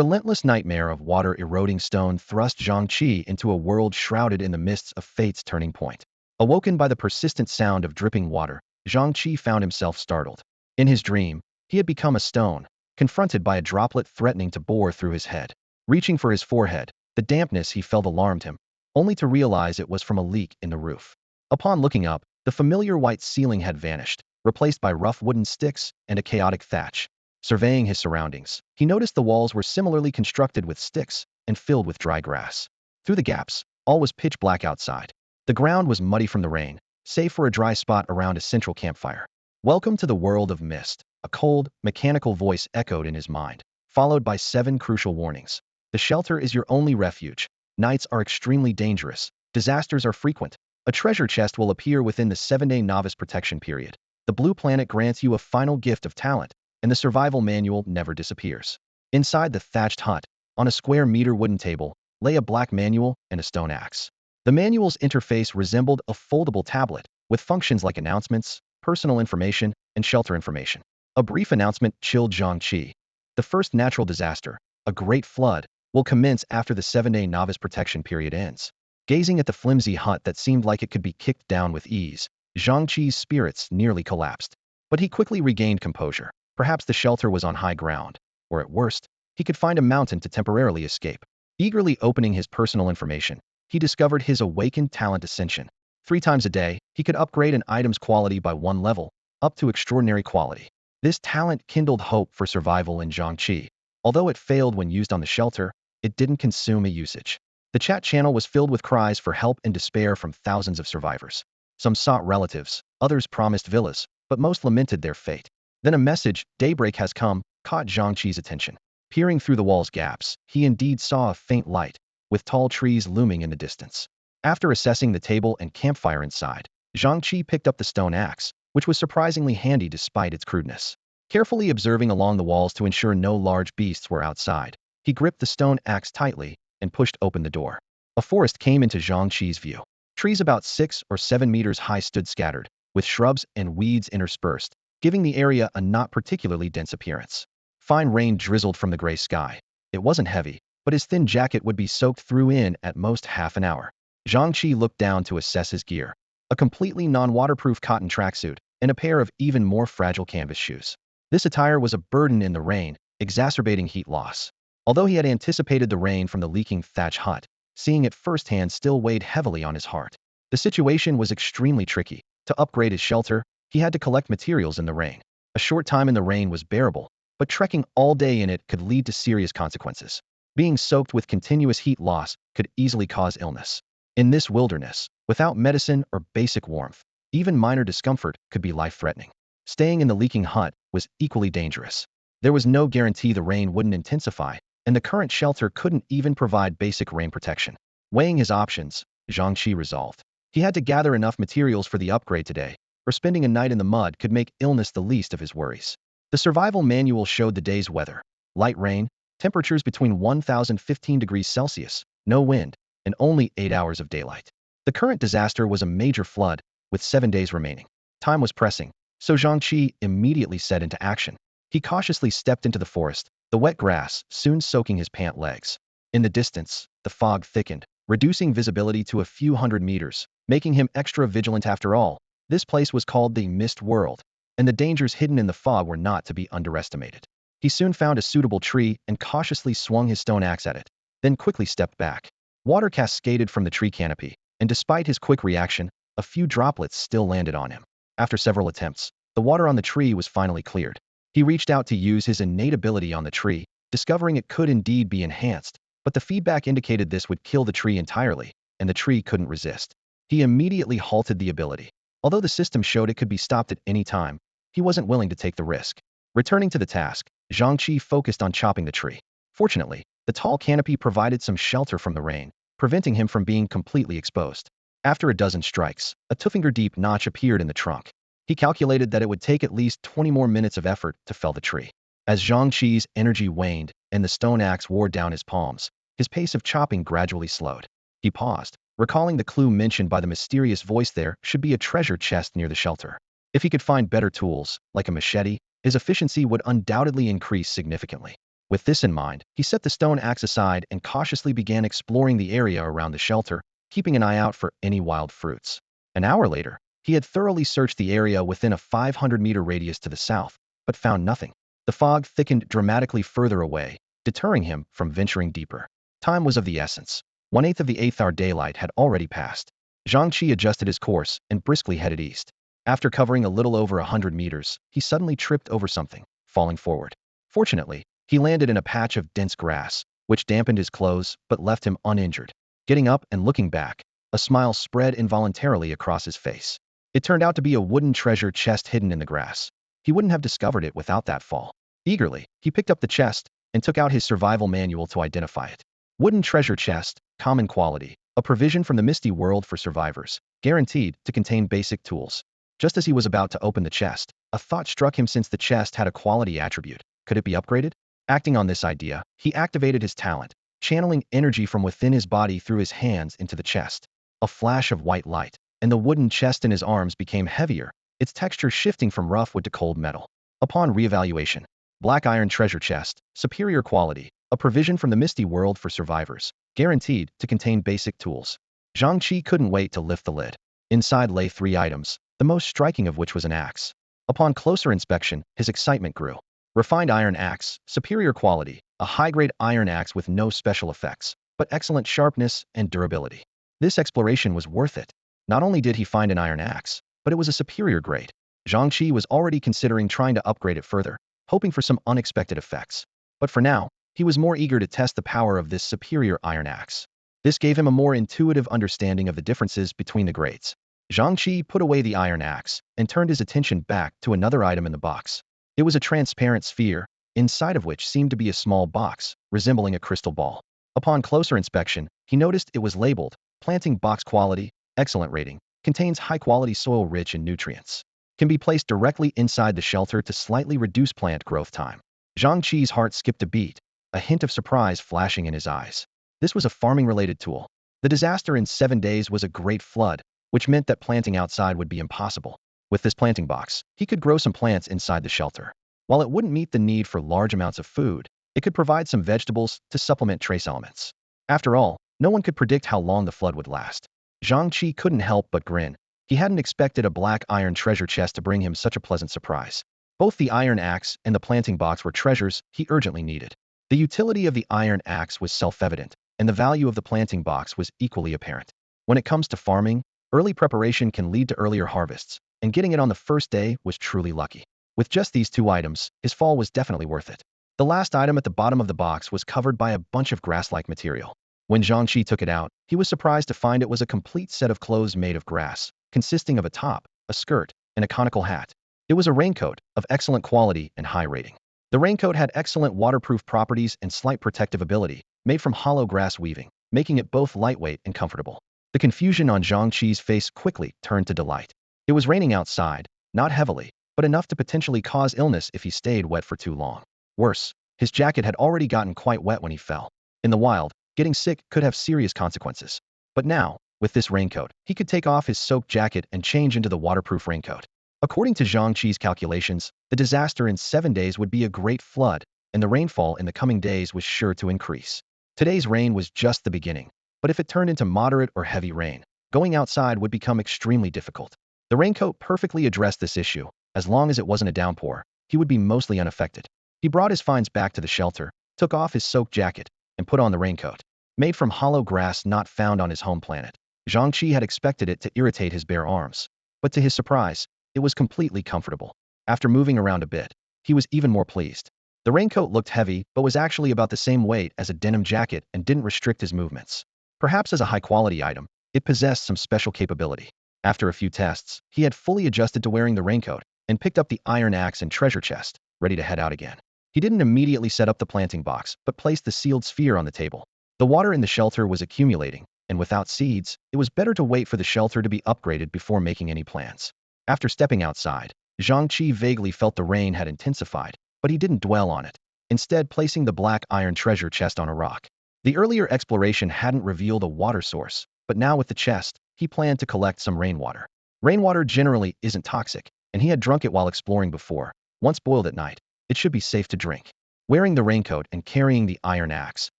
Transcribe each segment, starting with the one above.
relentless nightmare of water-eroding stone thrust Zhang Chi into a world shrouded in the mists of fate's turning point. Awoken by the persistent sound of dripping water, Zhang Chi found himself startled. In his dream, he had become a stone, confronted by a droplet threatening to bore through his head. Reaching for his forehead, the dampness he felt alarmed him, only to realize it was from a leak in the roof. Upon looking up, the familiar white ceiling had vanished, replaced by rough wooden sticks and a chaotic thatch. Surveying his surroundings, he noticed the walls were similarly constructed with sticks and filled with dry grass. Through the gaps, all was pitch black outside. The ground was muddy from the rain, save for a dry spot around a central campfire. "Welcome to the world of mist," a cold, mechanical voice echoed in his mind, followed by 7 crucial warnings. The shelter is your only refuge. Nights are extremely dangerous. Disasters are frequent. A treasure chest will appear within the 7-day novice protection period. The blue planet grants you a final gift of talent, and the survival manual never disappears. Inside the thatched hut, on a square meter wooden table, lay a black manual and a stone axe. The manual's interface resembled a foldable tablet, with functions like announcements, personal information, and shelter information. A brief announcement chilled Zhang Chi. The first natural disaster, a great flood, will commence after the 7-day novice protection period ends. Gazing at the flimsy hut that seemed like it could be kicked down with ease, Zhang Chi's spirits nearly collapsed. But he quickly regained composure. Perhaps the shelter was on high ground, or at worst, he could find a mountain to temporarily escape. Eagerly opening his personal information, he discovered his awakened talent ascension. 3 times a day, he could upgrade an item's quality by 1 level, up to extraordinary quality. This talent kindled hope for survival in Zhang Chi. Although it failed when used on the shelter, it didn't consume a usage. The chat channel was filled with cries for help and despair from thousands of survivors. Some sought relatives, others promised villas, but most lamented their fate. Then a message, "Daybreak has come," caught Zhang Chi's attention. Peering through the wall's gaps, he indeed saw a faint light, with tall trees looming in the distance. After assessing the table and campfire inside, Zhang Chi picked up the stone axe, which was surprisingly handy despite its crudeness. Carefully observing along the walls to ensure no large beasts were outside, he gripped the stone axe tightly and pushed open the door. A forest came into Zhang Chi's view. Trees about 6 or 7 meters high stood scattered, with shrubs and weeds interspersed, giving the area a not particularly dense appearance. Fine rain drizzled from the gray sky. It wasn't heavy, but his thin jacket would be soaked through in at most half an hour. Zhang Chi looked down to assess his gear. A completely non-waterproof cotton tracksuit, and a pair of even more fragile canvas shoes. This attire was a burden in the rain, exacerbating heat loss. Although he had anticipated the rain from the leaking thatch hut, seeing it firsthand still weighed heavily on his heart. The situation was extremely tricky. To upgrade his shelter, he had to collect materials in the rain. A short time in the rain was bearable, but trekking all day in it could lead to serious consequences. Being soaked with continuous heat loss could easily cause illness. In this wilderness, without medicine or basic warmth, even minor discomfort could be life-threatening. Staying in the leaking hut was equally dangerous. There was no guarantee the rain wouldn't intensify, and the current shelter couldn't even provide basic rain protection. Weighing his options, Zhang Chi resolved. He had to gather enough materials for the upgrade today, or spending a night in the mud could make illness the least of his worries. The survival manual showed the day's weather. Light rain, temperatures between 1015 degrees Celsius, no wind, and only 8 hours of daylight. The current disaster was a major flood, with 7 days remaining. Time was pressing, so Zhang Chi immediately set into action. He cautiously stepped into the forest, the wet grass soon soaking his pant legs. In the distance, the fog thickened, reducing visibility to a few hundred meters, making him extra vigilant after all. This place was called the Mist World, and the dangers hidden in the fog were not to be underestimated. He soon found a suitable tree and cautiously swung his stone axe at it, then quickly stepped back. Water cascaded from the tree canopy, and despite his quick reaction, a few droplets still landed on him. After several attempts, the water on the tree was finally cleared. He reached out to use his innate ability on the tree, discovering it could indeed be enhanced, but the feedback indicated this would kill the tree entirely, and the tree couldn't resist. He immediately halted the ability. Although the system showed it could be stopped at any time, he wasn't willing to take the risk. Returning to the task, Zhang Chi focused on chopping the tree. Fortunately, the tall canopy provided some shelter from the rain, preventing him from being completely exposed. After a dozen strikes, a 2-finger-deep notch appeared in the trunk. He calculated that it would take at least 20 more minutes of effort to fell the tree. As Zhang Chi's energy waned and the stone axe wore down his palms, his pace of chopping gradually slowed. He paused, recalling the clue mentioned by the mysterious voice there should be a treasure chest near the shelter. If he could find better tools, like a machete, his efficiency would undoubtedly increase significantly. With this in mind, he set the stone axe aside and cautiously began exploring the area around the shelter, keeping an eye out for any wild fruits. An hour later, he had thoroughly searched the area within a 500-meter radius to the south, but found nothing. The fog thickened dramatically further away, deterring him from venturing deeper. Time was of the essence. 1/8 of the 8th hour daylight had already passed. Zhang Chi adjusted his course and briskly headed east. After covering a little over 100 meters, he suddenly tripped over something, falling forward. Fortunately, he landed in a patch of dense grass, which dampened his clothes but left him uninjured. Getting up and looking back, a smile spread involuntarily across his face. It turned out to be a wooden treasure chest hidden in the grass. He wouldn't have discovered it without that fall. Eagerly, he picked up the chest and took out his survival manual to identify it. Wooden treasure chest, common quality, a provision from the misty world for survivors, guaranteed to contain basic tools. Just as he was about to open the chest, a thought struck him since the chest had a quality attribute. Could it be upgraded? Acting on this idea, he activated his talent, channeling energy from within his body through his hands into the chest. A flash of white light, and the wooden chest in his arms became heavier, its texture shifting from rough wood to cold metal. Upon reevaluation, black iron treasure chest, superior quality, a provision from the misty world for survivors, guaranteed to contain basic tools. Zhang Chi couldn't wait to lift the lid. Inside lay 3 items, the most striking of which was an axe. Upon closer inspection, his excitement grew. Refined iron axe, superior quality, a high-grade iron axe with no special effects, but excellent sharpness and durability. This exploration was worth it. Not only did he find an iron axe, but it was a superior grade. Zhang Chi was already considering trying to upgrade it further, hoping for some unexpected effects. But for now, he was more eager to test the power of this superior iron axe. This gave him a more intuitive understanding of the differences between the grades. Zhang Chi put away the iron axe and turned his attention back to another item in the box. It was a transparent sphere, inside of which seemed to be a small box, resembling a crystal ball. Upon closer inspection, he noticed it was labeled, planting box quality, excellent rating, contains high-quality soil rich in nutrients. Can be placed directly inside the shelter to slightly reduce plant growth time. Zhang Chi's heart skipped a beat, a hint of surprise flashing in his eyes. This was a farming-related tool. The disaster in 7 days was a great flood, which meant that planting outside would be impossible. With this planting box, he could grow some plants inside the shelter. While it wouldn't meet the need for large amounts of food, it could provide some vegetables to supplement trace elements. After all, no one could predict how long the flood would last. Zhang Chi couldn't help but grin. He hadn't expected a black iron treasure chest to bring him such a pleasant surprise. Both the iron axe and the planting box were treasures he urgently needed. The utility of the iron axe was self-evident, and the value of the planting box was equally apparent. When it comes to farming, early preparation can lead to earlier harvests, and getting it on the first day was truly lucky. With just these 2 items, his fall was definitely worth it. The last item at the bottom of the box was covered by a bunch of grass-like material. When Zhang Chi took it out, he was surprised to find it was a complete set of clothes made of grass, consisting of a top, a skirt, and a conical hat. It was a raincoat, of excellent quality and high rating. The raincoat had excellent waterproof properties and slight protective ability, made from hollow grass weaving, making it both lightweight and comfortable. The confusion on Zhang Chi's face quickly turned to delight. It was raining outside, not heavily, but enough to potentially cause illness if he stayed wet for too long. Worse, his jacket had already gotten quite wet when he fell. In the wild, getting sick could have serious consequences. But now, with this raincoat, he could take off his soaked jacket and change into the waterproof raincoat. According to Zhang Chi's calculations, the disaster in 7 days would be a great flood, and the rainfall in the coming days was sure to increase. Today's rain was just the beginning, but if it turned into moderate or heavy rain, going outside would become extremely difficult. The raincoat perfectly addressed this issue. As long as it wasn't a downpour, he would be mostly unaffected. He brought his finds back to the shelter, took off his soaked jacket, and put on the raincoat. Made from hollow grass not found on his home planet, Zhang Chi had expected it to irritate his bare arms. But to his surprise, it was completely comfortable. After moving around a bit, he was even more pleased. The raincoat looked heavy, but was actually about the same weight as a denim jacket and didn't restrict his movements. Perhaps as a high-quality item, it possessed some special capability. After a few tests, he had fully adjusted to wearing the raincoat and picked up the iron axe and treasure chest, ready to head out again. He didn't immediately set up the planting box, but placed the sealed sphere on the table. The water in the shelter was accumulating, and without seeds, it was better to wait for the shelter to be upgraded before making any plans. After stepping outside, Zhang Chi vaguely felt the rain had intensified, but he didn't dwell on it, instead placing the black iron treasure chest on a rock. The earlier exploration hadn't revealed a water source, but now with the chest, he planned to collect some rainwater. Rainwater generally isn't toxic, and he had drunk it while exploring before. Once boiled at night, it should be safe to drink. Wearing the raincoat and carrying the iron axe,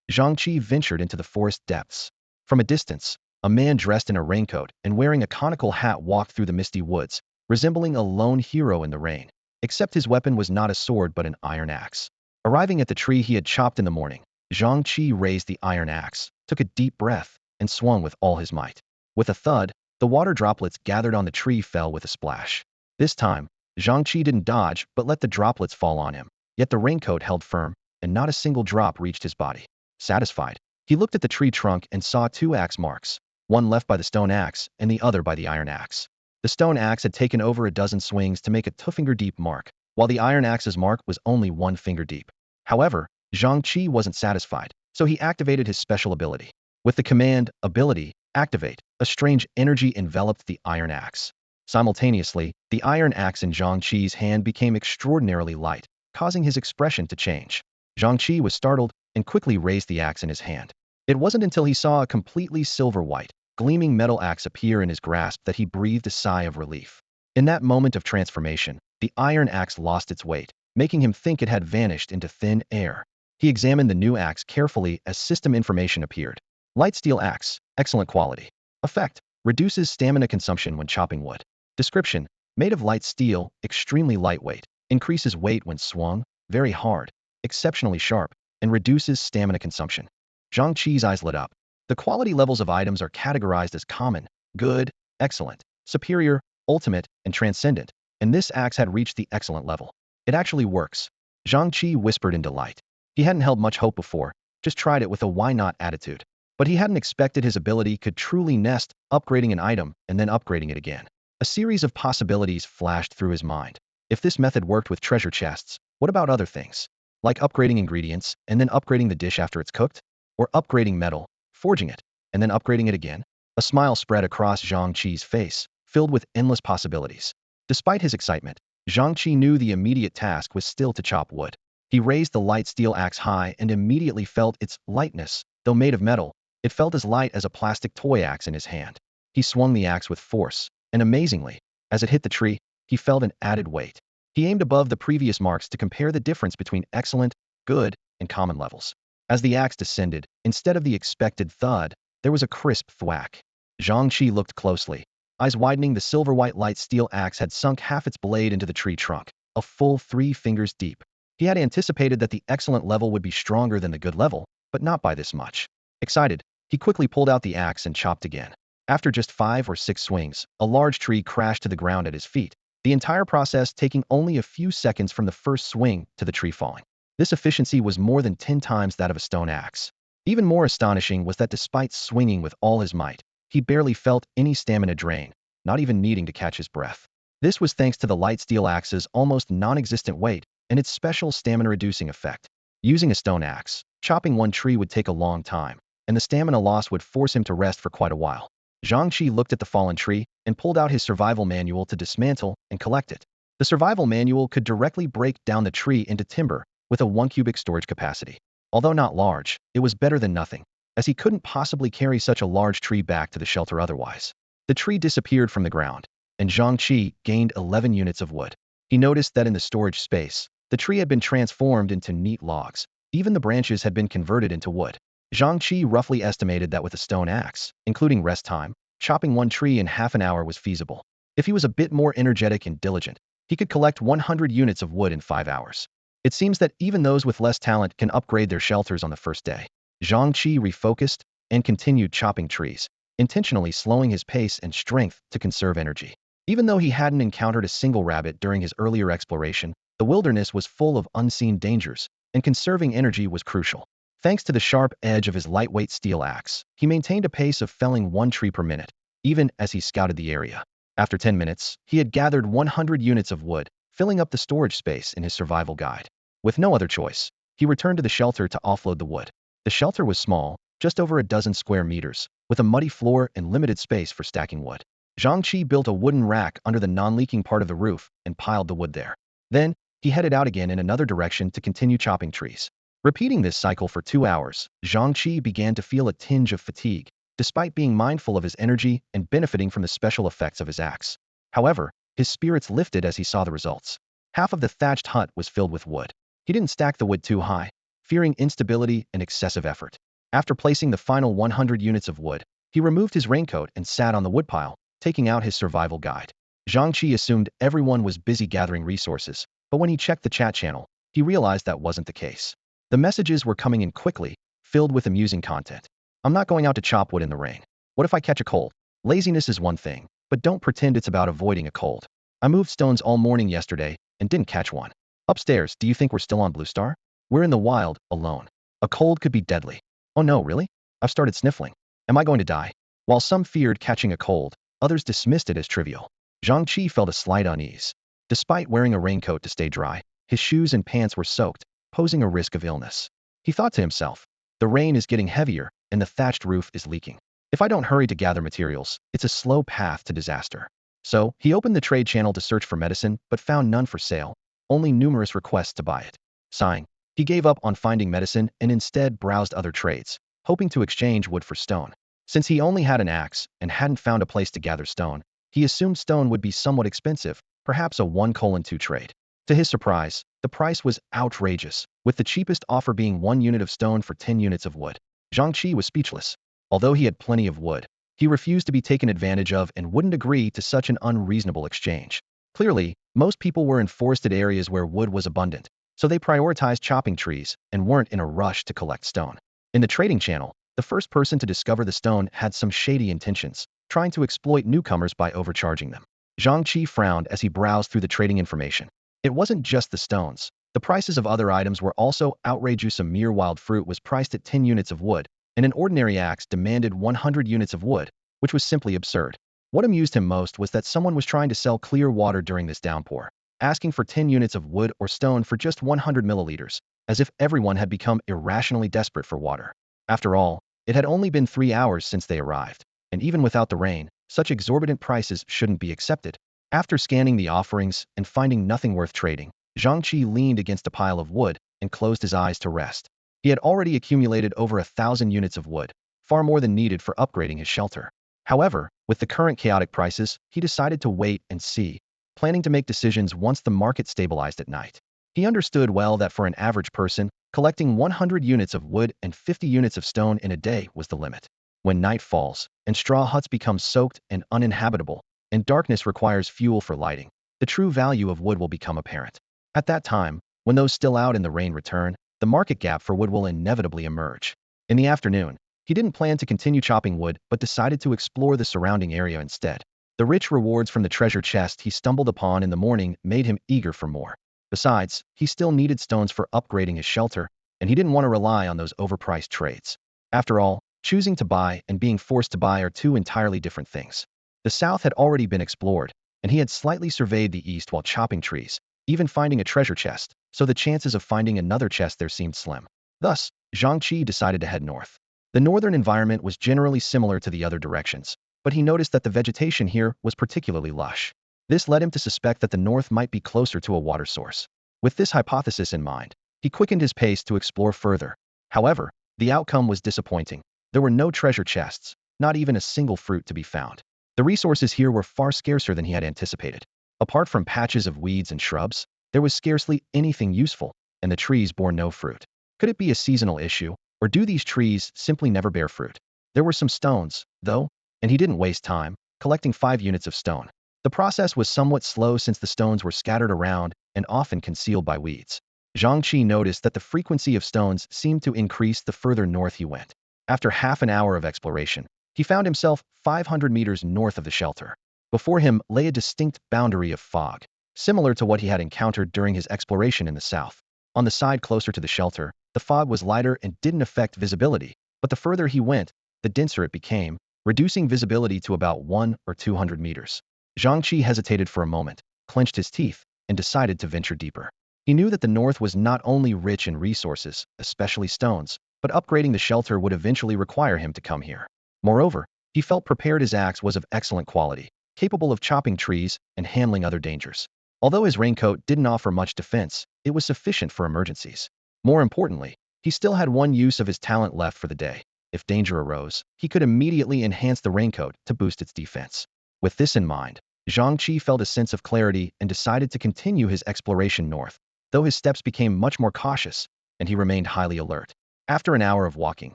Zhang Chi ventured into the forest depths. From a distance, a man dressed in a raincoat and wearing a conical hat walked through the misty woods, resembling a lone hero in the rain. Except his weapon was not a sword but an iron axe. Arriving at the tree he had chopped in the morning, Zhang Chi raised the iron axe, took a deep breath, and swung with all his might. With a thud, the water droplets gathered on the tree fell with a splash. This time, Zhang Chi didn't dodge but let the droplets fall on him. Yet the raincoat held firm, and not a single drop reached his body. Satisfied, he looked at the tree trunk and saw two axe marks, one left by the stone axe and the other by the iron axe. The stone axe had taken over a dozen swings to make a two-finger-deep mark, while the iron axe's mark was only 1 finger deep. However, Zhang Chi wasn't satisfied, so he activated his special ability. With the command, ability, activate, a strange energy enveloped the iron axe. Simultaneously, the iron axe in Zhang Chi's hand became extraordinarily light, causing his expression to change. Zhang Chi was startled and quickly raised the axe in his hand. It wasn't until he saw a completely silver-white, gleaming metal axe appear in his grasp that he breathed a sigh of relief. In that moment of transformation, the iron axe lost its weight, making him think it had vanished into thin air. He examined the new axe carefully as system information appeared. Light steel axe, excellent quality. Effect, reduces stamina consumption when chopping wood. Description, made of light steel, extremely lightweight, increases weight when swung, very hard, exceptionally sharp, and reduces stamina consumption. Zhang Chi's eyes lit up. The quality levels of items are categorized as common, good, excellent, superior, ultimate, and transcendent, and this axe had reached the excellent level. It actually works. Zhang Chi whispered in delight. He hadn't held much hope before, just tried it with a why-not attitude. But he hadn't expected his ability could truly nest, upgrading an item and then upgrading it again. A series of possibilities flashed through his mind. If this method worked with treasure chests, what about other things? Like upgrading ingredients and then upgrading the dish after it's cooked? Or upgrading metal, forging it, and then upgrading it again? A smile spread across Zhang Chi's face, filled with endless possibilities. Despite his excitement, Zhang Chi knew the immediate task was still to chop wood. He raised the light steel axe high and immediately felt its lightness. Though made of metal, it felt as light as a plastic toy axe in his hand. He swung the axe with force, and amazingly, as it hit the tree, he felt an added weight. He aimed above the previous marks to compare the difference between excellent, good, and common levels. As the axe descended, instead of the expected thud, there was a crisp thwack. Zhang Chi looked closely. Eyes widening, the silver-white light steel axe had sunk half its blade into the tree trunk, a full 3 fingers deep. He had anticipated that the excellent level would be stronger than the good level, but not by this much. Excited, he quickly pulled out the axe and chopped again. After just 5 or 6 swings, a large tree crashed to the ground at his feet, the entire process taking only a few seconds from the first swing to the tree falling. This efficiency was more than 10 times that of a stone axe. Even more astonishing was that despite swinging with all his might, he barely felt any stamina drain, not even needing to catch his breath. This was thanks to the light steel axe's almost non-existent weight and its special stamina-reducing effect. Using a stone axe, chopping one tree would take a long time, and the stamina loss would force him to rest for quite a while. Zhang Chi looked at the fallen tree and pulled out his survival manual to dismantle and collect it. The survival manual could directly break down the tree into timber with a 1 cubic storage capacity. Although not large, it was better than nothing, as he couldn't possibly carry such a large tree back to the shelter otherwise. The tree disappeared from the ground, and Zhang Chi gained 11 units of wood. He noticed that in the storage space, the tree had been transformed into neat logs. Even the branches had been converted into wood. Zhang Chi roughly estimated that with a stone axe, including rest time, chopping one tree in half an hour was feasible. If he was a bit more energetic and diligent, he could collect 100 units of wood in 5 hours. It seems that even those with less talent can upgrade their shelters on the first day. Zhang Chi refocused and continued chopping trees, intentionally slowing his pace and strength to conserve energy. Even though he hadn't encountered a single rabbit during his earlier exploration, the wilderness was full of unseen dangers, and conserving energy was crucial. Thanks to the sharp edge of his lightweight steel axe, he maintained a pace of felling 1 tree per minute, even as he scouted the area. After 10 minutes, he had gathered 100 units of wood, filling up the storage space in his survival guide. With no other choice, he returned to the shelter to offload the wood. The shelter was small, just over a dozen square meters, with a muddy floor and limited space for stacking wood. Zhang Chi built a wooden rack under the non-leaking part of the roof and piled the wood there. Then, he headed out again in another direction to continue chopping trees. Repeating this cycle for 2 hours, Zhang Chi began to feel a tinge of fatigue, despite being mindful of his energy and benefiting from the special effects of his axe. However, his spirits lifted as he saw the results. Half of the thatched hut was filled with wood. He didn't stack the wood too high, fearing instability and excessive effort. After placing the final 100 units of wood, he removed his raincoat and sat on the woodpile, taking out his survival guide. Zhang Chi assumed everyone was busy gathering resources, but when he checked the chat channel, he realized that wasn't the case. The messages were coming in quickly, filled with amusing content. I'm not going out to chop wood in the rain. What if I catch a cold? Laziness is one thing, but don't pretend it's about avoiding a cold. I moved stones all morning yesterday and didn't catch one. Upstairs, do you think we're still on Blue Star? We're in the wild, alone. A cold could be deadly. Oh no, really? I've started sniffling. Am I going to die? While some feared catching a cold, others dismissed it as trivial. Zhang Chi felt a slight unease. Despite wearing a raincoat to stay dry, his shoes and pants were soaked, posing a risk of illness. He thought to himself, the rain is getting heavier and the thatched roof is leaking. If I don't hurry to gather materials, it's a slow path to disaster. So, he opened the trade channel to search for medicine, but found none for sale, only numerous requests to buy it. Sighing, he gave up on finding medicine and instead browsed other trades, hoping to exchange wood for stone. Since he only had an axe and hadn't found a place to gather stone, he assumed stone would be somewhat expensive, perhaps a 1:2 trade. To his surprise, the price was outrageous, with the cheapest offer being 1 unit of stone for 10 units of wood. Zhang Chi was speechless. Although he had plenty of wood, he refused to be taken advantage of and wouldn't agree to such an unreasonable exchange. Clearly, most people were in forested areas where wood was abundant, so they prioritized chopping trees and weren't in a rush to collect stone. In the trading channel, the first person to discover the stone had some shady intentions, trying to exploit newcomers by overcharging them. Zhang Chi frowned as he browsed through the trading information. It wasn't just the stones. The prices of other items were also outrageous. A mere wild fruit was priced at 10 units of wood, and an ordinary axe demanded 100 units of wood, which was simply absurd. What amused him most was that someone was trying to sell clear water during this downpour, asking for 10 units of wood or stone for just 100 milliliters, as if everyone had become irrationally desperate for water. After all, it had only been 3 hours since they arrived, and even without the rain, such exorbitant prices shouldn't be accepted. After scanning the offerings and finding nothing worth trading, Zhang Chi leaned against a pile of wood and closed his eyes to rest. He had already accumulated over 1,000 units of wood, far more than needed for upgrading his shelter. However, with the current chaotic prices, he decided to wait and see, planning to make decisions once the market stabilized at night. He understood well that for an average person, collecting 100 units of wood and 50 units of stone in a day was the limit. When night falls, and straw huts become soaked and uninhabitable, and darkness requires fuel for lighting, the true value of wood will become apparent. At that time, when those still out in the rain return, the market gap for wood will inevitably emerge. In the afternoon, he didn't plan to continue chopping wood but decided to explore the surrounding area instead. The rich rewards from the treasure chest he stumbled upon in the morning made him eager for more. Besides, he still needed stones for upgrading his shelter, and he didn't want to rely on those overpriced trades. After all, choosing to buy and being forced to buy are two entirely different things. The south had already been explored, and he had slightly surveyed the east while chopping trees, even finding a treasure chest, so the chances of finding another chest there seemed slim. Thus, Zhang Chi decided to head north. The northern environment was generally similar to the other directions, but he noticed that the vegetation here was particularly lush. This led him to suspect that the north might be closer to a water source. With this hypothesis in mind, he quickened his pace to explore further. However, the outcome was disappointing. There were no treasure chests, not even a single fruit to be found. The resources here were far scarcer than he had anticipated. Apart from patches of weeds and shrubs, there was scarcely anything useful, and the trees bore no fruit. Could it be a seasonal issue, or do these trees simply never bear fruit? There were some stones, though, and he didn't waste time, collecting 5 units of stone. The process was somewhat slow since the stones were scattered around and often concealed by weeds. Zhang Chi noticed that the frequency of stones seemed to increase the further north he went. After half an hour of exploration, he found himself 500 meters north of the shelter. Before him lay a distinct boundary of fog, similar to what he had encountered during his exploration in the south. On the side closer to the shelter, the fog was lighter and didn't affect visibility, but the further he went, the denser it became, reducing visibility to about 100 or 200 meters. Zhang Chi hesitated for a moment, clenched his teeth, and decided to venture deeper. He knew that the north was not only rich in resources, especially stones, but upgrading the shelter would eventually require him to come here. Moreover, he felt prepared his axe was of excellent quality, capable of chopping trees and handling other dangers. Although his raincoat didn't offer much defense, it was sufficient for emergencies. More importantly, he still had one use of his talent left for the day. If danger arose, he could immediately enhance the raincoat to boost its defense. With this in mind, Zhang Chi felt a sense of clarity and decided to continue his exploration north, though his steps became much more cautious, and he remained highly alert. After an hour of walking,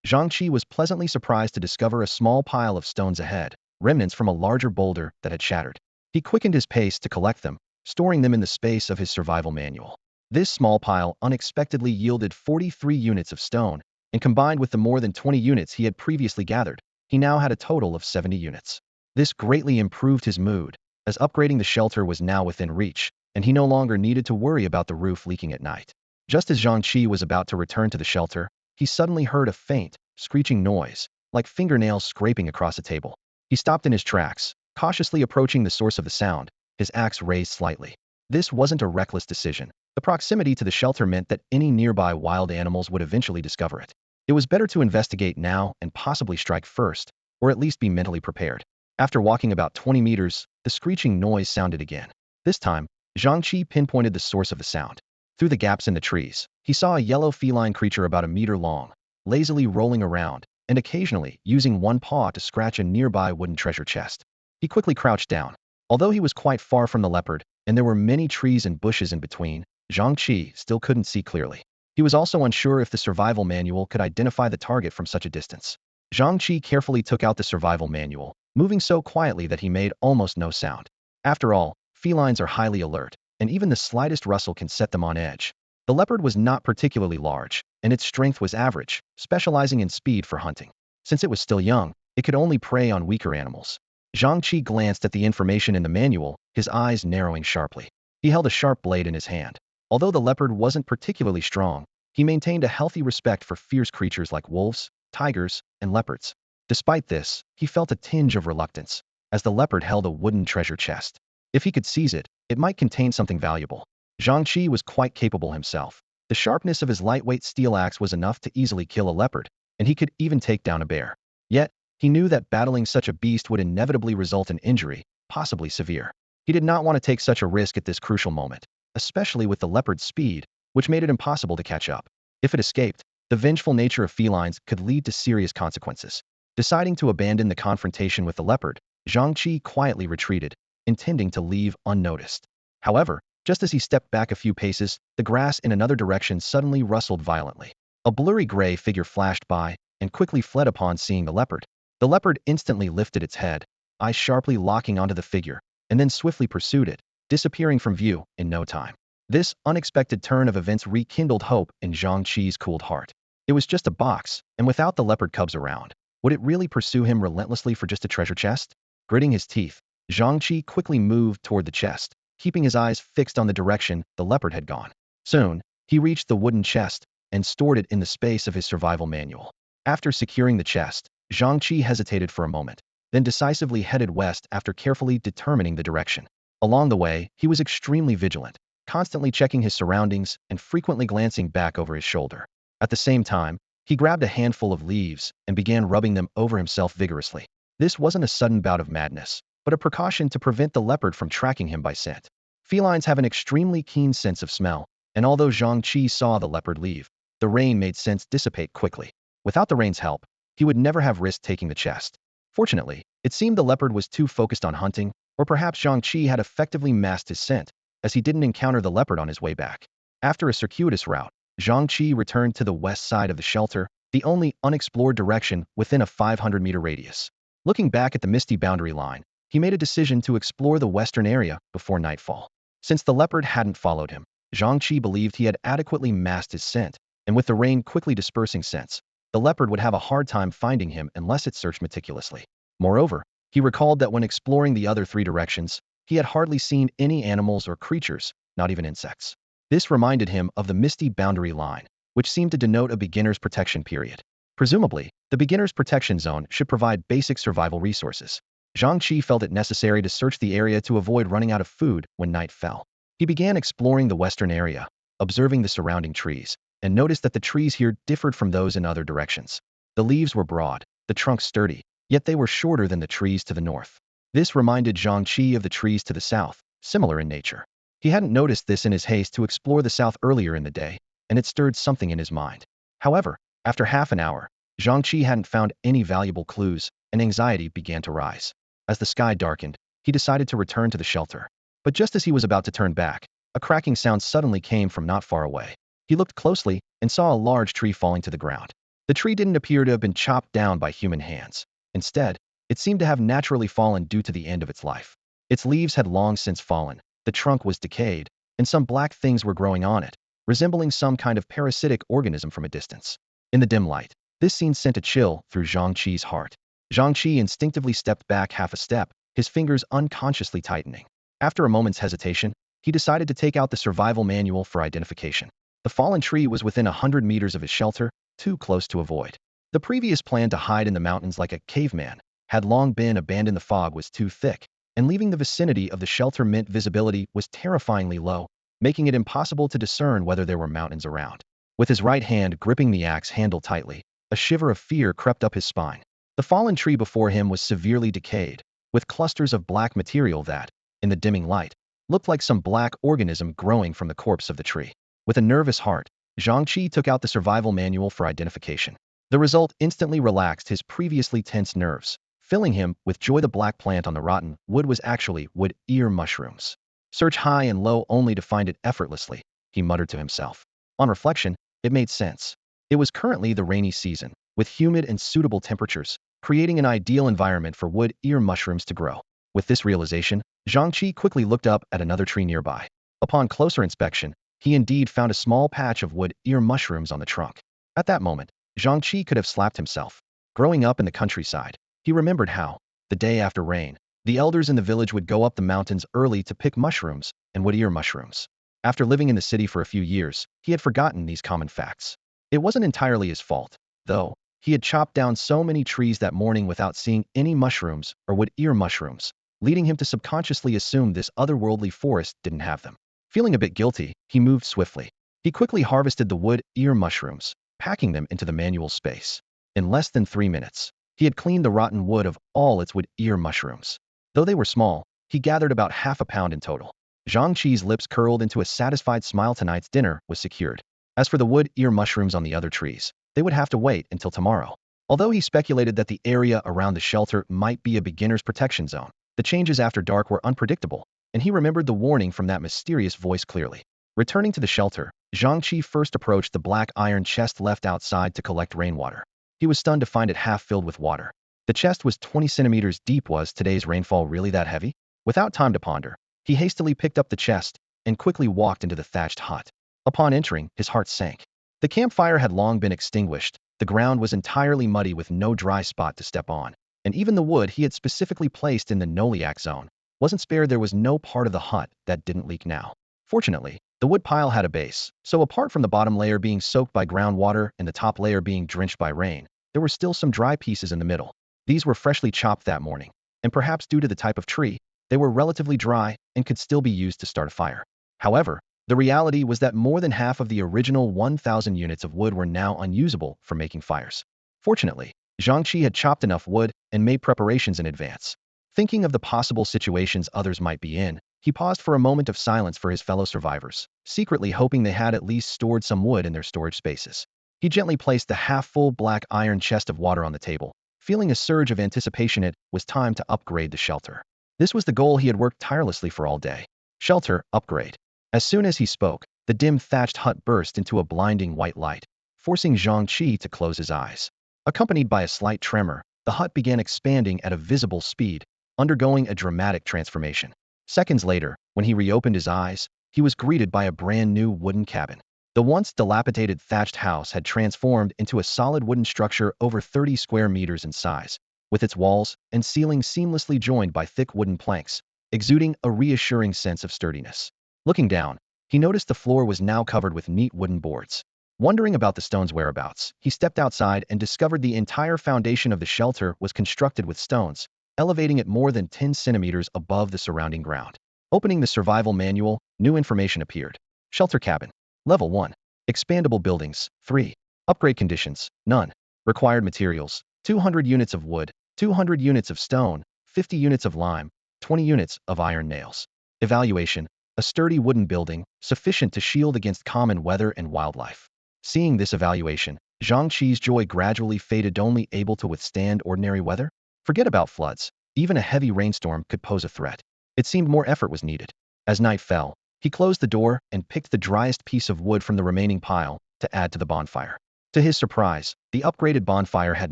Zhang Chi was pleasantly surprised to discover a small pile of stones ahead, remnants from a larger boulder that had shattered. He quickened his pace to collect them, storing them in the space of his survival manual. This small pile unexpectedly yielded 43 units of stone, and combined with the more than 20 units he had previously gathered, he now had a total of 70 units. This greatly improved his mood, as upgrading the shelter was now within reach, and he no longer needed to worry about the roof leaking at night. Just as Zhang Chi was about to return to the shelter, he suddenly heard a faint, screeching noise, like fingernails scraping across a table. He stopped in his tracks, cautiously approaching the source of the sound, his axe raised slightly. This wasn't a reckless decision. The proximity to the shelter meant that any nearby wild animals would eventually discover it. It was better to investigate now and possibly strike first, or at least be mentally prepared. After walking about 20 meters, the screeching noise sounded again. This time, Zhang Chi pinpointed the source of the sound. Through the gaps in the trees, he saw a yellow feline creature about a meter long, lazily rolling around, and occasionally using one paw to scratch a nearby wooden treasure chest. He quickly crouched down. Although he was quite far from the leopard, and there were many trees and bushes in between, Zhang Chi still couldn't see clearly. He was also unsure if the survival manual could identify the target from such a distance. Zhang Chi carefully took out the survival manual, moving so quietly that he made almost no sound. After all, felines are highly alert, and even the slightest rustle can set them on edge. The leopard was not particularly large, and its strength was average, specializing in speed for hunting. Since it was still young, it could only prey on weaker animals. Zhang Chi glanced at the information in the manual, his eyes narrowing sharply. He held a sharp blade in his hand. Although the leopard wasn't particularly strong, he maintained a healthy respect for fierce creatures like wolves, tigers, and leopards. Despite this, he felt a tinge of reluctance, as the leopard held a wooden treasure chest. If he could seize it, it might contain something valuable. Zhang Chi was quite capable himself. The sharpness of his lightweight steel axe was enough to easily kill a leopard, and he could even take down a bear. Yet, he knew that battling such a beast would inevitably result in injury, possibly severe. He did not want to take such a risk at this crucial moment, especially with the leopard's speed, which made it impossible to catch up. If it escaped, the vengeful nature of felines could lead to serious consequences. Deciding to abandon the confrontation with the leopard, Zhang Chi quietly retreated, intending to leave unnoticed. However, just as he stepped back a few paces, the grass in another direction suddenly rustled violently. A blurry gray figure flashed by, and quickly fled upon seeing the leopard. The leopard instantly lifted its head, eyes sharply locking onto the figure, and then swiftly pursued it, disappearing from view in no time. This unexpected turn of events rekindled hope in Zhang Chi's cooled heart. It was just a box, and without the leopard cubs around, would it really pursue him relentlessly for just a treasure chest? Gritting his teeth, Zhang Chi quickly moved toward the chest, keeping his eyes fixed on the direction the leopard had gone. Soon, he reached the wooden chest and stored it in the space of his survival manual. After securing the chest, Zhang Chi hesitated for a moment, then decisively headed west after carefully determining the direction. Along the way, he was extremely vigilant, constantly checking his surroundings and frequently glancing back over his shoulder. At the same time, he grabbed a handful of leaves and began rubbing them over himself vigorously. This wasn't a sudden bout of madness, but a precaution to prevent the leopard from tracking him by scent. Felines have an extremely keen sense of smell, and although Zhang Chi saw the leopard leave, the rain made sense dissipate quickly. Without the rain's help, he would never have risked taking the chest. Fortunately, it seemed the leopard was too focused on hunting, or perhaps Zhang Chi had effectively masked his scent, as he didn't encounter the leopard on his way back. After a circuitous route, Zhang Chi returned to the west side of the shelter, the only unexplored direction within a 500-meter radius. Looking back at the misty boundary line, he made a decision to explore the western area before nightfall. Since the leopard hadn't followed him, Zhang Chi believed he had adequately masked his scent, and with the rain quickly dispersing scents, the leopard would have a hard time finding him unless it searched meticulously. Moreover, he recalled that when exploring the other three directions, he had hardly seen any animals or creatures, not even insects. This reminded him of the misty boundary line, which seemed to denote a beginner's protection period. Presumably, the beginner's protection zone should provide basic survival resources. Zhang Chi felt it necessary to search the area to avoid running out of food when night fell. He began exploring the western area, observing the surrounding trees, and noticed that the trees here differed from those in other directions. The leaves were broad, the trunks sturdy, yet they were shorter than the trees to the north. This reminded Zhang Chi of the trees to the south, similar in nature. He hadn't noticed this in his haste to explore the south earlier in the day, and it stirred something in his mind. However, after half an hour, Zhang Chi hadn't found any valuable clues, and anxiety began to rise. As the sky darkened, he decided to return to the shelter. But just as he was about to turn back, a cracking sound suddenly came from not far away. He looked closely and saw a large tree falling to the ground. The tree didn't appear to have been chopped down by human hands. Instead, it seemed to have naturally fallen due to the end of its life. Its leaves had long since fallen, the trunk was decayed, and some black things were growing on it, resembling some kind of parasitic organism from a distance. In the dim light, this scene sent a chill through Zhang Chi's heart. Zhang Chi instinctively stepped back half a step, his fingers unconsciously tightening. After a moment's hesitation, he decided to take out the survival manual for identification. The fallen tree was within 100 meters of his shelter, too close to avoid. The previous plan to hide in the mountains like a caveman had long been abandoned. The fog was too thick, and leaving the vicinity of the shelter meant visibility was terrifyingly low, making it impossible to discern whether there were mountains around. With his right hand gripping the axe handle tightly, a shiver of fear crept up his spine. The fallen tree before him was severely decayed, with clusters of black material that, in the dimming light, looked like some black organism growing from the corpse of the tree. With a nervous heart, Zhang Chi took out the survival manual for identification. The result instantly relaxed his previously tense nerves, filling him with joy. The black plant on the rotten wood was actually wood ear mushrooms. Search high and low only to find it effortlessly, he muttered to himself. On reflection, it made sense. It was currently the rainy season, with humid and suitable temperatures, creating an ideal environment for wood ear mushrooms to grow. With this realization, Zhang Chi quickly looked up at another tree nearby. Upon closer inspection, he indeed found a small patch of wood ear mushrooms on the trunk. At that moment, Zhang Chi could have slapped himself. Growing up in the countryside, he remembered how, the day after rain, the elders in the village would go up the mountains early to pick mushrooms and wood ear mushrooms. After living in the city for a few years, he had forgotten these common facts. It wasn't entirely his fault, though. He had chopped down so many trees that morning without seeing any mushrooms or wood ear mushrooms, leading him to subconsciously assume this otherworldly forest didn't have them. Feeling a bit guilty, he moved swiftly. He quickly harvested the wood ear mushrooms, packing them into the manual space. In less than 3 minutes, he had cleaned the rotten wood of all its wood ear mushrooms. Though they were small, he gathered about half a pound in total. Zhang Chi's lips curled into a satisfied smile. Tonight's dinner was secured. As for the wood ear mushrooms on the other trees, they would have to wait until tomorrow. Although he speculated that the area around the shelter might be a beginner's protection zone, the changes after dark were unpredictable, and he remembered the warning from that mysterious voice clearly. Returning to the shelter, Zhang Chi first approached the black iron chest left outside to collect rainwater. He was stunned to find it half filled with water. The chest was 20 centimeters deep. Was today's rainfall really that heavy? Without time to ponder, he hastily picked up the chest and quickly walked into the thatched hut. Upon entering, his heart sank. The campfire had long been extinguished, the ground was entirely muddy with no dry spot to step on, and even the wood he had specifically placed in the no-leak zone wasn't spared. There was no part of the hut that didn't leak now. Fortunately, the wood pile had a base, so apart from the bottom layer being soaked by groundwater and the top layer being drenched by rain, there were still some dry pieces in the middle. These were freshly chopped that morning, and perhaps due to the type of tree, they were relatively dry and could still be used to start a fire. However, the reality was that more than half of the original 1,000 units of wood were now unusable for making fires. Fortunately, Zhang Chi had chopped enough wood and made preparations in advance. Thinking of the possible situations others might be in, he paused for a moment of silence for his fellow survivors, secretly hoping they had at least stored some wood in their storage spaces. He gently placed the half-full black iron chest of water on the table, feeling a surge of anticipation. It was time to upgrade the shelter. This was the goal he had worked tirelessly for all day. Shelter upgrade. As soon as he spoke, the dim thatched hut burst into a blinding white light, forcing Zhang Chi to close his eyes. Accompanied by a slight tremor, the hut began expanding at a visible speed, undergoing a dramatic transformation. Seconds later, when he reopened his eyes, he was greeted by a brand new wooden cabin. The once dilapidated thatched house had transformed into a solid wooden structure over 30 square meters in size, with its walls and ceiling seamlessly joined by thick wooden planks, exuding a reassuring sense of sturdiness. Looking down, he noticed the floor was now covered with neat wooden boards. Wondering about the stone's whereabouts, he stepped outside and discovered the entire foundation of the shelter was constructed with stones, elevating it more than 10 centimeters above the surrounding ground. Opening the survival manual, new information appeared. Shelter cabin. Level 1. Expandable buildings. 3. Upgrade conditions. None. Required materials. 200 units of wood, 200 units of stone, 50 units of lime, 20 units of iron nails. Evaluation. A sturdy wooden building, sufficient to shield against common weather and wildlife. Seeing this evaluation, Zhang Chi's joy gradually faded. Only able to withstand ordinary weather? Forget about floods. Even a heavy rainstorm could pose a threat. It seemed more effort was needed. As night fell, He closed the door and picked the driest piece of wood from the remaining pile to add to the bonfire. To his surprise, the upgraded bonfire had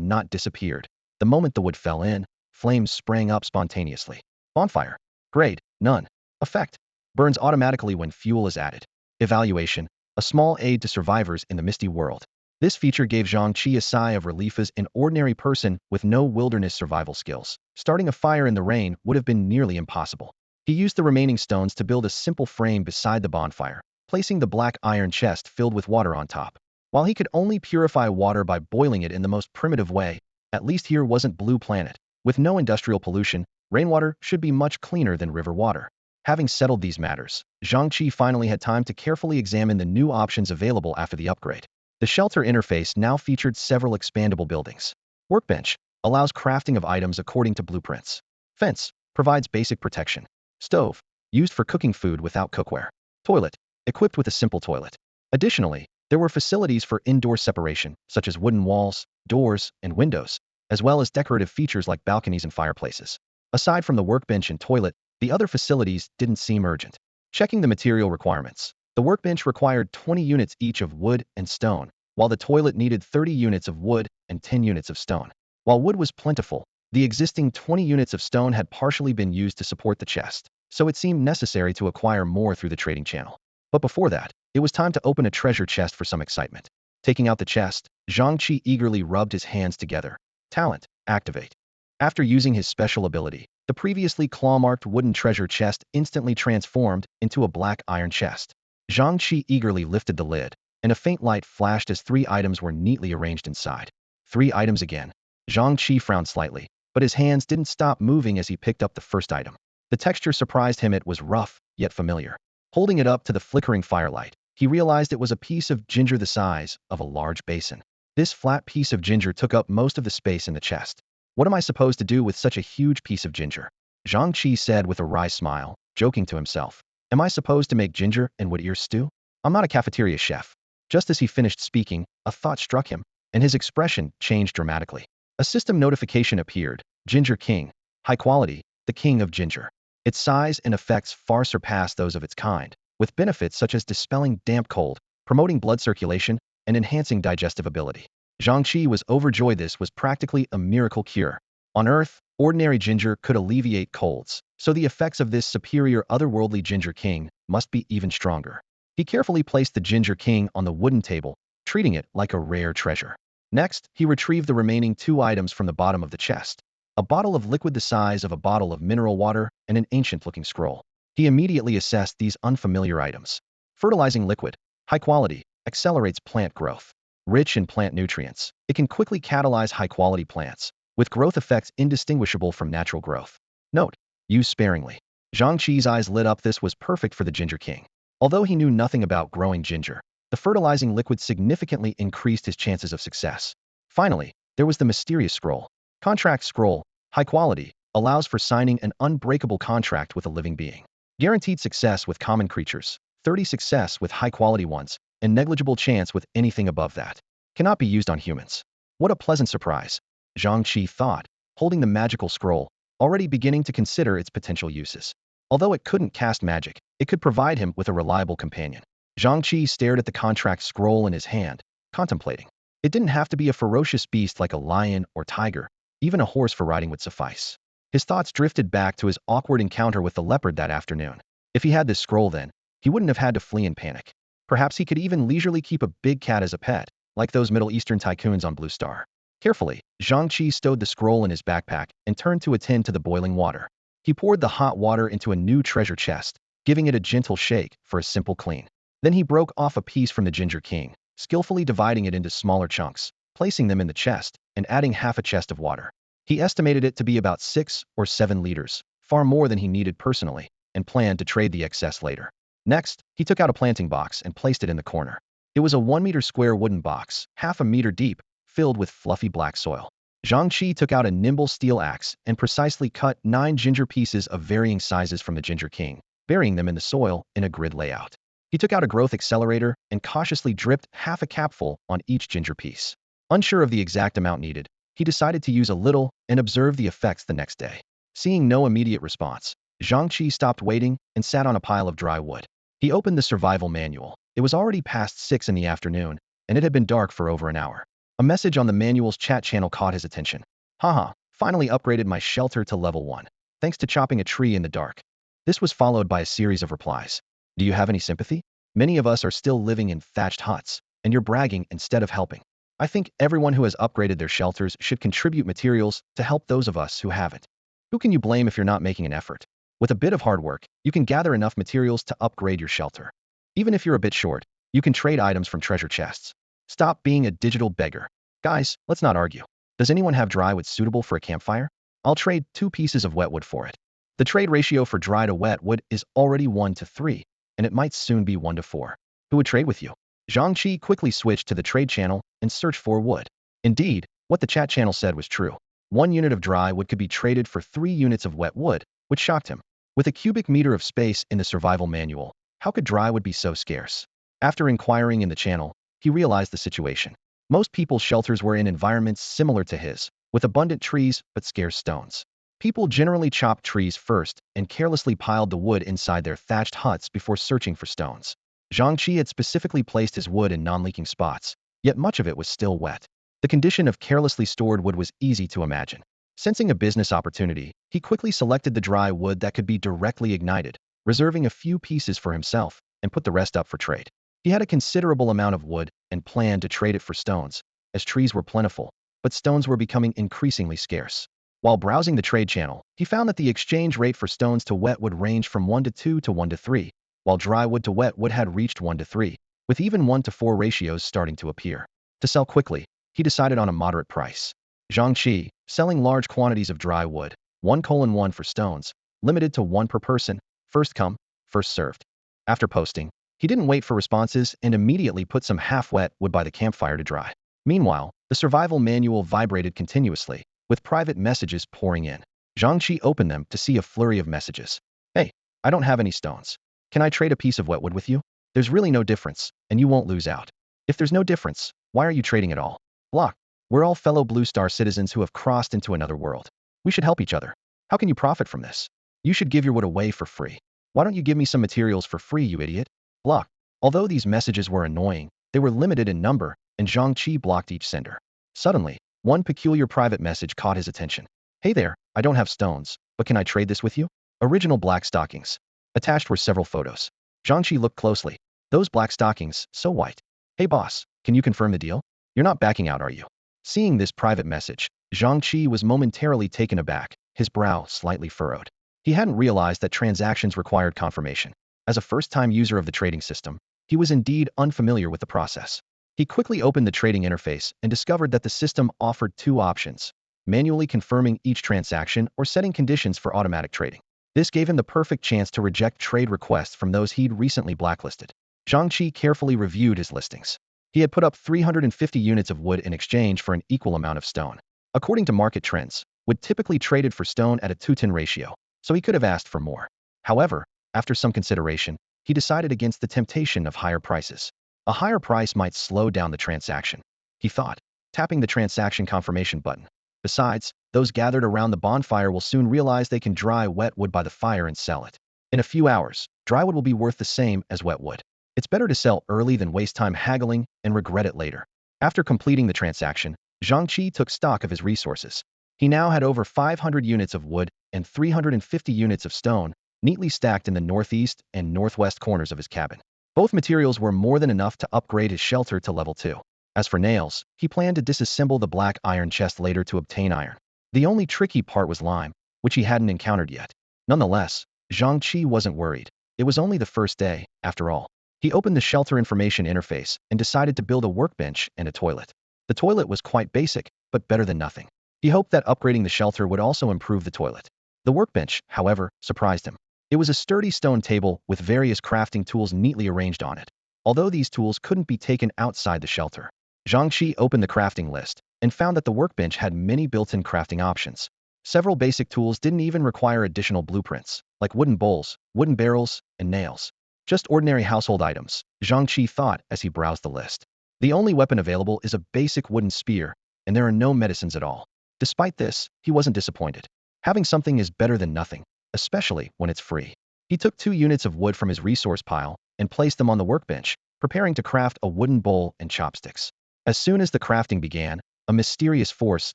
not disappeared. The moment the wood fell in, flames sprang up spontaneously. Bonfire. Grade, none. Effect. Burns automatically when fuel is added. Evaluation. A small aid to survivors in the misty world. This feature gave Zhang Chi a sigh of relief as an ordinary person with no wilderness survival skills. Starting a fire in the rain would have been nearly impossible. He used the remaining stones to build a simple frame beside the bonfire, placing the black iron chest filled with water on top. While he could only purify water by boiling it in the most primitive way, at least here wasn't Blue Planet. With no industrial pollution, rainwater should be much cleaner than river water. Having settled these matters, Zhang Chi finally had time to carefully examine the new options available after the upgrade. The shelter interface now featured several expandable buildings. Workbench allows crafting of items according to blueprints. Fence provides basic protection. Stove used for cooking food without cookware. Toilet equipped with a simple toilet. Additionally, there were facilities for indoor separation, such as wooden walls, doors, and windows, as well as decorative features like balconies and fireplaces. Aside from the workbench and toilet, the other facilities didn't seem urgent. Checking the material requirements. The workbench required 20 units each of wood and stone, while the toilet needed 30 units of wood and 10 units of stone. While wood was plentiful, the existing 20 units of stone had partially been used to support the chest, so it seemed necessary to acquire more through the trading channel. But before that, it was time to open a treasure chest for some excitement. Taking out the chest, Zhang Chi eagerly rubbed his hands together. Talent, activate. After using his special ability, the previously claw-marked wooden treasure chest instantly transformed into a black iron chest. Zhang Chi eagerly lifted the lid, and a faint light flashed as 3 items were neatly arranged inside. 3 items again. Zhang Chi frowned slightly, but his hands didn't stop moving as he picked up the first item. The texture surprised him. It was rough, yet familiar. Holding it up to the flickering firelight, he realized it was a piece of ginger the size of a large basin. This flat piece of ginger took up most of the space in the chest. What am I supposed to do with such a huge piece of ginger? Zhang Chi said with a wry smile, joking to himself. Am I supposed to make ginger and wood ear stew? I'm not a cafeteria chef. Just as he finished speaking, a thought struck him, and his expression changed dramatically. A system notification appeared. Ginger King. High quality, the king of ginger. Its size and effects far surpass those of its kind, with benefits such as dispelling damp cold, promoting blood circulation, and enhancing digestive ability. Zhang Chi was overjoyed. This was practically a miracle cure. On Earth, ordinary ginger could alleviate colds, so the effects of this superior otherworldly Ginger King must be even stronger. He carefully placed the Ginger King on the wooden table, treating it like a rare treasure. Next, he retrieved the remaining 2 items from the bottom of the chest. A bottle of liquid the size of a bottle of mineral water and an ancient-looking scroll. He immediately assessed these unfamiliar items. Fertilizing liquid. High quality. Accelerates plant growth. Rich in plant nutrients, it can quickly catalyze high-quality plants, with growth effects indistinguishable from natural growth. Note: use sparingly. Zhang Chi's eyes lit up. This was perfect for the Ginger King. Although he knew nothing about growing ginger, the fertilizing liquid significantly increased his chances of success. Finally, there was the mysterious scroll. Contract scroll, high quality, allows for signing an unbreakable contract with a living being. Guaranteed success with common creatures, 30 success with high-quality ones, and negligible chance with anything above that. Cannot be used on humans. What a pleasant surprise, Zhang Chi thought, holding the magical scroll, already beginning to consider its potential uses. Although it couldn't cast magic, it could provide him with a reliable companion. Zhang Chi stared at the contract scroll in his hand, contemplating. It didn't have to be a ferocious beast like a lion or tiger. Even a horse for riding would suffice. His thoughts drifted back to his awkward encounter with the leopard that afternoon. If he had this scroll then, he wouldn't have had to flee in panic. Perhaps he could even leisurely keep a big cat as a pet, like those Middle Eastern tycoons on Blue Star. Carefully, Zhang Chi stowed the scroll in his backpack and turned to attend to the boiling water. He poured the hot water into a new treasure chest, giving it a gentle shake for a simple clean. Then he broke off a piece from the Ginger King, skillfully dividing it into smaller chunks, placing them in the chest, and adding half a chest of water. He estimated it to be about 6 or 7 liters, far more than he needed personally, and planned to trade the excess later. Next, he took out a planting box and placed it in the corner. It was a 1-meter square wooden box, half a meter deep, filled with fluffy black soil. Zhang Chi took out a nimble steel axe and precisely cut 9 ginger pieces of varying sizes from the Ginger King, burying them in the soil in a grid layout. He took out a growth accelerator and cautiously dripped half a capful on each ginger piece. Unsure of the exact amount needed, he decided to use a little and observe the effects the next day. Seeing no immediate response, Zhang Chi stopped waiting and sat on a pile of dry wood. He opened the survival manual. It was already past 6 in the afternoon, and it had been dark for over an hour. A message on the manual's chat channel caught his attention. Haha, finally upgraded my shelter to level 1, thanks to chopping a tree in the dark. This was followed by a series of replies. Do you have any sympathy? Many of us are still living in thatched huts, and you're bragging instead of helping. I think everyone who has upgraded their shelters should contribute materials to help those of us who haven't. Who can you blame if you're not making an effort? With a bit of hard work, you can gather enough materials to upgrade your shelter. Even if you're a bit short, you can trade items from treasure chests. Stop being a digital beggar. Guys, let's not argue. Does anyone have dry wood suitable for a campfire? I'll trade 2 pieces of wet wood for it. The trade ratio for dry to wet wood is already 1 to 3, and it might soon be 1 to 4. Who would trade with you? Zhang Chi quickly switched to the trade channel and searched for wood. Indeed, what the chat channel said was true. 1 unit of dry wood could be traded for 3 units of wet wood, which shocked him. With a cubic meter of space in the survival manual, how could dry wood be so scarce? After inquiring in the channel, he realized the situation. Most people's shelters were in environments similar to his, with abundant trees but scarce stones. People generally chopped trees first and carelessly piled the wood inside their thatched huts before searching for stones. Zhang Chi had specifically placed his wood in non-leaking spots, yet much of it was still wet. The condition of carelessly stored wood was easy to imagine. Sensing a business opportunity, he quickly selected the dry wood that could be directly ignited, reserving a few pieces for himself, and put the rest up for trade. He had a considerable amount of wood and planned to trade it for stones, as trees were plentiful, but stones were becoming increasingly scarce. While browsing the trade channel, he found that the exchange rate for stones to wet would range from 1 to 2 to 1 to 3, while dry wood to wet wood had reached 1 to 3, with even 1 to 4 ratios starting to appear. To sell quickly, he decided on a moderate price. Zhang Chi, selling large quantities of dry wood, 1:1 for stones, limited to 1 per person, first come, first served. After posting, he didn't wait for responses and immediately put some half-wet wood by the campfire to dry. Meanwhile, the survival manual vibrated continuously, with private messages pouring in. Zhang Chi opened them to see a flurry of messages. Hey, I don't have any stones. Can I trade a piece of wet wood with you? There's really no difference, and you won't lose out. If there's no difference, why are you trading at all? Block. We're all fellow Blue Star citizens who have crossed into another world. We should help each other. How can you profit from this? You should give your wood away for free. Why don't you give me some materials for free, you idiot? Block. Although these messages were annoying, they were limited in number, and Zhang Chi blocked each sender. Suddenly, one peculiar private message caught his attention. Hey there, I don't have stones, but can I trade this with you? Original black stockings. Attached were several photos. Zhang Chi looked closely. Those black stockings, so white. Hey boss, can you confirm the deal? You're not backing out, are you? Seeing this private message, Zhang Chi was momentarily taken aback, his brow slightly furrowed. He hadn't realized that transactions required confirmation. As a first-time user of the trading system, he was indeed unfamiliar with the process. He quickly opened the trading interface and discovered that the system offered 2 options: manually confirming each transaction or setting conditions for automatic trading. This gave him the perfect chance to reject trade requests from those he'd recently blacklisted. Zhang Chi carefully reviewed his listings. He had put up 350 units of wood in exchange for an equal amount of stone. According to market trends, wood typically traded for stone at a 2-to-1 ratio, so he could have asked for more. However, after some consideration, he decided against the temptation of higher prices. A higher price might slow down the transaction, he thought, tapping the transaction confirmation button. Besides, those gathered around the bonfire will soon realize they can dry wet wood by the fire and sell it. In a few hours, dry wood will be worth the same as wet wood. It's better to sell early than waste time haggling and regret it later. After completing the transaction, Zhang Chi took stock of his resources. He now had over 500 units of wood and 350 units of stone, neatly stacked in the northeast and northwest corners of his cabin. Both materials were more than enough to upgrade his shelter to level 2. As for nails, he planned to disassemble the black iron chest later to obtain iron. The only tricky part was lime, which he hadn't encountered yet. Nonetheless, Zhang Chi wasn't worried. It was only the first day, after all. He opened the shelter information interface and decided to build a workbench and a toilet. The toilet was quite basic, but better than nothing. He hoped that upgrading the shelter would also improve the toilet. The workbench, however, surprised him. It was a sturdy stone table with various crafting tools neatly arranged on it. Although these tools couldn't be taken outside the shelter, Zhang Chi opened the crafting list and found that the workbench had many built-in crafting options. Several basic tools didn't even require additional blueprints, like wooden bowls, wooden barrels, and nails. Just ordinary household items, Zhang Chi thought as he browsed the list. The only weapon available is a basic wooden spear, and there are no medicines at all. Despite this, he wasn't disappointed. Having something is better than nothing, especially when it's free. He took 2 units of wood from his resource pile and placed them on the workbench, preparing to craft a wooden bowl and chopsticks. As soon as the crafting began, a mysterious force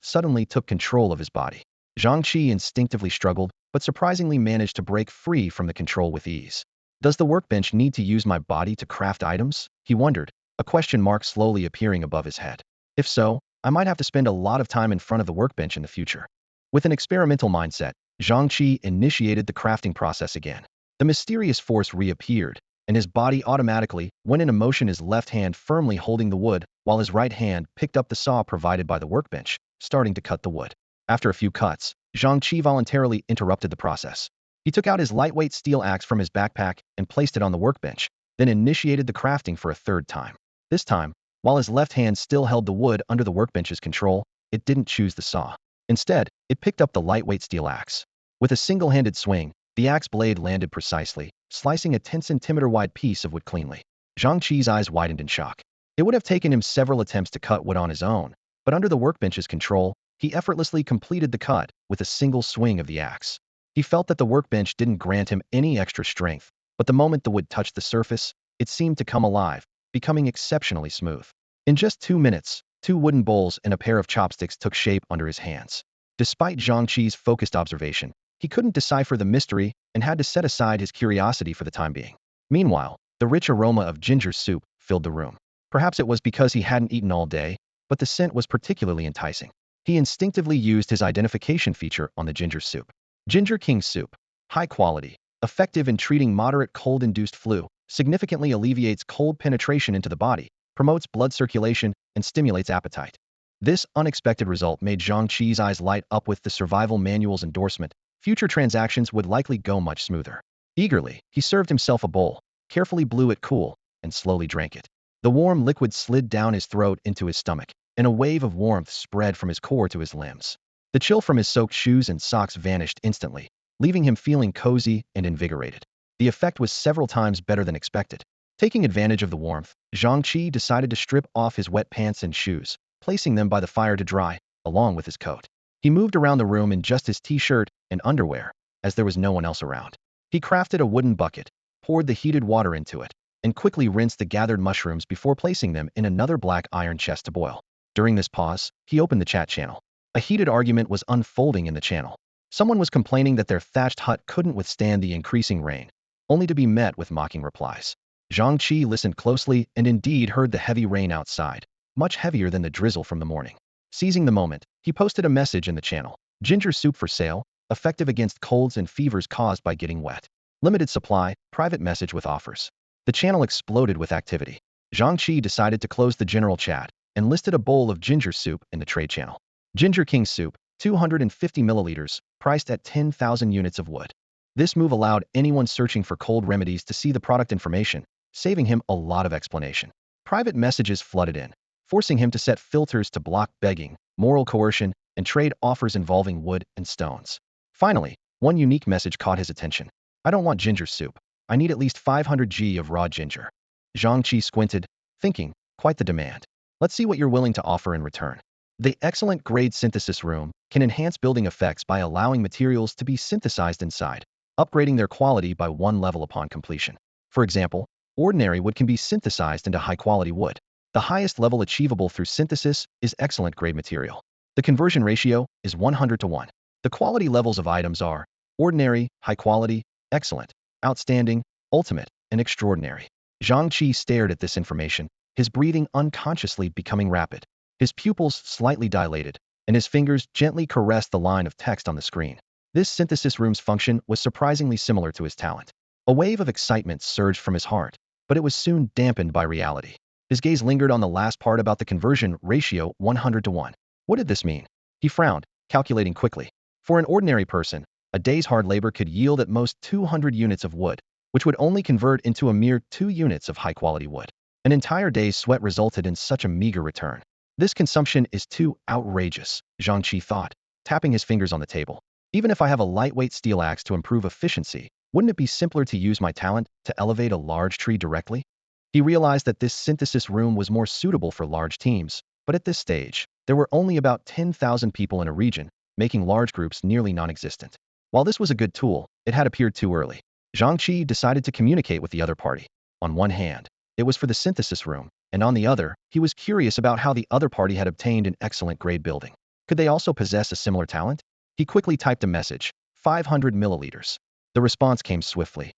suddenly took control of his body. Zhang Chi instinctively struggled, but surprisingly managed to break free from the control with ease. Does the workbench need to use my body to craft items? He wondered, a question mark slowly appearing above his head. If so, I might have to spend a lot of time in front of the workbench in the future. With an experimental mindset, Zhang Chi initiated the crafting process again. The mysterious force reappeared, and his body automatically went into motion, his left hand firmly holding the wood, while his right hand picked up the saw provided by the workbench, starting to cut the wood. After a few cuts, Zhang Chi voluntarily interrupted the process. He took out his lightweight steel axe from his backpack and placed it on the workbench, then initiated the crafting for a third time. This time, while his left hand still held the wood under the workbench's control, it didn't choose the saw. Instead, it picked up the lightweight steel axe. With a single-handed swing, the axe blade landed precisely, slicing a 10-centimeter-wide piece of wood cleanly. Zhang Chi's eyes widened in shock. It would have taken him several attempts to cut wood on his own, but under the workbench's control, he effortlessly completed the cut with a single swing of the axe. He felt that the workbench didn't grant him any extra strength, but the moment the wood touched the surface, it seemed to come alive, becoming exceptionally smooth. In just 2 minutes, 2 wooden bowls and a pair of chopsticks took shape under his hands. Despite Zhang Chi's focused observation, he couldn't decipher the mystery and had to set aside his curiosity for the time being. Meanwhile, the rich aroma of ginger soup filled the room. Perhaps it was because he hadn't eaten all day, but the scent was particularly enticing. He instinctively used his identification feature on the ginger soup. Ginger King soup. High quality. Effective in treating moderate cold-induced flu. Significantly alleviates cold penetration into the body, promotes blood circulation, and stimulates appetite. This unexpected result made Zhang Chi's eyes light up with the survival manual's endorsement. Future transactions would likely go much smoother. Eagerly, he served himself a bowl, carefully blew it cool, and slowly drank it. The warm liquid slid down his throat into his stomach, and a wave of warmth spread from his core to his limbs. The chill from his soaked shoes and socks vanished instantly, leaving him feeling cozy and invigorated. The effect was several times better than expected. Taking advantage of the warmth, Zhang Chi decided to strip off his wet pants and shoes, placing them by the fire to dry, along with his coat. He moved around the room in just his t-shirt and underwear, as there was no one else around. He crafted a wooden bucket, poured the heated water into it, and quickly rinsed the gathered mushrooms before placing them in another black iron chest to boil. During this pause, he opened the chat channel. A heated argument was unfolding in the channel. Someone was complaining that their thatched hut couldn't withstand the increasing rain, only to be met with mocking replies. Zhang Chi listened closely and indeed heard the heavy rain outside, much heavier than the drizzle from the morning. Seizing the moment, he posted a message in the channel. Ginger soup for sale, effective against colds and fevers caused by getting wet. Limited supply, private message with offers. The channel exploded with activity. Zhang Chi decided to close the general chat and listed a bowl of ginger soup in the trade channel. Ginger King soup, 250 milliliters, priced at 10,000 units of wood. This move allowed anyone searching for cold remedies to see the product information, saving him a lot of explanation. Private messages flooded in, forcing him to set filters to block begging, moral coercion, and trade offers involving wood and stones. Finally, one unique message caught his attention. I don't want ginger soup. I need at least 500 g of raw ginger. Zhang Chi squinted, thinking, quite the demand. Let's see what you're willing to offer in return. The excellent grade synthesis room can enhance building effects by allowing materials to be synthesized inside, upgrading their quality by 1 level upon completion. For example, ordinary wood can be synthesized into high-quality wood. The highest level achievable through synthesis is excellent grade material. The conversion ratio is 100:1. The quality levels of items are ordinary, high quality, excellent, outstanding, ultimate, and extraordinary. Zhang Chi stared at this information, his breathing unconsciously becoming rapid. His pupils slightly dilated, and his fingers gently caressed the line of text on the screen. This synthesis room's function was surprisingly similar to his talent. A wave of excitement surged from his heart, but it was soon dampened by reality. His gaze lingered on the last part about the conversion ratio 100:1. What did this mean? He frowned, calculating quickly. For an ordinary person, a day's hard labor could yield at most 200 units of wood, which would only convert into a mere 2 units of high-quality wood. An entire day's sweat resulted in such a meager return. This consumption is too outrageous, Zhang Chi thought, tapping his fingers on the table. Even if I have a lightweight steel axe to improve efficiency, wouldn't it be simpler to use my talent to elevate a large tree directly? He realized that this synthesis room was more suitable for large teams, but at this stage, there were only about 10,000 people in a region, making large groups nearly non-existent. While this was a good tool, it had appeared too early. Zhang Chi decided to communicate with the other party. On one hand, it was for the synthesis room, and on the other, he was curious about how the other party had obtained an excellent grade building. Could they also possess a similar talent? He quickly typed a message, 500 milliliters. The response came swiftly.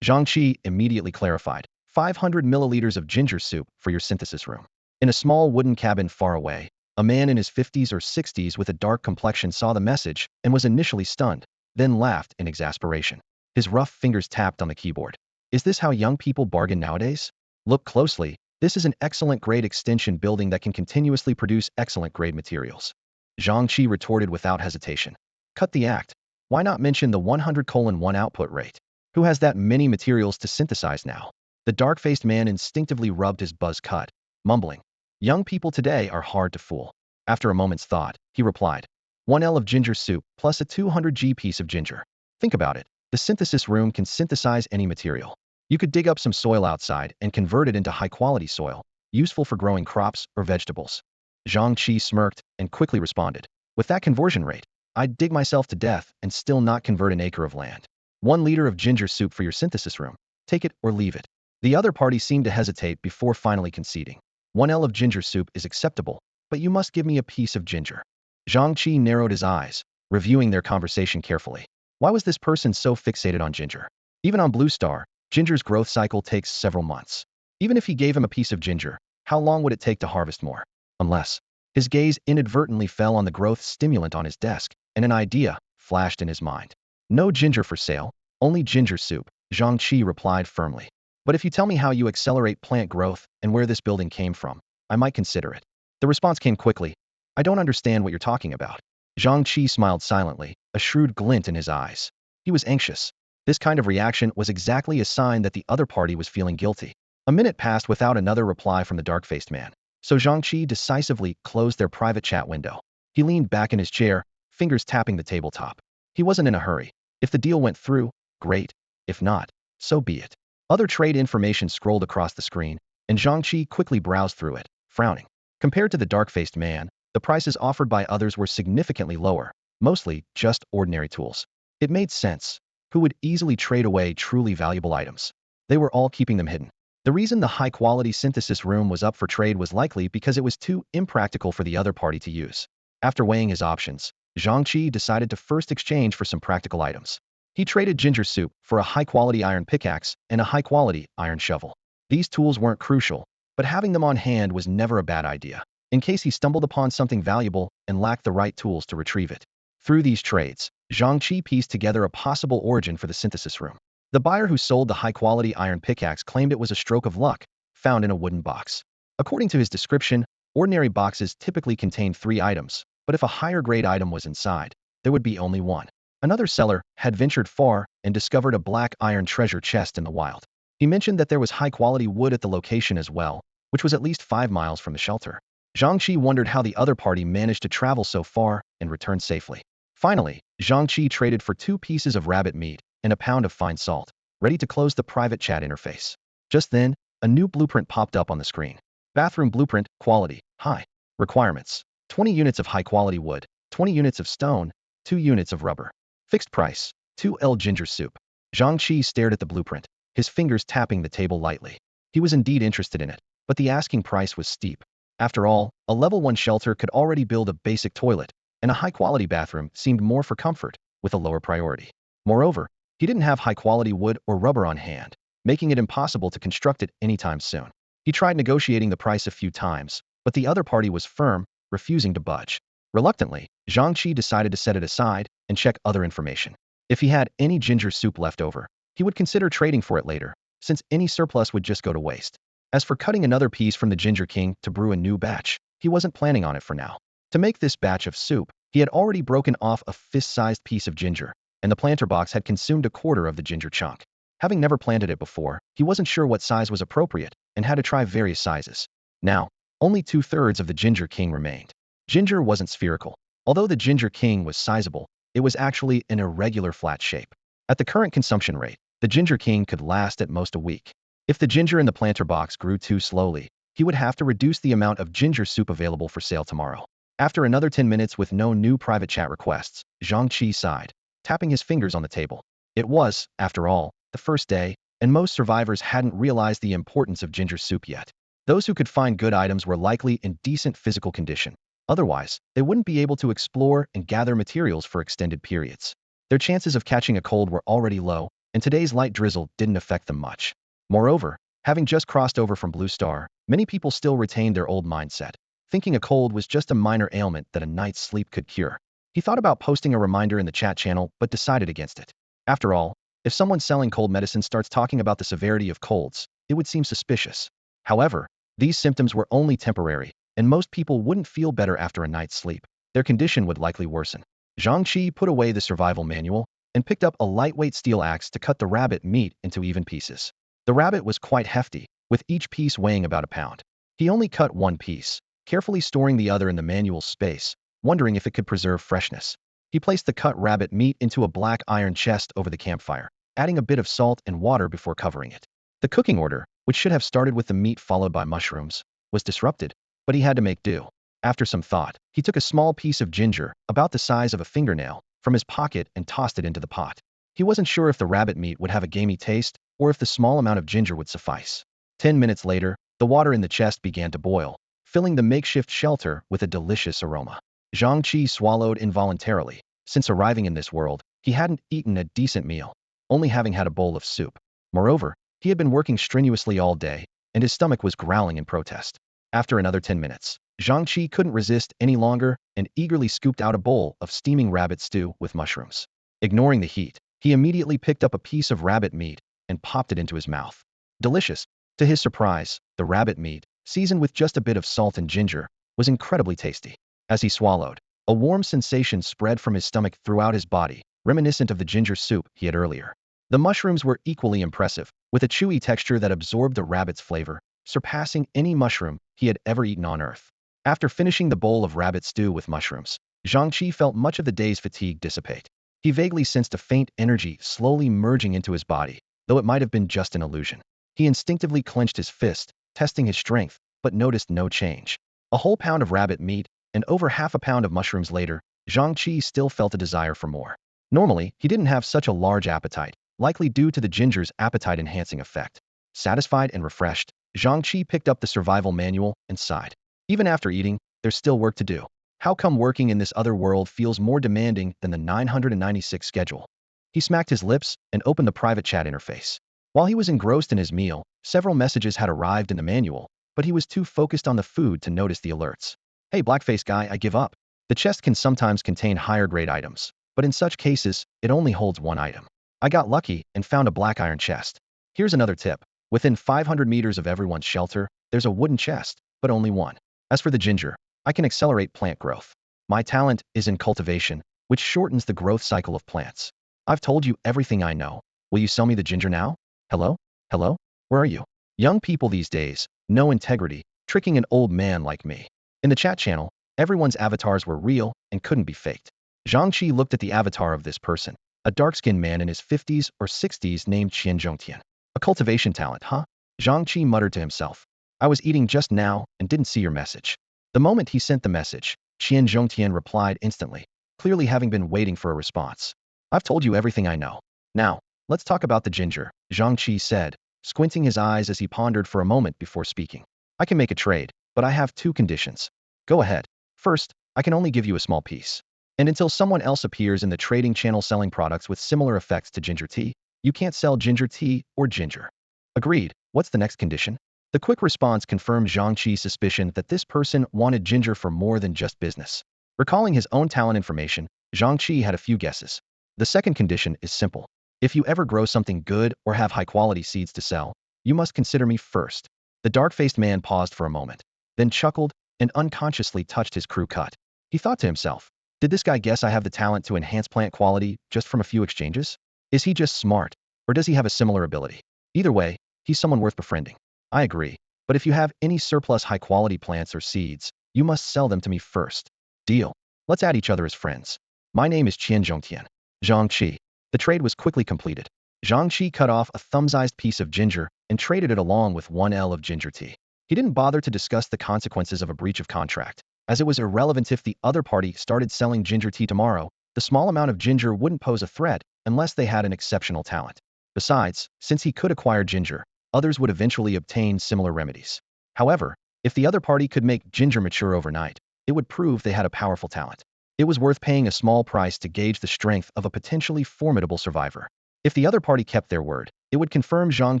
Zhang Chi immediately clarified, 500 milliliters of ginger soup for your synthesis room. In a small wooden cabin far away, a man in his 50s or 60s with a dark complexion saw the message and was initially stunned, then laughed in exasperation. His rough fingers tapped on the keyboard. Is this how young people bargain nowadays? Look closely. This is an excellent grade extension building that can continuously produce excellent grade materials. Zhang Chi retorted without hesitation. Cut the act. Why not mention the 100:1 output rate? Who has that many materials to synthesize now? The dark-faced man instinctively rubbed his buzz cut, mumbling. Young people today are hard to fool. After a moment's thought, he replied, 1 L of ginger soup plus a 200 g piece of ginger. Think about it. The synthesis room can synthesize any material. You could dig up some soil outside and convert it into high-quality soil, useful for growing crops or vegetables. Zhang Chi smirked and quickly responded, with that conversion rate, I'd dig myself to death and still not convert an acre of land. 1 liter of ginger soup for your synthesis room. Take it or leave it. The other party seemed to hesitate before finally conceding. 1 L of ginger soup is acceptable, but you must give me a piece of ginger. Zhang Chi narrowed his eyes, reviewing their conversation carefully. Why was this person so fixated on ginger? Even on Blue Star, ginger's growth cycle takes several months. Even if he gave him a piece of ginger, how long would it take to harvest more? Unless his gaze inadvertently fell on the growth stimulant on his desk, and an idea flashed in his mind. No ginger for sale, only ginger soup, Zhang Chi replied firmly. But if you tell me how you accelerate plant growth and where this building came from, I might consider it. The response came quickly. I don't understand what you're talking about. Zhang Chi smiled silently, a shrewd glint in his eyes. He was anxious. This kind of reaction was exactly a sign that the other party was feeling guilty. A minute passed without another reply from the dark-faced man, so Zhang Chi decisively closed their private chat window. He leaned back in his chair, fingers tapping the tabletop. He wasn't in a hurry. If the deal went through, great. If not, so be it. Other trade information scrolled across the screen, and Zhang Chi quickly browsed through it, frowning. Compared to the dark-faced man, the prices offered by others were significantly lower, mostly just ordinary tools. It made sense. Who would easily trade away truly valuable items? They were all keeping them hidden. The reason the high-quality synthesis room was up for trade was likely because it was too impractical for the other party to use. After weighing his options, Zhang Chi decided to first exchange for some practical items. He traded ginger soup for a high-quality iron pickaxe and a high-quality iron shovel. These tools weren't crucial, but having them on hand was never a bad idea, in case he stumbled upon something valuable and lacked the right tools to retrieve it. Through these trades, Zhang Chi pieced together a possible origin for the synthesis room. The buyer who sold the high-quality iron pickaxe claimed it was a stroke of luck, found in a wooden box. According to his description, ordinary boxes typically contain 3 items, but if a higher-grade item was inside, there would be only 1. Another seller had ventured far and discovered a black iron treasure chest in the wild. He mentioned that there was high-quality wood at the location as well, which was at least 5 miles from the shelter. Zhang Chi wondered how the other party managed to travel so far and return safely. Finally, Zhang Chi traded for 2 pieces of rabbit meat and a pound of fine salt, ready to close the private chat interface. Just then, a new blueprint popped up on the screen. Bathroom blueprint, quality, high. Requirements, 20 units of high-quality wood, 20 units of stone, 2 units of rubber. Fixed price, 2 L ginger soup. Zhang Chi stared at the blueprint, his fingers tapping the table lightly. He was indeed interested in it, but the asking price was steep. After all, a level 1 shelter could already build a basic toilet, and a high-quality bathroom seemed more for comfort, with a lower priority. Moreover, he didn't have high-quality wood or rubber on hand, making it impossible to construct it anytime soon. He tried negotiating the price a few times, but the other party was firm, refusing to budge. Reluctantly, Zhang Chi decided to set it aside and check other information. If he had any ginger soup left over, he would consider trading for it later, since any surplus would just go to waste. As for cutting another piece from the Ginger King to brew a new batch, he wasn't planning on it for now. To make this batch of soup, he had already broken off a fist-sized piece of ginger, and the planter box had consumed a quarter of the ginger chunk. Having never planted it before, he wasn't sure what size was appropriate and had to try various sizes. Now, only 2/3 of the Ginger King remained. Ginger wasn't spherical. Although the Ginger King was sizable, it was actually an irregular flat shape. At the current consumption rate, the Ginger King could last at most a week. If the ginger in the planter box grew too slowly, he would have to reduce the amount of ginger soup available for sale tomorrow. After another 10 minutes with no new private chat requests, Zhang Chi sighed, tapping his fingers on the table. It was, after all, the first day, and most survivors hadn't realized the importance of ginger soup yet. Those who could find good items were likely in decent physical condition. Otherwise, they wouldn't be able to explore and gather materials for extended periods. Their chances of catching a cold were already low, and today's light drizzle didn't affect them much. Moreover, having just crossed over from Blue Star, many people still retained their old mindset, thinking a cold was just a minor ailment that a night's sleep could cure. He thought about posting a reminder in the chat channel, but decided against it. After all, if someone selling cold medicine starts talking about the severity of colds, it would seem suspicious. However, these symptoms were only temporary, and most people wouldn't feel better after a night's sleep. Their condition would likely worsen. Zhang Chi put away the survival manual and picked up a lightweight steel axe to cut the rabbit meat into even pieces. The rabbit was quite hefty, with each piece weighing about a pound. He only cut one piece, carefully storing the other in the manual's space, wondering if it could preserve freshness. He placed the cut rabbit meat into a black iron chest over the campfire, adding a bit of salt and water before covering it. The cooking order, which should have started with the meat followed by mushrooms, was disrupted, but he had to make do. After some thought, he took a small piece of ginger, about the size of a fingernail, from his pocket and tossed it into the pot. He wasn't sure if the rabbit meat would have a gamey taste, or if the small amount of ginger would suffice. 10 minutes later, the water in the chest began to boil, filling the makeshift shelter with a delicious aroma. Zhang Chi swallowed involuntarily. Since arriving in this world, he hadn't eaten a decent meal, only having had a bowl of soup. Moreover, he had been working strenuously all day, and his stomach was growling in protest. After another 10 minutes, Zhang Chi couldn't resist any longer and eagerly scooped out a bowl of steaming rabbit stew with mushrooms. Ignoring the heat, he immediately picked up a piece of rabbit meat and popped it into his mouth. Delicious. To his surprise, the rabbit meat, seasoned with just a bit of salt and ginger, was incredibly tasty. As he swallowed, a warm sensation spread from his stomach throughout his body, reminiscent of the ginger soup he had earlier. The mushrooms were equally impressive, with a chewy texture that absorbed the rabbit's flavor, surpassing any mushroom he had ever eaten on Earth. After finishing the bowl of rabbit stew with mushrooms, Zhang Chi felt much of the day's fatigue dissipate. He vaguely sensed a faint energy slowly merging into his body, though it might have been just an illusion. He instinctively clenched his fist, testing his strength, but noticed no change. A whole pound of rabbit meat and over half a pound of mushrooms later, Zhang Chi still felt a desire for more. Normally, he didn't have such a large appetite, likely due to the ginger's appetite-enhancing effect. Satisfied and refreshed, Zhang Chi picked up the survival manual and sighed. Even after eating, there's still work to do. How come working in this other world feels more demanding than the 996 schedule? He smacked his lips and opened the private chat interface. While he was engrossed in his meal, several messages had arrived in the manual, but he was too focused on the food to notice the alerts. Hey blackface guy, I give up. The chest can sometimes contain higher grade items, but in such cases, it only holds one item. I got lucky and found a black iron chest. Here's another tip. Within 500 meters of everyone's shelter, there's a wooden chest, but only one. As for the ginger, I can accelerate plant growth. My talent is in cultivation, which shortens the growth cycle of plants. I've told you everything I know. Will you sell me the ginger now? Hello? Hello? Where are you? Young people these days, no integrity, tricking an old man like me. In the chat channel, everyone's avatars were real and couldn't be faked. Zhang Chi looked at the avatar of this person, a dark-skinned man in his 50s or 60s named Qian Zhongtian. A cultivation talent, huh? Zhang Chi muttered to himself. I was eating just now and didn't see your message. The moment he sent the message, Qian Zhongtian replied instantly, clearly having been waiting for a response. I've told you everything I know. Now, let's talk about the ginger, Zhang Chi said, squinting his eyes as he pondered for a moment before speaking. I can make a trade, but I have two conditions. Go ahead. First, I can only give you a small piece. And until someone else appears in the trading channel selling products with similar effects to ginger tea, you can't sell ginger tea or ginger. Agreed. What's the next condition? The quick response confirmed Zhang Chi's suspicion that this person wanted ginger for more than just business. Recalling his own talent information, Zhang Chi had a few guesses. The second condition is simple. If you ever grow something good or have high-quality seeds to sell, you must consider me first. The dark-faced man paused for a moment, then chuckled and unconsciously touched his crew cut. He thought to himself, did this guy guess I have the talent to enhance plant quality just from a few exchanges? Is he just smart, or does he have a similar ability? Either way, he's someone worth befriending. I agree, but if you have any surplus high-quality plants or seeds, you must sell them to me first. Deal. Let's add each other as friends. My name is Qian Zhongtian. Zhang Chi. The trade was quickly completed. Zhang Chi cut off a thumb-sized piece of ginger and traded it along with 1 L of ginger tea. He didn't bother to discuss the consequences of a breach of contract, as it was irrelevant if the other party started selling ginger tea tomorrow. The small amount of ginger wouldn't pose a threat unless they had an exceptional talent. Besides, since he could acquire ginger, others would eventually obtain similar remedies. However, if the other party could make ginger mature overnight, it would prove they had a powerful talent. It was worth paying a small price to gauge the strength of a potentially formidable survivor. If the other party kept their word, it would confirm Zhang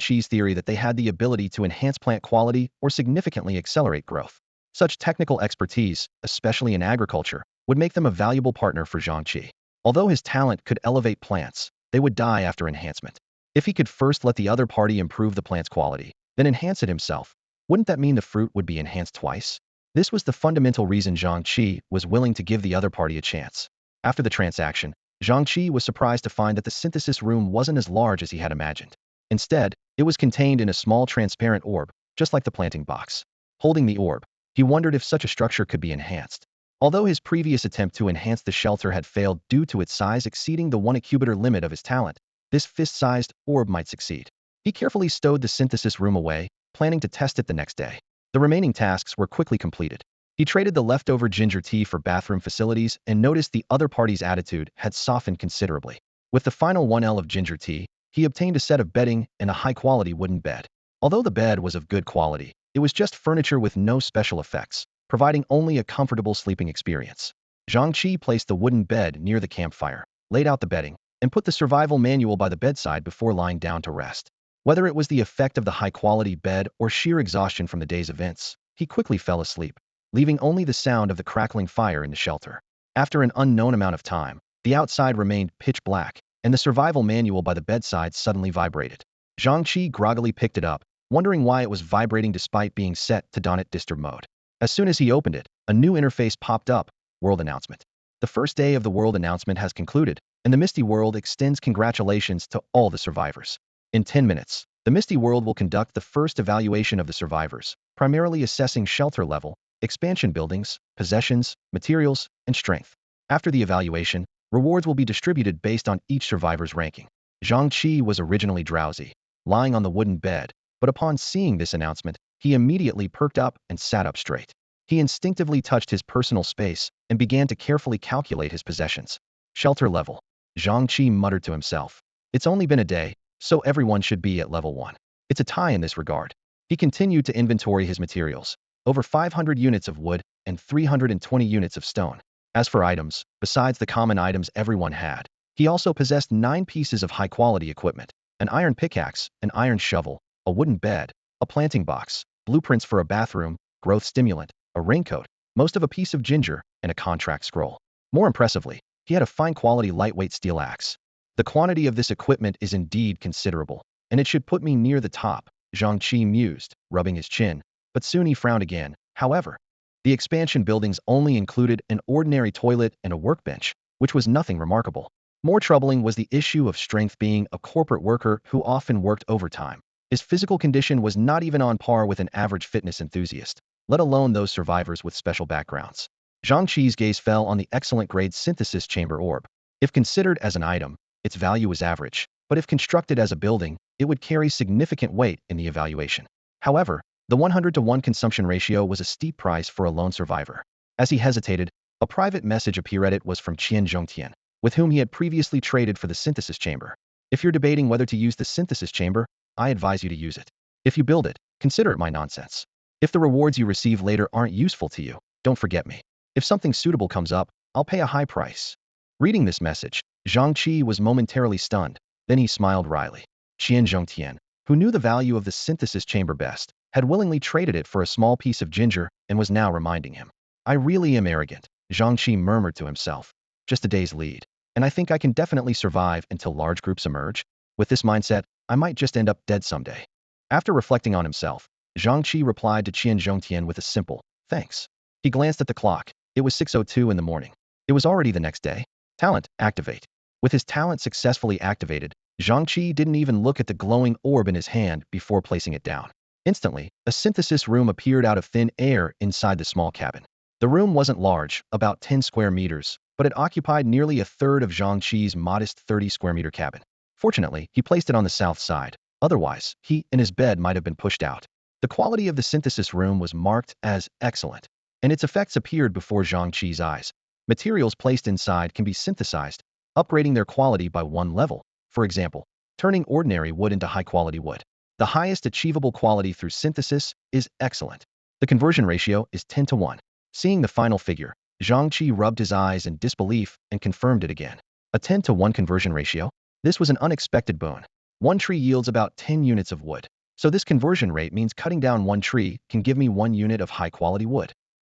Chi's theory that they had the ability to enhance plant quality or significantly accelerate growth. Such technical expertise, especially in agriculture, would make them a valuable partner for Zhang Chi. Although his talent could elevate plants, they would die after enhancement. If he could first let the other party improve the plant's quality, then enhance it himself, wouldn't that mean the fruit would be enhanced twice? This was the fundamental reason Zhang Chi was willing to give the other party a chance. After the transaction, Zhang Chi was surprised to find that the synthesis room wasn't as large as he had imagined. Instead, it was contained in a small transparent orb, just like the planting box. Holding the orb, he wondered if such a structure could be enhanced. Although his previous attempt to enhance the shelter had failed due to its size exceeding the 1 incubator limit of his talent, this fist-sized orb might succeed. He carefully stowed the synthesis room away, planning to test it the next day. The remaining tasks were quickly completed. He traded the leftover ginger tea for bathroom facilities and noticed the other party's attitude had softened considerably. With the final 1L of ginger tea, he obtained a set of bedding and a high-quality wooden bed. Although the bed was of good quality, it was just furniture with no special effects, providing only a comfortable sleeping experience. Zhang Chi placed the wooden bed near the campfire, laid out the bedding, and put the survival manual by the bedside before lying down to rest. Whether it was the effect of the high-quality bed or sheer exhaustion from the day's events, he quickly fell asleep, leaving only the sound of the crackling fire in the shelter. After an unknown amount of time, the outside remained pitch black, and the survival manual by the bedside suddenly vibrated. Zhang Chi groggily picked it up, wondering why it was vibrating despite being set to do not disturb mode. As soon as he opened it, a new interface popped up, World Announcement. The first day of the World Announcement has concluded, and the Misty World extends congratulations to all the survivors. In 10 minutes, the Misty World will conduct the first evaluation of the survivors, primarily assessing shelter level, expansion buildings, possessions, materials, and strength. After the evaluation, rewards will be distributed based on each survivor's ranking. Zhang Chi was originally drowsy, lying on the wooden bed, but upon seeing this announcement, he immediately perked up and sat up straight. He instinctively touched his personal space and began to carefully calculate his possessions. Shelter level. Zhang Chi muttered to himself. It's only been a day, so everyone should be at level 1. It's a tie in this regard. He continued to inventory his materials, over 500 units of wood and 320 units of stone. As for items, besides the common items everyone had, he also possessed 9 pieces of high-quality equipment, an iron pickaxe, an iron shovel, a wooden bed, a planting box, blueprints for a bathroom, growth stimulant, a raincoat, most of a piece of ginger, and a contract scroll. More impressively, he had a fine-quality lightweight steel axe. The quantity of this equipment is indeed considerable, and it should put me near the top, Zhang Chi mused, rubbing his chin, but soon he frowned again. However, the expansion buildings only included an ordinary toilet and a workbench, which was nothing remarkable. More troubling was the issue of strength. Being a corporate worker who often worked overtime, his physical condition was not even on par with an average fitness enthusiast, let alone those survivors with special backgrounds. Zhang Chi's gaze fell on the excellent-grade synthesis chamber orb. If considered as an item, its value was average, but if constructed as a building, it would carry significant weight in the evaluation. However, the 100-to-1 consumption ratio was a steep price for a lone survivor. As he hesitated, a private message appeared. It was from Qian Zhongtian, with whom he had previously traded for the synthesis chamber. If you're debating whether to use the synthesis chamber, I advise you to use it. If you build it, consider it my nonsense. If the rewards you receive later aren't useful to you, don't forget me. If something suitable comes up, I'll pay a high price. Reading this message, Zhang Chi was momentarily stunned, then he smiled wryly. Qian Zhongtian, who knew the value of the synthesis chamber best, had willingly traded it for a small piece of ginger and was now reminding him. I really am arrogant, Zhang Chi murmured to himself. Just a day's lead, and I think I can definitely survive until large groups emerge. With this mindset, I might just end up dead someday. After reflecting on himself, Zhang Chi replied to Qian Zhongtian with a simple, thanks. He glanced at the clock. It was 6:02 in the morning. It was already the next day. Talent, activate. With his talent successfully activated, Zhang Chi didn't even look at the glowing orb in his hand before placing it down. Instantly, a synthesis room appeared out of thin air inside the small cabin. The room wasn't large, about 10 square meters, but it occupied nearly a third of Zhang Chi's modest 30 square meter cabin. Fortunately, he placed it on the south side. Otherwise, he and his bed might have been pushed out. The quality of the synthesis room was marked as excellent, and its effects appeared before Zhang Chi's eyes. Materials placed inside can be synthesized, upgrading their quality by 1 level. For example, turning ordinary wood into high-quality wood. The highest achievable quality through synthesis is excellent. The conversion ratio is 10 to 1. Seeing the final figure, Zhang Chi rubbed his eyes in disbelief and confirmed it again. A 10 to 1 conversion ratio? This was an unexpected boon. One tree yields about 10 units of wood. So this conversion rate means cutting down one tree can give me 1 unit of high-quality wood.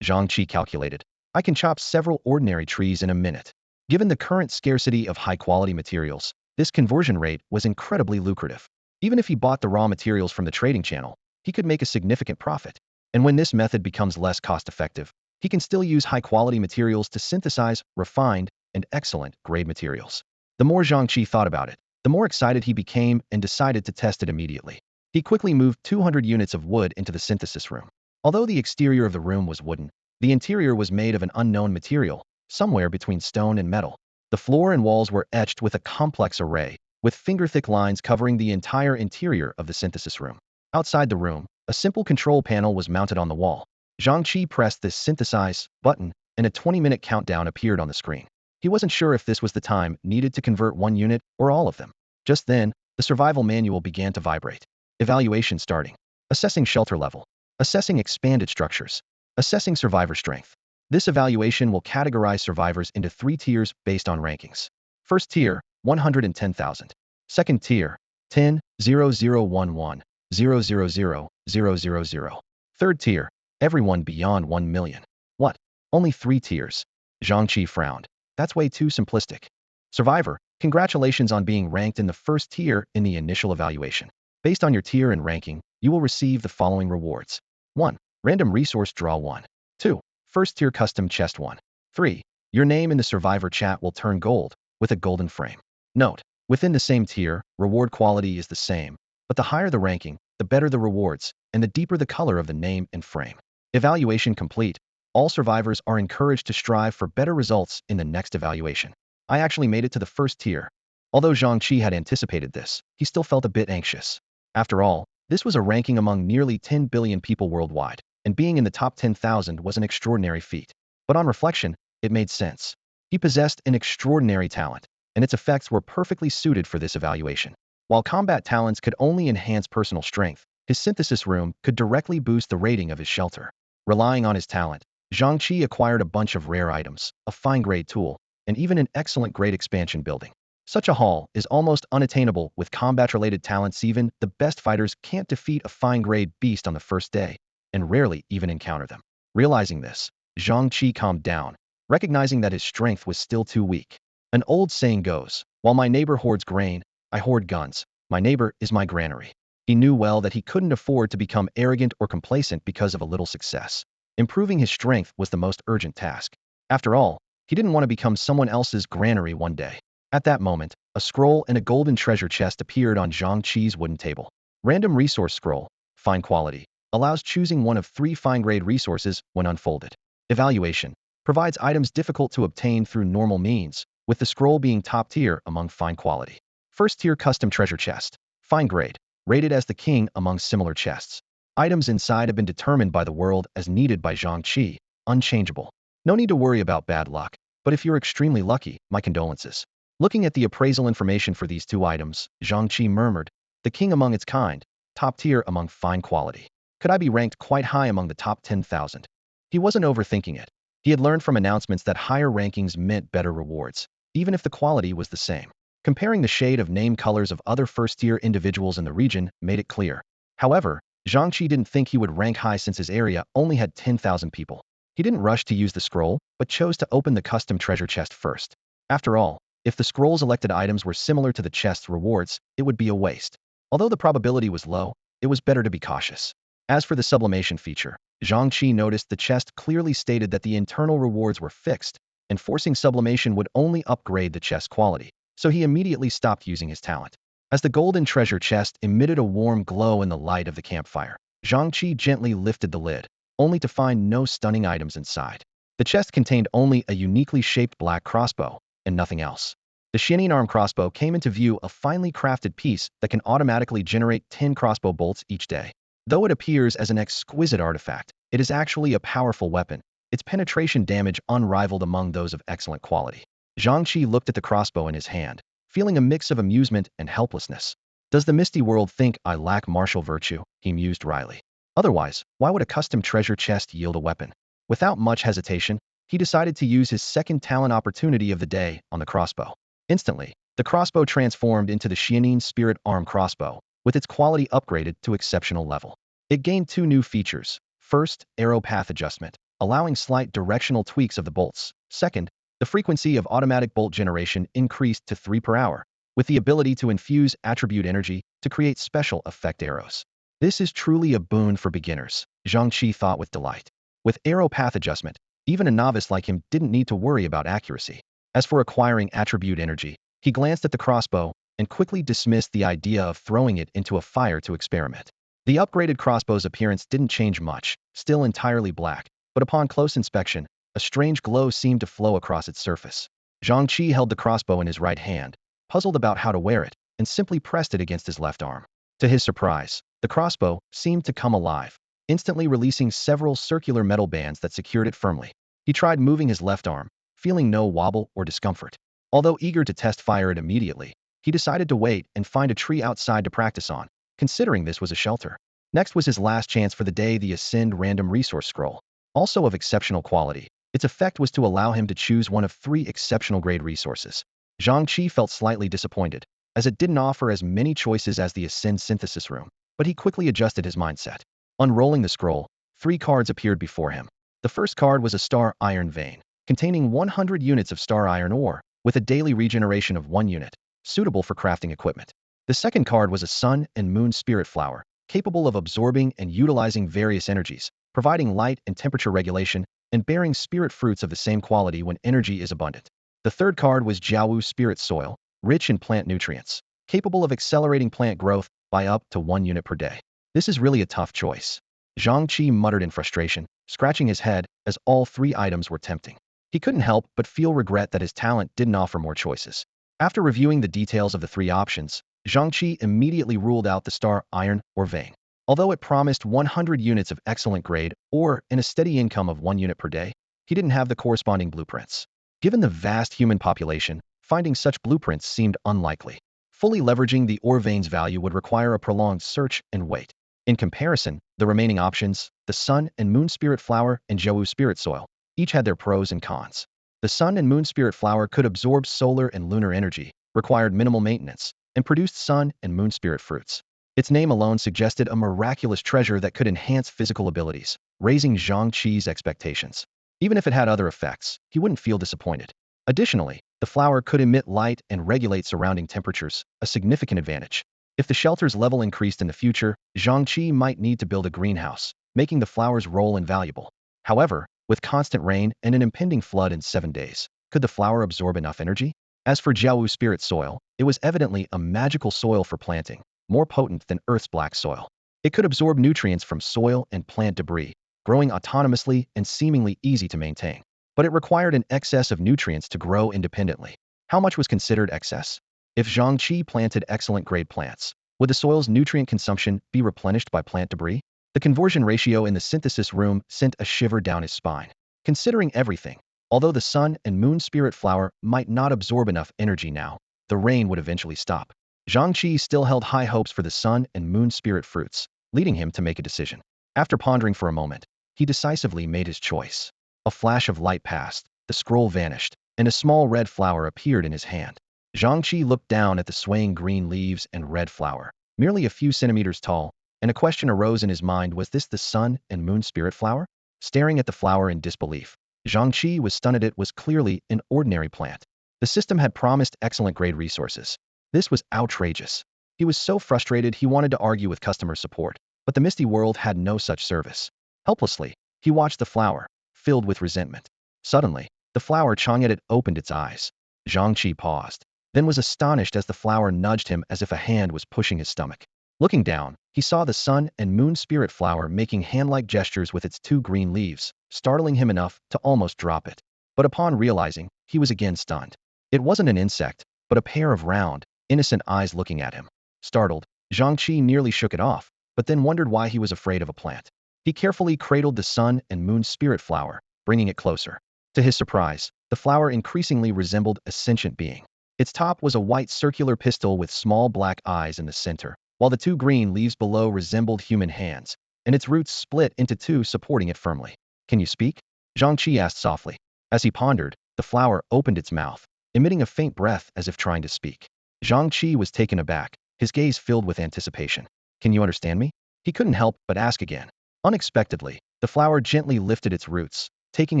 Zhang Chi calculated. I can chop several ordinary trees in a minute. Given the current scarcity of high-quality materials, this conversion rate was incredibly lucrative. Even if he bought the raw materials from the trading channel, he could make a significant profit. And when this method becomes less cost-effective, he can still use high-quality materials to synthesize refined and excellent grade materials. The more Zhang Chi thought about it, the more excited he became and decided to test it immediately. He quickly moved 200 units of wood into the synthesis room. Although the exterior of the room was wooden, the interior was made of an unknown material, somewhere between stone and metal. The floor and walls were etched with a complex array, with finger-thick lines covering the entire interior of the synthesis room. Outside the room, a simple control panel was mounted on the wall. Zhang Chi pressed this synthesize button, and a 20-minute countdown appeared on the screen. He wasn't sure if this was the time needed to convert 1 unit or all of them. Just then, the survival manual began to vibrate. Evaluation starting. Assessing shelter level. Assessing expanded structures. Assessing survivor strength. This evaluation will categorize survivors into 3 tiers based on rankings. First tier, 110,000. Second tier, 10, 0011, 000, 000. Third tier, everyone beyond 1 million. What? Only 3 tiers? Zhang Chi frowned. That's way too simplistic. Survivor, congratulations on being ranked in the first tier in the initial evaluation. Based on your tier and ranking, you will receive the following rewards. 1. Random resource draw 1. 2. First tier custom chest 1. 3. Your name in the survivor chat will turn gold, with a golden frame. Note, within the same tier, reward quality is the same, but the higher the ranking, the better the rewards, and the deeper the color of the name and frame. Evaluation complete. All survivors are encouraged to strive for better results in the next evaluation. I actually made it to the first tier. Although Zhang Chi had anticipated this, he still felt a bit anxious. After all, this was a ranking among nearly 10 billion people worldwide, and being in the top 10,000 was an extraordinary feat. But on reflection, it made sense. He possessed an extraordinary talent, and its effects were perfectly suited for this evaluation. While combat talents could only enhance personal strength, his synthesis room could directly boost the rating of his shelter. Relying on his talent, Zhang Chi acquired a bunch of rare items, a fine-grade tool, and even an excellent grade expansion building. Such a haul is almost unattainable with combat-related talents. Even the best fighters can't defeat a fine-grade beast on the first day, and rarely even encounter them. Realizing this, Zhang Chi calmed down, recognizing that his strength was still too weak. An old saying goes, while my neighbor hoards grain, I hoard guns. My neighbor is my granary. He knew well that he couldn't afford to become arrogant or complacent because of a little success. Improving his strength was the most urgent task. After all, he didn't want to become someone else's granary one day. At that moment, a scroll and a golden treasure chest appeared on Zhang Chi's wooden table. Random resource scroll, fine quality, allows choosing one of 3 fine-grade resources when unfolded. Evaluation, provides items difficult to obtain through normal means, with the scroll being top tier among fine quality. First tier custom treasure chest, fine grade, rated as the king among similar chests. Items inside have been determined by the world as needed by Zhang Chi, unchangeable. No need to worry about bad luck, but if you're extremely lucky, my condolences. Looking at the appraisal information for these 2 items, Zhang Chi murmured, the king among its kind, top tier among fine quality. Could I be ranked quite high among the top 10,000? He wasn't overthinking it. He had learned from announcements that higher rankings meant better rewards, even if the quality was the same. Comparing the shade of name colors of other first-tier individuals in the region made it clear. However, Zhang Chi didn't think he would rank high since his area only had 10,000 people. He didn't rush to use the scroll, but chose to open the custom treasure chest first. After all, if the scroll's elected items were similar to the chest's rewards, it would be a waste. Although the probability was low, it was better to be cautious. As for the sublimation feature, Zhang Chi noticed the chest clearly stated that the internal rewards were fixed, and forcing sublimation would only upgrade the chest's quality, so he immediately stopped using his talent. As the golden treasure chest emitted a warm glow in the light of the campfire, Zhang Chi gently lifted the lid, only to find no stunning items inside. The chest contained only a uniquely shaped black crossbow, and nothing else. The Shining Arm crossbow came into view, a finely crafted piece that can automatically generate 10 crossbow bolts each day. Though it appears as an exquisite artifact, it is actually a powerful weapon, its penetration damage unrivaled among those of excellent quality. Zhang Chi looked at the crossbow in his hand, feeling a mix of amusement and helplessness. Does the misty world think I lack martial virtue? He mused wryly. Otherwise, why would a custom treasure chest yield a weapon? Without much hesitation, he decided to use his second talent opportunity of the day on the crossbow. Instantly, the crossbow transformed into the Xianin Spirit Arm crossbow, with its quality upgraded to exceptional level. It gained two new features. First, arrow path adjustment, allowing slight directional tweaks of the bolts. Second, the frequency of automatic bolt generation increased to 3 per hour, with the ability to infuse attribute energy to create special effect arrows. This is truly a boon for beginners, Zhang Chi thought with delight. With arrow path adjustment, even a novice like him didn't need to worry about accuracy. As for acquiring attribute energy, he glanced at the crossbow and quickly dismissed the idea of throwing it into a fire to experiment. The upgraded crossbow's appearance didn't change much, still entirely black, but upon close inspection, a strange glow seemed to flow across its surface. Zhang Chi held the crossbow in his right hand, puzzled about how to wear it, and simply pressed it against his left arm. To his surprise, the crossbow seemed to come alive, instantly releasing several circular metal bands that secured it firmly. He tried moving his left arm, feeling no wobble or discomfort. Although eager to test fire it immediately, he decided to wait and find a tree outside to practice on, considering this was a shelter. Next was his last chance for the day, the Ascend Random Resource Scroll. Also of exceptional quality, its effect was to allow him to choose one of 3 exceptional grade resources. Zhang Chi felt slightly disappointed, as it didn't offer as many choices as the Ascend Synthesis Room, but he quickly adjusted his mindset. Unrolling the scroll, 3 cards appeared before him. The first card was a Star Iron Vein, containing 100 units of star iron ore, with a daily regeneration of 1 unit, suitable for crafting equipment. The second card was a Sun and Moon Spirit Flower, capable of absorbing and utilizing various energies, providing light and temperature regulation, and bearing spirit fruits of the same quality when energy is abundant. The third card was Jiawu Spirit Soil, rich in plant nutrients, capable of accelerating plant growth by up to 1 unit per day. This is really a tough choice. Zhang Chi muttered in frustration, scratching his head as all 3 items were tempting. He couldn't help but feel regret that his talent didn't offer more choices. After reviewing the details of the 3 options, Zhang Chi immediately ruled out the Star Iron or Vein. Although it promised 100 units of excellent grade or a steady income of 1 unit per day, he didn't have the corresponding blueprints. Given the vast human population, finding such blueprints seemed unlikely. Fully leveraging the ore vein's value would require a prolonged search and wait. In comparison, the remaining options, the Sun and Moon Spirit Flower and Jiawu Spirit Soil, each had their pros and cons. The Sun and Moon Spirit Flower could absorb solar and lunar energy, required minimal maintenance, and produced Sun and Moon Spirit fruits. Its name alone suggested a miraculous treasure that could enhance physical abilities, raising Zhang Chi's expectations. Even if it had other effects, he wouldn't feel disappointed. Additionally, the flower could emit light and regulate surrounding temperatures, a significant advantage. If the shelter's level increased in the future, Zhang Chi might need to build a greenhouse, making the flower's role invaluable. However, with constant rain and an impending flood in 7 days, could the flower absorb enough energy? As for Jiawu Spirit Soil, it was evidently a magical soil for planting, more potent than Earth's black soil. It could absorb nutrients from soil and plant debris, growing autonomously and seemingly easy to maintain. But it required an excess of nutrients to grow independently. How much was considered excess? If Zhang Chi planted excellent grade plants, would the soil's nutrient consumption be replenished by plant debris? The conversion ratio in the synthesis room sent a shiver down his spine. Considering everything, although the Sun and Moon Spirit Flower might not absorb enough energy now, the rain would eventually stop. Zhang Chi still held high hopes for the Sun and Moon Spirit fruits, leading him to make a decision. After pondering for a moment, he decisively made his choice. A flash of light passed, the scroll vanished, and a small red flower appeared in his hand. Zhang Chi looked down at the swaying green leaves and red flower, merely a few centimeters tall, and a question arose in his mind: was this the Sun and Moon Spirit Flower? Staring at the flower in disbelief, Zhang Chi was stunned. It was clearly an ordinary plant. The system had promised excellent grade resources. This was outrageous. He was so frustrated he wanted to argue with customer support, but the misty world had no such service. Helplessly, he watched the flower, filled with resentment. Suddenly, the flower Chang'et opened its eyes. Zhang Chi paused, then was astonished as the flower nudged him as if a hand was pushing his stomach. Looking down, he saw the Sun and Moon Spirit Flower making hand-like gestures with its 2 green leaves, startling him enough to almost drop it. But upon realizing, he was again stunned. It wasn't an insect, but a pair of round, innocent eyes looking at him. Startled, Zhang Chi nearly shook it off, but then wondered why he was afraid of a plant. He carefully cradled the Sun and Moon Spirit Flower, bringing it closer. To his surprise, the flower increasingly resembled a sentient being. Its top was a white circular pistil with small black eyes in the center, while the two green leaves below resembled human hands, and its roots split into two supporting it firmly. Can you speak? Zhang Chi asked softly. As he pondered, the flower opened its mouth, emitting a faint breath as if trying to speak. Zhang Chi was taken aback, his gaze filled with anticipation. Can you understand me? He couldn't help but ask again. Unexpectedly, the flower gently lifted its roots, taking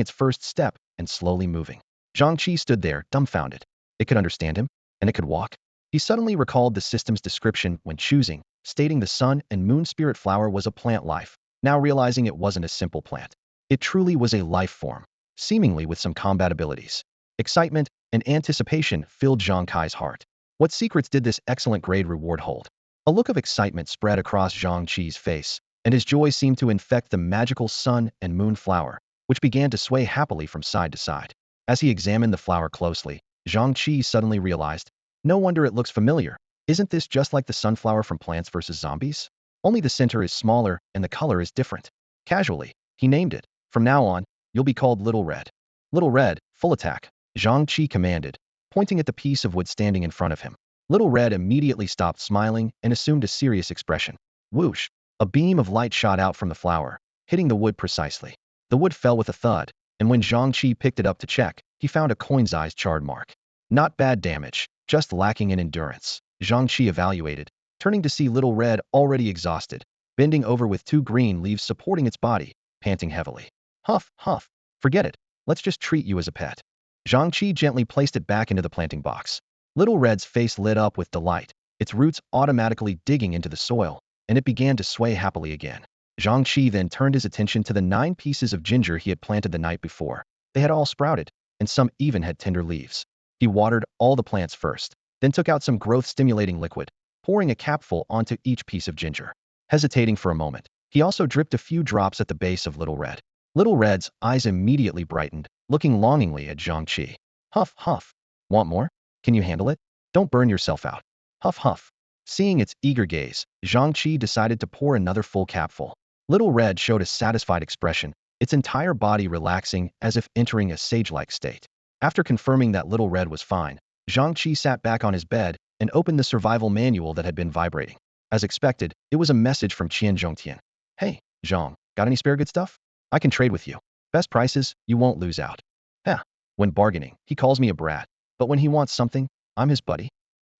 its first step and slowly moving. Zhang Chi stood there, dumbfounded. It could understand him, and it could walk. He suddenly recalled the system's description when choosing, stating the sun and moon spirit flower was a plant life, now realizing it wasn't a simple plant. It truly was a life form, seemingly with some combat abilities. Excitement and anticipation filled Zhang Kai's heart. What secrets did this excellent grade reward hold? A look of excitement spread across Zhang Chi's face, and his joy seemed to infect the magical sun and moon flower, which began to sway happily from side to side. As he examined the flower closely, Zhang Chi suddenly realized, no wonder it looks familiar. Isn't this just like the sunflower from Plants vs. Zombies? Only the center is smaller and the color is different. Casually, he named it. From now on, you'll be called Little Red. Little Red, full attack, Zhang Chi commanded, pointing at the piece of wood standing in front of him. Little Red immediately stopped smiling and assumed a serious expression. Whoosh! A beam of light shot out from the flower, hitting the wood precisely. The wood fell with a thud, and when Zhang Chi picked it up to check, he found a coin-sized charred mark. Not bad damage, just lacking in endurance, Zhang Chi evaluated, turning to see Little Red already exhausted, bending over with two green leaves supporting its body, panting heavily. Huff, huff. Forget it. Let's just treat you as a pet. Zhang Chi gently placed it back into the planting box. Little Red's face lit up with delight, its roots automatically digging into the soil, and it began to sway happily again. Zhang Chi then turned his attention to the 9 pieces of ginger he had planted the night before. They had all sprouted, and some even had tender leaves. He watered all the plants first, then took out some growth-stimulating liquid, pouring a capful onto each piece of ginger. Hesitating for a moment, he also dripped a few drops at the base of Little Red. Little Red's eyes immediately brightened, looking longingly at Zhang Chi. Huff, huff. Want more? Can you handle it? Don't burn yourself out. Huff, huff. Seeing its eager gaze, Zhang Chi decided to pour another full capful. Little Red showed a satisfied expression, its entire body relaxing as if entering a sage-like state. After confirming that Little Red was fine, Zhang Chi sat back on his bed and opened the survival manual that had been vibrating. As expected, it was a message from Qian Zhongtian. Hey, Zhang, got any spare good stuff? I can trade with you. Best prices, you won't lose out. Heh. When bargaining, he calls me a brat, but when he wants something, I'm his buddy.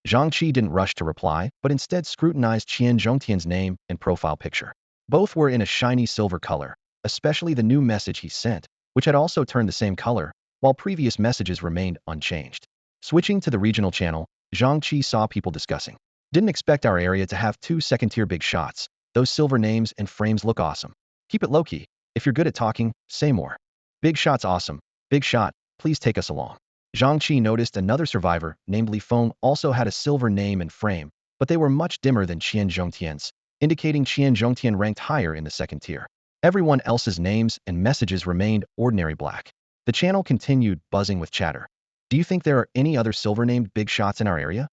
Zhang Chi didn't rush to reply, but instead scrutinized Qian Zhongtian's name and profile picture. Both were in a shiny silver color, especially the new message he sent, which had also turned the same color, while previous messages remained unchanged. Switching to the regional channel, Zhang Chi saw people discussing. Didn't expect our area to have 2 second-tier big shots. Those silver names and frames look awesome. Keep it low-key. If you're good at talking, say more. Big shot's awesome. Big shot, please take us along. Zhang Chi noticed another survivor, named Li Feng, also had a silver name and frame, but they were much dimmer than Qian Zhongtian's, indicating Qian Zhongtian ranked higher in the second tier. Everyone else's names and messages remained ordinary black. The channel continued buzzing with chatter. Do you think there are any other silver-named big shots in our area?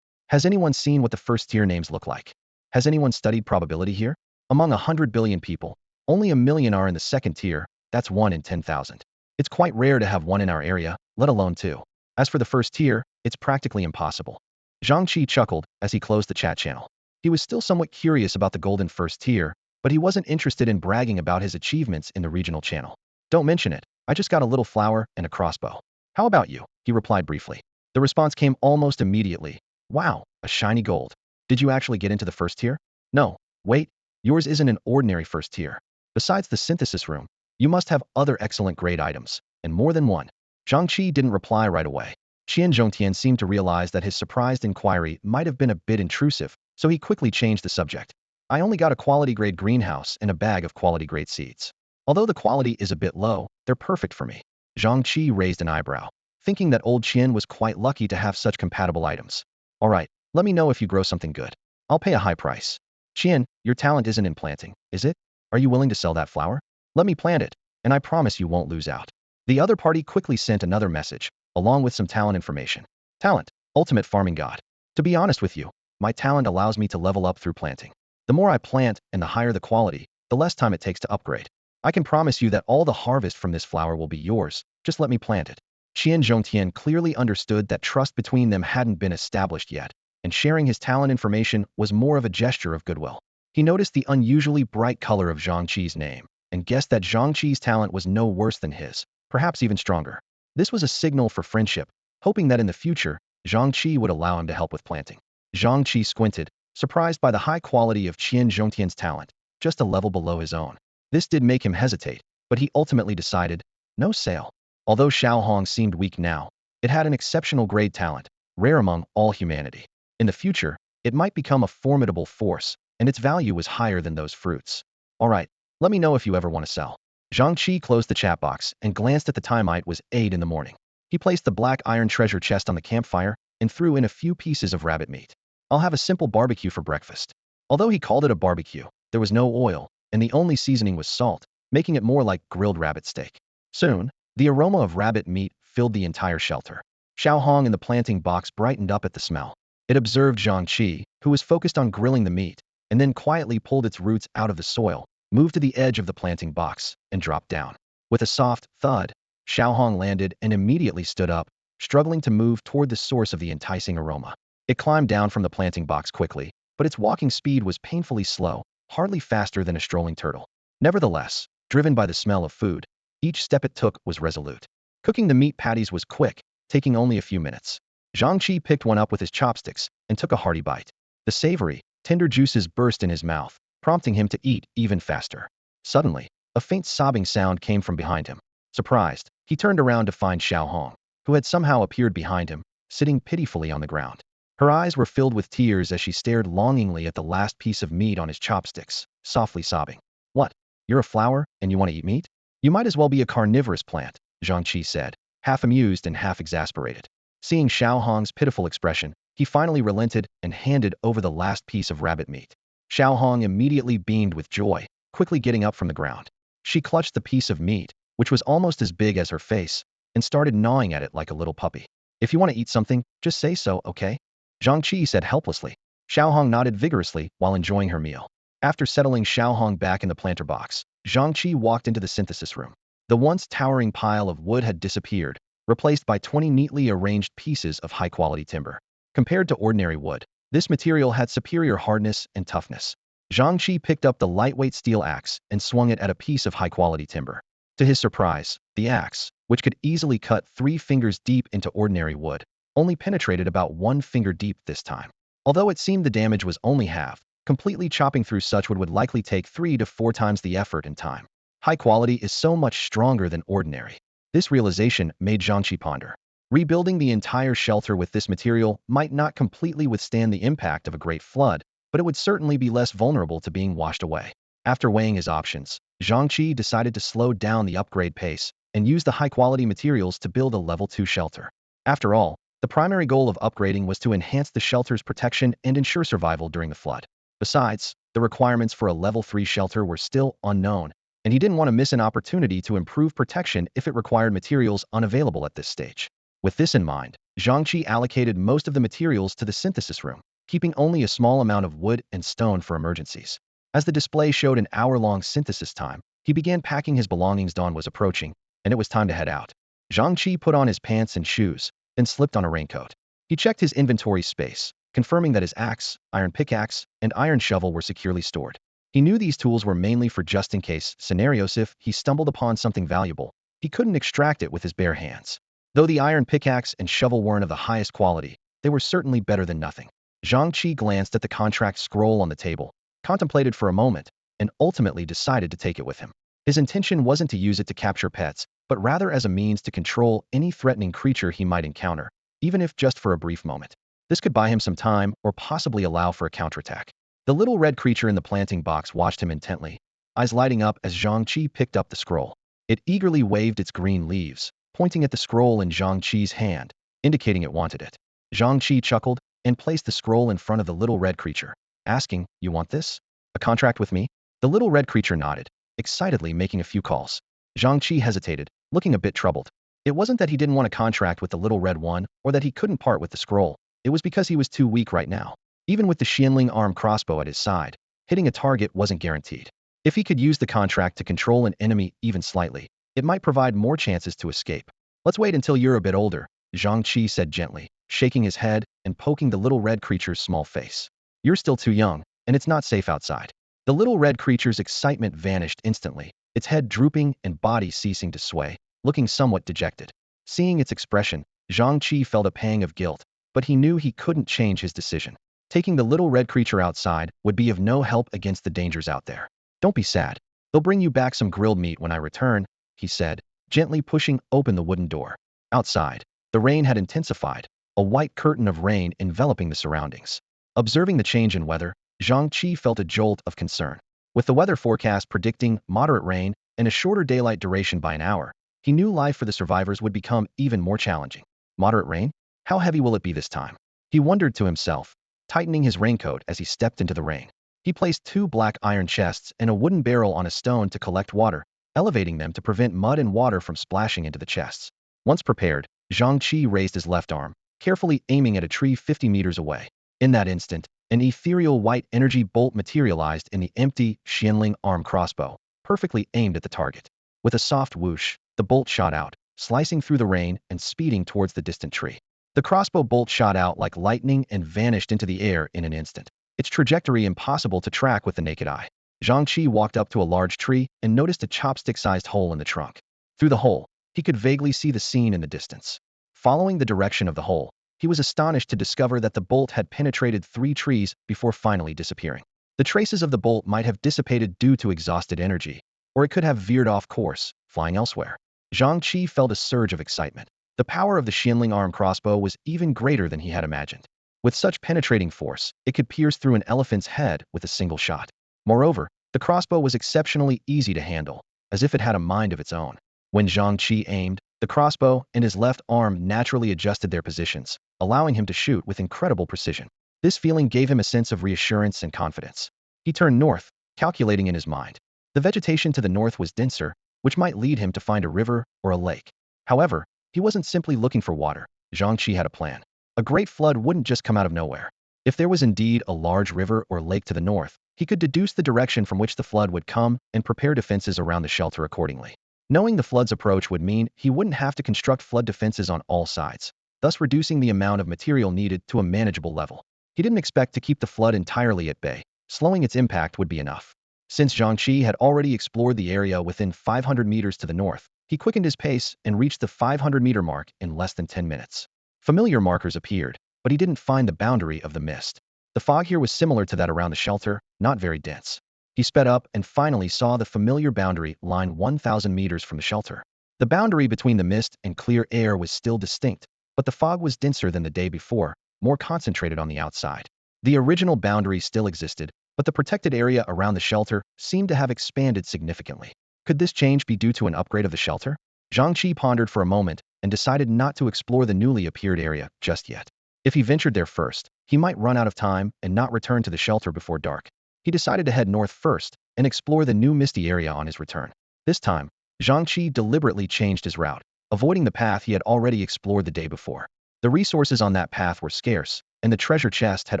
Has anyone seen what the first-tier names look like? Has anyone studied probability here? Among 100 billion people, only 1 million are in the second tier, that's 1 in 10,000. It's quite rare to have one in our area, let alone 2. As for the first tier, it's practically impossible. Zhang Chi chuckled as he closed the chat channel. He was still somewhat curious about the golden first tier, but he wasn't interested in bragging about his achievements in the regional channel. Don't mention it, I just got a little flower and a crossbow. How about you? He replied briefly. The response came almost immediately. Wow, a shiny gold. Did you actually get into the first tier? No, wait, yours isn't an ordinary first tier. Besides the synthesis room, you must have other excellent grade items, and more than one. Zhang Chi didn't reply right away. Qian Zhongtian seemed to realize that his surprised inquiry might have been a bit intrusive, so he quickly changed the subject. I only got a quality-grade greenhouse and a bag of quality-grade seeds. Although the quality is a bit low, they're perfect for me. Zhang Chi raised an eyebrow, thinking that old Qian was quite lucky to have such compatible items. All right, let me know if you grow something good. I'll pay a high price. Qian, your talent isn't in planting, is it? Are you willing to sell that flower? Let me plant it, and I promise you won't lose out. The other party quickly sent another message, along with some talent information. Talent, ultimate farming god. To be honest with you, my talent allows me to level up through planting. The more I plant and the higher the quality, the less time it takes to upgrade. I can promise you that all the harvest from this flower will be yours, just let me plant it. Qian Zhongtian clearly understood that trust between them hadn't been established yet, and sharing his talent information was more of a gesture of goodwill. He noticed the unusually bright color of Zhang Chi's name, and guessed that Zhang Chi's talent was no worse than his, perhaps even stronger. This was a signal for friendship, hoping that in the future, Zhang Chi would allow him to help with planting. Zhang Chi squinted, surprised by the high quality of Qian Zhongtian's talent, just a level below his own. This did make him hesitate, but he ultimately decided, no sale. Although Xiao Hong seemed weak now, it had an exceptional grade talent, rare among all humanity. In the future, it might become a formidable force, and its value was higher than those fruits. All right, let me know if you ever want to sell. Zhang Chi closed the chat box and glanced at the time. It was 8 in the morning. He placed the black iron treasure chest on the campfire and threw in a few pieces of rabbit meat. I'll have a simple barbecue for breakfast. Although he called it a barbecue, there was no oil, and the only seasoning was salt, making it more like grilled rabbit steak. Soon, the aroma of rabbit meat filled the entire shelter. Xiao Hong in the planting box brightened up at the smell. It observed Zhang Chi, who was focused on grilling the meat, and then quietly pulled its roots out of the soil, moved to the edge of the planting box, and dropped down. With a soft thud, Xiao Hong landed and immediately stood up, struggling to move toward the source of the enticing aroma. It climbed down from the planting box quickly, but its walking speed was painfully slow, hardly faster than a strolling turtle. Nevertheless, driven by the smell of food, each step it took was resolute. Cooking the meat patties was quick, taking only a few minutes. Zhang Chi picked one up with his chopsticks and took a hearty bite. The savory, tender juices burst in his mouth, prompting him to eat even faster. Suddenly, a faint sobbing sound came from behind him. Surprised, he turned around to find Xiao Hong, who had somehow appeared behind him, sitting pitifully on the ground. Her eyes were filled with tears as she stared longingly at the last piece of meat on his chopsticks, softly sobbing. What? You're a flower, and you want to eat meat? You might as well be a carnivorous plant, Zhang Chi said, half amused and half exasperated. Seeing Xiao Hong's pitiful expression, he finally relented and handed over the last piece of rabbit meat. Xiao Hong immediately beamed with joy, quickly getting up from the ground. She clutched the piece of meat, which was almost as big as her face, and started gnawing at it like a little puppy. If you want to eat something, just say so, okay? Zhang Chi said helplessly. Xiao Hong nodded vigorously while enjoying her meal. After settling Xiao Hong back in the planter box, Zhang Chi walked into the synthesis room. The once towering pile of wood had disappeared, replaced by 20 neatly arranged pieces of high-quality timber. Compared to ordinary wood, this material had superior hardness and toughness. Zhang Chi picked up the lightweight steel axe and swung it at a piece of high-quality timber. To his surprise, the axe, which could easily cut 3 fingers deep into ordinary wood, only penetrated about 1 finger deep this time. Although it seemed the damage was only half, completely chopping through such wood would likely take 3 to 4 times the effort and time. High quality is so much stronger than ordinary. This realization made Zhang Chi ponder. Rebuilding the entire shelter with this material might not completely withstand the impact of a great flood, but it would certainly be less vulnerable to being washed away. After weighing his options, Zhang Chi decided to slow down the upgrade pace and use the high-quality materials to build a level 2 shelter. After all, the primary goal of upgrading was to enhance the shelter's protection and ensure survival during the flood. Besides, the requirements for a level 3 shelter were still unknown, and he didn't want to miss an opportunity to improve protection if it required materials unavailable at this stage. With this in mind, Zhang Chi allocated most of the materials to the synthesis room, keeping only a small amount of wood and stone for emergencies. As the display showed an hour-long synthesis time, he began packing his belongings. Dawn was approaching, and it was time to head out. Zhang Chi put on his pants and shoes, then slipped on a raincoat. He checked his inventory space, confirming that his axe, iron pickaxe, and iron shovel were securely stored. He knew these tools were mainly for just-in-case scenarios. If he stumbled upon something valuable, he couldn't extract it with his bare hands. Though the iron pickaxe and shovel weren't of the highest quality, they were certainly better than nothing. Zhang Chi glanced at the contract scroll on the table, contemplated for a moment, and ultimately decided to take it with him. His intention wasn't to use it to capture pets, but rather as a means to control any threatening creature he might encounter, even if just for a brief moment. This could buy him some time or possibly allow for a counterattack. The little red creature in the planting box watched him intently, eyes lighting up as Zhang Chi picked up the scroll. It eagerly waved its green leaves, pointing at the scroll in Zhang Chi's hand, indicating it wanted it. Zhang Chi chuckled and placed the scroll in front of the little red creature, asking, "You want this? A contract with me?" The little red creature nodded, excitedly making a few calls. Zhang Chi hesitated, looking a bit troubled. It wasn't that he didn't want a contract with the little red one, or that he couldn't part with the scroll. It was because he was too weak right now. Even with the Xianling arm crossbow at his side, hitting a target wasn't guaranteed. If he could use the contract to control an enemy even slightly, it might provide more chances to escape. Let's wait until you're a bit older, Zhang Chi said gently, shaking his head and poking the little red creature's small face. You're still too young, and it's not safe outside. The little red creature's excitement vanished instantly, its head drooping and body ceasing to sway, looking somewhat dejected. Seeing its expression, Zhang Chi felt a pang of guilt, but he knew he couldn't change his decision. Taking the little red creature outside would be of no help against the dangers out there. Don't be sad. They'll bring you back some grilled meat when I return, he said, gently pushing open the wooden door. Outside, the rain had intensified, a white curtain of rain enveloping the surroundings. Observing the change in weather, Zhang Chi felt a jolt of concern. With the weather forecast predicting moderate rain and a shorter daylight duration by an hour, he knew life for the survivors would become even more challenging. Moderate rain? How heavy will it be this time? He wondered to himself, tightening his raincoat as he stepped into the rain. He placed 2 black iron chests and a wooden barrel on a stone to collect water, elevating them to prevent mud and water from splashing into the chests. Once prepared, Zhang Chi raised his left arm, carefully aiming at a tree 50 meters away. In that instant, an ethereal white energy bolt materialized in the empty Xianling arm crossbow, perfectly aimed at the target. With a soft whoosh, the bolt shot out, slicing through the rain and speeding towards the distant tree. The crossbow bolt shot out like lightning and vanished into the air in an instant, its trajectory impossible to track with the naked eye. Zhang Chi walked up to a large tree and noticed a chopstick-sized hole in the trunk. Through the hole, he could vaguely see the scene in the distance. Following the direction of the hole, he was astonished to discover that the bolt had penetrated 3 trees before finally disappearing. The traces of the bolt might have dissipated due to exhausted energy, or it could have veered off course, flying elsewhere. Zhang Chi felt a surge of excitement. The power of the Xianling arm crossbow was even greater than he had imagined. With such penetrating force, it could pierce through an elephant's head with a single shot. Moreover, the crossbow was exceptionally easy to handle, as if it had a mind of its own. When Zhang Chi aimed, the crossbow and his left arm naturally adjusted their positions, allowing him to shoot with incredible precision. This feeling gave him a sense of reassurance and confidence. He turned north, calculating in his mind. The vegetation to the north was denser, which might lead him to find a river or a lake. However, he wasn't simply looking for water. Zhang Chi had a plan. A great flood wouldn't just come out of nowhere. If there was indeed a large river or lake to the north, he could deduce the direction from which the flood would come and prepare defenses around the shelter accordingly. Knowing the flood's approach would mean he wouldn't have to construct flood defenses on all sides, thus reducing the amount of material needed to a manageable level. He didn't expect to keep the flood entirely at bay. Slowing its impact would be enough. Since Zhang Chi had already explored the area within 500 meters to the north, he quickened his pace and reached the 500-meter mark in less than 10 minutes. Familiar markers appeared, but he didn't find the boundary of the mist. The fog here was similar to that around the shelter, not very dense. He sped up and finally saw the familiar boundary line 1,000 meters from the shelter. The boundary between the mist and clear air was still distinct, but the fog was denser than the day before, more concentrated on the outside. The original boundary still existed, but the protected area around the shelter seemed to have expanded significantly. Could this change be due to an upgrade of the shelter? Zhang Chi pondered for a moment and decided not to explore the newly appeared area just yet. If he ventured there first, he might run out of time and not return to the shelter before dark. He decided to head north first and explore the new misty area on his return. This time, Zhang Chi deliberately changed his route, avoiding the path he had already explored the day before. The resources on that path were scarce, and the treasure chest had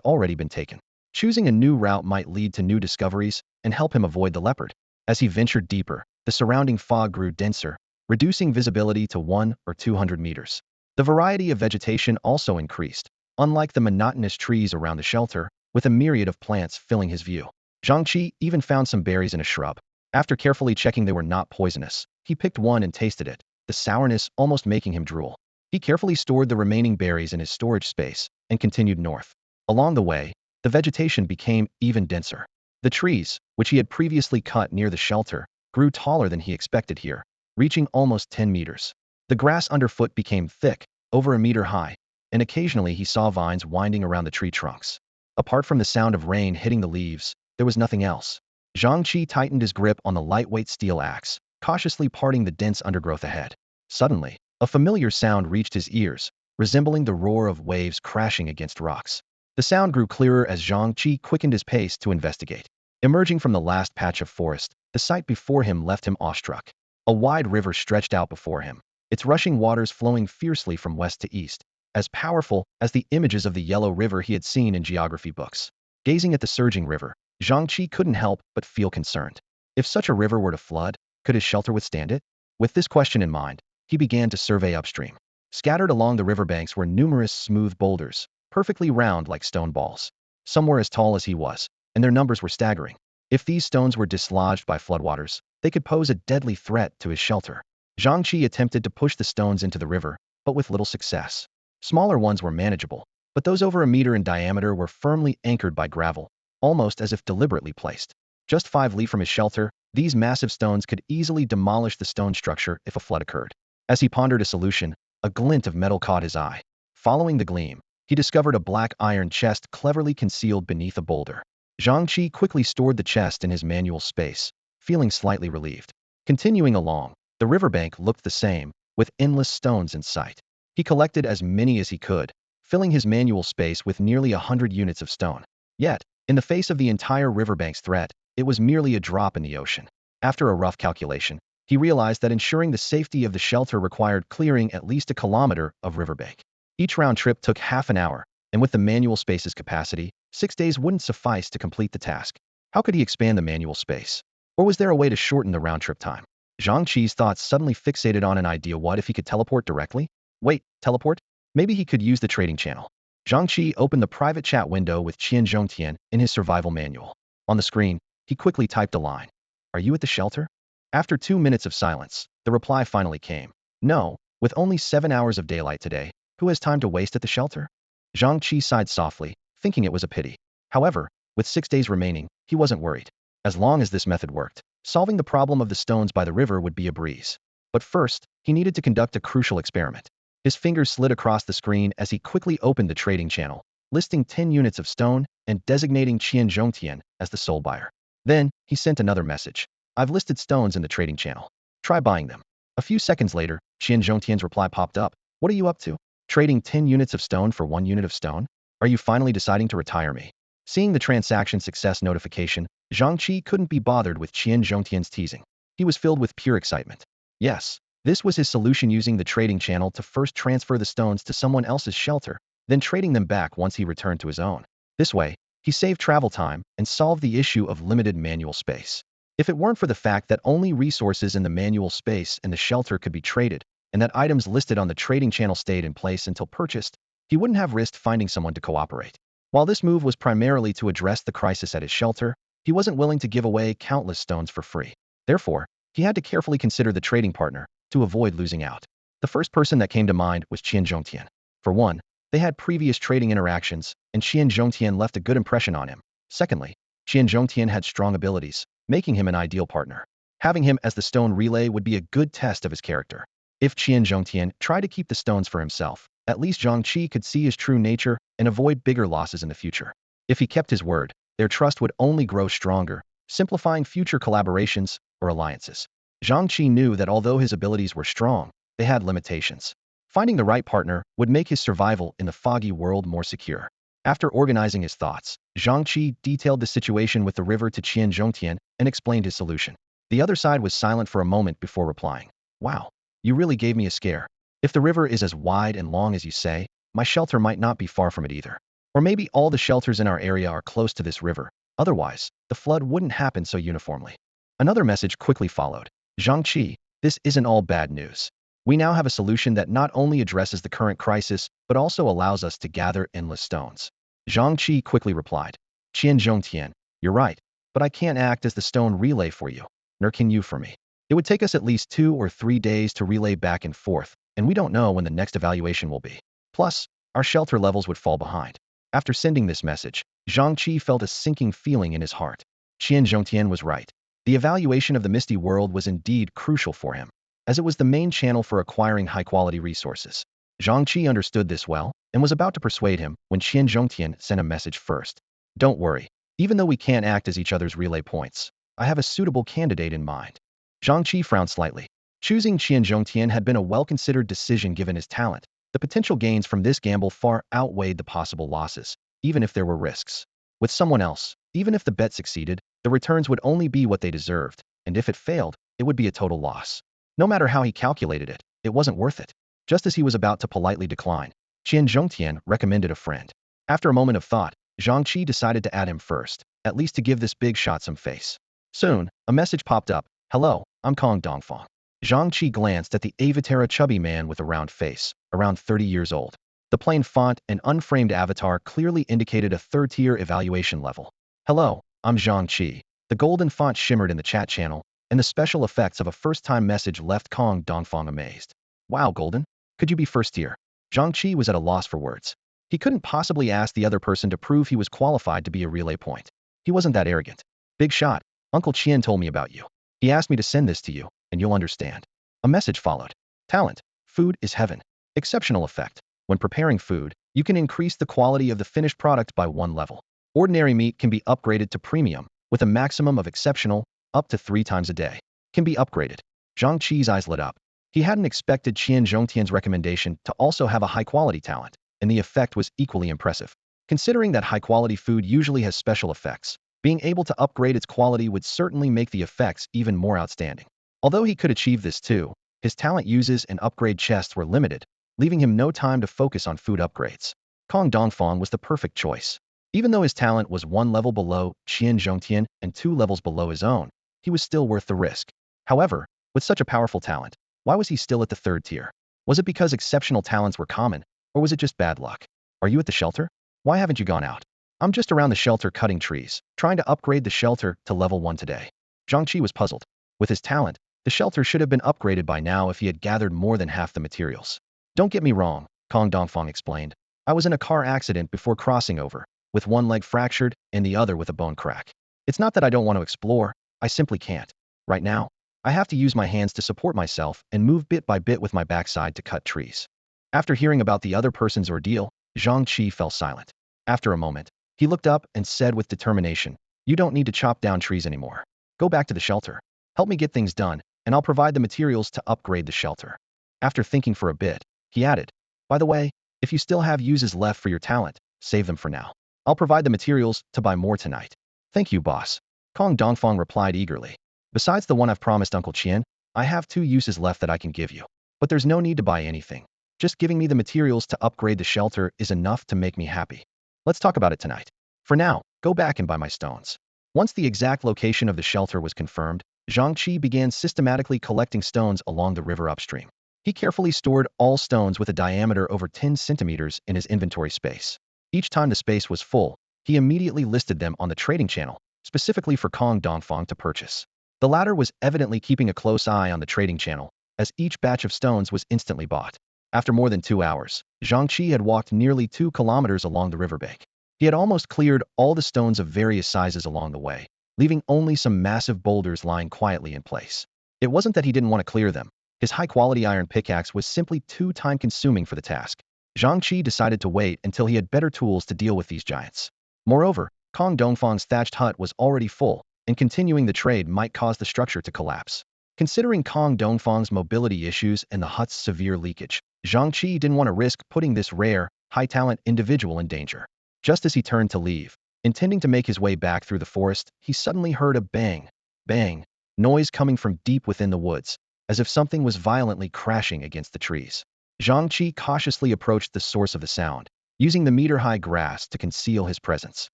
already been taken. Choosing a new route might lead to new discoveries and help him avoid the leopard. As he ventured deeper, the surrounding fog grew denser, reducing visibility to 100 or 200 meters. The variety of vegetation also increased, unlike the monotonous trees around the shelter, with a myriad of plants filling his view. Zhang Chi even found some berries in a shrub. After carefully checking they were not poisonous, he picked one and tasted it, the sourness almost making him drool. He carefully stored the remaining berries in his storage space and continued north. Along the way, the vegetation became even denser. The trees, which he had previously cut near the shelter, grew taller than he expected here, reaching almost 10 meters. The grass underfoot became thick, over a meter high, and occasionally he saw vines winding around the tree trunks. Apart from the sound of rain hitting the leaves, there was nothing else. Zhang Chi tightened his grip on the lightweight steel axe, cautiously parting the dense undergrowth ahead. Suddenly, a familiar sound reached his ears, resembling the roar of waves crashing against rocks. The sound grew clearer as Zhang Chi quickened his pace to investigate. Emerging from the last patch of forest, the sight before him left him awestruck. A wide river stretched out before him, its rushing waters flowing fiercely from west to east, as powerful as the images of the yellow river he had seen in geography books. Gazing at the surging river, Zhang Chi couldn't help but feel concerned. If such a river were to flood, could his shelter withstand it? With this question in mind, he began to survey upstream. Scattered along the riverbanks were numerous smooth boulders, perfectly round like stone balls. Some were as tall as he was, and their numbers were staggering. If these stones were dislodged by floodwaters, they could pose a deadly threat to his shelter. Zhang Chi attempted to push the stones into the river, but with little success. Smaller ones were manageable, but those over a meter in diameter were firmly anchored by gravel, almost as if deliberately placed. Just 5 li from his shelter, these massive stones could easily demolish the stone structure if a flood occurred. As he pondered a solution, a glint of metal caught his eye. Following the gleam, he discovered a black iron chest cleverly concealed beneath a boulder. Zhang Chi quickly stored the chest in his manual space, feeling slightly relieved. Continuing along, the riverbank looked the same, with endless stones in sight. He collected as many as he could, filling his manual space with nearly 100 units of stone. Yet, in the face of the entire riverbank's threat, it was merely a drop in the ocean. After a rough calculation, he realized that ensuring the safety of the shelter required clearing at least a kilometer of riverbank. Each round trip took half an hour, and with the manual space's capacity, 6 days wouldn't suffice to complete the task. How could he expand the manual space? Or was there a way to shorten the round-trip time? Zhang Qi's thoughts suddenly fixated on an idea. What if he could teleport directly? Wait, teleport? Maybe he could use the trading channel. Zhang Chi opened the private chat window with Qian Zhongtian in his survival manual. On the screen, he quickly typed a line. Are you at the shelter? After 2 minutes of silence, the reply finally came. No, with only 7 hours of daylight today, who has time to waste at the shelter? Zhang Chi sighed softly, thinking it was a pity. However, with 6 days remaining, he wasn't worried. As long as this method worked, solving the problem of the stones by the river would be a breeze. But first, he needed to conduct a crucial experiment. His fingers slid across the screen as he quickly opened the trading channel, listing 10 units of stone and designating Qian Zhongtian as the sole buyer. Then, he sent another message. I've listed stones in the trading channel. Try buying them. A few seconds later, Qian Zhongtian's reply popped up. What are you up to? Trading 10 units of stone for 1 unit of stone? Are you finally deciding to retire me? Seeing the transaction success notification, Zhang Chi couldn't be bothered with Qian Zhongtian's teasing. He was filled with pure excitement. Yes, this was his solution, using the trading channel to first transfer the stones to someone else's shelter, then trading them back once he returned to his own. This way, he saved travel time and solved the issue of limited manual space. If it weren't for the fact that only resources in the manual space and the shelter could be traded, and that items listed on the trading channel stayed in place until purchased, he wouldn't have risked finding someone to cooperate. While this move was primarily to address the crisis at his shelter, he wasn't willing to give away countless stones for free. Therefore, he had to carefully consider the trading partner to avoid losing out. The first person that came to mind was Qian Zhongtian. For one, they had previous trading interactions, and Qian Zhongtian left a good impression on him. Secondly, Qian Zhongtian had strong abilities, making him an ideal partner. Having him as the stone relay would be a good test of his character. If Qian Zhongtian tried to keep the stones for himself, at least Zhang Chi could see his true nature and avoid bigger losses in the future. If he kept his word, their trust would only grow stronger, simplifying future collaborations or alliances. Zhang Chi knew that although his abilities were strong, they had limitations. Finding the right partner would make his survival in the foggy world more secure. After organizing his thoughts, Zhang Chi detailed the situation with the river to Qian Zhongtian and explained his solution. The other side was silent for a moment before replying. Wow, you really gave me a scare. If the river is as wide and long as you say, my shelter might not be far from it either. Or maybe all the shelters in our area are close to this river. Otherwise, the flood wouldn't happen so uniformly. Another message quickly followed. Zhang Chi, this isn't all bad news. We now have a solution that not only addresses the current crisis, but also allows us to gather endless stones. Zhang Chi quickly replied. Qian Zhongtian, you're right, but I can't act as the stone relay for you, nor can you for me. It would take us at least 2 or 3 days to relay back and forth, and we don't know when the next evaluation will be. Plus, our shelter levels would fall behind. After sending this message, Zhang Chi felt a sinking feeling in his heart. Qian Zhongtian was right. The evaluation of the Misty World was indeed crucial for him, as it was the main channel for acquiring high-quality resources. Zhang Chi understood this well, and was about to persuade him when Qian Zhongtian sent a message first. Don't worry, even though we can't act as each other's relay points, I have a suitable candidate in mind. Zhang Chi frowned slightly. Choosing Qian Zhongtian had been a well-considered decision given his talent. The potential gains from this gamble far outweighed the possible losses, even if there were risks. With someone else, even if the bet succeeded, the returns would only be what they deserved, and if it failed, it would be a total loss. No matter how he calculated it, it wasn't worth it. Just as he was about to politely decline, Qian Zhongtian recommended a friend. After a moment of thought, Zhang Chi decided to add him first, at least to give this big shot some face. Soon, a message popped up. Hello, I'm Kong Dongfang. Zhang Chi glanced at the Avatara chubby man with a round face, around 30 years old. The plain font and unframed avatar clearly indicated a third-tier evaluation level. Hello, I'm Zhang Chi. The golden font shimmered in the chat channel, and the special effects of a first-time message left Kong Dongfang amazed. Wow, Golden? Could you be first tier? Zhang Chi was at a loss for words. He couldn't possibly ask the other person to prove he was qualified to be a relay point. He wasn't that arrogant. Big shot. Uncle Qian told me about you. He asked me to send this to you, and you'll understand. A message followed. Talent. Food is heaven. Exceptional effect. When preparing food, you can increase the quality of the finished product by 1 level. Ordinary meat can be upgraded to premium, with a maximum of exceptional, up to 3 times a day. Can be upgraded. Zhang Qi's eyes lit up. He hadn't expected Qian Zhongtian's recommendation to also have a high-quality talent, and the effect was equally impressive. Considering that high-quality food usually has special effects, being able to upgrade its quality would certainly make the effects even more outstanding. Although he could achieve this too, his talent uses and upgrade chests were limited, leaving him no time to focus on food upgrades. Kong Dongfang was the perfect choice. Even though his talent was 1 level below Qian Zhongtian and 2 levels below his own, he was still worth the risk. However, with such a powerful talent, why was he still at the 3rd tier? Was it because exceptional talents were common, or was it just bad luck? Are you at the shelter? Why haven't you gone out? I'm just around the shelter cutting trees, trying to upgrade the shelter to level 1 today. Zhang Chi was puzzled. With his talent, the shelter should have been upgraded by now if he had gathered more than half the materials. Don't get me wrong, Kong Dongfang explained. I was in a car accident before crossing over, with one leg fractured and the other with a bone crack. It's not that I don't want to explore, I simply can't. Right now, I have to use my hands to support myself and move bit by bit with my backside to cut trees. After hearing about the other person's ordeal, Zhang Chi fell silent. After a moment, he looked up and said with determination, "You don't need to chop down trees anymore. Go back to the shelter. Help me get things done, and I'll provide the materials to upgrade the shelter." After thinking for a bit, he added, "By the way, if you still have uses left for your talent, save them for now. I'll provide the materials to buy more tonight." "Thank you, boss." Kong Dongfang replied eagerly. "Besides the one I've promised Uncle Qian, I have 2 uses left that I can give you. But there's no need to buy anything. Just giving me the materials to upgrade the shelter is enough to make me happy. Let's talk about it tonight. For now, go back and buy my stones." Once the exact location of the shelter was confirmed, Zhang Chi began systematically collecting stones along the river upstream. He carefully stored all stones with a diameter over 10 centimeters in his inventory space. Each time the space was full, he immediately listed them on the trading channel, specifically for Kong Dongfang to purchase. The latter was evidently keeping a close eye on the trading channel, as each batch of stones was instantly bought. After more than 2 hours, Zhang Chi had walked nearly 2 kilometers along the riverbank. He had almost cleared all the stones of various sizes along the way, leaving only some massive boulders lying quietly in place. It wasn't that he didn't want to clear them. His high-quality iron pickaxe was simply too time-consuming for the task. Zhang Chi decided to wait until he had better tools to deal with these giants. Moreover, Kong Dongfang's thatched hut was already full, and continuing the trade might cause the structure to collapse. Considering Kong Dongfang's mobility issues and the hut's severe leakage, Zhang Chi didn't want to risk putting this rare, high-talent individual in danger. Just as he turned to leave, intending to make his way back through the forest, he suddenly heard a bang, bang, noise coming from deep within the woods, as if something was violently crashing against the trees. Zhang Chi cautiously approached the source of the sound, using the meter-high grass to conceal his presence.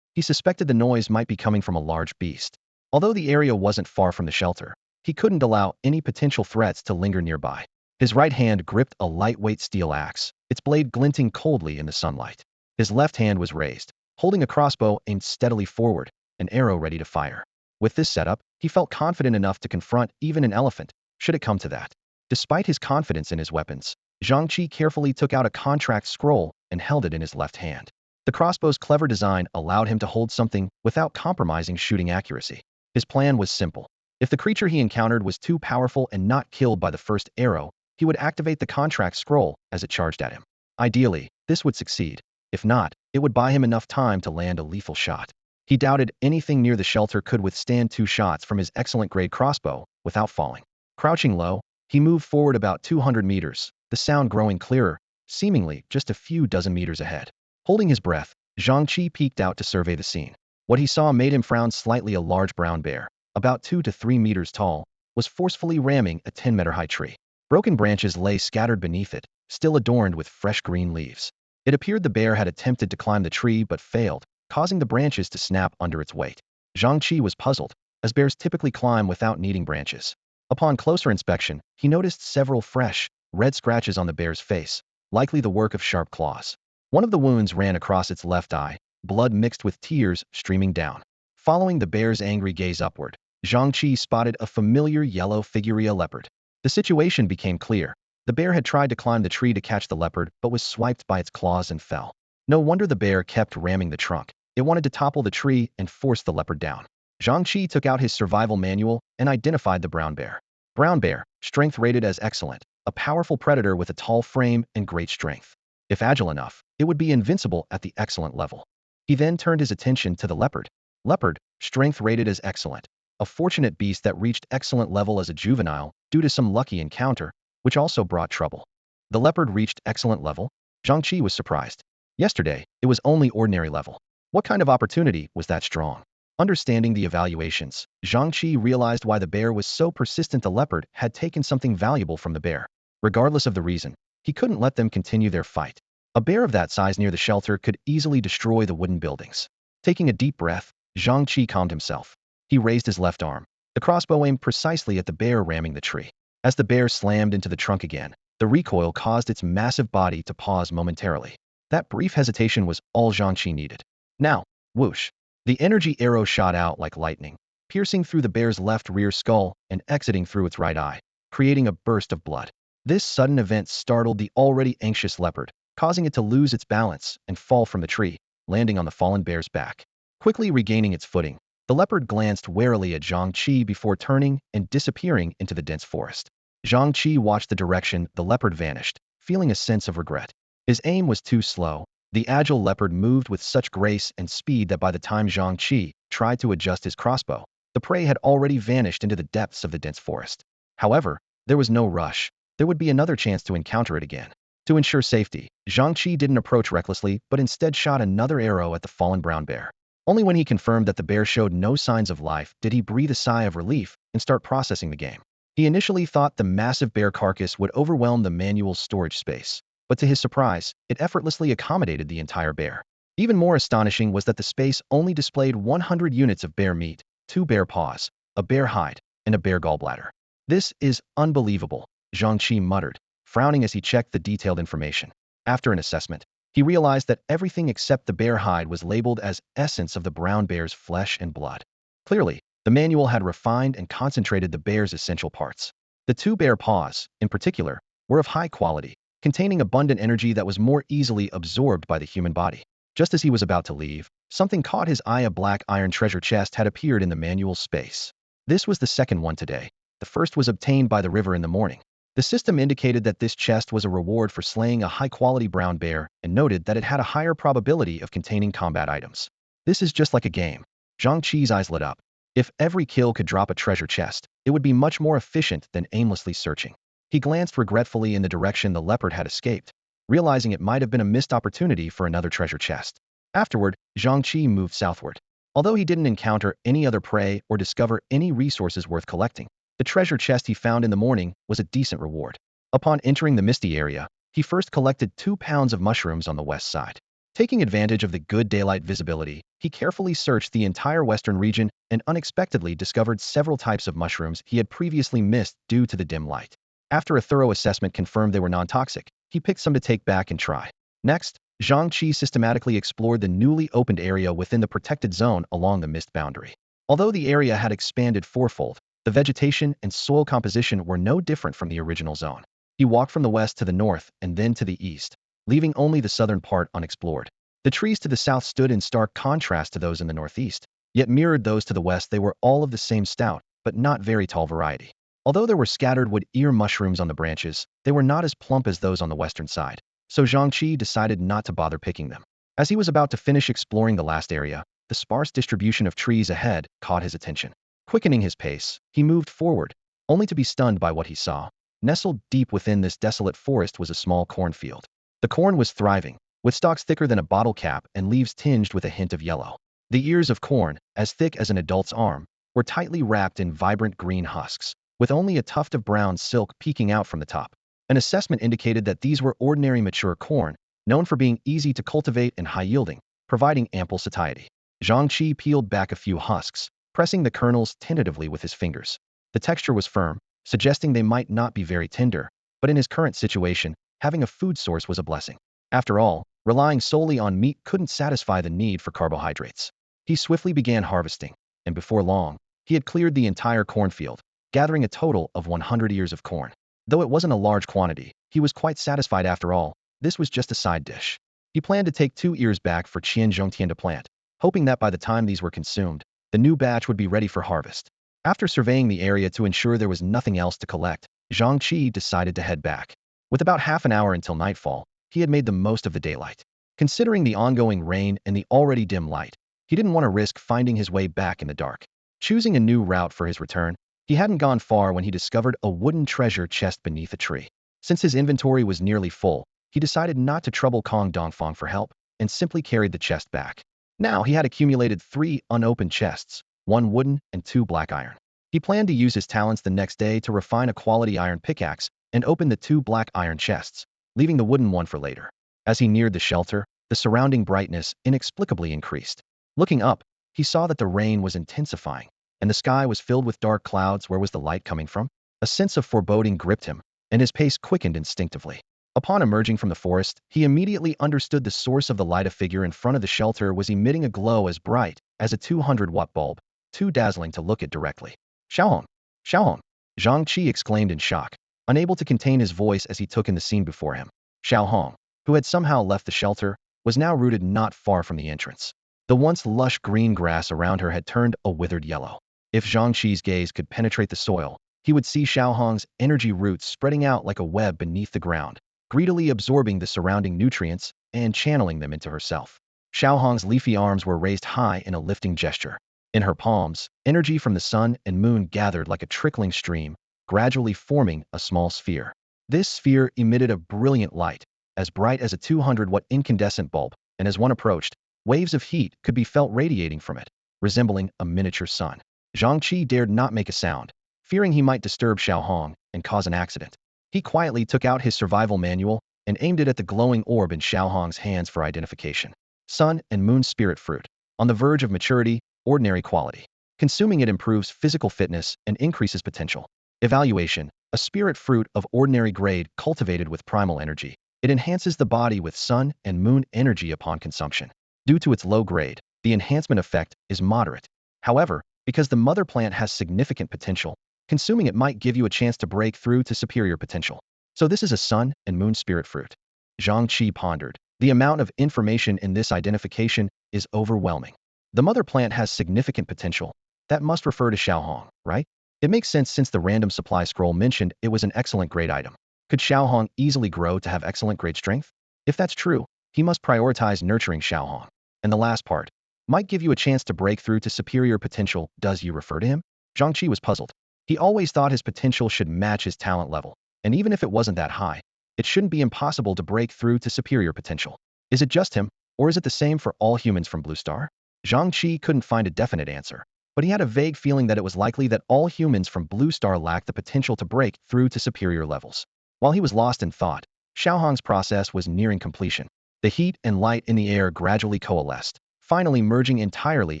He suspected the noise might be coming from a large beast. Although the area wasn't far from the shelter, he couldn't allow any potential threats to linger nearby. His right hand gripped a lightweight steel axe, its blade glinting coldly in the sunlight. His left hand was raised, holding a crossbow aimed steadily forward, an arrow ready to fire. With this setup, he felt confident enough to confront even an elephant, should it come to that. Despite his confidence in his weapons, Zhang Chi carefully took out a contract scroll and held it in his left hand. The crossbow's clever design allowed him to hold something without compromising shooting accuracy. His plan was simple. If the creature he encountered was too powerful and not killed by the first arrow, he would activate the contract scroll as it charged at him. Ideally, this would succeed. If not, it would buy him enough time to land a lethal shot. He doubted anything near the shelter could withstand 2 shots from his excellent-grade crossbow without falling. Crouching low, he moved forward about 200 meters, the sound growing clearer, seemingly just a few dozen meters ahead. Holding his breath, Zhang Chi peeked out to survey the scene. What he saw made him frown slightly. A large brown bear, about 2 to 3 meters tall, was forcefully ramming a 10-meter-high tree. Broken branches lay scattered beneath it, still adorned with fresh green leaves. It appeared the bear had attempted to climb the tree but failed, causing the branches to snap under its weight. Zhang Chi was puzzled, as bears typically climb without needing branches. Upon closer inspection, he noticed several fresh, red scratches on the bear's face, likely the work of sharp claws. One of the wounds ran across its left eye, blood mixed with tears streaming down. Following the bear's angry gaze upward, Zhang Chi spotted a familiar yellow figuria leopard. The situation became clear. The bear had tried to climb the tree to catch the leopard but was swiped by its claws and fell. No wonder the bear kept ramming the trunk. It wanted to topple the tree and force the leopard down. Zhang Chi took out his survival manual and identified the brown bear. Brown bear, strength rated as excellent, a powerful predator with a tall frame and great strength. If agile enough, it would be invincible at the excellent level. He then turned his attention to the leopard. Leopard, strength rated as excellent, a fortunate beast that reached excellent level as a juvenile due to some lucky encounter, which also brought trouble. The leopard reached excellent level? Zhang Chi was surprised. Yesterday, it was only ordinary level. What kind of opportunity was that strong? Understanding the evaluations, Zhang Chi realized why the bear was so persistent. The leopard had taken something valuable from the bear. Regardless of the reason, he couldn't let them continue their fight. A bear of that size near the shelter could easily destroy the wooden buildings. Taking a deep breath, Zhang Chi calmed himself. He raised his left arm. The crossbow aimed precisely at the bear ramming the tree. As the bear slammed into the trunk again, the recoil caused its massive body to pause momentarily. That brief hesitation was all Zhang Chi needed. Now, whoosh. The energy arrow shot out like lightning, piercing through the bear's left rear skull and exiting through its right eye, creating a burst of blood. This sudden event startled the already anxious leopard, causing it to lose its balance and fall from the tree, landing on the fallen bear's back. Quickly regaining its footing, the leopard glanced warily at Zhang Chi before turning and disappearing into the dense forest. Zhang Chi watched the direction the leopard vanished, feeling a sense of regret. His aim was too slow. The agile leopard moved with such grace and speed that by the time Zhang Chi tried to adjust his crossbow, the prey had already vanished into the depths of the dense forest. However, there was no rush. There would be another chance to encounter it again. To ensure safety, Zhang Chi didn't approach recklessly but instead shot another arrow at the fallen brown bear. Only when he confirmed that the bear showed no signs of life did he breathe a sigh of relief and start processing the game. He initially thought the massive bear carcass would overwhelm the manual's storage space, but to his surprise, it effortlessly accommodated the entire bear. Even more astonishing was that the space only displayed 100 units of bear meat, 2 bear paws, a bear hide, and a bear gallbladder. This is unbelievable, Zhang Chi muttered, frowning as he checked the detailed information. After an assessment, he realized that everything except the bear hide was labeled as essence of the brown bear's flesh and blood. Clearly, the manual had refined and concentrated the bear's essential parts. The 2 bear paws, in particular, were of high quality, containing abundant energy that was more easily absorbed by the human body. Just as he was about to leave, something caught his eye. A black iron treasure chest had appeared in the manual's space. This was the second one today. The first was obtained by the river in the morning. The system indicated that this chest was a reward for slaying a high-quality brown bear and noted that it had a higher probability of containing combat items. This is just like a game. Zhang Chi's eyes lit up. If every kill could drop a treasure chest, it would be much more efficient than aimlessly searching. He glanced regretfully in the direction the leopard had escaped, realizing it might have been a missed opportunity for another treasure chest. Afterward, Zhang Chi moved southward. Although he didn't encounter any other prey or discover any resources worth collecting, the treasure chest he found in the morning was a decent reward. Upon entering the misty area, he first collected 2 pounds of mushrooms on the west side. Taking advantage of the good daylight visibility, he carefully searched the entire western region and unexpectedly discovered several types of mushrooms he had previously missed due to the dim light. After a thorough assessment confirmed they were non-toxic, he picked some to take back and try. Next, Zhang Chi systematically explored the newly opened area within the protected zone along the mist boundary. Although the area had expanded fourfold, the vegetation and soil composition were no different from the original zone. He walked from the west to the north and then to the east, leaving only the southern part unexplored. The trees to the south stood in stark contrast to those in the northeast, yet mirrored those to the west. They were all of the same stout, but not very tall variety. Although there were scattered wood ear mushrooms on the branches, they were not as plump as those on the western side, so Zhang Chi decided not to bother picking them. As he was about to finish exploring the last area, the sparse distribution of trees ahead caught his attention. Quickening his pace, he moved forward, only to be stunned by what he saw. Nestled deep within this desolate forest was a small cornfield. The corn was thriving, with stalks thicker than a bottle cap and leaves tinged with a hint of yellow. The ears of corn, as thick as an adult's arm, were tightly wrapped in vibrant green husks, with only a tuft of brown silk peeking out from the top. An assessment indicated that these were ordinary mature corn, known for being easy to cultivate and high-yielding, providing ample satiety. Zhang Chi peeled back a few husks, pressing the kernels tentatively with his fingers. The texture was firm, suggesting they might not be very tender, but in his current situation, having a food source was a blessing. After all, relying solely on meat couldn't satisfy the need for carbohydrates. He swiftly began harvesting, and before long, he had cleared the entire cornfield, gathering a total of 100 ears of corn. Though it wasn't a large quantity, he was quite satisfied after all. This was just a side dish. He planned to take 2 ears back for Qian Zhongtian to plant, hoping that by the time these were consumed, the new batch would be ready for harvest. After surveying the area to ensure there was nothing else to collect, Zhang Chi decided to head back. With about half an hour until nightfall, he had made the most of the daylight. Considering the ongoing rain and the already dim light, he didn't want to risk finding his way back in the dark. Choosing a new route for his return, he hadn't gone far when he discovered a wooden treasure chest beneath a tree. Since his inventory was nearly full, he decided not to trouble Kong Dongfang for help and simply carried the chest back. Now he had accumulated 3 unopened chests, 1 wooden and 2 black iron. He planned to use his talents the next day to refine a quality iron pickaxe and open the 2 black iron chests, leaving the wooden one for later. As he neared the shelter, the surrounding brightness inexplicably increased. Looking up, he saw that the rain was intensifying, and the sky was filled with dark clouds. Where was the light coming from? A sense of foreboding gripped him, and his pace quickened instinctively. Upon emerging from the forest, he immediately understood the source of the light. A figure in front of the shelter was emitting a glow as bright as a 200-watt bulb, too dazzling to look at directly. Xiaohong! Xiaohong! Zhang Chi exclaimed in shock, unable to contain his voice as he took in the scene before him. Xiaohong, who had somehow left the shelter, was now rooted not far from the entrance. The once lush green grass around her had turned a withered yellow. If Zhang Chi's gaze could penetrate the soil, he would see Xiaohong's energy roots spreading out like a web beneath the ground, greedily absorbing the surrounding nutrients and channeling them into herself. Xiaohong's leafy arms were raised high in a lifting gesture. In her palms, energy from the sun and moon gathered like a trickling stream, gradually forming a small sphere. This sphere emitted a brilliant light, as bright as a 200-watt incandescent bulb, and as one approached, waves of heat could be felt radiating from it, resembling a miniature sun. Zhang Chi dared not make a sound, fearing he might disturb Xiaohong and cause an accident. He quietly took out his survival manual and aimed it at the glowing orb in Xiaohong's hands for identification. Sun and Moon Spirit Fruit. On the verge of maturity, ordinary quality. Consuming it improves physical fitness and increases potential. Evaluation. A spirit fruit of ordinary grade cultivated with primal energy. It enhances the body with sun and moon energy upon consumption. Due to its low grade, the enhancement effect is moderate. However, because the mother plant has significant potential, consuming it might give you a chance to break through to superior potential. So this is a sun and moon spirit fruit. Zhang Chi pondered. The amount of information in this identification is overwhelming. The mother plant has significant potential. That must refer to Xiaohong, right? It makes sense since the random supply scroll mentioned it was an excellent grade item. Could Xiaohong easily grow to have excellent grade strength? If that's true, he must prioritize nurturing Xiaohong. And the last part, might give you a chance to break through to superior potential. Does you refer to him? Zhang Chi was puzzled. He always thought his potential should match his talent level, and even if it wasn't that high, it shouldn't be impossible to break through to superior potential. Is it just him, or is it the same for all humans from Blue Star? Zhang Chi couldn't find a definite answer, but he had a vague feeling that it was likely that all humans from Blue Star lacked the potential to break through to superior levels. While he was lost in thought, Xiaohong's process was nearing completion. The heat and light in the air gradually coalesced, finally merging entirely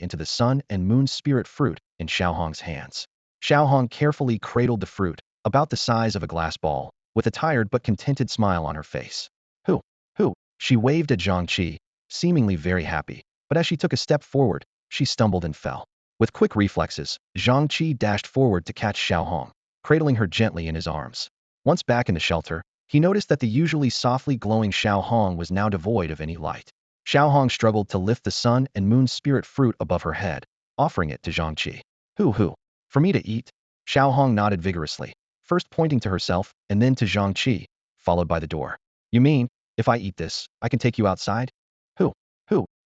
into the sun and moon spirit fruit in Xiaohong's hands. Xiaohong carefully cradled the fruit, about the size of a glass ball, with a tired but contented smile on her face. Who? She waved at Zhang Chi, seemingly very happy, but as she took a step forward, she stumbled and fell. With quick reflexes, Zhang Chi dashed forward to catch Xiaohong, cradling her gently in his arms. Once back in the shelter, he noticed that the usually softly glowing Xiaohong was now devoid of any light. Xiaohong struggled to lift the sun and moon spirit fruit above her head, offering it to Zhang Chi. Who? For me to eat? Xiaohong nodded vigorously, first pointing to herself and then to Zhang Chi, followed by the door. You mean, if I eat this, I can take you outside? Who?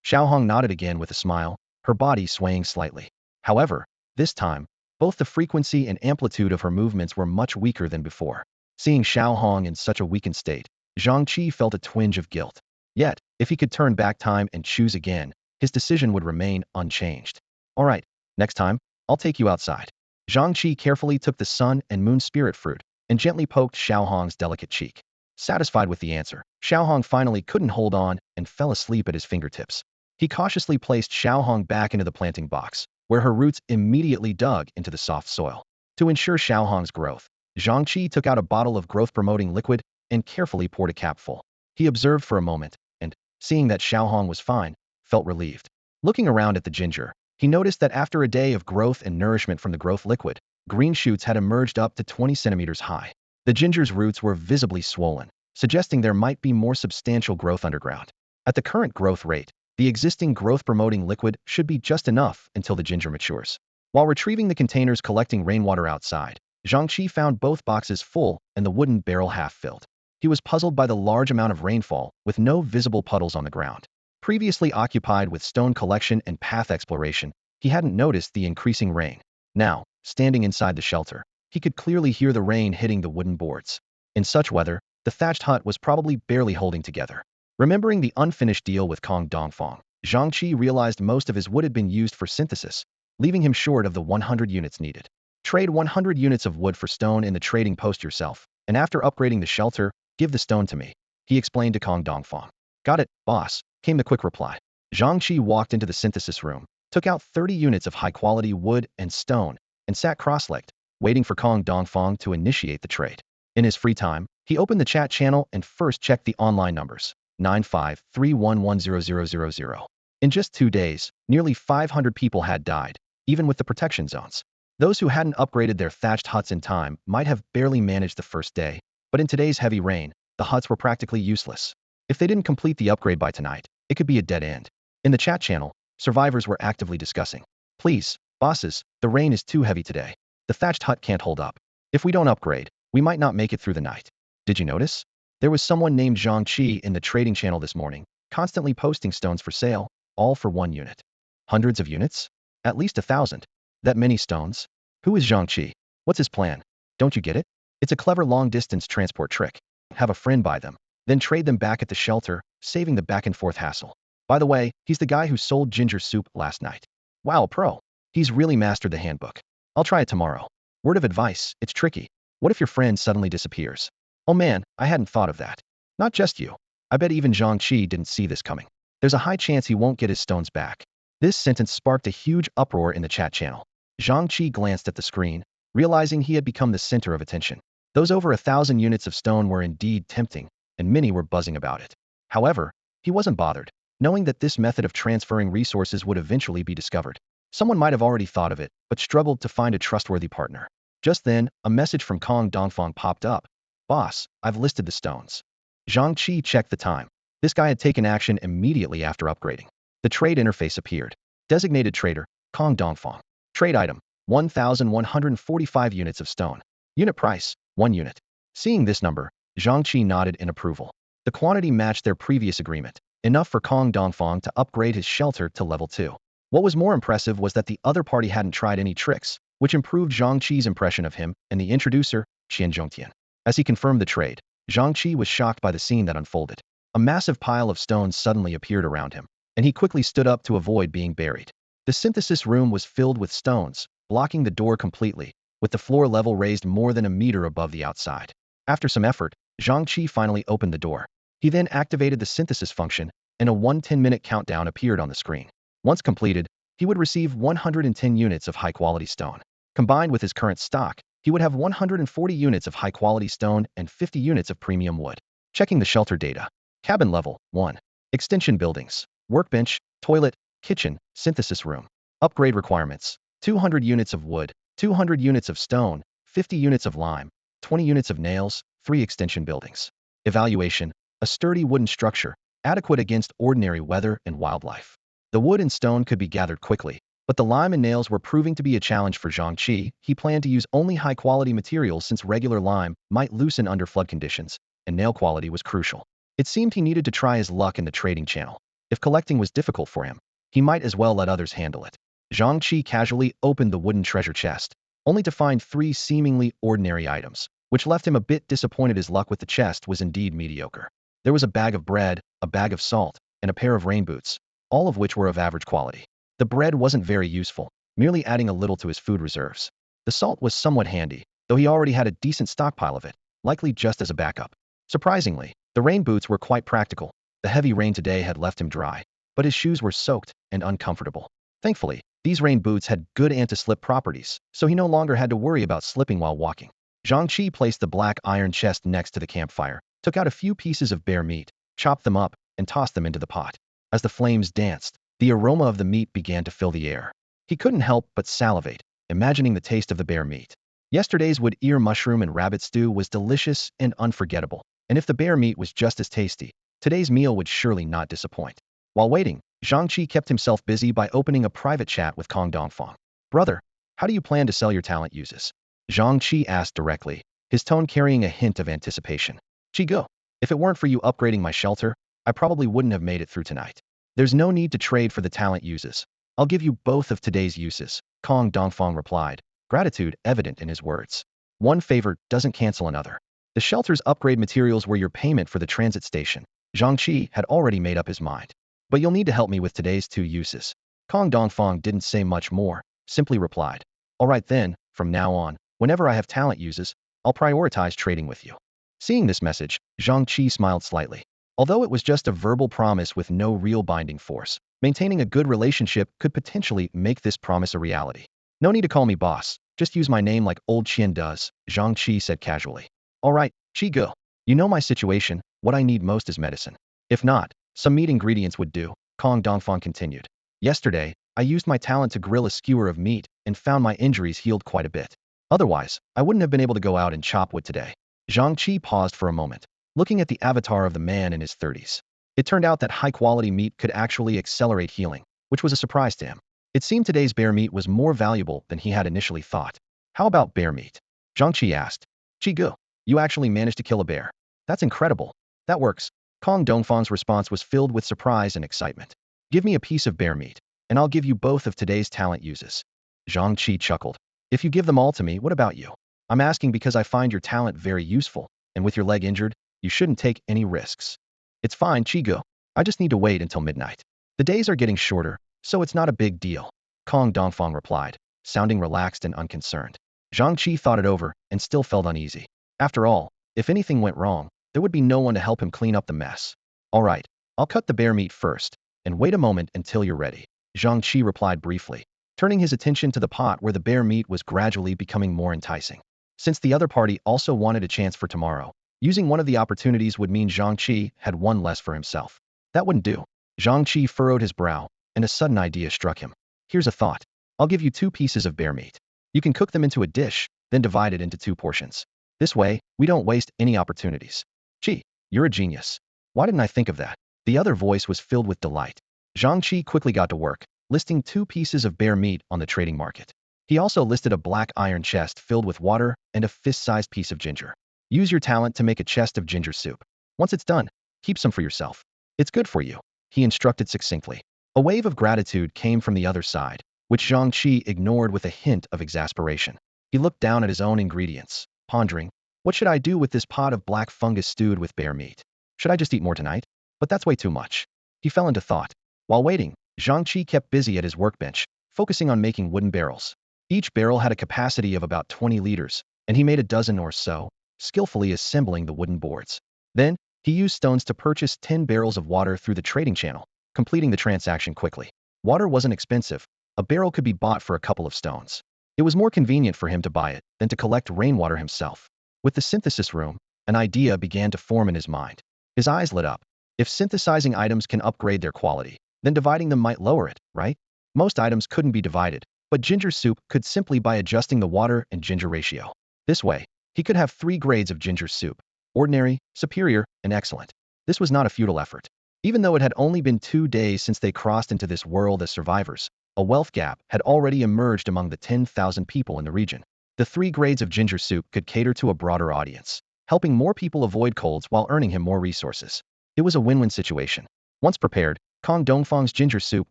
Xiaohong nodded again with a smile, her body swaying slightly. However, this time, both the frequency and amplitude of her movements were much weaker than before. Seeing Xiaohong in such a weakened state, Zhang Chi felt a twinge of guilt. Yet, if he could turn back time and choose again, his decision would remain unchanged. All right, next time, I'll take you outside. Zhang Chi carefully took the sun and moon spirit fruit and gently poked Xiaohong's delicate cheek. Satisfied with the answer, Xiaohong finally couldn't hold on and fell asleep at his fingertips. He cautiously placed Xiaohong back into the planting box, where her roots immediately dug into the soft soil. To ensure Xiaohong's growth, Zhang Chi took out a bottle of growth-promoting liquid and carefully poured a cap full. He observed for a moment, and, seeing that Xiaohong was fine, felt relieved. Looking around at the ginger, he noticed that after a day of growth and nourishment from the growth liquid, green shoots had emerged up to 20 centimeters high. The ginger's roots were visibly swollen, suggesting there might be more substantial growth underground. At the current growth rate, the existing growth-promoting liquid should be just enough until the ginger matures. While retrieving the containers collecting rainwater outside, Zhang Chi found both boxes full and the wooden barrel half filled. He was puzzled by the large amount of rainfall, with no visible puddles on the ground. Previously occupied with stone collection and path exploration, he hadn't noticed the increasing rain. Now, standing inside the shelter, he could clearly hear the rain hitting the wooden boards. In such weather, the thatched hut was probably barely holding together. Remembering the unfinished deal with Kong Dongfang, Zhang Chi realized most of his wood had been used for synthesis, leaving him short of the 100 units needed. Trade 100 units of wood for stone in the trading post yourself, and after upgrading the shelter, give the stone to me, he explained to Kong Dongfang. Got it, boss, came the quick reply. Zhang Chi walked into the synthesis room, took out 30 units of high-quality wood and stone, and sat cross-legged, waiting for Kong Dongfang to initiate the trade. In his free time, he opened the chat channel and first checked the online numbers, 9531100000. In just 2 days, nearly 500 people had died, even with the protection zones. Those who hadn't upgraded their thatched huts in time might have barely managed the first day, but in today's heavy rain, the huts were practically useless. If they didn't complete the upgrade by tonight, it could be a dead end. In the chat channel, survivors were actively discussing. Please, bosses, the rain is too heavy today. The thatched hut can't hold up. If we don't upgrade, we might not make it through the night. Did you notice? There was someone named Zhang Chi in the trading channel this morning, constantly posting stones for sale, all for 1 unit. Hundreds of units? At least 1,000. That many stones? Who is Zhang Chi? What's his plan? Don't you get it? It's a clever long-distance transport trick. Have a friend buy them, then trade them back at the shelter, saving the back-and-forth hassle. By the way, he's the guy who sold ginger soup last night. Wow, pro. He's really mastered the handbook. I'll try it tomorrow. Word of advice, it's tricky. What if your friend suddenly disappears? Oh man, I hadn't thought of that. Not just you. I bet even Zhang Chi didn't see this coming. There's a high chance he won't get his stones back. This sentence sparked a huge uproar in the chat channel. Zhang Chi glanced at the screen, realizing he had become the center of attention. Those over 1,000 units of stone were indeed tempting, and many were buzzing about it. However, he wasn't bothered, knowing that this method of transferring resources would eventually be discovered. Someone might have already thought of it, but struggled to find a trustworthy partner. Just then, a message from Kong Dongfang popped up. Boss, I've listed the stones. Zhang Chi checked the time. This guy had taken action immediately after upgrading. The trade interface appeared. Designated trader, Kong Dongfang. Trade item, 1,145 units of stone. Unit price, 1 unit. Seeing this number, Zhang Chi nodded in approval. The quantity matched their previous agreement, enough for Kong Dongfang to upgrade his shelter to level 2. What was more impressive was that the other party hadn't tried any tricks, which improved Zhang Chi's impression of him and the introducer, Qian Zhongtian. As he confirmed the trade, Zhang Chi was shocked by the scene that unfolded. A massive pile of stones suddenly appeared around him, and he quickly stood up to avoid being buried. The synthesis room was filled with stones, blocking the door completely, with the floor level raised more than a meter above the outside. After some effort, Zhang Chi finally opened the door. He then activated the synthesis function, and a 10-minute countdown appeared on the screen. Once completed, he would receive 110 units of high-quality stone. Combined with his current stock, he would have 140 units of high-quality stone and 50 units of premium wood. Checking the shelter data. Cabin level, 1. Extension buildings, workbench, toilet, kitchen, synthesis room. Upgrade requirements, 200 units of wood, 200 units of stone, 50 units of lime, 20 units of nails, 3 extension buildings. Evaluation, a sturdy wooden structure, adequate against ordinary weather and wildlife. The wood and stone could be gathered quickly, but the lime and nails were proving to be a challenge for Zhang Chi. He planned to use only high-quality materials since regular lime might loosen under flood conditions, and nail quality was crucial. It seemed he needed to try his luck in the trading channel. If collecting was difficult for him, he might as well let others handle it. Zhang Chi casually opened the wooden treasure chest, only to find 3 seemingly ordinary items, which left him a bit disappointed. His luck with the chest was indeed mediocre. There was a bag of bread, a bag of salt, and a pair of rain boots, all of which were of average quality. The bread wasn't very useful, merely adding a little to his food reserves. The salt was somewhat handy, though he already had a decent stockpile of it, likely just as a backup. Surprisingly, the rain boots were quite practical. The heavy rain today had left him dry, but his shoes were soaked and uncomfortable. Thankfully, these rain boots had good anti-slip properties, so he no longer had to worry about slipping while walking. Zhang Chi placed the black iron chest next to the campfire, took out a few pieces of bear meat, chopped them up, and tossed them into the pot. As the flames danced, the aroma of the meat began to fill the air. He couldn't help but salivate, imagining the taste of the bear meat. Yesterday's wood ear mushroom and rabbit stew was delicious and unforgettable, and if the bear meat was just as tasty, today's meal would surely not disappoint. While waiting, Zhang Chi kept himself busy by opening a private chat with Kong Dongfang. Brother, how do you plan to sell your talent uses? Zhang Chi asked directly, his tone carrying a hint of anticipation. Chi go. If it weren't for you upgrading my shelter, I probably wouldn't have made it through tonight. There's no need to trade for the talent uses. I'll give you both of today's uses, Kong Dongfang replied, gratitude evident in his words. One favor doesn't cancel another. The shelter's upgrade materials were your payment for the transit station. Zhang Chi had already made up his mind. But you'll need to help me with today's two uses. Kong Dongfang didn't say much more, simply replied. All right then, from now on, whenever I have talent uses, I'll prioritize trading with you. Seeing this message, Zhang Chi smiled slightly. Although it was just a verbal promise with no real binding force, maintaining a good relationship could potentially make this promise a reality. No need to call me boss, just use my name like old Qian does, Zhang Chi said casually. All right, Chi go. You know my situation, what I need most is medicine. If not, some meat ingredients would do, Kong Dongfang continued. Yesterday, I used my talent to grill a skewer of meat and found my injuries healed quite a bit. Otherwise, I wouldn't have been able to go out and chop wood today. Zhang Chi paused for a moment, looking at the avatar of the man in his 30s. It turned out that high-quality meat could actually accelerate healing, which was a surprise to him. It seemed today's bear meat was more valuable than he had initially thought. How about bear meat? Zhang Chi asked. Chi go. You actually managed to kill a bear. That's incredible. That works. Kong Dongfang's response was filled with surprise and excitement. Give me a piece of bear meat, and I'll give you both of today's talent uses. Zhang Chi chuckled. If you give them all to me, what about you? I'm asking because I find your talent very useful, and with your leg injured, you shouldn't take any risks. It's fine, Chi go. I just need to wait until midnight. The days are getting shorter, so it's not a big deal, Kong Dongfang replied, sounding relaxed and unconcerned. Zhang Chi thought it over and still felt uneasy. After all, if anything went wrong, there would be no one to help him clean up the mess. All right, I'll cut the bear meat first, and wait a moment until you're ready, Zhang Chi replied briefly, turning his attention to the pot where the bear meat was gradually becoming more enticing. Since the other party also wanted a chance for tomorrow, using one of the opportunities would mean Zhang Chi had one less for himself. That wouldn't do. Zhang Chi furrowed his brow, and a sudden idea struck him. Here's a thought. I'll give you 2 pieces of bear meat. You can cook them into a dish, then divide it into 2 portions. This way, we don't waste any opportunities. Chi, you're a genius. Why didn't I think of that? The other voice was filled with delight. Zhang Chi quickly got to work, listing 2 pieces of bear meat on the trading market. He also listed a black iron chest filled with water and a fist-sized piece of ginger. Use your talent to make a chest of ginger soup. Once it's done, keep some for yourself. It's good for you, he instructed succinctly. A wave of gratitude came from the other side, which Zhang Chi ignored with a hint of exasperation. He looked down at his own ingredients, pondering, what should I do with this pot of black fungus stewed with bear meat? Should I just eat more tonight? But that's way too much. He fell into thought. While waiting, Zhang Chi kept busy at his workbench, focusing on making wooden barrels. Each barrel had a capacity of about 20 liters, and he made a dozen or so, skillfully assembling the wooden boards. Then, he used stones to purchase 10 barrels of water through the trading channel, completing the transaction quickly. Water wasn't expensive. A barrel could be bought for a couple of stones. It was more convenient for him to buy it than to collect rainwater himself. With the synthesis room, an idea began to form in his mind. His eyes lit up. If synthesizing items can upgrade their quality, then dividing them might lower it, right? Most items couldn't be divided, but ginger soup could simply by adjusting the water and ginger ratio. This way, he could have 3 grades of ginger soup: ordinary, superior, and excellent. This was not a futile effort. Even though it had only been 2 days since they crossed into this world as survivors, a wealth gap had already emerged among the 10,000 people in the region. The 3 grades of ginger soup could cater to a broader audience, helping more people avoid colds while earning him more resources. It was a win-win situation. Once prepared, Kong Dongfang's ginger soup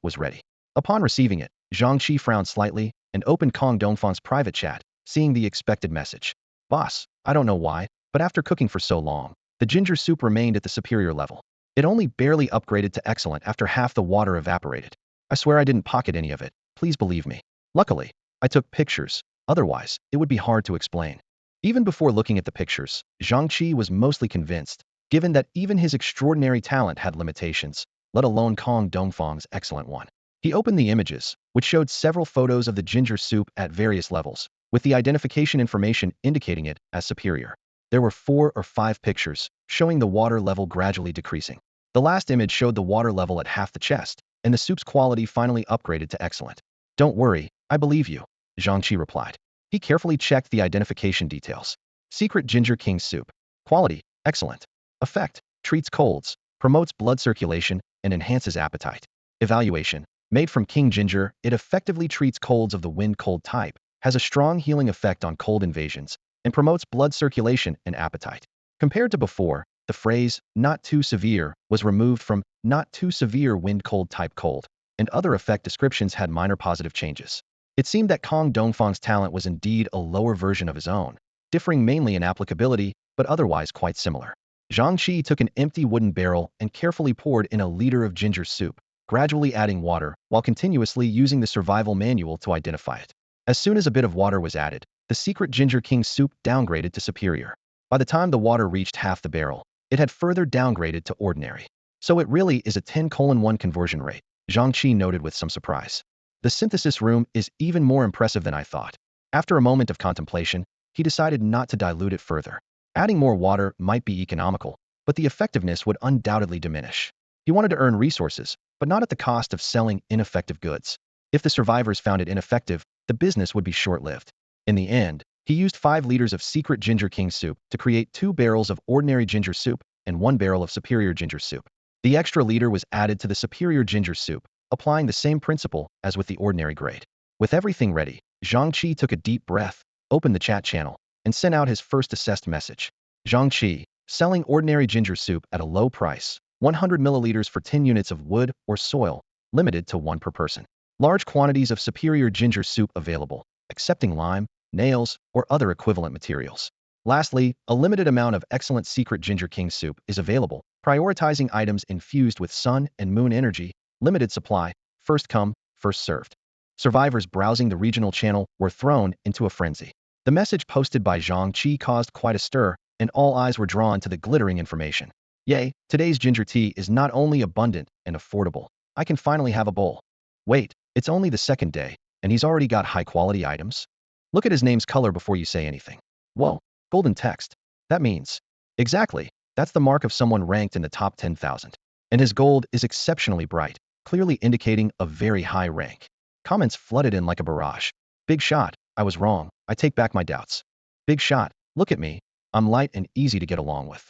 was ready. Upon receiving it, Zhang Chi frowned slightly and opened Kong Dongfang's private chat, seeing the expected message. Boss, I don't know why, but after cooking for so long, the ginger soup remained at the superior level. It only barely upgraded to excellent after half the water evaporated. I swear I didn't pocket any of it, please believe me. Luckily, I took pictures, otherwise, it would be hard to explain. Even before looking at the pictures, Zhang Chi was mostly convinced, given that even his extraordinary talent had limitations, let alone Kong Dongfang's excellent one. He opened the images, which showed several photos of the ginger soup at various levels, with the identification information indicating it as superior. There were 4 or 5 pictures, showing the water level gradually decreasing. The last image showed the water level at half the chest, and the soup's quality finally upgraded to excellent. "Don't worry, I believe you," Zhang Chi replied. He carefully checked the identification details. Secret Ginger King Soup. Quality, excellent. Effect, treats colds, promotes blood circulation, and enhances appetite. Evaluation, made from king ginger, it effectively treats colds of the wind cold type, has a strong healing effect on cold invasions, and promotes blood circulation and appetite. Compared to before, the phrase, not too severe, was removed from not too severe wind cold type cold, and other effect descriptions had minor positive changes. It seemed that Kong Dongfang's talent was indeed a lower version of his own, differing mainly in applicability, but otherwise quite similar. Zhang Chi took an empty wooden barrel and carefully poured in a liter of ginger soup, gradually adding water, while continuously using the survival manual to identify it. As soon as a bit of water was added, the secret Ginger King soup downgraded to superior. By the time the water reached half the barrel, it had further downgraded to ordinary. So it really is a 10:1 conversion rate, Zhang Chi noted with some surprise. The synthesis room is even more impressive than I thought. After a moment of contemplation, he decided not to dilute it further. Adding more water might be economical, but the effectiveness would undoubtedly diminish. He wanted to earn resources, but not at the cost of selling ineffective goods. If the survivors found it ineffective, the business would be short-lived. In the end, he used 5 liters of secret Ginger King soup to create 2 barrels of ordinary ginger soup and 1 barrel of superior ginger soup. The extra liter was added to the superior ginger soup, applying the same principle as with the ordinary grade. With everything ready, Zhang Chi took a deep breath, opened the chat channel, and sent out his first assessed message. Zhang Chi, selling ordinary ginger soup at a low price, 100 milliliters for 10 units of wood or soil, limited to 1 per person. Large quantities of superior ginger soup available, excepting lime, nails, or other equivalent materials. Lastly, a limited amount of excellent secret Ginger King soup is available, prioritizing items infused with sun and moon energy, limited supply, first come, first served. Survivors browsing the regional channel were thrown into a frenzy. The message posted by Zhang Chi caused quite a stir, and all eyes were drawn to the glittering information. Yay, today's ginger tea is not only abundant and affordable, I can finally have a bowl. Wait, it's only the second day, and he's already got high-quality items? Look at his name's color before you say anything. Whoa, golden text. That means. Exactly, that's the mark of someone ranked in the top 10,000. And his gold is exceptionally bright, clearly indicating a very high rank. Comments flooded in like a barrage. Big shot, I was wrong, I take back my doubts. Big shot, look at me, I'm light and easy to get along with.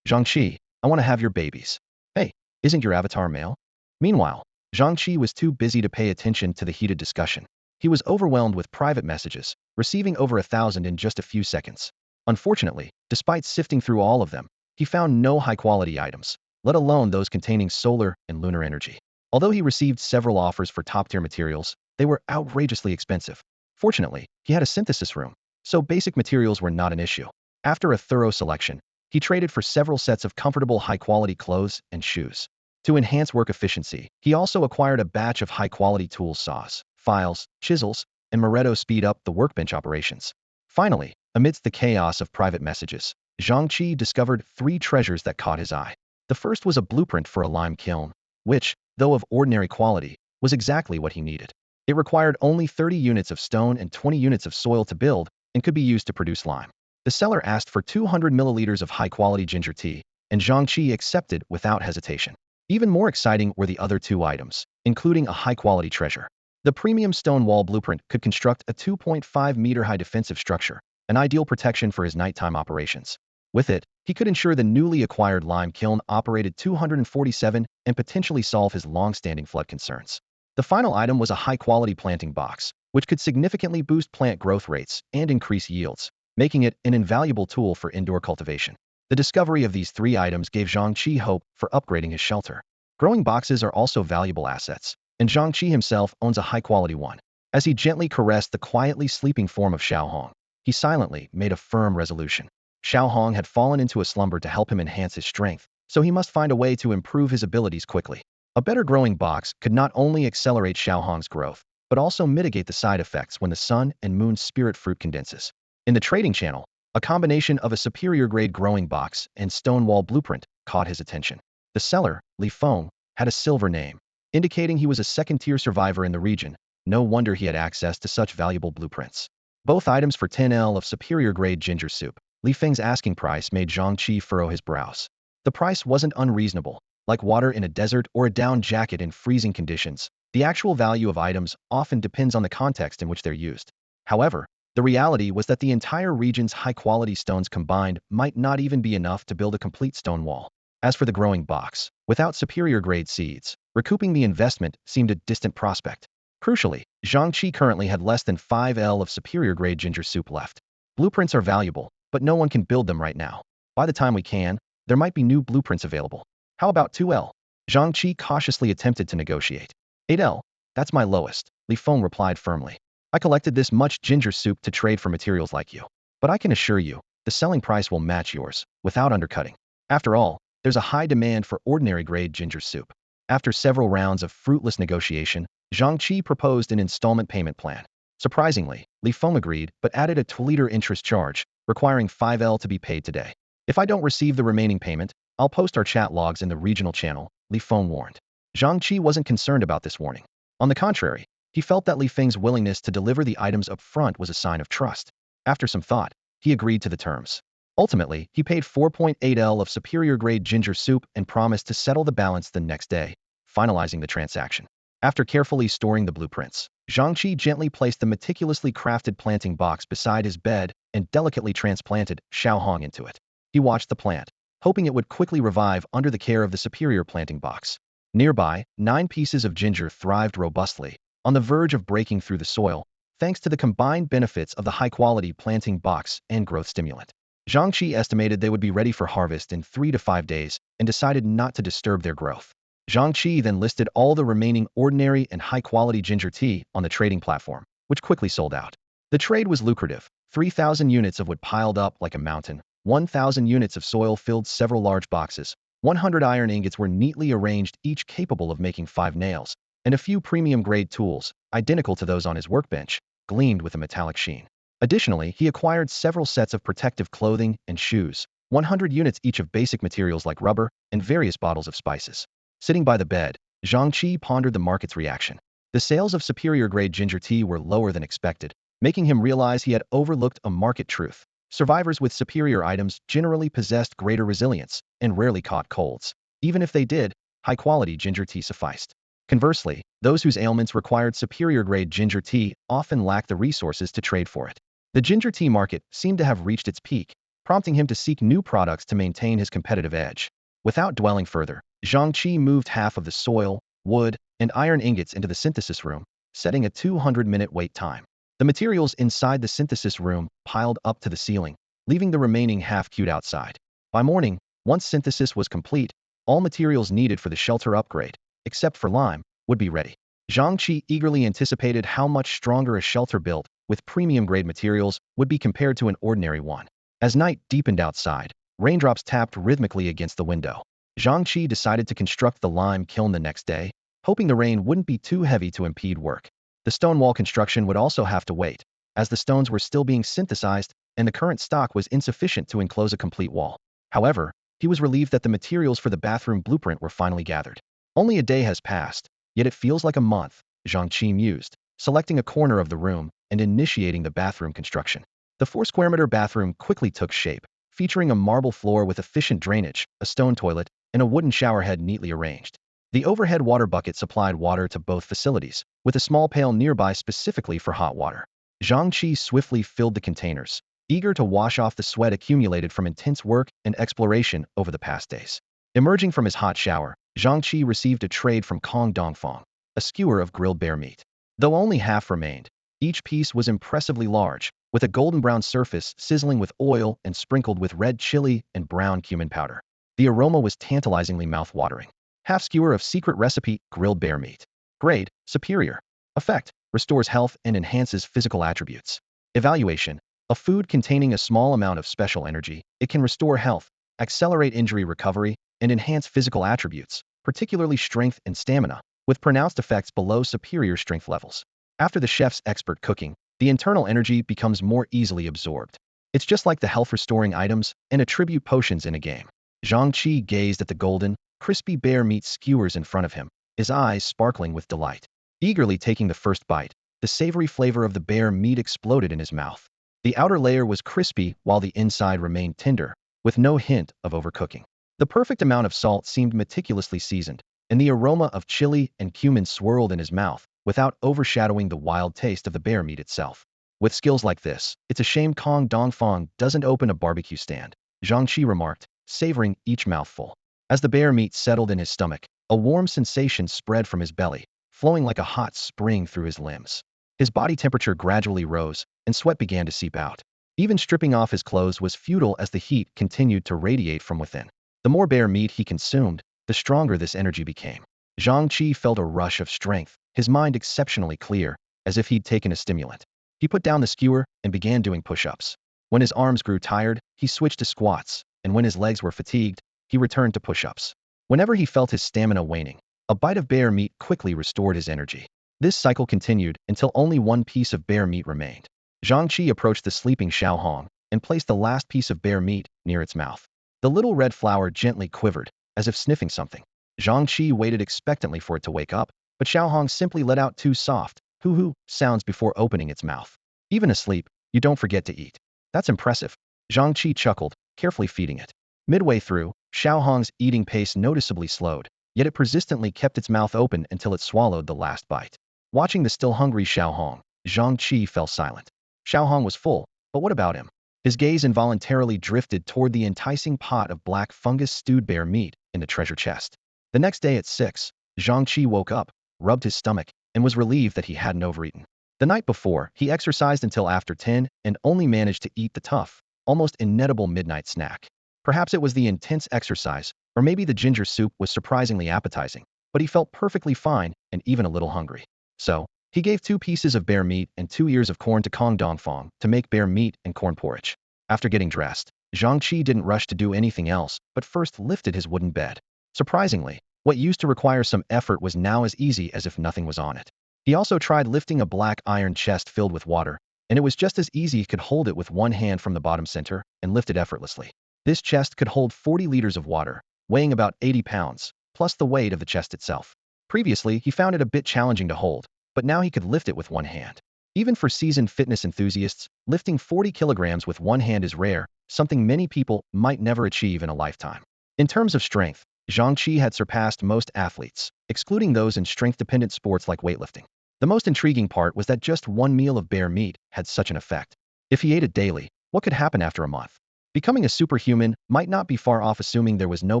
Zhang Chi, I want to have your babies. Hey, isn't your avatar male? Meanwhile, Zhang Chi was too busy to pay attention to the heated discussion. He was overwhelmed with private messages, receiving over 1,000 in just a few seconds. Unfortunately, despite sifting through all of them, he found no high-quality items, let alone those containing solar and lunar energy. Although he received several offers for top-tier materials, they were outrageously expensive. Fortunately, he had a synthesis room, so basic materials were not an issue. After a thorough selection, he traded for several sets of comfortable high-quality clothes and shoes. To enhance work efficiency, he also acquired a batch of high-quality tools, saws, files, chisels, and Moretto speed up the workbench operations. Finally, amidst the chaos of private messages, Zhang Chi discovered 3 treasures that caught his eye. The first was a blueprint for a lime kiln, which, though of ordinary quality, was exactly what he needed. It required only 30 units of stone and 20 units of soil to build, and could be used to produce lime. The seller asked for 200 milliliters of high-quality ginger tea, and Zhang Chi accepted without hesitation. Even more exciting were the other 2 items, including a high-quality treasure. The premium stone wall blueprint could construct a 2.5-meter-high defensive structure, an ideal protection for his nighttime operations. With it, he could ensure the newly acquired lime kiln operated 247 and potentially solve his long-standing flood concerns. The final item was a high-quality planting box, which could significantly boost plant growth rates and increase yields, making it an invaluable tool for indoor cultivation. The discovery of these 3 items gave Zhang Chi hope for upgrading his shelter. Growing boxes are also valuable assets, and Zhang Chi himself owns a high-quality one. As he gently caressed the quietly sleeping form of Xiaohong, he silently made a firm resolution. Xiaohong had fallen into a slumber to help him enhance his strength, so he must find a way to improve his abilities quickly. A better growing box could not only accelerate Xiaohong's growth, but also mitigate the side effects when the sun and moon spirit fruit condenses. In the trading channel, a combination of a superior-grade growing box and stone wall blueprint caught his attention. The seller, Li Feng, had a silver name, indicating he was a second-tier survivor in the region. No wonder he had access to such valuable blueprints. Both items for 10L of superior grade ginger soup. Li Feng's asking price made Zhang Chi furrow his brows. The price wasn't unreasonable. Like water in a desert or a down jacket in freezing conditions, the actual value of items often depends on the context in which they're used. However, the reality was that the entire region's high-quality stones combined might not even be enough to build a complete stone wall. As for the growing box, without superior-grade seeds, recouping the investment seemed a distant prospect. Crucially, Zhang Chi currently had less than 5L of superior-grade ginger soup left. Blueprints are valuable, but no one can build them right now. By the time we can, there might be new blueprints available. How about 2L? Zhang Chi cautiously attempted to negotiate. 8L, that's my lowest, Li Feng replied firmly. I collected this much ginger soup to trade for materials like you. But I can assure you, the selling price will match yours, without undercutting. After all, there's a high demand for ordinary grade ginger soup. After several rounds of fruitless negotiation, Zhang Chi proposed an installment payment plan. Surprisingly, Li Feng agreed, but added a 2-liter interest charge, requiring 5L to be paid today. If I don't receive the remaining payment, I'll post our chat logs in the regional channel, Li Feng warned. Zhang Chi wasn't concerned about this warning. On the contrary, he felt that Li Feng's willingness to deliver the items up front was a sign of trust. After some thought, he agreed to the terms. Ultimately, he paid 4.8L of superior-grade ginger soup and promised to settle the balance the next day, finalizing the transaction. After carefully storing the blueprints, Zhang Chi gently placed the meticulously crafted planting box beside his bed and delicately transplanted Xiaohong into it. He watched the plant, hoping it would quickly revive under the care of the superior planting box. Nearby, 9 pieces of ginger thrived robustly, on the verge of breaking through the soil, thanks to the combined benefits of the high-quality planting box and growth stimulant. Zhang Chi estimated they would be ready for harvest in 3 to 5 days and decided not to disturb their growth. Zhang Chi then listed all the remaining ordinary and high-quality ginger tea on the trading platform, which quickly sold out. The trade was lucrative. 3,000 units of wood piled up like a mountain, 1,000 units of soil filled several large boxes, 100 iron ingots were neatly arranged, each capable of making 5 nails, and a few premium-grade tools, identical to those on his workbench, gleamed with a metallic sheen. Additionally, he acquired several sets of protective clothing and shoes, 100 units each of basic materials like rubber, and various bottles of spices. Sitting by the bed, Zhang Chi pondered the market's reaction. The sales of superior-grade ginger tea were lower than expected, making him realize he had overlooked a market truth. Survivors with superior items generally possessed greater resilience and rarely caught colds. Even if they did, high-quality ginger tea sufficed. Conversely, those whose ailments required superior-grade ginger tea often lacked the resources to trade for it. The ginger tea market seemed to have reached its peak, prompting him to seek new products to maintain his competitive edge. Without dwelling further, Zhang Chi moved half of the soil, wood, and iron ingots into the synthesis room, setting a 200-minute wait time. The materials inside the synthesis room piled up to the ceiling, leaving the remaining half queued outside. By morning, once synthesis was complete, all materials needed for the shelter upgrade, except for lime, would be ready. Zhang Chi eagerly anticipated how much stronger a shelter built with premium-grade materials would be compared to an ordinary one. As night deepened outside, raindrops tapped rhythmically against the window. Zhang Chi decided to construct the lime kiln the next day, hoping the rain wouldn't be too heavy to impede work. The stone wall construction would also have to wait, as the stones were still being synthesized and the current stock was insufficient to enclose a complete wall. However, he was relieved that the materials for the bathroom blueprint were finally gathered. Only a day has passed, yet it feels like a month, Zhang Chi mused, selecting a corner of the room and initiating the bathroom construction. The 4-square-meter bathroom quickly took shape, featuring a marble floor with efficient drainage, a stone toilet, and a wooden showerhead neatly arranged. The overhead water bucket supplied water to both facilities, with a small pail nearby specifically for hot water. Zhang Chi swiftly filled the containers, eager to wash off the sweat accumulated from intense work and exploration over the past days. Emerging from his hot shower, Zhang Chi received a trade from Kong Dongfang, a skewer of grilled bear meat. Though only half remained, each piece was impressively large, with a golden brown surface sizzling with oil and sprinkled with red chili and brown cumin powder. The aroma was tantalizingly mouth-watering. Half skewer of secret recipe grilled bear meat. Grade, superior. Effect, restores health and enhances physical attributes. Evaluation, a food containing a small amount of special energy. It can restore health, accelerate injury recovery, and enhance physical attributes, particularly strength and stamina, with pronounced effects below superior strength levels. After the chef's expert cooking, the internal energy becomes more easily absorbed. It's just like the health-restoring items and attribute potions in a game. Zhang Chi gazed at the golden, crispy bear meat skewers in front of him, his eyes sparkling with delight. Eagerly taking the first bite, the savory flavor of the bear meat exploded in his mouth. The outer layer was crispy while the inside remained tender, with no hint of overcooking. The perfect amount of salt seemed meticulously seasoned, and the aroma of chili and cumin swirled in his mouth without overshadowing the wild taste of the bear meat itself. With skills like this, it's a shame Kong Dongfang doesn't open a barbecue stand, Zhang Chi remarked, savoring each mouthful. As the bear meat settled in his stomach, a warm sensation spread from his belly, flowing like a hot spring through his limbs. His body temperature gradually rose, and sweat began to seep out. Even stripping off his clothes was futile as the heat continued to radiate from within. The more bear meat he consumed, the stronger this energy became. Zhang Chi felt a rush of strength, his mind exceptionally clear, as if he'd taken a stimulant. He put down the skewer and began doing push-ups. When his arms grew tired, he switched to squats, and when his legs were fatigued, he returned to push-ups. Whenever he felt his stamina waning, a bite of bear meat quickly restored his energy. This cycle continued until only one piece of bear meat remained. Zhang Chi approached the sleeping Xiao Hong and placed the last piece of bear meat near its mouth. The little red flower gently quivered, as if sniffing something. Zhang Chi waited expectantly for it to wake up, but Xiao Hong simply let out two soft, hoo-hoo sounds before opening its mouth. Even asleep, you don't forget to eat. That's impressive. Zhang Chi chuckled, carefully feeding it. Midway through, Xiao Hong's eating pace noticeably slowed, yet it persistently kept its mouth open until it swallowed the last bite. Watching the still hungry Xiao Hong, Zhang Chi fell silent. Xiao Hong was full, but what about him? His gaze involuntarily drifted toward the enticing pot of black fungus stewed bear meat in the treasure chest. The next day at 6, Zhang Chi woke up, rubbed his stomach, and was relieved that he hadn't overeaten. The night before, he exercised until after 10 and only managed to eat the tough, almost inedible midnight snack. Perhaps it was the intense exercise, or maybe the ginger soup was surprisingly appetizing, but he felt perfectly fine and even a little hungry. So, he gave 2 pieces of bear meat and 2 ears of corn to Kong Dongfang to make bear meat and corn porridge. After getting dressed, Zhang Chi didn't rush to do anything else, but first lifted his wooden bed. Surprisingly, what used to require some effort was now as easy as if nothing was on it. He also tried lifting a black iron chest filled with water, and it was just as easy. He could hold it with one hand from the bottom center and lift it effortlessly. This chest could hold 40 liters of water, weighing about 80 pounds, plus the weight of the chest itself. Previously, he found it a bit challenging to hold, but now he could lift it with one hand. Even for seasoned fitness enthusiasts, lifting 40 kilograms with one hand is rare, something many people might never achieve in a lifetime. In terms of strength, Zhang Chi had surpassed most athletes, excluding those in strength-dependent sports like weightlifting. The most intriguing part was that just one meal of bear meat had such an effect. If he ate it daily, what could happen after a month? Becoming a superhuman might not be far off, assuming there was no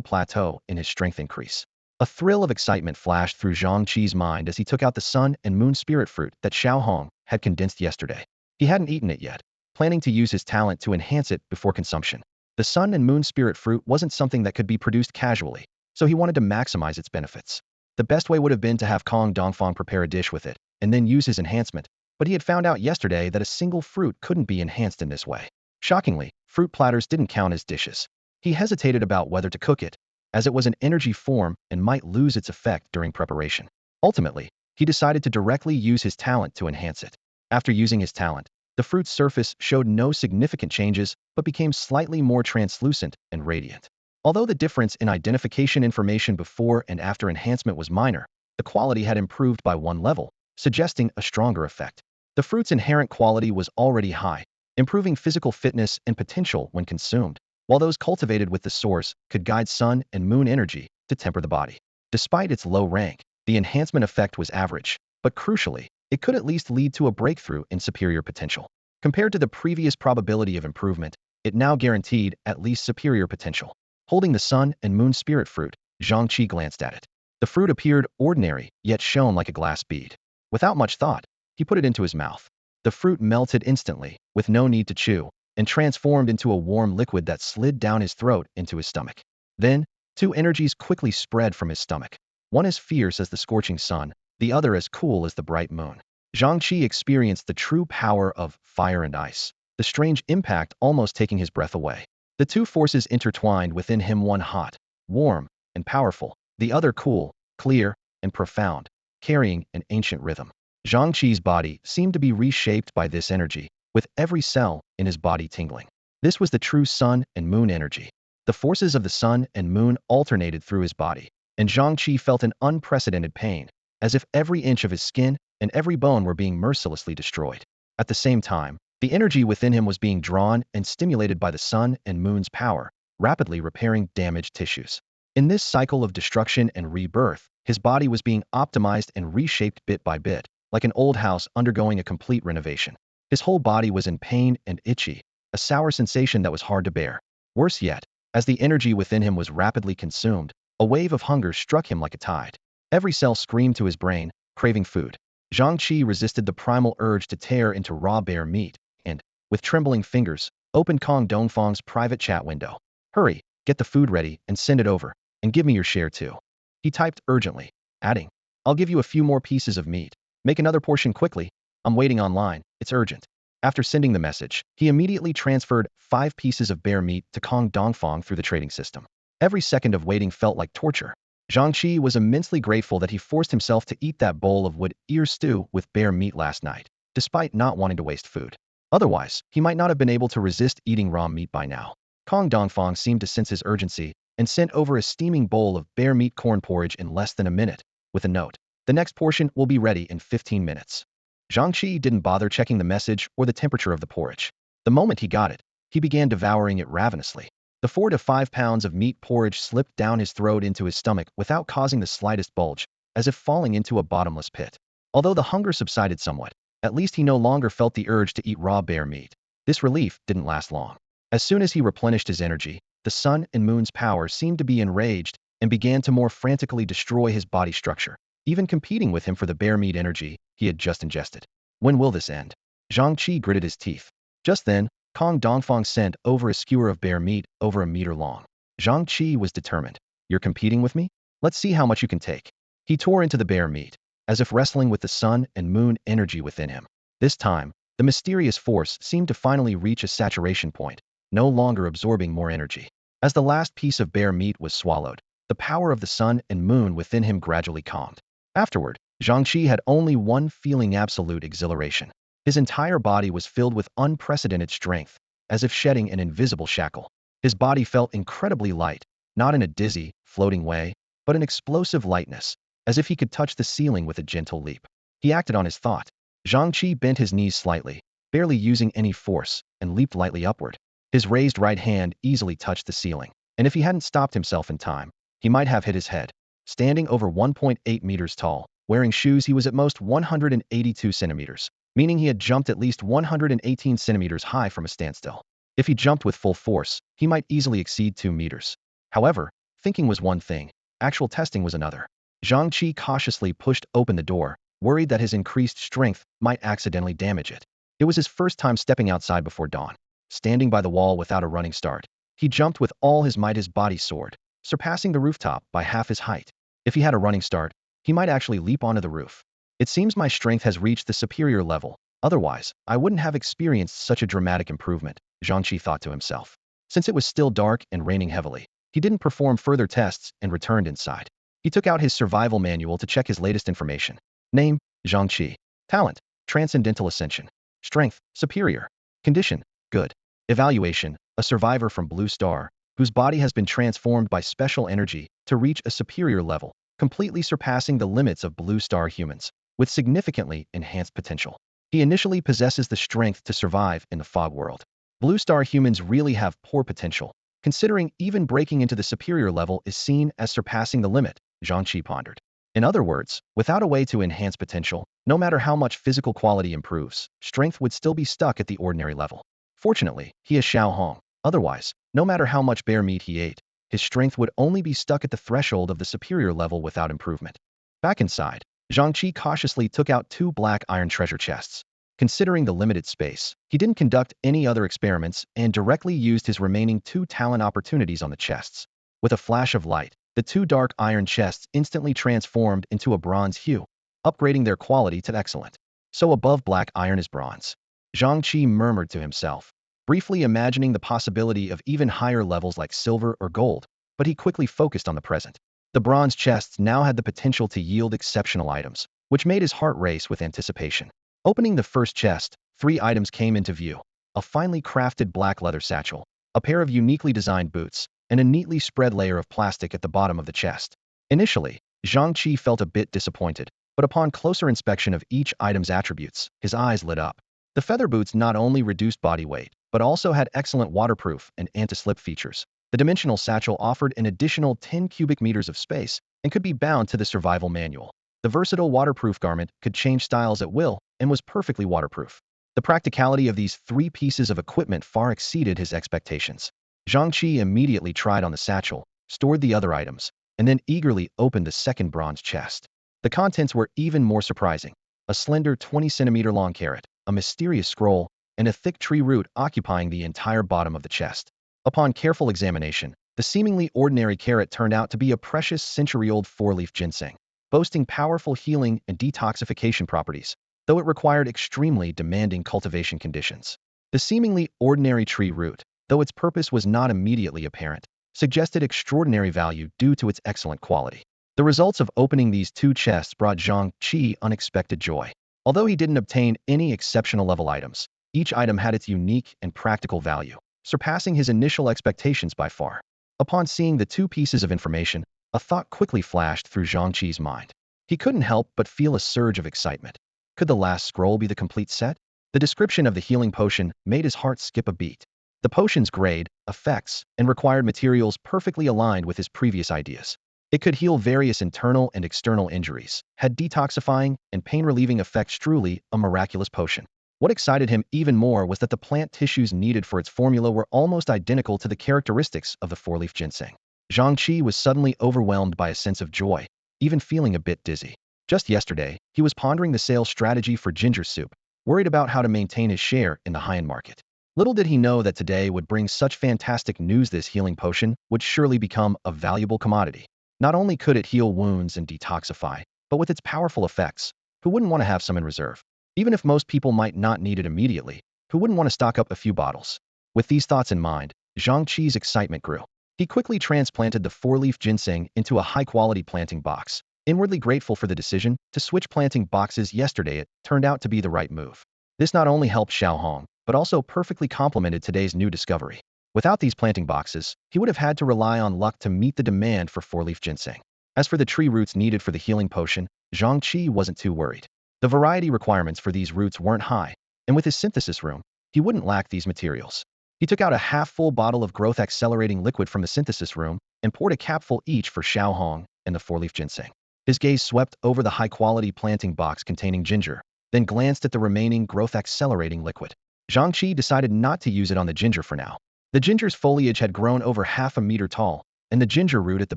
plateau in his strength increase. A thrill of excitement flashed through Zhang Chi's mind as he took out the sun and moon spirit fruit that Xiao Hong had condensed yesterday. He hadn't eaten it yet, planning to use his talent to enhance it before consumption. The sun and moon spirit fruit wasn't something that could be produced casually, so he wanted to maximize its benefits. The best way would have been to have Kong Dongfang prepare a dish with it, and then use his enhancement, but he had found out yesterday that a single fruit couldn't be enhanced in this way. Shockingly, fruit platters didn't count as dishes. He hesitated about whether to cook it, as it was an energy form and might lose its effect during preparation. Ultimately, he decided to directly use his talent to enhance it. After using his talent, the fruit's surface showed no significant changes, but became slightly more translucent and radiant. Although the difference in identification information before and after enhancement was minor, the quality had improved by one level, suggesting a stronger effect. The fruit's inherent quality was already high, improving physical fitness and potential when consumed, while those cultivated with the source could guide sun and moon energy to temper the body. Despite its low rank, the enhancement effect was average, but crucially, it could at least lead to a breakthrough in superior potential. Compared to the previous probability of improvement, it now guaranteed at least superior potential. Holding the sun and moon spirit fruit, Zhang Chi glanced at it. The fruit appeared ordinary, yet shone like a glass bead. Without much thought, he put it into his mouth. The fruit melted instantly, with no need to chew, and transformed into a warm liquid that slid down his throat into his stomach. Then, 2 energies quickly spread from his stomach. One as fierce as the scorching sun, the other as cool as the bright moon. Zhang Chi experienced the true power of fire and ice, the strange impact almost taking his breath away. The 2 forces intertwined within him, one hot, warm, and powerful, the other cool, clear, and profound, carrying an ancient rhythm. Zhang Chi's body seemed to be reshaped by this energy, with every cell in his body tingling. This was the true sun and moon energy. The forces of the sun and moon alternated through his body, and Zhang Chi felt an unprecedented pain, as if every inch of his skin and every bone were being mercilessly destroyed. At the same time, the energy within him was being drawn and stimulated by the sun and moon's power, rapidly repairing damaged tissues. In this cycle of destruction and rebirth, his body was being optimized and reshaped bit by bit, like an old house undergoing a complete renovation. His whole body was in pain and itchy, a sour sensation that was hard to bear. Worse yet, as the energy within him was rapidly consumed, a wave of hunger struck him like a tide. Every cell screamed to his brain, craving food. Zhang Chi resisted the primal urge to tear into raw bear meat, and, with trembling fingers, opened Kong Dongfang's private chat window. "Hurry, get the food ready and send it over, and give me your share too," he typed urgently, adding, "I'll give you a few more pieces of meat. Make another portion quickly. I'm waiting online, it's urgent." After sending the message, he immediately transferred 5 pieces of bear meat to Kong Dongfang through the trading system. Every second of waiting felt like torture. Zhang Chi was immensely grateful that he forced himself to eat that bowl of wood ear stew with bear meat last night, despite not wanting to waste food. Otherwise, he might not have been able to resist eating raw meat by now. Kong Dongfang seemed to sense his urgency and sent over a steaming bowl of bear meat corn porridge in less than a minute, with a note: "The next portion will be ready in 15 minutes. Zhang Chi didn't bother checking the message or the temperature of the porridge. The moment he got it, he began devouring it ravenously. The 4 to 5 pounds of meat porridge slipped down his throat into his stomach without causing the slightest bulge, as if falling into a bottomless pit. Although the hunger subsided somewhat, at least he no longer felt the urge to eat raw bear meat. This relief didn't last long. As soon as he replenished his energy, the sun and moon's power seemed to be enraged and began to more frantically destroy his body structure, even competing with him for the bear meat energy he had just ingested. When will this end? Zhang Chi gritted his teeth. Just then, Kong Dongfang sent over a skewer of bear meat over a meter long. Zhang Chi was determined. "You're competing with me? Let's see how much you can take." He tore into the bear meat, as if wrestling with the sun and moon energy within him. This time, the mysterious force seemed to finally reach a saturation point, no longer absorbing more energy. As the last piece of bear meat was swallowed, the power of the sun and moon within him gradually calmed. Afterward, Zhang Chi had only one feeling: absolute exhilaration. His entire body was filled with unprecedented strength, as if shedding an invisible shackle. His body felt incredibly light, not in a dizzy, floating way, but an explosive lightness, as if he could touch the ceiling with a gentle leap. He acted on his thought. Zhang Chi bent his knees slightly, barely using any force, and leaped lightly upward. His raised right hand easily touched the ceiling, and if he hadn't stopped himself in time, he might have hit his head. Standing over 1.8 meters tall, wearing shoes, he was at most 182 centimeters, meaning he had jumped at least 118 centimeters high from a standstill. If he jumped with full force, he might easily exceed 2 meters. However, thinking was one thing, actual testing was another. Zhang Chi cautiously pushed open the door, worried that his increased strength might accidentally damage it. It was his first time stepping outside before dawn. Standing by the wall without a running start, he jumped with all his might. His body soared, surpassing the rooftop by half his height. If he had a running start, he might actually leap onto the roof. "It seems my strength has reached the superior level, otherwise, I wouldn't have experienced such a dramatic improvement," Zhang Chi thought to himself. Since it was still dark and raining heavily, he didn't perform further tests and returned inside. He took out his survival manual to check his latest information. Name: Zhang Chi. Talent: Transcendental Ascension. Strength: Superior. Condition: Good. Evaluation: a survivor from Blue Star, whose body has been transformed by special energy to reach a superior level, completely surpassing the limits of Blue Star humans, with significantly enhanced potential. He initially possesses the strength to survive in the fog world. Blue Star humans really have poor potential, considering even breaking into the superior level is seen as surpassing the limit, Zhang Chi pondered. In other words, without a way to enhance potential, no matter how much physical quality improves, strength would still be stuck at the ordinary level. Fortunately, he is Xiao Hong. Otherwise, no matter how much bear meat he ate, his strength would only be stuck at the threshold of the superior level without improvement. Back inside, Zhang Chi cautiously took out 2 black iron treasure chests. Considering the limited space, he didn't conduct any other experiments and directly used his remaining 2 talent opportunities on the chests. With a flash of light, the 2 dark iron chests instantly transformed into a bronze hue, upgrading their quality to excellent. So above black iron is bronze. Zhang Chi murmured to himself, briefly imagining the possibility of even higher levels like silver or gold, but he quickly focused on the present. The bronze chests now had the potential to yield exceptional items, which made his heart race with anticipation. Opening the first chest, 3 items came into view: a finely crafted black leather satchel, a pair of uniquely designed boots, and a neatly spread layer of plastic at the bottom of the chest. Initially, Zhang Chi felt a bit disappointed, But upon closer inspection of each item's attributes, his eyes lit up. The feather boots not only reduced body weight, but also had excellent waterproof and anti-slip features. The dimensional satchel offered an additional 10 cubic meters of space and could be bound to the survival manual. The versatile waterproof garment could change styles at will and was perfectly waterproof. The practicality of these three pieces of equipment far exceeded his expectations. Zhang Chi immediately tried on the satchel, stored the other items, and then eagerly opened the second bronze chest. The contents were even more surprising. A slender 20-centimeter long carrot, a mysterious scroll, and a thick tree root occupying the entire bottom of the chest. Upon careful examination, the seemingly ordinary carrot turned out to be a precious century-old four-leaf ginseng, boasting powerful healing and detoxification properties, though it required extremely demanding cultivation conditions. The seemingly ordinary tree root, though its purpose was not immediately apparent, suggested extraordinary value due to its excellent quality. The results of opening these two chests brought Zhang Chi unexpected joy. Although he didn't obtain any exceptional level items, each item had its unique and practical value, surpassing his initial expectations by far. Upon seeing the two pieces of information, a thought quickly flashed through Zhang Chi's mind. He couldn't help but feel a surge of excitement. Could the last scroll be the complete set? The description of the healing potion made his heart skip a beat. The potion's grade, effects, and required materials perfectly aligned with his previous ideas. It could heal various internal and external injuries, had detoxifying and pain-relieving effects, truly a miraculous potion. What excited him even more was that the plant tissues needed for its formula were almost identical to the characteristics of the four-leaf ginseng. Zhang Chi was suddenly overwhelmed by a sense of joy, even feeling a bit dizzy. Just yesterday, he was pondering the sales strategy for ginger soup, worried about how to maintain his share in the high-end market. Little did he know that today would bring such fantastic news. This healing potion would surely become a valuable commodity. Not only could it heal wounds and detoxify, but with its powerful effects, who wouldn't want to have some in reserve? Even if most people might not need it immediately, who wouldn't want to stock up a few bottles? With these thoughts in mind, Zhang Chi's excitement grew. He quickly transplanted the four-leaf ginseng into a high-quality planting box. Inwardly grateful for the decision to switch planting boxes yesterday, it turned out to be the right move. This not only helped Xiaohong, but also perfectly complemented today's new discovery. Without these planting boxes, he would have had to rely on luck to meet the demand for four-leaf ginseng. As for the tree roots needed for the healing potion, Zhang Chi wasn't too worried. The variety requirements for these roots weren't high, and with his synthesis room, he wouldn't lack these materials. He took out a half-full bottle of growth-accelerating liquid from the synthesis room and poured a capful each for Xiaohong and the four-leaf ginseng. His gaze swept over the high-quality planting box containing ginger, then glanced at the remaining growth-accelerating liquid. Zhang Chi decided not to use it on the ginger for now. The ginger's foliage had grown over half a meter tall, and the ginger root at the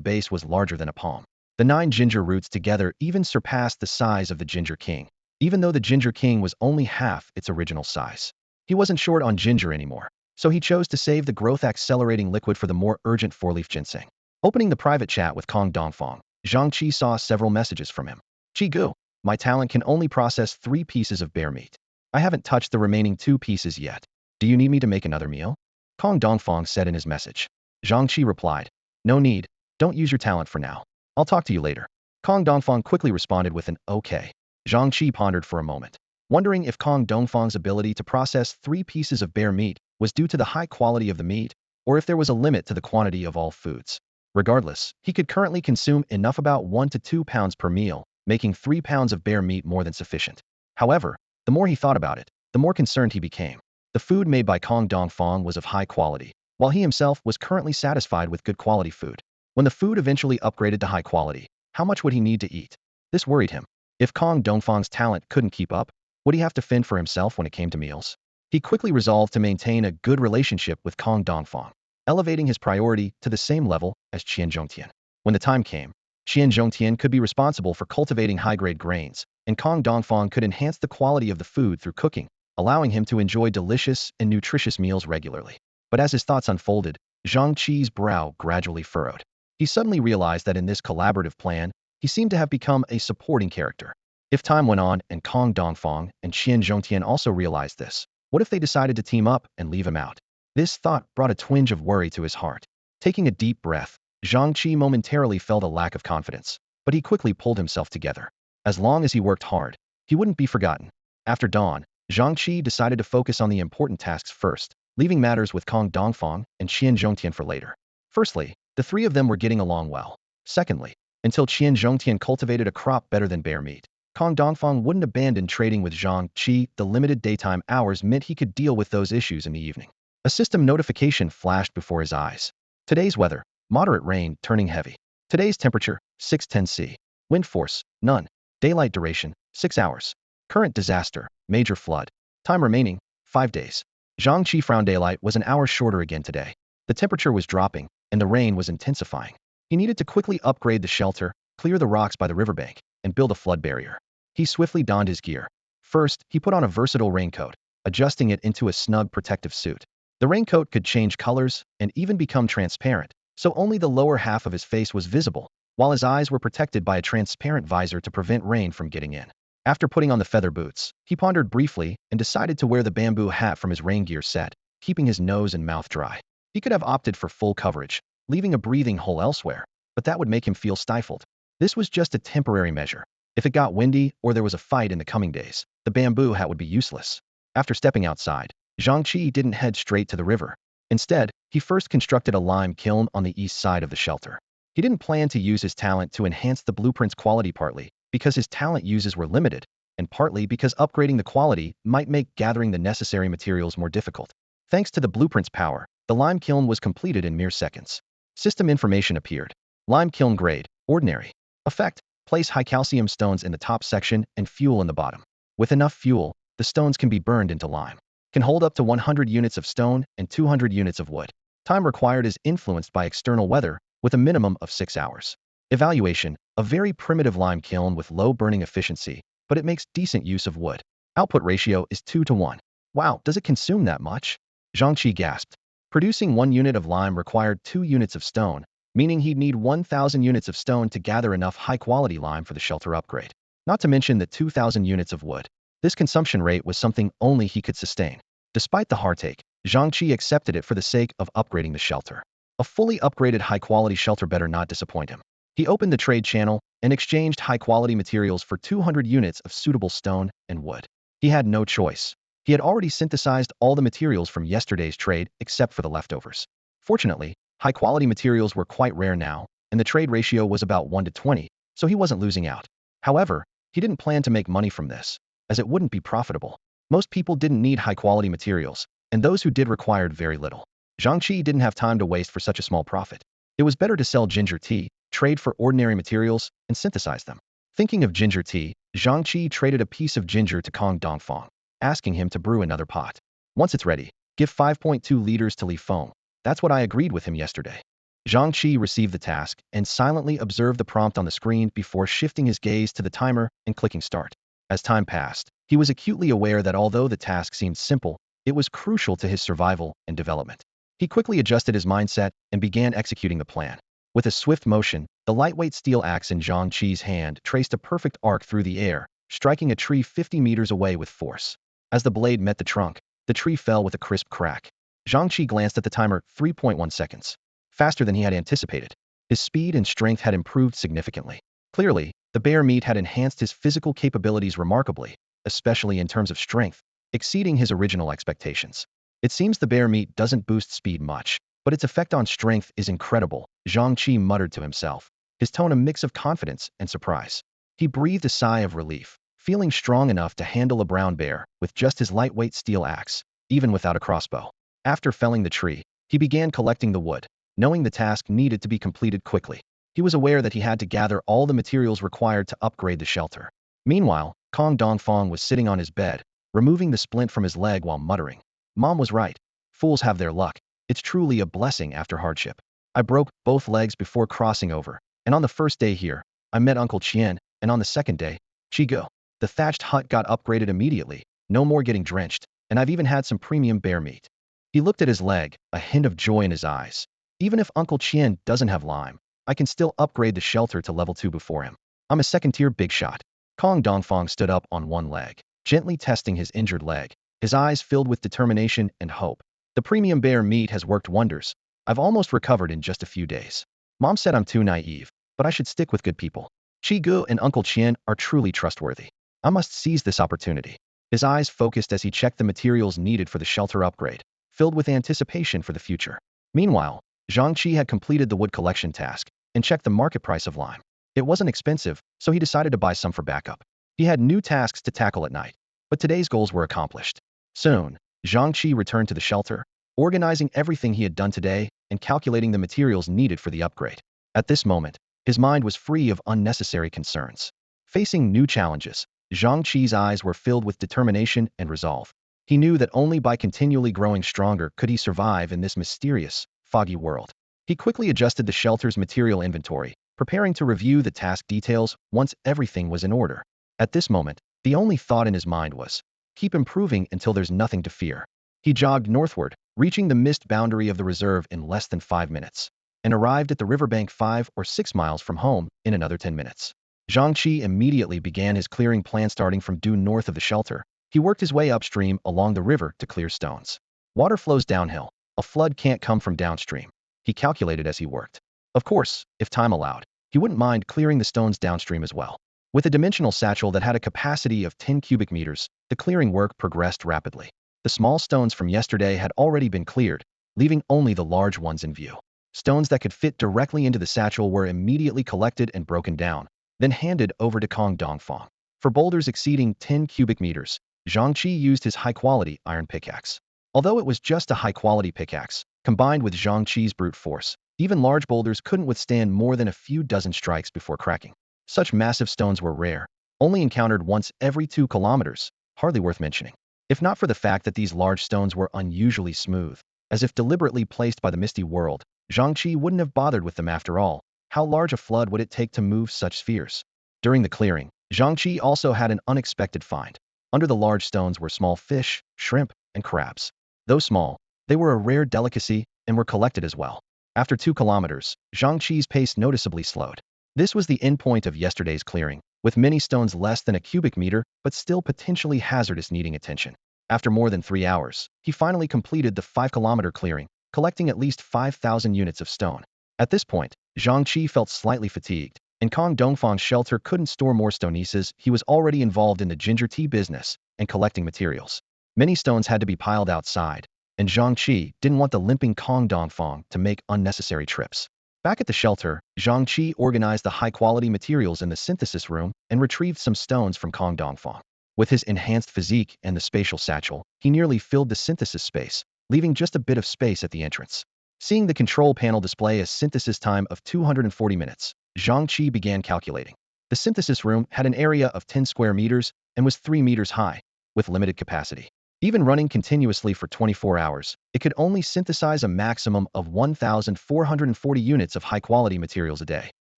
base was larger than a palm. The 9 ginger roots together even surpassed the size of the ginger king, even though the ginger king was only half its original size. He wasn't short on ginger anymore, so he chose to save the growth-accelerating liquid for the more urgent four-leaf ginseng. Opening the private chat with Kong Dongfang, Zhang Chi saw several messages from him. "Chi Gu, my talent can only process 3 pieces of bear meat. I haven't touched the remaining 2 pieces yet. Do you need me to make another meal?" Kong Dongfang said in his message. Zhang Chi replied, "No need, don't use your talent for now. I'll talk to you later." Kong Dongfang quickly responded with an okay. Zhang Chi pondered for a moment, wondering if Kong Dongfang's ability to process 3 pieces of bear meat was due to the high quality of the meat, or if there was a limit to the quantity of all foods. Regardless, he could currently consume enough, about 1 to 2 pounds per meal, making 3 pounds of bear meat more than sufficient. However, the more he thought about it, the more concerned he became. The food made by Kong Dongfang was of high quality, while he himself was currently satisfied with good quality food. When the food eventually upgraded to high quality, how much would he need to eat? This worried him. If Kong Dongfang's talent couldn't keep up, would he have to fend for himself when it came to meals? He quickly resolved to maintain a good relationship with Kong Dongfang, elevating his priority to the same level as Qian Zhongtian. When the time came, Qian Zhongtian could be responsible for cultivating high-grade grains, and Kong Dongfang could enhance the quality of the food through cooking, allowing him to enjoy delicious and nutritious meals regularly. But as his thoughts unfolded, Zhang Chi's brow gradually furrowed. He suddenly realized that in this collaborative plan, he seemed to have become a supporting character. If time went on and Kong Dongfang and Qian Zhongtian also realized this, what if they decided to team up and leave him out? This thought brought a twinge of worry to his heart. Taking a deep breath, Zhang Chi momentarily felt a lack of confidence, but he quickly pulled himself together. As long as he worked hard, he wouldn't be forgotten. After dawn, Zhang Chi decided to focus on the important tasks first, leaving matters with Kong Dongfang and Qian Zhongtian for later. Firstly, the 3 of them were getting along well. Secondly, until Qian Zhongtian cultivated a crop better than bear meat, Kong Dongfang wouldn't abandon trading with Zhang Chi. The limited daytime hours meant he could deal with those issues in the evening. A system notification flashed before his eyes. Today's weather, moderate rain, turning heavy. Today's temperature, 610 C. Wind force, none. Daylight duration, 6 hours. Current disaster, major flood. Time remaining, 5 days. Zhang Chi frowned. Daylight was an hour shorter again today. The temperature was dropping, and the rain was intensifying. He needed to quickly upgrade the shelter, clear the rocks by the riverbank, and build a flood barrier. He swiftly donned his gear. First, he put on a versatile raincoat, adjusting it into a snug protective suit. The raincoat could change colors and even become transparent, so only the lower half of his face was visible, while his eyes were protected by a transparent visor to prevent rain from getting in. After putting on the feather boots, he pondered briefly and decided to wear the bamboo hat from his rain gear set, keeping his nose and mouth dry. He could have opted for full coverage, leaving a breathing hole elsewhere, but that would make him feel stifled. This was just a temporary measure. If it got windy or there was a fight in the coming days, the bamboo hat would be useless. After stepping outside, Zhang Chi didn't head straight to the river. Instead, he first constructed a lime kiln on the east side of the shelter. He didn't plan to use his talent to enhance the blueprint's quality, partly because his talent uses were limited, and partly because upgrading the quality might make gathering the necessary materials more difficult. Thanks to the blueprint's power, the lime kiln was completed in mere seconds. System information appeared. Lime kiln grade, ordinary. Effect, place high calcium stones in the top section and fuel in the bottom. With enough fuel, the stones can be burned into lime. Can hold up to 100 units of stone and 200 units of wood. Time required is influenced by external weather, with a minimum of 6 hours. Evaluation, a very primitive lime kiln with low burning efficiency, but it makes decent use of wood. Output ratio is 2 to 1. Wow, does it consume that much? Zhang Chi gasped. Producing 1 unit of lime required 2 units of stone, meaning he'd need 1,000 units of stone to gather enough high-quality lime for the shelter upgrade. Not to mention the 2,000 units of wood. This consumption rate was something only he could sustain. Despite the heartache, Zhang Chi accepted it for the sake of upgrading the shelter. A fully upgraded high-quality shelter better not disappoint him. He opened the trade channel and exchanged high-quality materials for 200 units of suitable stone and wood. He had no choice. He had already synthesized all the materials from yesterday's trade except for the leftovers. Fortunately, high-quality materials were quite rare now, and the trade ratio was about 1 to 20, so he wasn't losing out. However, he didn't plan to make money from this, as it wouldn't be profitable. Most people didn't need high-quality materials, and those who did required very little. Zhang Chi didn't have time to waste for such a small profit. It was better to sell ginger tea, trade for ordinary materials, and synthesize them. Thinking of ginger tea, Zhang Chi traded a piece of ginger to Kong Dongfang, asking him to brew another pot. Once it's ready, give 5.2 liters to Li Feng. That's what I agreed with him yesterday. Zhang Chi received the task and silently observed the prompt on the screen before shifting his gaze to the timer and clicking start. As time passed, he was acutely aware that although the task seemed simple, it was crucial to his survival and development. He quickly adjusted his mindset and began executing the plan. With a swift motion, the lightweight steel axe in Zhang Chi's hand traced a perfect arc through the air, striking a tree 50 meters away with force. As the blade met the trunk, the tree fell with a crisp crack. Zhang Chi glanced at the timer, 3.1 seconds. Faster than he had anticipated. His speed and strength had improved significantly. Clearly, the bear meat had enhanced his physical capabilities remarkably, especially in terms of strength, exceeding his original expectations. It seems the bear meat doesn't boost speed much, but its effect on strength is incredible, Zhang Chi muttered to himself, his tone a mix of confidence and surprise. He breathed a sigh of relief, feeling strong enough to handle a brown bear with just his lightweight steel axe, even without a crossbow. After felling the tree, he began collecting the wood, knowing the task needed to be completed quickly. He was aware that he had to gather all the materials required to upgrade the shelter. Meanwhile, Kong Dongfang was sitting on his bed, removing the splint from his leg while muttering, "Mom was right. Fools have their luck. It's truly a blessing after hardship. I broke both legs before crossing over, and on the first day here, I met Uncle Qian, and on the second day, Chigo. The thatched hut got upgraded immediately, no more getting drenched, and I've even had some premium bear meat." He looked at his leg, a hint of joy in his eyes. Even if Uncle Qian doesn't have lime, I can still upgrade the shelter to level 2 before him. I'm a second-tier big shot. Kong Dongfang stood up on one leg, gently testing his injured leg, his eyes filled with determination and hope. The premium bear meat has worked wonders. I've almost recovered in just a few days. Mom said I'm too naive, but I should stick with good people. Chigu and Uncle Qian are truly trustworthy. I must seize this opportunity. His eyes focused as he checked the materials needed for the shelter upgrade, filled with anticipation for the future. Meanwhile, Zhang Chi had completed the wood collection task and checked the market price of lime. It wasn't expensive, so he decided to buy some for backup. He had new tasks to tackle at night, but today's goals were accomplished. Soon, Zhang Chi returned to the shelter, organizing everything he had done today and calculating the materials needed for the upgrade. At this moment, his mind was free of unnecessary concerns. Facing new challenges, Zhang Chi's eyes were filled with determination and resolve. He knew that only by continually growing stronger could he survive in this mysterious, foggy world. He quickly adjusted the shelter's material inventory, preparing to review the task details once everything was in order. At this moment, the only thought in his mind was, keep improving until there's nothing to fear. He jogged northward, reaching the mist boundary of the reserve in less than 5 minutes, and arrived at the riverbank 5 or 6 miles from home in another 10 minutes. Zhang Chi immediately began his clearing plan starting from due north of the shelter. He worked his way upstream along the river to clear stones. Water flows downhill. A flood can't come from downstream. He calculated as he worked. Of course, if time allowed, he wouldn't mind clearing the stones downstream as well. With a dimensional satchel that had a capacity of 10 cubic meters, the clearing work progressed rapidly. The small stones from yesterday had already been cleared, leaving only the large ones in view. Stones that could fit directly into the satchel were immediately collected and broken down, then handed over to Kong Dongfang. For boulders exceeding 10 cubic meters, Zhang Chi used his high-quality iron pickaxe. Although it was just a high-quality pickaxe, combined with Zhang Chi's brute force, even large boulders couldn't withstand more than a few dozen strikes before cracking. Such massive stones were rare, only encountered once every 2 kilometers, hardly worth mentioning. If not for the fact that these large stones were unusually smooth, as if deliberately placed by the misty world, Zhang Chi wouldn't have bothered with them after all. How large a flood would it take to move such spheres? During the clearing, Zhang Chi also had an unexpected find. Under the large stones were small fish, shrimp, and crabs. Though small, they were a rare delicacy and were collected as well. After 2 kilometers, Zhang Chi's pace noticeably slowed. This was the endpoint of yesterday's clearing, with many stones less than a cubic meter but still potentially hazardous needing attention. After more than 3 hours, he finally completed the 5-kilometer clearing, collecting at least 5,000 units of stone. At this point, Zhang Chi felt slightly fatigued, and Kong Dongfang's shelter couldn't store more stoneaces. He was already involved in the ginger tea business and collecting materials. Many stones had to be piled outside, and Zhang Chi didn't want the limping Kong Dongfang to make unnecessary trips. Back at the shelter, Zhang Chi organized the high-quality materials in the synthesis room and retrieved some stones from Kong Dongfang. With his enhanced physique and the spatial satchel, he nearly filled the synthesis space, leaving just a bit of space at the entrance. Seeing the control panel display a synthesis time of 240 minutes, Zhang Chi began calculating. The synthesis room had an area of 10 square meters and was 3 meters high, with limited capacity. Even running continuously for 24 hours, it could only synthesize a maximum of 1,440 units of high-quality materials a day.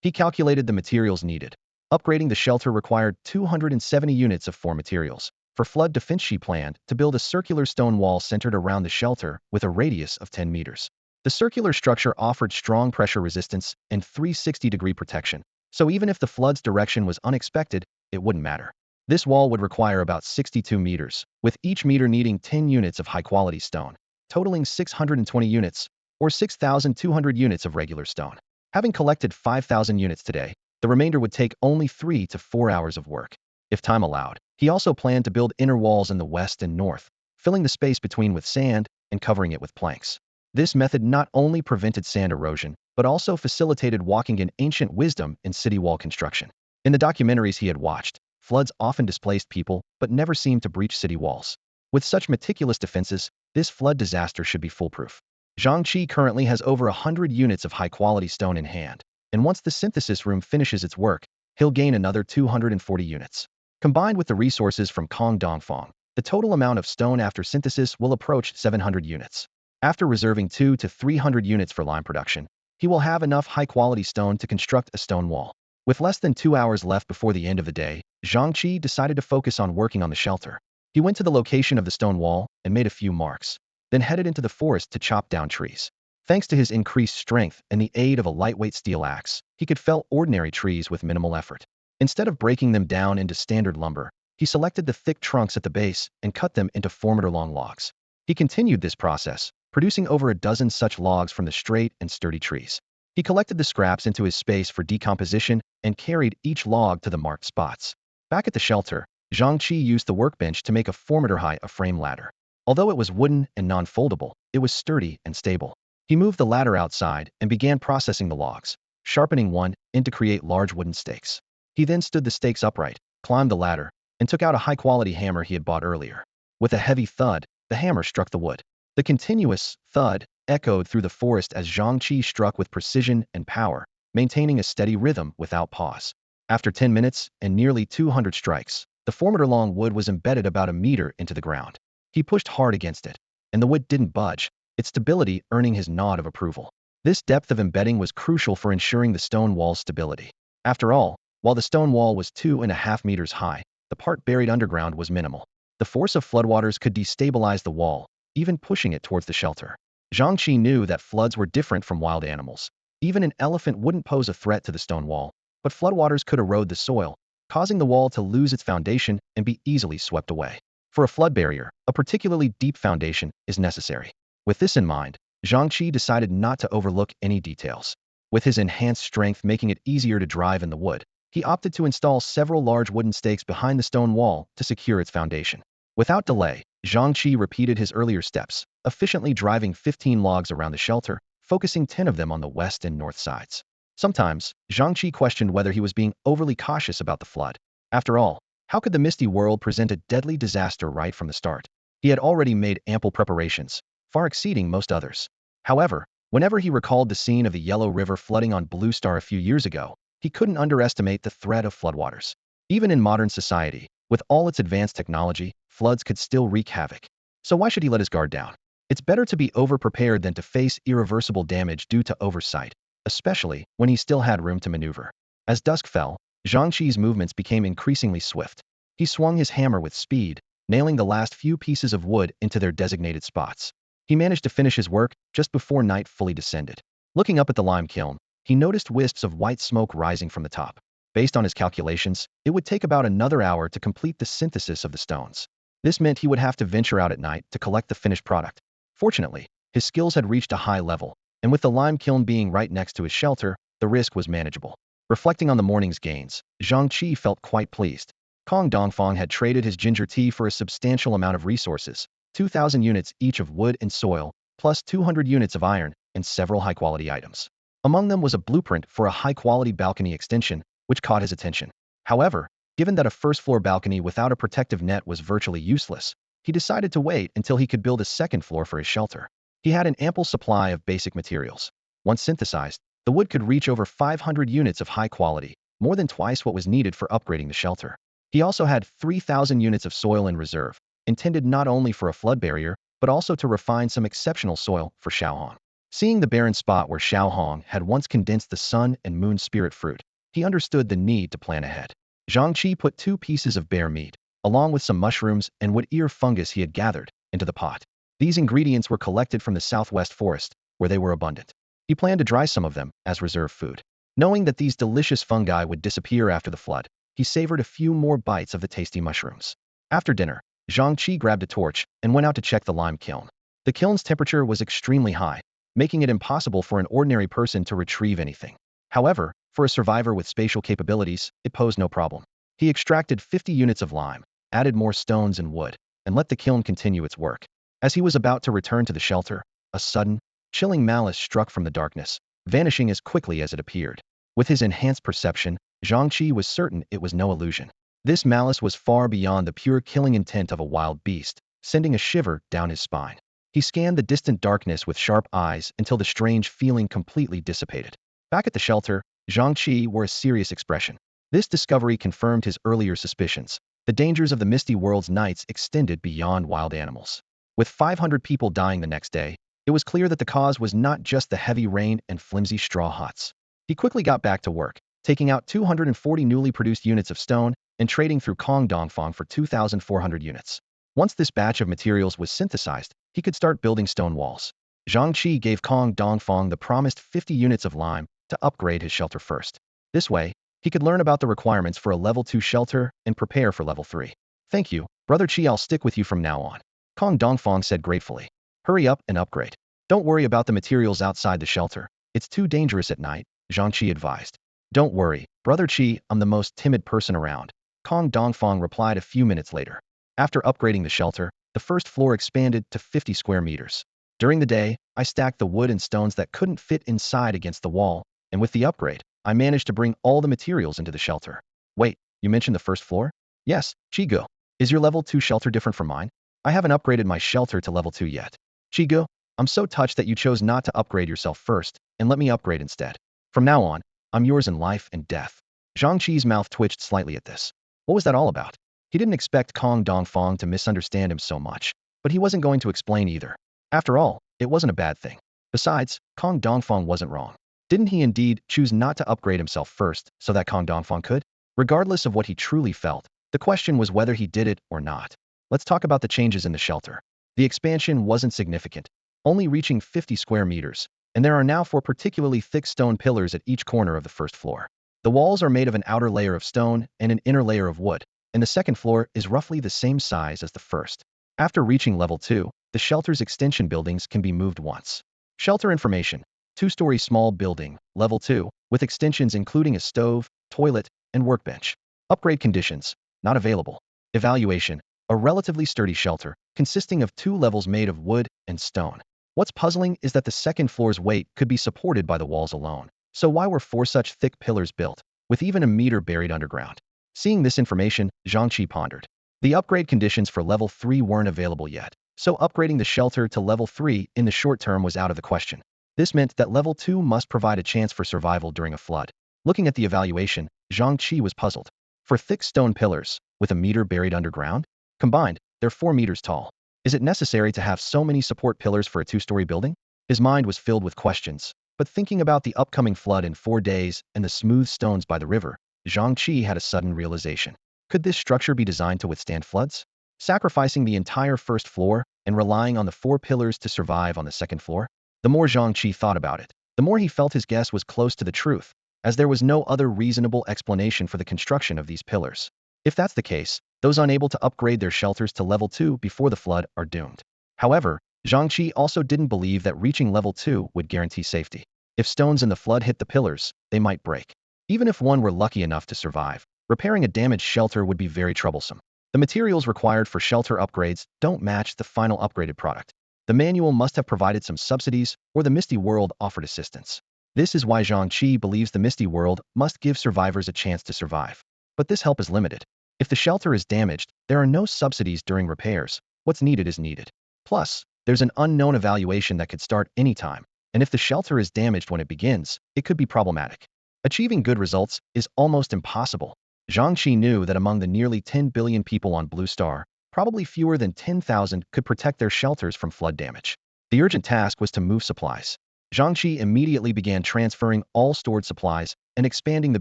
He calculated the materials needed. Upgrading the shelter required 270 units of 4 materials. For flood defense, she planned to build a circular stone wall centered around the shelter with a radius of 10 meters. The circular structure offered strong pressure resistance and 360-degree protection, so even if the flood's direction was unexpected, it wouldn't matter. This wall would require about 62 meters, with each meter needing 10 units of high-quality stone, totaling 620 units, or 6,200 units of regular stone. Having collected 5,000 units today, the remainder would take only 3 to 4 hours of work. If time allowed, he also planned to build inner walls in the west and north, filling the space between with sand and covering it with planks. This method not only prevented sand erosion, but also facilitated walking in ancient wisdom in city wall construction. In the documentaries he had watched, floods often displaced people but never seemed to breach city walls. With such meticulous defenses, this flood disaster should be foolproof. Zhang Chi currently has over 100 units of high-quality stone in hand, and once the synthesis room finishes its work, he'll gain another 240 units. Combined with the resources from Kong Dongfang, the total amount of stone after synthesis will approach 700 units. After reserving 200 to 300 units for lime production, he will have enough high-quality stone to construct a stone wall. With less than 2 hours left before the end of the day, Zhang Chi decided to focus on working on the shelter. He went to the location of the stone wall and made a few marks, then headed into the forest to chop down trees. Thanks to his increased strength and the aid of a lightweight steel axe, he could fell ordinary trees with minimal effort. Instead of breaking them down into standard lumber, he selected the thick trunks at the base and cut them into 4-meter-long logs. He continued this process, producing over a dozen such logs from the straight and sturdy trees. He collected the scraps into his space for decomposition and carried each log to the marked spots. Back at the shelter, Zhang Chi used the workbench to make a 4-meter-high frame ladder. Although it was wooden and non-foldable, it was sturdy and stable. He moved the ladder outside and began processing the logs, sharpening one end to create large wooden stakes. He then stood the stakes upright, climbed the ladder, and took out a high-quality hammer he had bought earlier. With a heavy thud, the hammer struck the wood. The continuous thud echoed through the forest as Zhang Chi struck with precision and power, maintaining a steady rhythm without pause. After 10 minutes and nearly 200 strikes, the 4-meter-long wood was embedded about a meter into the ground. He pushed hard against it, and the wood didn't budge, its stability earning his nod of approval. This depth of embedding was crucial for ensuring the stone wall's stability. After all, while the stone wall was 2.5 meters high, the part buried underground was minimal. The force of floodwaters could destabilize the wall, even pushing it towards the shelter. Zhang Chi knew that floods were different from wild animals. Even an elephant wouldn't pose a threat to the stone wall, but floodwaters could erode the soil, causing the wall to lose its foundation and be easily swept away. For a flood barrier, a particularly deep foundation is necessary. With this in mind, Zhang Chi decided not to overlook any details. With his enhanced strength making it easier to drive in the wood, he opted to install several large wooden stakes behind the stone wall to secure its foundation. Without delay, Zhang Chi repeated his earlier steps, efficiently driving 15 logs around the shelter, focusing 10 of them on the west and north sides. Sometimes, Zhang Chi questioned whether he was being overly cautious about the flood. After all, how could the misty world present a deadly disaster right from the start? He had already made ample preparations, far exceeding most others. However, whenever he recalled the scene of the Yellow River flooding on Blue Star a few years ago, he couldn't underestimate the threat of floodwaters. Even in modern society, with all its advanced technology, floods could still wreak havoc. So why should he let his guard down? It's better to be over-prepared than to face irreversible damage due to oversight, especially when he still had room to maneuver. As dusk fell, Zhang Chi's movements became increasingly swift. He swung his hammer with speed, nailing the last few pieces of wood into their designated spots. He managed to finish his work just before night fully descended. Looking up at the lime kiln, he noticed wisps of white smoke rising from the top. Based on his calculations, it would take about another hour to complete the synthesis of the stones. This meant he would have to venture out at night to collect the finished product. Fortunately, his skills had reached a high level, and with the lime kiln being right next to his shelter, the risk was manageable. Reflecting on the morning's gains, Zhang Chi felt quite pleased. Kong Dongfang had traded his ginger tea for a substantial amount of resources, 2,000 units each of wood and soil, plus 200 units of iron, and several high-quality items. Among them was a blueprint for a high-quality balcony extension, which caught his attention. However, given that a first-floor balcony without a protective net was virtually useless, he decided to wait until he could build a second floor for his shelter. He had an ample supply of basic materials. Once synthesized, the wood could reach over 500 units of high quality, more than twice what was needed for upgrading the shelter. He also had 3,000 units of soil in reserve, intended not only for a flood barrier, but also to refine some exceptional soil for Xiaohong. Seeing the barren spot where Xiaohong had once condensed the sun and moon spirit fruit, he understood the need to plan ahead. Zhang Chi put 2 pieces of bear meat, along with some mushrooms and wood ear fungus he had gathered, into the pot. These ingredients were collected from the southwest forest, where they were abundant. He planned to dry some of them as reserve food. Knowing that these delicious fungi would disappear after the flood, he savored a few more bites of the tasty mushrooms. After dinner, Zhang Chi grabbed a torch and went out to check the lime kiln. The kiln's temperature was extremely high, making it impossible for an ordinary person to retrieve anything. However, for a survivor with spatial capabilities, it posed no problem. He extracted 50 units of lime, added more stones and wood, and let the kiln continue its work. As he was about to return to the shelter, a sudden, chilling malice struck from the darkness, vanishing as quickly as it appeared. With his enhanced perception, Zhang Chi was certain it was no illusion. This malice was far beyond the pure killing intent of a wild beast, sending a shiver down his spine. He scanned the distant darkness with sharp eyes until the strange feeling completely dissipated. Back at the shelter, Zhang Chi wore a serious expression. This discovery confirmed his earlier suspicions. The dangers of the misty world's nights extended beyond wild animals. With 500 people dying the next day, it was clear that the cause was not just the heavy rain and flimsy straw huts. He quickly got back to work, taking out 240 newly produced units of stone and trading through Kong Dongfang for 2,400 units. Once this batch of materials was synthesized, he could start building stone walls. Zhang Chi gave Kong Dongfang the promised 50 units of lime to upgrade his shelter first. This way, he could learn about the requirements for a level 2 shelter and prepare for level 3. Thank you, Brother Chi, I'll stick with you from now on, Kong Dongfang said gratefully. Hurry up and upgrade. Don't worry about the materials outside the shelter. It's too dangerous at night, Zhang Chi advised. Don't worry, Brother Chi, I'm the most timid person around, Kong Dongfang replied a few minutes later. After upgrading the shelter, the first floor expanded to 50 square meters. During the day, I stacked the wood and stones that couldn't fit inside against the wall, and with the upgrade, I managed to bring all the materials into the shelter. Wait, You mentioned the first floor? Yes, Chigo. Is your level 2 shelter different from mine? I haven't upgraded my shelter to level 2 yet. Chigo, I'm so touched that you chose not to upgrade yourself first and let me upgrade instead. From now on, I'm yours in life and death. Zhang Chi's mouth twitched slightly at this. What was that all about? He didn't expect Kong Dongfang to misunderstand him so much, but he wasn't going to explain either. After all, it wasn't a bad thing. Besides, Kong Dongfang wasn't wrong. Didn't he indeed choose not to upgrade himself first so that Kong Dongfang could? Regardless of what he truly felt, the question was whether he did it or not. Let's talk about the changes in the shelter. The expansion wasn't significant, only reaching 50 square meters, and there are now 4 particularly thick stone pillars at each corner of the first floor. The walls are made of an outer layer of stone and an inner layer of wood, and the second floor is roughly the same size as the first. After reaching level 2, the shelter's extension buildings can be moved once. Shelter information: 2-story small building, level 2, with extensions including a stove, toilet, and workbench. Upgrade conditions: not available. Evaluation: a relatively sturdy shelter, consisting of 2 levels made of wood and stone. What's puzzling is that the second floor's weight could be supported by the walls alone. So why were 4 such thick pillars built, with even a meter buried underground? Seeing this information, Zhang Chi pondered. The upgrade conditions for level 3 weren't available yet, so upgrading the shelter to level 3 in the short term was out of the question. This meant that level 2 must provide a chance for survival during a flood. Looking at the evaluation, Zhang Chi was puzzled. For thick stone pillars, with a meter buried underground? Combined, they're 4 meters tall. Is it necessary to have so many support pillars for a 2-story building? His mind was filled with questions, but thinking about the upcoming flood in 4 days and the smooth stones by the river, Zhang Chi had a sudden realization. Could this structure be designed to withstand floods? Sacrificing the entire first floor and relying on the 4 pillars to survive on the second floor? The more Zhang Chi thought about it, the more he felt his guess was close to the truth, as there was no other reasonable explanation for the construction of these pillars. If that's the case, those unable to upgrade their shelters to level 2 before the flood are doomed. However, Zhang Chi also didn't believe that reaching level 2 would guarantee safety. If stones in the flood hit the pillars, they might break. Even if one were lucky enough to survive, repairing a damaged shelter would be very troublesome. The materials required for shelter upgrades don't match the final upgraded product. The manual must have provided some subsidies, or the Misty World offered assistance. This is why Zhang Chi believes the Misty World must give survivors a chance to survive. But this help is limited. If the shelter is damaged, there are no subsidies during repairs. What's needed is needed. Plus, there's an unknown evaluation that could start anytime, and if the shelter is damaged when it begins, it could be problematic. Achieving good results is almost impossible. Zhang Chi knew that among the nearly 10 billion people on Blue Star, probably fewer than 10,000 could protect their shelters from flood damage. The urgent task was to move supplies. Zhang Chi immediately began transferring all stored supplies and expanding the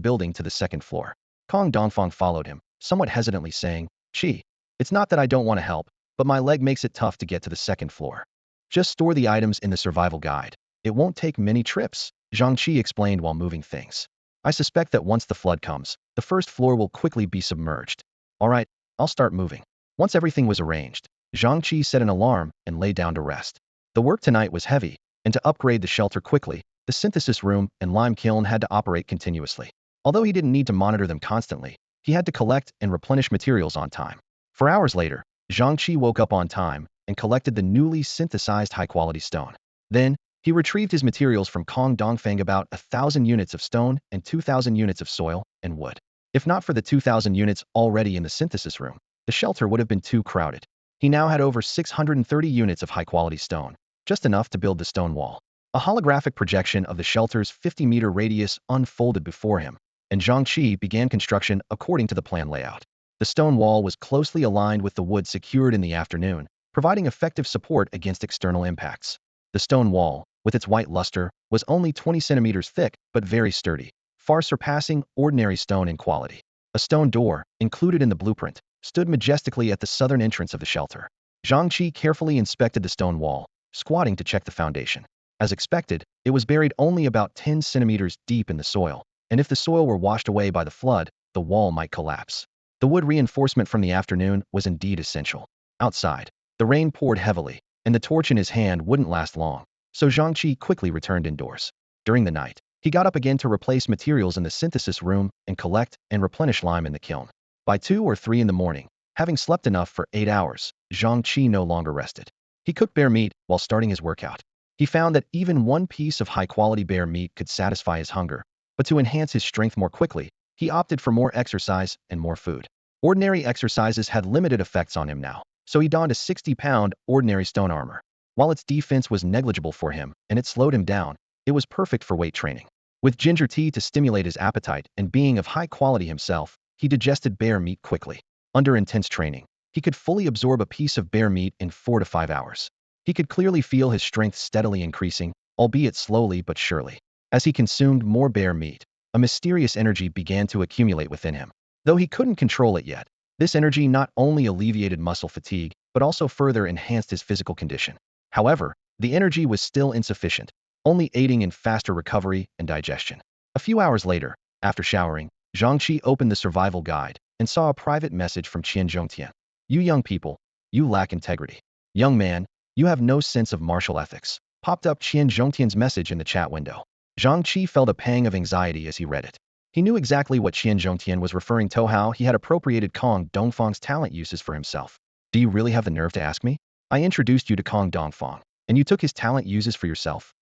building to the second floor. Kong Dongfang followed him, somewhat hesitantly saying, "Chi, it's not that I don't want to help, but my leg makes it tough to get to the second floor. Just store the items in the survival guide. It won't take many trips," Zhang Chi explained while moving things. "I suspect that once the flood comes, the first floor will quickly be submerged. All right, I'll start moving." Once everything was arranged, Zhang Chi set an alarm and lay down to rest. The work tonight was heavy, and to upgrade the shelter quickly, the synthesis room and lime kiln had to operate continuously. Although he didn't need to monitor them constantly, he had to collect and replenish materials on time. 4 hours later, Zhang Chi woke up on time and collected the newly synthesized high-quality stone. Then, he retrieved his materials from Kong Dongfang, about 1,000 units of stone and 2,000 units of soil and wood. If not for the 2,000 units already in the synthesis room, the shelter would have been too crowded. He now had over 630 units of high-quality stone, just enough to build the stone wall. A holographic projection of the shelter's 50-meter radius unfolded before him, and Zhang Chi began construction according to the plan layout. The stone wall was closely aligned with the wood secured in the afternoon, providing effective support against external impacts. The stone wall, with its white luster, was only 20 centimeters thick but very sturdy, far surpassing ordinary stone in quality. A stone door, included in the blueprint, stood majestically at the southern entrance of the shelter. Zhang Chi carefully inspected the stone wall, squatting to check the foundation. As expected, it was buried only about 10 centimeters deep in the soil, and if the soil were washed away by the flood, the wall might collapse. The wood reinforcement from the afternoon was indeed essential. Outside, the rain poured heavily, and the torch in his hand wouldn't last long, so Zhang Chi quickly returned indoors. During the night, he got up again to replace materials in the synthesis room and collect and replenish lime in the kiln. By 2 or 3 in the morning, having slept enough for 8 hours, Zhang Chi no longer rested. He cooked bear meat while starting his workout. He found that even one piece of high-quality bear meat could satisfy his hunger, but to enhance his strength more quickly, He opted for more exercise and more food. Ordinary exercises had limited effects on him now, so he donned a 60-pound ordinary stone armor. While its defense was negligible for him and it slowed him down, it was perfect for weight training. With ginger tea to stimulate his appetite and being of high quality himself, he digested bear meat quickly. Under intense training, he could fully absorb a piece of bear meat in 4 to 5 hours. He could clearly feel his strength steadily increasing, albeit slowly but surely. As he consumed more bear meat, a mysterious energy began to accumulate within him. Though he couldn't control it yet, this energy not only alleviated muscle fatigue, but also further enhanced his physical condition. However, the energy was still insufficient, only aiding in faster recovery and digestion. A few hours later, after showering, Zhang Chi opened the survival guide and saw a private message from Qian Zhongtian. You young people, you lack integrity. Young man, you have no sense of martial ethics. Popped up Qian Zhongtian's message in the chat window. Zhang Chi felt a pang of anxiety as he read it. He knew exactly what Qian Zhongtian was referring to, how he had appropriated Kong Dongfang's talent uses for himself. Do you really have the nerve to ask me? I introduced you to Kong Dongfang, and you took his talent uses for yourself.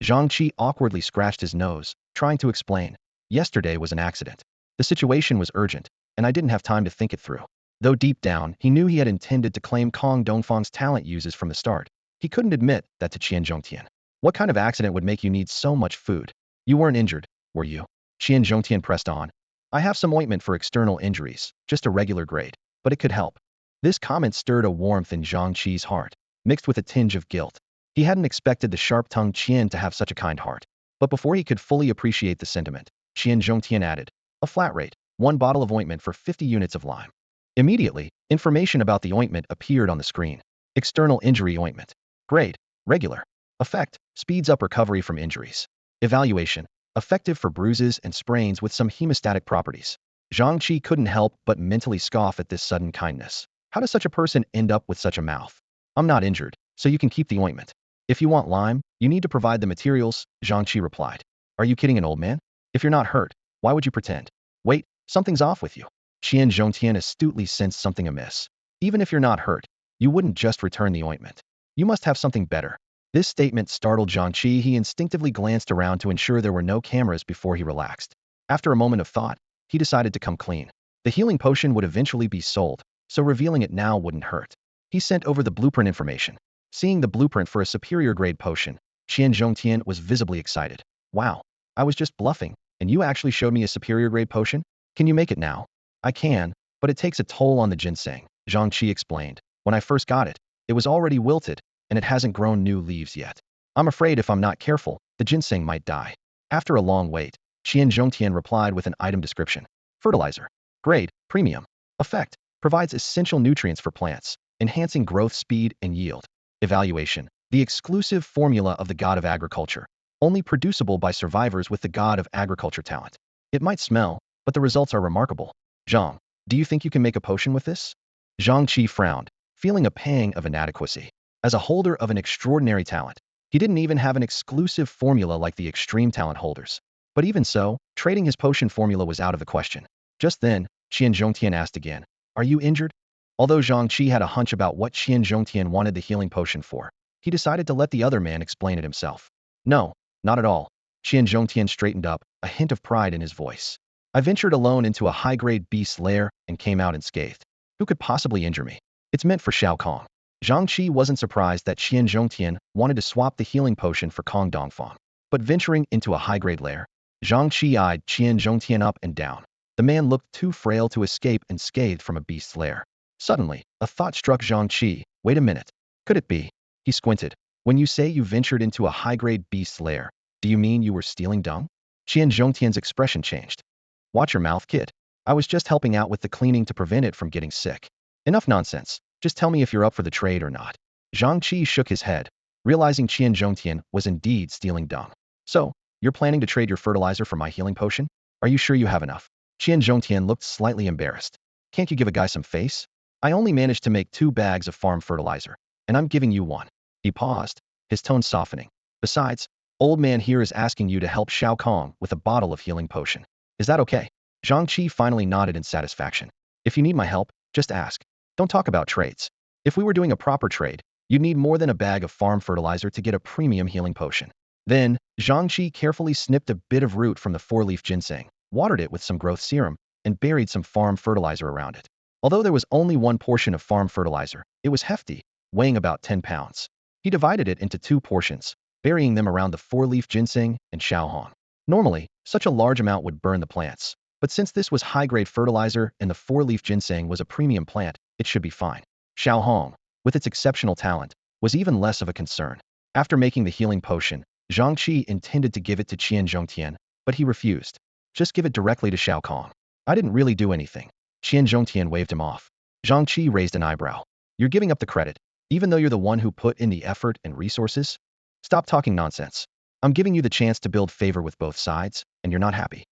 Zhang Chi awkwardly scratched his nose, trying to explain. Yesterday was an accident. The situation was urgent, and I didn't have time to think it through. Though deep down, he knew he had intended to claim Kong Dongfang's talent uses from the start. He couldn't admit that to Qian Zhongtian. What kind of accident would make you need so much food? You weren't injured, were you? Qian Zhongtian pressed on. I have some ointment for external injuries, just a regular grade, but it could help. This comment stirred a warmth in Zhang Chi's heart, mixed with a tinge of guilt. He hadn't expected the sharp-tongued Qian to have such a kind heart. But before he could fully appreciate the sentiment, Qian Zhongtian added, a flat rate, 1 bottle of ointment for 50 units of lime. Immediately, information about the ointment appeared on the screen. External injury ointment. Grade, regular. Effect, speeds up recovery from injuries. Evaluation, effective for bruises and sprains with some hemostatic properties. Zhang Chi couldn't help but mentally scoff at this sudden kindness. How does such a person end up with such a mouth? I'm not injured, so you can keep the ointment. If you want lime, you need to provide the materials, Zhang Chi replied. Are you kidding an old man? If you're not hurt, why would you pretend? Wait, something's off with you. Qian Zhongtian astutely sensed something amiss. Even if you're not hurt, you wouldn't just return the ointment. You must have something better. This statement startled Zhang Chi. He instinctively glanced around to ensure there were no cameras before he relaxed. After a moment of thought, he decided to come clean. The healing potion would eventually be sold, so revealing it now wouldn't hurt. He sent over the blueprint information. Seeing the blueprint for a superior grade potion, Qian Zhongtian was visibly excited. Wow, I was just bluffing, and you actually showed me a superior grade potion? Can you make it now? I can, but it takes a toll on the ginseng, Zhang Chi explained. When I first got it, it was already wilted, and it hasn't grown new leaves yet. I'm afraid if I'm not careful, the ginseng might die. After a long wait, Qian Zhongtian replied with an item description. Fertilizer. Grade, premium. Effect, provides essential nutrients for plants, enhancing growth speed and yield. Evaluation, the exclusive formula of the god of agriculture, only producible by survivors with the god of agriculture talent. It might smell, but the results are remarkable. Zhang, do you think you can make a potion with this? Zhang Chi frowned, feeling a pang of inadequacy. As a holder of an extraordinary talent, he didn't even have an exclusive formula like the extreme talent holders. But even so, trading his potion formula was out of the question. Just then, Qian Zhongtian asked again, are you injured? Although Zhang Chi had a hunch about what Qian Zhongtian wanted the healing potion for, he decided to let the other man explain it himself. No, not at all. Qian Zhongtian straightened up, a hint of pride in his voice. I ventured alone into a high-grade beast's lair and came out unscathed. Who could possibly injure me? It's meant for Shao Kong. Zhang Chi wasn't surprised that Qian Zhongtian wanted to swap the healing potion for Kong Dongfang. But venturing into a high-grade lair, Zhang Chi eyed Qian Zhongtian up and down. The man looked too frail to escape unscathed from a beast's lair. Suddenly, a thought struck Zhang Chi. Wait a minute. Could it be? He squinted. When you say you ventured into a high-grade beast's lair, do you mean you were stealing dung? Qian Zhongtian's expression changed. Watch your mouth, kid. I was just helping out with the cleaning to prevent it from getting sick. Enough nonsense. Just tell me if you're up for the trade or not. Zhang Chi shook his head, realizing Qian Zhongtian was indeed stealing dung. So, you're planning to trade your fertilizer for my healing potion? Are you sure you have enough? Qian Zhongtian looked slightly embarrassed. Can't you give a guy some face? I only managed to make 2 bags of farm fertilizer, and I'm giving you 1. He paused, his tone softening. Besides, old man here is asking you to help Shao Kong with a bottle of healing potion. Is that okay? Zhang Chi finally nodded in satisfaction. If you need my help, just ask. Don't talk about trades. If we were doing a proper trade, you'd need more than a bag of farm fertilizer to get a premium healing potion. Then, Zhang Chi carefully snipped a bit of root from the 4-leaf ginseng, watered it with some growth serum, and buried some farm fertilizer around it. Although there was only one portion of farm fertilizer, it was hefty, weighing about 10 pounds. He divided it into 2 portions, burying them around the 4-leaf ginseng and xiaohong. Normally, such a large amount would burn the plants, but since this was high-grade fertilizer and the 4-leaf ginseng was a premium plant, it should be fine. Xiaohong, with its exceptional talent, was even less of a concern. After making the healing potion, Zhang Chi intended to give it to Qian Zhongtian, but he refused. Just give it directly to Xiao Kong. I didn't really do anything. Qian Zhongtian waved him off. Zhang Chi raised an eyebrow. You're giving up the credit, even though you're the one who put in the effort and resources? Stop talking nonsense. I'm giving you the chance to build favor with both sides, and you're not happy.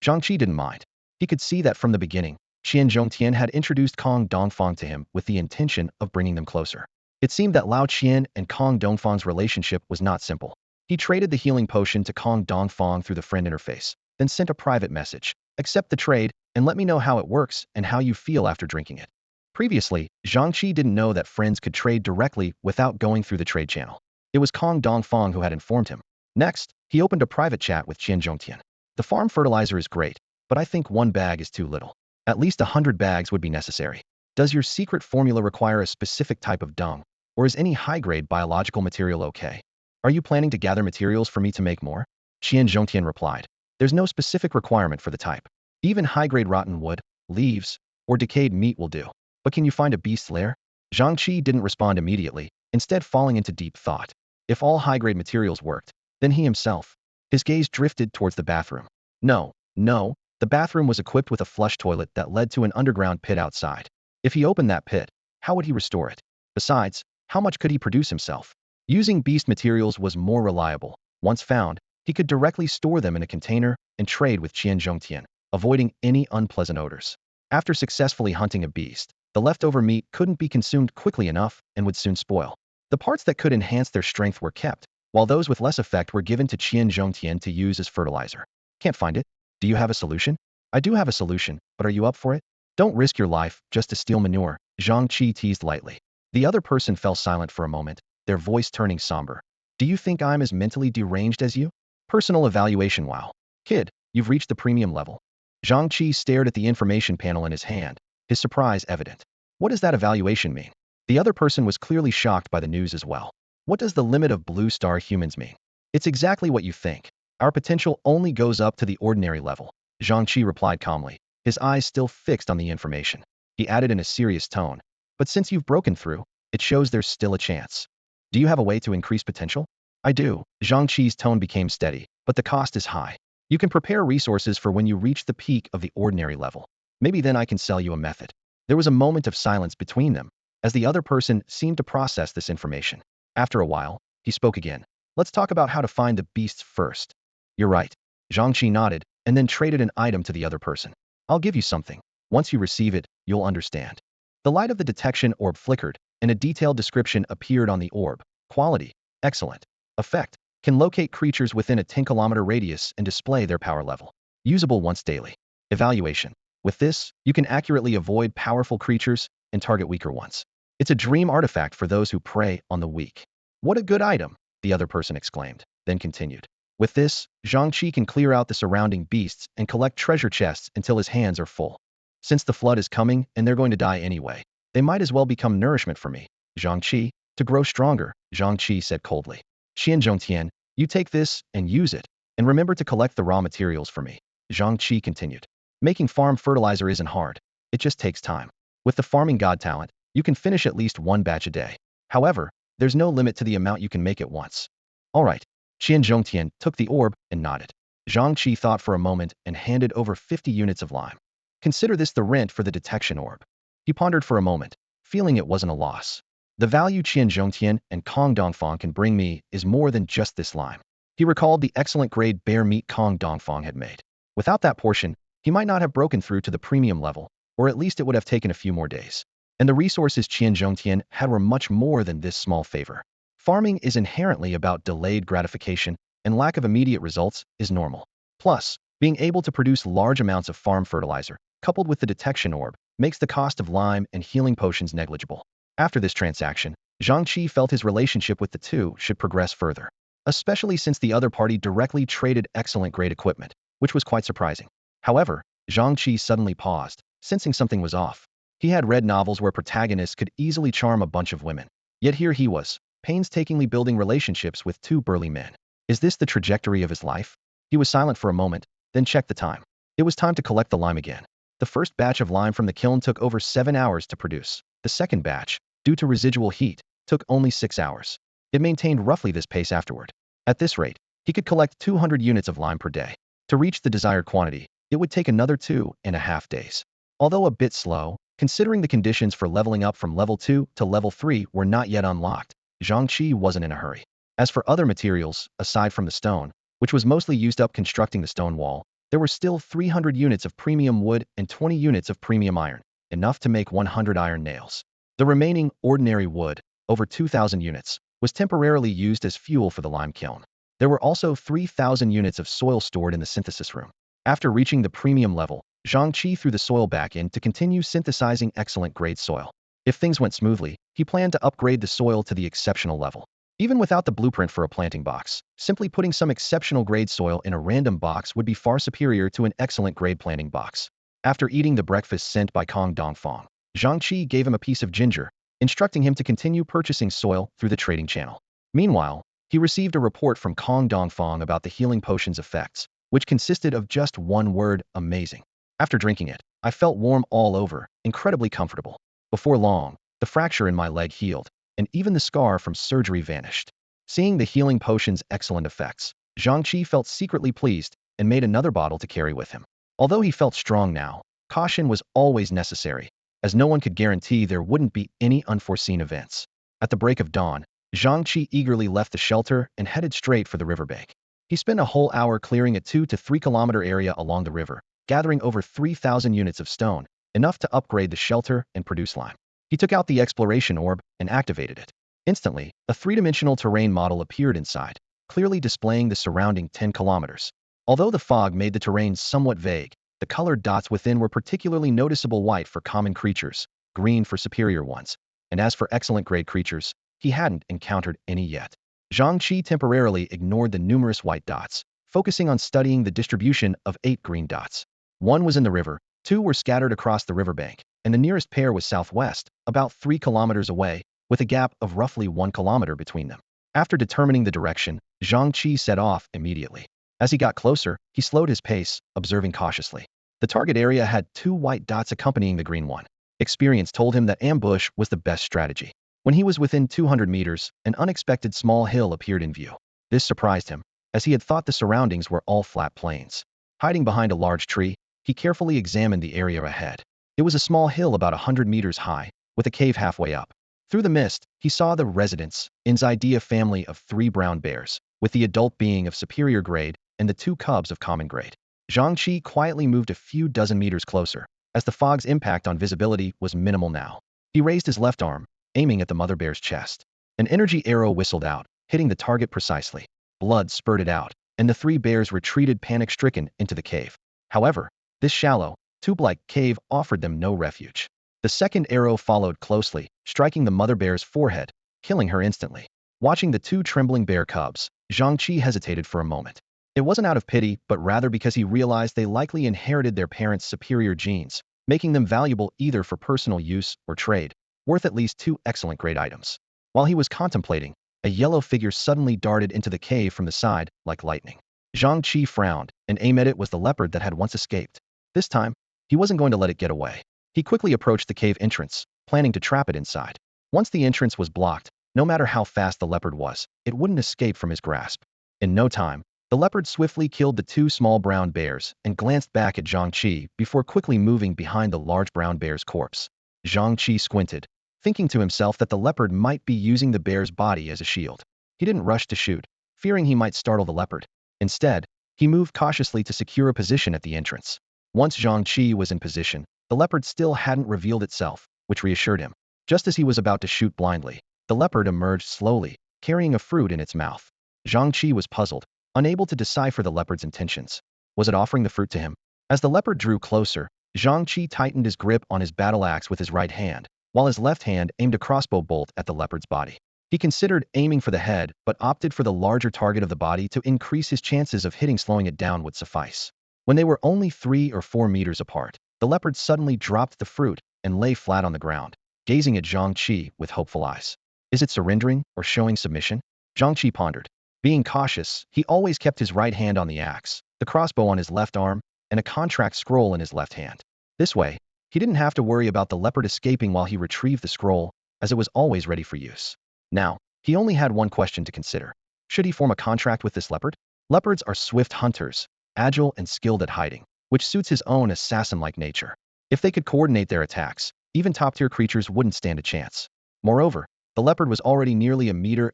Zhang Chi didn't mind. He could see that from the beginning, Qian Zhongtian had introduced Kong Dongfang to him with the intention of bringing them closer. It seemed that Lao Qian and Kong Dongfang's relationship was not simple. He traded the healing potion to Kong Dongfang through the friend interface, then sent a private message. Accept the trade, and let me know how it works and how you feel after drinking it. Previously, Zhang Chi didn't know that friends could trade directly without going through the trade channel. It was Kong Dongfang who had informed him. Next, he opened a private chat with Qian Zhongtian. The farm fertilizer is great, but I think 1 bag is too little. At least 100 bags would be necessary. Does your secret formula require a specific type of dung, or is any high-grade biological material okay? Are you planning to gather materials for me to make more? Qian Zhongtian replied. There's no specific requirement for the type. Even high-grade rotten wood, leaves, or decayed meat will do. But can you find a beast's lair? Zhang Chi didn't respond immediately, instead falling into deep thought. If all high-grade materials worked, then he himself. His gaze drifted towards the bathroom. No, the bathroom was equipped with a flush toilet that led to an underground pit outside. If he opened that pit, how would he restore it? Besides, how much could he produce himself? Using beast materials was more reliable. Once found, he could directly store them in a container and trade with Qian Zhongtian, avoiding any unpleasant odors. After successfully hunting a beast, the leftover meat couldn't be consumed quickly enough and would soon spoil. The parts that could enhance their strength were kept, while those with less effect were given to Qian Zhongtian to use as fertilizer. Can't find it? Do you have a solution? I do have a solution, but are you up for it? Don't risk your life just to steal manure, Zhang Chi teased lightly. The other person fell silent for a moment, their voice turning somber. Do you think I'm as mentally deranged as you? Personal evaluation. Wow. Kid, you've reached the premium level. Zhang Chi stared at the information panel in his hand, his surprise evident. What does that evaluation mean? The other person was clearly shocked by the news as well. What does the limit of blue star humans mean? It's exactly what you think. Our potential only goes up to the ordinary level. Zhang Chi replied calmly, his eyes still fixed on the information. He added in a serious tone, but since you've broken through, it shows there's still a chance. Do you have a way to increase potential? I do. Zhang Chi's tone became steady, but the cost is high. You can prepare resources for when you reach the peak of the ordinary level. Maybe then I can sell you a method. There was a moment of silence between them, as the other person seemed to process this information. After a while, he spoke again. Let's talk about how to find the beasts first. You're right. Zhang Chi nodded, and then traded an item to the other person. I'll give you something. Once you receive it, you'll understand. The light of the detection orb flickered, and a detailed description appeared on the orb. Quality, excellent. Effect, can locate creatures within a 10-kilometer radius and display their power level. Usable once daily. Evaluation. With this, you can accurately avoid powerful creatures and target weaker ones. It's a dream artifact for those who prey on the weak. What a good item, the other person exclaimed, then continued. With this, Zhang Chi can clear out the surrounding beasts and collect treasure chests until his hands are full. Since the flood is coming and they're going to die anyway, they might as well become nourishment for me. Zhang Chi, to grow stronger, Zhang Chi said coldly. Qian Zhongtian, you take this and use it, and remember to collect the raw materials for me. Zhang Chi continued. Making farm fertilizer isn't hard. It just takes time. With the farming god talent, you can finish at least 1 batch a day. However, there's no limit to the amount you can make at once. All right. Qian Zhongtian took the orb and nodded. Zhang Chi thought for a moment and handed over 50 units of lime. Consider this the rent for the detection orb. He pondered for a moment, feeling it wasn't a loss. The value Qian Zhongtian and Kong Dongfang can bring me is more than just this lime. He recalled the excellent grade bear meat Kong Dongfang had made. Without that portion, he might not have broken through to the premium level, or at least it would have taken a few more days. And the resources Qian Zhongtian had were much more than this small favor. Farming is inherently about delayed gratification, and lack of immediate results is normal. Plus, being able to produce large amounts of farm fertilizer, coupled with the detection orb, makes the cost of lime and healing potions negligible. After this transaction, Zhang Chi felt his relationship with the two should progress further, especially since the other party directly traded excellent grade equipment, which was quite surprising. However, Zhang Chi suddenly paused, sensing something was off. He had read novels where protagonists could easily charm a bunch of women. Yet here he was, painstakingly building relationships with two burly men. Is this the trajectory of his life? He was silent for a moment, then checked the time. It was time to collect the lime again. The first batch of lime from the kiln took over 7 hours to produce. The second batch, due to residual heat, took only 6 hours. It maintained roughly this pace afterward. At this rate, he could collect 200 units of lime per day. To reach the desired quantity, it would take another 2.5 days. Although a bit slow, considering the conditions for leveling up from level 2 to level 3 were not yet unlocked, Zhang Chi wasn't in a hurry. As for other materials, aside from the stone, which was mostly used up constructing the stone wall, there were still 300 units of premium wood and 20 units of premium iron, enough to make 100 iron nails. The remaining ordinary wood, over 2,000 units, was temporarily used as fuel for the lime kiln. There were also 3,000 units of soil stored in the synthesis room. After reaching the premium level, Zhang Chi threw the soil back in to continue synthesizing excellent grade soil. If things went smoothly, he planned to upgrade the soil to the exceptional level. Even without the blueprint for a planting box, simply putting some exceptional grade soil in a random box would be far superior to an excellent grade planting box. After eating the breakfast sent by Kong Dongfang, Zhang Chi gave him a piece of ginger, instructing him to continue purchasing soil through the trading channel. Meanwhile, he received a report from Kong Dongfang about the healing potion's effects, which consisted of just one word: amazing. After drinking it, I felt warm all over, incredibly comfortable. Before long, the fracture in my leg healed, and even the scar from surgery vanished. Seeing the healing potion's excellent effects, Zhang Chi felt secretly pleased and made another bottle to carry with him. Although he felt strong now, caution was always necessary, as no one could guarantee there wouldn't be any unforeseen events. At the break of dawn, Zhang Chi eagerly left the shelter and headed straight for the riverbank. He spent a whole hour clearing a 2 to 3 kilometer area along the river, gathering over 3,000 units of stone, enough to upgrade the shelter and produce lime. He took out the exploration orb and activated it. Instantly, a three-dimensional terrain model appeared inside, clearly displaying the surrounding 10 kilometers. Although the fog made the terrain somewhat vague, the colored dots within were particularly noticeable: white for common creatures, green for superior ones, and as for excellent grade creatures, he hadn't encountered any yet. Zhang Chi temporarily ignored the numerous white dots, focusing on studying the distribution of 8 green dots. One was in the river, 2 were scattered across the riverbank, and the nearest pair was southwest, about 3 kilometers away, with a gap of roughly 1 kilometer between them. After determining the direction, Zhang Chi set off immediately. As he got closer, he slowed his pace, observing cautiously. The target area had 2 white dots accompanying the green one. Experience told him that ambush was the best strategy. When he was within 200 meters, an unexpected small hill appeared in view. This surprised him, as he had thought the surroundings were all flat plains. Hiding behind a large tree, he carefully examined the area ahead. It was a small hill about 100 meters high, with a cave halfway up. Through the mist, he saw the residence, In's family of 3 brown bears, with the adult being of superior grade and the 2 cubs of common grade. Zhang Chi quietly moved a few dozen meters closer, as the fog's impact on visibility was minimal now. He raised his left arm, aiming at the mother bear's chest. An energy arrow whistled out, hitting the target precisely. Blood spurted out, and the 3 bears retreated panic-stricken into the cave. However, this shallow, tube-like cave offered them no refuge. The second arrow followed closely, striking the mother bear's forehead, killing her instantly. Watching the 2 trembling bear cubs, Zhang Chi hesitated for a moment. It wasn't out of pity, but rather because he realized they likely inherited their parents' superior genes, making them valuable either for personal use or trade, worth at least 2 excellent grade items. While he was contemplating, a yellow figure suddenly darted into the cave from the side, like lightning. Zhang Chi frowned, and aimed at it was the leopard that had once escaped. This time, he wasn't going to let it get away. He quickly approached the cave entrance, planning to trap it inside. Once the entrance was blocked, no matter how fast the leopard was, it wouldn't escape from his grasp. In no time, the leopard swiftly killed the 2 small brown bears and glanced back at Zhang Chi before quickly moving behind the large brown bear's corpse. Zhang Chi squinted, thinking to himself that the leopard might be using the bear's body as a shield. He didn't rush to shoot, fearing he might startle the leopard. Instead, he moved cautiously to secure a position at the entrance. Once Zhang Chi was in position, the leopard still hadn't revealed itself, which reassured him. Just as he was about to shoot blindly, the leopard emerged slowly, carrying a fruit in its mouth. Zhang Chi was puzzled, unable to decipher the leopard's intentions. Was it offering the fruit to him? As the leopard drew closer, Zhang Chi tightened his grip on his battle axe with his right hand, while his left hand aimed a crossbow bolt at the leopard's body. He considered aiming for the head, but opted for the larger target of the body to increase his chances of hitting. Slowing it down would suffice. When they were only 3 or 4 meters apart, the leopard suddenly dropped the fruit and lay flat on the ground, gazing at Zhang Chi with hopeful eyes. Is it surrendering or showing submission? Zhang Chi pondered. Being cautious, he always kept his right hand on the axe, the crossbow on his left arm, and a contract scroll in his left hand. This way, he didn't have to worry about the leopard escaping while he retrieved the scroll, as it was always ready for use. Now, he only had one question to consider. Should he form a contract with this leopard? Leopards are swift hunters, agile and skilled at hiding, which suits his own assassin-like nature. If they could coordinate their attacks, even top-tier creatures wouldn't stand a chance. Moreover, the leopard was already nearly 1.5 meters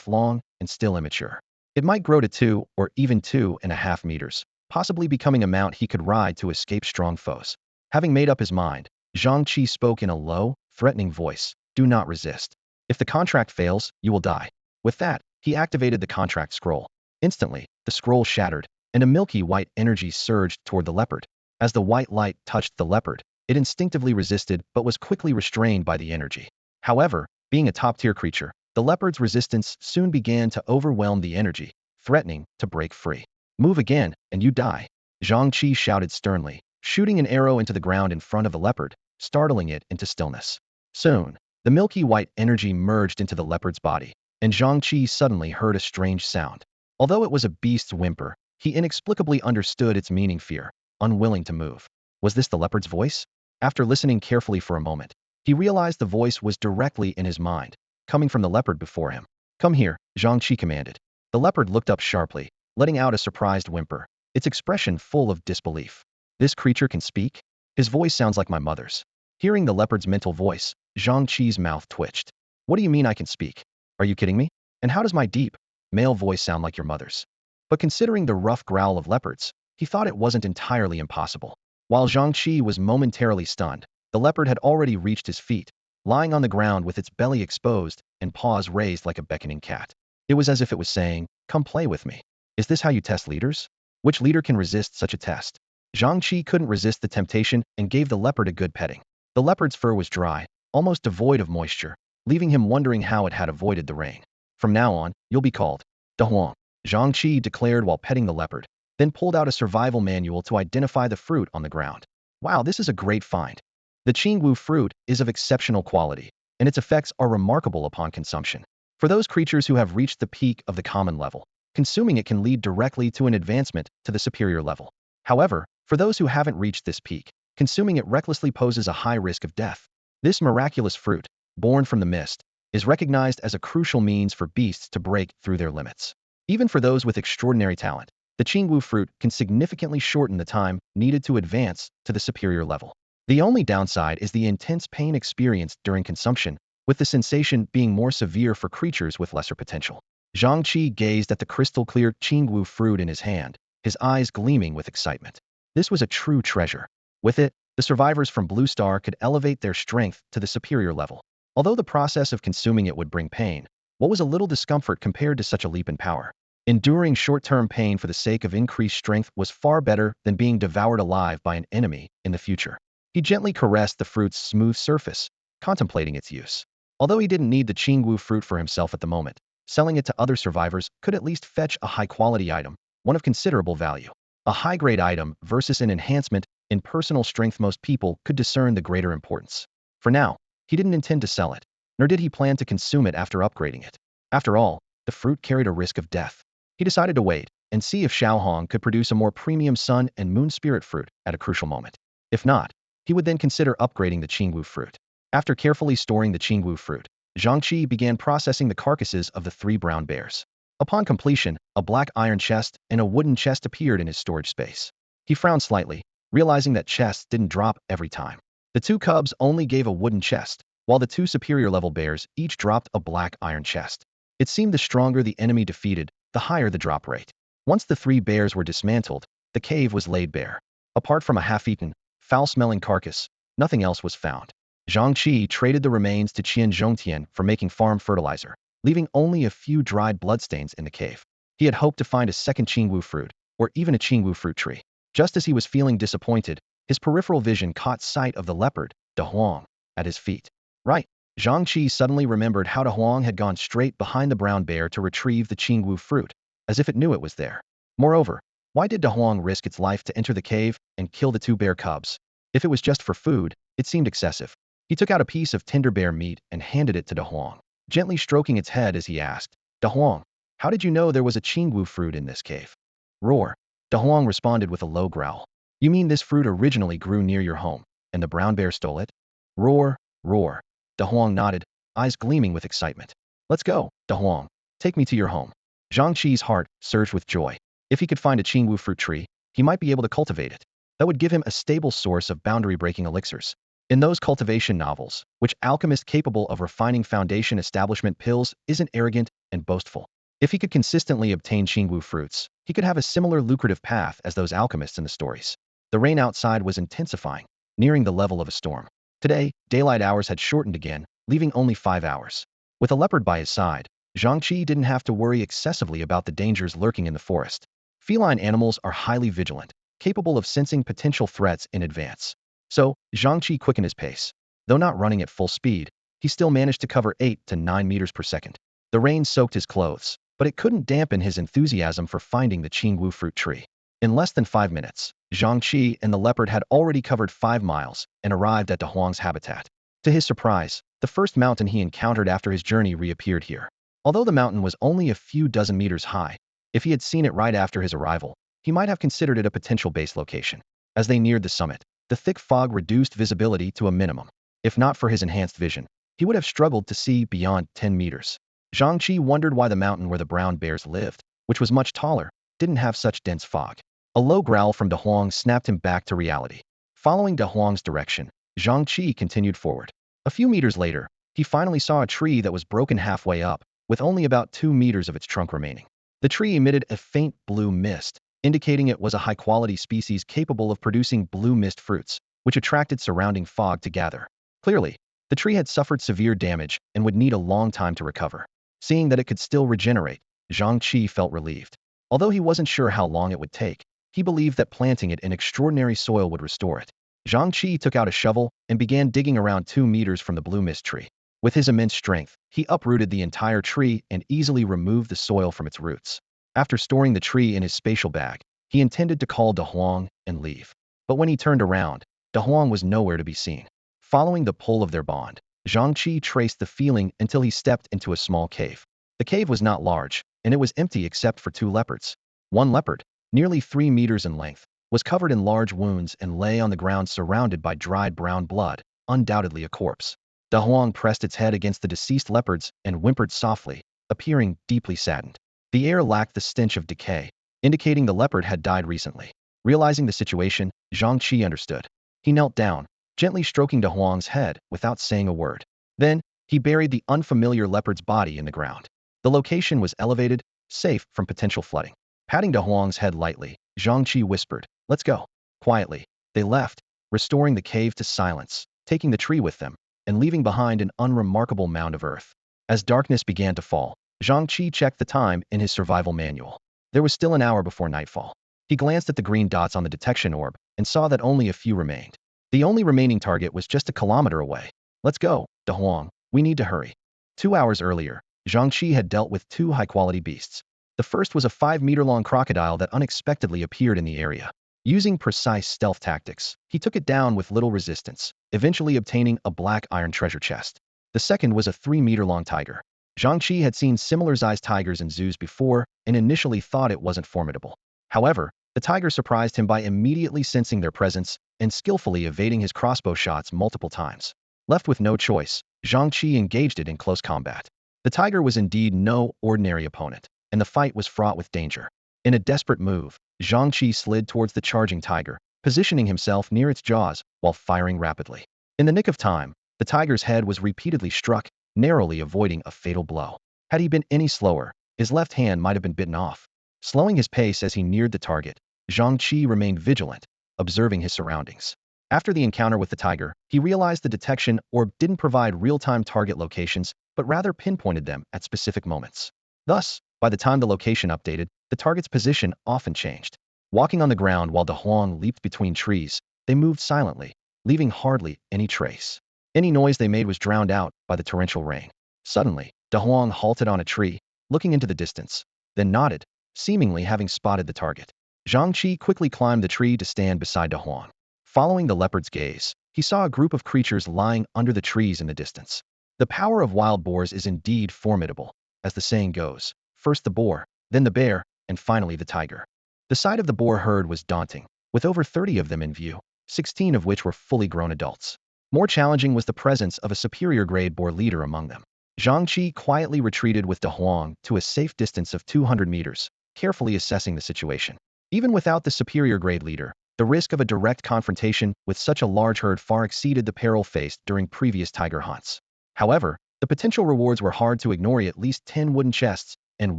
long and still immature. It might grow to 2 or even 2.5 meters, possibly becoming a mount he could ride to escape strong foes. Having made up his mind, Zhang Chi spoke in a low, threatening voice. Do not resist. If the contract fails, you will die. With that, he activated the contract scroll. Instantly, the scroll shattered, and a milky white energy surged toward the leopard. As the white light touched the leopard, it instinctively resisted but was quickly restrained by the energy. However, being a top-tier creature, the leopard's resistance soon began to overwhelm the energy, threatening to break free. Move again, and you die, Zhang Chi shouted sternly, shooting an arrow into the ground in front of the leopard, startling it into stillness. Soon, the milky white energy merged into the leopard's body, and Zhang Chi suddenly heard a strange sound. Although it was a beast's whimper, he inexplicably understood its meaning fear, unwilling to move. Was this the leopard's voice? After listening carefully for a moment, he realized the voice was directly in his mind, coming from the leopard before him. Come here, Zhang Chi commanded. The leopard looked up sharply, letting out a surprised whimper, its expression full of disbelief. This creature can speak? His voice sounds like my mother's. Hearing the leopard's mental voice, Zhang Chi's mouth twitched. What do you mean I can speak? Are you kidding me? And how does my deep, male voice sound like your mother's? But considering the rough growl of leopards, he thought it wasn't entirely impossible. While Zhang Chi was momentarily stunned, the leopard had already reached his feet, lying on the ground with its belly exposed and paws raised like a beckoning cat. It was as if it was saying, come play with me. Is this how you test leaders? Which leader can resist such a test? Zhang Chi couldn't resist the temptation and gave the leopard a good petting. The leopard's fur was dry, almost devoid of moisture, leaving him wondering how it had avoided the rain. From now on, you'll be called Da Huang, Zhang Chi declared while petting the leopard, then pulled out a survival manual to identify the fruit on the ground. Wow, this is a great find. The Qingwu fruit is of exceptional quality, and its effects are remarkable upon consumption. For those creatures who have reached the peak of the common level, consuming it can lead directly to an advancement to the superior level. However, for those who haven't reached this peak, consuming it recklessly poses a high risk of death. This miraculous fruit, born from the mist, is recognized as a crucial means for beasts to break through their limits. Even for those with extraordinary talent, the Qingwu fruit can significantly shorten the time needed to advance to the superior level. The only downside is the intense pain experienced during consumption, with the sensation being more severe for creatures with lesser potential. Zhang Chi gazed at the crystal-clear Qingwu fruit in his hand, his eyes gleaming with excitement. This was a true treasure. With it, the survivors from Blue Star could elevate their strength to the superior level. Although the process of consuming it would bring pain, what was a little discomfort compared to such a leap in power? Enduring short-term pain for the sake of increased strength was far better than being devoured alive by an enemy in the future. He gently caressed the fruit's smooth surface, contemplating its use. Although he didn't need the Qingwu fruit for himself at the moment, selling it to other survivors could at least fetch a high-quality item, one of considerable value. A high-grade item versus an enhancement in personal strength. Most people could discern the greater importance. For now, he didn't intend to sell it, nor did he plan to consume it after upgrading it. After all, the fruit carried a risk of death. He decided to wait and see if Xiaohong could produce a more premium sun and moon spirit fruit at a crucial moment. If not, he would then consider upgrading the Qingwu fruit. After carefully storing the Qingwu fruit, Zhang Chi began processing the carcasses of the 3 brown bears. Upon completion, a black iron chest and a wooden chest appeared in his storage space. He frowned slightly, realizing that chests didn't drop every time. The 2 cubs only gave a wooden chest, while the 2 superior-level bears each dropped a black iron chest. It seemed the stronger the enemy defeated, the higher the drop rate. Once the 3 bears were dismantled, the cave was laid bare. Apart from a half-eaten, foul-smelling carcass, nothing else was found. Zhang Chi traded the remains to Qian Zhongtian for making farm fertilizer, leaving only a few dried bloodstains in the cave. He had hoped to find a second Qingwu fruit, or even a Qingwu fruit tree. Just as he was feeling disappointed, his peripheral vision caught sight of the leopard, Da Huang, at his feet. Right. Zhang Chi suddenly remembered how Da Huang had gone straight behind the brown bear to retrieve the Qingwu fruit, as if it knew it was there. Moreover, Why did De Huang risk its life to enter the cave and kill the two bear cubs? If it was just for food, it seemed excessive. He took out a piece of tender bear meat and handed it to De Huang, gently stroking its head as he asked, De Huang, how did you know there was a qingwu fruit in this cave? Roar. De Huang responded with a low growl. You mean this fruit originally grew near your home, and the brown bear stole it? Roar, roar. De Huang nodded, eyes gleaming with excitement. Let's go, De Huang. Take me to your home. Zhang Chi's heart surged with joy. If he could find a qingwu fruit tree, he might be able to cultivate it. That would give him a stable source of boundary-breaking elixirs. In those cultivation novels, which alchemist capable of refining foundation establishment pills isn't arrogant and boastful. If he could consistently obtain qingwu fruits, he could have a similar lucrative path as those alchemists in the stories. The rain outside was intensifying, nearing the level of a storm. Today, daylight hours had shortened again, leaving only 5 hours. With a leopard by his side, Zhang Chi didn't have to worry excessively about the dangers lurking in the forest. Feline animals are highly vigilant, capable of sensing potential threats in advance. So, Zhang Chi quickened his pace. Though not running at full speed, he still managed to cover 8 to 9 meters per second. The rain soaked his clothes, but it couldn't dampen his enthusiasm for finding the qingwu fruit tree. In less than 5 minutes, Zhang Chi and the leopard had already covered 5 miles and arrived at De Huang's habitat. To his surprise, the first mountain he encountered after his journey reappeared here. Although the mountain was only a few dozen meters high, if he had seen it right after his arrival, he might have considered it a potential base location. As they neared the summit, the thick fog reduced visibility to a minimum. If not for his enhanced vision, he would have struggled to see beyond 10 meters. Zhang Chi wondered why the mountain where the brown bears lived, which was much taller, didn't have such dense fog. A low growl from De Huang snapped him back to reality. Following De Huang's direction, Zhang Chi continued forward. A few meters later, he finally saw a tree that was broken halfway up, with only about 2 meters of its trunk remaining. The tree emitted a faint blue mist, indicating it was a high-quality species capable of producing blue mist fruits, which attracted surrounding fog to gather. Clearly, the tree had suffered severe damage and would need a long time to recover. Seeing that it could still regenerate, Zhang Chi felt relieved. Although he wasn't sure how long it would take, he believed that planting it in extraordinary soil would restore it. Zhang Chi took out a shovel and began digging around 2 meters from the blue mist tree. With his immense strength, he uprooted the entire tree and easily removed the soil from its roots. After storing the tree in his spatial bag, he intended to call De Huang and leave. But when he turned around, De Huang was nowhere to be seen. Following the pull of their bond, Zhang Chi traced the feeling until he stepped into a small cave. The cave was not large, and it was empty except for 2 leopards. One leopard, nearly 3 meters in length, was covered in large wounds and lay on the ground surrounded by dried brown blood, undoubtedly a corpse. De Huang pressed its head against the deceased leopards and whimpered softly, appearing deeply saddened. The air lacked the stench of decay, indicating the leopard had died recently. Realizing the situation, Zhang Chi understood. He knelt down, gently stroking De Huang's head without saying a word. Then, he buried the unfamiliar leopard's body in the ground. The location was elevated, safe from potential flooding. Patting De Huang's head lightly, Zhang Chi whispered, "Let's go." Quietly, they left, restoring the cave to silence, taking the tree with them, and leaving behind an unremarkable mound of earth. As darkness began to fall, Zhang Chi checked the time in his survival manual. There was still an hour before nightfall. He glanced at the green dots on the detection orb and saw that only a few remained. The only remaining target was just a kilometer away. Let's go, De Huang. We need to hurry. 2 hours earlier, Zhang Chi had dealt with 2 high-quality beasts. The first was a 5-meter-long crocodile that unexpectedly appeared in the area. Using precise stealth tactics, he took it down with little resistance, eventually obtaining a black iron treasure chest. The second was a 3-meter-long tiger. Zhang Chi had seen similar-sized tigers in zoos before and initially thought it wasn't formidable. However, the tiger surprised him by immediately sensing their presence and skillfully evading his crossbow shots multiple times. Left with no choice, Zhang Chi engaged it in close combat. The tiger was indeed no ordinary opponent, and the fight was fraught with danger. In a desperate move, Zhang Chi slid towards the charging tiger, positioning himself near its jaws while firing rapidly. In the nick of time, the tiger's head was repeatedly struck, narrowly avoiding a fatal blow. Had he been any slower, his left hand might have been bitten off. Slowing his pace as he neared the target, Zhang Chi remained vigilant, observing his surroundings. After the encounter with the tiger, he realized the detection orb didn't provide real-time target locations, but rather pinpointed them at specific moments. Thus, by the time the location updated, the target's position often changed. Walking on the ground while De Huang leaped between trees, they moved silently, leaving hardly any trace. Any noise they made was drowned out by the torrential rain. Suddenly, De Huang halted on a tree, looking into the distance, then nodded, seemingly having spotted the target. Zhang Chi quickly climbed the tree to stand beside Da Huang. Following the leopard's gaze, he saw a group of creatures lying under the trees in the distance. The power of wild boars is indeed formidable, as the saying goes. First the boar, then the bear, and finally the tiger. The sight of the boar herd was daunting, with over 30 of them in view, 16 of which were fully grown adults. More challenging was the presence of a superior grade boar leader among them. Zhang Chi quietly retreated with Da Huang to a safe distance of 200 meters, carefully assessing the situation. Even without the superior grade leader, the risk of a direct confrontation with such a large herd far exceeded the peril faced during previous tiger hunts. However, the potential rewards were hard to ignore. At least 10 wooden chests and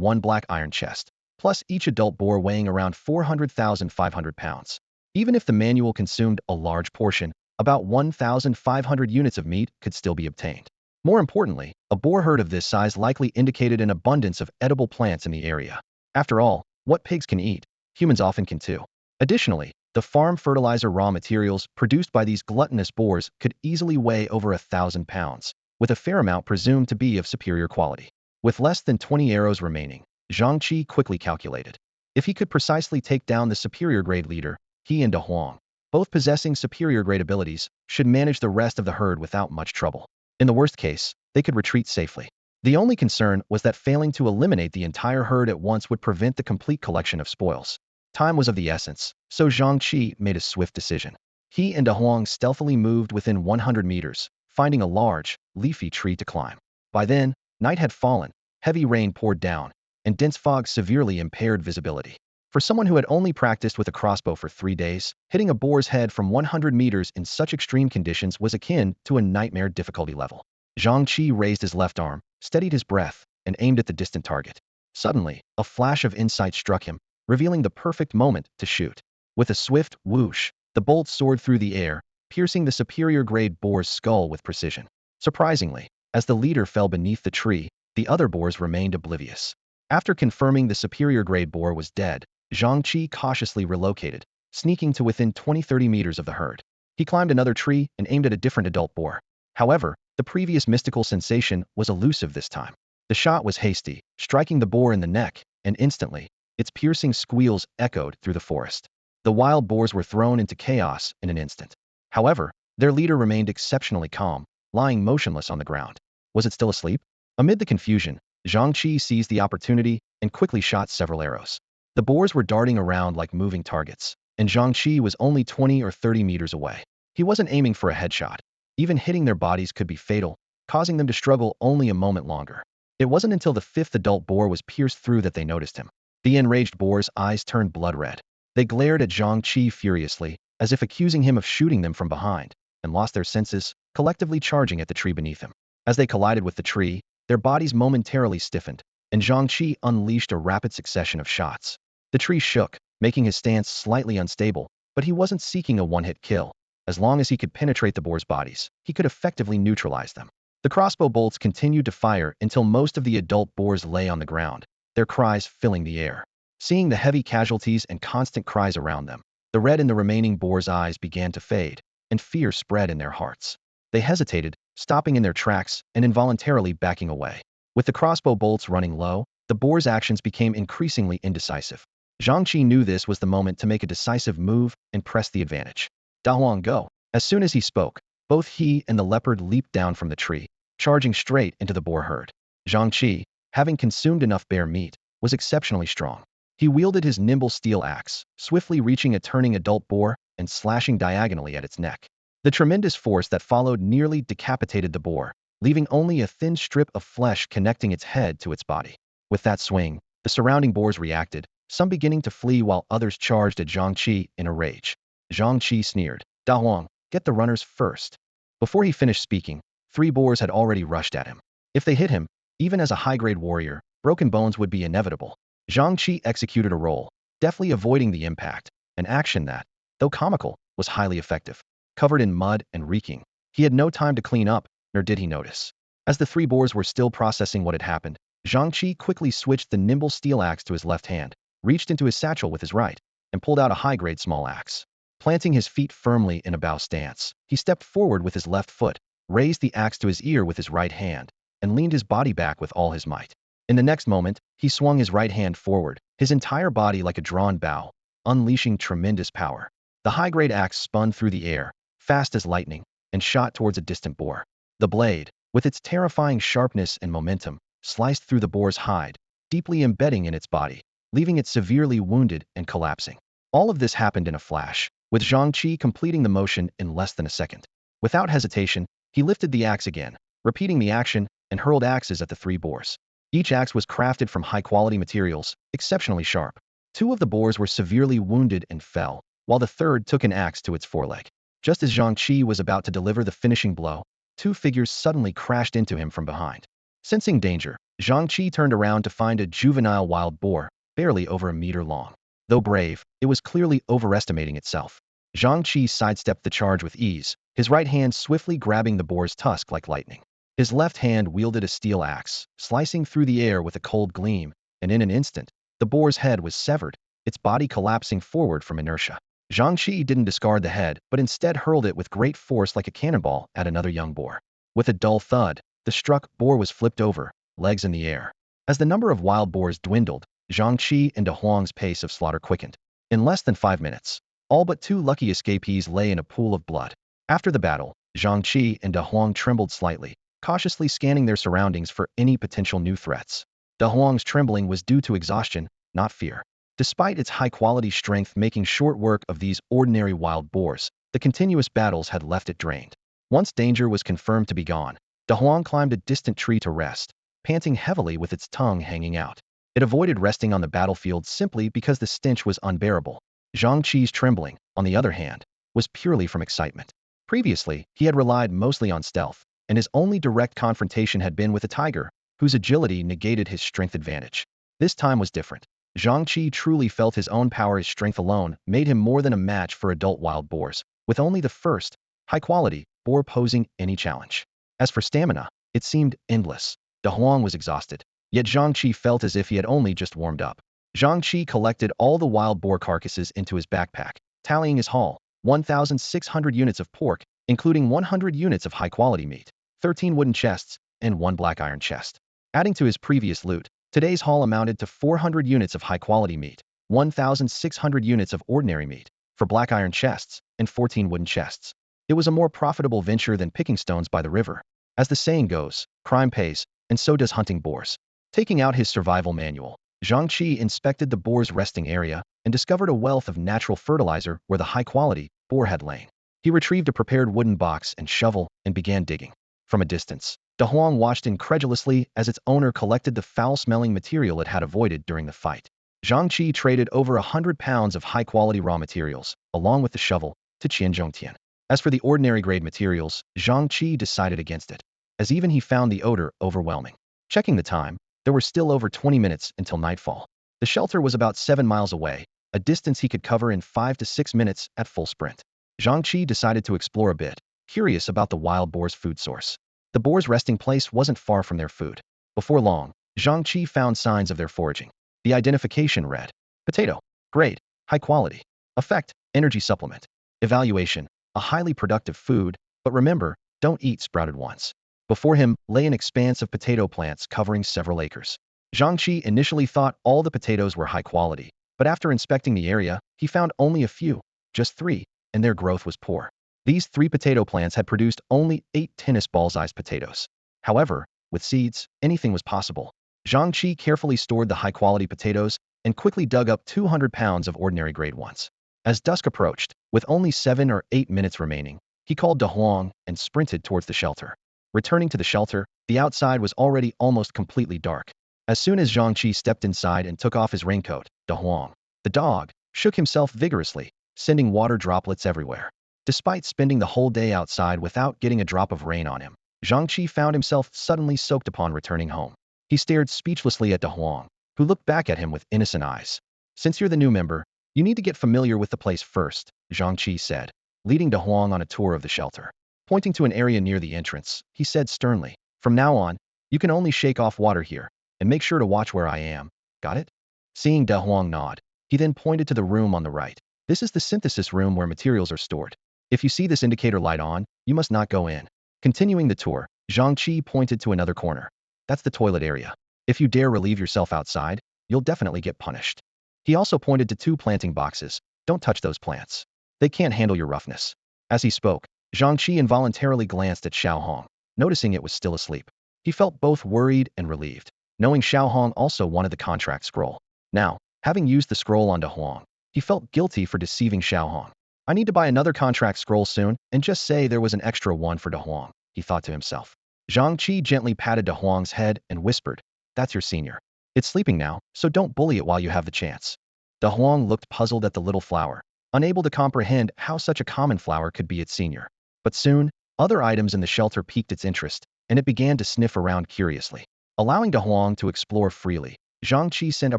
1 black iron chest, plus each adult boar weighing around 400,500 pounds. Even if the manual consumed a large portion, about 1,500 units of meat could still be obtained. More importantly, a boar herd of this size likely indicated an abundance of edible plants in the area. After all, what pigs can eat, humans often can too. Additionally, the farm fertilizer raw materials produced by these gluttonous boars could easily weigh over 1,000 pounds, with a fair amount presumed to be of superior quality. With less than 20 arrows remaining, Zhang Chi quickly calculated. If he could precisely take down the superior grade leader, he and Da Huang, both possessing superior grade abilities, should manage the rest of the herd without much trouble. In the worst case, they could retreat safely. The only concern was that failing to eliminate the entire herd at once would prevent the complete collection of spoils. Time was of the essence, so Zhang Chi made a swift decision. He and Da Huang stealthily moved within 100 meters, finding a large, leafy tree to climb. By then, night had fallen, heavy rain poured down, and dense fog severely impaired visibility. For someone who had only practiced with a crossbow for 3 days, hitting a boar's head from 100 meters in such extreme conditions was akin to a nightmare difficulty level. Zhang Chi raised his left arm, steadied his breath, and aimed at the distant target. Suddenly, a flash of insight struck him, revealing the perfect moment to shoot. With a swift whoosh, the bolt soared through the air, piercing the superior grade boar's skull with precision. Surprisingly, as the leader fell beneath the tree, the other boars remained oblivious. After confirming the superior grade boar was dead, Zhang Chi cautiously relocated, sneaking to within 20-30 meters of the herd. He climbed another tree and aimed at a different adult boar. However, the previous mystical sensation was elusive this time. The shot was hasty, striking the boar in the neck, and instantly, its piercing squeals echoed through the forest. The wild boars were thrown into chaos in an instant. However, their leader remained exceptionally calm, lying motionless on the ground. Was it still asleep? Amid the confusion, Zhang Chi seized the opportunity and quickly shot several arrows. The boars were darting around like moving targets, and Zhang Chi was only 20 or 30 meters away. He wasn't aiming for a headshot. Even hitting their bodies could be fatal, causing them to struggle only a moment longer. It wasn't until the 5th adult boar was pierced through that they noticed him. The enraged boar's eyes turned blood red. They glared at Zhang Chi furiously, as if accusing him of shooting them from behind, and lost their senses, collectively charging at the tree beneath him. As they collided with the tree, their bodies momentarily stiffened, and Zhang Chi unleashed a rapid succession of shots. The tree shook, making his stance slightly unstable, but he wasn't seeking a one-hit kill. As long as he could penetrate the boar's bodies, he could effectively neutralize them. The crossbow bolts continued to fire until most of the adult boars lay on the ground, their cries filling the air. Seeing the heavy casualties and constant cries around them, the red in the remaining boars' eyes began to fade, and fear spread in their hearts. They hesitated, stopping in their tracks and involuntarily backing away. With the crossbow bolts running low, the boars' actions became increasingly indecisive. Zhang Chi knew this was the moment to make a decisive move and press the advantage. Da Huang, go! As soon as he spoke, both he and the leopard leaped down from the tree, charging straight into the boar herd. Zhang Chi, having consumed enough bear meat, was exceptionally strong. He wielded his nimble steel axe, swiftly reaching a turning adult boar and slashing diagonally at its neck. The tremendous force that followed nearly decapitated the boar, leaving only a thin strip of flesh connecting its head to its body. With that swing, the surrounding boars reacted, some beginning to flee while others charged at Zhang Chi in a rage. Zhang Chi sneered, Da Huang, get the runners first. Before he finished speaking, 3 boars had already rushed at him. If they hit him, even as a high-grade warrior, broken bones would be inevitable. Zhang Chi executed a roll, deftly avoiding the impact, an action that, though comical, was highly effective. Covered in mud and reeking, he had no time to clean up, nor did he notice. As the 3 boars were still processing what had happened, Zhang Chi quickly switched the nimble steel axe to his left hand, reached into his satchel with his right, and pulled out a high-grade small axe. Planting his feet firmly in a bow stance, he stepped forward with his left foot, raised the axe to his ear with his right hand, and leaned his body back with all his might. In the next moment, he swung his right hand forward, his entire body like a drawn bow, unleashing tremendous power. The high-grade axe spun through the air, fast as lightning, and shot towards a distant boar. The blade, with its terrifying sharpness and momentum, sliced through the boar's hide, deeply embedding in its body, leaving it severely wounded and collapsing. All of this happened in a flash, with Zhang Chi completing the motion in less than a second. Without hesitation, he lifted the axe again, repeating the action, and hurled axes at the three boars. Each axe was crafted from high-quality materials, exceptionally sharp. Two of the boars were severely wounded and fell, while the third took an axe to its foreleg. Just as Zhang Chi was about to deliver the finishing blow, two figures suddenly crashed into him from behind. Sensing danger, Zhang Chi turned around to find a juvenile wild boar, barely over a meter long. Though brave, it was clearly overestimating itself. Zhang Chi sidestepped the charge with ease, his right hand swiftly grabbing the boar's tusk like lightning. His left hand wielded a steel axe, slicing through the air with a cold gleam, and in an instant, the boar's head was severed, its body collapsing forward from inertia. Zhang Chi didn't discard the head, but instead hurled it with great force like a cannonball at another young boar. With a dull thud, the struck boar was flipped over, legs in the air. As the number of wild boars dwindled, Zhang Chi and De Huang's pace of slaughter quickened. In less than 5 minutes, all but two lucky escapees lay in a pool of blood. After the battle, Zhang Chi and De Huang trembled slightly, cautiously scanning their surroundings for any potential new threats. De Huang's trembling was due to exhaustion, not fear. Despite its high-quality strength making short work of these ordinary wild boars, the continuous battles had left it drained. Once danger was confirmed to be gone, De Huang climbed a distant tree to rest, panting heavily with its tongue hanging out. It avoided resting on the battlefield simply because the stench was unbearable. Zhang Chi's trembling, on the other hand, was purely from excitement. Previously, he had relied mostly on stealth, and his only direct confrontation had been with a tiger, whose agility negated his strength advantage. This time was different. Zhang Chi truly felt his own power. His strength alone made him more than a match for adult wild boars, with only the first, high-quality, boar posing any challenge. As for stamina, it seemed endless. De Huang was exhausted, yet Zhang Chi felt as if he had only just warmed up. Zhang Chi collected all the wild boar carcasses into his backpack, tallying his haul: 1,600 units of pork, including 100 units of high-quality meat, 13 wooden chests, and 1 black iron chest. Adding to his previous loot, today's haul amounted to 400 units of high-quality meat, 1,600 units of ordinary meat, for black iron chests, and 14 wooden chests. It was a more profitable venture than picking stones by the river. As the saying goes, crime pays, and so does hunting boars. Taking out his survival manual, Zhang Chi inspected the boar's resting area and discovered a wealth of natural fertilizer where the high-quality boar had lain. He retrieved a prepared wooden box and shovel and began digging. From a distance, De Huang watched incredulously as its owner collected the foul-smelling material it had avoided during the fight. Zhang Chi traded over 100 pounds of high-quality raw materials, along with the shovel, to Qianzhongtian. As for the ordinary-grade materials, Zhang Chi decided against it, as even he found the odor overwhelming. Checking the time, there were still over 20 minutes until nightfall. The shelter was about 7 miles away, a distance he could cover in 5 to 6 minutes at full sprint. Zhang Chi decided to explore a bit, curious about the wild boar's food source. The boar's resting place wasn't far from their food. Before long, Zhang Chi found signs of their foraging. The identification read: potato, grade, high quality, effect, energy supplement, evaluation, a highly productive food, but remember, don't eat sprouted ones. Before him lay an expanse of potato plants covering several acres. Zhang Chi initially thought all the potatoes were high quality, but after inspecting the area, he found only a few, just 3, and their growth was poor. These 3 potato plants had produced only 8 tennis ball-sized potatoes. However, with seeds, anything was possible. Zhang Chi carefully stored the high-quality potatoes and quickly dug up 200 pounds of ordinary grade ones. As dusk approached, with only 7 or 8 minutes remaining, he called De Huang and sprinted towards the shelter. Returning to the shelter, the outside was already almost completely dark. As soon as Zhang Chi stepped inside and took off his raincoat, De Huang, the dog, shook himself vigorously, sending water droplets everywhere. Despite spending the whole day outside without getting a drop of rain on him, Zhang Chi found himself suddenly soaked upon returning home. He stared speechlessly at De Huang, who looked back at him with innocent eyes. "Since you're the new member, you need to get familiar with the place first," Zhang Chi said, leading De Huang on a tour of the shelter. Pointing to an area near the entrance, he said sternly, "From now on, you can only shake off water here, and make sure to watch where I am. Got it?" Seeing De Huang nod, he then pointed to the room on the right. "This is the synthesis room where materials are stored. If you see this indicator light on, you must not go in." Continuing the tour, Zhang Chi pointed to another corner. "That's the toilet area. If you dare relieve yourself outside, you'll definitely get punished." He also pointed to 2 planting boxes. Don't touch those plants. They can't handle your roughness. As he spoke, Zhang Chi involuntarily glanced at Xiao Hong, noticing it was still asleep. He felt both worried and relieved, knowing Xiao Hong also wanted the contract scroll. Now, having used the scroll on De Huang, he felt guilty for deceiving Xiao Hong. I need to buy another contract scroll soon and just say there was an extra one for De Huang, he thought to himself. Zhang Chi gently patted De Huang's head and whispered, that's your senior. It's sleeping now, so don't bully it while you have the chance. De Huang looked puzzled at the little flower, unable to comprehend how such a common flower could be its senior. But soon, other items in the shelter piqued its interest, and it began to sniff around curiously. Allowing De Huang to explore freely, Zhang Chi sent a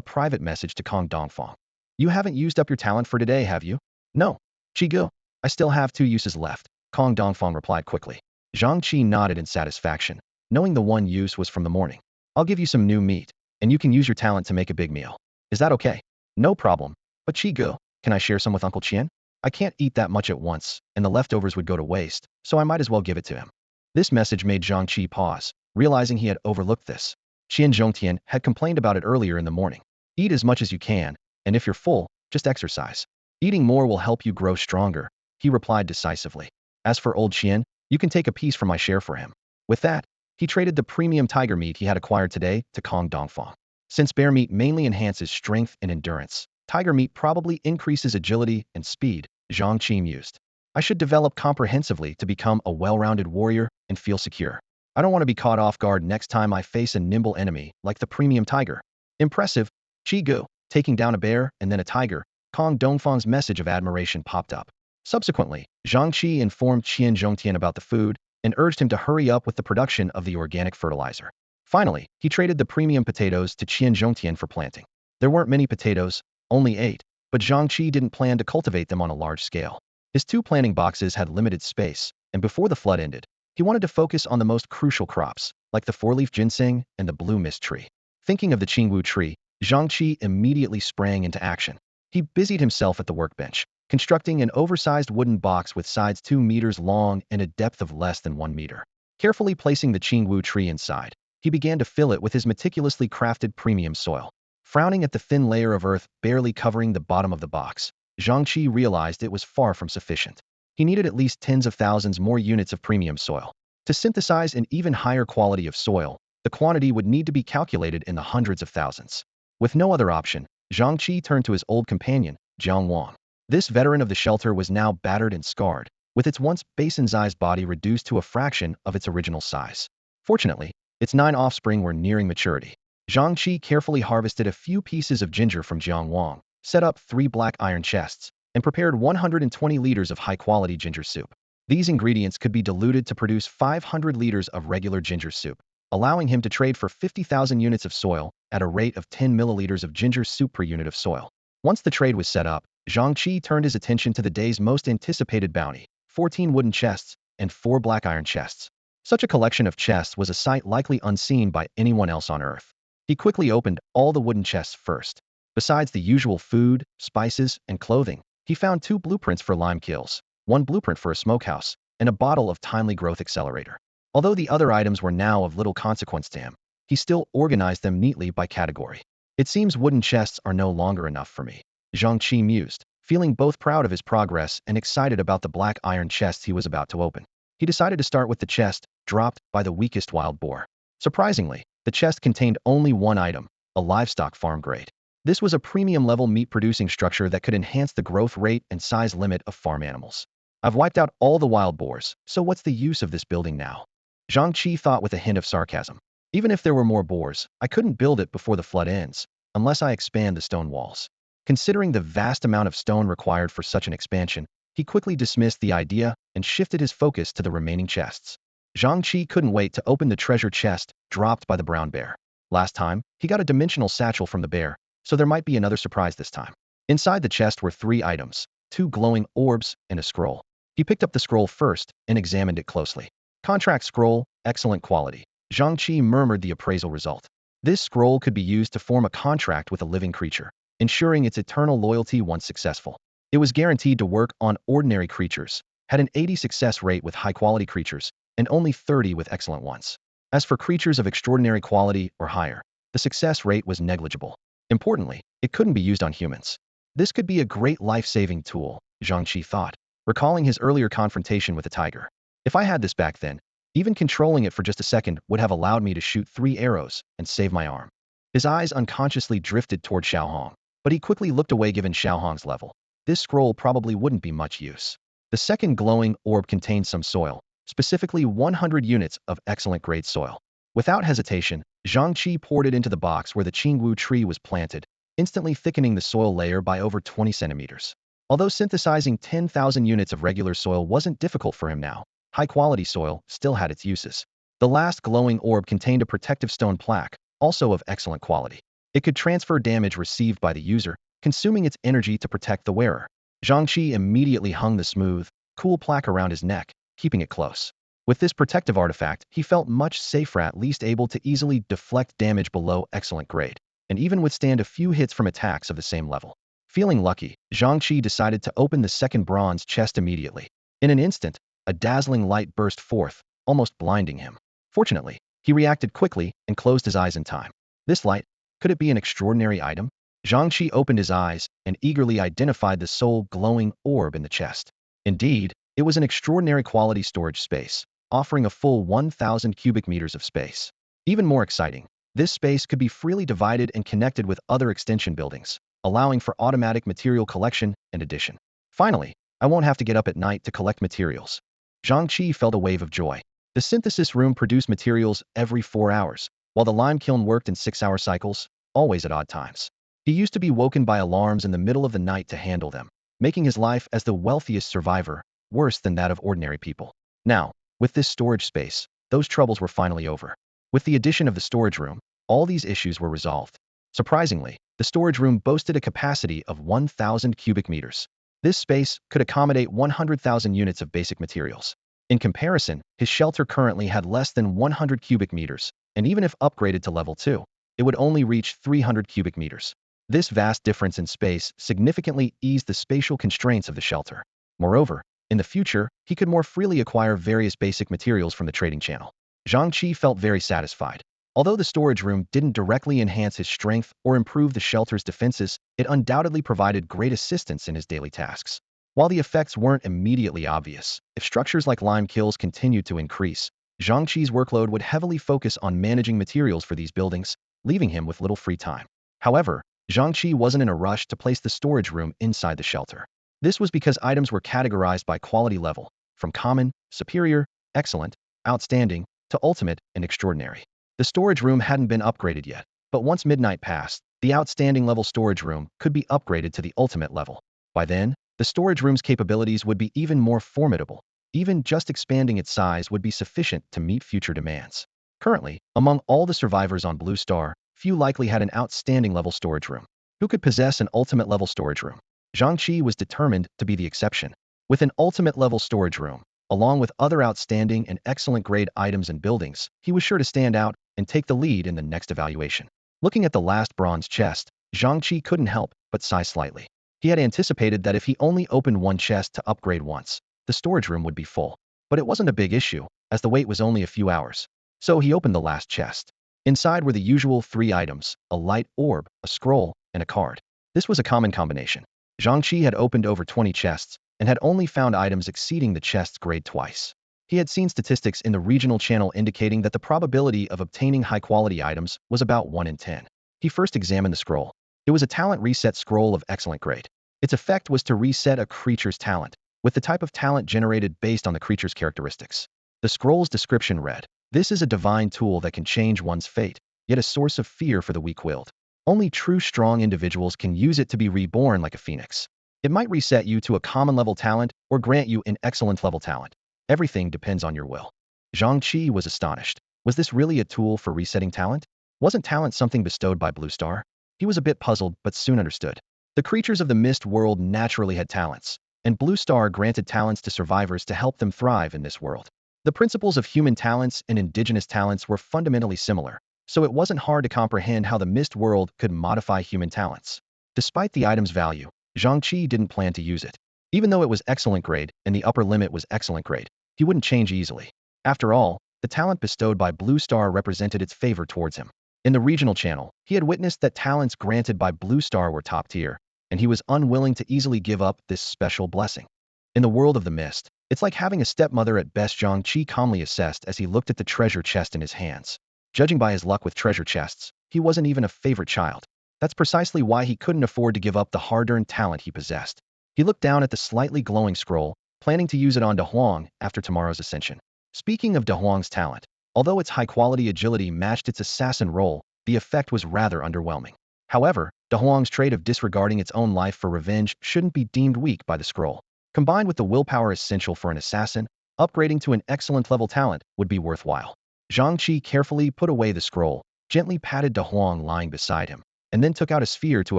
private message to Kong Dongfang. You haven't used up your talent for today, have you? No. Chigu, I still have 2 uses left, Kong Dongfang replied quickly. Zhang Chi nodded in satisfaction, knowing the one use was from the morning. I'll give you some new meat, and you can use your talent to make a big meal. Is that okay? No problem. But Chigu, can I share some with Uncle Qian? I can't eat that much at once, and the leftovers would go to waste, so I might as well give it to him. This message made Zhang Chi pause, realizing he had overlooked this. Qian Zhongtian had complained about it earlier in the morning. Eat as much as you can, and if you're full, just exercise. Eating more will help you grow stronger, he replied decisively. As for old Qian, you can take a piece from my share for him. With that, he traded the premium tiger meat he had acquired today to Kong Dongfang. Since bear meat mainly enhances strength and endurance, tiger meat probably increases agility and speed, Zhang Chi mused. I should develop comprehensively to become a well-rounded warrior and feel secure. I don't want to be caught off guard next time I face a nimble enemy like the premium tiger. Impressive. Chigu, taking down a bear and then a tiger, Kong Dongfang's message of admiration popped up. Subsequently, Zhang Chi informed Qian Zhongtian about the food and urged him to hurry up with the production of the organic fertilizer. Finally, he traded the premium potatoes to Qian Zhongtian for planting. There weren't many potatoes, only 8, but Zhang Chi didn't plan to cultivate them on a large scale. His 2 planting boxes had limited space, and before the flood ended, he wanted to focus on the most crucial crops, like the 4-leaf ginseng and the blue mist tree. Thinking of the Qingwu tree, Zhang Chi immediately sprang into action. He busied himself at the workbench, constructing an oversized wooden box with sides 2 meters long and a depth of less than 1 meter. Carefully placing the Qingwu tree inside, he began to fill it with his meticulously crafted premium soil. Frowning at the thin layer of earth barely covering the bottom of the box, Zhang Chi realized it was far from sufficient. He needed at least tens of thousands more units of premium soil. To synthesize an even higher quality of soil, the quantity would need to be calculated in the hundreds of thousands. With no other option, Zhang Chi turned to his old companion, Jiang Wang. This veteran of the shelter was now battered and scarred, with its once basin-sized body reduced to a fraction of its original size. Fortunately, its 9 offspring were nearing maturity. Zhang Chi carefully harvested a few pieces of ginger from Jiang Wang, set up 3 black iron chests, and prepared 120 liters of high-quality ginger soup. These ingredients could be diluted to produce 500 liters of regular ginger soup, allowing him to trade for 50,000 units of soil at a rate of 10 milliliters of ginger soup per unit of soil. Once the trade was set up, Zhang Chi turned his attention to the day's most anticipated bounty, 14 wooden chests and 4 black iron chests. Such a collection of chests was a sight likely unseen by anyone else on Earth. He quickly opened all the wooden chests first. Besides the usual food, spices, and clothing, he found 2 blueprints for lime kilns, 1 blueprint for a smokehouse, and a bottle of timely growth accelerator. Although the other items were now of little consequence to him, he still organized them neatly by category. It seems wooden chests are no longer enough for me, Zhang Chi mused, feeling both proud of his progress and excited about the black iron chests he was about to open. He decided to start with the chest dropped by the weakest wild boar. Surprisingly, the chest contained only 1 item, a livestock farm grade. This was a premium-level meat-producing structure that could enhance the growth rate and size limit of farm animals. I've wiped out all the wild boars, so what's the use of this building now? Zhang Chi thought with a hint of sarcasm. Even if there were more boars, I couldn't build it before the flood ends, unless I expand the stone walls. Considering the vast amount of stone required for such an expansion, he quickly dismissed the idea and shifted his focus to the remaining chests. Zhang Chi couldn't wait to open the treasure chest dropped by the brown bear. Last time, he got a dimensional satchel from the bear, so there might be another surprise this time. Inside the chest were 3 items, 2 glowing orbs and a scroll. He picked up the scroll first and examined it closely. Contract scroll, excellent quality. Zhang Chi murmured the appraisal result. This scroll could be used to form a contract with a living creature, ensuring its eternal loyalty once successful. It was guaranteed to work on ordinary creatures, had an 80 success rate with high-quality creatures, and only 30 with excellent ones. As for creatures of extraordinary quality or higher, the success rate was negligible. Importantly, it couldn't be used on humans. This could be a great life-saving tool, Zhang Chi thought, recalling his earlier confrontation with a tiger. If I had this back then, even controlling it for just a second would have allowed me to shoot 3 arrows and save my arm. His eyes unconsciously drifted toward Xiaohong, but he quickly looked away given Xiaohong's level. This scroll probably wouldn't be much use. The second glowing orb contained some soil, specifically 100 units of excellent grade soil. Without hesitation, Zhang Chi poured it into the box where the Qingwu tree was planted, instantly thickening the soil layer by over 20 centimeters. Although synthesizing 10,000 units of regular soil wasn't difficult for him now, high-quality soil still had its uses. The last glowing orb contained a protective stone plaque, also of excellent quality. It could transfer damage received by the user, consuming its energy to protect the wearer. Zhang Chi immediately hung the smooth, cool plaque around his neck, keeping it close. With this protective artifact, he felt much safer, at least able to easily deflect damage below excellent grade, and even withstand a few hits from attacks of the same level. Feeling lucky, Zhang Chi decided to open the second bronze chest immediately. In an instant, a dazzling light burst forth, almost blinding him. Fortunately, he reacted quickly and closed his eyes in time. This light, could it be an extraordinary item? Zhang Chi opened his eyes and eagerly identified the sole glowing orb in the chest. Indeed, it was an extraordinary quality storage space, offering a full 1,000 cubic meters of space. Even more exciting, this space could be freely divided and connected with other extension buildings, allowing for automatic material collection and addition. Finally, I won't have to get up at night to collect materials. Zhang Chi felt a wave of joy. The synthesis room produced materials every 4 hours, while the lime kiln worked in 6-hour cycles, always at odd times. He used to be woken by alarms in the middle of the night to handle them, making his life as the wealthiest survivor worse than that of ordinary people. Now, with this storage space, those troubles were finally over. With the addition of the storage room, all these issues were resolved. Surprisingly, the storage room boasted a capacity of 1,000 cubic meters. This space could accommodate 100,000 units of basic materials. In comparison, his shelter currently had less than 100 cubic meters, and even if upgraded to level 2, it would only reach 300 cubic meters. This vast difference in space significantly eased the spatial constraints of the shelter. Moreover, in the future, he could more freely acquire various basic materials from the trading channel. Zhang Chi felt very satisfied. Although the storage room didn't directly enhance his strength or improve the shelter's defenses, it undoubtedly provided great assistance in his daily tasks. While the effects weren't immediately obvious, if structures like lime kilns continued to increase, Zhang Chi's workload would heavily focus on managing materials for these buildings, leaving him with little free time. However, Zhang Chi wasn't in a rush to place the storage room inside the shelter. This was because items were categorized by quality level, from common, superior, excellent, outstanding, to ultimate and extraordinary. The storage room hadn't been upgraded yet, but once midnight passed, the outstanding level storage room could be upgraded to the ultimate level. By then, the storage room's capabilities would be even more formidable. Even just expanding its size would be sufficient to meet future demands. Currently, among all the survivors on Blue Star, few likely had an outstanding level storage room. Who could possess an ultimate level storage room? Zhang Chi was determined to be the exception. With an ultimate level storage room, along with other outstanding and excellent grade items and buildings, he was sure to stand out and take the lead in the next evaluation. Looking at the last bronze chest, Zhang Chi couldn't help but sigh slightly. He had anticipated that if he only opened one chest to upgrade once, the storage room would be full. But it wasn't a big issue, as the wait was only a few hours. So he opened the last chest. Inside were the usual 3 items, a light orb, a scroll, and a card. This was a common combination. Zhang Chi had opened over 20 chests, and had only found items exceeding the chest's grade twice. He had seen statistics in the regional channel indicating that the probability of obtaining high-quality items was about 1 in 10. He first examined the scroll. It was a talent reset scroll of excellent grade. Its effect was to reset a creature's talent, with the type of talent generated based on the creature's characteristics. The scroll's description read, "This is a divine tool that can change one's fate, yet a source of fear for the weak-willed. Only true strong individuals can use it to be reborn like a phoenix. It might reset you to a common level talent or grant you an excellent level talent. Everything depends on your will." Zhang Chi was astonished. Was this really a tool for resetting talent? Wasn't talent something bestowed by Blue Star? He was a bit puzzled, but soon understood. The creatures of the Mist world naturally had talents, and Blue Star granted talents to survivors to help them thrive in this world. The principles of human talents and indigenous talents were fundamentally similar, so it wasn't hard to comprehend how the Mist world could modify human talents. Despite the item's value, Zhang Chi didn't plan to use it. Even though it was excellent grade and the upper limit was excellent grade, he wouldn't change easily. After all, the talent bestowed by Blue Star represented its favor towards him. In the regional channel, he had witnessed that talents granted by Blue Star were top tier, and he was unwilling to easily give up this special blessing. In the world of the mist, it's like having a stepmother at best, Zhang Chi calmly assessed as he looked at the treasure chest in his hands. Judging by his luck with treasure chests, he wasn't even a favorite child. That's precisely why he couldn't afford to give up the hard-earned talent he possessed. He looked down at the slightly glowing scroll, planning to use it on De Huang after tomorrow's ascension. Speaking of De Huang's talent, although its high-quality agility matched its assassin role, the effect was rather underwhelming. However, De Huang's trait of disregarding its own life for revenge shouldn't be deemed weak by the scroll. Combined with the willpower essential for an assassin, upgrading to an excellent level talent would be worthwhile. Zhang Chi carefully put away the scroll, gently patted De Huang lying beside him, and then took out a sphere to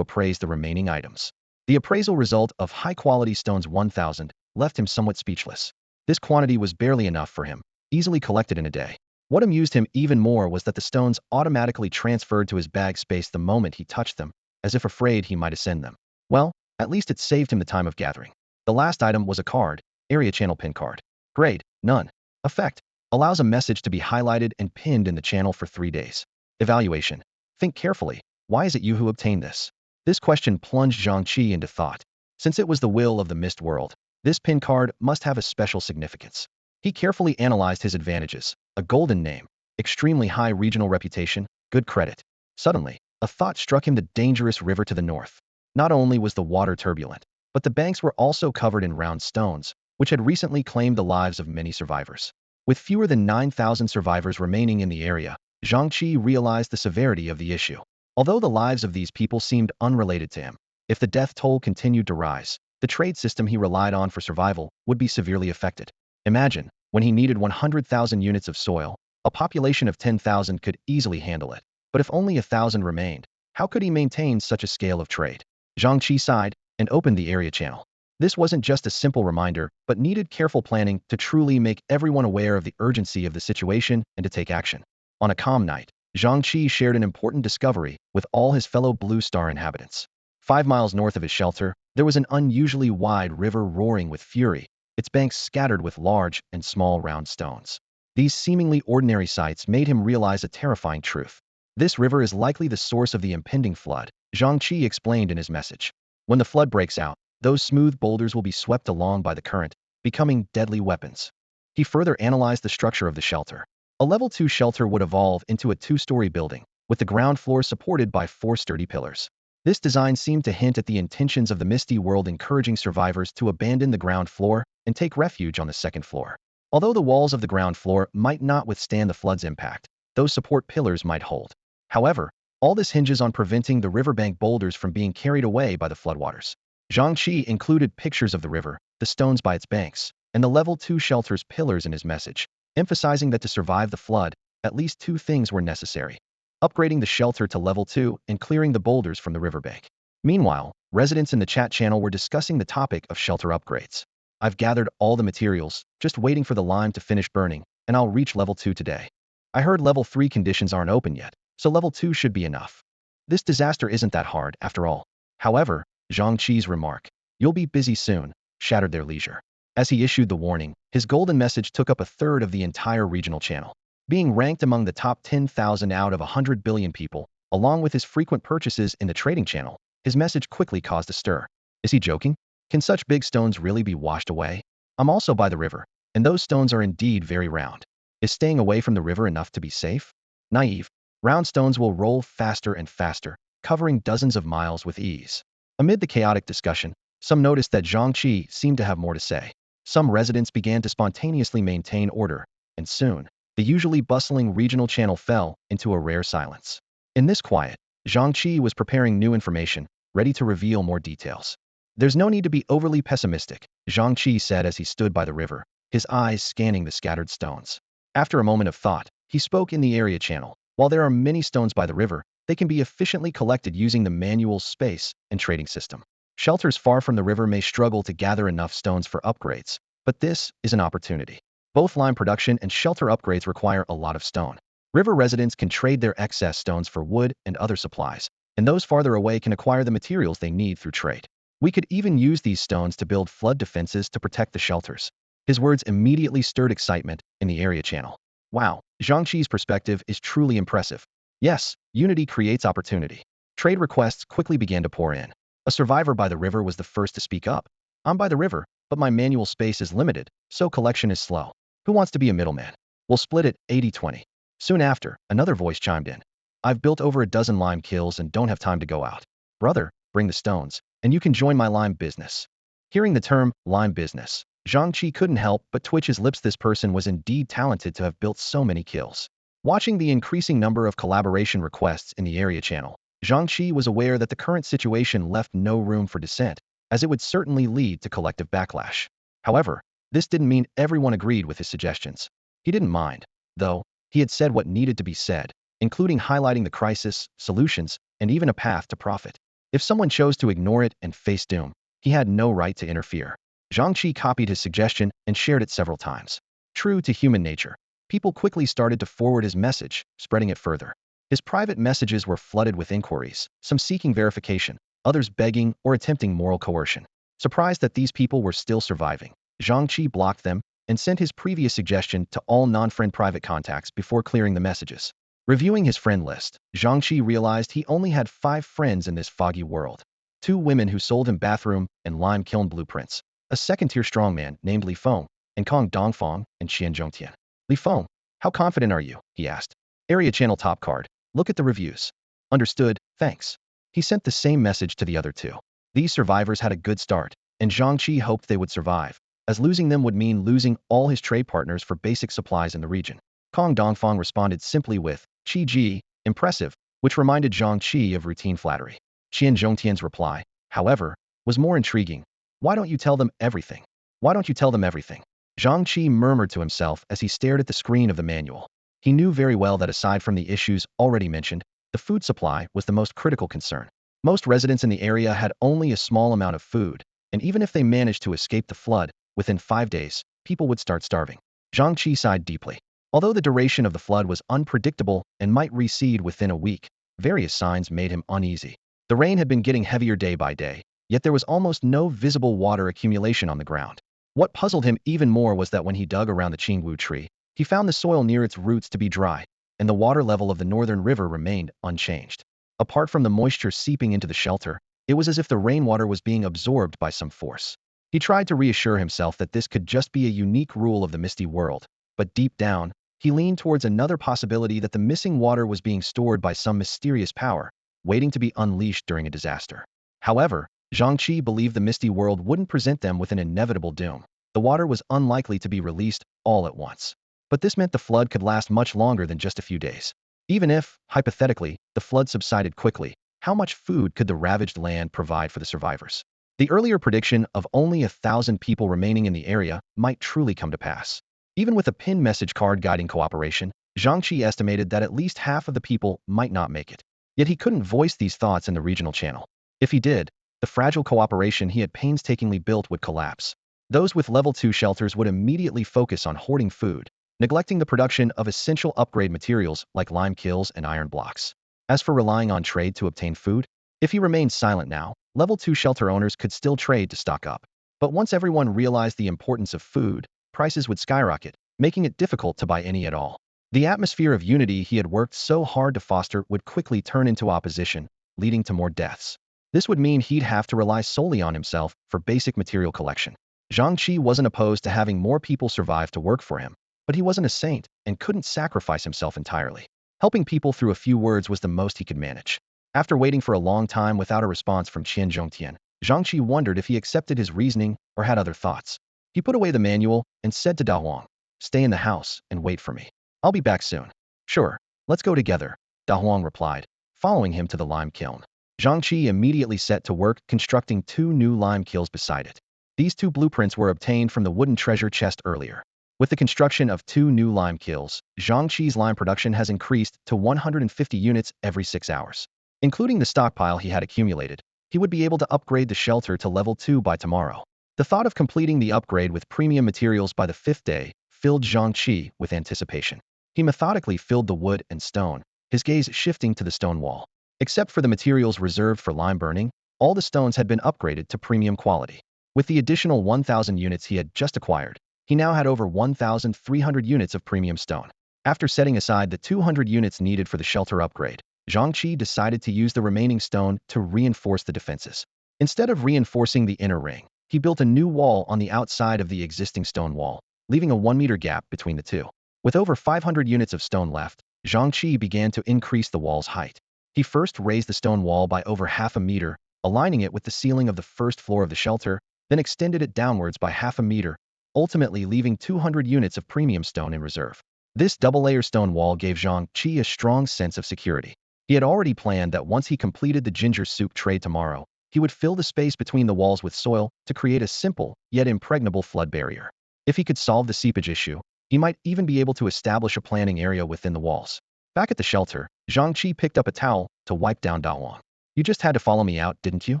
appraise the remaining items. The appraisal result of high-quality stones 1,000 left him somewhat speechless. This quantity was barely enough for him, easily collected in a day. What amused him even more was that the stones automatically transferred to his bag space the moment he touched them, as if afraid he might ascend them. Well, at least it saved him the time of gathering. The last item was a card, area channel pin card. Grade, none. Effect, allows a message to be highlighted and pinned in the channel for 3 days. Evaluation, think carefully, why is it you who obtained this? This question plunged Zhang Chi into thought. Since it was the will of the mist world, this pin card must have a special significance. He carefully analyzed his advantages, a golden name, extremely high regional reputation, good credit. Suddenly, a thought struck him: the dangerous river to the north. Not only was the water turbulent, but the banks were also covered in round stones, which had recently claimed the lives of many survivors. With fewer than 9,000 survivors remaining in the area, Zhang Chi realized the severity of the issue. Although the lives of these people seemed unrelated to him, if the death toll continued to rise, the trade system he relied on for survival would be severely affected. Imagine, when he needed 100,000 units of soil, a population of 10,000 could easily handle it. But if only 1,000 remained, how could he maintain such a scale of trade? Zhang Chi sighed and opened the area channel. This wasn't just a simple reminder, but needed careful planning to truly make everyone aware of the urgency of the situation and to take action. On a calm night, Zhang Chi shared an important discovery with all his fellow Blue Star inhabitants. 5 miles north of his shelter, there was an unusually wide river roaring with fury, its banks scattered with large and small round stones. These seemingly ordinary sights made him realize a terrifying truth. This river is likely the source of the impending flood, Zhang Chi explained in his message. When the flood breaks out, those smooth boulders will be swept along by the current, becoming deadly weapons. He further analyzed the structure of the shelter. A level 2 shelter would evolve into a 2-story building, with the ground floor supported by 4 sturdy pillars. This design seemed to hint at the intentions of the misty world, encouraging survivors to abandon the ground floor and take refuge on the 2nd floor. Although the walls of the ground floor might not withstand the flood's impact, those support pillars might hold. However, all this hinges on preventing the riverbank boulders from being carried away by the floodwaters. Zhang Chi included pictures of the river, the stones by its banks, and the level 2 shelter's pillars in his message, emphasizing that to survive the flood, at least 2 things were necessary: upgrading the shelter to level 2 and clearing the boulders from the riverbank. Meanwhile, residents in the chat channel were discussing the topic of shelter upgrades. I've gathered all the materials, just waiting for the lime to finish burning, and I'll reach level 2 today. I heard level 3 conditions aren't open yet, so level 2 should be enough. This disaster isn't that hard, after all. However, Zhang Chi's remark, "You'll be busy soon," shattered their leisure. As he issued the warning, his golden message took up a third of the entire regional channel. Being ranked among the top 10,000 out of 100 billion people, along with his frequent purchases in the trading channel, his message quickly caused a stir. Is he joking? Can such big stones really be washed away? I'm also by the river, and those stones are indeed very round. Is staying away from the river enough to be safe? Naive. Round stones will roll faster and faster, covering dozens of miles with ease. Amid the chaotic discussion, some noticed that Zhang Chi seemed to have more to say. Some residents began to spontaneously maintain order, and soon, the usually bustling regional channel fell into a rare silence. In this quiet, Zhang Chi was preparing new information, ready to reveal more details. There's no need to be overly pessimistic, Zhang Chi said as he stood by the river, his eyes scanning the scattered stones. After a moment of thought, he spoke in the area channel. While there are many stones by the river, they can be efficiently collected using the manual space and trading system. Shelters far from the river may struggle to gather enough stones for upgrades, but this is an opportunity. Both lime production and shelter upgrades require a lot of stone. River residents can trade their excess stones for wood and other supplies, and those farther away can acquire the materials they need through trade. We could even use these stones to build flood defenses to protect the shelters. His words immediately stirred excitement in the area channel. Wow, Zhang Chi's perspective is truly impressive. Yes, unity creates opportunity. Trade requests quickly began to pour in. A survivor by the river was the first to speak up. I'm by the river, but my manual space is limited, so collection is slow. Who wants to be a middleman? We'll split it 80-20. Soon after, another voice chimed in. I've built over a dozen lime kilns and don't have time to go out. Brother, bring the stones, and you can join my lime business. Hearing the term lime business, Zhang Chi couldn't help but twitch his lips. This person was indeed talented to have built so many kilns. Watching the increasing number of collaboration requests in the area channel, Zhang Chi was aware that the current situation left no room for dissent, as it would certainly lead to collective backlash. However, this didn't mean everyone agreed with his suggestions. He didn't mind, though. He had said what needed to be said, including highlighting the crisis, solutions, and even a path to profit. If someone chose to ignore it and face doom, he had no right to interfere. Zhang Chi copied his suggestion and shared it several times. True to human nature, people quickly started to forward his message, spreading it further. His private messages were flooded with inquiries, some seeking verification, others begging or attempting moral coercion. Surprised that these people were still surviving, Zhang Chi blocked them and sent his previous suggestion to all non-friend private contacts before clearing the messages. Reviewing his friend list, Zhang Chi realized he only had 5 friends in this foggy world. 2 women who sold him bathroom and lime kiln blueprints, a second-tier strongman named Li Feng, and Kong Dongfang and Qian Zhongtian. Li Feng, how confident are you? He asked. Area channel top card. Look at the reviews. Understood, thanks. He sent the same message to the other 2. These survivors had a good start, and Zhang Chi hoped they would survive, as losing them would mean losing all his trade partners for basic supplies in the region. Kong Dongfang responded simply with, Chi Ji, impressive, which reminded Zhang Chi of routine flattery. Qian Zhongtian's reply, however, was more intriguing. Why don't you tell them everything? Why don't you tell them everything? Zhang Chi murmured to himself as he stared at the screen of the manual. He knew very well that aside from the issues already mentioned, the food supply was the most critical concern. Most residents in the area had only a small amount of food, and even if they managed to escape the flood, within 5 days, people would start starving. Zhang Chi sighed deeply. Although the duration of the flood was unpredictable and might recede within a week, various signs made him uneasy. The rain had been getting heavier day by day, yet there was almost no visible water accumulation on the ground. What puzzled him even more was that when he dug around the Qingwu tree, he found the soil near its roots to be dry, and the water level of the northern river remained unchanged. Apart from the moisture seeping into the shelter, it was as if the rainwater was being absorbed by some force. He tried to reassure himself that this could just be a unique rule of the misty world, but deep down, he leaned towards another possibility that the missing water was being stored by some mysterious power, waiting to be unleashed during a disaster. However, Zhang Chi believed the misty world wouldn't present them with an inevitable doom. The water was unlikely to be released all at once. But this meant the flood could last much longer than just a few days. Even if, hypothetically, the flood subsided quickly, how much food could the ravaged land provide for the survivors? The earlier prediction of only 1,000 people remaining in the area might truly come to pass. Even with a pinned message card guiding cooperation, Zhang Chi estimated that at least half of the people might not make it. Yet he couldn't voice these thoughts in the regional channel. If he did, the fragile cooperation he had painstakingly built would collapse. Those with level 2 shelters would immediately focus on hoarding food, neglecting the production of essential upgrade materials like lime kilns and iron blocks. As for relying on trade to obtain food, if he remained silent now, level 2 shelter owners could still trade to stock up. But once everyone realized the importance of food, prices would skyrocket, making it difficult to buy any at all. The atmosphere of unity he had worked so hard to foster would quickly turn into opposition, leading to more deaths. This would mean he'd have to rely solely on himself for basic material collection. Zhang Chi wasn't opposed to having more people survive to work for him, but he wasn't a saint and couldn't sacrifice himself entirely. Helping people through a few words was the most he could manage. After waiting for a long time without a response from Qian Zhongtian, Zhang Chi wondered if he accepted his reasoning or had other thoughts. He put away the manual and said to Da Huang, "Stay in the house and wait for me. I'll be back soon." "Sure, let's go together," Da Huang replied, following him to the lime kiln. Zhang Chi immediately set to work constructing 2 new lime kilns beside it. These 2 blueprints were obtained from the wooden treasure chest earlier. With the construction of 2 new lime kilns, Zhang Chi's lime production has increased to 150 units every 6 hours. Including the stockpile he had accumulated, he would be able to upgrade the shelter to level 2 by tomorrow. The thought of completing the upgrade with premium materials by the 5th day filled Zhang Chi with anticipation. He methodically filled the wood and stone, his gaze shifting to the stone wall. Except for the materials reserved for lime burning, all the stones had been upgraded to premium quality. With the additional 1,000 units he had just acquired, he now had over 1,300 units of premium stone. After setting aside the 200 units needed for the shelter upgrade, Zhang Chi decided to use the remaining stone to reinforce the defenses. Instead of reinforcing the inner ring, he built a new wall on the outside of the existing stone wall, leaving a 1-meter gap between the two. With over 500 units of stone left, Zhang Chi began to increase the wall's height. He first raised the stone wall by over half a meter, aligning it with the ceiling of the first floor of the shelter, then extended it downwards by half a meter, ultimately leaving 200 units of premium stone in reserve. This double-layer stone wall gave Zhang Chi a strong sense of security. He had already planned that once he completed the ginger soup trade tomorrow, he would fill the space between the walls with soil to create a simple, yet impregnable flood barrier. If he could solve the seepage issue, he might even be able to establish a planting area within the walls. Back at the shelter, Zhang Chi picked up a towel to wipe down Da Huang. You just had to follow me out, didn't you?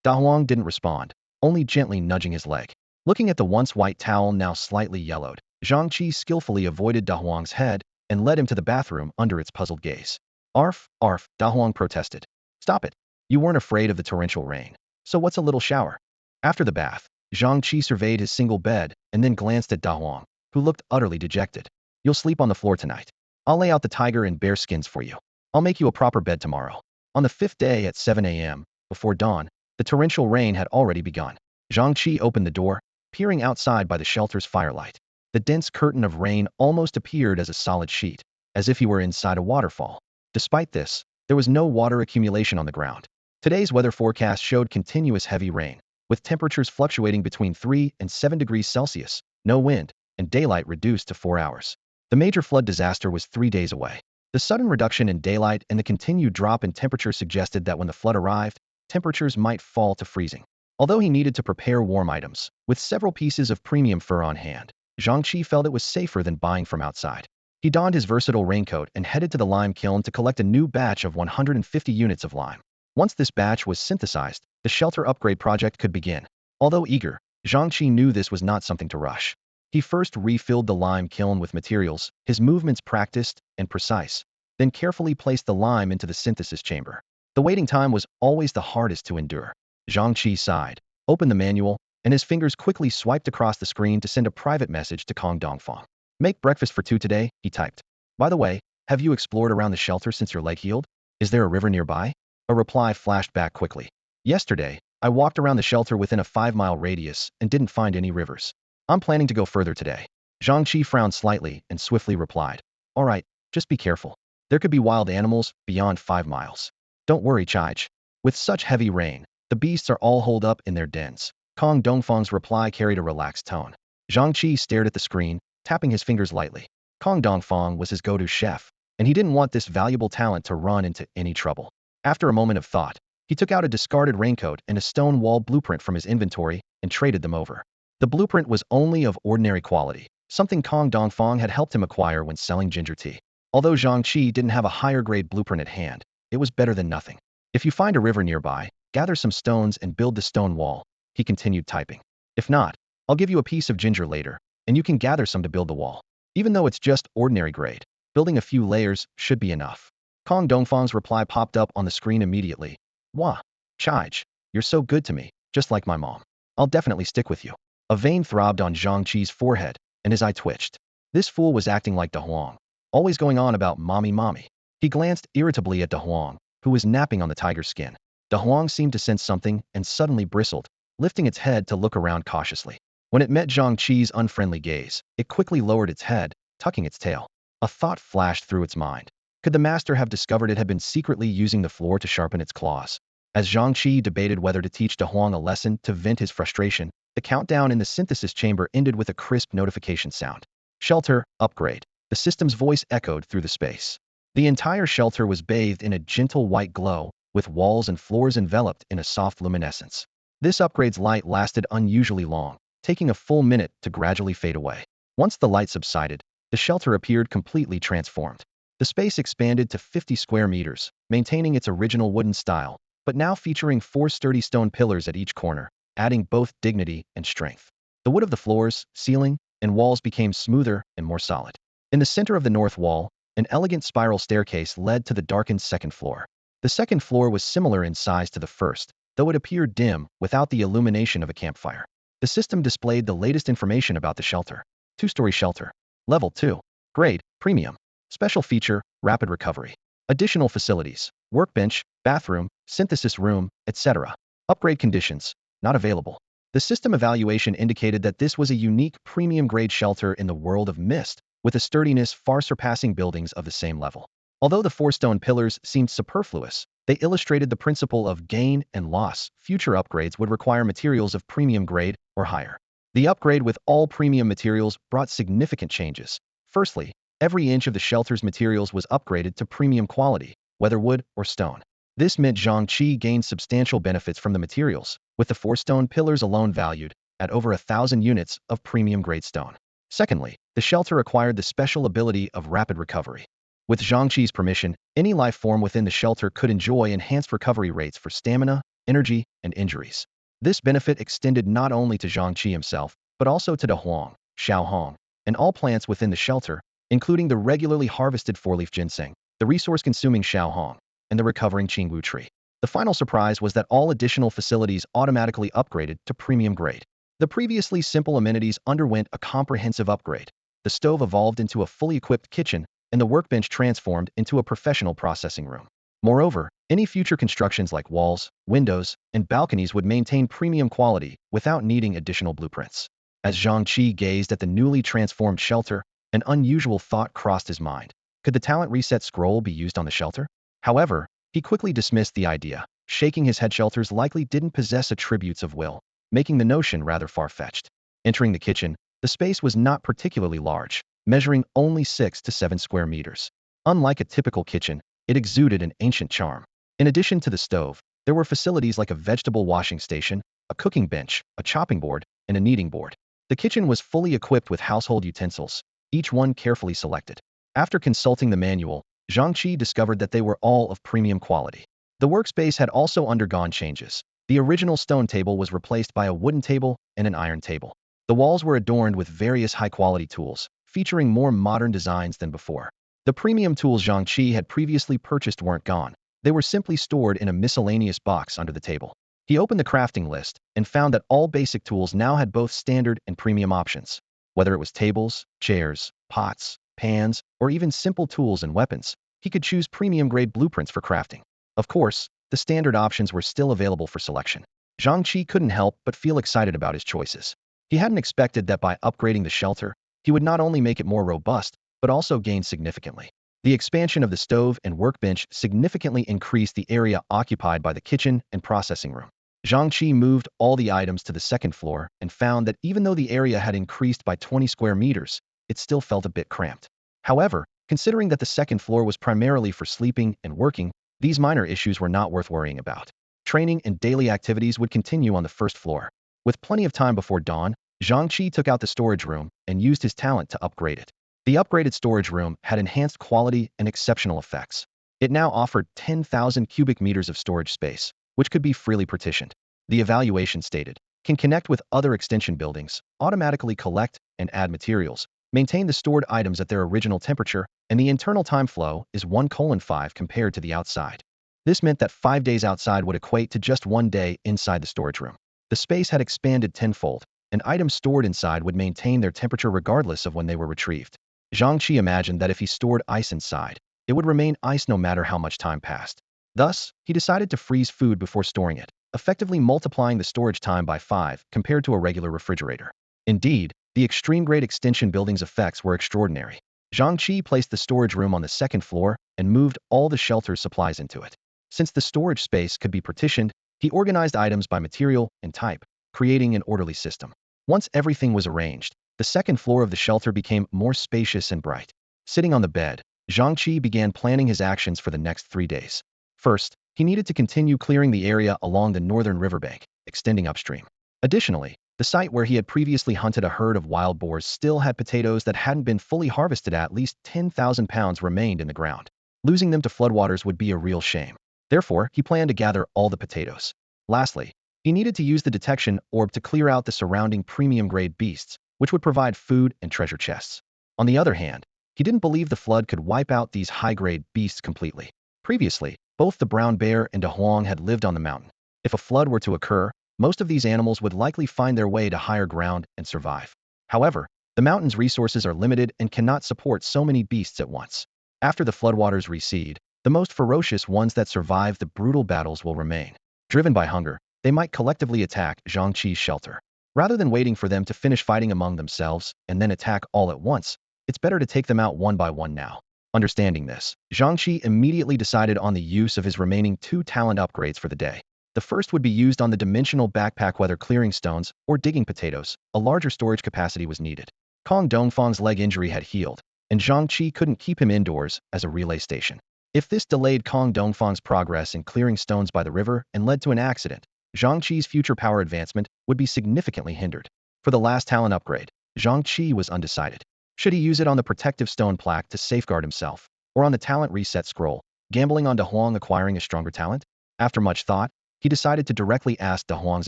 Da Huang didn't respond, only gently nudging his leg. Looking at the once white towel now slightly yellowed, Zhang Chi skillfully avoided Da Huang's head and led him to the bathroom under its puzzled gaze. Arf, arf, Da Huang protested. Stop it. You weren't afraid of the torrential rain. So what's a little shower? After the bath, Zhang Chi surveyed his single bed and then glanced at Da Huang, who looked utterly dejected. You'll sleep on the floor tonight. I'll lay out the tiger and bear skins for you. I'll make you a proper bed tomorrow. On the 5th day at 7 a.m., before dawn, the torrential rain had already begun. Zhang Chi opened the door, peering outside by the shelter's firelight. The dense curtain of rain almost appeared as a solid sheet, as if he were inside a waterfall. Despite this, there was no water accumulation on the ground. Today's weather forecast showed continuous heavy rain, with temperatures fluctuating between 3 and 7 degrees Celsius, no wind, and daylight reduced to 4 hours. The major flood disaster was 3 days away. The sudden reduction in daylight and the continued drop in temperature suggested that when the flood arrived, temperatures might fall to freezing. Although he needed to prepare warm items, with several pieces of premium fur on hand, Zhang Chi felt it was safer than buying from outside. He donned his versatile raincoat and headed to the lime kiln to collect a new batch of 150 units of lime. Once this batch was synthesized, the shelter upgrade project could begin. Although eager, Zhang Chi knew this was not something to rush. He first refilled the lime kiln with materials, his movements practiced and precise, then carefully placed the lime into the synthesis chamber. The waiting time was always the hardest to endure. Zhang Chi sighed, opened the manual, and his fingers quickly swiped across the screen to send a private message to Kong Dongfang. Make breakfast for 2 today, he typed. By the way, have you explored around the shelter since your leg healed? Is there a river nearby? A reply flashed back quickly. Yesterday, I walked around the shelter within a 5-mile radius and didn't find any rivers. I'm planning to go further today. Zhang Chi frowned slightly and swiftly replied. All right, just be careful. There could be wild animals beyond 5 miles. Don't worry, Chij. With such heavy rain, the beasts are all holed up in their dens. Kong Dongfang's reply carried a relaxed tone. Zhang Chi stared at the screen, tapping his fingers lightly. Kong Dongfang was his go-to chef, and he didn't want this valuable talent to run into any trouble. After a moment of thought, he took out a discarded raincoat and a stone wall blueprint from his inventory and traded them over. The blueprint was only of ordinary quality, something Kong Dongfang had helped him acquire when selling ginger tea. Although Zhang Chi didn't have a higher-grade blueprint at hand, it was better than nothing. If you find a river nearby, gather some stones and build the stone wall, he continued typing. If not, I'll give you a piece of ginger later, and you can gather some to build the wall. Even though it's just ordinary grade, building a few layers should be enough. Kong Dongfang's reply popped up on the screen immediately. Wah, Chij, you're so good to me, just like my mom. I'll definitely stick with you. A vein throbbed on Zhang Chi's forehead, and his eye twitched. This fool was acting like Da Huang, always going on about mommy. He glanced irritably at Da Huang, who was napping on the tiger's skin. Da Huang seemed to sense something and suddenly bristled, lifting its head to look around cautiously. When it met Zhang Chi's unfriendly gaze, it quickly lowered its head, tucking its tail. A thought flashed through its mind. Could the master have discovered it had been secretly using the floor to sharpen its claws? As Zhang Chi debated whether to teach Da Huang a lesson to vent his frustration, the countdown in the synthesis chamber ended with a crisp notification sound. Shelter, upgrade. The system's voice echoed through the space. The entire shelter was bathed in a gentle white glow, with walls and floors enveloped in a soft luminescence. This upgrade's light lasted unusually long, taking a full minute to gradually fade away. Once the light subsided, the shelter appeared completely transformed. The space expanded to 50 square meters, maintaining its original wooden style, but now featuring 4 sturdy stone pillars at each corner, adding both dignity and strength. The wood of the floors, ceiling, and walls became smoother and more solid. In the center of the north wall, an elegant spiral staircase led to the darkened second floor. The second floor was similar in size to the first, though it appeared dim without the illumination of a campfire. The system displayed the latest information about the shelter. 2-story shelter. Level 2. Grade, premium. Special feature, rapid recovery. Additional facilities, workbench, bathroom, synthesis room, etc. Upgrade conditions, not available. The system evaluation indicated that this was a unique premium-grade shelter in the world of Mist, with a sturdiness far surpassing buildings of the same level. Although the 4 stone pillars seemed superfluous, they illustrated the principle of gain and loss. Future upgrades would require materials of premium grade or higher. The upgrade with all premium materials brought significant changes. Firstly, every inch of the shelter's materials was upgraded to premium quality, whether wood or stone. This meant Zhang Chi gained substantial benefits from the materials, with the 4 stone pillars alone valued at over 1,000 units of premium-grade stone. Secondly, the shelter acquired the special ability of rapid recovery. With Zhang Chi's permission, any life form within the shelter could enjoy enhanced recovery rates for stamina, energy, and injuries. This benefit extended not only to Zhang Chi himself, but also to De Huang, Xiaohong, and all plants within the shelter, including the regularly harvested 4-leaf ginseng, the resource-consuming Xiaohong, and the recovering Qingwu tree. The final surprise was that all additional facilities automatically upgraded to premium grade. The previously simple amenities underwent a comprehensive upgrade. The stove evolved into a fully equipped kitchen, and the workbench transformed into a professional processing room. Moreover, any future constructions like walls, windows, and balconies would maintain premium quality without needing additional blueprints. As Zhang Chi gazed at the newly transformed shelter, an unusual thought crossed his mind. Could the talent reset scroll be used on the shelter? However, he quickly dismissed the idea, shaking his head. Shelters likely didn't possess attributes of will, making the notion rather far-fetched. Entering the kitchen, the space was not particularly large, measuring only 6 to 7 square meters. Unlike a typical kitchen, it exuded an ancient charm. In addition to the stove, there were facilities like a vegetable washing station, a cooking bench, a chopping board, and a kneading board. The kitchen was fully equipped with household utensils, each one carefully selected. After consulting the manual, Zhang Chi discovered that they were all of premium quality. The workspace had also undergone changes. The original stone table was replaced by a wooden table and an iron table. The walls were adorned with various high-quality tools, featuring more modern designs than before. The premium tools Zhang Chi had previously purchased weren't gone. They were simply stored in a miscellaneous box under the table. He opened the crafting list and found that all basic tools now had both standard and premium options. Whether it was tables, chairs, pots, pans, or even simple tools and weapons, he could choose premium-grade blueprints for crafting. Of course, the standard options were still available for selection. Zhang Chi couldn't help but feel excited about his choices. He hadn't expected that by upgrading the shelter, he would not only make it more robust, but also gain significantly. The expansion of the stove and workbench significantly increased the area occupied by the kitchen and processing room. Zhang Chi moved all the items to the second floor and found that even though the area had increased by 20 square meters, it still felt a bit cramped. However, considering that the second floor was primarily for sleeping and working, these minor issues were not worth worrying about. Training and daily activities would continue on the first floor. With plenty of time before dawn, Zhang Chi took out the storage room and used his talent to upgrade it. The upgraded storage room had enhanced quality and exceptional effects. It now offered 10,000 cubic meters of storage space, which could be freely partitioned. The evaluation stated, can connect with other extension buildings, automatically collect and add materials, maintain the stored items at their original temperature, and the internal time flow is 1:5 compared to the outside. This meant that 5 days outside would equate to just 1 day inside the storage room. The space had expanded tenfold, and items stored inside would maintain their temperature regardless of when they were retrieved. Zhang Chi imagined that if he stored ice inside, it would remain ice no matter how much time passed. Thus, he decided to freeze food before storing it, effectively multiplying the storage time by 5 compared to a regular refrigerator. Indeed, the extreme-grade extension building's effects were extraordinary. Zhang Chi placed the storage room on the second floor and moved all the shelter's supplies into it. Since the storage space could be partitioned, he organized items by material and type, creating an orderly system. Once everything was arranged, the second floor of the shelter became more spacious and bright. Sitting on the bed, Zhang Chi began planning his actions for the next 3 days. First, he needed to continue clearing the area along the northern riverbank, extending upstream. Additionally, the site where he had previously hunted a herd of wild boars still had potatoes that hadn't been fully harvested. At least 10,000 pounds remained in the ground. Losing them to floodwaters would be a real shame. Therefore, he planned to gather all the potatoes. Lastly, he needed to use the detection orb to clear out the surrounding premium-grade beasts, which would provide food and treasure chests. On the other hand, he didn't believe the flood could wipe out these high-grade beasts completely. Previously, both the brown bear and De Huang had lived on the mountain. If a flood were to occur, most of these animals would likely find their way to higher ground and survive. However, the mountain's resources are limited and cannot support so many beasts at once. After the floodwaters recede, the most ferocious ones that survive the brutal battles will remain. Driven by hunger, they might collectively attack Zhang Chi's shelter. Rather than waiting for them to finish fighting among themselves and then attack all at once, it's better to take them out one by one now. Understanding this, Zhang Chi immediately decided on the use of his remaining 2 talent upgrades for the day. The first would be used on the dimensional backpack, whether clearing stones or digging potatoes. A larger storage capacity was needed. Kong Dongfang's leg injury had healed, and Zhang Chi couldn't keep him indoors as a relay station. If this delayed Kong Dongfang's progress in clearing stones by the river and led to an accident, Zhang Chi's future power advancement would be significantly hindered. For the last talent upgrade, Zhang Chi was undecided. Should he use it on the protective stone plaque to safeguard himself, or on the talent reset scroll, gambling on De Huang acquiring a stronger talent? After much thought, he decided to directly ask De Huang's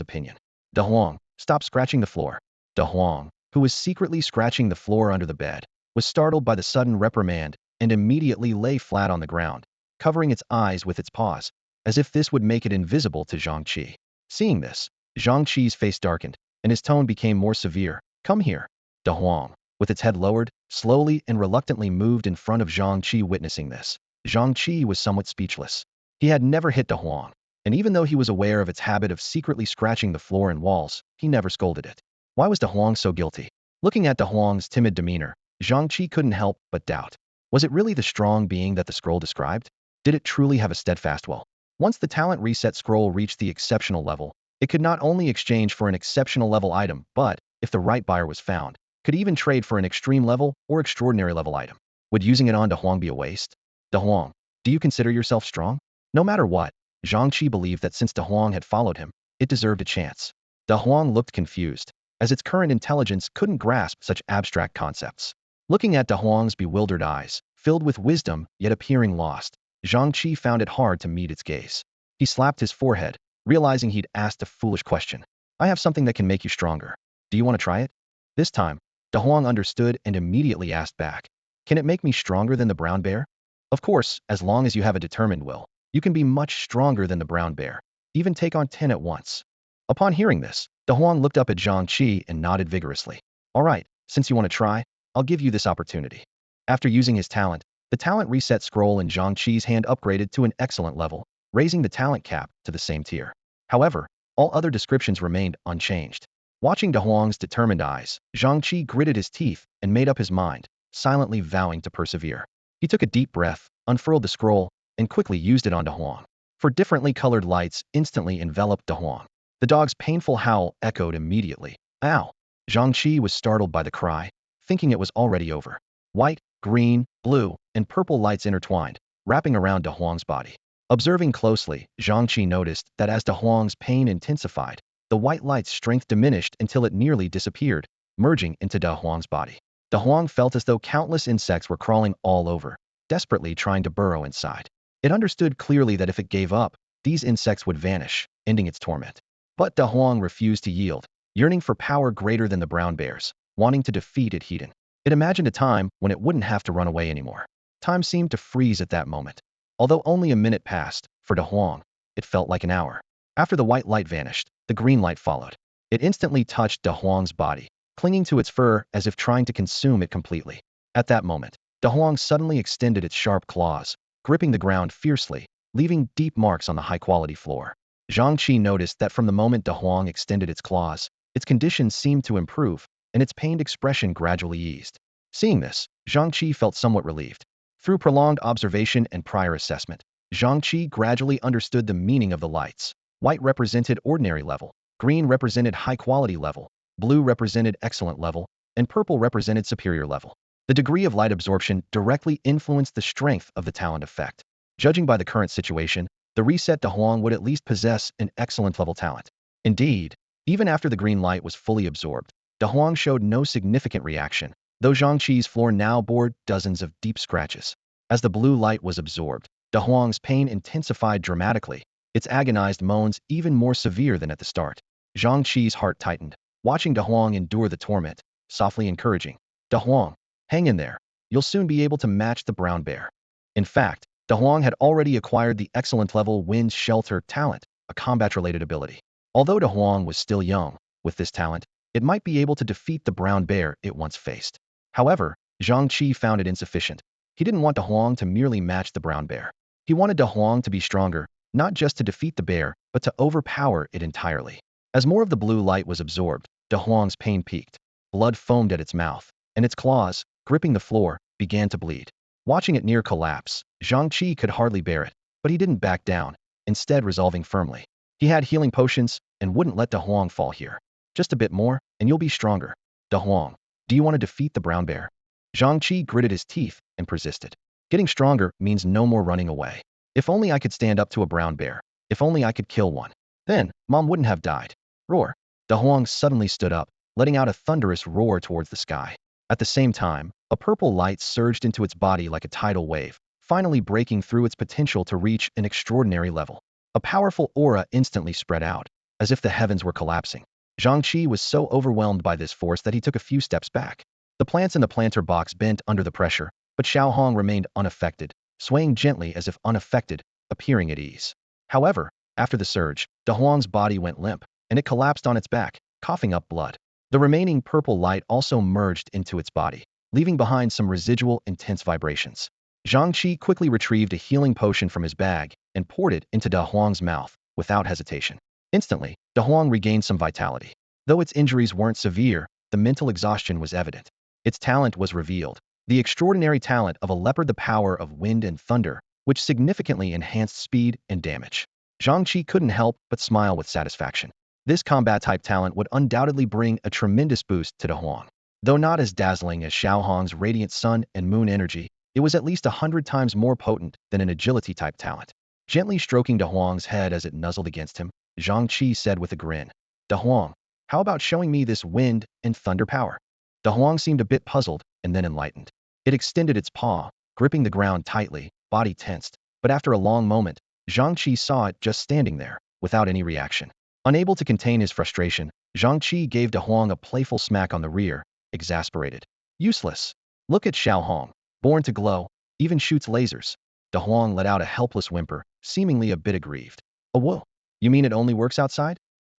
opinion. De Huang, stop scratching the floor. De Huang, who was secretly scratching the floor under the bed, was startled by the sudden reprimand and immediately lay flat on the ground, covering its eyes with its paws, as if this would make it invisible to Zhang Chi. Seeing this, Zhang Chi's face darkened, and his tone became more severe. Come here. De Huang, with its head lowered, slowly and reluctantly moved in front of Zhang Chi. Witnessing this, Zhang Chi was somewhat speechless. He had never hit De Huang, and even though he was aware of its habit of secretly scratching the floor and walls, he never scolded it. Why was De Huang so guilty? Looking at De Huang's timid demeanor, Zhang Chi couldn't help but doubt. Was it really the strong being that the scroll described? Did it truly have a steadfast will? Once the talent reset scroll reached the exceptional level, it could not only exchange for an exceptional level item, but, if the right buyer was found, could even trade for an extreme level or extraordinary level item. Would using it on De Huang be a waste? De Huang, do you consider yourself strong? No matter what, Zhang Chi believed that since De Huang had followed him, it deserved a chance. De Huang looked confused, as its current intelligence couldn't grasp such abstract concepts. Looking at De Huang's bewildered eyes, filled with wisdom yet appearing lost, Zhang Chi found it hard to meet its gaze. He slapped his forehead, realizing he'd asked a foolish question. I have something that can make you stronger. Do you want to try it? This time, De Huang understood and immediately asked back. Can it make me stronger than the brown bear? Of course, as long as you have a determined will, you can be much stronger than the brown bear, even take on 10 at once. Upon hearing this, De Huang looked up at Zhang Chi and nodded vigorously. All right, since you want to try, I'll give you this opportunity. After using his talent, the talent reset scroll in Zhang Chi's hand upgraded to an excellent level, raising the talent cap to the same tier. However, all other descriptions remained unchanged. Watching De Huang's determined eyes, Zhang Chi gritted his teeth and made up his mind, silently vowing to persevere. He took a deep breath, unfurled the scroll, and quickly used it on De Huang. For differently colored lights instantly enveloped De Huang. The dog's painful howl echoed immediately. Ow! Zhang Chi was startled by the cry, thinking it was already over. White, green, blue, and purple lights intertwined, wrapping around De Huang's body. Observing closely, Zhang Chi noticed that as De Huang's pain intensified, the white light's strength diminished until it nearly disappeared, merging into De Huang's body. De Huang felt as though countless insects were crawling all over, desperately trying to burrow inside. It understood clearly that if it gave up, these insects would vanish, ending its torment. But De Huang refused to yield, yearning for power greater than the brown bears, wanting to defeat it Eden. It imagined a time when it wouldn't have to run away anymore. Time seemed to freeze at that moment. Although only a minute passed, for De Huang, it felt like an hour. After the white light vanished, the green light followed. It instantly touched De Huang's body, clinging to its fur as if trying to consume it completely. At that moment, De Huang suddenly extended its sharp claws, gripping the ground fiercely, leaving deep marks on the high-quality floor. Zhang Chi noticed that from the moment De Huang extended its claws, its condition seemed to improve, and its pained expression gradually eased. Seeing this, Zhang Chi felt somewhat relieved. Through prolonged observation and prior assessment, Zhang Chi gradually understood the meaning of the lights. White represented ordinary level, green represented high-quality level, blue represented excellent level, and purple represented superior level. The degree of light absorption directly influenced the strength of the talent effect. Judging by the current situation, the reset De Huang would at least possess an excellent level talent. Indeed, even after the green light was fully absorbed, De Huang showed no significant reaction, though Zhang Chi's floor now bore dozens of deep scratches. As the blue light was absorbed, De Huang's pain intensified dramatically, its agonized moans even more severe than at the start. Zhang Chi's heart tightened, watching De Huang endure the torment, softly encouraging. De Huang, hang in there. You'll soon be able to match the brown bear. In fact, De Huang had already acquired the excellent level Wind Shelter talent, a combat-related ability. Although De Huang was still young, with this talent, it might be able to defeat the brown bear it once faced. However, Zhang Chi found it insufficient. He didn't want De Huang to merely match the brown bear. He wanted De Huang to be stronger, not just to defeat the bear, but to overpower it entirely. As more of the blue light was absorbed, De Huang's pain peaked. Blood foamed at its mouth, and its claws, gripping the floor, began to bleed. Watching it near collapse, Zhang Chi could hardly bear it, but he didn't back down, instead resolving firmly. He had healing potions and wouldn't let De Huang fall here. Just a bit more, and you'll be stronger. De Huang, do you want to defeat the brown bear? Zhang Chi gritted his teeth and persisted. Getting stronger means no more running away. If only I could stand up to a brown bear. If only I could kill one. Then, Mom wouldn't have died. Roar. De Huang suddenly stood up, letting out a thunderous roar towards the sky. At the same time, a purple light surged into its body like a tidal wave, finally breaking through its potential to reach an extraordinary level. A powerful aura instantly spread out, as if the heavens were collapsing. Zhang Chi was so overwhelmed by this force that he took a few steps back. The plants in the planter box bent under the pressure, but Xiao Hong remained unaffected, swaying gently as if unaffected, appearing at ease. However, after the surge, De Huang's body went limp, and it collapsed on its back, coughing up blood. The remaining purple light also merged into its body, leaving behind some residual intense vibrations. Zhang Chi quickly retrieved a healing potion from his bag and poured it into De Huang's mouth, without hesitation. Instantly, De Huang regained some vitality. Though its injuries weren't severe, the mental exhaustion was evident. Its talent was revealed. The extraordinary talent of a leopard, the power of wind and thunder, which significantly enhanced speed and damage. Zhang Chi couldn't help but smile with satisfaction. This combat-type talent would undoubtedly bring a tremendous boost to De Huang. Though not as dazzling as Xiao Hong's radiant sun and moon energy, it was at least 100 times more potent than an agility-type talent. Gently stroking De Huang's head as it nuzzled against him, Zhang Chi said with a grin, De Huang, how about showing me this wind and thunder power? De Huang seemed a bit puzzled and then enlightened. It extended its paw, gripping the ground tightly, body tensed, but after a long moment, Zhang Chi saw it just standing there, without any reaction. Unable to contain his frustration, Zhang Chi gave De Huang a playful smack on the rear, exasperated. Useless. Look at Xiao Hong, born to glow, even shoots lasers. De Huang let out a helpless whimper, seemingly a bit aggrieved. Oh, whoa. You mean it only works outside?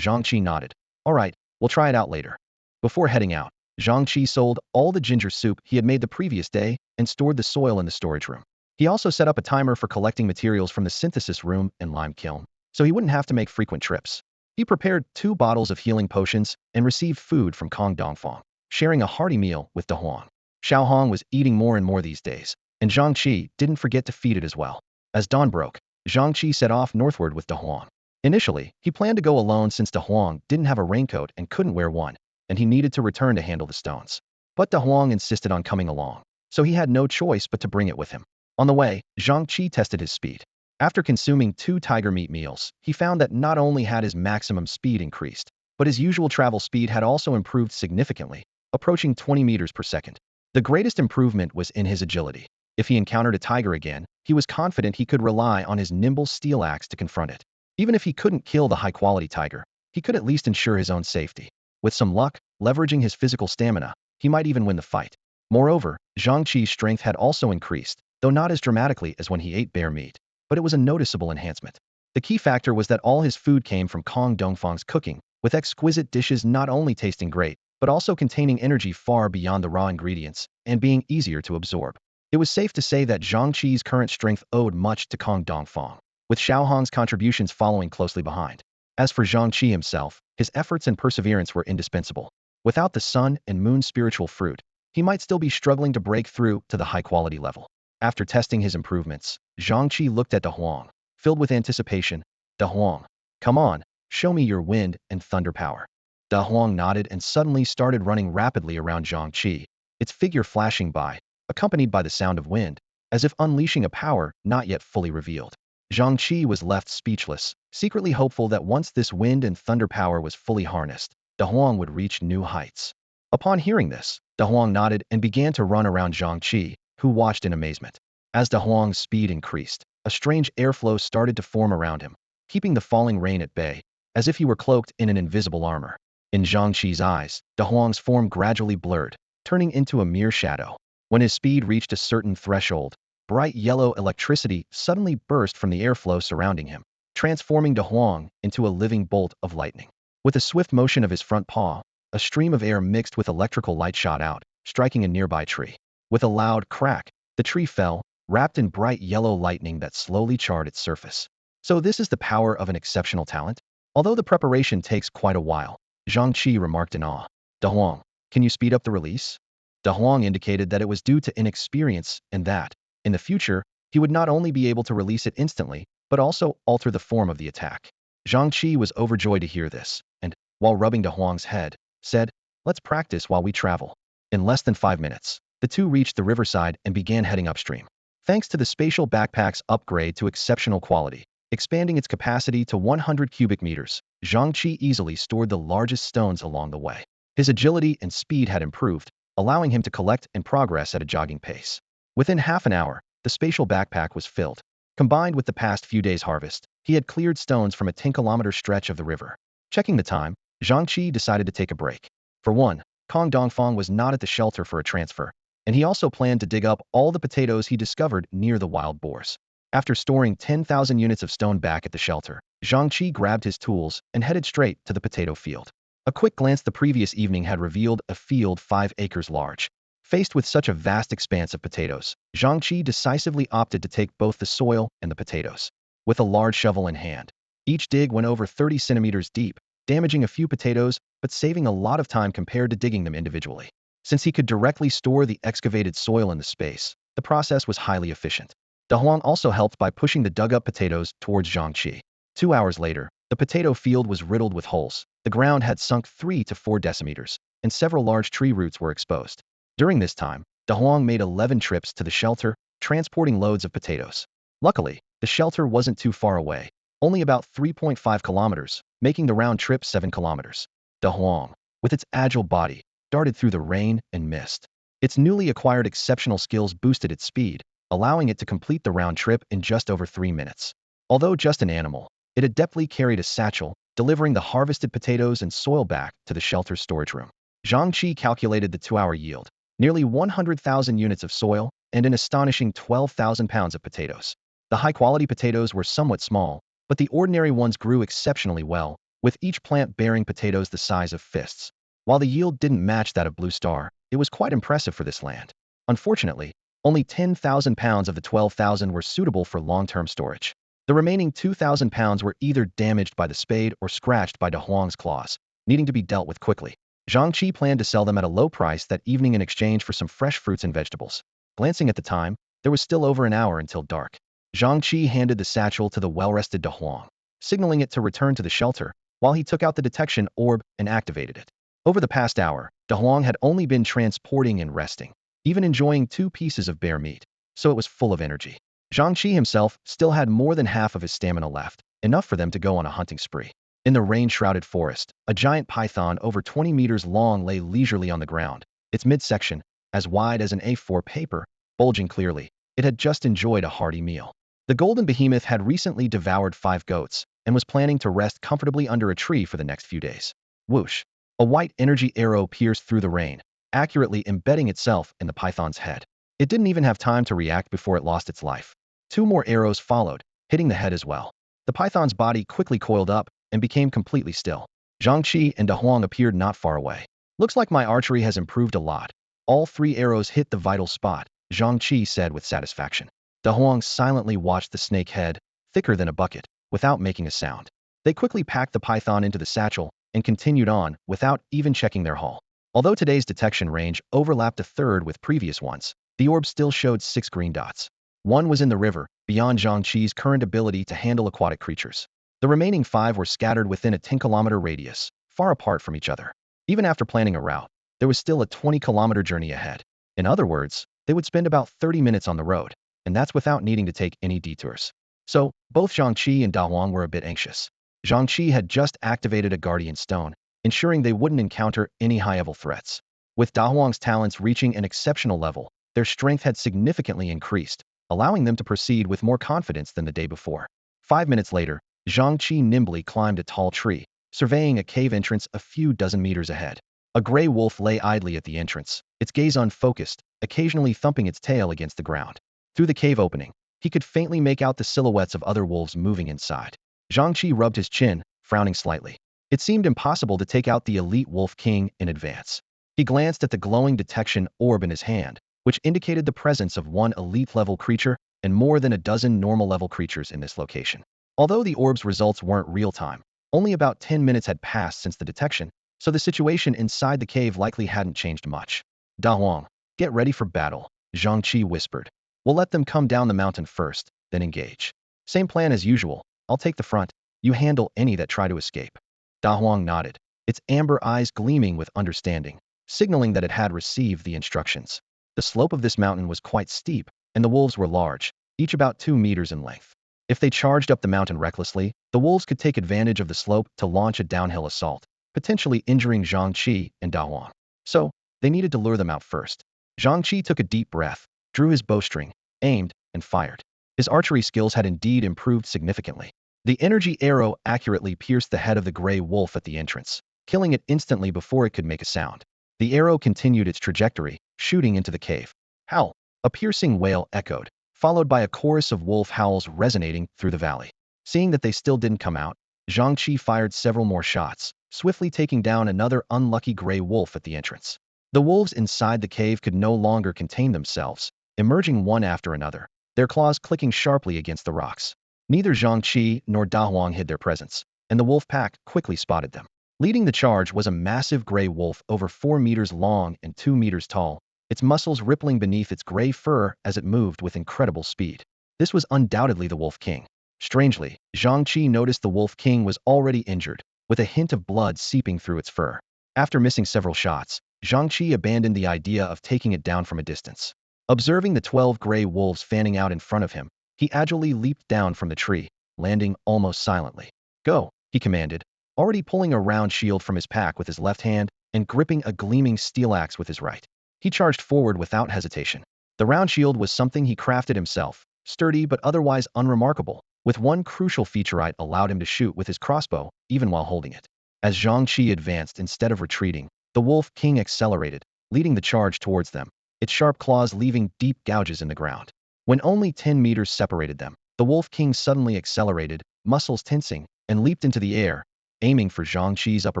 Zhang Chi nodded. All right, we'll try it out later. Before heading out, Zhang Chi sold all the ginger soup he had made the previous day and stored the soil in the storage room. He also set up a timer for collecting materials from the synthesis room and lime kiln, so he wouldn't have to make frequent trips. He prepared 2 bottles of healing potions and received food from Kong Dongfang, sharing a hearty meal with De Huang. Xiao Hong was eating more and more these days, and Zhang Chi didn't forget to feed it as well. As dawn broke, Zhang Chi set off northward with De Huang. Initially, he planned to go alone since De Huang didn't have a raincoat and couldn't wear one, and he needed to return to handle the stones. But De Huang insisted on coming along, so he had no choice but to bring it with him. On the way, Zhang Chi tested his speed. After consuming 2 tiger meat meals, he found that not only had his maximum speed increased, but his usual travel speed had also improved significantly, approaching 20 meters per second. The greatest improvement was in his agility. If he encountered a tiger again, he was confident he could rely on his nimble steel axe to confront it. Even if he couldn't kill the high-quality tiger, he could at least ensure his own safety. With some luck, leveraging his physical stamina, he might even win the fight. Moreover, Zhang Chi's strength had also increased, though not as dramatically as when he ate bear meat, but it was a noticeable enhancement. The key factor was that all his food came from Kong Dongfang's cooking, with exquisite dishes not only tasting great, but also containing energy far beyond the raw ingredients and being easier to absorb. It was safe to say that Zhang Chi's current strength owed much to Kong Dongfang, with Xiao Hong's contributions following closely behind. As for Zhang Chi himself, his efforts and perseverance were indispensable. Without the sun and moon spiritual fruit, he might still be struggling to break through to the high-quality level. After testing his improvements, Zhang Chi looked at De Huang, filled with anticipation. De Huang, come on, show me your wind and thunder power. De Huang nodded and suddenly started running rapidly around Zhang Chi, its figure flashing by, accompanied by the sound of wind, as if unleashing a power not yet fully revealed. Zhang Chi was left speechless, secretly hopeful that once this wind and thunder power was fully harnessed, De Huang would reach new heights. Upon hearing this, De Huang nodded and began to run around Zhang Chi, who watched in amazement. As De Huang's speed increased, a strange airflow started to form around him, keeping the falling rain at bay, as if he were cloaked in an invisible armor. In Zhang Chi's eyes, De Huang's form gradually blurred, turning into a mere shadow. When his speed reached a certain threshold, bright yellow electricity suddenly burst from the airflow surrounding him, transforming De Huang into a living bolt of lightning. With a swift motion of his front paw, a stream of air mixed with electrical light shot out, striking a nearby tree. With a loud crack, The tree fell, wrapped in bright yellow lightning that slowly charred its surface. So this is the power of an exceptional talent? Although the preparation takes quite a while, Zhang Chi remarked in awe. "Da Huang, can you speed up the release?" Da Huang indicated that it was due to inexperience and that, in the future, he would not only be able to release it instantly, but also alter the form of the attack. Zhang Chi was overjoyed to hear this, and, while rubbing Da Huang's head, said, "Let's practice while we travel." In less than 5 minutes, the two reached the riverside and began heading upstream. Thanks to the spatial backpack's upgrade to exceptional quality, expanding its capacity to 100 cubic meters, Zhang Chi easily stored the largest stones along the way. His agility and speed had improved, allowing him to collect and progress at a jogging pace. Within half an hour, the spatial backpack was filled. Combined with the past few days' harvest, he had cleared stones from a 10-kilometer stretch of the river. Checking the time, Zhang Chi decided to take a break. For one, Kong Dongfang was not at the shelter for a transfer, and he also planned to dig up all the potatoes he discovered near the wild boars. After storing 10,000 units of stone back at the shelter, Zhang Chi grabbed his tools and headed straight to the potato field. A quick glance the previous evening had revealed a field 5 acres large. Faced with such a vast expanse of potatoes, Zhang Chi decisively opted to take both the soil and the potatoes. With a large shovel in hand, each dig went over 30 centimeters deep, damaging a few potatoes but saving a lot of time compared to digging them individually. Since he could directly store the excavated soil in the space, the process was highly efficient. Da Huang also helped by pushing the dug-up potatoes towards Zhang Chi. 2 hours later, the potato field was riddled with holes. The ground had sunk 3 to 4 decimeters, and several large tree roots were exposed. During this time, Da Huang made 11 trips to the shelter, transporting loads of potatoes. Luckily, the shelter wasn't too far away, only about 3.5 kilometers, making the round trip 7 kilometers. Da Huang, with its agile body, darted through the rain and mist. Its newly acquired exceptional skills boosted its speed, allowing it to complete the round trip in just over 3 minutes. Although just an animal, it adeptly carried a satchel, delivering the harvested potatoes and soil back to the shelter's storage room. Zhang Chi calculated the 2-hour yield, nearly 100,000 units of soil, and an astonishing 12,000 pounds of potatoes. The high-quality potatoes were somewhat small, but the ordinary ones grew exceptionally well, with each plant bearing potatoes the size of fists. While the yield didn't match that of Blue Star, it was quite impressive for this land. Unfortunately, only 10,000 pounds of the 12,000 were suitable for long-term storage. The remaining 2,000 pounds were either damaged by the spade or scratched by Da Huang's claws, needing to be dealt with quickly. Zhang Chi planned to sell them at a low price that evening in exchange for some fresh fruits and vegetables. Glancing at the time, there was still over an hour until dark. Zhang Chi handed the satchel to the well-rested Da Huang, signaling it to return to the shelter, while he took out the detection orb and activated it. Over the past hour, Da Huang had only been transporting and resting, even enjoying 2 pieces of bear meat, so it was full of energy. Zhang Chi himself still had more than half of his stamina left, enough for them to go on a hunting spree. In the rain-shrouded forest, a giant python over 20 meters long lay leisurely on the ground, its midsection, as wide as an A4 paper, bulging clearly. It had just enjoyed a hearty meal. The golden behemoth had recently devoured 5 goats and was planning to rest comfortably under a tree for the next few days. Whoosh! A white energy arrow pierced through the rain, accurately embedding itself in the python's head. It didn't even have time to react before it lost its life. 2 more arrows followed, hitting the head as well. The python's body quickly coiled up and became completely still. Zhang Chi and Da Huang appeared not far away. "Looks like my archery has improved a lot. All 3 arrows hit the vital spot," Zhang Chi said with satisfaction. Da Huang silently watched the snake head, thicker than a bucket, without making a sound. They quickly packed the python into the satchel and continued on without even checking their hull. Although today's detection range overlapped a third with previous ones, the orb still showed 6 green dots. One was in the river, beyond Zhang Chi's current ability to handle aquatic creatures. The remaining 5 were scattered within a 10-kilometer radius, far apart from each other. Even after planning a route, there was still a 20-kilometer journey ahead. In other words, they would spend about 30 minutes on the road, and that's without needing to take any detours. So, both Zhang Chi and Da Huang were a bit anxious. Zhang Chi had just activated a guardian stone, ensuring they wouldn't encounter any high-level threats. With Da Huang's talents reaching an exceptional level, their strength had significantly increased, allowing them to proceed with more confidence than the day before. 5 minutes later, Zhang Chi nimbly climbed a tall tree, surveying a cave entrance a few dozen meters ahead. A gray wolf lay idly at the entrance, its gaze unfocused, occasionally thumping its tail against the ground. Through the cave opening, he could faintly make out the silhouettes of other wolves moving inside. Zhang Chi rubbed his chin, frowning slightly. It seemed impossible to take out the elite wolf king in advance. He glanced at the glowing detection orb in his hand, which indicated the presence of one elite-level creature and more than a dozen normal-level creatures in this location. Although the orb's results weren't real-time, only about 10 minutes had passed since the detection, so the situation inside the cave likely hadn't changed much. Da Huang, get ready for battle, Zhang Chi whispered. We'll let them come down the mountain first, then engage. Same plan as usual. I'll take the front. You handle any that try to escape. Da Huang nodded, its amber eyes gleaming with understanding, signaling that it had received the instructions. The slope of this mountain was quite steep, and the wolves were large, each about 2 meters in length. If they charged up the mountain recklessly, the wolves could take advantage of the slope to launch a downhill assault, potentially injuring Zhang Chi and Da Huang. So, they needed to lure them out first. Zhang Chi took a deep breath, drew his bowstring, aimed, and fired. His archery skills had indeed improved significantly. The energy arrow accurately pierced the head of the gray wolf at the entrance, killing it instantly before it could make a sound. The arrow continued its trajectory, shooting into the cave. Howl! A piercing wail echoed, followed by a chorus of wolf howls resonating through the valley. Seeing that they still didn't come out, Zhang Chi fired several more shots, swiftly taking down another unlucky gray wolf at the entrance. The wolves inside the cave could no longer contain themselves, emerging one after another, their claws clicking sharply against the rocks. Neither Zhang Chi nor Da Huang hid their presence, and the wolf pack quickly spotted them. Leading the charge was a massive gray wolf over 4 meters long and 2 meters tall, its muscles rippling beneath its gray fur as it moved with incredible speed. This was undoubtedly the Wolf King. Strangely, Zhang Chi noticed the Wolf King was already injured, with a hint of blood seeping through its fur. After missing several shots, Zhang Chi abandoned the idea of taking it down from a distance. Observing the 12 gray wolves fanning out in front of him, he agilely leaped down from the tree, landing almost silently. Go, he commanded, already pulling a round shield from his pack with his left hand and gripping a gleaming steel axe with his right. He charged forward without hesitation. The round shield was something he crafted himself, sturdy but otherwise unremarkable, with one crucial feature: it allowed him to shoot with his crossbow, even while holding it. As Zhang Chi advanced instead of retreating, the Wolf King accelerated, leading the charge towards them, its sharp claws leaving deep gouges in the ground. When only 10 meters separated them, the Wolf King suddenly accelerated, muscles tensing, and leaped into the air, aiming for Zhang Chi's upper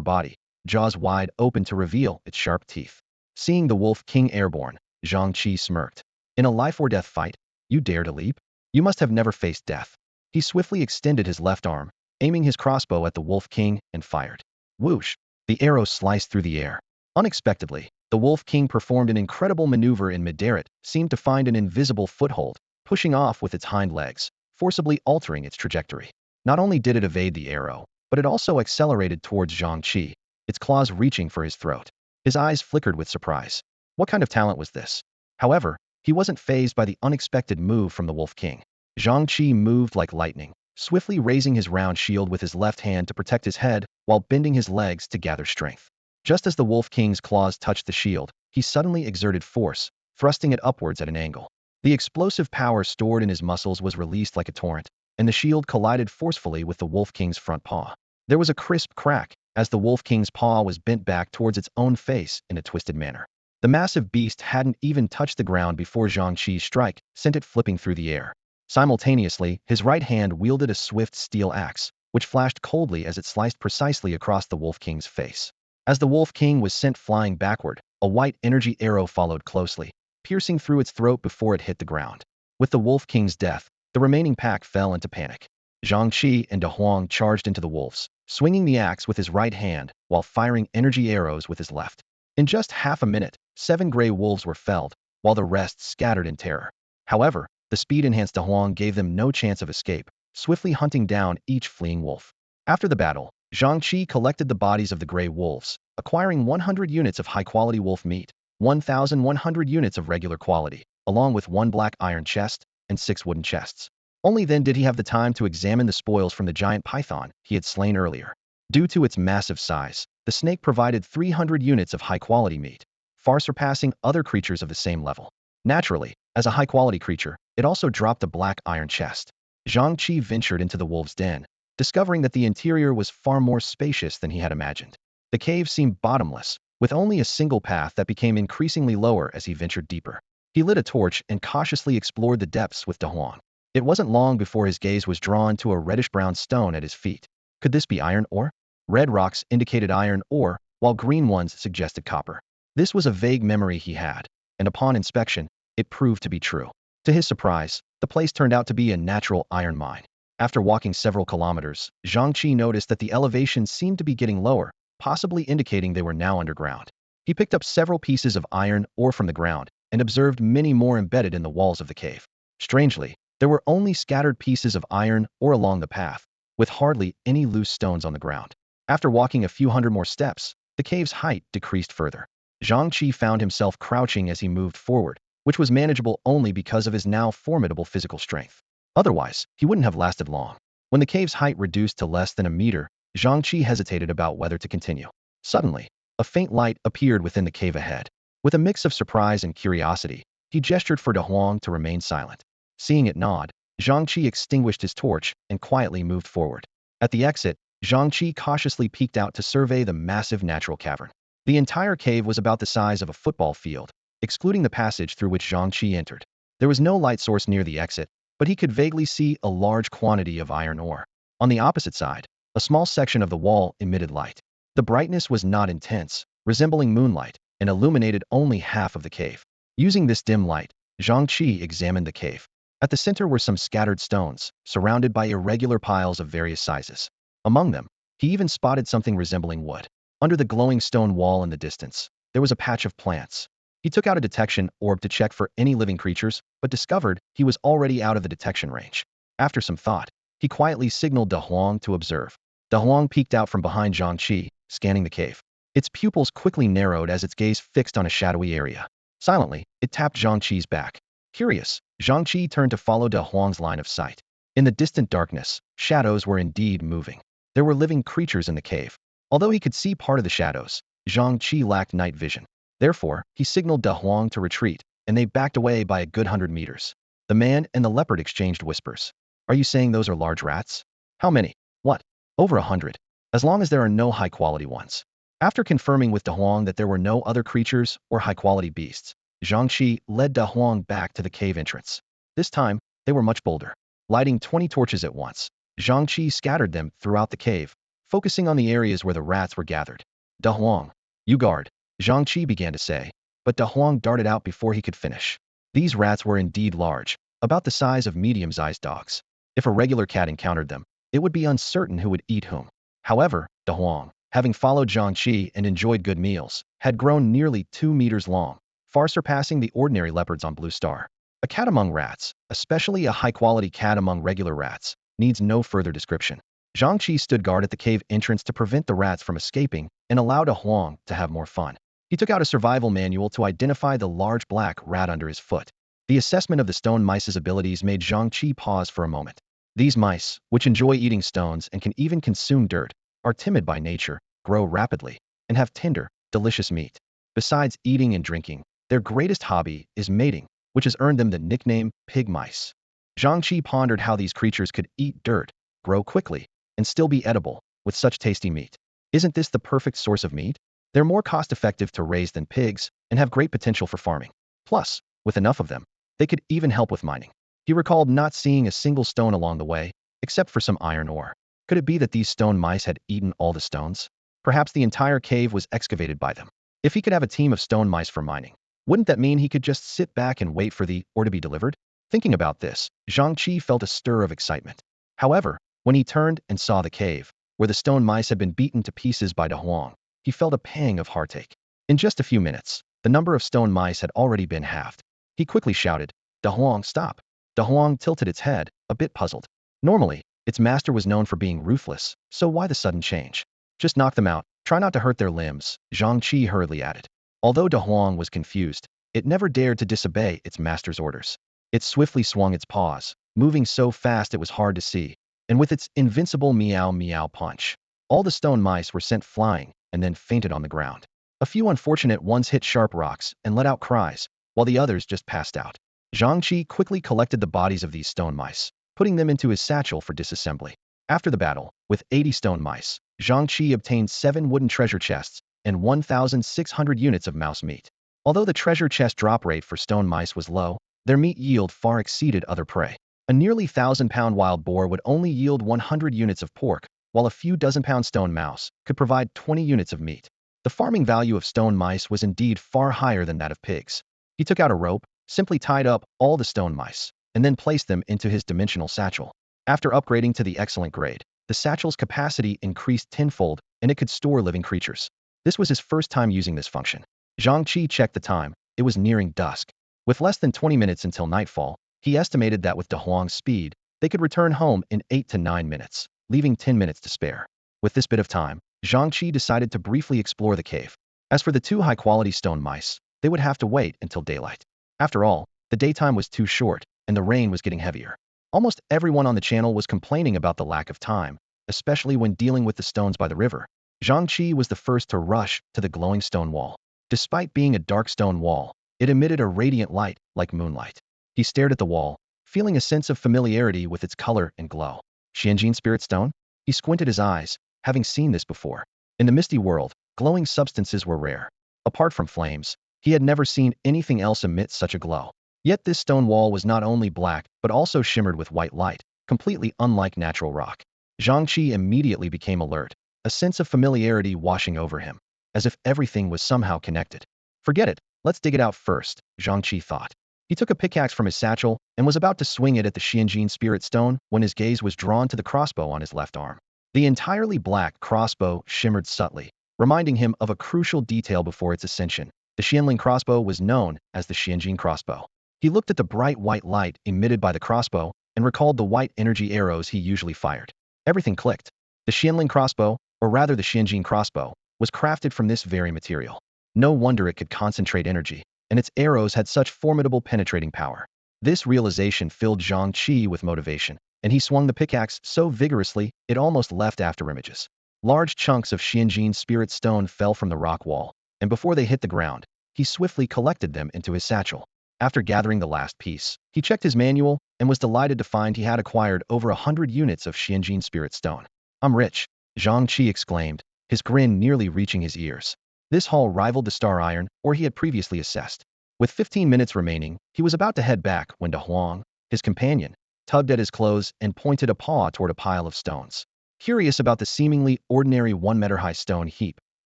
body, jaws wide open to reveal its sharp teeth. Seeing the Wolf King airborne, Zhang Chi smirked. In a life-or-death fight, you dare to leap? You must have never faced death. He swiftly extended his left arm, aiming his crossbow at the Wolf King, and fired. Whoosh! The arrow sliced through the air. Unexpectedly, the Wolf King performed an incredible maneuver in midair. It seemed to find an invisible foothold, pushing off with its hind legs, forcibly altering its trajectory. Not only did it evade the arrow, but it also accelerated towards Zhang Chi, its claws reaching for his throat. His eyes flickered with surprise. What kind of talent was this? However, he wasn't fazed by the unexpected move from the Wolf King. Zhang Chi moved like lightning, swiftly raising his round shield with his left hand to protect his head while bending his legs to gather strength. Just as the Wolf King's claws touched the shield, he suddenly exerted force, thrusting it upwards at an angle. The explosive power stored in his muscles was released like a torrent, and the shield collided forcefully with the Wolf King's front paw. There was a crisp crack as the Wolf King's paw was bent back towards its own face in a twisted manner. The massive beast hadn't even touched the ground before Zhang Chi's strike sent it flipping through the air. Simultaneously, his right hand wielded a swift steel axe, which flashed coldly as it sliced precisely across the Wolf King's face. As the Wolf King was sent flying backward, a white energy arrow followed closely, piercing through its throat before it hit the ground. With the Wolf King's death, the remaining pack fell into panic. Zhang Chi and Da Huang charged into the wolves, swinging the axe with his right hand while firing energy arrows with his left. In just half a minute, 7 gray wolves were felled, while the rest scattered in terror. However, the speed-enhanced Da Huang gave them no chance of escape, swiftly hunting down each fleeing wolf. After the battle, Zhang Chi collected the bodies of the gray wolves, acquiring 100 units of high-quality wolf meat, 1,100 units of regular quality, along with 1 black iron chest and 6 wooden chests. Only then did he have the time to examine the spoils from the giant python he had slain earlier. Due to its massive size, the snake provided 300 units of high-quality meat, far surpassing other creatures of the same level. Naturally, as a high-quality creature, it also dropped a black iron chest. Zhang Chi ventured into the wolf's den, discovering that the interior was far more spacious than he had imagined. The cave seemed bottomless, with only a single path that became increasingly lower as he ventured deeper. He lit a torch and cautiously explored the depths with Da Huang. It wasn't long before his gaze was drawn to a reddish-brown stone at his feet. Could this be iron ore? Red rocks indicated iron ore, while green ones suggested copper. This was a vague memory he had, and upon inspection, It proved to be true. To his surprise, the place turned out to be a natural iron mine. After walking several kilometers, Zhang Chi noticed that the elevation seemed to be getting lower, possibly indicating they were now underground. He picked up several pieces of iron ore from the ground and observed many more embedded in the walls of the cave. Strangely, there were only scattered pieces of iron ore along the path, with hardly any loose stones on the ground. After walking a few hundred more steps, the cave's height decreased further. Zhang Chi found himself crouching as he moved forward, which was manageable only because of his now formidable physical strength. Otherwise, he wouldn't have lasted long. When the cave's height reduced to less than a meter, Zhang Chi hesitated about whether to continue. Suddenly, a faint light appeared within the cave ahead. With a mix of surprise and curiosity, he gestured for De Huang to remain silent. Seeing it nod, Zhang Chi extinguished his torch and quietly moved forward. At the exit, Zhang Chi cautiously peeked out to survey the massive natural cavern. The entire cave was about the size of a football field, excluding the passage through which Zhang Chi entered. There was no light source near the exit, but he could vaguely see a large quantity of iron ore. On the opposite side, a small section of the wall emitted light. The brightness was not intense, resembling moonlight, and illuminated only half of the cave. Using this dim light, Zhang Chi examined the cave. At the center were some scattered stones, surrounded by irregular piles of various sizes. Among them, he even spotted something resembling wood. Under the glowing stone wall in the distance, there was a patch of plants. He took out a detection orb to check for any living creatures, but discovered he was already out of the detection range. After some thought, he quietly signaled De Huang to observe. De Huang peeked out from behind Zhang Chi, scanning the cave. Its pupils quickly narrowed as its gaze fixed on a shadowy area. Silently, it tapped Zhang Chi's back. Curious, Zhang Chi turned to follow De Huang's line of sight. In the distant darkness, shadows were indeed moving. There were living creatures in the cave. Although he could see part of the shadows, Zhang Chi lacked night vision. Therefore, he signaled De Huang to retreat, and they backed away by a good 100 meters. The man and the leopard exchanged whispers. Are you saying those are large rats? How many? What? Over 100. As long as there are no high-quality ones. After confirming with De Huang that there were no other creatures or high-quality beasts, Zhang Chi led De Huang back to the cave entrance. This time, they were much bolder. Lighting 20 torches at once, Zhang Chi scattered them throughout the cave, focusing on the areas where the rats were gathered. De Huang, you guard, Zhang Chi began to say, but De Huang darted out before he could finish. These rats were indeed large, about the size of medium-sized dogs. If a regular cat encountered them, it would be uncertain who would eat whom. However, De Huang, having followed Zhang Chi and enjoyed good meals, had grown nearly 2 meters long, far surpassing the ordinary leopards on Blue Star. A cat among rats, especially a high-quality cat among regular rats, needs no further description. Zhang Chi stood guard at the cave entrance to prevent the rats from escaping and allow De Huang to have more fun. He took out a survival manual to identify the large black rat under his foot. The assessment of the stone mice's abilities made Zhang Chi pause for a moment. These mice, which enjoy eating stones and can even consume dirt, are timid by nature, grow rapidly, and have tender, delicious meat. Besides eating and drinking, their greatest hobby is mating, which has earned them the nickname pig mice. Zhang Chi pondered how these creatures could eat dirt, grow quickly, and still be edible, with such tasty meat. Isn't this the perfect source of meat? They're more cost-effective to raise than pigs and have great potential for farming. Plus, with enough of them, they could even help with mining. He recalled not seeing a single stone along the way, except for some iron ore. Could it be that these stone mice had eaten all the stones? Perhaps the entire cave was excavated by them. If he could have a team of stone mice for mining, wouldn't that mean he could just sit back and wait for the ore to be delivered? Thinking about this, Zhang Chi felt a stir of excitement. However, when he turned and saw the cave, where the stone mice had been beaten to pieces by De Huang, he felt a pang of heartache. In just a few minutes, the number of stone mice had already been halved. He quickly shouted, De Huang, stop. De Huang tilted its head, a bit puzzled. Normally, its master was known for being ruthless, so why the sudden change? Just knock them out, try not to hurt their limbs, Zhang Chi hurriedly added. Although De Huang was confused, it never dared to disobey its master's orders. It swiftly swung its paws, moving so fast it was hard to see, and with its invincible meow meow punch, all the stone mice were sent flying and then fainted on the ground. A few unfortunate ones hit sharp rocks and let out cries, while the others just passed out. Zhang Chi quickly collected the bodies of these stone mice, putting them into his satchel for disassembly. After the battle, with 80 stone mice, Zhang Chi obtained 7 wooden treasure chests and 1,600 units of mouse meat. Although the treasure chest drop rate for stone mice was low, their meat yield far exceeded other prey. A nearly 1,000-pound wild boar would only yield 100 units of pork, while a few dozen-pound stone mouse could provide 20 units of meat. The farming value of stone mice was indeed far higher than that of pigs. He took out a rope, simply tied up all the stone mice, and then placed them into his dimensional satchel. After upgrading to the excellent grade, the satchel's capacity increased tenfold and it could store living creatures. This was his first time using this function. Zhang Chi checked the time. It was nearing dusk. With less than 20 minutes until nightfall, he estimated that with De Huang's speed, they could return home in 8 to 9 minutes, leaving 10 minutes to spare. With this bit of time, Zhang Chi decided to briefly explore the cave. As for the two high-quality stone mice, they would have to wait until daylight. After all, the daytime was too short, and the rain was getting heavier. Almost everyone on the channel was complaining about the lack of time, especially when dealing with the stones by the river. Zhang Chi was the first to rush to the glowing stone wall. Despite being a dark stone wall, it emitted a radiant light like moonlight. He stared at the wall, feeling a sense of familiarity with its color and glow. Xianjin Spirit Stone? He squinted his eyes, having seen this before. In the misty world, glowing substances were rare. Apart from flames, he had never seen anything else emit such a glow. Yet this stone wall was not only black, but also shimmered with white light, completely unlike natural rock. Zhang Chi immediately became alert, a sense of familiarity washing over him, as if everything was somehow connected. Forget it, let's dig it out first, Zhang Chi thought. He took a pickaxe from his satchel and was about to swing it at the Xianjin Spirit Stone when his gaze was drawn to the crossbow on his left arm. The entirely black crossbow shimmered subtly, reminding him of a crucial detail before its ascension. The Xianling crossbow was known as the Xianjin crossbow. He looked at the bright white light emitted by the crossbow and recalled the white energy arrows he usually fired. Everything clicked. The Xianling crossbow, or rather the Xianjin crossbow, was crafted from this very material. No wonder it could concentrate energy, and its arrows had such formidable penetrating power. This realization filled Zhang Chi with motivation, and he swung the pickaxe so vigorously it almost left after images. Large chunks of Xianjin Spirit Stone fell from the rock wall, and before they hit the ground, he swiftly collected them into his satchel. After gathering the last piece, he checked his manual and was delighted to find he had acquired over 100 units of Xianjin Spirit Stone. I'm rich, Zhang Chi exclaimed, his grin nearly reaching his ears. This haul rivaled the star iron ore he had previously assessed. With 15 minutes remaining, he was about to head back when De Huang, his companion, tugged at his clothes and pointed a paw toward a pile of stones. Curious about the seemingly ordinary 1-meter-high stone heap,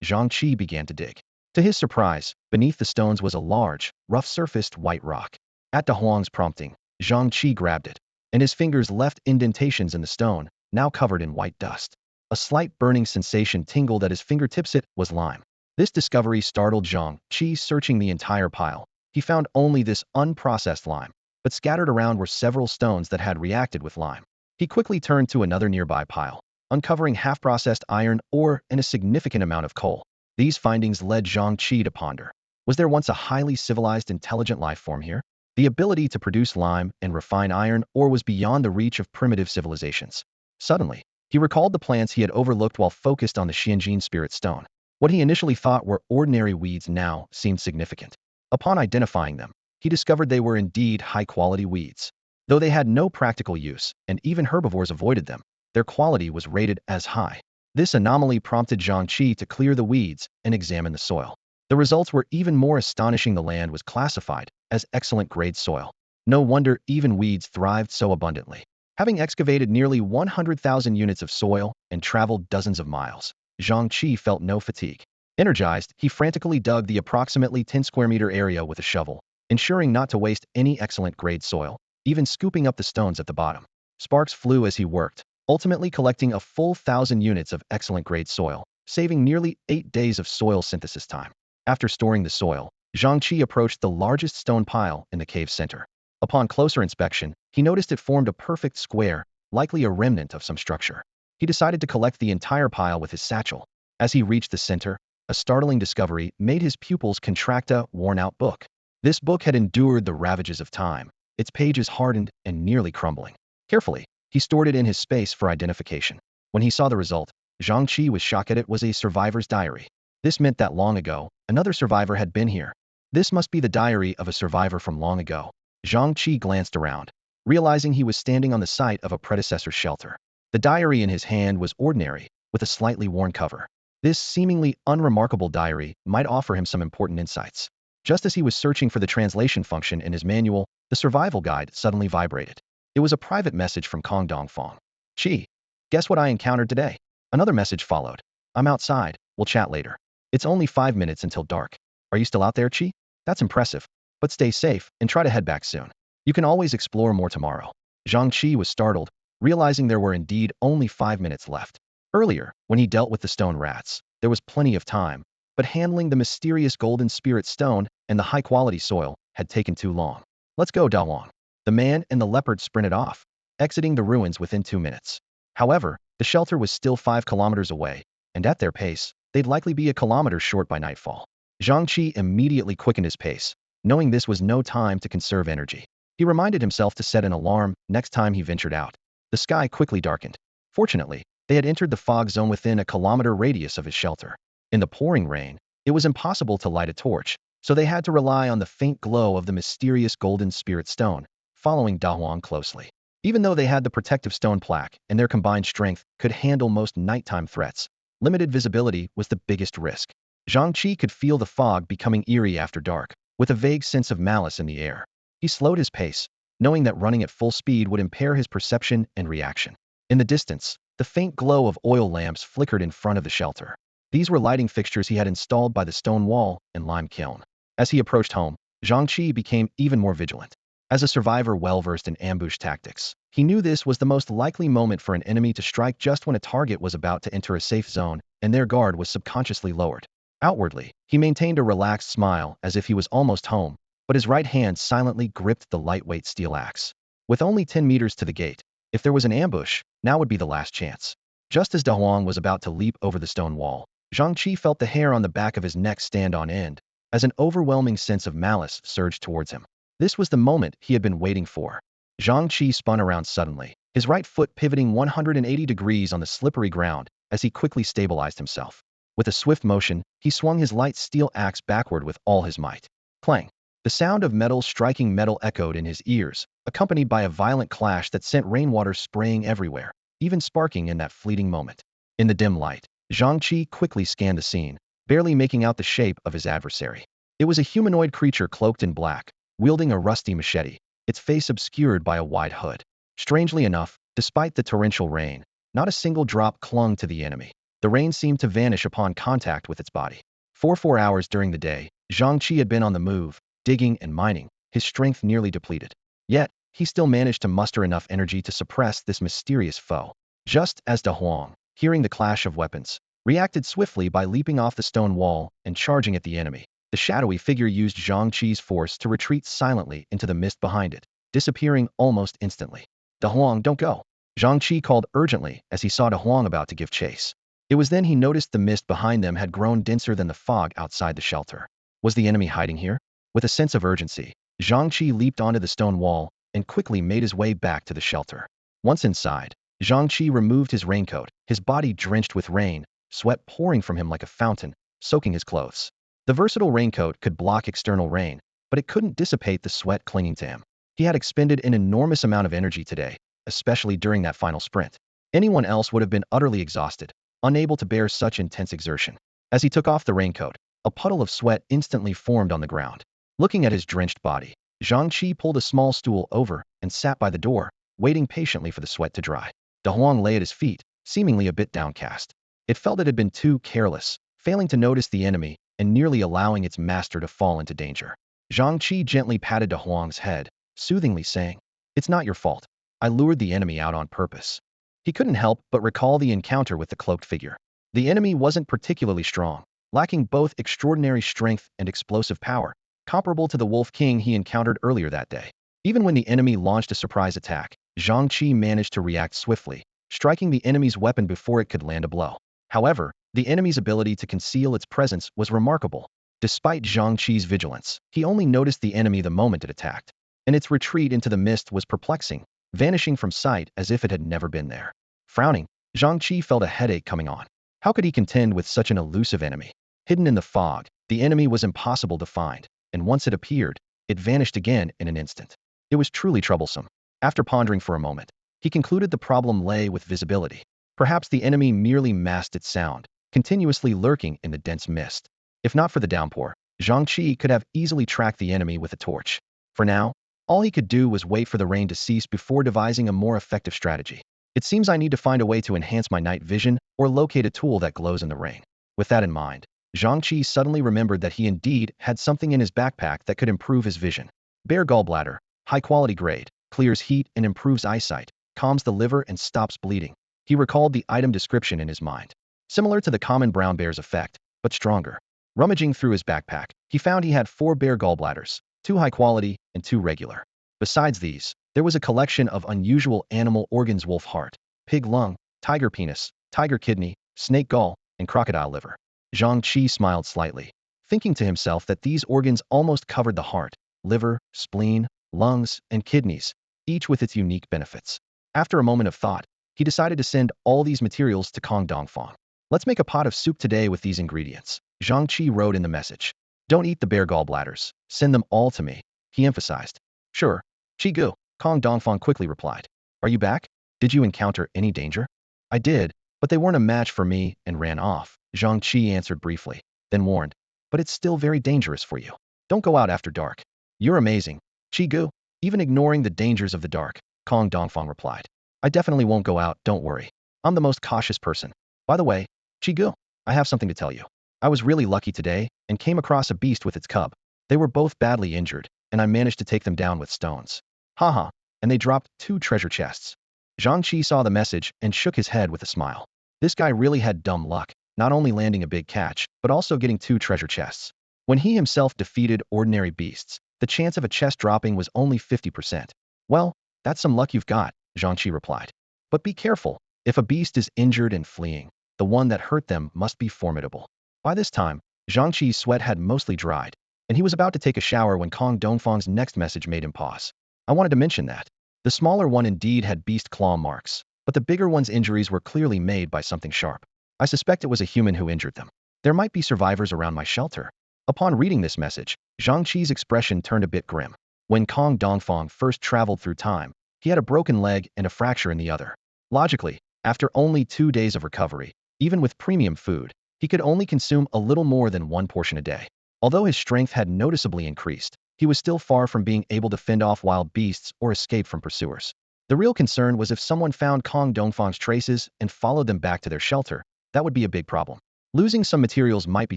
Zhang Chi began to dig. To his surprise, beneath the stones was a large, rough-surfaced white rock. At De Huang's prompting, Zhang Chi grabbed it, and his fingers left indentations in the stone, now covered in white dust. A slight burning sensation tingled at his fingertips. It was lime. This discovery startled Zhang Chi. Searching the entire pile, he found only this unprocessed lime, but scattered around were several stones that had reacted with lime. He quickly turned to another nearby pile, uncovering half-processed iron ore and a significant amount of coal. These findings led Zhang Chi to ponder. Was there once a highly civilized, intelligent life form here? The ability to produce lime and refine iron ore was beyond the reach of primitive civilizations. Suddenly, he recalled the plants he had overlooked while focused on the Xianjin Spirit Stone. What he initially thought were ordinary weeds now seemed significant. Upon identifying them, he discovered they were indeed high-quality weeds. Though they had no practical use, and even herbivores avoided them, their quality was rated as high. This anomaly prompted Zhang Chi to clear the weeds and examine the soil. The results were even more astonishing. The land was classified as excellent grade soil. No wonder even weeds thrived so abundantly. Having excavated nearly 100,000 units of soil and traveled dozens of miles, Zhang Chi felt no fatigue. Energized, he frantically dug the approximately 10 square meter area with a shovel, ensuring not to waste any excellent grade soil, even scooping up the stones at the bottom. Sparks flew as he worked, ultimately collecting a full 1,000 units of excellent grade soil, saving nearly 8 days of soil synthesis time. After storing the soil, Zhang Chi approached the largest stone pile in the cave's center. Upon closer inspection, he noticed it formed a perfect square, likely a remnant of some structure. He decided to collect the entire pile with his satchel. As he reached the center, a startling discovery made his pupils contract. A worn-out book. This book had endured the ravages of time, its pages hardened and nearly crumbling. Carefully, he stored it in his space for identification. When he saw the result, Zhang Chi was shocked. It was a survivor's diary. This meant that long ago, another survivor had been here. This must be the diary of a survivor from long ago. Zhang Chi glanced around, realizing he was standing on the site of a predecessor's shelter. The diary in his hand was ordinary, with a slightly worn cover. This seemingly unremarkable diary might offer him some important insights. Just as he was searching for the translation function in his manual, the survival guide suddenly vibrated. It was a private message from Kong Dongfang. Chi, guess what I encountered today? Another message followed. I'm outside, we'll chat later. It's only 5 minutes until dark. Are you still out there, Chi? That's impressive. But stay safe and try to head back soon. You can always explore more tomorrow. Zhang Chi was startled, realizing there were indeed only 5 minutes left. Earlier, when he dealt with the stone rats, there was plenty of time, but handling the mysterious golden spirit stone and the high-quality soil had taken too long. Let's go, Da Wang. The man and the leopard sprinted off, exiting the ruins within 2 minutes. However, the shelter was still 5 kilometers away, and at their pace, they'd likely be a kilometer short by nightfall. Zhang Chi immediately quickened his pace, knowing this was no time to conserve energy. He reminded himself to set an alarm next time he ventured out. The sky quickly darkened. Fortunately, they had entered the fog zone within a kilometer radius of his shelter. In the pouring rain, it was impossible to light a torch, so they had to rely on the faint glow of the mysterious golden spirit stone, following Da Huang closely. Even though they had the protective stone plaque and their combined strength could handle most nighttime threats, limited visibility was the biggest risk. Zhang Chi could feel the fog becoming eerie after dark, with a vague sense of malice in the air. He slowed his pace, knowing that running at full speed would impair his perception and reaction. In the distance, the faint glow of oil lamps flickered in front of the shelter. These were lighting fixtures he had installed by the stone wall and lime kiln. As he approached home, Zhang Chi became even more vigilant. As a survivor well-versed in ambush tactics, he knew this was the most likely moment for an enemy to strike just when a target was about to enter a safe zone and their guard was subconsciously lowered. Outwardly, he maintained a relaxed smile as if he was almost home, but his right hand silently gripped the lightweight steel axe. With only 10 meters to the gate, if there was an ambush, now would be the last chance. Just as Da Huang was about to leap over the stone wall, Zhang Chi felt the hair on the back of his neck stand on end, as an overwhelming sense of malice surged towards him. This was the moment he had been waiting for. Zhang Chi spun around suddenly, his right foot pivoting 180 degrees on the slippery ground as he quickly stabilized himself. With a swift motion, he swung his light steel axe backward with all his might. Clang! The sound of metal striking metal echoed in his ears, accompanied by a violent clash that sent rainwater spraying everywhere, even sparking in that fleeting moment. In the dim light, Zhang Chi quickly scanned the scene, barely making out the shape of his adversary. It was a humanoid creature cloaked in black, wielding a rusty machete, its face obscured by a wide hood. Strangely enough, despite the torrential rain, not a single drop clung to the enemy. The rain seemed to vanish upon contact with its body. For 4 hours during the day, Zhang Chi had been on the move, digging and mining, his strength nearly depleted. Yet, he still managed to muster enough energy to suppress this mysterious foe. Just as Da Huang, hearing the clash of weapons, reacted swiftly by leaping off the stone wall and charging at the enemy, the shadowy figure used Zhang Chi's force to retreat silently into the mist behind it, disappearing almost instantly. Da Huang, don't go! Zhang Chi called urgently as he saw Da Huang about to give chase. It was then he noticed the mist behind them had grown denser than the fog outside the shelter. Was the enemy hiding here? With a sense of urgency, Zhang Chi leaped onto the stone wall and quickly made his way back to the shelter. Once inside, Zhang Chi removed his raincoat, his body drenched with rain, sweat pouring from him like a fountain, soaking his clothes. The versatile raincoat could block external rain, but it couldn't dissipate the sweat clinging to him. He had expended an enormous amount of energy today, especially during that final sprint. Anyone else would have been utterly exhausted, unable to bear such intense exertion. As he took off the raincoat, a puddle of sweat instantly formed on the ground. Looking at his drenched body, Zhang Chi pulled a small stool over and sat by the door, waiting patiently for the sweat to dry. Da Huang lay at his feet, seemingly a bit downcast. It felt it had been too careless, failing to notice the enemy and nearly allowing its master to fall into danger. Zhang Chi gently patted Da Huang's head, soothingly saying, "It's not your fault. I lured the enemy out on purpose." He couldn't help but recall the encounter with the cloaked figure. The enemy wasn't particularly strong, lacking both extraordinary strength and explosive power, comparable to the Wolf King he encountered earlier that day. Even when the enemy launched a surprise attack, Zhang Chi managed to react swiftly, striking the enemy's weapon before it could land a blow. However, the enemy's ability to conceal its presence was remarkable. Despite Zhang Chi's vigilance, he only noticed the enemy the moment it attacked, and its retreat into the mist was perplexing, vanishing from sight as if it had never been there. Frowning, Zhang Chi felt a headache coming on. How could he contend with such an elusive enemy? Hidden in the fog, the enemy was impossible to find, and once it appeared, it vanished again in an instant. It was truly troublesome. After pondering for a moment, he concluded the problem lay with visibility. Perhaps the enemy merely masked its sound, continuously lurking in the dense mist. If not for the downpour, Zhang Chi could have easily tracked the enemy with a torch. For now, all he could do was wait for the rain to cease before devising a more effective strategy. It seems I need to find a way to enhance my night vision or locate a tool that glows in the rain. With that in mind, Zhang Chi suddenly remembered that he indeed had something in his backpack that could improve his vision. Bear gallbladder, high-quality grade, clears heat and improves eyesight, calms the liver and stops bleeding. He recalled the item description in his mind. Similar to the common brown bear's effect, but stronger. Rummaging through his backpack, he found he had 4 bear gallbladders, 2 high-quality and 2 regular. Besides these, there was a collection of unusual animal organs: wolf heart, pig lung, tiger penis, tiger kidney, snake gall, and crocodile liver. Zhang Chi smiled slightly, thinking to himself that these organs almost covered the heart, liver, spleen, lungs, and kidneys, each with its unique benefits. After a moment of thought, he decided to send all these materials to Kong Dongfang. Let's make a pot of soup today with these ingredients, Zhang Chi wrote in the message. Don't eat the bear gallbladders, send them all to me, he emphasized. Sure, Chi Gu, Kong Dongfang quickly replied. Are you back? Did you encounter any danger? I did, but they weren't a match for me and ran off, Zhang Chi answered briefly, then warned. But it's still very dangerous for you. Don't go out after dark. You're amazing, Chi Gu. Even ignoring the dangers of the dark, Kong Dongfang replied. I definitely won't go out, don't worry. I'm the most cautious person. By the way, Chi Gu, I have something to tell you. I was really lucky today and came across a beast with its cub. They were both badly injured, and I managed to take them down with stones. Haha, and they dropped 2 treasure chests. Zhang Chi saw the message and shook his head with a smile. This guy really had dumb luck, not only landing a big catch, but also getting 2 treasure chests. When he himself defeated ordinary beasts, the chance of a chest dropping was only 50%. Well, that's some luck you've got, Zhang Chi replied. But be careful, if a beast is injured and fleeing, the one that hurt them must be formidable. By this time, Zhang Chi's sweat had mostly dried, and he was about to take a shower when Kong Dongfang's next message made him pause. I wanted to mention that. The smaller one indeed had beast claw marks, but the bigger one's injuries were clearly made by something sharp. I suspect it was a human who injured them. There might be survivors around my shelter. Upon reading this message, Zhang Chi's expression turned a bit grim. When Kong Dongfang first traveled through time, he had a broken leg and a fracture in the other. Logically, after only 2 days of recovery, even with premium food, he could only consume a little more than 1 portion a day. Although his strength had noticeably increased, he was still far from being able to fend off wild beasts or escape from pursuers. The real concern was if someone found Kong Dongfang's traces and followed them back to their shelter, that would be a big problem. Losing some materials might be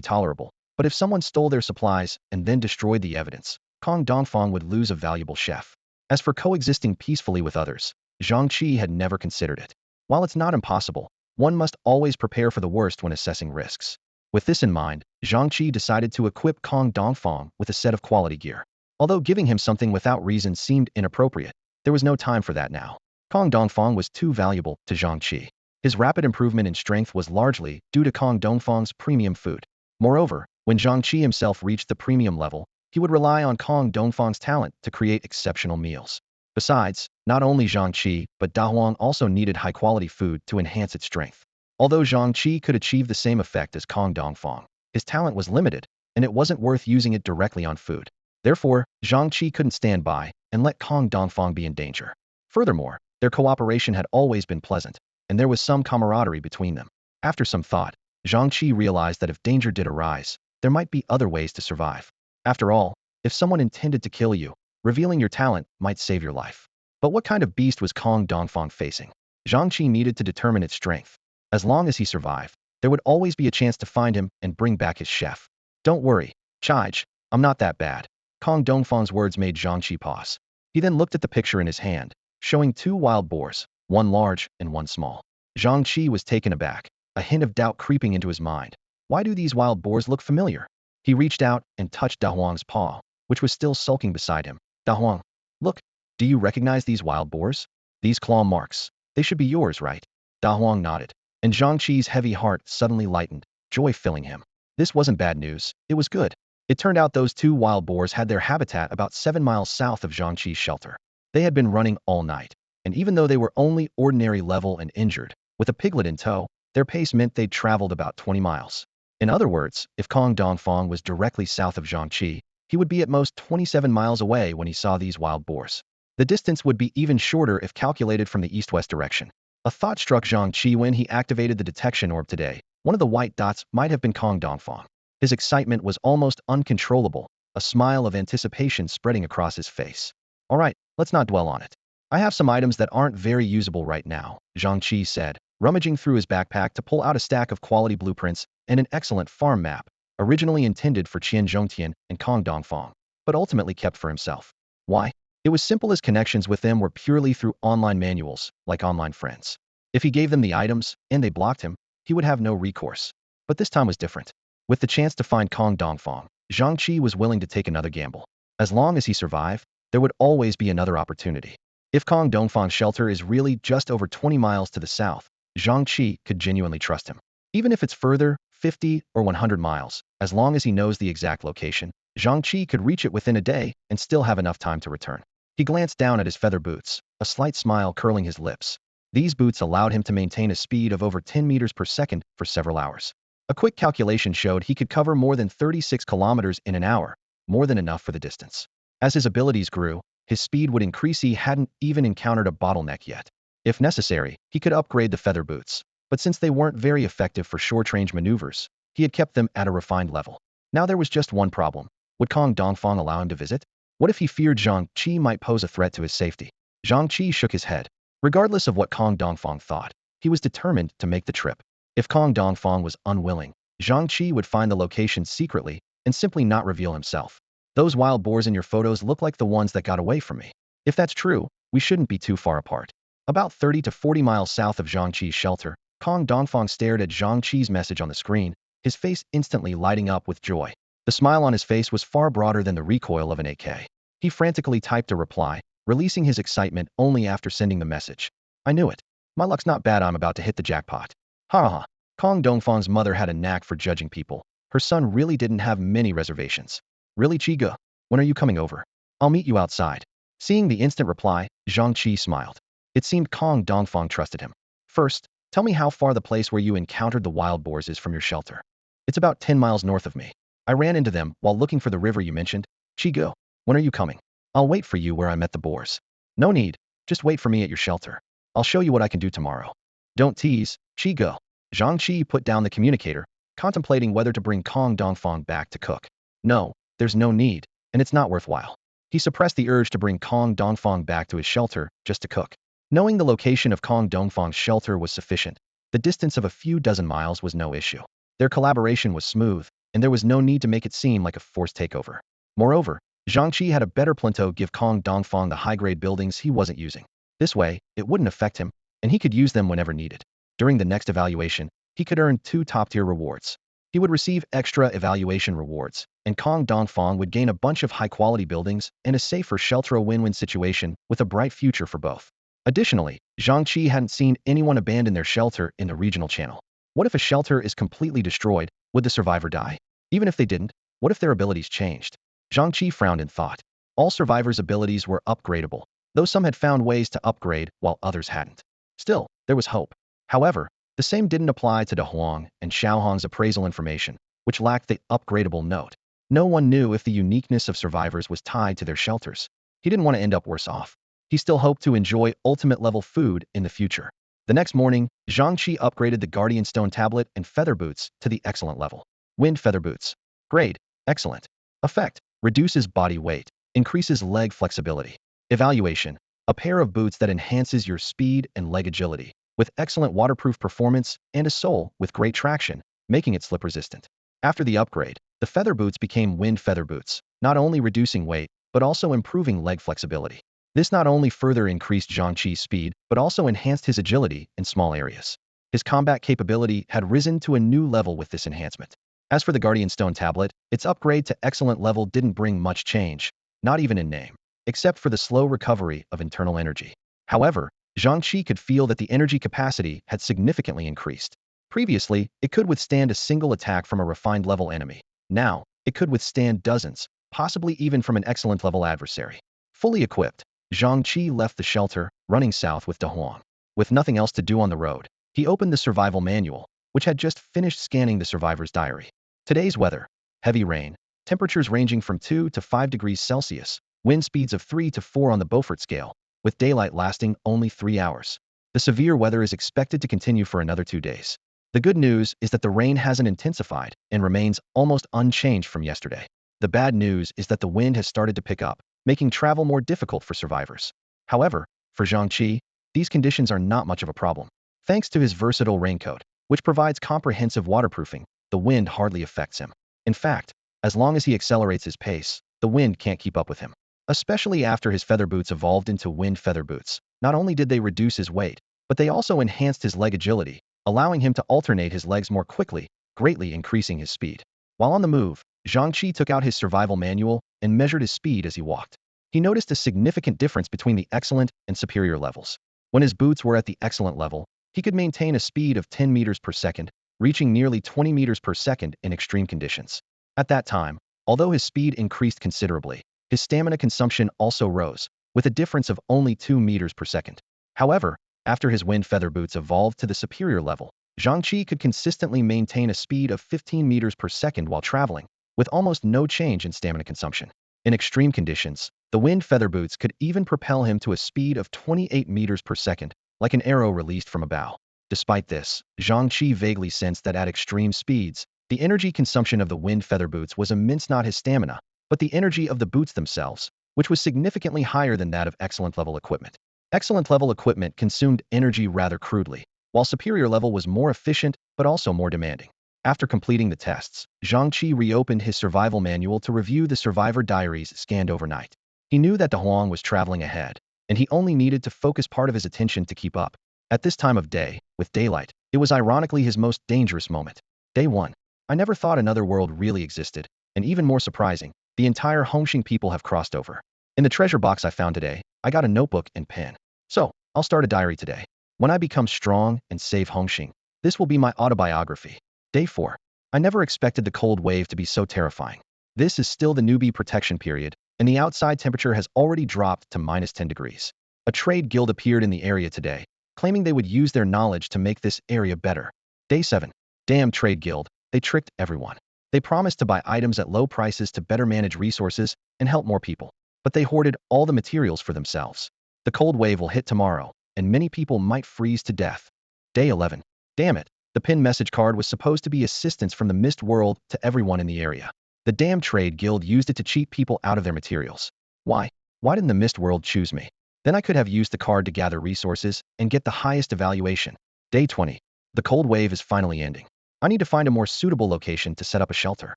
tolerable, but if someone stole their supplies and then destroyed the evidence, Kong Dongfang would lose a valuable chef. As for coexisting peacefully with others, Zhang Chi had never considered it. While it's not impossible, one must always prepare for the worst when assessing risks. With this in mind, Zhang Chi decided to equip Kong Dongfang with a set of quality gear. Although giving him something without reason seemed inappropriate, there was no time for that now. Kong Dongfang was too valuable to Zhang Chi. His rapid improvement in strength was largely due to Kong Dongfang's premium food. Moreover, when Zhang Chi himself reached the premium level, he would rely on Kong Dongfang's talent to create exceptional meals. Besides, not only Zhang Chi, but Da Huang also needed high-quality food to enhance its strength. Although Zhang Chi could achieve the same effect as Kong Dongfang, his talent was limited, and it wasn't worth using it directly on food. Therefore, Zhang Chi couldn't stand by and let Kong Dongfang be in danger. Furthermore, their cooperation had always been pleasant, and there was some camaraderie between them. After some thought, Zhang Chi realized that if danger did arise, there might be other ways to survive. After all, if someone intended to kill you, revealing your talent might save your life. But what kind of beast was Kong Dongfang facing? Zhang Chi needed to determine its strength. As long as he survived, there would always be a chance to find him and bring back his chef. Don't worry, Chij, I'm not that bad. Kong Dongfang's words made Zhang Chi pause. He then looked at the picture in his hand, showing 2 wild boars, one large and one small. Zhang Chi was taken aback, a hint of doubt creeping into his mind. Why do these wild boars look familiar? He reached out and touched Da Huang's paw, which was still sulking beside him. Da Huang, look, do you recognize these wild boars? These claw marks, they should be yours, right? Da Huang nodded, and Zhang Chi's heavy heart suddenly lightened, joy filling him. This wasn't bad news, it was good. It turned out those 2 wild boars had their habitat about 7 miles south of Zhang Chi's shelter. They had been running all night, and even though they were only ordinary level and injured, with a piglet in tow, their pace meant they'd traveled about 20 miles. In other words, if Kong Dongfang was directly south of Zhang Chi, he would be at most 27 miles away when he saw these wild boars. The distance would be even shorter if calculated from the east-west direction. A thought struck Zhang Chi when he activated the detection orb today. One of the white dots might have been Kong Dongfang. His excitement was almost uncontrollable, a smile of anticipation spreading across his face. All right, let's not dwell on it. I have some items that aren't very usable right now, Zhang Chi said, rummaging through his backpack to pull out a stack of quality blueprints and an excellent farm map. originally intended for Qian Zhongtian and Kong Dongfang, but ultimately kept for himself. Why? It was simple as connections with them were purely through online manuals, like online friends. If he gave them the items, and they blocked him, he would have no recourse. But this time was different. With the chance to find Kong Dongfang, Zhang Chi was willing to take another gamble. As long as he survived, there would always be another opportunity. If Kong Dongfang's shelter is really just over 20 miles to the south, Zhang Chi could genuinely trust him. Even if it's further, 50 or 100 miles, as long as he knows the exact location, Zhang Chi could reach it within a day and still have enough time to return. He glanced down at his feather boots, a slight smile curling his lips. These boots allowed him to maintain a speed of over 10 meters per second for several hours. A quick calculation showed he could cover more than 36 kilometers in an hour, more than enough for the distance. As his abilities grew, his speed would increase. He hadn't even encountered a bottleneck yet. If necessary, he could upgrade the feather boots, but since they weren't very effective for short-range maneuvers, he had kept them at a refined level. Now there was just one problem. Would Kong Dongfang allow him to visit? What if he feared Zhang Chi might pose a threat to his safety? Zhang Chi shook his head. Regardless of what Kong Dongfang thought, he was determined to make the trip. If Kong Dongfang was unwilling, Zhang Chi would find the location secretly and simply not reveal himself. Those wild boars in your photos look like the ones that got away from me. If that's true, we shouldn't be too far apart. About 30 to 40 miles south of Zhang Chi's shelter, Kong Dongfang stared at Zhang Chi's message on the screen, his face instantly lighting up with joy. The smile on his face was far broader than the recoil of an AK. He frantically typed a reply, releasing his excitement only after sending the message. I knew it. My luck's not bad. I'm about to hit the jackpot. Ha ha. Kong Dongfang's mother had a knack for judging people. Her son really didn't have many reservations. Really, Chiga? When are you coming over? I'll meet you outside. Seeing the instant reply, Zhang Chi smiled. It seemed Kong Dongfang trusted him. First, tell me how far the place where you encountered the wild boars is from your shelter. It's about 10 miles north of me. I ran into them while looking for the river you mentioned. Chigo, when are you coming? I'll wait for you where I met the boars. No need. Just wait for me at your shelter. I'll show you what I can do tomorrow. Don't tease, Chigo. Zhang Chi put down the communicator, contemplating whether to bring Kong Dongfang back to cook. No, there's no need, and it's not worthwhile. He suppressed the urge to bring Kong Dongfang back to his shelter just to cook. Knowing the location of Kong Dongfang's shelter was sufficient. The distance of a few dozen miles was no issue. Their collaboration was smooth, and there was no need to make it seem like a forced takeover. Moreover, Zhang Chi had a better plateau give Kong Dongfang the high-grade buildings he wasn't using. This way, it wouldn't affect him, and he could use them whenever needed. During the next evaluation, he could earn 2 top-tier rewards. He would receive extra evaluation rewards, and Kong Dongfang would gain a bunch of high-quality buildings and a safer shelter, a win-win situation with a bright future for both. Additionally, Zhang Chi hadn't seen anyone abandon their shelter in the regional channel. What if a shelter is completely destroyed? Would the survivor die? Even if they didn't, what if their abilities changed? Zhang Chi frowned and thought. All survivors' abilities were upgradable, though some had found ways to upgrade while others hadn't. Still, there was hope. However, the same didn't apply to De Huang and Xiaohong's appraisal information, which lacked the upgradable note. No one knew if the uniqueness of survivors was tied to their shelters. He didn't want to end up worse off. He still hoped to enjoy ultimate-level food in the future. The next morning, Zhang Chi upgraded the Guardian Stone Tablet and Feather Boots to the Excellent level. Wind Feather Boots. Grade: Excellent. Effect: reduces body weight, increases leg flexibility. Evaluation: a pair of boots that enhances your speed and leg agility, with excellent waterproof performance and a sole with great traction, making it slip-resistant. After the upgrade, the feather boots became Wind Feather Boots, not only reducing weight, but also improving leg flexibility. This not only further increased Zhang Chi's speed, but also enhanced his agility in small areas. His combat capability had risen to a new level with this enhancement. As for the Guardian Stone Tablet, its upgrade to Excellent level didn't bring much change, not even in name, except for the slow recovery of internal energy. However, Zhang Chi could feel that the energy capacity had significantly increased. Previously, it could withstand a single attack from a refined level enemy. Now, it could withstand dozens, possibly even from an excellent level adversary. Fully equipped, Zhang Chi left the shelter, running south with De Huang. With nothing else to do on the road, he opened the survival manual, which had just finished scanning the survivor's diary. Today's weather: heavy rain, temperatures ranging from 2 to 5 degrees Celsius, wind speeds of 3 to 4 on the Beaufort scale, with daylight lasting only 3 hours. The severe weather is expected to continue for another 2 days. The good news is that the rain hasn't intensified and remains almost unchanged from yesterday. The bad news is that the wind has started to pick up, making travel more difficult for survivors. However, for Zhang Chi, these conditions are not much of a problem. Thanks to his versatile raincoat, which provides comprehensive waterproofing, the wind hardly affects him. In fact, as long as he accelerates his pace, the wind can't keep up with him. Especially after his feather boots evolved into wind feather boots. Not only did they reduce his weight, but they also enhanced his leg agility, allowing him to alternate his legs more quickly, greatly increasing his speed. While on the move, Zhang Chi took out his survival manual and measured his speed as he walked. He noticed a significant difference between the excellent and superior levels. When his boots were at the excellent level, he could maintain a speed of 10 meters per second, reaching nearly 20 meters per second in extreme conditions. At that time, although his speed increased considerably, his stamina consumption also rose, with a difference of only 2 meters per second. However, after his wind feather boots evolved to the superior level, Zhang Chi could consistently maintain a speed of 15 meters per second while traveling, with almost no change in stamina consumption. In extreme conditions, the wind feather boots could even propel him to a speed of 28 meters per second, like an arrow released from a bow. Despite this, Zhang Chi vaguely sensed that at extreme speeds, the energy consumption of the wind feather boots was immense, not his stamina, but the energy of the boots themselves, which was significantly higher than that of excellent level equipment. Excellent level equipment consumed energy rather crudely, while superior level was more efficient but also more demanding. After completing the tests, Zhang Chi reopened his survival manual to review the survivor diaries scanned overnight. He knew that De Huang was traveling ahead, and he only needed to focus part of his attention to keep up. At this time of day, with daylight, it was ironically his most dangerous moment. Day 1. I never thought another world really existed, and even more surprising, the entire Hongxing people have crossed over. In the treasure box I found today, I got a notebook and pen. So, I'll start a diary today. When I become strong and save Hongxing, this will be my autobiography. Day 4. I never expected the cold wave to be so terrifying. This is still the newbie protection period, and the outside temperature has already dropped to minus 10 degrees. A trade guild appeared in the area today, claiming they would use their knowledge to make this area better. Day 7. Damn trade guild, they tricked everyone. They promised to buy items at low prices to better manage resources and help more people, but they hoarded all the materials for themselves. The cold wave will hit tomorrow, and many people might freeze to death. Day 11. Damn it, the pinned message card was supposed to be assistance from the Mist World to everyone in the area. The damn trade guild used it to cheat people out of their materials. Why? Why didn't the Mist World choose me? Then I could have used the card to gather resources and get the highest evaluation. Day 20. The cold wave is finally ending. I need to find a more suitable location to set up a shelter.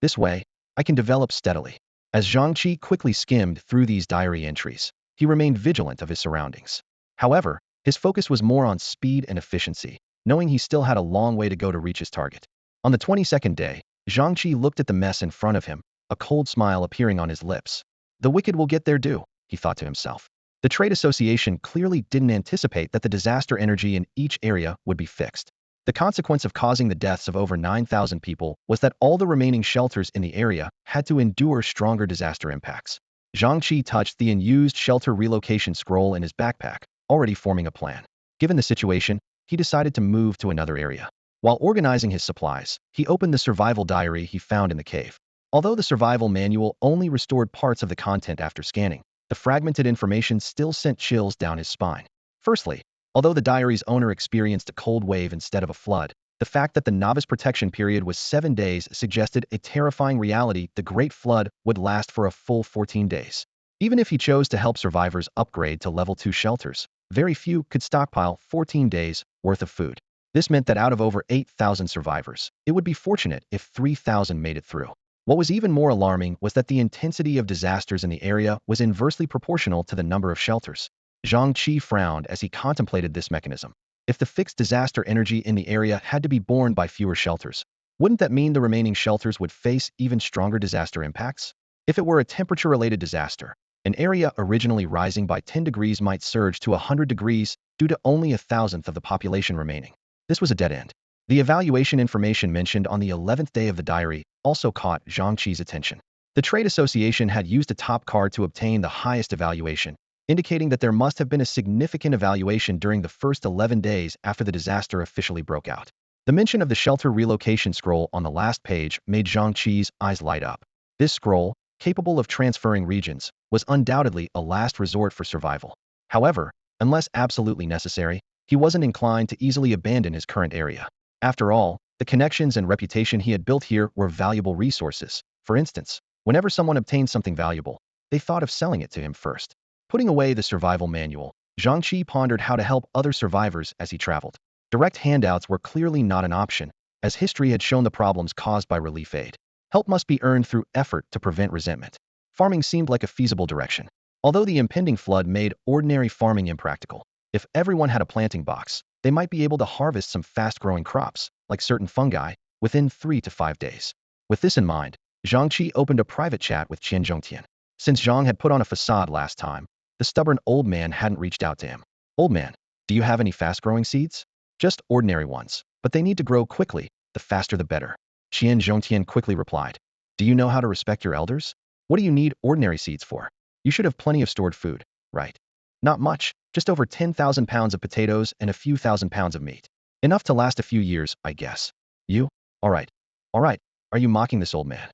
This way, I can develop steadily. As Zhang Chi quickly skimmed through these diary entries, he remained vigilant of his surroundings. However, his focus was more on speed and efficiency, knowing he still had a long way to go to reach his target. On the 22nd day, Zhang Chi looked at the mess in front of him, a cold smile appearing on his lips. The wicked will get their due, he thought to himself. The trade association clearly didn't anticipate that the disaster energy in each area would be fixed. The consequence of causing the deaths of over 9,000 people was that all the remaining shelters in the area had to endure stronger disaster impacts. Zhang Chi touched the unused shelter relocation scroll in his backpack, already forming a plan. Given the situation, he decided to move to another area. While organizing his supplies, he opened the survival diary he found in the cave. Although the survival manual only restored parts of the content after scanning, the fragmented information still sent chills down his spine. Firstly, although the diary's owner experienced a cold wave instead of a flood, the fact that the novice protection period was 7 days suggested a terrifying reality: the Great Flood would last for a full 14 days. Even if he chose to help survivors upgrade to level 2 shelters, very few could stockpile 14 days worth of food. This meant that out of over 8,000 survivors, it would be fortunate if 3,000 made it through. What was even more alarming was that the intensity of disasters in the area was inversely proportional to the number of shelters. Zhang Chi frowned as he contemplated this mechanism. If the fixed disaster energy in the area had to be borne by fewer shelters, wouldn't that mean the remaining shelters would face even stronger disaster impacts? If it were a temperature-related disaster, an area originally rising by 10 degrees might surge to 100 degrees due to only 1,000th of the population remaining. This was a dead end. The evaluation information mentioned on the 11th day of the diary also caught Zhang Chi's attention. The trade association had used a top card to obtain the highest evaluation, indicating that there must have been a significant evaluation during the first 11 days after the disaster officially broke out. The mention of the shelter relocation scroll on the last page made Zhang Chi's eyes light up. This scroll, capable of transferring regions, was undoubtedly a last resort for survival. However, unless absolutely necessary, he wasn't inclined to easily abandon his current area. After all, the connections and reputation he had built here were valuable resources. For instance, whenever someone obtained something valuable, they thought of selling it to him first. Putting away the survival manual, Zhang Chi pondered how to help other survivors as he traveled. Direct handouts were clearly not an option, as history had shown the problems caused by relief aid. Help must be earned through effort to prevent resentment. Farming seemed like a feasible direction. Although the impending flood made ordinary farming impractical, if everyone had a planting box, they might be able to harvest some fast-growing crops, like certain fungi, within 3 to 5 days. With this in mind, Zhang Chi opened a private chat with Qian Zhongtian. Since Zhang had put on a facade last time, the stubborn old man hadn't reached out to him. Old man, do you have any fast-growing seeds? Just ordinary ones, but they need to grow quickly, the faster the better. Qian Zhongtian quickly replied. Do you know how to respect your elders? What do you need ordinary seeds for? You should have plenty of stored food, right? Not much, just over 10,000 pounds of potatoes and a few thousand pounds of meat. Enough to last a few years, I guess. You? All right. All right. Are you mocking this old man?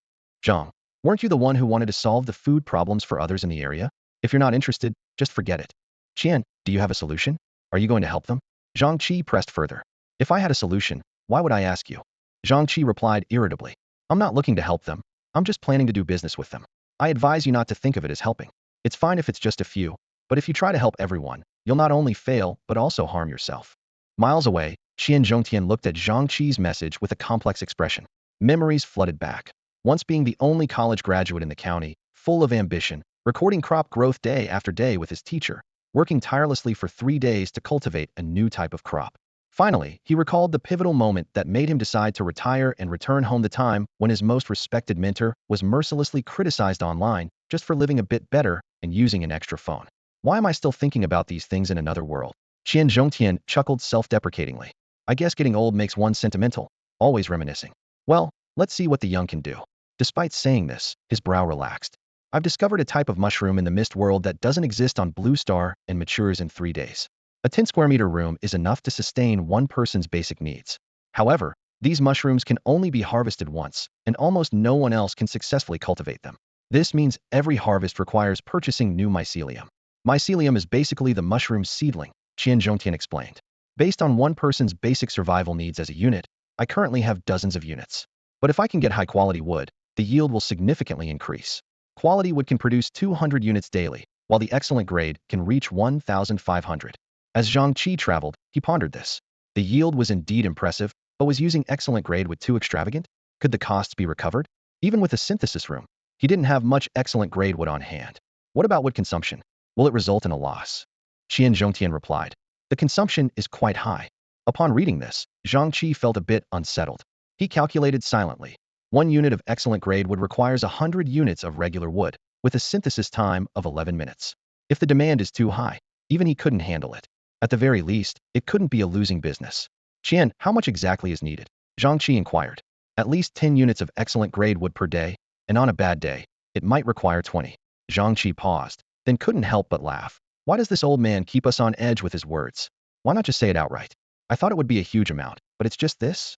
Zhang, weren't you the one who wanted to solve the food problems for others in the area? If you're not interested, just forget it. Qian, do you have a solution? Are you going to help them? Zhang Chi pressed further. If I had a solution, why would I ask you? Zhang Chi replied irritably. I'm not looking to help them. I'm just planning to do business with them. I advise you not to think of it as helping. It's fine if it's just a few, but if you try to help everyone, you'll not only fail, but also harm yourself. Miles away, Qian Zhongtian looked at Zhang Chi's message with a complex expression. Memories flooded back. Once being the only college graduate in the county, full of ambition, recording crop growth day after day with his teacher, working tirelessly for 3 days to cultivate a new type of crop. Finally, he recalled the pivotal moment that made him decide to retire and return home, the time when his most respected mentor was mercilessly criticized online just for living a bit better and using an extra phone. Why am I still thinking about these things in another world? Qian Zhongtian chuckled self-deprecatingly. I guess getting old makes one sentimental, always reminiscing. Well, let's see what the young can do. Despite saying this, his brow relaxed. I've discovered a type of mushroom in the mist world that doesn't exist on Blue Star and matures in 3 days. A 10 square meter room is enough to sustain one person's basic needs. However, these mushrooms can only be harvested once, and almost no one else can successfully cultivate them. This means every harvest requires purchasing new mycelium. Mycelium is basically the mushroom seedling, Qian Zhongtian explained. Based on one person's basic survival needs as a unit, I currently have dozens of units. But if I can get high-quality wood, the yield will significantly increase. Quality wood can produce 200 units daily, while the excellent grade can reach 1,500. As Zhang Chi traveled, he pondered this. The yield was indeed impressive, but was using excellent grade wood too extravagant? Could the costs be recovered? Even with a synthesis room, he didn't have much excellent grade wood on hand. What about wood consumption? Will it result in a loss? Qian Zhongtian replied. The consumption is quite high. Upon reading this, Zhang Chi felt a bit unsettled. He calculated silently. 1 unit of excellent grade wood requires 100 units of regular wood, with a synthesis time of 11 minutes. If the demand is too high, even he couldn't handle it. At the very least, it couldn't be a losing business. Qian, how much exactly is needed? Zhang Chi inquired. At least 10 units of excellent grade wood per day, and on a bad day, it might require 20. Zhang Chi paused, then couldn't help but laugh. Why does this old man keep us on edge with his words? Why not just say it outright? I thought it would be a huge amount, but it's just this?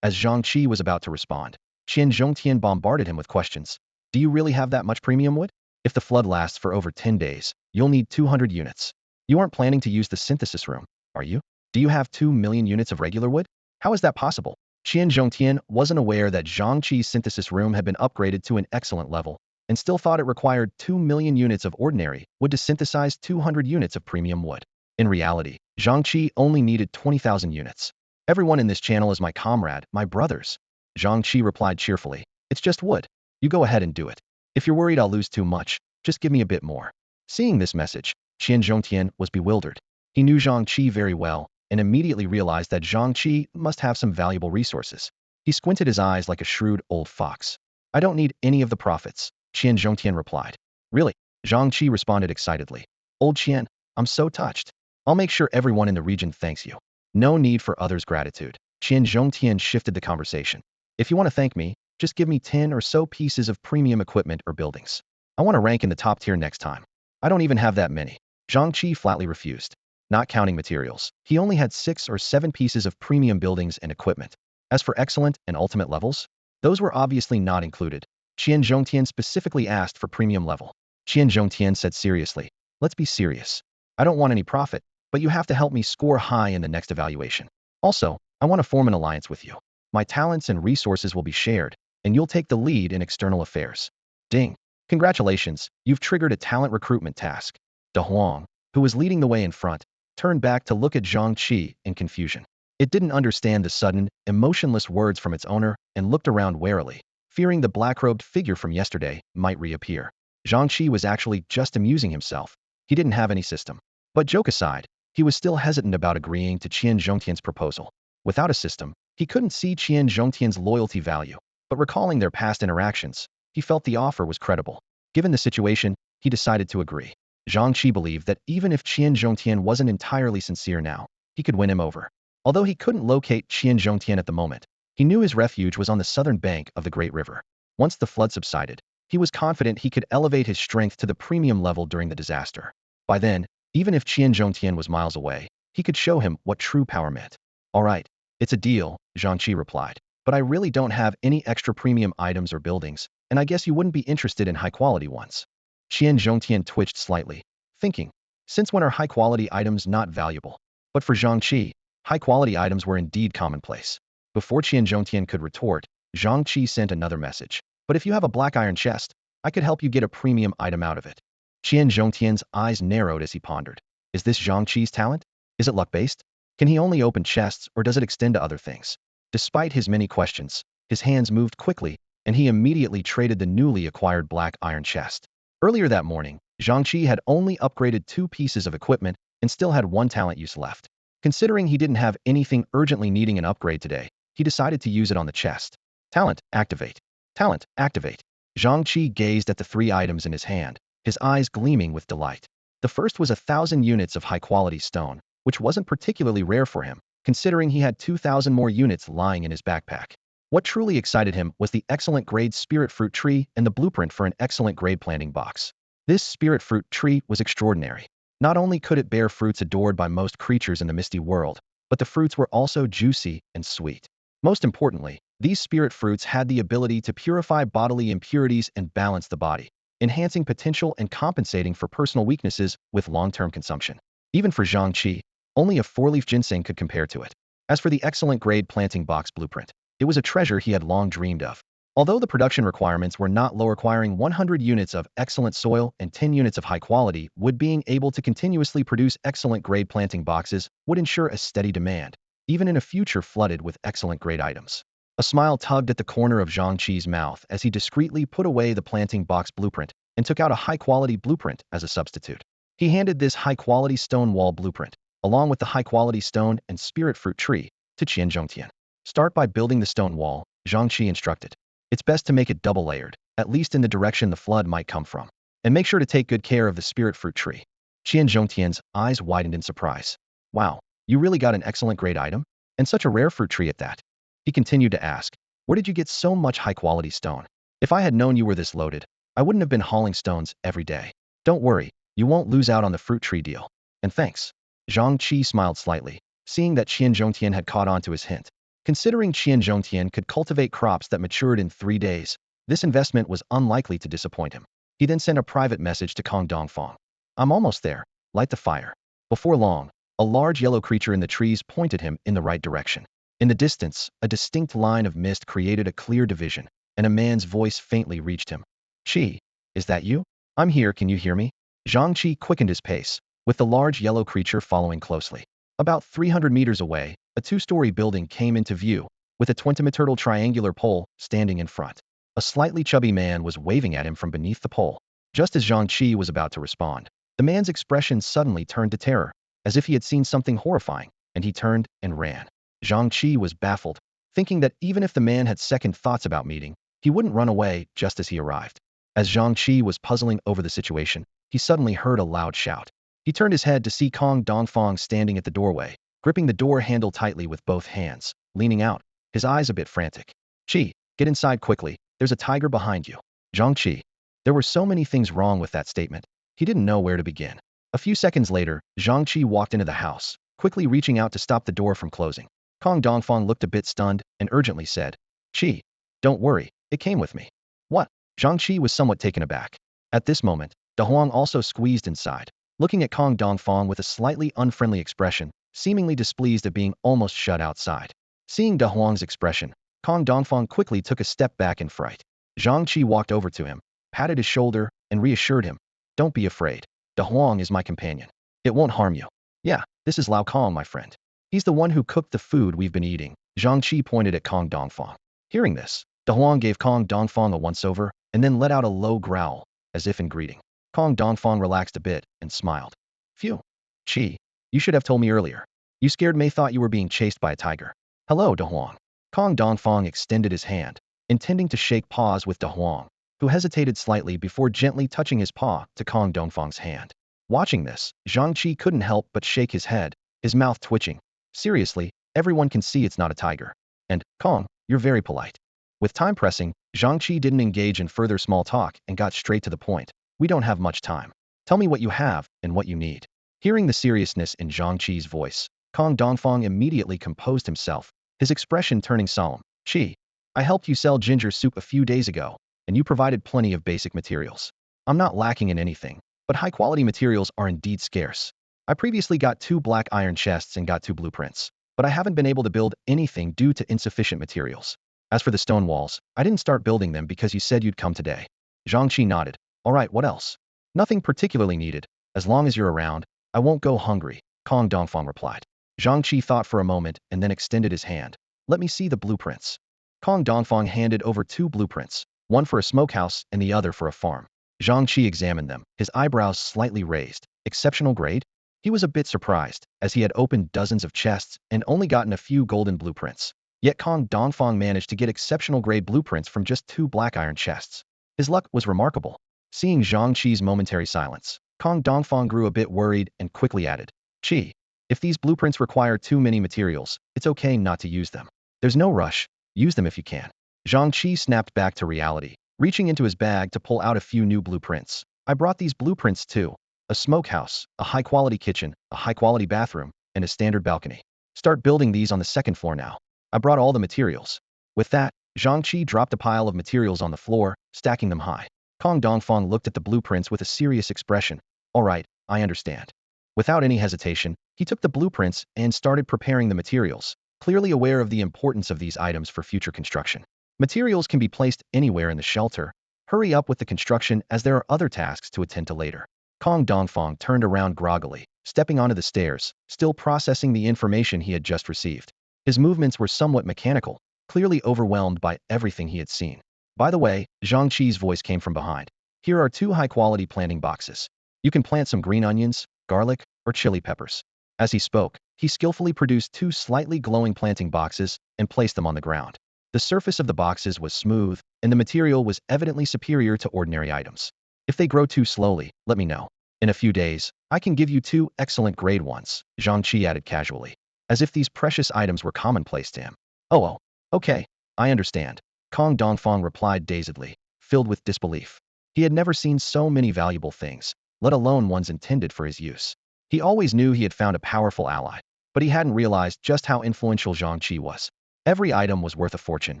As Zhang Chi was about to respond, Qian Zhongtian bombarded him with questions. Do you really have that much premium wood? If the flood lasts for over 10 days, you'll need 200 units. You aren't planning to use the synthesis room, are you? Do you have 2 million units of regular wood? How is that possible? Qian Zhongtian wasn't aware that Zhang Chi's synthesis room had been upgraded to an excellent level, and still thought it required 2 million units of ordinary wood to synthesize 200 units of premium wood. In reality, Zhang Chi only needed 20,000 units. Everyone in this channel is my comrade, my brothers. Zhang Chi replied cheerfully. It's just wood. You go ahead and do it. If you're worried I'll lose too much, just give me a bit more. Seeing this message, Qian Zhongtian was bewildered. He knew Zhang Chi very well, and immediately realized that Zhang Chi must have some valuable resources. He squinted his eyes like a shrewd old fox. I don't need any of the profits, Qian Zhongtian replied. Really? Zhang Chi responded excitedly. Old Qian, I'm so touched. I'll make sure everyone in the region thanks you. No need for others' gratitude. Qian Zhongtian shifted the conversation. If you want to thank me, just give me 10 or so pieces of premium equipment or buildings. I want to rank in the top tier next time. I don't even have that many. Zhang Chi flatly refused. Not counting materials, he only had 6 or 7 pieces of premium buildings and equipment. As for excellent and ultimate levels, those were obviously not included. Qian Zhongtian specifically asked for premium level. Qian Zhongtian said seriously, let's be serious. I don't want any profit, but you have to help me score high in the next evaluation. Also, I want to form an alliance with you. My talents and resources will be shared, and you'll take the lead in external affairs. Ding. Congratulations, you've triggered a talent recruitment task. De Huang, who was leading the way in front, turned back to look at Zhang Chi in confusion. It didn't understand the sudden, emotionless words from its owner and looked around warily. fearing the black-robed figure from yesterday might reappear. Zhang Chi was actually just amusing himself. He didn't have any system. But joke aside, he was still hesitant about agreeing to Qian Zhongtian's proposal. Without a system, he couldn't see Qian Zhongtian's loyalty value, but recalling their past interactions, he felt the offer was credible. Given the situation, he decided to agree. Zhang Chi believed that even if Qian Zhongtian wasn't entirely sincere now, he could win him over. Although he couldn't locate Qian Zhongtian at the moment, he knew his refuge was on the southern bank of the Great River. Once the flood subsided, he was confident he could elevate his strength to the premium level during the disaster. By then, even if Qian Zhongtian was miles away, he could show him what true power meant. All right, it's a deal, Zhang Chi replied, but I really don't have any extra premium items or buildings, and I guess you wouldn't be interested in high-quality ones. Qian Zhongtian twitched slightly, thinking, since when are high-quality items not valuable? But for Zhang Chi, high-quality items were indeed commonplace. Before Qian Zhongtian could retort, Zhang Chi sent another message. But if you have a black iron chest, I could help you get a premium item out of it. Qian Zhongtian's eyes narrowed as he pondered. Is this Zhang Chi's talent? Is it luck-based? Can he only open chests, or does it extend to other things? Despite his many questions, his hands moved quickly, and he immediately traded the newly acquired black iron chest. Earlier that morning, Zhang Chi had only upgraded 2 pieces of equipment and still had 1 talent use left. Considering he didn't have anything urgently needing an upgrade today, he decided to use it on the chest. Talent, activate. Talent, activate. Zhang Chi gazed at the 3 items in his hand, his eyes gleaming with delight. The first was 1,000 units of high-quality stone, which wasn't particularly rare for him, considering he had 2,000 more units lying in his backpack. What truly excited him was the excellent grade spirit fruit tree and the blueprint for an excellent grade planting box. This spirit fruit tree was extraordinary. Not only could it bear fruits adored by most creatures in the misty world, but the fruits were also juicy and sweet. Most importantly, these spirit fruits had the ability to purify bodily impurities and balance the body, enhancing potential and compensating for personal weaknesses with long-term consumption. Even for Zhang Chi, only a 4-leaf ginseng could compare to it. As for the excellent grade planting box blueprint, it was a treasure he had long dreamed of. Although the production requirements were not low, requiring 100 units of excellent soil and 10 units of high quality wood, being able to continuously produce excellent grade planting boxes would ensure a steady demand, even in a future flooded with excellent grade items. A smile tugged at the corner of Zhang Chi's mouth as he discreetly put away the planting box blueprint and took out a high-quality blueprint as a substitute. He handed this high-quality stone wall blueprint, along with the high-quality stone and spirit fruit tree, to Qian Zhongtian. Start by building the stone wall, Zhang Chi instructed. It's best to make it double-layered, at least in the direction the flood might come from. And make sure to take good care of the spirit fruit tree. Qian Zhongtian's eyes widened in surprise. Wow, you really got an excellent grade item? And such a rare fruit tree at that. He continued to ask, where did you get so much high-quality stone? If I had known you were this loaded, I wouldn't have been hauling stones every day. Don't worry, you won't lose out on the fruit tree deal. And thanks. Zhang Chi smiled slightly, seeing that Qian Zhongtian had caught on to his hint. Considering Qian Zhongtian could cultivate crops that matured in 3 days, this investment was unlikely to disappoint him. He then sent a private message to Kong Dongfang. I'm almost there. Light the fire. Before long, a large yellow creature in the trees pointed him in the right direction. In the distance, a distinct line of mist created a clear division, and a man's voice faintly reached him. Chi, is that you? I'm here, can you hear me? Zhang Chi quickened his pace, with the large yellow creature following closely. About 300 meters away, a 2-story building came into view, with a 20-meter triangular pole standing in front. A slightly chubby man was waving at him from beneath the pole. Just as Zhang Chi was about to respond, the man's expression suddenly turned to terror, as if he had seen something horrifying, and he turned and ran. Zhang Chi was baffled, thinking that even if the man had second thoughts about meeting, he wouldn't run away just as he arrived. As Zhang Chi was puzzling over the situation, he suddenly heard a loud shout. He turned his head to see Kong Dongfang standing at the doorway, gripping the door handle tightly with both hands, leaning out, his eyes a bit frantic. Chi, get inside quickly, there's a tiger behind you. Zhang Chi. There were so many things wrong with that statement. He didn't know where to begin. A few seconds later, Zhang Chi walked into the house, quickly reaching out to stop the door from closing. Kong Dongfang looked a bit stunned and urgently said, Chi, don't worry, it came with me. What? Zhang Chi was somewhat taken aback. At this moment, De Huang also squeezed inside, looking at Kong Dongfang with a slightly unfriendly expression, seemingly displeased at being almost shut outside. Seeing De Huang's expression, Kong Dongfang quickly took a step back in fright. Zhang Chi walked over to him, patted his shoulder, and reassured him. Don't be afraid. De Huang is my companion. It won't harm you. Yeah, this is Lao Kong, my friend. He's the one who cooked the food we've been eating. Zhang Chi pointed at Kong Dongfang. Hearing this, De Huang gave Kong Dongfang a once-over, and then let out a low growl, as if in greeting. Kong Dongfang relaxed a bit and smiled. Phew. Chi, you should have told me earlier. You scared me, thought you were being chased by a tiger. Hello, De Huang. Kong Dongfang extended his hand, intending to shake paws with De Huang, who hesitated slightly before gently touching his paw to Kong Dongfang's hand. Watching this, Zhang Chi couldn't help but shake his head, his mouth twitching. Seriously, everyone can see it's not a tiger. And, Kong, you're very polite. With time pressing, Zhang Chi didn't engage in further small talk and got straight to the point. We don't have much time. Tell me what you have and what you need. Hearing the seriousness in Zhang Chi's voice, Kong Dongfang immediately composed himself, his expression turning solemn. Chi, I helped you sell ginger soup a few days ago, and you provided plenty of basic materials. I'm not lacking in anything, but high-quality materials are indeed scarce. I previously got 2 black iron chests and got 2 blueprints, but I haven't been able to build anything due to insufficient materials. As for the stone walls, I didn't start building them because you said you'd come today. Zhang Chi nodded. All right, what else? Nothing particularly needed. As long as you're around, I won't go hungry, Kong Dongfang replied. Zhang Chi thought for a moment and then extended his hand. Let me see the blueprints. Kong Dongfang handed over 2 blueprints, one for a smokehouse and the other for a farm. Zhang Chi examined them, his eyebrows slightly raised. Exceptional grade? He was a bit surprised, as he had opened dozens of chests and only gotten a few golden blueprints. Yet Kong Dongfang managed to get exceptional grade blueprints from just 2 black iron chests. His luck was remarkable. Seeing Zhang Chi's momentary silence, Kong Dongfang grew a bit worried and quickly added, Chi, if these blueprints require too many materials, it's okay not to use them. There's no rush. Use them if you can. Zhang Chi snapped back to reality, reaching into his bag to pull out a few new blueprints. I brought these blueprints too. A smokehouse, a high-quality kitchen, a high-quality bathroom, and a standard balcony. Start building these on the 2nd floor now. I brought all the materials. With that, Zhang Chi dropped a pile of materials on the floor, stacking them high. Kong Dongfang looked at the blueprints with a serious expression. All right, I understand. Without any hesitation, he took the blueprints and started preparing the materials, clearly aware of the importance of these items for future construction. Materials can be placed anywhere in the shelter. Hurry up with the construction as there are other tasks to attend to later. Kong Dongfang turned around groggily, stepping onto the stairs, still processing the information he had just received. His movements were somewhat mechanical, clearly overwhelmed by everything he had seen. By the way, Zhang Chi's voice came from behind. Here are 2 high-quality planting boxes. You can plant some green onions, garlic, or chili peppers. As he spoke, he skillfully produced 2 slightly glowing planting boxes and placed them on the ground. The surface of the boxes was smooth, and the material was evidently superior to ordinary items. If they grow too slowly, let me know. In a few days, I can give you 2 excellent grade ones, Zhang Chi added casually, as if these precious items were commonplace to him. Oh, okay, I understand, Kong Dongfang replied dazedly, filled with disbelief. He had never seen so many valuable things, let alone ones intended for his use. He always knew he had found a powerful ally, but he hadn't realized just how influential Zhang Chi was. Every item was worth a fortune,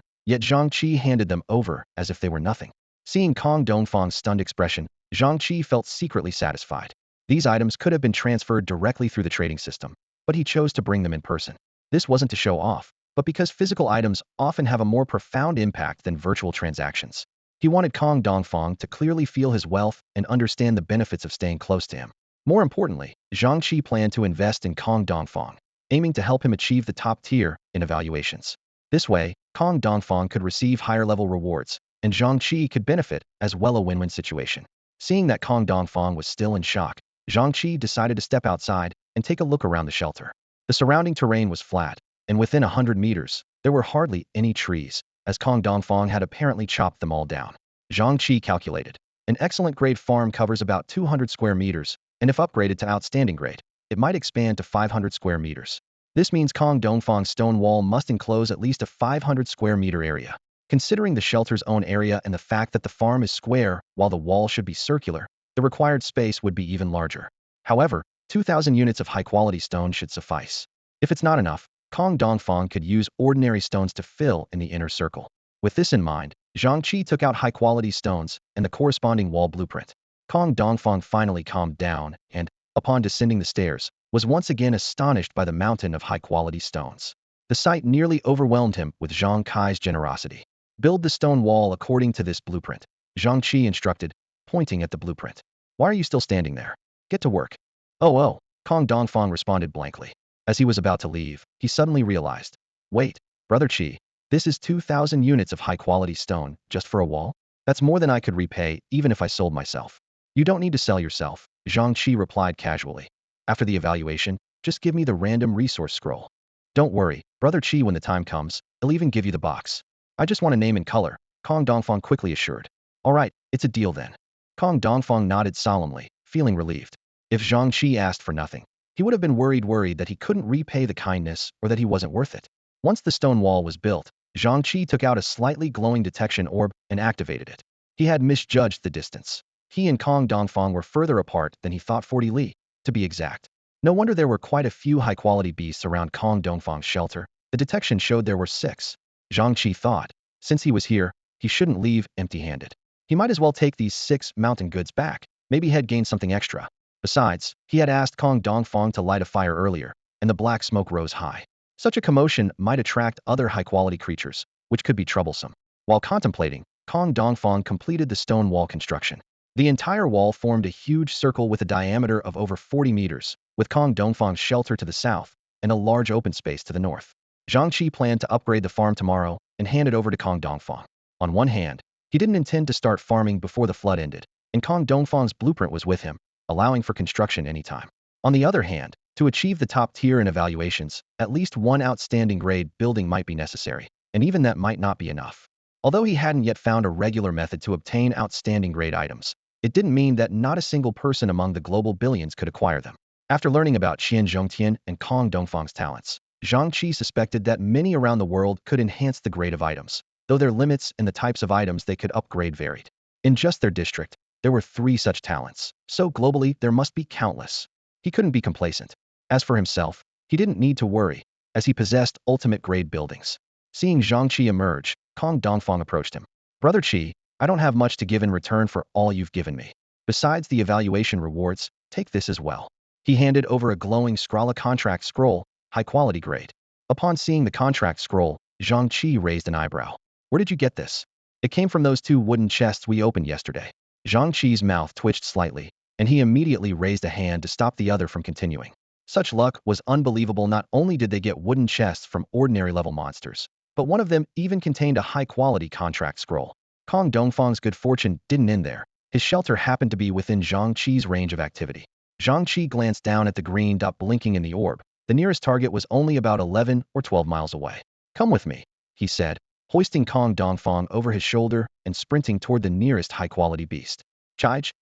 yet Zhang Chi handed them over as if they were nothing. Seeing Kong Dongfang's stunned expression, Zhang Chi felt secretly satisfied. These items could have been transferred directly through the trading system, but he chose to bring them in person. This wasn't to show off, but because physical items often have a more profound impact than virtual transactions. He wanted Kong Dongfang to clearly feel his wealth and understand the benefits of staying close to him. More importantly, Zhang Chi planned to invest in Kong Dongfang, aiming to help him achieve the top tier in evaluations. This way, Kong Dongfang could receive higher-level rewards, and Zhang Chi could benefit as well, a win-win situation. Seeing that Kong Dongfang was still in shock, Zhang Chi decided to step outside and take a look around the shelter. The surrounding terrain was flat, and within 100 meters, there were hardly any trees, as Kong Dongfang had apparently chopped them all down. Zhang Chi calculated. An excellent grade farm covers about 200 square meters, and if upgraded to outstanding grade, it might expand to 500 square meters. This means Kong Dongfang's stone wall must enclose at least a 500 square meter area. Considering the shelter's own area and the fact that the farm is square while the wall should be circular, the required space would be even larger. However, 2,000 units of high-quality stone should suffice. If it's not enough, Kong Dongfang could use ordinary stones to fill in the inner circle. With this in mind, Zhang Chi took out high-quality stones and the corresponding wall blueprint. Kong Dongfang finally calmed down and, upon descending the stairs, was once again astonished by the mountain of high-quality stones. The sight nearly overwhelmed him with Zhang Kai's generosity. Build the stone wall according to this blueprint, Zhang Chi instructed, pointing at the blueprint. Why are you still standing there? Get to work. Oh, Kong Dongfang responded blankly. As he was about to leave, he suddenly realized. Wait, Brother Chi, This is 2,000 units of high-quality stone, just for a wall? That's more than I could repay, even if I sold myself. You don't need to sell yourself, Zhang Chi replied casually. After the evaluation, just give me the random resource scroll. Don't worry, Brother Chi, when the time comes, he'll even give you the box. I just want a name and color, Kong Dongfang quickly assured. All right, it's a deal then. Kong Dongfang nodded solemnly, feeling relieved. If Zhang Chi asked for nothing, he would have been worried that he couldn't repay the kindness or that he wasn't worth it. Once the stone wall was built, Zhang Chi took out a slightly glowing detection orb and activated it. He had misjudged the distance. He and Kong Dongfang were further apart than he thought, 40 li, to be exact. No wonder there were quite a few high-quality beasts around Kong Dongfang's shelter. The detection showed there were 6. Zhang Chi thought, since he was here, he shouldn't leave empty-handed. He might as well take these 6 mountain goods back. Maybe he'd gain something extra. Besides, he had asked Kong Dongfang to light a fire earlier, and the black smoke rose high. Such a commotion might attract other high-quality creatures, which could be troublesome. While contemplating, Kong Dongfang completed the stone wall construction. The entire wall formed a huge circle with a diameter of over 40 meters, with Kong Dongfang's shelter to the south and a large open space to the north. Zhang Chi planned to upgrade the farm tomorrow and hand it over to Kong Dongfang. On one hand, he didn't intend to start farming before the flood ended, and Kong Dongfang's blueprint was with him, allowing for construction anytime. On the other hand, to achieve the top tier in evaluations, at least one outstanding grade building might be necessary, and even that might not be enough. Although he hadn't yet found a regular method to obtain outstanding grade items, it didn't mean that not a single person among the global billions could acquire them. After learning about Qian Zhongtian and Kong Dongfang's talents, Zhang Chi suspected that many around the world could enhance the grade of items, though their limits and the types of items they could upgrade varied. In just their district, there were 3 such talents, so globally there must be countless. He couldn't be complacent. As for himself, he didn't need to worry, as he possessed ultimate grade buildings. Seeing Zhang Chi emerge, Kong Dongfang approached him. Brother Chi, I don't have much to give in return for all you've given me. Besides the evaluation rewards, take this as well. He handed over a glowing Scralla contract scroll, high-quality grade. Upon seeing the contract scroll, Zhang Chi raised an eyebrow. Where did you get this? It came from those 2 wooden chests we opened yesterday. Zhang Chi's mouth twitched slightly, and he immediately raised a hand to stop the other from continuing. Such luck was unbelievable. Not only did they get wooden chests from ordinary-level monsters, but one of them even contained a high-quality contract scroll. Kong Dongfang's good fortune didn't end there. His shelter happened to be within Zhang Chi's range of activity. Zhang Chi glanced down at the green dot blinking in the orb. The nearest target was only about 11 or 12 miles away. Come with me, he said, hoisting Kong Dongfang over his shoulder and sprinting toward the nearest high-quality beast. Chige,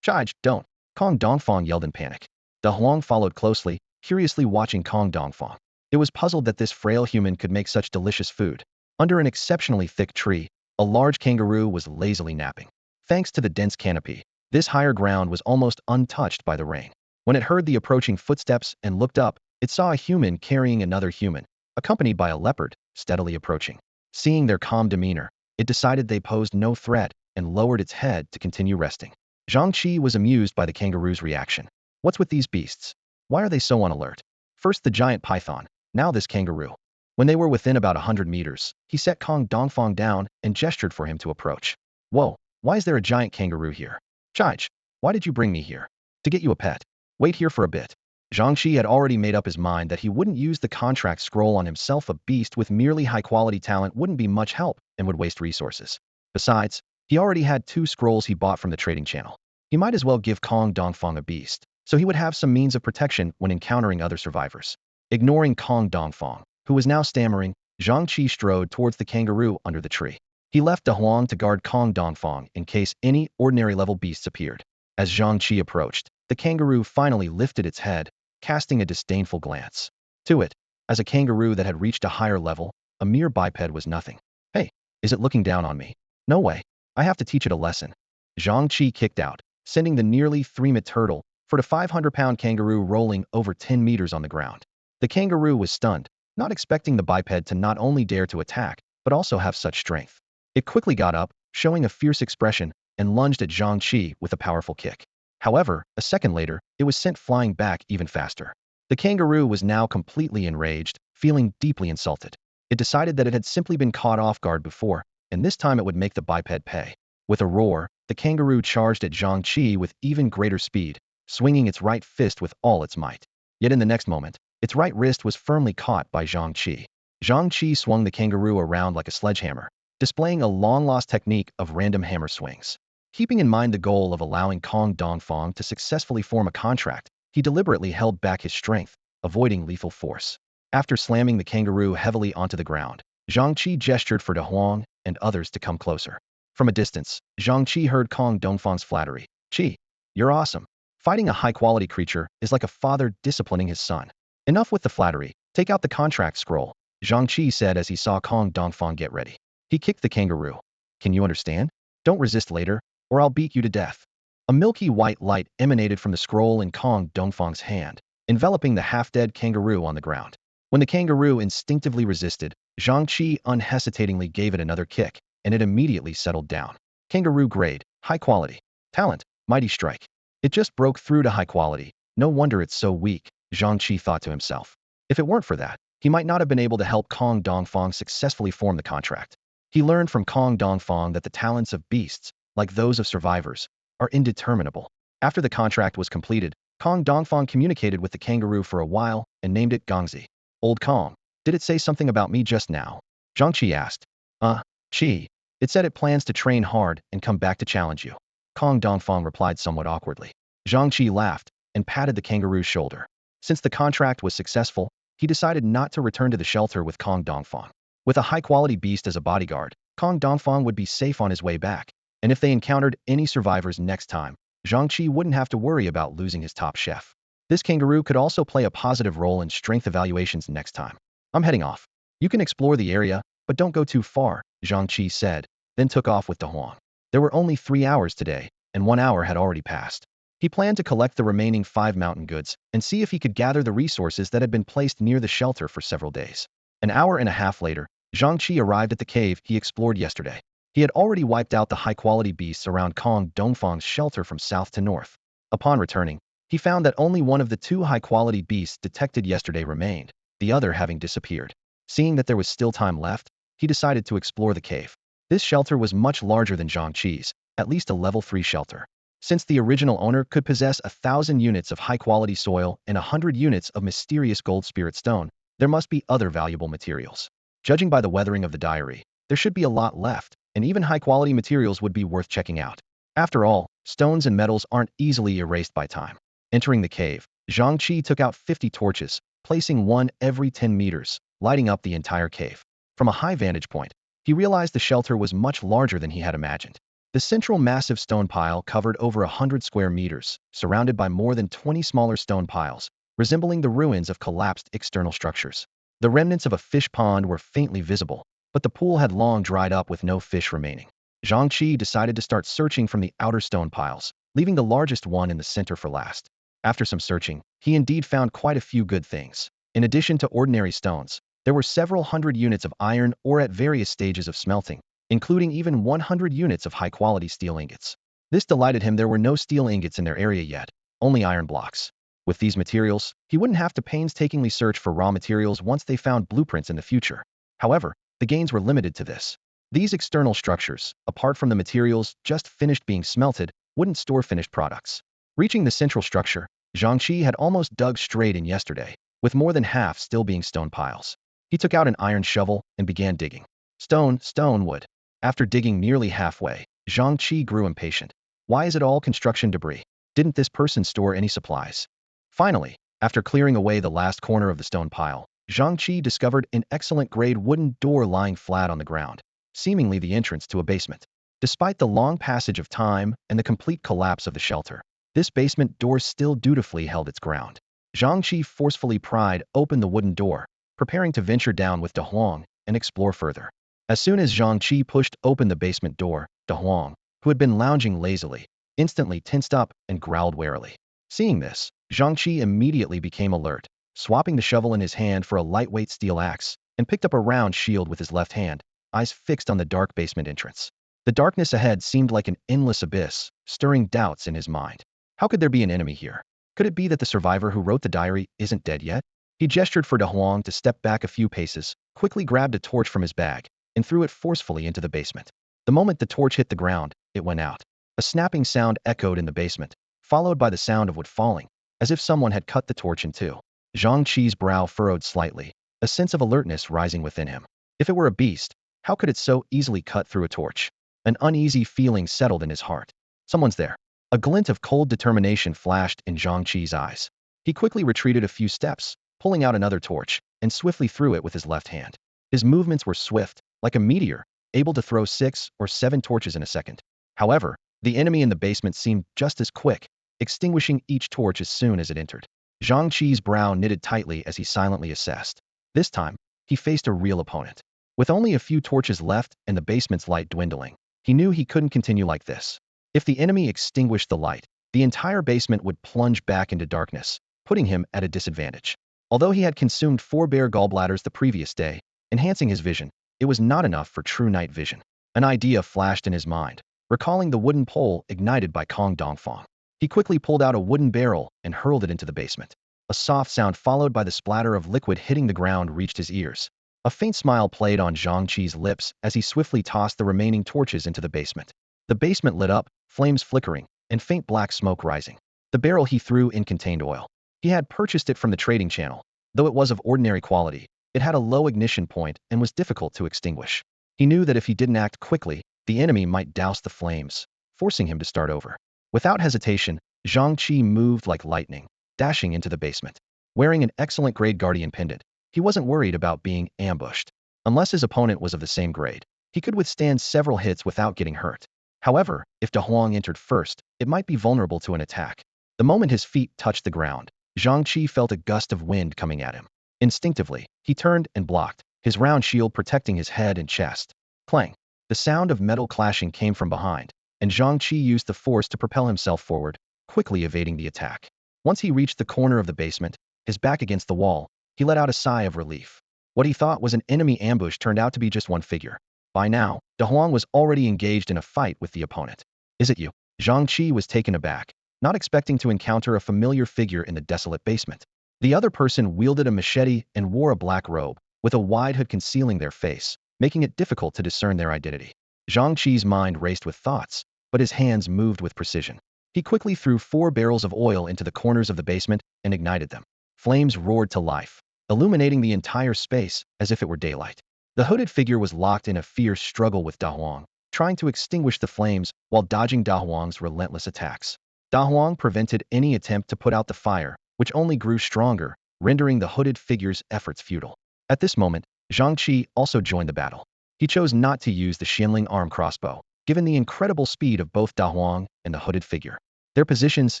don't! Kong Dongfang yelled in panic. The Huang followed closely, curiously watching Kong Dongfang. It was puzzled that this frail human could make such delicious food. Under an exceptionally thick tree, a large kangaroo was lazily napping. Thanks to the dense canopy, this higher ground was almost untouched by the rain. When it heard the approaching footsteps and looked up, it saw a human carrying another human, accompanied by a leopard, steadily approaching. Seeing their calm demeanor, it decided they posed no threat and lowered its head to continue resting. Zhang Chi was amused by the kangaroo's reaction. What's with these beasts? Why are they so on alert? First the giant python, now this kangaroo. When they were within about 100 meters, he set Kong Dongfang down and gestured for him to approach. Whoa, why is there a giant kangaroo here? Chige, why did you bring me here? To get you a pet. Wait here for a bit. Zhang Chi had already made up his mind that he wouldn't use the contract scroll on himself. A beast with merely high-quality talent wouldn't be much help and would waste resources. Besides, he already had 2 scrolls he bought from the trading channel. He might as well give Kong Dongfang a beast, so he would have some means of protection when encountering other survivors. Ignoring Kong Dongfang, who was now stammering, Zhang Chi strode towards the kangaroo under the tree. He left a Huang to guard Kong Dongfang in case any ordinary-level beasts appeared. As Zhang Chi approached, the kangaroo finally lifted its head, casting a disdainful glance. To it, as a kangaroo that had reached a higher level, a mere biped was nothing. Hey, is it looking down on me? No way. I have to teach it a lesson. Zhang Chi kicked out, sending the nearly 3-meter turtle for the 500-pound kangaroo rolling over 10 meters on the ground. The kangaroo was stunned, not expecting the biped to not only dare to attack, but also have such strength. It quickly got up, showing a fierce expression, and lunged at Zhang Chi with a powerful kick. However, a second later, it was sent flying back even faster. The kangaroo was now completely enraged, feeling deeply insulted. It decided that it had simply been caught off guard before, and this time it would make the biped pay. With a roar, the kangaroo charged at Zhang Chi with even greater speed, swinging its right fist with all its might. Yet in the next moment, its right wrist was firmly caught by Zhang Chi. Zhang Chi swung the kangaroo around like a sledgehammer, displaying a long-lost technique of random hammer swings. Keeping in mind the goal of allowing Kong Dongfang to successfully form a contract, he deliberately held back his strength, avoiding lethal force. After slamming the kangaroo heavily onto the ground, Zhang Chi gestured for De Huang and others to come closer. From a distance, Zhang Chi heard Kong Dongfang's flattery. "Chi, you're awesome. Fighting a high-quality creature is like a father disciplining his son." "Enough with the flattery. Take out the contract scroll," Zhang Chi said as he saw Kong Dongfang get ready. He kicked the kangaroo. "Can you understand? Don't resist later, or I'll beat you to death." A milky white light emanated from the scroll in Kong Dongfang's hand, enveloping the half-dead kangaroo on the ground. When the kangaroo instinctively resisted, Zhang Chi unhesitatingly gave it another kick, and it immediately settled down. Kangaroo grade, high quality. Talent, mighty strike. It just broke through to high quality. No wonder it's so weak, Zhang Chi thought to himself. If it weren't for that, he might not have been able to help Kong Dongfang successfully form the contract. He learned from Kong Dongfang that the talents of beasts, like those of survivors, are indeterminable. After the contract was completed, Kong Dongfang communicated with the kangaroo for a while and named it Gongzi. "Old Kong, did it say something about me just now?" Zhang Chi asked. Chi. It said it plans to train hard and come back to challenge you." Kong Dongfang replied somewhat awkwardly. Zhang Chi laughed and patted the kangaroo's shoulder. Since the contract was successful, he decided not to return to the shelter with Kong Dongfang. With a high-quality beast as a bodyguard, Kong Dongfang would be safe on his way back, and if they encountered any survivors next time, Zhang Chi wouldn't have to worry about losing his top chef. This kangaroo could also play a positive role in strength evaluations next time. "I'm heading off. You can explore the area, but don't go too far," Zhang Chi said, then took off with De Huang. There were only 3 hours today, and 1 hour had already passed. He planned to collect the remaining 5 mountain goods and see if he could gather the resources that had been placed near the shelter for several days. An hour and a half later, Zhang Chi arrived at the cave he explored yesterday. He had already wiped out the high-quality beasts around Kong Dongfang's shelter from south to north. Upon returning, he found that only one of the 2 high-quality beasts detected yesterday remained, the other having disappeared. Seeing that there was still time left, he decided to explore the cave. This shelter was much larger than Zhang Chi's, at least a level 3 shelter. Since the original owner could possess 1,000 units of high-quality soil and 100 units of mysterious gold spirit stone, there must be other valuable materials. Judging by the weathering of the diary, there should be a lot left, and even high-quality materials would be worth checking out. After all, stones and metals aren't easily erased by time. Entering the cave, Zhang Chi took out 50 torches, placing one every 10 meters, lighting up the entire cave. From a high vantage point, he realized the shelter was much larger than he had imagined. The central massive stone pile covered over 100 square meters, surrounded by more than 20 smaller stone piles, resembling the ruins of collapsed external structures. The remnants of a fish pond were faintly visible, but the pool had long dried up with no fish remaining. Zhang Chi decided to start searching from the outer stone piles, leaving the largest one in the center for last. After some searching, he indeed found quite a few good things. In addition to ordinary stones, there were several hundred units of iron ore at various stages of smelting, including even 100 units of high-quality steel ingots. This delighted him. There were no steel ingots in their area yet, only iron blocks. With these materials, he wouldn't have to painstakingly search for raw materials once they found blueprints in the future. However, the gains were limited to this. These external structures, apart from the materials just finished being smelted, wouldn't store finished products. Reaching the central structure, Zhang Chi had almost dug straight in yesterday, with more than half still being stone piles. He took out an iron shovel and began digging. Stone, wood. After digging nearly halfway, Zhang Chi grew impatient. Why is it all construction debris? Didn't this person store any supplies? Finally, after clearing away the last corner of the stone pile, Zhang Chi discovered an excellent grade wooden door lying flat on the ground, seemingly the entrance to a basement. Despite the long passage of time and the complete collapse of the shelter, this basement door still dutifully held its ground. Zhang Chi forcefully pried open the wooden door, preparing to venture down with De Huang and explore further. As soon as Zhang Chi pushed open the basement door, De Huang, who had been lounging lazily, instantly tensed up and growled warily. Seeing this, Zhang Chi immediately became alert, swapping the shovel in his hand for a lightweight steel axe, and picked up a round shield with his left hand, eyes fixed on the dark basement entrance. The darkness ahead seemed like an endless abyss, stirring doubts in his mind. How could there be an enemy here? Could it be that the survivor who wrote the diary isn't dead yet? He gestured for De Huang to step back a few paces, quickly grabbed a torch from his bag, and threw it forcefully into the basement. The moment the torch hit the ground, it went out. A snapping sound echoed in the basement, followed by the sound of wood falling, as if someone had cut the torch in two. Zhang Chi's brow furrowed slightly, a sense of alertness rising within him. If it were a beast, how could it so easily cut through a torch? An uneasy feeling settled in his heart. Someone's there. A glint of cold determination flashed in Zhang Chi's eyes. He quickly retreated a few steps, pulling out another torch, and swiftly threw it with his left hand. His movements were swift, like a meteor, able to throw 6 or 7 torches in a second. However, the enemy in the basement seemed just as quick, extinguishing each torch as soon as it entered. Zhang Chi's brow knitted tightly as he silently assessed. This time, he faced a real opponent. With only a few torches left and the basement's light dwindling, he knew he couldn't continue like this. If the enemy extinguished the light, the entire basement would plunge back into darkness, putting him at a disadvantage. Although he had consumed 4 bear gallbladders the previous day, enhancing his vision, it was not enough for true night vision. An idea flashed in his mind, recalling the wooden pole ignited by Kong Dongfang. He quickly pulled out a wooden barrel and hurled it into the basement. A soft sound followed by the splatter of liquid hitting the ground reached his ears. A faint smile played on Zhang Chi's lips as he swiftly tossed the remaining torches into the basement. The basement lit up, flames flickering, and faint black smoke rising. The barrel he threw in contained oil. He had purchased it from the trading channel. Though it was of ordinary quality, it had a low ignition point and was difficult to extinguish. He knew that if he didn't act quickly, the enemy might douse the flames, forcing him to start over. Without hesitation, Zhang Chi moved like lightning, dashing into the basement. Wearing an excellent grade guardian pendant, he wasn't worried about being ambushed. Unless his opponent was of the same grade, he could withstand several hits without getting hurt. However, if Da Huang entered first, it might be vulnerable to an attack. The moment his feet touched the ground, Zhang Chi felt a gust of wind coming at him. Instinctively, he turned and blocked, his round shield protecting his head and chest. Clang! The sound of metal clashing came from behind, and Zhang Chi used the force to propel himself forward, quickly evading the attack. Once he reached the corner of the basement, his back against the wall, he let out a sigh of relief. What he thought was an enemy ambush turned out to be just one figure. By now, Da Huang was already engaged in a fight with the opponent. Is it you? Zhang Chi was taken aback, not expecting to encounter a familiar figure in the desolate basement. The other person wielded a machete and wore a black robe, with a wide hood concealing their face, making it difficult to discern their identity. Zhang Chi's mind raced with thoughts, but his hands moved with precision. He quickly threw 4 barrels of oil into the corners of the basement and ignited them. Flames roared to life, illuminating the entire space as if it were daylight. The hooded figure was locked in a fierce struggle with Da Huang, trying to extinguish the flames while dodging Da Huang's relentless attacks. Da Huang prevented any attempt to put out the fire, which only grew stronger, rendering the hooded figure's efforts futile. At this moment, Zhang Chi also joined the battle. He chose not to use the Xianling arm crossbow, given the incredible speed of both Da Huang and the hooded figure. Their positions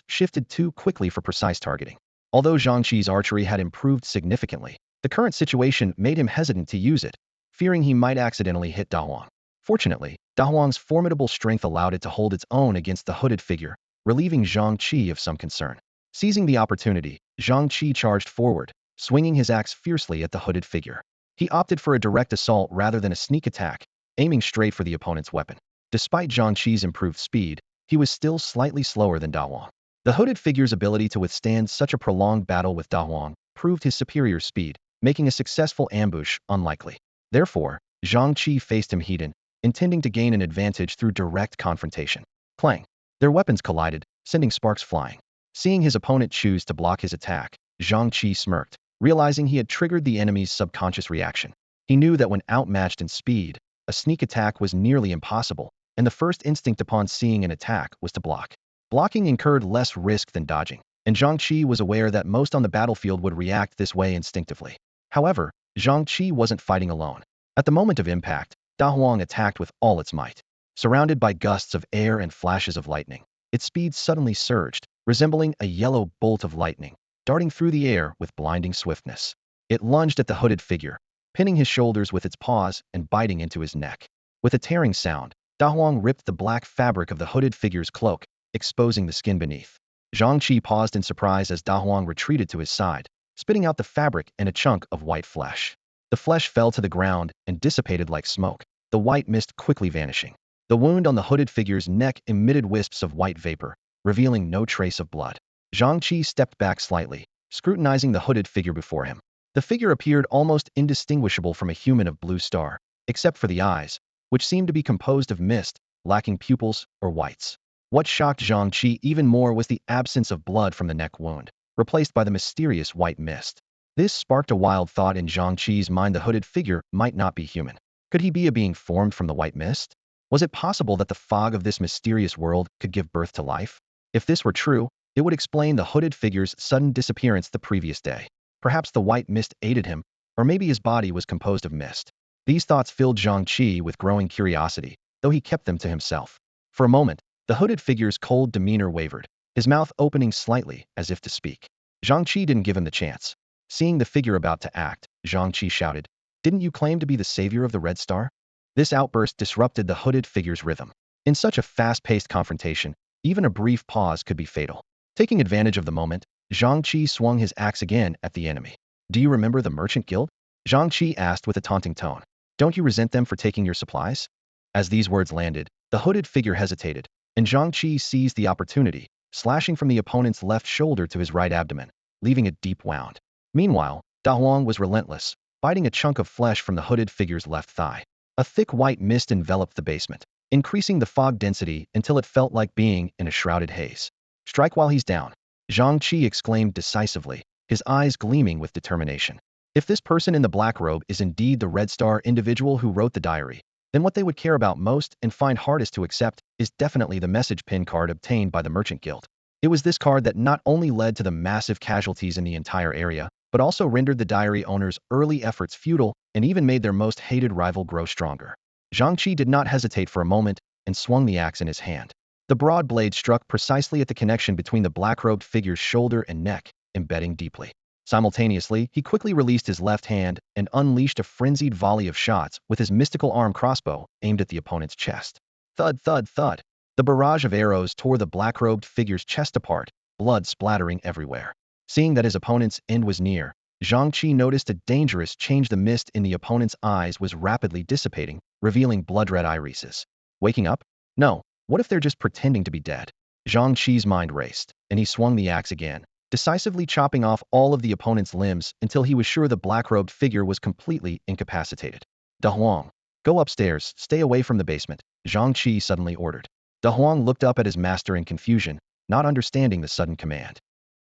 shifted too quickly for precise targeting. Although Zhang Chi's archery had improved significantly, the current situation made him hesitant to use it, fearing he might accidentally hit Da Huang. Fortunately, Da Huang's formidable strength allowed it to hold its own against the hooded figure, relieving Zhang Chi of some concern. Seizing the opportunity, Zhang Chi charged forward, swinging his axe fiercely at the hooded figure. He opted for a direct assault rather than a sneak attack, aiming straight for the opponent's weapon. Despite Zhang Chi's improved speed, he was still slightly slower than Da Huang. The hooded figure's ability to withstand such a prolonged battle with Da Huang proved his superior speed, making a successful ambush unlikely. Therefore, Zhang Chi faced him head-on, intending to gain an advantage through direct confrontation. Clang! Their weapons collided, sending sparks flying. Seeing his opponent choose to block his attack, Zhang Chi smirked, realizing he had triggered the enemy's subconscious reaction. He knew that when outmatched in speed, a sneak attack was nearly impossible, and the first instinct upon seeing an attack was to block. Blocking incurred less risk than dodging, and Zhang Chi was aware that most on the battlefield would react this way instinctively. However, Zhang Chi wasn't fighting alone. At the moment of impact, Da Huang attacked with all its might. Surrounded by gusts of air and flashes of lightning, its speed suddenly surged, resembling a yellow bolt of lightning, darting through the air with blinding swiftness. It lunged at the hooded figure, pinning his shoulders with its paws and biting into his neck. With a tearing sound, Da Huang ripped the black fabric of the hooded figure's cloak, exposing the skin beneath. Zhang Chi paused in surprise as Da Huang retreated to his side, spitting out the fabric and a chunk of white flesh. The flesh fell to the ground and dissipated like smoke, the white mist quickly vanishing. The wound on the hooded figure's neck emitted wisps of white vapor, revealing no trace of blood. Zhang Chi stepped back slightly, scrutinizing the hooded figure before him. The figure appeared almost indistinguishable from a human of blue star, except for the eyes, which seemed to be composed of mist, lacking pupils or whites. What shocked Zhang Chi even more was the absence of blood from the neck wound, replaced by the mysterious white mist. This sparked a wild thought in Zhang Chi's mind. The hooded figure might not be human. Could he be a being formed from the white mist? Was it possible that the fog of this mysterious world could give birth to life? If this were true, it would explain the hooded figure's sudden disappearance the previous day. Perhaps the white mist aided him, or maybe his body was composed of mist. These thoughts filled Zhang Chi with growing curiosity, though he kept them to himself. For a moment, the hooded figure's cold demeanor wavered, his mouth opening slightly as if to speak. Zhang Chi didn't give him the chance. Seeing the figure about to act, Zhang Chi shouted, "Didn't you claim to be the savior of the Red Star?" This outburst disrupted the hooded figure's rhythm. In such a fast-paced confrontation, even a brief pause could be fatal. Taking advantage of the moment, Zhang Chi swung his axe again at the enemy. "Do you remember the Merchant Guild?" Zhang Chi asked with a taunting tone. "Don't you resent them for taking your supplies?" As these words landed, the hooded figure hesitated, and Zhang Chi seized the opportunity, slashing from the opponent's left shoulder to his right abdomen, leaving a deep wound. Meanwhile, Da Huang was relentless, biting a chunk of flesh from the hooded figure's left thigh. A thick white mist enveloped the basement, increasing the fog density until it felt like being in a shrouded haze. "Strike while he's down," Zhang Chi exclaimed decisively, his eyes gleaming with determination. If this person in the black robe is indeed the Red Star individual who wrote the diary, then what they would care about most and find hardest to accept is definitely the message pin card obtained by the Merchant Guild. It was this card that not only led to the massive casualties in the entire area, but also rendered the diary owner's early efforts futile and even made their most hated rival grow stronger. Zhang Chi did not hesitate for a moment and swung the axe in his hand. The broad blade struck precisely at the connection between the black-robed figure's shoulder and neck, embedding deeply. Simultaneously, he quickly released his left hand and unleashed a frenzied volley of shots with his mystical arm crossbow aimed at the opponent's chest. Thud, thud, thud. The barrage of arrows tore the black-robed figure's chest apart, blood splattering everywhere. Seeing that his opponent's end was near, Zhang Chi noticed a dangerous change. The mist in the opponent's eyes was rapidly dissipating, revealing blood-red irises. Waking up? No. What if they're just pretending to be dead? Zhang Chi's mind raced, and he swung the axe again, decisively chopping off all of the opponent's limbs until he was sure the black-robed figure was completely incapacitated. "Da Huang, go upstairs, stay away from the basement," Zhang Chi suddenly ordered. Da Huang looked up at his master in confusion, not understanding the sudden command.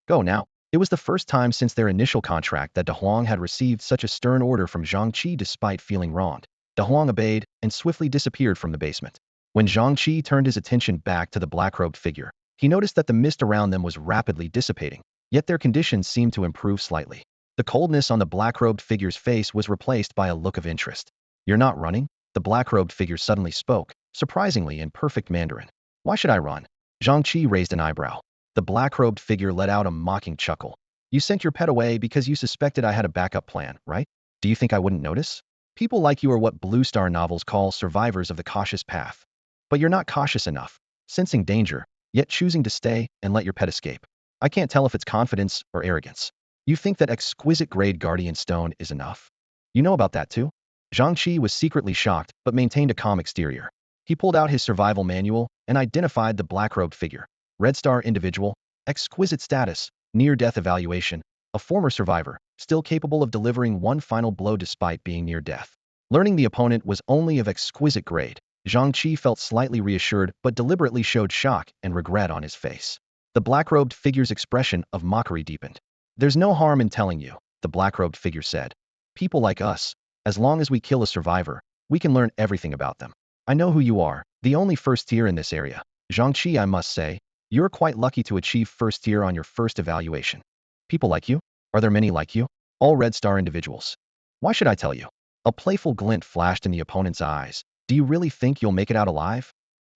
"Go now." It was the first time since their initial contract that Da Huang had received such a stern order from Zhang Chi despite feeling wronged. Da Huang obeyed and swiftly disappeared from the basement. When Zhang Chi turned his attention back to the black-robed figure, he noticed that the mist around them was rapidly dissipating, yet their conditions seemed to improve slightly. The coldness on the black-robed figure's face was replaced by a look of interest. "You're not running?" The black-robed figure suddenly spoke, surprisingly in perfect Mandarin. "Why should I run?" Zhang Chi raised an eyebrow. The black-robed figure let out a mocking chuckle. "You sent your pet away because you suspected I had a backup plan, right? Do you think I wouldn't notice? People like you are what Blue Star novels call survivors of the cautious path. But you're not cautious enough, sensing danger, yet choosing to stay and let your pet escape. I can't tell if it's confidence or arrogance. You think that exquisite-grade guardian stone is enough? You know about that too?" Zhang Chi was secretly shocked but maintained a calm exterior. He pulled out his survival manual and identified the black-robed figure. Red Star individual, exquisite status, near-death evaluation, a former survivor, still capable of delivering one final blow despite being near death. Learning the opponent was only of exquisite grade, Zhang Chi felt slightly reassured but deliberately showed shock and regret on his face. The black-robed figure's expression of mockery deepened. "There's no harm in telling you," the black-robed figure said. "People like us, as long as we kill a survivor, we can learn everything about them. I know who you are, the only first tier in this area. Zhang Chi, I must say, you're quite lucky to achieve first tier on your first evaluation. People like you? Are there many like you? All Red Star individuals. Why should I tell you?" A playful glint flashed in the opponent's eyes. "Do you really think you'll make it out alive?"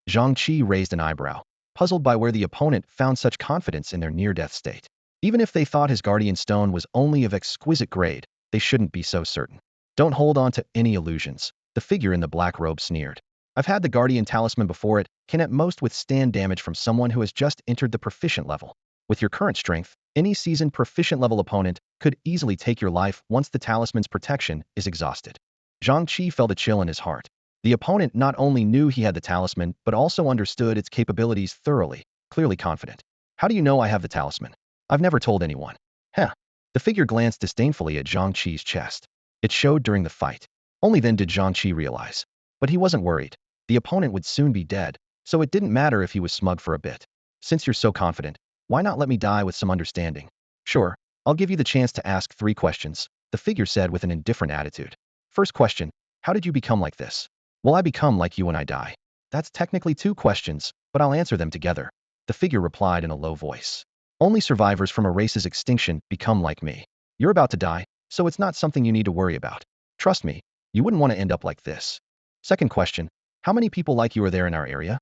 Zhang Chi raised an eyebrow, puzzled by where the opponent found such confidence in their near-death state. Even if they thought his guardian stone was only of exquisite grade, they shouldn't be so certain. "Don't hold on to any illusions," the figure in the black robe sneered. "I've had the guardian talisman before. It can at most withstand damage from someone who has just entered the proficient level. With your current strength, any seasoned proficient level opponent could easily take your life once the talisman's protection is exhausted." Zhang Chi felt a chill in his heart. The opponent not only knew he had the talisman, but also understood its capabilities thoroughly, clearly confident. "How do you know I have the talisman?" "I've never told anyone." "Heh." The figure glanced disdainfully at Zhang Chi's chest. It showed during the fight. Only then did Zhang Chi realize. But he wasn't worried. The opponent would soon be dead, so it didn't matter if he was smug for a bit. "Since you're so confident, why not let me die with some understanding?" "Sure, I'll give you the chance to ask 3 questions, the figure said with an indifferent attitude. First question, how did you become like this? Will I become like you when I die? That's technically 2 questions, but I'll answer them together. The figure replied in a low voice. Only survivors from a race's extinction become like me. You're about to die, so it's not something you need to worry about. Trust me, you wouldn't want to end up like this. Second question, how many people like you are there in our area?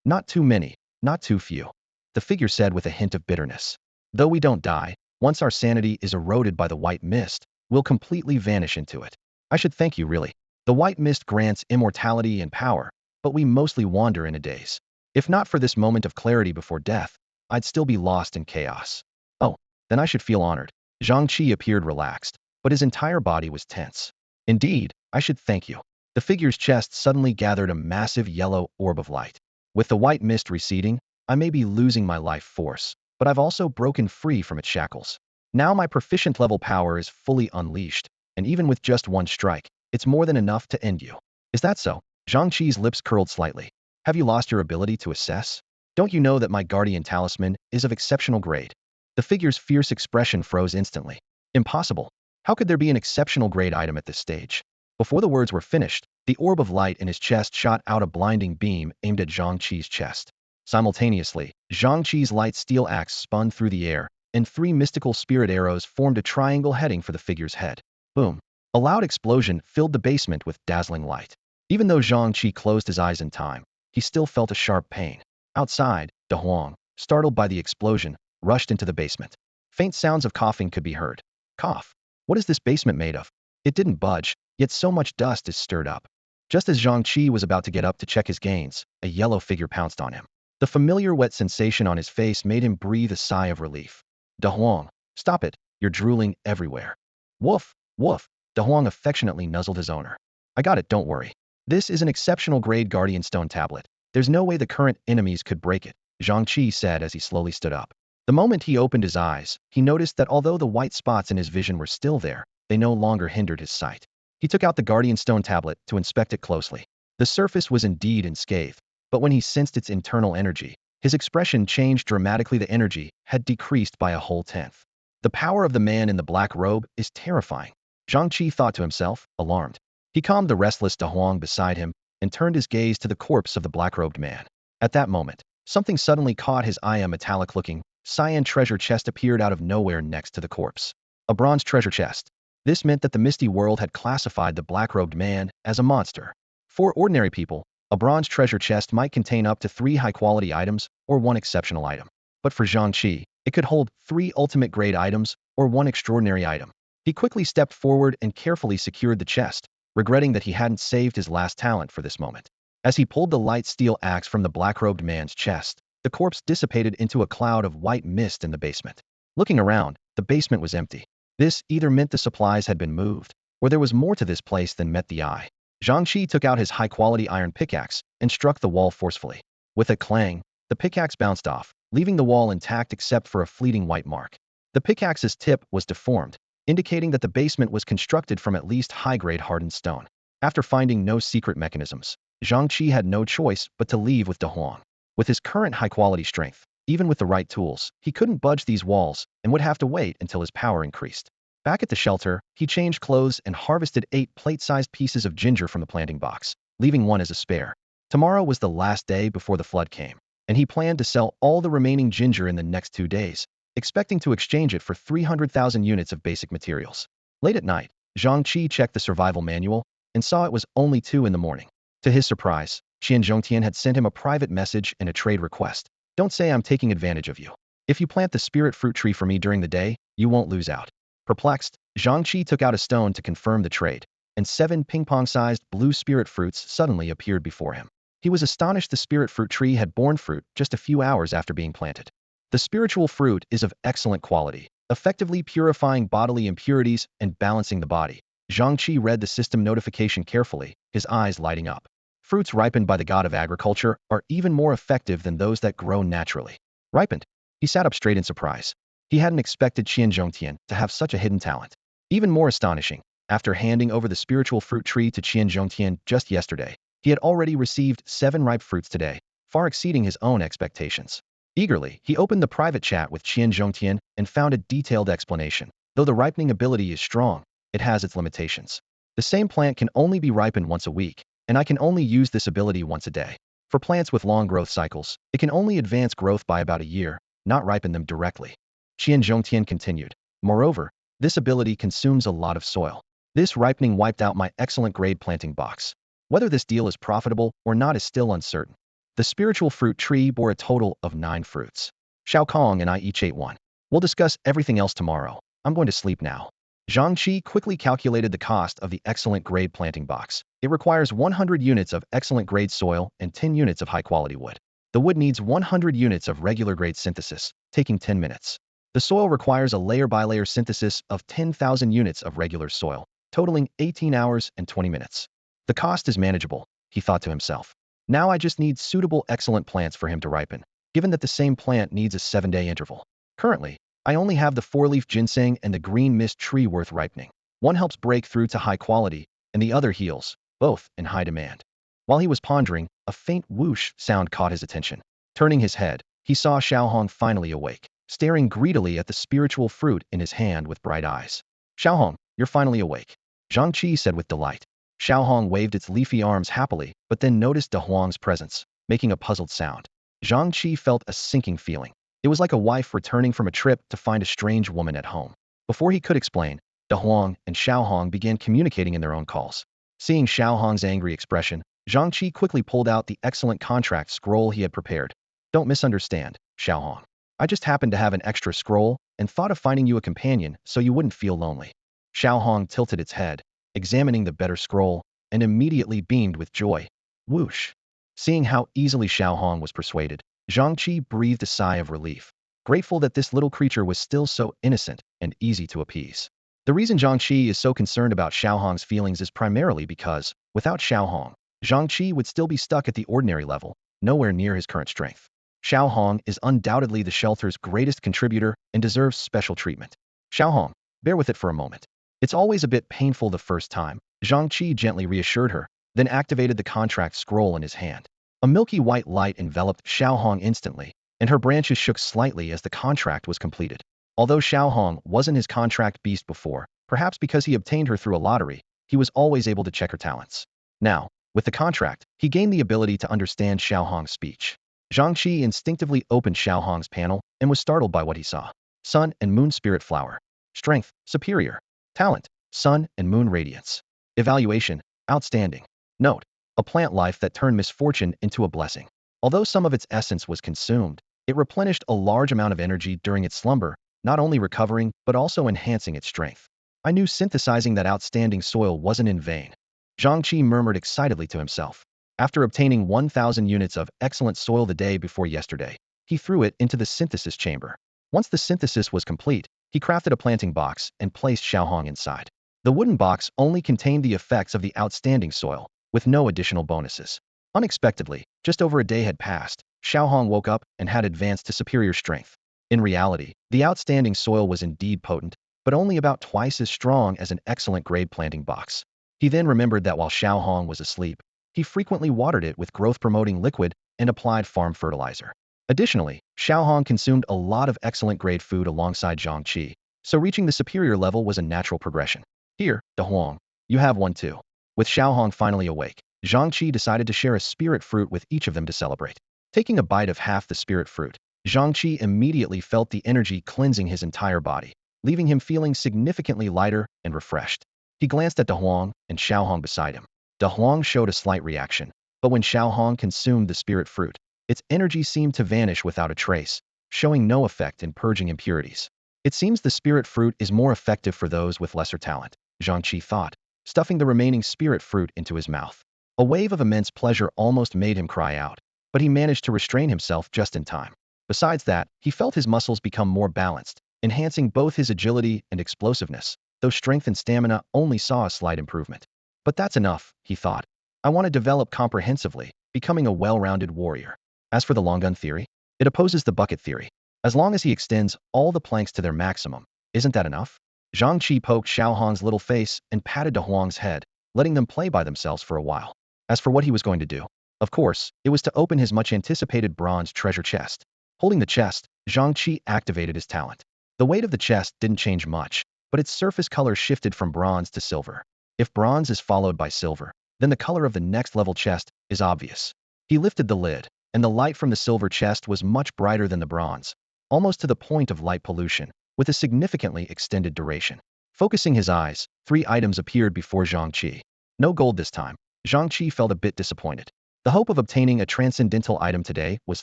Not too many, not too few. The figure said with a hint of bitterness. Though we don't die, once our sanity is eroded by the white mist, we'll completely vanish into it. I should thank you, really. The white mist grants immortality and power, but we mostly wander in a daze. If not for this moment of clarity before death, I'd still be lost in chaos. Oh, then I should feel honored. Zhang Chi appeared relaxed, but his entire body was tense. Indeed, I should thank you. The figure's chest suddenly gathered a massive yellow orb of light. With the white mist receding, I may be losing my life force, but I've also broken free from its shackles. Now my proficient level power is fully unleashed, and even with just one strike, it's more than enough to end you. Is that so? Zhang Chi's lips curled slightly. Have you lost your ability to assess? Don't you know that my guardian talisman is of exceptional grade? The figure's fierce expression froze instantly. Impossible. How could there be an exceptional grade item at this stage? Before the words were finished, the orb of light in his chest shot out a blinding beam aimed at Zhang Chi's chest. Simultaneously, Zhang Chi's light steel axe spun through the air, and 3 mystical spirit arrows formed a triangle heading for the figure's head. Boom. A loud explosion filled the basement with dazzling light. Even though Zhang Chi closed his eyes in time, he still felt a sharp pain. Outside, De Huang, startled by the explosion, rushed into the basement. Faint sounds of coughing could be heard. Cough. What is this basement made of? It didn't budge, yet so much dust is stirred up. Just as Zhang Chi was about to get up to check his gains, a yellow figure pounced on him. The familiar wet sensation on his face made him breathe a sigh of relief. De Huang, stop it, you're drooling everywhere. Woof, woof. De Huang affectionately nuzzled his owner. I got it, don't worry. This is an exceptional grade guardian stone tablet. There's no way the current enemies could break it, Zhang Chi said as he slowly stood up. The moment he opened his eyes, he noticed that although the white spots in his vision were still there, they no longer hindered his sight. He took out the guardian stone tablet to inspect it closely. The surface was indeed unscathed, but when he sensed its internal energy, his expression changed dramatically. The energy had decreased by a whole tenth. The power of the man in the black robe is terrifying, Zhang Chi thought to himself, alarmed. He calmed the restless De Huang beside him and turned his gaze to the corpse of the black-robed man. At that moment, something suddenly caught his eye. A metallic-looking, cyan treasure chest appeared out of nowhere next to the corpse. A bronze treasure chest. This meant that the misty world had classified the black-robed man as a monster. For ordinary people, a bronze treasure chest might contain up to 3 high-quality items or 1 exceptional item. But for Zhang Chi, it could hold 3 ultimate-grade items or 1 extraordinary item. He quickly stepped forward and carefully secured the chest, regretting that he hadn't saved his last talent for this moment. As he pulled the light steel axe from the black-robed man's chest, the corpse dissipated into a cloud of white mist in the basement. Looking around, the basement was empty. This either meant the supplies had been moved, or there was more to this place than met the eye. Zhang Chi took out his high-quality iron pickaxe and struck the wall forcefully. With a clang, the pickaxe bounced off, leaving the wall intact except for a fleeting white mark. The pickaxe's tip was deformed, indicating that the basement was constructed from at least high-grade hardened stone. After finding no secret mechanisms, Zhang Chi had no choice but to leave with De Huang. With his current high-quality strength, even with the right tools, he couldn't budge these walls and would have to wait until his power increased. Back at the shelter, he changed clothes and harvested 8 plate-sized pieces of ginger from the planting box, leaving 1 as a spare. Tomorrow was the last day before the flood came, and he planned to sell all the remaining ginger in the next 2 days, expecting to exchange it for 300,000 units of basic materials. Late at night, Zhang Chi checked the survival manual and saw it was only 2 in the morning. To his surprise, Qian Zhongtian had sent him a private message and a trade request. Don't say I'm taking advantage of you. If you plant the spirit fruit tree for me during the day, you won't lose out. Perplexed, Zhang Chi took out a stone to confirm the trade, and 7 ping-pong-sized blue spirit fruits suddenly appeared before him. He was astonished the spirit fruit tree had borne fruit just a few hours after being planted. The spiritual fruit is of excellent quality, effectively purifying bodily impurities and balancing the body. Zhang Chi read the system notification carefully, his eyes lighting up. Fruits ripened by the god of agriculture are even more effective than those that grow naturally. Ripened. He sat up straight in surprise. He hadn't expected Qian Zhongtian to have such a hidden talent. Even more astonishing, after handing over the spiritual fruit tree to Qian Zhongtian just yesterday, he had already received 7 ripe fruits today, far exceeding his own expectations. Eagerly, he opened the private chat with Qian Zhongtian and found a detailed explanation. Though the ripening ability is strong, it has its limitations. The same plant can only be ripened once a week, and I can only use this ability once a day. For plants with long growth cycles, it can only advance growth by about a year, not ripen them directly. Qian Zhongtian continued. Moreover, this ability consumes a lot of soil. This ripening wiped out my excellent grade planting box. Whether this deal is profitable or not is still uncertain. The spiritual fruit tree bore a total of 9 fruits. Xiao Kong and I each ate one. We'll discuss everything else tomorrow. I'm going to sleep now. Zhang Chi quickly calculated the cost of the excellent grade planting box. It requires 100 units of excellent grade soil and 10 units of high quality wood. The wood needs 100 units of regular grade synthesis, taking 10 minutes. The soil requires a layer by layer synthesis of 10,000 units of regular soil, totaling 18 hours and 20 minutes. The cost is manageable, he thought to himself. Now I just need suitable excellent plants for him to ripen, given that the same plant needs a 7-day interval. Currently, I only have the 4-leaf ginseng and the green mist tree worth ripening. One helps break through to high quality, and the other heals, both in high demand. While he was pondering, a faint whoosh sound caught his attention. Turning his head, he saw Xiaohong finally awake, staring greedily at the spiritual fruit in his hand with bright eyes. Xiaohong, you're finally awake, Zhang Chi said with delight. Xiaohong waved its leafy arms happily, but then noticed De Huang's presence, making a puzzled sound. Zhang Chi felt a sinking feeling. It was like a wife returning from a trip to find a strange woman at home. Before he could explain, De Huang and Xiaohong began communicating in their own calls. Seeing Xiaohong's angry expression, Zhang Chi quickly pulled out the excellent contract scroll he had prepared. Don't misunderstand, Xiaohong. I just happened to have an extra scroll and thought of finding you a companion so you wouldn't feel lonely. Xiaohong tilted its head, examining the better scroll, and immediately beamed with joy. Whoosh! Seeing how easily Xiaohong was persuaded, Zhang Chi breathed a sigh of relief, grateful that this little creature was still so innocent and easy to appease. The reason Zhang Chi is so concerned about Xiaohong's feelings is primarily because, without Xiaohong, Zhang Chi would still be stuck at the ordinary level, nowhere near his current strength. Xiaohong is undoubtedly the shelter's greatest contributor and deserves special treatment. Xiaohong, bear with it for a moment. It's always a bit painful the first time, Zhang Chi gently reassured her, then activated the contract scroll in his hand. A milky white light enveloped Xiaohong instantly, and her branches shook slightly as the contract was completed. Although Xiaohong wasn't his contract beast before, perhaps because he obtained her through a lottery, he was always able to check her talents. Now, with the contract, he gained the ability to understand Xiaohong's speech. Zhang Chi instinctively opened Xiaohong's panel and was startled by what he saw. Sun and Moon Spirit Flower. Strength, superior. Talent, Sun and Moon Radiance. Evaluation, outstanding. Note, a plant life that turned misfortune into a blessing. Although some of its essence was consumed, it replenished a large amount of energy during its slumber, not only recovering but also enhancing its strength. I knew synthesizing that outstanding soil wasn't in vain. Zhang Chi murmured excitedly to himself. After obtaining 1,000 units of excellent soil the day before yesterday, he threw it into the synthesis chamber. Once the synthesis was complete, he crafted a planting box and placed Xiaohong inside. The wooden box only contained the effects of the outstanding soil, with no additional bonuses. Unexpectedly, just over a day had passed, Xiaohong woke up and had advanced to superior strength. In reality, the outstanding soil was indeed potent, but only about twice as strong as an excellent grade planting box. He then remembered that while Xiaohong was asleep, he frequently watered it with growth-promoting liquid and applied farm fertilizer. Additionally, Xiaohong consumed a lot of excellent grade food alongside Zhang Chi, so reaching the superior level was a natural progression. Here, De Huang, you have one too. With Xiaohong finally awake, Zhang Chi decided to share a spirit fruit with each of them to celebrate. Taking a bite of half the spirit fruit, Zhang Chi immediately felt the energy cleansing his entire body, leaving him feeling significantly lighter and refreshed. He glanced at De Huang and Xiaohong beside him. De Huang showed a slight reaction, but when Xiaohong consumed the spirit fruit, its energy seemed to vanish without a trace, showing no effect in purging impurities. It seems the spirit fruit is more effective for those with lesser talent, Zhang Chi thought, stuffing the remaining spirit fruit into his mouth. A wave of immense pleasure almost made him cry out, but he managed to restrain himself just in time. Besides that, he felt his muscles become more balanced, enhancing both his agility and explosiveness, though strength and stamina only saw a slight improvement. But that's enough, he thought. I want to develop comprehensively, becoming a well-rounded warrior. As for the long gun theory, it opposes the bucket theory. As long as he extends all the planks to their maximum, isn't that enough? Zhang Chi poked Xiaohong's little face and patted De Huang's head, letting them play by themselves for a while. As for what he was going to do, of course, it was to open his much-anticipated bronze treasure chest. Holding the chest, Zhang Chi activated his talent. The weight of the chest didn't change much, but its surface color shifted from bronze to silver. If bronze is followed by silver, then the color of the next level chest is obvious. He lifted the lid, and the light from the silver chest was much brighter than the bronze, almost to the point of light pollution, with a significantly extended duration. Focusing his eyes, 3 items appeared before Zhang Chi. No gold this time. Zhang Chi felt a bit disappointed. The hope of obtaining a transcendental item today was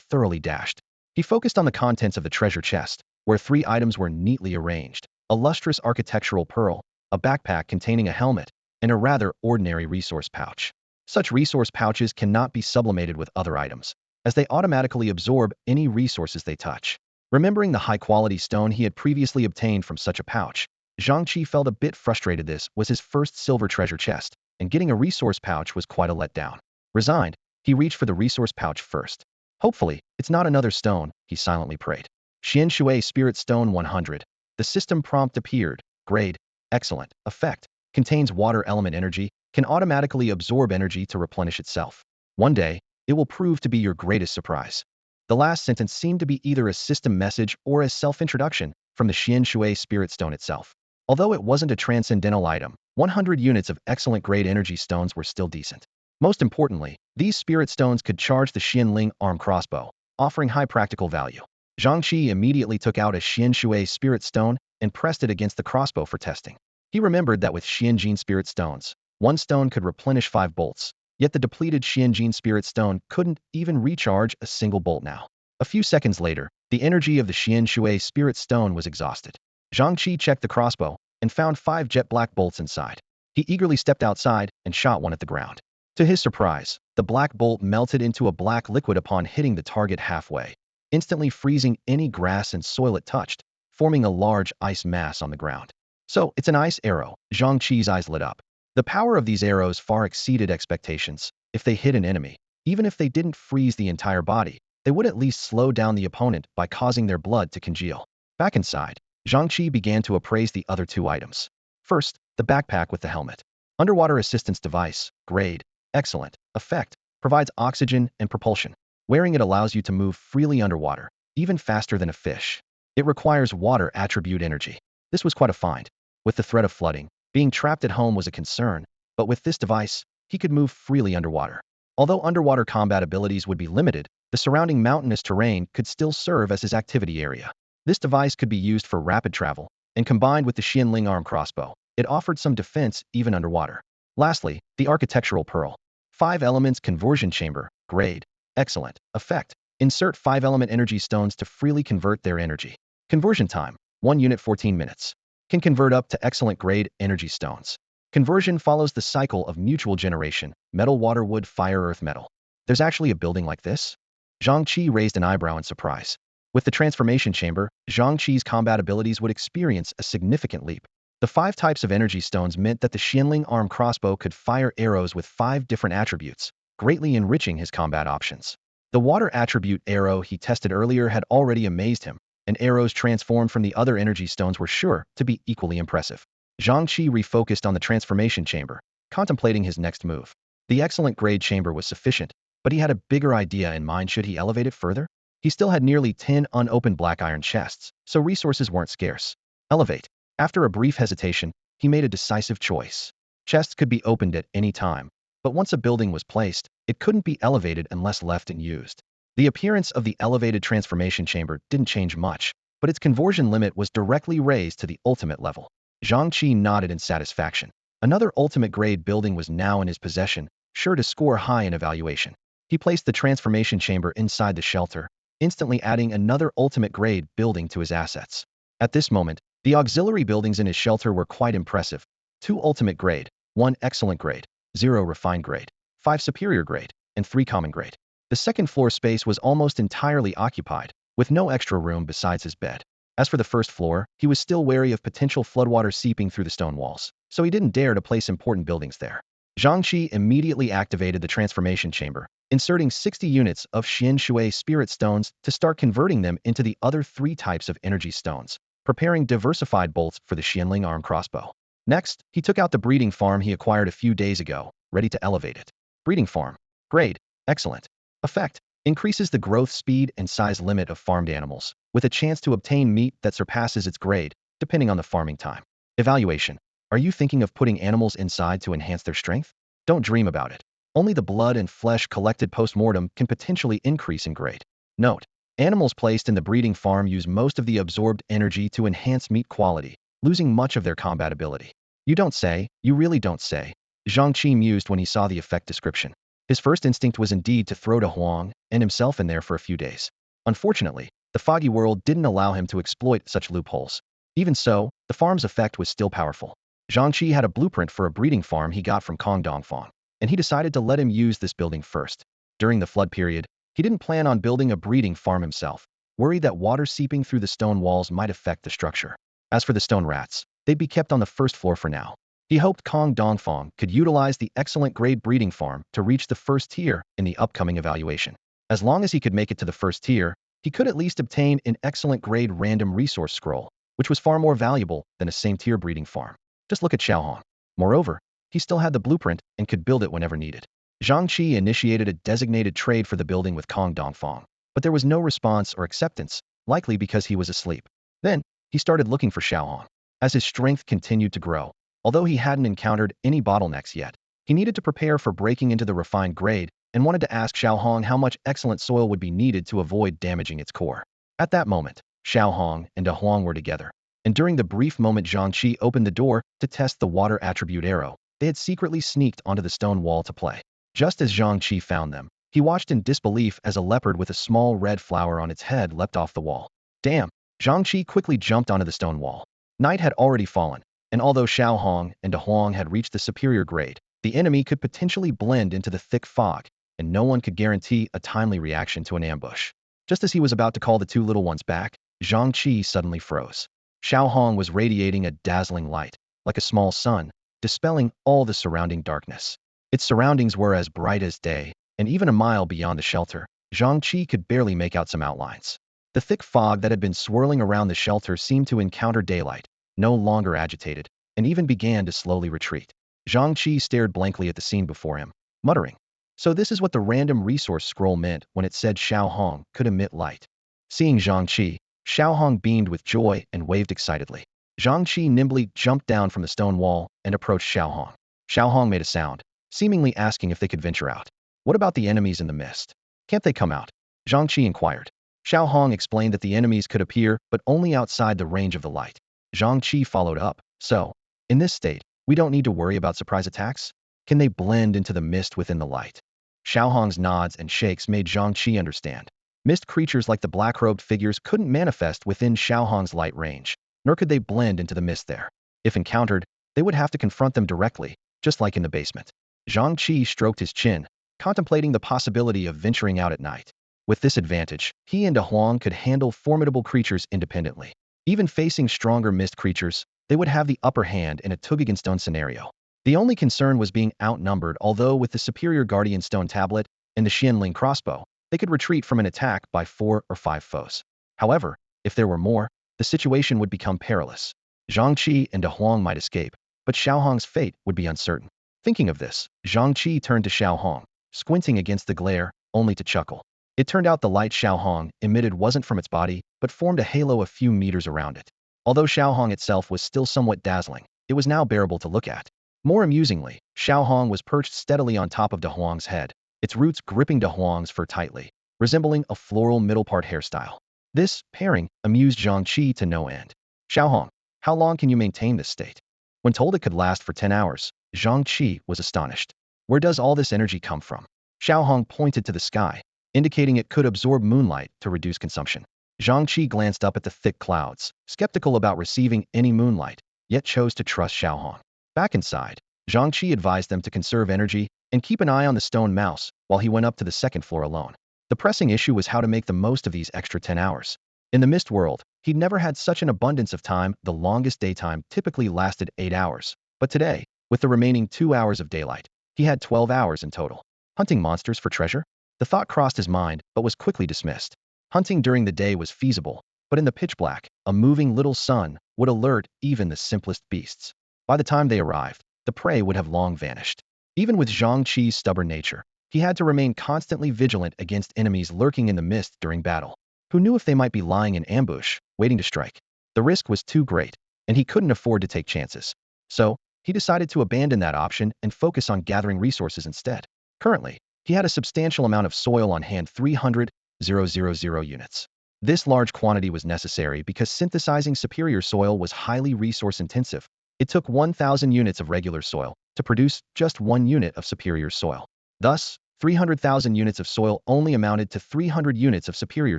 thoroughly dashed. He focused on the contents of the treasure chest, where 3 items were neatly arranged: a lustrous architectural pearl, a backpack containing a helmet, and a rather ordinary resource pouch. Such resource pouches cannot be sublimated with other items, as they automatically absorb any resources they touch. Remembering the high-quality stone he had previously obtained from such a pouch, Zhang Chi felt a bit frustrated. This was his first silver treasure chest, and getting a resource pouch was quite a letdown. Resigned, he reached for the resource pouch first. Hopefully, it's not another stone, he silently prayed. Xian Shui Spirit Stone 100. The system prompt appeared. Grade: excellent. Effect: contains water element energy, can automatically absorb energy to replenish itself. One day, it will prove to be your greatest surprise. The last sentence seemed to be either a system message or a self-introduction from the Xian Shui Spirit Stone itself. Although it wasn't a transcendental item, 100 units of excellent grade energy stones were still decent. Most importantly, these spirit stones could charge the Xianling arm crossbow, offering high practical value. Zhang Chi immediately took out a Xian Shui Spirit Stone and pressed it against the crossbow for testing. He remembered that with Xianjin Spirit Stones, 1 stone could replenish 5 bolts, yet the depleted Xianjin Spirit Stone couldn't even recharge a single bolt now. A few seconds later, the energy of the Xian Shui Spirit Stone was exhausted. Zhang Chi checked the crossbow and found 5 jet black bolts inside. He eagerly stepped outside and shot one at the ground. To his surprise, the black bolt melted into a black liquid upon hitting the target halfway, instantly freezing any grass and soil it touched, forming a large ice mass on the ground. So, it's an ice arrow. Zhang Chi's eyes lit up. The power of these arrows far exceeded expectations. If they hit an enemy, even if they didn't freeze the entire body, they would at least slow down the opponent by causing their blood to congeal. Back inside, Zhang Chi began to appraise the other 2 items. First, the backpack with the helmet. Underwater assistance device. Grade: excellent. Effect: provides oxygen and propulsion. Wearing it allows you to move freely underwater, even faster than a fish. It requires water attribute energy. This was quite a find. With the threat of flooding, being trapped at home was a concern, but with this device, he could move freely underwater. Although underwater combat abilities would be limited, the surrounding mountainous terrain could still serve as his activity area. This device could be used for rapid travel, and combined with the Xianling arm crossbow, it offered some defense even underwater. Lastly, the architectural pearl. 5 elements conversion chamber. Grade: excellent. Effect: insert 5 element energy stones to freely convert their energy. Conversion time: 1 unit 14 minutes. Can convert up to excellent grade energy stones. Conversion follows the cycle of mutual generation: metal, water, wood, fire, earth, metal. There's actually a building like this? Zhang Chi raised an eyebrow in surprise. With the transformation chamber, Zhang Chi's combat abilities would experience a significant leap. The 5 types of energy stones meant that the Xianling arm crossbow could fire arrows with 5 different attributes, greatly enriching his combat options. The water attribute arrow he tested earlier had already amazed him, and arrows transformed from the other energy stones were sure to be equally impressive. Zhang Chi refocused on the transformation chamber, contemplating his next move. The excellent grade chamber was sufficient, but he had a bigger idea in mind. Should he elevate it further? He still had nearly 10 unopened black iron chests, so resources weren't scarce. Elevate. After a brief hesitation, he made a decisive choice. Chests could be opened at any time, but once a building was placed, it couldn't be elevated unless left unused. The appearance of the elevated transformation chamber didn't change much, but its conversion limit was directly raised to the ultimate level. Zhang Chi nodded in satisfaction. Another ultimate grade building was now in his possession, sure to score high in evaluation. He placed the transformation chamber inside the shelter, instantly adding another ultimate grade building to his assets. At this moment, the auxiliary buildings in his shelter were quite impressive. 2 ultimate grade, 1 excellent grade, 0 refined grade, 5 superior grade, and 3 common grade. The second floor space was almost entirely occupied, with no extra room besides his bed. As for the first floor, he was still wary of potential floodwater seeping through the stone walls, so he didn't dare to place important buildings there. Zhang Chi immediately activated the transformation chamber, inserting 60 units of Xian Shui spirit stones to start converting them into the other 3 types of energy stones, preparing diversified bolts for the Xianling arm crossbow. Next, he took out the breeding farm he acquired a few days ago, ready to elevate it. Breeding farm. Grade: excellent. Effect: increases the growth speed and size limit of farmed animals, with a chance to obtain meat that surpasses its grade, depending on the farming time. Evaluation. Are you thinking of putting animals inside to enhance their strength? Don't dream about it. Only the blood and flesh collected post-mortem can potentially increase in grade. Note: animals placed in the breeding farm use most of the absorbed energy to enhance meat quality, losing much of their combat ability. You don't say, you really don't say. Zhang Chi mused when he saw the effect description. His first instinct was indeed to throw to Huang and himself in there for a few days. Unfortunately, the foggy world didn't allow him to exploit such loopholes. Even so, the farm's effect was still powerful. Zhang Chi had a blueprint for a breeding farm he got from Kong Dongfang, and he decided to let him use this building first. During the flood period, he didn't plan on building a breeding farm himself, worried that water seeping through the stone walls might affect the structure. As for the stone rats, they'd be kept on the first floor for now. He hoped Kong Dongfang could utilize the excellent grade breeding farm to reach the first tier in the upcoming evaluation. As long as he could make it to the first tier, he could at least obtain an excellent grade random resource scroll, which was far more valuable than a same tier breeding farm. Just look at Xiaohong. Moreover, he still had the blueprint and could build it whenever needed. Zhang Chi initiated a designated trade for the building with Kong Dongfang, but there was no response or acceptance, likely because he was asleep. Then, he started looking for Xiaohong. As his strength continued to grow, although he hadn't encountered any bottlenecks yet, he needed to prepare for breaking into the refined grade and wanted to ask Xiaohong how much excellent soil would be needed to avoid damaging its core. At that moment, Xiaohong and De Huang were together, and during the brief moment Zhang Chi opened the door to test the water attribute arrow, they had secretly sneaked onto the stone wall to play. Just as Zhang Chi found them, he watched in disbelief as a leopard with a small red flower on its head leapt off the wall. Damn! Zhang Chi quickly jumped onto the stone wall. Night had already fallen, and although Xiaohong and De Huang had reached the superior grade, the enemy could potentially blend into the thick fog, and no one could guarantee a timely reaction to an ambush. Just as he was about to call the two little ones back, Zhang Chi suddenly froze. Xiaohong was radiating a dazzling light, like a small sun, dispelling all the surrounding darkness. Its surroundings were as bright as day, and even a mile beyond the shelter, Zhang Chi could barely make out some outlines. The thick fog that had been swirling around the shelter seemed to encounter daylight, no longer agitated, and even began to slowly retreat. Zhang Chi stared blankly at the scene before him, muttering, "So this is what the random resource scroll meant when it said Xiaohong could emit light." Seeing Zhang Chi, Xiaohong beamed with joy and waved excitedly. Zhang Chi nimbly jumped down from the stone wall and approached Xiaohong. Xiaohong made a sound, seemingly asking if they could venture out. "What about the enemies in the mist? Can't they come out?" Zhang Chi inquired. Xiaohong explained that the enemies could appear, but only outside the range of the light. Zhang Chi followed up, "So, in this state, we don't need to worry about surprise attacks? Can they blend into the mist within the light?" Xiaohong's nods and shakes made Zhang Chi understand. Mist creatures like the black-robed figures couldn't manifest within Xiaohong's light range, nor could they blend into the mist there. If encountered, they would have to confront them directly, just like in the basement. Zhang Chi stroked his chin, contemplating the possibility of venturing out at night. With this advantage, he and De Huang could handle formidable creatures independently. Even facing stronger mist creatures, they would have the upper hand in a Tugigan stone scenario. The only concern was being outnumbered, although with the superior guardian stone tablet and the Xianling crossbow, they could retreat from an attack by 4 or 5 foes. However, if there were more, the situation would become perilous. Zhang Chi and De Huang might escape, but Xiaohong's fate would be uncertain. Thinking of this, Zhang Chi turned to Xiaohong, squinting against the glare, only to chuckle. It turned out the light Xiaohong emitted wasn't from its body, but formed a halo a few meters around it. Although Xiaohong itself was still somewhat dazzling, it was now bearable to look at. More amusingly, Xiaohong was perched steadily on top of De Huang's head, its roots gripping De Huang's fur tightly, resembling a floral middle-part hairstyle. This pairing amused Zhang Chi to no end. "Xiaohong, how long can you maintain this state?" When told it could last for 10 hours, Zhang Chi was astonished. "Where does all this energy come from?" Xiaohong pointed to the sky, indicating it could absorb moonlight to reduce consumption. Zhang Chi glanced up at the thick clouds, skeptical about receiving any moonlight, yet chose to trust Xiaohong. Back inside, Zhang Chi advised them to conserve energy and keep an eye on the stone mouse while he went up to the second floor alone. The pressing issue was how to make the most of these extra 10 hours. In the mist world, he'd never had such an abundance of time. The longest daytime typically lasted 8 hours, but today, with the remaining 2 hours of daylight, he had 12 hours in total. Hunting monsters for treasure? The thought crossed his mind, but was quickly dismissed. Hunting during the day was feasible, but in the pitch black, a moving little sun would alert even the simplest beasts. By the time they arrived, the prey would have long vanished. Even with Zhang Chi's stubborn nature, He had to remain constantly vigilant against enemies lurking in the mist during battle. Who knew if they might be lying in ambush, waiting to strike? The risk was too great, and he couldn't afford to take chances. So, he decided to abandon that option and focus on gathering resources instead. Currently, he had a substantial amount of soil on hand, 300,000 units. This large quantity was necessary because synthesizing superior soil was highly resource-intensive. It took 1,000 units of regular soil to produce just 1 unit of superior soil. Thus, 300,000 units of soil only amounted to 300 units of superior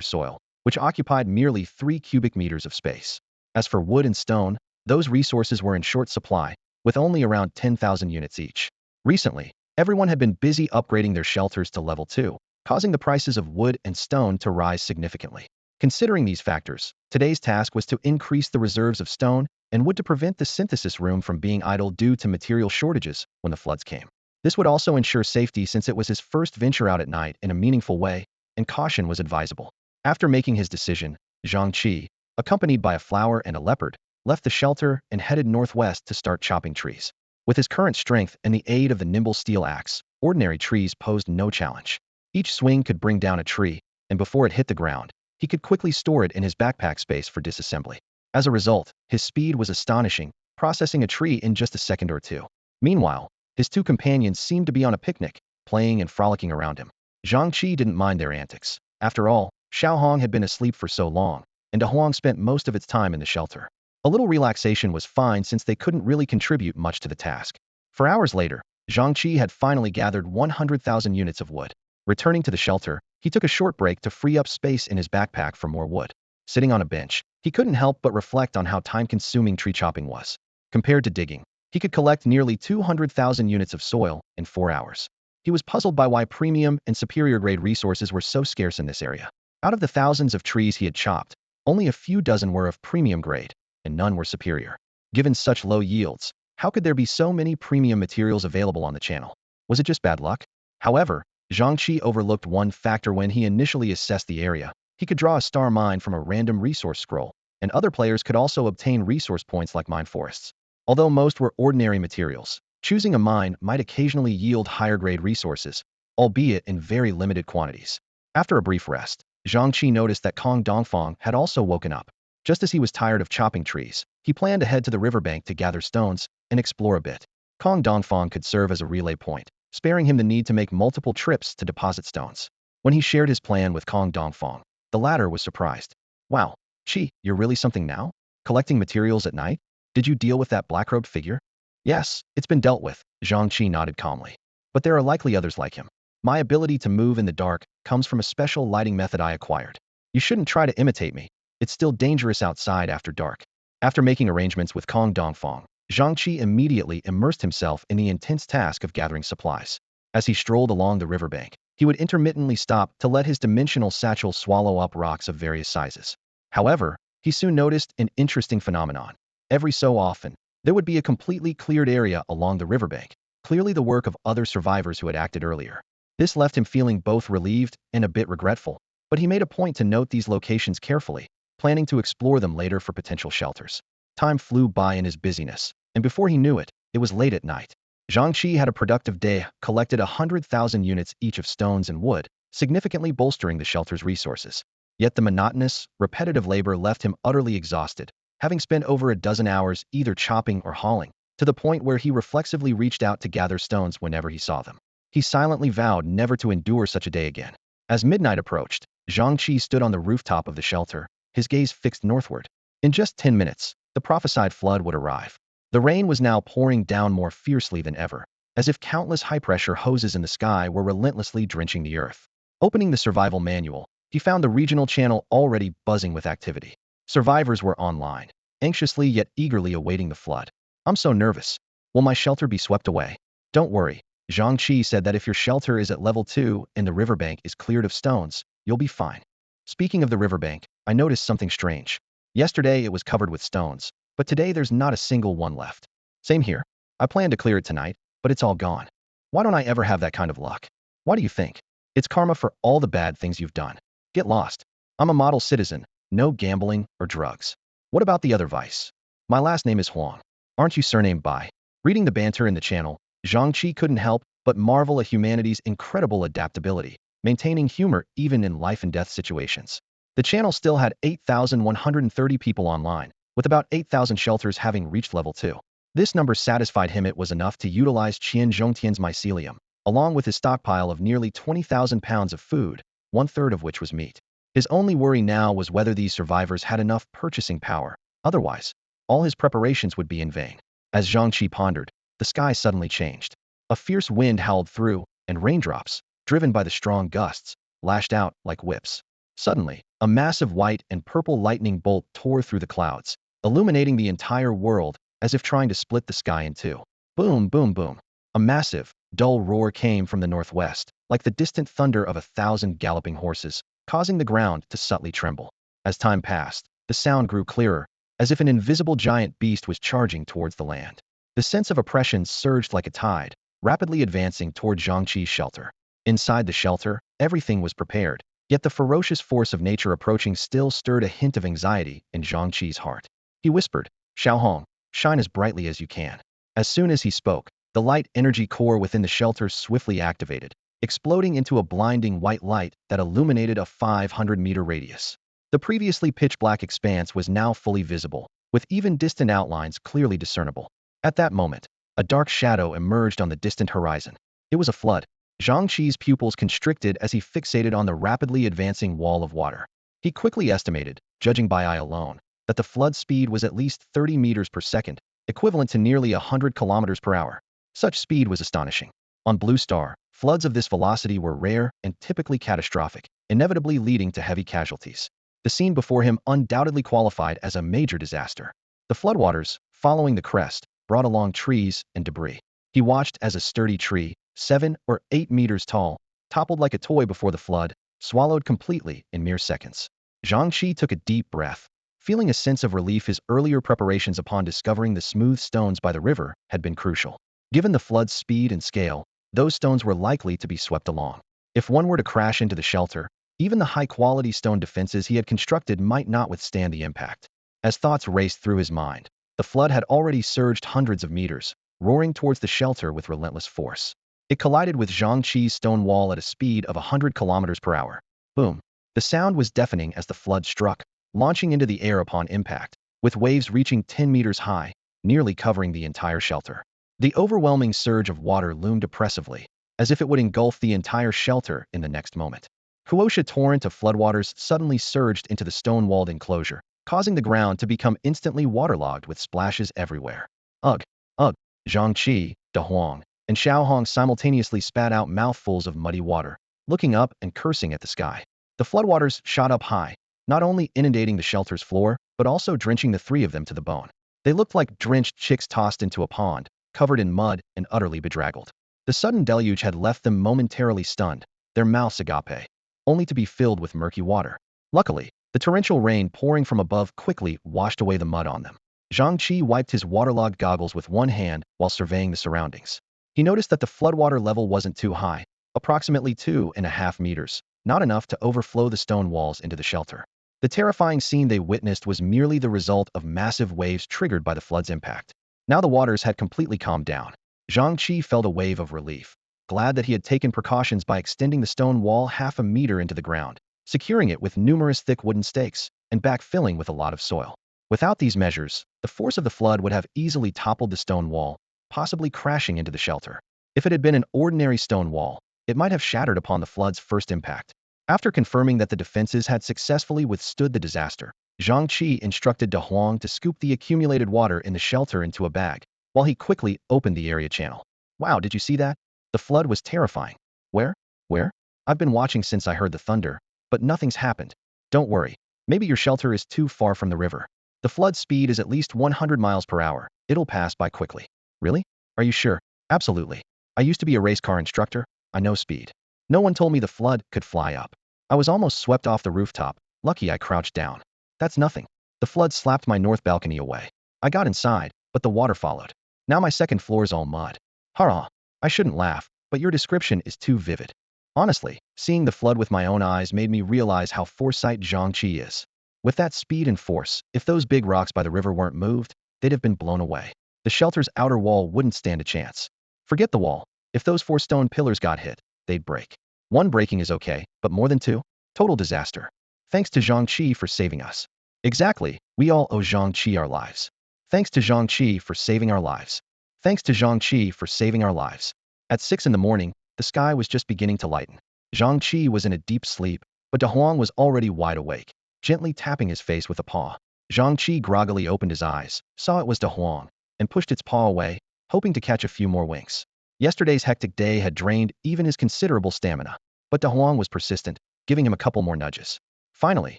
soil, which occupied merely 3 cubic meters of space. As for wood and stone, those resources were in short supply, with only around 10,000 units each. Recently, everyone had been busy upgrading their shelters to level 2, causing the prices of wood and stone to rise significantly. Considering these factors, today's task was to increase the reserves of stone and wood to prevent the synthesis room from being idle due to material shortages when the floods came. This would also ensure safety since it was his first venture out at night in a meaningful way, and caution was advisable. After making his decision, Zhang Chi, accompanied by a flower and a leopard, left the shelter and headed northwest to start chopping trees. With his current strength and the aid of the nimble steel axe, ordinary trees posed no challenge. Each swing could bring down a tree, and before it hit the ground, he could quickly store it in his backpack space for disassembly. As a result, his speed was astonishing, processing a tree in just a second or two. Meanwhile, his two companions seemed to be on a picnic, playing and frolicking around him. Zhang Chi didn't mind their antics. After all, Xiao Hong had been asleep for so long, and De Huang spent most of its time in the shelter. A little relaxation was fine since they couldn't really contribute much to the task. For hours later, Zhang Chi had finally gathered 100,000 units of wood. Returning to the shelter, he took a short break to free up space in his backpack for more wood. Sitting on a bench, he couldn't help but reflect on how time-consuming tree chopping was. Compared to digging, he could collect nearly 200,000 units of soil in 4 hours. He was puzzled by why premium and superior-grade resources were so scarce in this area. Out of the thousands of trees he had chopped, only a few dozen were of premium grade, and none were superior. Given such low yields, how could there be so many premium materials available on the channel? Was it just bad luck? However, Zhang Chi overlooked one factor when he initially assessed the area. He could draw a star mine from a random resource scroll, and other players could also obtain resource points like mine forests. Although most were ordinary materials, choosing a mine might occasionally yield higher-grade resources, albeit in very limited quantities. After a brief rest, Zhang Chi noticed that Kong Dongfang had also woken up. Just as he was tired of chopping trees, he planned to head to the riverbank to gather stones and explore a bit. Kong Dongfang could serve as a relay point, sparing him the need to make multiple trips to deposit stones. When he shared his plan with Kong Dongfang, the latter was surprised. Wow, Chi, you're really something now? Collecting materials at night? Did you deal with that black-robed figure? Yes, it's been dealt with, Zhang Chi nodded calmly. But there are likely others like him. My ability to move in the dark comes from a special lighting method I acquired. You shouldn't try to imitate me. It's still dangerous outside after dark. After making arrangements with Kong Dongfang, Zhang Chi immediately immersed himself in the intense task of gathering supplies. As he strolled along the riverbank, he would intermittently stop to let his dimensional satchel swallow up rocks of various sizes. However, he soon noticed an interesting phenomenon. Every so often, there would be a completely cleared area along the riverbank, clearly the work of other survivors who had acted earlier. This left him feeling both relieved and a bit regretful, but he made a point to note these locations carefully, planning to explore them later for potential shelters. Time flew by in his busyness, and before he knew it, it was late at night. Zhang Chi had a productive day, collected 100,000 units each of stones and wood, significantly bolstering the shelter's resources. Yet the monotonous, repetitive labor left him utterly exhausted, having spent over a dozen hours either chopping or hauling, to the point where he reflexively reached out to gather stones whenever he saw them. He silently vowed never to endure such a day again. As midnight approached, Zhang Chi stood on the rooftop of the shelter, his gaze fixed northward. In just 10 minutes, the prophesied flood would arrive. The rain was now pouring down more fiercely than ever, as if countless high-pressure hoses in the sky were relentlessly drenching the earth. Opening the survival manual, he found the regional channel already buzzing with activity. Survivors were online, anxiously yet eagerly awaiting the flood. I'm so nervous. Will my shelter be swept away? Don't worry. Zhang Chi said that if your shelter is at level 2 and the riverbank is cleared of stones, you'll be fine. Speaking of the riverbank, I noticed something strange. Yesterday it was covered with stones, but today there's not a single one left. Same here. I planned to clear it tonight, but it's all gone. Why don't I ever have that kind of luck? Why do you think? It's karma for all the bad things you've done. Get lost. I'm a model citizen, no gambling or drugs. What about the other vice? My last name is Huang. Aren't you surnamed Bai? Reading the banter in the channel, Zhang Chi couldn't help but marvel at humanity's incredible adaptability, maintaining humor even in life-and-death situations. The channel still had 8,130 people online, with about 8,000 shelters having reached level 2. This number satisfied him. It was enough to utilize Qian Zhongtian's mycelium, along with his stockpile of nearly 20,000 pounds of food, one-third of which was meat. His only worry now was whether these survivors had enough purchasing power. Otherwise, all his preparations would be in vain. As Zhang Chi pondered, the sky suddenly changed. A fierce wind howled through, and raindrops, driven by the strong gusts, lashed out like whips. Suddenly, a massive white and purple lightning bolt tore through the clouds, illuminating the entire world as if trying to split the sky in two. Boom, boom, boom. A massive, dull roar came from the northwest, like the distant thunder of 1,000 galloping horses, causing the ground to subtly tremble. As time passed, the sound grew clearer, as if an invisible giant beast was charging towards the land. The sense of oppression surged like a tide, rapidly advancing toward Zhang Chi's shelter. Inside the shelter, everything was prepared, yet the ferocious force of nature approaching still stirred a hint of anxiety in Zhang Chi's heart. He whispered, "Xiaohong, shine as brightly as you can." As soon as he spoke, the light energy core within the shelter swiftly activated, exploding into a blinding white light that illuminated a 500-meter radius. The previously pitch-black expanse was now fully visible, with even distant outlines clearly discernible. At that moment, a dark shadow emerged on the distant horizon. It was a flood. Zhang Chi's pupils constricted as he fixated on the rapidly advancing wall of water. He quickly estimated, judging by eye alone, that the flood speed was at least 30 meters per second, equivalent to nearly 100 kilometers per hour. Such speed was astonishing. On Blue Star, floods of this velocity were rare and typically catastrophic, inevitably leading to heavy casualties. The scene before him undoubtedly qualified as a major disaster. The floodwaters, following the crest, brought along trees and debris. He watched as a sturdy tree, 7 or 8 meters tall, toppled like a toy before the flood, swallowed completely in mere seconds. Zhang Chi took a deep breath, feeling a sense of relief. His earlier preparations upon discovering the smooth stones by the river had been crucial. Given the flood's speed and scale, those stones were likely to be swept along. If one were to crash into the shelter, even the high-quality stone defenses he had constructed might not withstand the impact. As thoughts raced through his mind, the flood had already surged hundreds of meters, roaring towards the shelter with relentless force. It collided with Zhang Chi's stone wall at a speed of 100 kilometers per hour. Boom. The sound was deafening as the flood struck, launching into the air upon impact, with waves reaching 10 meters high, nearly covering the entire shelter. The overwhelming surge of water loomed oppressively, as if it would engulf the entire shelter in the next moment. A torrent of floodwaters suddenly surged into the stone-walled enclosure, causing the ground to become instantly waterlogged with splashes everywhere. Ugh! Ugh! Zhang Chi, De Huang, and Xiaohong simultaneously spat out mouthfuls of muddy water, looking up and cursing at the sky. The floodwaters shot up high, not only inundating the shelter's floor, but also drenching the three of them to the bone. They looked like drenched chicks tossed into a pond, covered in mud and utterly bedraggled. The sudden deluge had left them momentarily stunned, their mouths agape, only to be filled with murky water. Luckily, the torrential rain pouring from above quickly washed away the mud on them. Zhang Chi wiped his waterlogged goggles with one hand while surveying the surroundings. He noticed that the floodwater level wasn't too high, approximately 2.5 meters, not enough to overflow the stone walls into the shelter. The terrifying scene they witnessed was merely the result of massive waves triggered by the flood's impact. Now the waters had completely calmed down. Zhang Chi felt a wave of relief, glad that he had taken precautions by extending the stone wall half a meter into the ground, securing it with numerous thick wooden stakes, and backfilling with a lot of soil. Without these measures, the force of the flood would have easily toppled the stone wall, possibly crashing into the shelter. If it had been an ordinary stone wall, it might have shattered upon the flood's first impact. After confirming that the defenses had successfully withstood the disaster, Zhang Chi instructed De Huang to scoop the accumulated water in the shelter into a bag, while he quickly opened the area channel. Wow, did you see that? The flood was terrifying. Where? Where? I've been watching since I heard the thunder, but nothing's happened. Don't worry. Maybe your shelter is too far from the river. The flood speed is at least 100 miles per hour. It'll pass by quickly. Really? Are you sure? Absolutely. I used to be a race car instructor. I know speed. No one told me the flood could fly up. I was almost swept off the rooftop. Lucky I crouched down. That's nothing. The flood slapped my north balcony away. I got inside, but the water followed. Now my second floor's all mud. Hurrah! I shouldn't laugh, but your description is too vivid. Honestly, seeing the flood with my own eyes made me realize how foresight Zhang Chi is. With that speed and force, if those big rocks by the river weren't moved, they'd have been blown away. The shelter's outer wall wouldn't stand a chance. Forget the wall. If those 4 stone pillars got hit, they'd break. One breaking is okay, but more than 2? Total disaster. Thanks to Zhang Chi for saving us. Exactly, we all owe Zhang Chi our lives. Thanks to Zhang Chi for saving our lives. Thanks to Zhang Chi for saving our lives. At 6 in the morning, the sky was just beginning to lighten. Zhang Chi was in a deep sleep, but De Huang was already wide awake, gently tapping his face with a paw. Zhang Chi groggily opened his eyes, saw it was De Huang, and pushed its paw away, hoping to catch a few more winks. Yesterday's hectic day had drained even his considerable stamina, but De Huang was persistent, giving him a couple more nudges. Finally,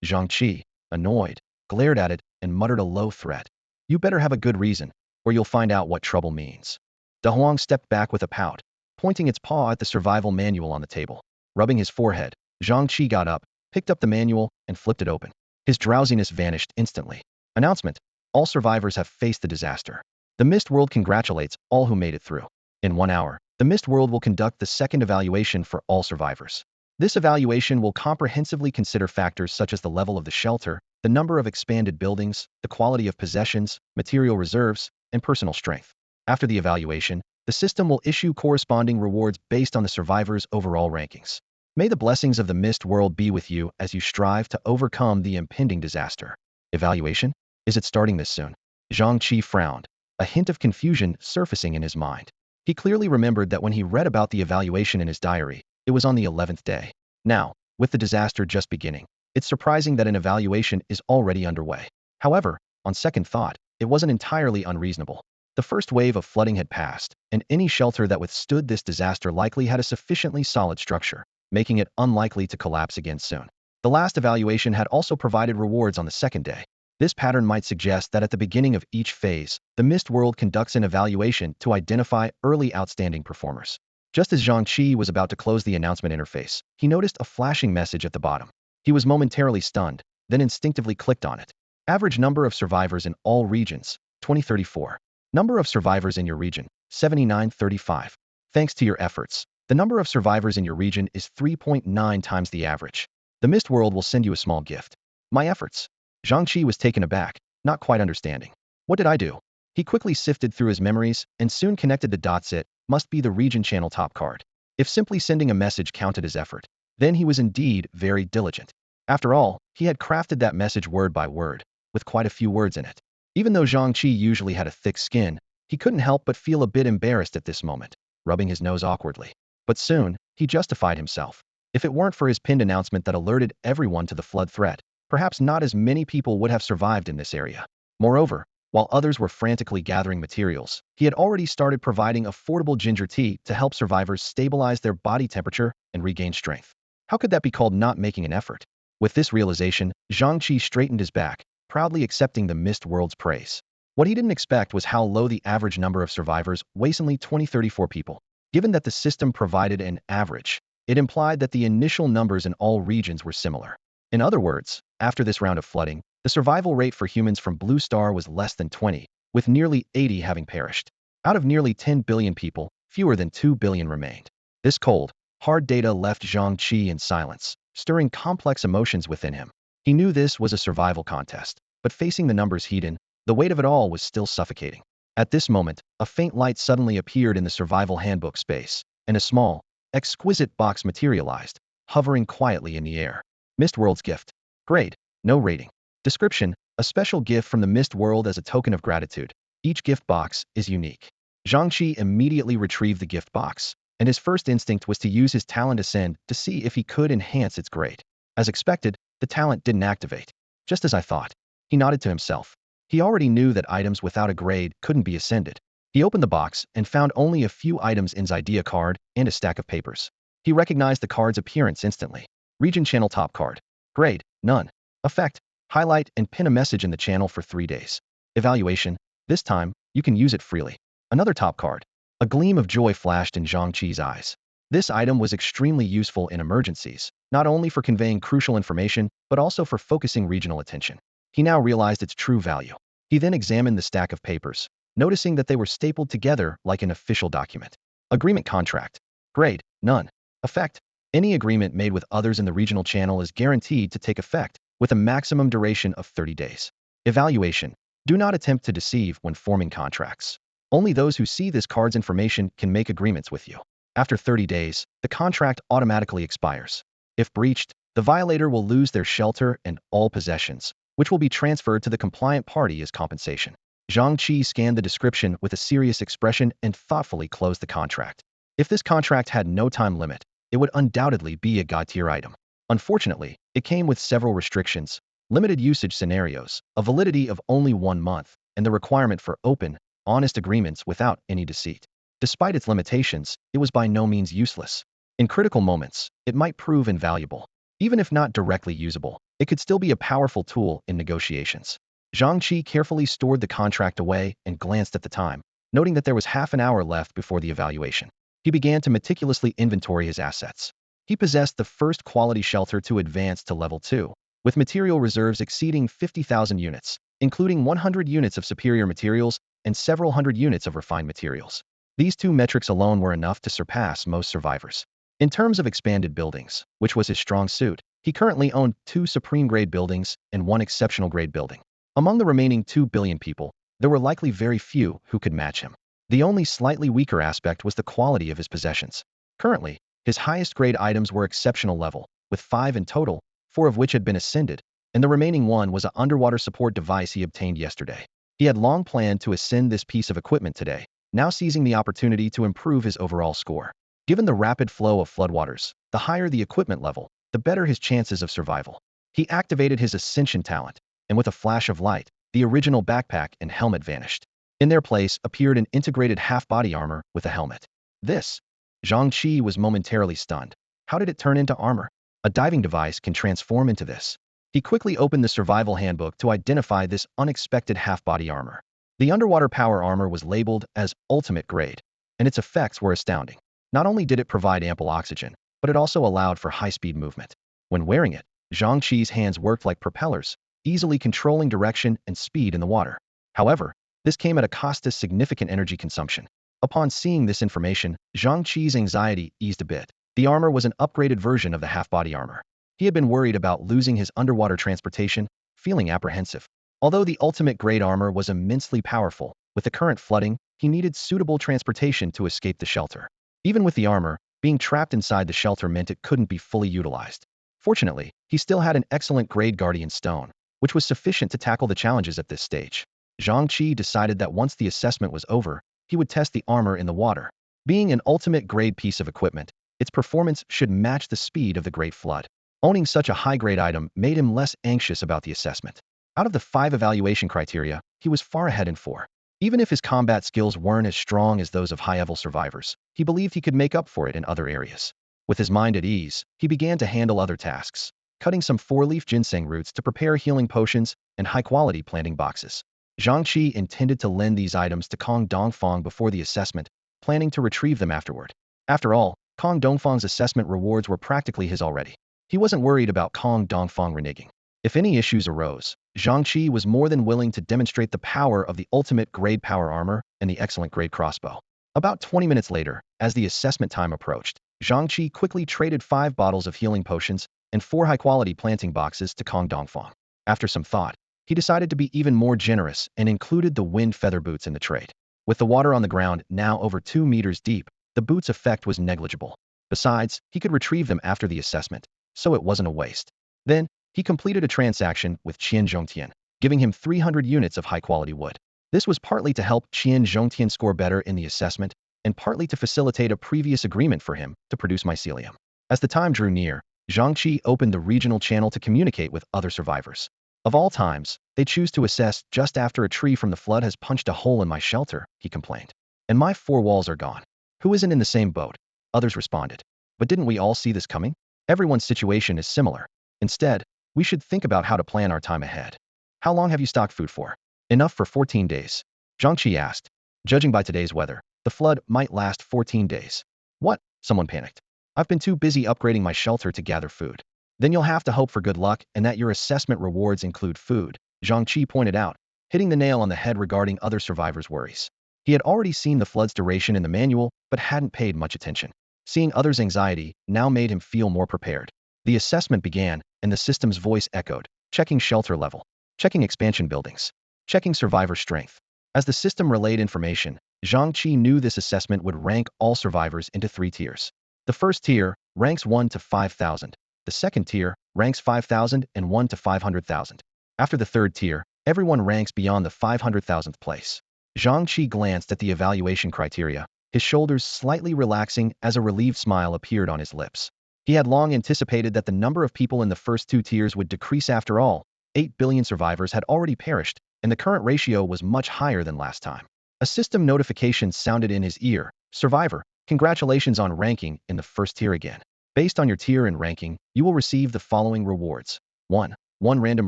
Zhang Chi, annoyed, glared at it and muttered a low threat. You better have a good reason, or you'll find out what trouble means. De Huang stepped back with a pout, pointing its paw at the survival manual on the table. Rubbing his forehead, Zhang Chi got up, picked up the manual, and flipped it open. His drowsiness vanished instantly. Announcement: all survivors have faced the disaster. The Mist World congratulates all who made it through. In 1 hour, the Mist World will conduct the second evaluation for all survivors. This evaluation will comprehensively consider factors such as the level of the shelter, the number of expanded buildings, the quality of possessions, material reserves, and personal strength. After the evaluation, the system will issue corresponding rewards based on the survivors' overall rankings. May the blessings of the Mist World be with you as you strive to overcome the impending disaster. Evaluation? Is it starting this soon? Zhang Chi frowned, a hint of confusion surfacing in his mind. He clearly remembered that when he read about the evaluation in his diary, it was on the 11th day. Now, with the disaster just beginning, it's surprising that an evaluation is already underway. However, on second thought, it wasn't entirely unreasonable. The first wave of flooding had passed, and any shelter that withstood this disaster likely had a sufficiently solid structure, making it unlikely to collapse again soon. The last evaluation had also provided rewards on the second day. This pattern might suggest that at the beginning of each phase, the Mist World conducts an evaluation to identify early outstanding performers. Just as Zhang Chi was about to close the announcement interface, he noticed a flashing message at the bottom. He was momentarily stunned, then instinctively clicked on it. Average number of survivors in all regions, 2034. Number of survivors in your region, 7935. Thanks to your efforts, the number of survivors in your region is 3.9 times the average. The Mist World will send you a small gift. My efforts. Zhang Chi was taken aback, not quite understanding. What did I do? He quickly sifted through his memories and soon connected the dots. It must be the region channel top card. If simply sending a message counted as effort, then he was indeed very diligent. After all, he had crafted that message word by word, with quite a few words in it. Even though Zhang Chi usually had a thick skin, he couldn't help but feel a bit embarrassed at this moment, rubbing his nose awkwardly. But soon, he justified himself. If it weren't for his pinned announcement that alerted everyone to the flood threat, perhaps not as many people would have survived in this area. Moreover, while others were frantically gathering materials, he had already started providing affordable ginger tea to help survivors stabilize their body temperature and regain strength. How could that be called not making an effort? With this realization, Zhang Chi straightened his back, proudly accepting the Mist World's praise. What he didn't expect was how low the average number of survivors was, only 2034 people. Given that the system provided an average, it implied that the initial numbers in all regions were similar. In other words, after this round of flooding, the survival rate for humans from Blue Star was less than 20, with nearly 80 having perished. Out of nearly 10 billion people, fewer than 2 billion remained. This cold, hard data left Zhang Chi in silence, stirring complex emotions within him. He knew this was a survival contest, but facing the numbers hidden, the weight of it all was still suffocating. At this moment, a faint light suddenly appeared in the survival handbook space, and a small, exquisite box materialized, hovering quietly in the air. Mist World's gift. Grade: no rating. Description: a special gift from the Mist World as a token of gratitude. Each gift box is unique. Zhang Chi immediately retrieved the gift box, and his first instinct was to use his talent Ascend to see if he could enhance its grade. As expected, the talent didn't activate. Just as I thought. He nodded to himself. He already knew that items without a grade couldn't be ascended. He opened the box and found only a few items: in idea card and a stack of papers. He recognized the card's appearance instantly. Region Channel Top Card. Grade: none. Effect: highlight and pin a message in the channel for 3 days. Evaluation: this time, you can use it freely. Another top card. A gleam of joy flashed in Zhang Chi's eyes. This item was extremely useful in emergencies, not only for conveying crucial information, but also for focusing regional attention. He now realized its true value. He then examined the stack of papers, noticing that they were stapled together like an official document. Agreement Contract. Grade: none. Effect: any agreement made with others in the regional channel is guaranteed to take effect, with a maximum duration of 30 days. Evaluation: do not attempt to deceive when forming contracts. Only those who see this card's information can make agreements with you. After 30 days, the contract automatically expires. If breached, the violator will lose their shelter and all possessions, which will be transferred to the compliant party as compensation. Zhang Chi scanned the description with a serious expression and thoughtfully closed the contract. If this contract had no time limit, it would undoubtedly be a god-tier item. Unfortunately, it came with several restrictions, limited usage scenarios, a validity of only 1 month, and the requirement for open, honest agreements without any deceit. Despite its limitations, it was by no means useless. In critical moments, it might prove invaluable. Even if not directly usable, it could still be a powerful tool in negotiations. Zhang Chi carefully stored the contract away and glanced at the time, noting that there was half an hour left before the evaluation. He began to meticulously inventory his assets. He possessed the first quality shelter to advance to level 2, with material reserves exceeding 50,000 units, including 100 units of superior materials and several hundred units of refined materials. These two metrics alone were enough to surpass most survivors. In terms of expanded buildings, which was his strong suit, he currently owned 2 supreme-grade buildings and 1 exceptional-grade building. Among the remaining 2 billion people, there were likely very few who could match him. The only slightly weaker aspect was the quality of his possessions. Currently, his highest-grade items were exceptional level, with 5 in total, 4 of which had been ascended, and the remaining one was an underwater support device he obtained yesterday. He had long planned to ascend this piece of equipment today, now seizing the opportunity to improve his overall score. Given the rapid flow of floodwaters, the higher the equipment level, the better his chances of survival. He activated his ascension talent, and with a flash of light, the original backpack and helmet vanished. In their place appeared an integrated half-body armor with a helmet. This, Zhang Chi was momentarily stunned. How did it turn into armor? A diving device can transform into this. He quickly opened the survival handbook to identify this unexpected half-body armor. The underwater power armor was labeled as ultimate grade, and its effects were astounding. Not only did it provide ample oxygen, but it also allowed for high-speed movement. When wearing it, Zhang Chi's hands worked like propellers, easily controlling direction and speed in the water. However, this came at a cost of significant energy consumption. Upon seeing this information, Zhang Chi's anxiety eased a bit. The armor was an upgraded version of the half-body armor. He had been worried about losing his underwater transportation, feeling apprehensive. Although the ultimate grade armor was immensely powerful, with the current flooding, he needed suitable transportation to escape the shelter. Even with the armor, being trapped inside the shelter meant it couldn't be fully utilized. Fortunately, he still had an excellent grade guardian stone, which was sufficient to tackle the challenges at this stage. Zhang Chi decided that once the assessment was over, he would test the armor in the water. Being an ultimate grade piece of equipment, its performance should match the speed of the Great Flood. Owning such a high-grade item made him less anxious about the assessment. Out of the 5 evaluation criteria, he was far ahead in 4. Even if his combat skills weren't as strong as those of high-level survivors, he believed he could make up for it in other areas. With his mind at ease, he began to handle other tasks, cutting some 4-leaf ginseng roots to prepare healing potions and high-quality planting boxes. Zhang Chi intended to lend these items to Kong Dongfang before the assessment, planning to retrieve them afterward. After all, Kong Dongfang's assessment rewards were practically his already. He wasn't worried about Kong Dongfang reneging. If any issues arose, Zhang Chi was more than willing to demonstrate the power of the ultimate grade power armor and the excellent grade crossbow. About 20 minutes later, as the assessment time approached, Zhang Chi quickly traded 5 bottles of healing potions and 4 high-quality planting boxes to Kong Dongfang. After some thought, he decided to be even more generous and included the wind feather boots in the trade. With the water on the ground now over 2 meters deep, the boots' effect was negligible. Besides, he could retrieve them after the assessment, so it wasn't a waste. Then, he completed a transaction with Qian Zhongtian, giving him 300 units of high-quality wood. This was partly to help Qian Zhongtian score better in the assessment, and partly to facilitate a previous agreement for him to produce mycelium. As the time drew near, Zhang Chi opened the regional channel to communicate with other survivors. Of all times, they choose to assess just after a tree from the flood has punched a hole in my shelter, he complained. And my 4 walls are gone. Who isn't in the same boat? Others responded. But didn't we all see this coming? Everyone's situation is similar. Instead, we should think about how to plan our time ahead. How long have you stocked food for? Enough for 14 days. Zhang Chi asked. Judging by today's weather, the flood might last 14 days. What? Someone panicked. I've been too busy upgrading my shelter to gather food. Then you'll have to hope for good luck and that your assessment rewards include food, Zhang Chi pointed out, hitting the nail on the head regarding other survivors' worries. He had already seen the flood's duration in the manual, but hadn't paid much attention. Seeing others' anxiety now made him feel more prepared. The assessment began, and the system's voice echoed, checking shelter level, checking expansion buildings, checking survivor strength. As the system relayed information, Zhang Chi knew this assessment would rank all survivors into 3 tiers. The first tier ranks 1 to 5,000. The second tier ranks 5,000 and 1 to 500,000. After the third tier, everyone ranks beyond the 500,000th place. Zhang Chi glanced at the evaluation criteria, his shoulders slightly relaxing as a relieved smile appeared on his lips. He had long anticipated that the number of people in the first 2 tiers would decrease after all. 8 billion survivors had already perished, and the current ratio was much higher than last time. A system notification sounded in his ear. Survivor, congratulations on ranking in the first tier again. Based on your tier and ranking, you will receive the following rewards. 1. 1 random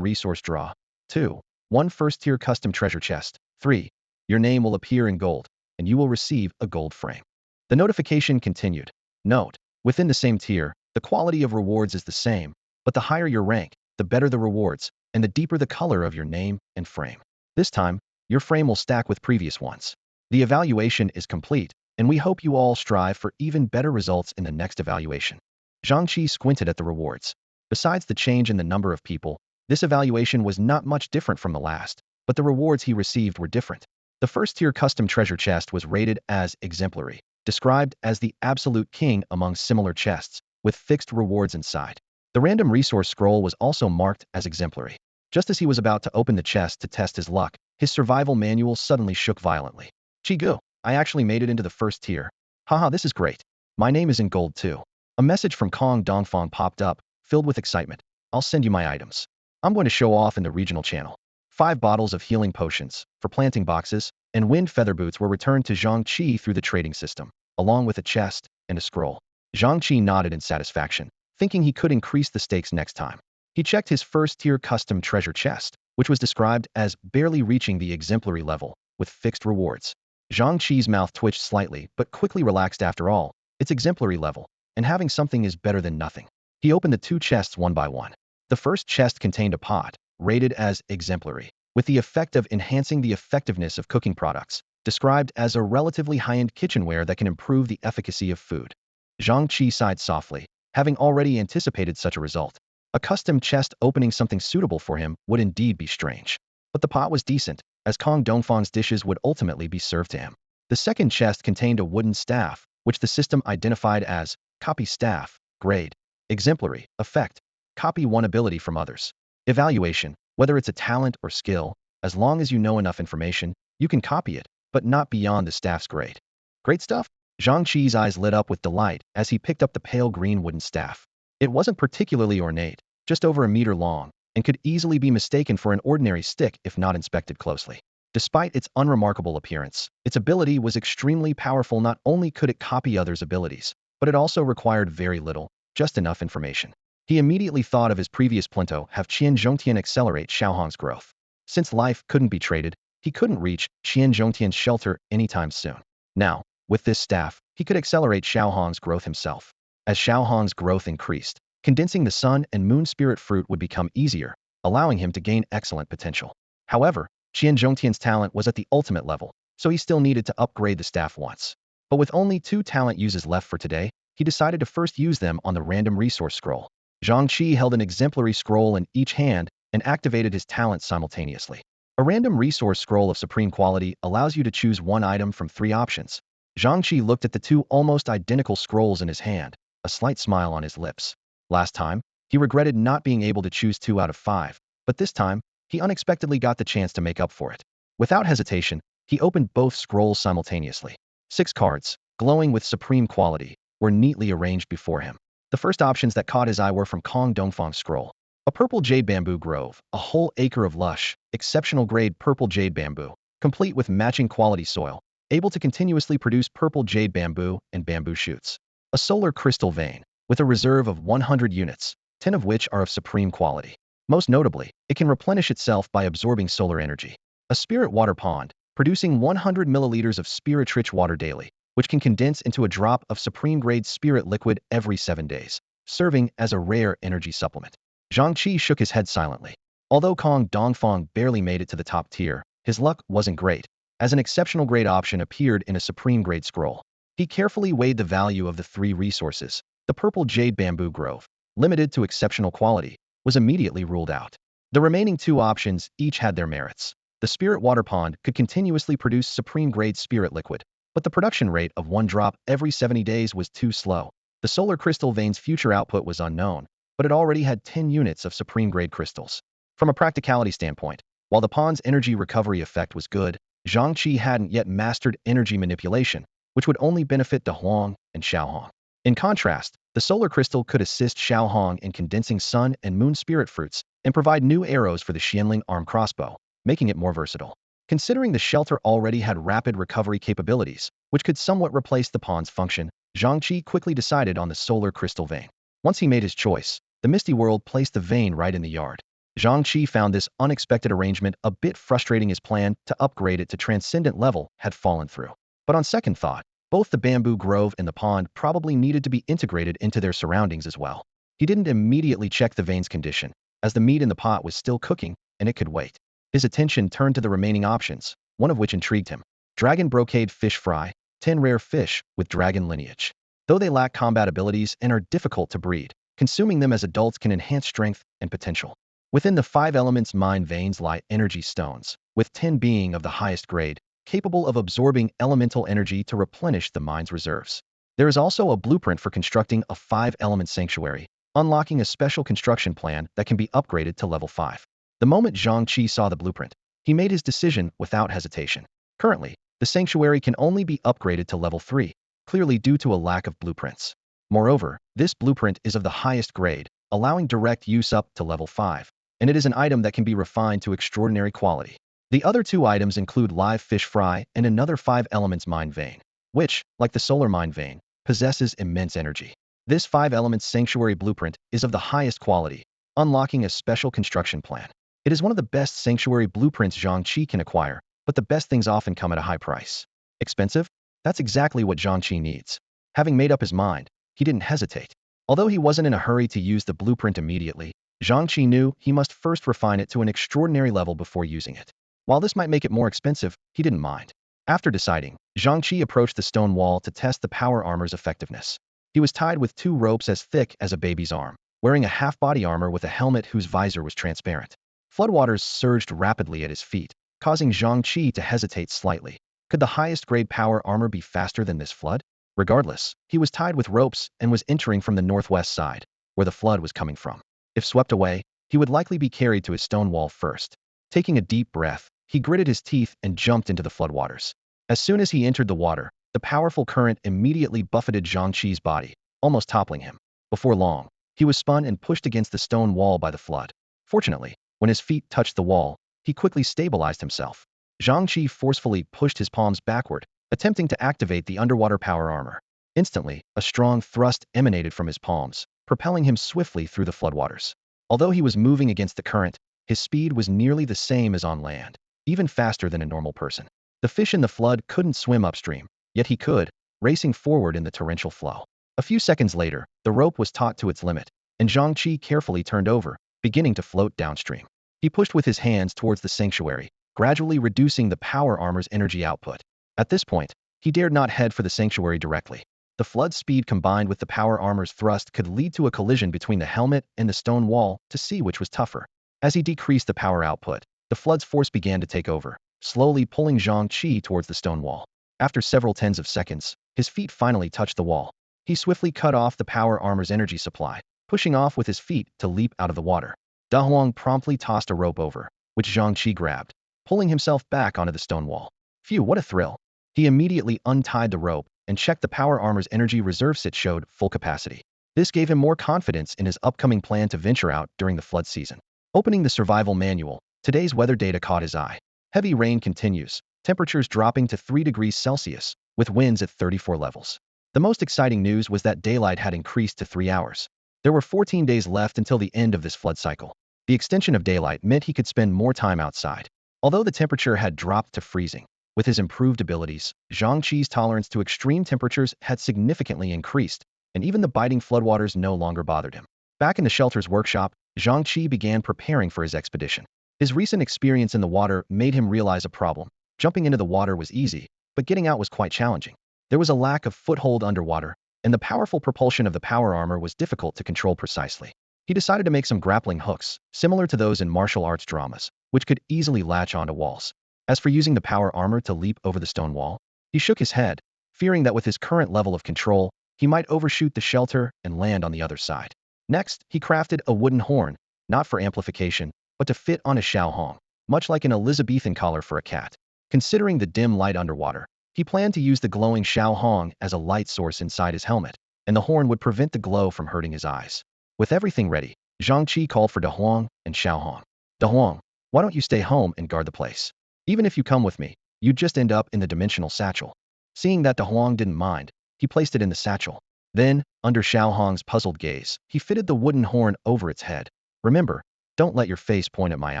resource draw. 2. 1 first-tier custom treasure chest. 3. Your name will appear in gold, and you will receive a gold frame. The notification continued. Note, within the same tier, the quality of rewards is the same, but the higher your rank, the better the rewards, and the deeper the color of your name and frame. This time, your frame will stack with previous ones. The evaluation is complete, and we hope you all strive for even better results in the next evaluation. Zhang Chi squinted at the rewards. Besides the change in the number of people, this evaluation was not much different from the last, but the rewards he received were different. The first-tier custom treasure chest was rated as exemplary, described as the absolute king among similar chests, with fixed rewards inside. The random resource scroll was also marked as exemplary. Just as he was about to open the chest to test his luck, his survival manual suddenly shook violently. Chigu, I actually made it into the first tier. Haha, this is great. My name is in gold too. A message from Kong Dongfang popped up, filled with excitement. I'll send you my items. I'm going to show off in the regional channel. 5 bottles of healing potions, for planting boxes, and wind feather boots were returned to Zhang Chi through the trading system, along with a chest and a scroll. Zhang Chi nodded in satisfaction, thinking he could increase the stakes next time. He checked his first-tier custom treasure chest, which was described as barely reaching the exemplary level, with fixed rewards. Zhang Chi's mouth twitched slightly, but quickly relaxed after all. It's exemplary level, and having something is better than nothing. He opened the 2 chests one by one. The first chest contained a pot, rated as exemplary, with the effect of enhancing the effectiveness of cooking products, described as a relatively high-end kitchenware that can improve the efficacy of food. Zhang Chi sighed softly, having already anticipated such a result. A custom chest opening something suitable for him would indeed be strange. But the pot was decent, as Kong Dongfang's dishes would ultimately be served to him. The second chest contained a wooden staff, which the system identified as copy staff, grade, exemplary, effect, copy one ability from others. Evaluation, whether it's a talent or skill, as long as you know enough information, you can copy it, but not beyond the staff's grade. Great stuff? Zhang Chi's eyes lit up with delight as he picked up the pale green wooden staff. It wasn't particularly ornate, just over a meter long, and could easily be mistaken for an ordinary stick if not inspected closely. Despite its unremarkable appearance, its ability was extremely powerful. Not only could it copy others' abilities, but it also required very little, just enough information. He immediately thought of his previous plinto, have Qian Zhongtian accelerate Xiaohong's growth. Since life couldn't be traded, he couldn't reach Qian Zhongtian's shelter anytime soon. Now, with this staff, he could accelerate Xiaohong's growth himself. As Xiaohong's growth increased, condensing the sun and moon spirit fruit would become easier, allowing him to gain excellent potential. However, Qian Zhongtian's talent was at the ultimate level, so he still needed to upgrade the staff once. But with only 2 talent uses left for today, he decided to first use them on the random resource scroll. Zhang Chi held an exemplary scroll in each hand and activated his talent simultaneously. A random resource scroll of supreme quality allows you to choose 1 item from 3 options. Zhang Chi looked at the 2 almost identical scrolls in his hand, a slight smile on his lips. Last time, he regretted not being able to choose 2 out of 5, but this time, he unexpectedly got the chance to make up for it. Without hesitation, he opened both scrolls simultaneously. 6 cards, glowing with supreme quality, were neatly arranged before him. The first options that caught his eye were from Kong Dongfang's scroll. A purple jade bamboo grove, a whole acre of lush, exceptional grade purple jade bamboo, complete with matching quality soil, able to continuously produce purple jade bamboo and bamboo shoots. A solar crystal vein, with a reserve of 100 units, 10 of which are of supreme quality. Most notably, it can replenish itself by absorbing solar energy. A spirit water pond, producing 100 milliliters of spirit-rich water daily, which can condense into a drop of supreme-grade spirit liquid every 7 days, serving as a rare energy supplement. Zhang Chi shook his head silently. Although Kong Dongfang barely made it to the top tier, his luck wasn't great, as an exceptional grade option appeared in a supreme grade scroll. He carefully weighed the value of the 3 resources. The purple jade bamboo grove, limited to exceptional quality, was immediately ruled out. The remaining 2 options each had their merits. The spirit water pond could continuously produce supreme-grade spirit liquid, but the production rate of 1 drop every 70 days was too slow. The solar crystal vein's future output was unknown, but it already had 10 units of supreme-grade crystals. From a practicality standpoint, while the pond's energy recovery effect was good, Zhang Chi hadn't yet mastered energy manipulation, which would only benefit De Huang and Xiaohong. In contrast, the solar crystal could assist Xiaohong in condensing sun and moon spirit fruits and provide new arrows for the Xianling arm crossbow, making it more versatile. Considering the shelter already had rapid recovery capabilities, which could somewhat replace the pond's function, Zhang Chi quickly decided on the solar crystal vein. Once he made his choice, the Misty World placed the vein right in the yard. Zhang Chi found this unexpected arrangement a bit frustrating. His plan to upgrade it to transcendent level had fallen through. But on second thought, both the bamboo grove and the pond probably needed to be integrated into their surroundings as well. He didn't immediately check the vein's condition, as the meat in the pot was still cooking and it could wait. His attention turned to the remaining options, one of which intrigued him. Dragon brocade fish fry, 10 rare fish with dragon lineage. Though they lack combat abilities and are difficult to breed, consuming them as adults can enhance strength and potential. Within the 5 elements mine veins lie energy stones, with 10 being of the highest grade, capable of absorbing elemental energy to replenish the mine's reserves. There is also a blueprint for constructing a 5-element sanctuary, unlocking a special construction plan that can be upgraded to level 5. The moment Zhang Chi saw the blueprint, he made his decision without hesitation. Currently, the sanctuary can only be upgraded to level 3, clearly due to a lack of blueprints. Moreover, this blueprint is of the highest grade, allowing direct use up to level 5, and it is an item that can be refined to extraordinary quality. The other 2 items include live fish fry and another 5 elements mine vein, which, like the solar mine vein, possesses immense energy. This 5 elements sanctuary blueprint is of the highest quality, unlocking a special construction plan. It is one of the best sanctuary blueprints Zhang Chi can acquire, but the best things often come at a high price. Expensive? That's exactly what Zhang Chi needs. Having made up his mind, he didn't hesitate. Although he wasn't in a hurry to use the blueprint immediately, Zhang Chi knew he must first refine it to an extraordinary level before using it. While this might make it more expensive, he didn't mind. After deciding, Zhang Chi approached the stone wall to test the power armor's effectiveness. He was tied with 2 ropes as thick as a baby's arm, wearing a half-body armor with a helmet whose visor was transparent. Floodwaters surged rapidly at his feet, causing Zhang Chi to hesitate slightly. Could the highest grade power armor be faster than this flood? Regardless, he was tied with ropes and was entering from the northwest side, where the flood was coming from. If swept away, he would likely be carried to his stone wall first. Taking a deep breath, he gritted his teeth and jumped into the floodwaters. As soon as he entered the water, the powerful current immediately buffeted Zhang Chi's body, almost toppling him. Before long, he was spun and pushed against the stone wall by the flood. Fortunately, when his feet touched the wall, he quickly stabilized himself. Zhang Chi forcefully pushed his palms backward, attempting to activate the underwater power armor. Instantly, a strong thrust emanated from his palms, propelling him swiftly through the floodwaters. Although he was moving against the current, his speed was nearly the same as on land, even faster than a normal person. The fish in the flood couldn't swim upstream, yet he could, racing forward in the torrential flow. A few seconds later, the rope was taut to its limit, and Zhang Chi carefully turned over, beginning to float downstream. He pushed with his hands towards the sanctuary, gradually reducing the power armor's energy output. At this point, he dared not head for the sanctuary directly. The flood speed combined with the power armor's thrust could lead to a collision between the helmet and the stone wall to see which was tougher. As he decreased the power output, the flood's force began to take over, slowly pulling Zhang Chi towards the stone wall. After several tens of seconds, his feet finally touched the wall. He swiftly cut off the power armor's energy supply, pushing off with his feet to leap out of the water. De Huang promptly tossed a rope over, which Zhang Chi grabbed, pulling himself back onto the stone wall. Phew, what a thrill. He immediately untied the rope and checked the power armor's energy reserve sit showed full capacity. This gave him more confidence in his upcoming plan to venture out during the flood season. Opening the survival manual, today's weather data caught his eye. Heavy rain continues, temperatures dropping to 3 degrees Celsius, with winds at 34 levels. The most exciting news was that daylight had increased to 3 hours. There were 14 days left until the end of this flood cycle. The extension of daylight meant he could spend more time outside. Although the temperature had dropped to freezing, with his improved abilities, Zhang Chi's tolerance to extreme temperatures had significantly increased, and even the biting floodwaters no longer bothered him. Back in the shelter's workshop, Zhang Chi began preparing for his expedition. His recent experience in the water made him realize a problem. Jumping into the water was easy, but getting out was quite challenging. There was a lack of foothold underwater, and the powerful propulsion of the power armor was difficult to control precisely. He decided to make some grappling hooks, similar to those in martial arts dramas, which could easily latch onto walls. As for using the power armor to leap over the stone wall, he shook his head, fearing that with his current level of control, he might overshoot the shelter and land on the other side. Next, he crafted a wooden horn, not for amplification, but to fit on a Xiaohong, much like an Elizabethan collar for a cat. Considering the dim light underwater, he planned to use the glowing Xiaohong as a light source inside his helmet, and the horn would prevent the glow from hurting his eyes. With everything ready, Zhang Chi called for De Huang and Xiaohong. De Huang, why don't you stay home and guard the place? Even if you come with me, you'd just end up in the dimensional satchel. Seeing that De Huang didn't mind, he placed it in the satchel. Then, under Xiaohong's puzzled gaze, he fitted the wooden horn over its head. Remember, don't let your face point at my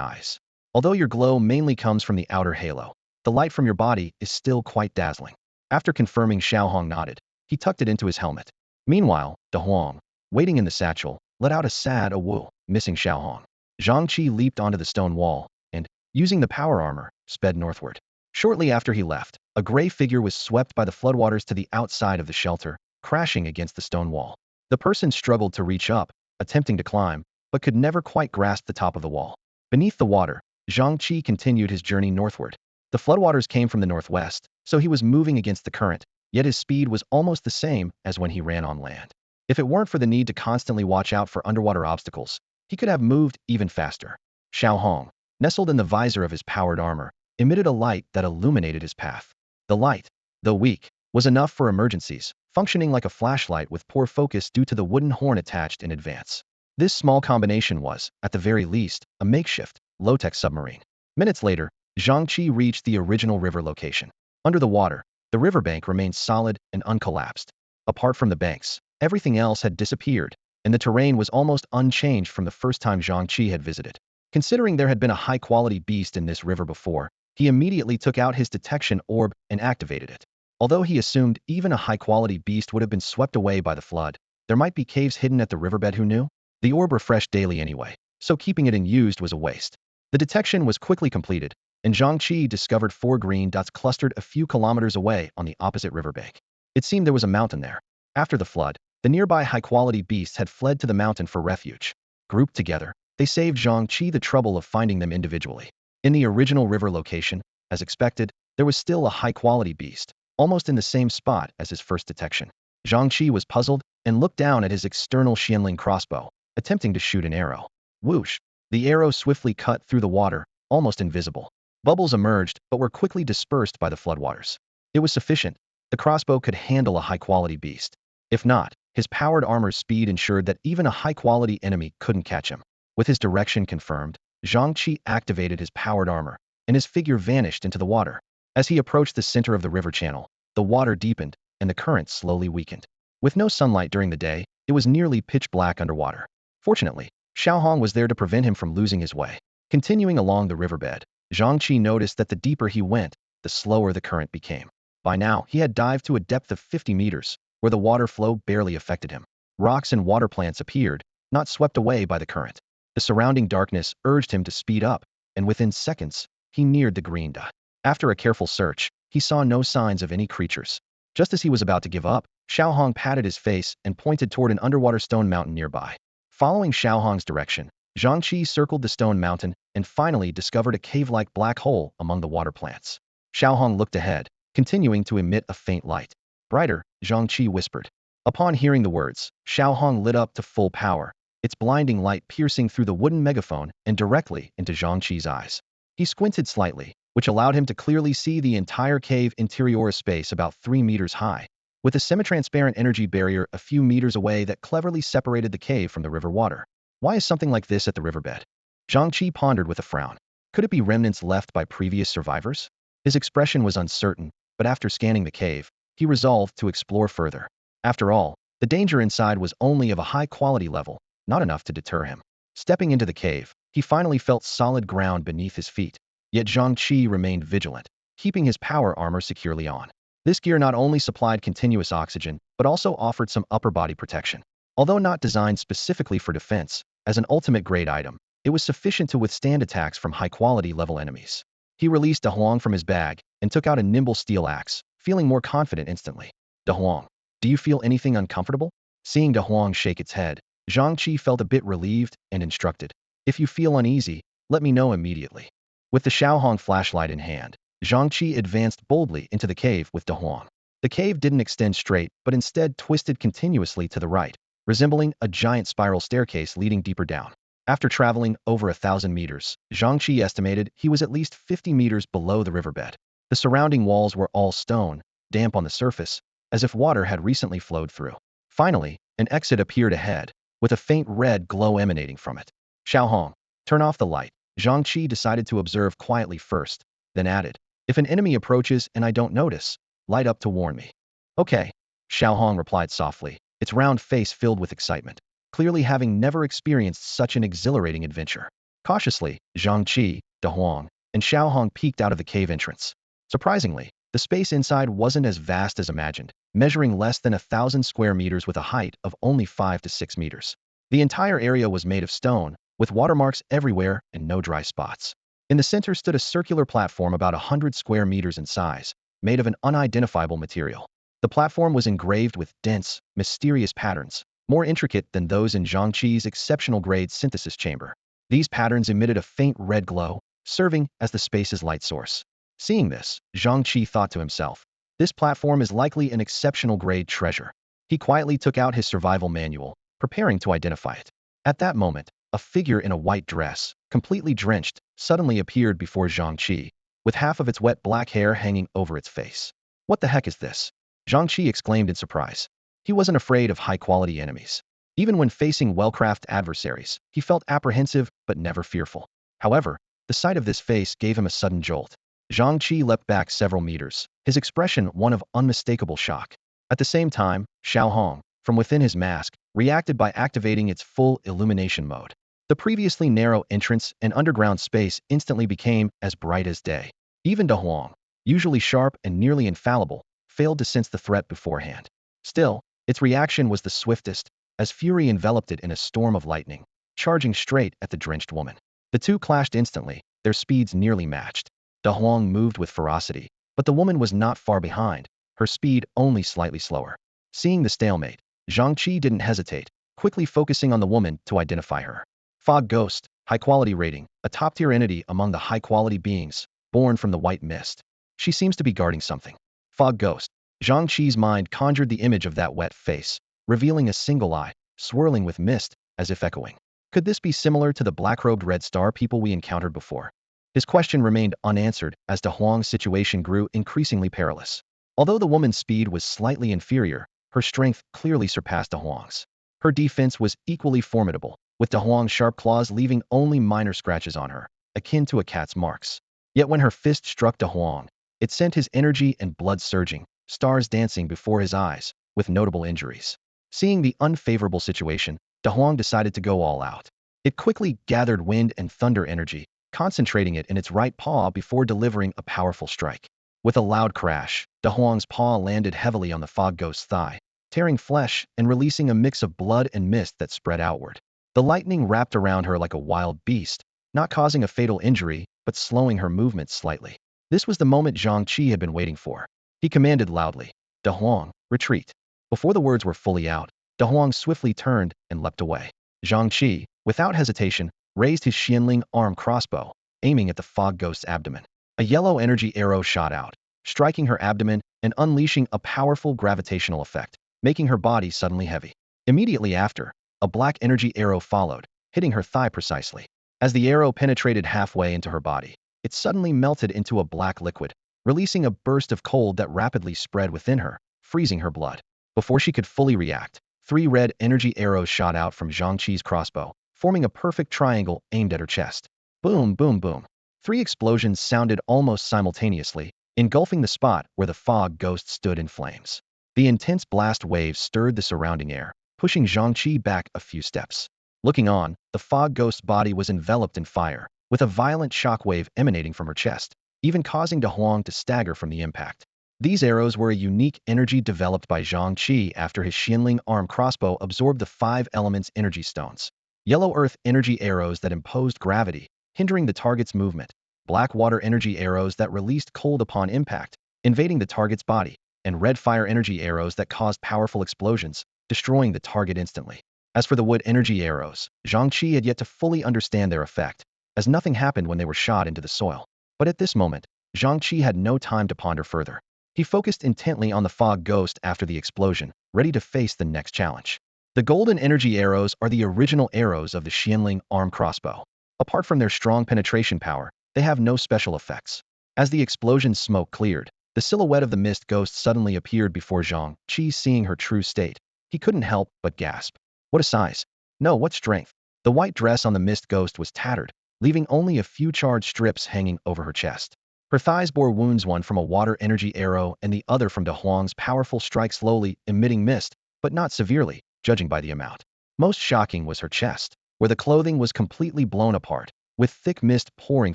eyes. Although your glow mainly comes from the outer halo, the light from your body is still quite dazzling. After confirming, Xiaohong nodded. He tucked it into his helmet. Meanwhile, De Huang, waiting in the satchel, let out a sad "woo," missing Xiaohong. Zhang Chi leaped onto the stone wall and, using the power armor, sped northward. Shortly after he left, a gray figure was swept by the floodwaters to the outside of the shelter, crashing against the stone wall. The person struggled to reach up, attempting to climb, but could never quite grasp the top of the wall. Beneath the water, Zhang Chi continued his journey northward. The floodwaters came from the northwest, so he was moving against the current, yet his speed was almost the same as when he ran on land. If it weren't for the need to constantly watch out for underwater obstacles, he could have moved even faster. Xiaohong, nestled in the visor of his powered armor, emitted a light that illuminated his path. The light, though weak, was enough for emergencies, functioning like a flashlight with poor focus due to the wooden horn attached in advance. This small combination was, at the very least, a makeshift, low-tech submarine. Minutes later, Zhang Chi reached the original river location. Under the water, the riverbank remained solid and uncollapsed. Apart from the banks, everything else had disappeared, and the terrain was almost unchanged from the first time Zhang Chi had visited. Considering there had been a high-quality beast in this river before, he immediately took out his detection orb and activated it. Although he assumed even a high-quality beast would have been swept away by the flood, there might be caves hidden at the riverbed, who knew? The orb refreshed daily anyway, so keeping it unused was a waste. The detection was quickly completed, and Zhang Chi discovered 4 green dots clustered a few kilometers away on the opposite riverbank. It seemed there was a mountain there. After the flood, the nearby high-quality beasts had fled to the mountain for refuge. Grouped together, they saved Zhang Chi the trouble of finding them individually. In the original river location, as expected, there was still a high-quality beast, almost in the same spot as his first detection. Zhang Chi was puzzled and looked down at his external Xianling crossbow, attempting to shoot an arrow. Whoosh! The arrow swiftly cut through the water, almost invisible. Bubbles emerged, but were quickly dispersed by the floodwaters. It was sufficient. The crossbow could handle a high-quality beast. If not, his powered armor's speed ensured that even a high-quality enemy couldn't catch him. With his direction confirmed, Zhang Chi activated his powered armor, and his figure vanished into the water. As he approached the center of the river channel, the water deepened, and the current slowly weakened. With no sunlight during the day, it was nearly pitch black underwater. Fortunately, Xiaohong was there to prevent him from losing his way. Continuing along the riverbed, Zhang Chi noticed that the deeper he went, the slower the current became. By now, he had dived to a depth of 50 meters, where the water flow barely affected him. Rocks and water plants appeared, not swept away by the current. The surrounding darkness urged him to speed up, and within seconds, he neared the green dot. After a careful search, he saw no signs of any creatures. Just as he was about to give up, Xiaohong patted his face and pointed toward an underwater stone mountain nearby. Following Xiaohong's direction, Zhang Chi circled the stone mountain and finally discovered a cave-like black hole among the water plants. Xiaohong looked ahead, continuing to emit a faint light. Brighter, Zhang Chi whispered. Upon hearing the words, Xiaohong lit up to full power, its blinding light piercing through the wooden megaphone and directly into Zhang Chi's eyes. He squinted slightly, which allowed him to clearly see the entire cave interior space about 3 meters high, with a semi-transparent energy barrier a few meters away that cleverly separated the cave from the river water. Why is something like this at the riverbed? Zhang Chi pondered with a frown. Could it be remnants left by previous survivors? His expression was uncertain, but after scanning the cave, he resolved to explore further. After all, the danger inside was only of a high-quality level, not enough to deter him. Stepping into the cave, he finally felt solid ground beneath his feet. Yet Zhang Chi remained vigilant, keeping his power armor securely on. This gear not only supplied continuous oxygen, but also offered some upper body protection. Although not designed specifically for defense, as an ultimate-grade item, it was sufficient to withstand attacks from high-quality level enemies. He released De Huang from his bag and took out a nimble steel axe, feeling more confident instantly. De Huang, do you feel anything uncomfortable? Seeing De Huang shake its head, Zhang Chi felt a bit relieved and instructed. If you feel uneasy, let me know immediately. With the Xiaohong flashlight in hand, Zhang Chi advanced boldly into the cave with De Huang. The cave didn't extend straight, but instead twisted continuously to the right, resembling a giant spiral staircase leading deeper down. After traveling over 1,000 meters, Zhang Chi estimated he was at least 50 meters below the riverbed. The surrounding walls were all stone, damp on the surface, as if water had recently flowed through. Finally, an exit appeared ahead, with a faint red glow emanating from it. Xiaohong, turn off the light. Zhang Chi decided to observe quietly first, then added, if an enemy approaches and I don't notice, light up to warn me. Okay, Xiaohong replied softly, its round face filled with excitement, clearly having never experienced such an exhilarating adventure. Cautiously, Zhang Chi, De Huang, and Xiaohong peeked out of the cave entrance. Surprisingly, the space inside wasn't as vast as imagined, measuring less than 1,000 square meters with a height of only 5 to 6 meters. The entire area was made of stone, with watermarks everywhere and no dry spots. In the center stood a circular platform about 100 square meters in size, made of an unidentifiable material. The platform was engraved with dense, mysterious patterns, more intricate than those in Zhang Chi's exceptional grade synthesis chamber. These patterns emitted a faint red glow, serving as the space's light source. Seeing this, Zhang Chi thought to himself, this platform is likely an exceptional grade treasure. He quietly took out his survival manual, preparing to identify it. At that moment, a figure in a white dress, completely drenched, suddenly appeared before Zhang Chi, with half of its wet black hair hanging over its face. What the heck is this? Zhang Chi exclaimed in surprise. He wasn't afraid of high-quality enemies. Even when facing well-crafted adversaries, he felt apprehensive but never fearful. However, the sight of this face gave him a sudden jolt. Zhang Chi leapt back several meters, his expression one of unmistakable shock. At the same time, Xiaohong, from within his mask, reacted by activating its full illumination mode. The previously narrow entrance and underground space instantly became as bright as day. Even De Huang, usually sharp and nearly infallible, failed to sense the threat beforehand. Still, its reaction was the swiftest, as fury enveloped it in a storm of lightning, charging straight at the drenched woman. The two clashed instantly, their speeds nearly matched. De Huang moved with ferocity, but the woman was not far behind, her speed only slightly slower. Seeing the stalemate, Zhang Chi didn't hesitate, quickly focusing on the woman to identify her. Fog Ghost, high-quality rating, a top-tier entity among the high-quality beings, born from the white mist. She seems to be guarding something. Fog Ghost. Zhang Chi's mind conjured the image of that wet face, revealing a single eye, swirling with mist, as if echoing. Could this be similar to the black-robed red star people we encountered before? His question remained unanswered as De Huang's situation grew increasingly perilous. Although the woman's speed was slightly inferior, her strength clearly surpassed De Huang's. Her defense was equally formidable, with De Huang's sharp claws leaving only minor scratches on her, akin to a cat's marks. Yet when her fist struck De Huang, it sent his energy and blood surging, stars dancing before his eyes, with notable injuries. Seeing the unfavorable situation, De Huang decided to go all out. It quickly gathered wind and thunder energy, concentrating it in its right paw before delivering a powerful strike. With a loud crash, De Huang's paw landed heavily on the fog ghost's thigh, tearing flesh and releasing a mix of blood and mist that spread outward. The lightning wrapped around her like a wild beast, not causing a fatal injury, but slowing her movements slightly. This was the moment Zhang Chi had been waiting for. He commanded loudly, De Huang, retreat. Before the words were fully out, De Huang swiftly turned and leapt away. Zhang Chi, without hesitation, raised his Xianling arm crossbow, aiming at the fog ghost's abdomen. A yellow energy arrow shot out, striking her abdomen and unleashing a powerful gravitational effect, making her body suddenly heavy. Immediately after, a black energy arrow followed, hitting her thigh precisely. As the arrow penetrated halfway into her body, it suddenly melted into a black liquid, releasing a burst of cold that rapidly spread within her, freezing her blood. Before she could fully react, 3 red energy arrows shot out from Zhang Chi's crossbow, forming a perfect triangle aimed at her chest. Boom, boom, boom. 3 explosions sounded almost simultaneously, engulfing the spot where the fog ghost stood in flames. The intense blast waves stirred the surrounding air, pushing Zhang Chi back a few steps. Looking on, the fog ghost's body was enveloped in fire, with a violent shockwave emanating from her chest, even causing De Huang to stagger from the impact. These arrows were a unique energy developed by Zhang Chi after his Xianling arm crossbow absorbed the 5 elements energy stones. Yellow earth energy arrows that imposed gravity, hindering the target's movement, black water energy arrows that released cold upon impact, invading the target's body, and red fire energy arrows that caused powerful explosions, destroying the target instantly. As for the wood energy arrows, Zhang Chi had yet to fully understand their effect, as nothing happened when they were shot into the soil. But at this moment, Zhang Chi had no time to ponder further. He focused intently on the fog ghost after the explosion, ready to face the next challenge. The golden energy arrows are the original arrows of the Xianling arm crossbow. Apart from their strong penetration power, they have no special effects. As the explosion's smoke cleared, the silhouette of the mist ghost suddenly appeared before Zhang Chi. Seeing her true state, he couldn't help but gasp. What a size! No, what strength! The white dress on the mist ghost was tattered, leaving only a few charred strips hanging over her chest. Her thighs bore wounds, one from a water energy arrow and the other from De Huang's powerful strike, slowly emitting mist, but not severely, judging by the amount. Most shocking was her chest, where the clothing was completely blown apart, with thick mist pouring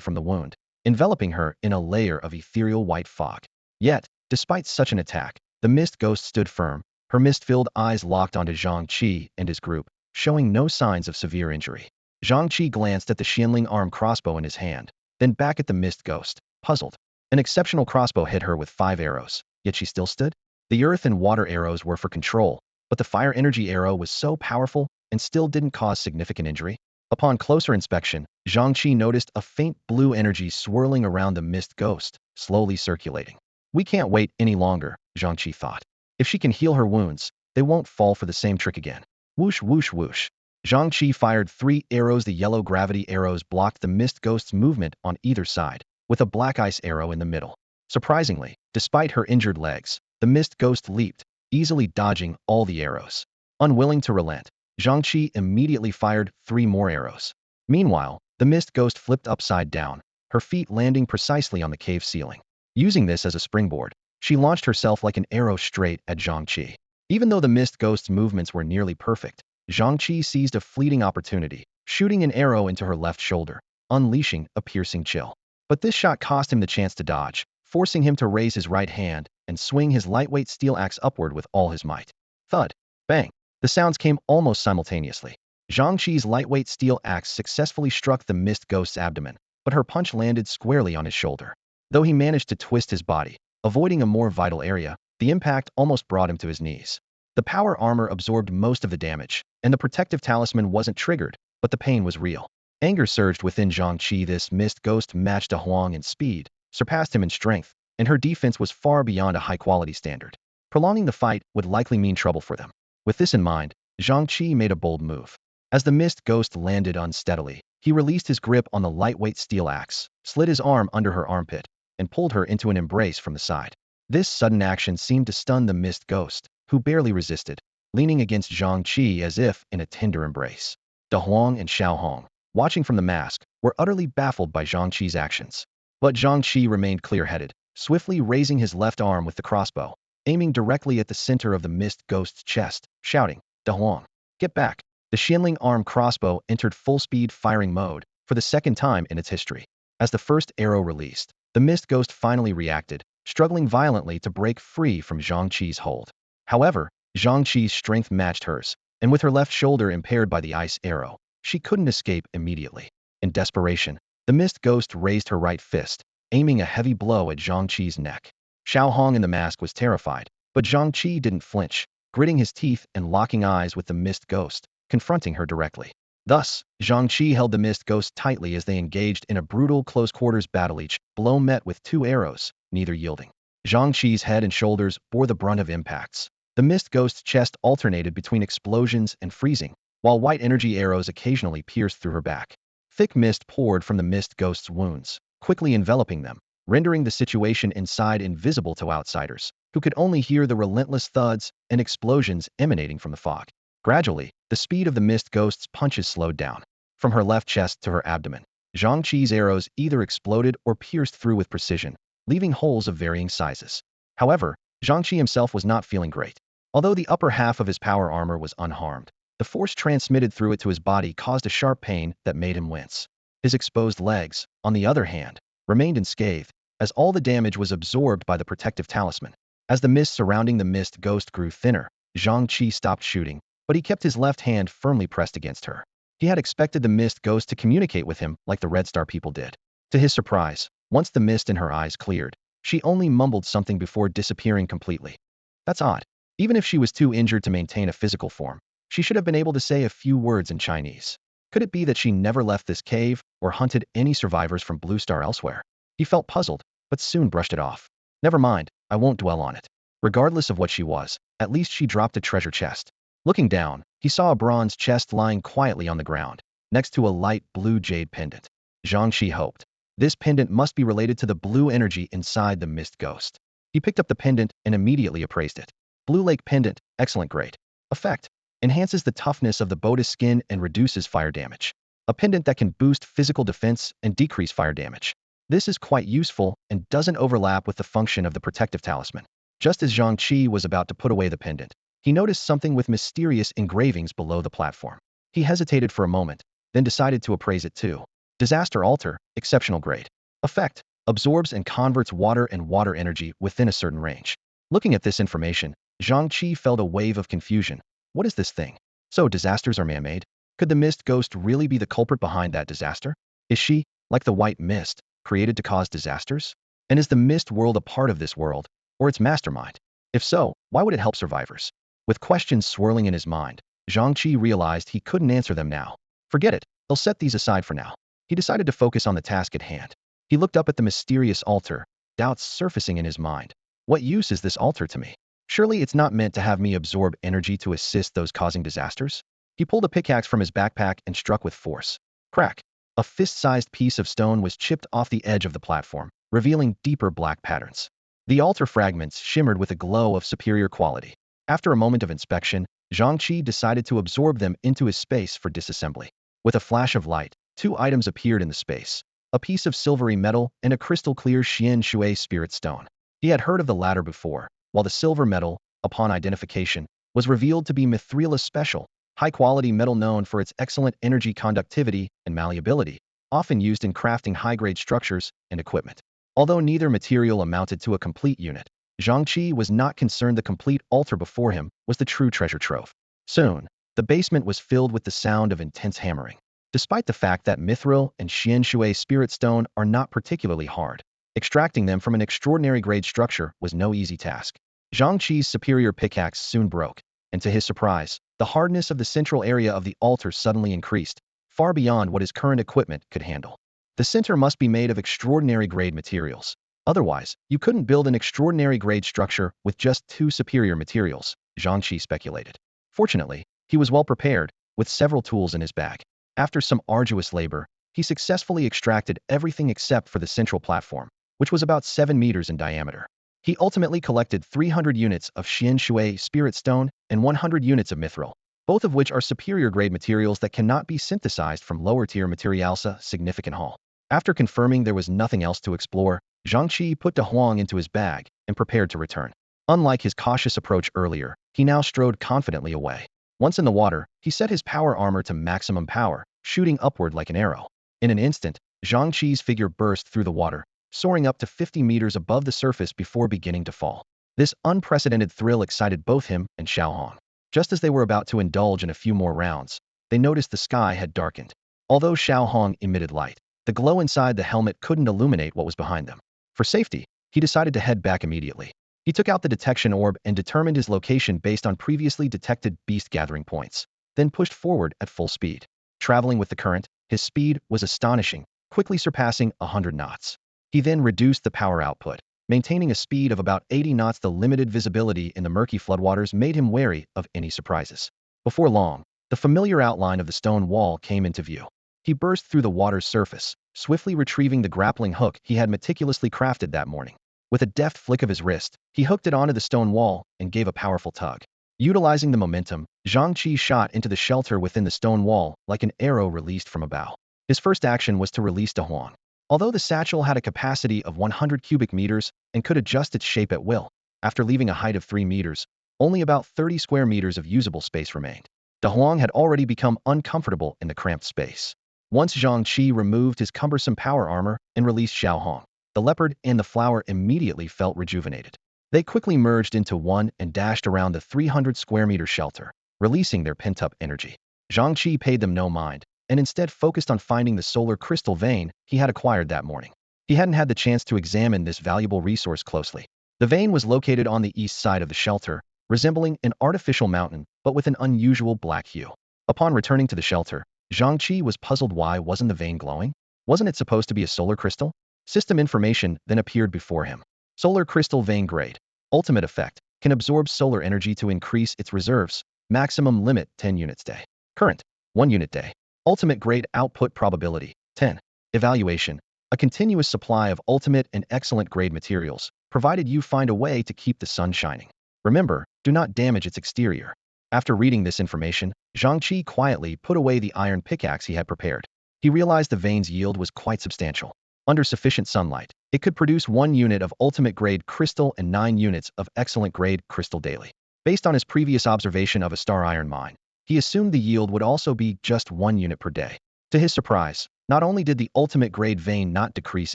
from the wound, enveloping her in a layer of ethereal white fog. Yet, despite such an attack, the mist ghost stood firm, her mist-filled eyes locked onto Zhang Chi and his group, showing no signs of severe injury. Zhang Chi glanced at the Xianling arm crossbow in his hand, then back at the mist ghost, puzzled. An exceptional crossbow hit her with 5 arrows, yet she still stood? The earth and water arrows were for control, but the fire energy arrow was so powerful and still didn't cause significant injury. Upon closer inspection, Zhang Chi noticed a faint blue energy swirling around the mist ghost, slowly circulating. We can't wait any longer, Zhang Chi thought. If she can heal her wounds, they won't fall for the same trick again. Whoosh, whoosh, whoosh. Zhang Chi fired 3 arrows. The yellow gravity arrows blocked the mist ghost's movement on either side, with a black ice arrow in the middle. Surprisingly, despite her injured legs, the mist ghost leaped, easily dodging all the arrows. Unwilling to relent, Zhang Chi immediately fired 3 more arrows. Meanwhile, the mist ghost flipped upside down, her feet landing precisely on the cave ceiling. Using this as a springboard, she launched herself like an arrow straight at Zhang Chi. Even though the mist ghost's movements were nearly perfect, Zhang Chi seized a fleeting opportunity, shooting an arrow into her left shoulder, unleashing a piercing chill. But this shot cost him the chance to dodge, forcing him to raise his right hand and swing his lightweight steel axe upward with all his might. Thud! Bang! The sounds came almost simultaneously. Zhang Chi's lightweight steel axe successfully struck the mist ghost's abdomen, but her punch landed squarely on his shoulder. Though he managed to twist his body, avoiding a more vital area, the impact almost brought him to his knees. The power armor absorbed most of the damage, and the protective talisman wasn't triggered, but the pain was real. Anger surged within Zhang Chi. This mist ghost matched De Huang in speed, surpassed him in strength, and her defense was far beyond a high-quality standard. Prolonging the fight would likely mean trouble for them. With this in mind, Zhang Chi made a bold move. As the mist ghost landed unsteadily, he released his grip on the lightweight steel axe, slid his arm under her armpit, and pulled her into an embrace from the side. This sudden action seemed to stun the mist ghost, who barely resisted, leaning against Zhang Chi as if in a tender embrace. De Huang and Xiao Hong, watching from the mask, were utterly baffled by Zhang Chi's actions. But Zhang Chi remained clear-headed, swiftly raising his left arm with the crossbow, aiming directly at the center of the mist ghost's chest, shouting, De Huang, get back! The Xianling arm crossbow entered full-speed firing mode for the second time in its history. As the first arrow released, the mist ghost finally reacted, struggling violently to break free from Zhang Chi's hold. However, Zhang Chi's strength matched hers, and with her left shoulder impaired by the ice arrow, she couldn't escape immediately. In desperation, the mist ghost raised her right fist, aiming a heavy blow at Zhang Chi's neck. Xiao Hong in the mask was terrified, but Zhang Chi didn't flinch, gritting his teeth and locking eyes with the mist ghost, confronting her directly. Thus, Zhang Chi held the mist ghost tightly as they engaged in a brutal close-quarters battle, each blow met with 2 arrows, neither yielding. Zhang Chi's head and shoulders bore the brunt of impacts. The mist ghost's chest alternated between explosions and freezing, while white energy arrows occasionally pierced through her back. Thick mist poured from the mist ghost's wounds, quickly enveloping them, rendering the situation inside invisible to outsiders, who could only hear the relentless thuds and explosions emanating from the fog. Gradually, the speed of the mist ghost's punches slowed down. From her left chest to her abdomen, Zhang Chi's arrows either exploded or pierced through with precision, leaving holes of varying sizes. However, Zhang Chi himself was not feeling great. Although the upper half of his power armor was unharmed, the force transmitted through it to his body caused a sharp pain that made him wince. His exposed legs, on the other hand, remained unscathed, as all the damage was absorbed by the protective talisman. As the mist surrounding the mist ghost grew thinner, Zhang Chi stopped shooting, but he kept his left hand firmly pressed against her. He had expected the mist ghost to communicate with him like the Red Star people did. To his surprise, once the mist in her eyes cleared, she only mumbled something before disappearing completely. That's odd. Even if she was too injured to maintain a physical form, She should have been able to say a few words in Chinese. Could it be that she never left this cave or hunted any survivors from Blue Star elsewhere? He felt puzzled, but soon brushed it off. Never mind, I won't dwell on it. Regardless of what she was, at least she dropped a treasure chest. Looking down, he saw a bronze chest lying quietly on the ground, next to a light blue jade pendant. Zhang Chi hoped. This pendant must be related to the blue energy inside the mist ghost. He picked up the pendant and immediately appraised it. Blue Lake Pendant, excellent grade. Effect. Enhances the toughness of the boda's skin and reduces fire damage. A pendant that can boost physical defense and decrease fire damage. This is quite useful and doesn't overlap with the function of the protective talisman. Just as Zhang Chi was about to put away the pendant, he noticed something with mysterious engravings below the platform. He hesitated for a moment, then decided to appraise it too. Disaster Altar, exceptional grade. Effect. Absorbs and converts water and water energy within a certain range. Looking at this information, Zhang Chi felt a wave of confusion. What is this thing? So disasters are man-made? Could the mist ghost really be the culprit behind that disaster? Is she, like the white mist, created to cause disasters? And is the mist world a part of this world, or its mastermind? If so, why would it help survivors? With questions swirling in his mind, Zhang Chi realized he couldn't answer them now. Forget it, he'll set these aside for now. He decided to focus on the task at hand. He looked up at the mysterious altar, doubts surfacing in his mind. What use is this altar to me? Surely it's not meant to have me absorb energy to assist those causing disasters? He pulled a pickaxe from his backpack and struck with force. Crack! A fist-sized piece of stone was chipped off the edge of the platform, revealing deeper black patterns. The altar fragments shimmered with a glow of superior quality. After a moment of inspection, Zhang Chi decided to absorb them into his space for disassembly. With a flash of light, two items appeared in the space. A piece of silvery metal and a crystal-clear Xian Shui spirit stone. He had heard of the latter before, while the silver metal, upon identification, was revealed to be Mithrila Special, high-quality metal known for its excellent energy conductivity and malleability, often used in crafting high-grade structures and equipment. Although neither material amounted to a complete unit, Zhang Chi was not concerned the complete altar before him was the true treasure trove. Soon, the basement was filled with the sound of intense hammering. Despite the fact that Mithril and Xian Shui Spirit Stone are not particularly hard, extracting them from an extraordinary grade structure was no easy task. Zhang Chi's superior pickaxe soon broke, and to his surprise, the hardness of the central area of the altar suddenly increased, far beyond what his current equipment could handle. The center must be made of extraordinary grade materials. Otherwise, you couldn't build an extraordinary grade structure with just two superior materials, Zhang Chi speculated. Fortunately, he was well prepared, with several tools in his bag. After some arduous labor, he successfully extracted everything except for the central platform, which was about 7 meters in diameter. He ultimately collected 300 units of Xian Shui Spirit Stone and 100 units of Mithril, both of which are superior grade materials that cannot be synthesized from lower tier materialsa significant haul. After confirming there was nothing else to explore, Zhang Chi put De Huang into his bag and prepared to return. Unlike his cautious approach earlier, he now strode confidently away. Once in the water, he set his power armor to maximum power, shooting upward like an arrow. In an instant, Zhang Chi's figure burst through the water, soaring up to 50 meters above the surface before beginning to fall. This unprecedented thrill excited both him and Xiao Hong. Just as they were about to indulge in a few more rounds, they noticed the sky had darkened. Although Xiao Hong emitted light, the glow inside the helmet couldn't illuminate what was behind them. For safety, he decided to head back immediately. He took out the detection orb and determined his location based on previously detected beast gathering points, then pushed forward at full speed. Traveling with the current, his speed was astonishing, quickly surpassing 100 knots. He then reduced the power output, maintaining a speed of about 80 knots. The limited visibility in the murky floodwaters made him wary of any surprises. Before long, the familiar outline of the stone wall came into view. He burst through the water's surface, swiftly retrieving the grappling hook he had meticulously crafted that morning. With a deft flick of his wrist, he hooked it onto the stone wall and gave a powerful tug. Utilizing the momentum, Zhang Chi shot into the shelter within the stone wall like an arrow released from a bow. His first action was to release De Huang. Although the satchel had a capacity of 100 cubic meters and could adjust its shape at will, after leaving a height of 3 meters, only about 30 square meters of usable space remained. De Huang had already become uncomfortable in the cramped space. Once Zhang Chi removed his cumbersome power armor and released Xiao Hong, the leopard and the flower immediately felt rejuvenated. They quickly merged into one and dashed around the 300 square meter shelter, releasing their pent-up energy. Zhang Chi paid them no mind, and instead focused on finding the solar crystal vein he had acquired that morning. He hadn't had the chance to examine this valuable resource closely. The vein was located on the east side of the shelter, resembling an artificial mountain, but with an unusual black hue. Upon returning to the shelter, Zhang Chi was puzzled why wasn't the vein glowing? Wasn't it supposed to be a solar crystal? System information then appeared before him. Solar crystal vein grade. Ultimate effect. Can absorb solar energy to increase its reserves. Maximum limit 10 units day. Current 1 unit day. Ultimate grade output probability 10. Evaluation. A continuous supply of ultimate and excellent grade materials, provided you find a way to keep the sun shining. Remember, do not damage its exterior. After reading this information, Zhang Chi quietly put away the iron pickaxe he had prepared. He realized the vein's yield was quite substantial. Under sufficient sunlight, it could produce 1 unit of ultimate grade crystal and 9 units of excellent grade crystal daily. Based on his previous observation of a star iron mine, he assumed the yield would also be just 1 unit per day. To his surprise, not only did the ultimate grade vein not decrease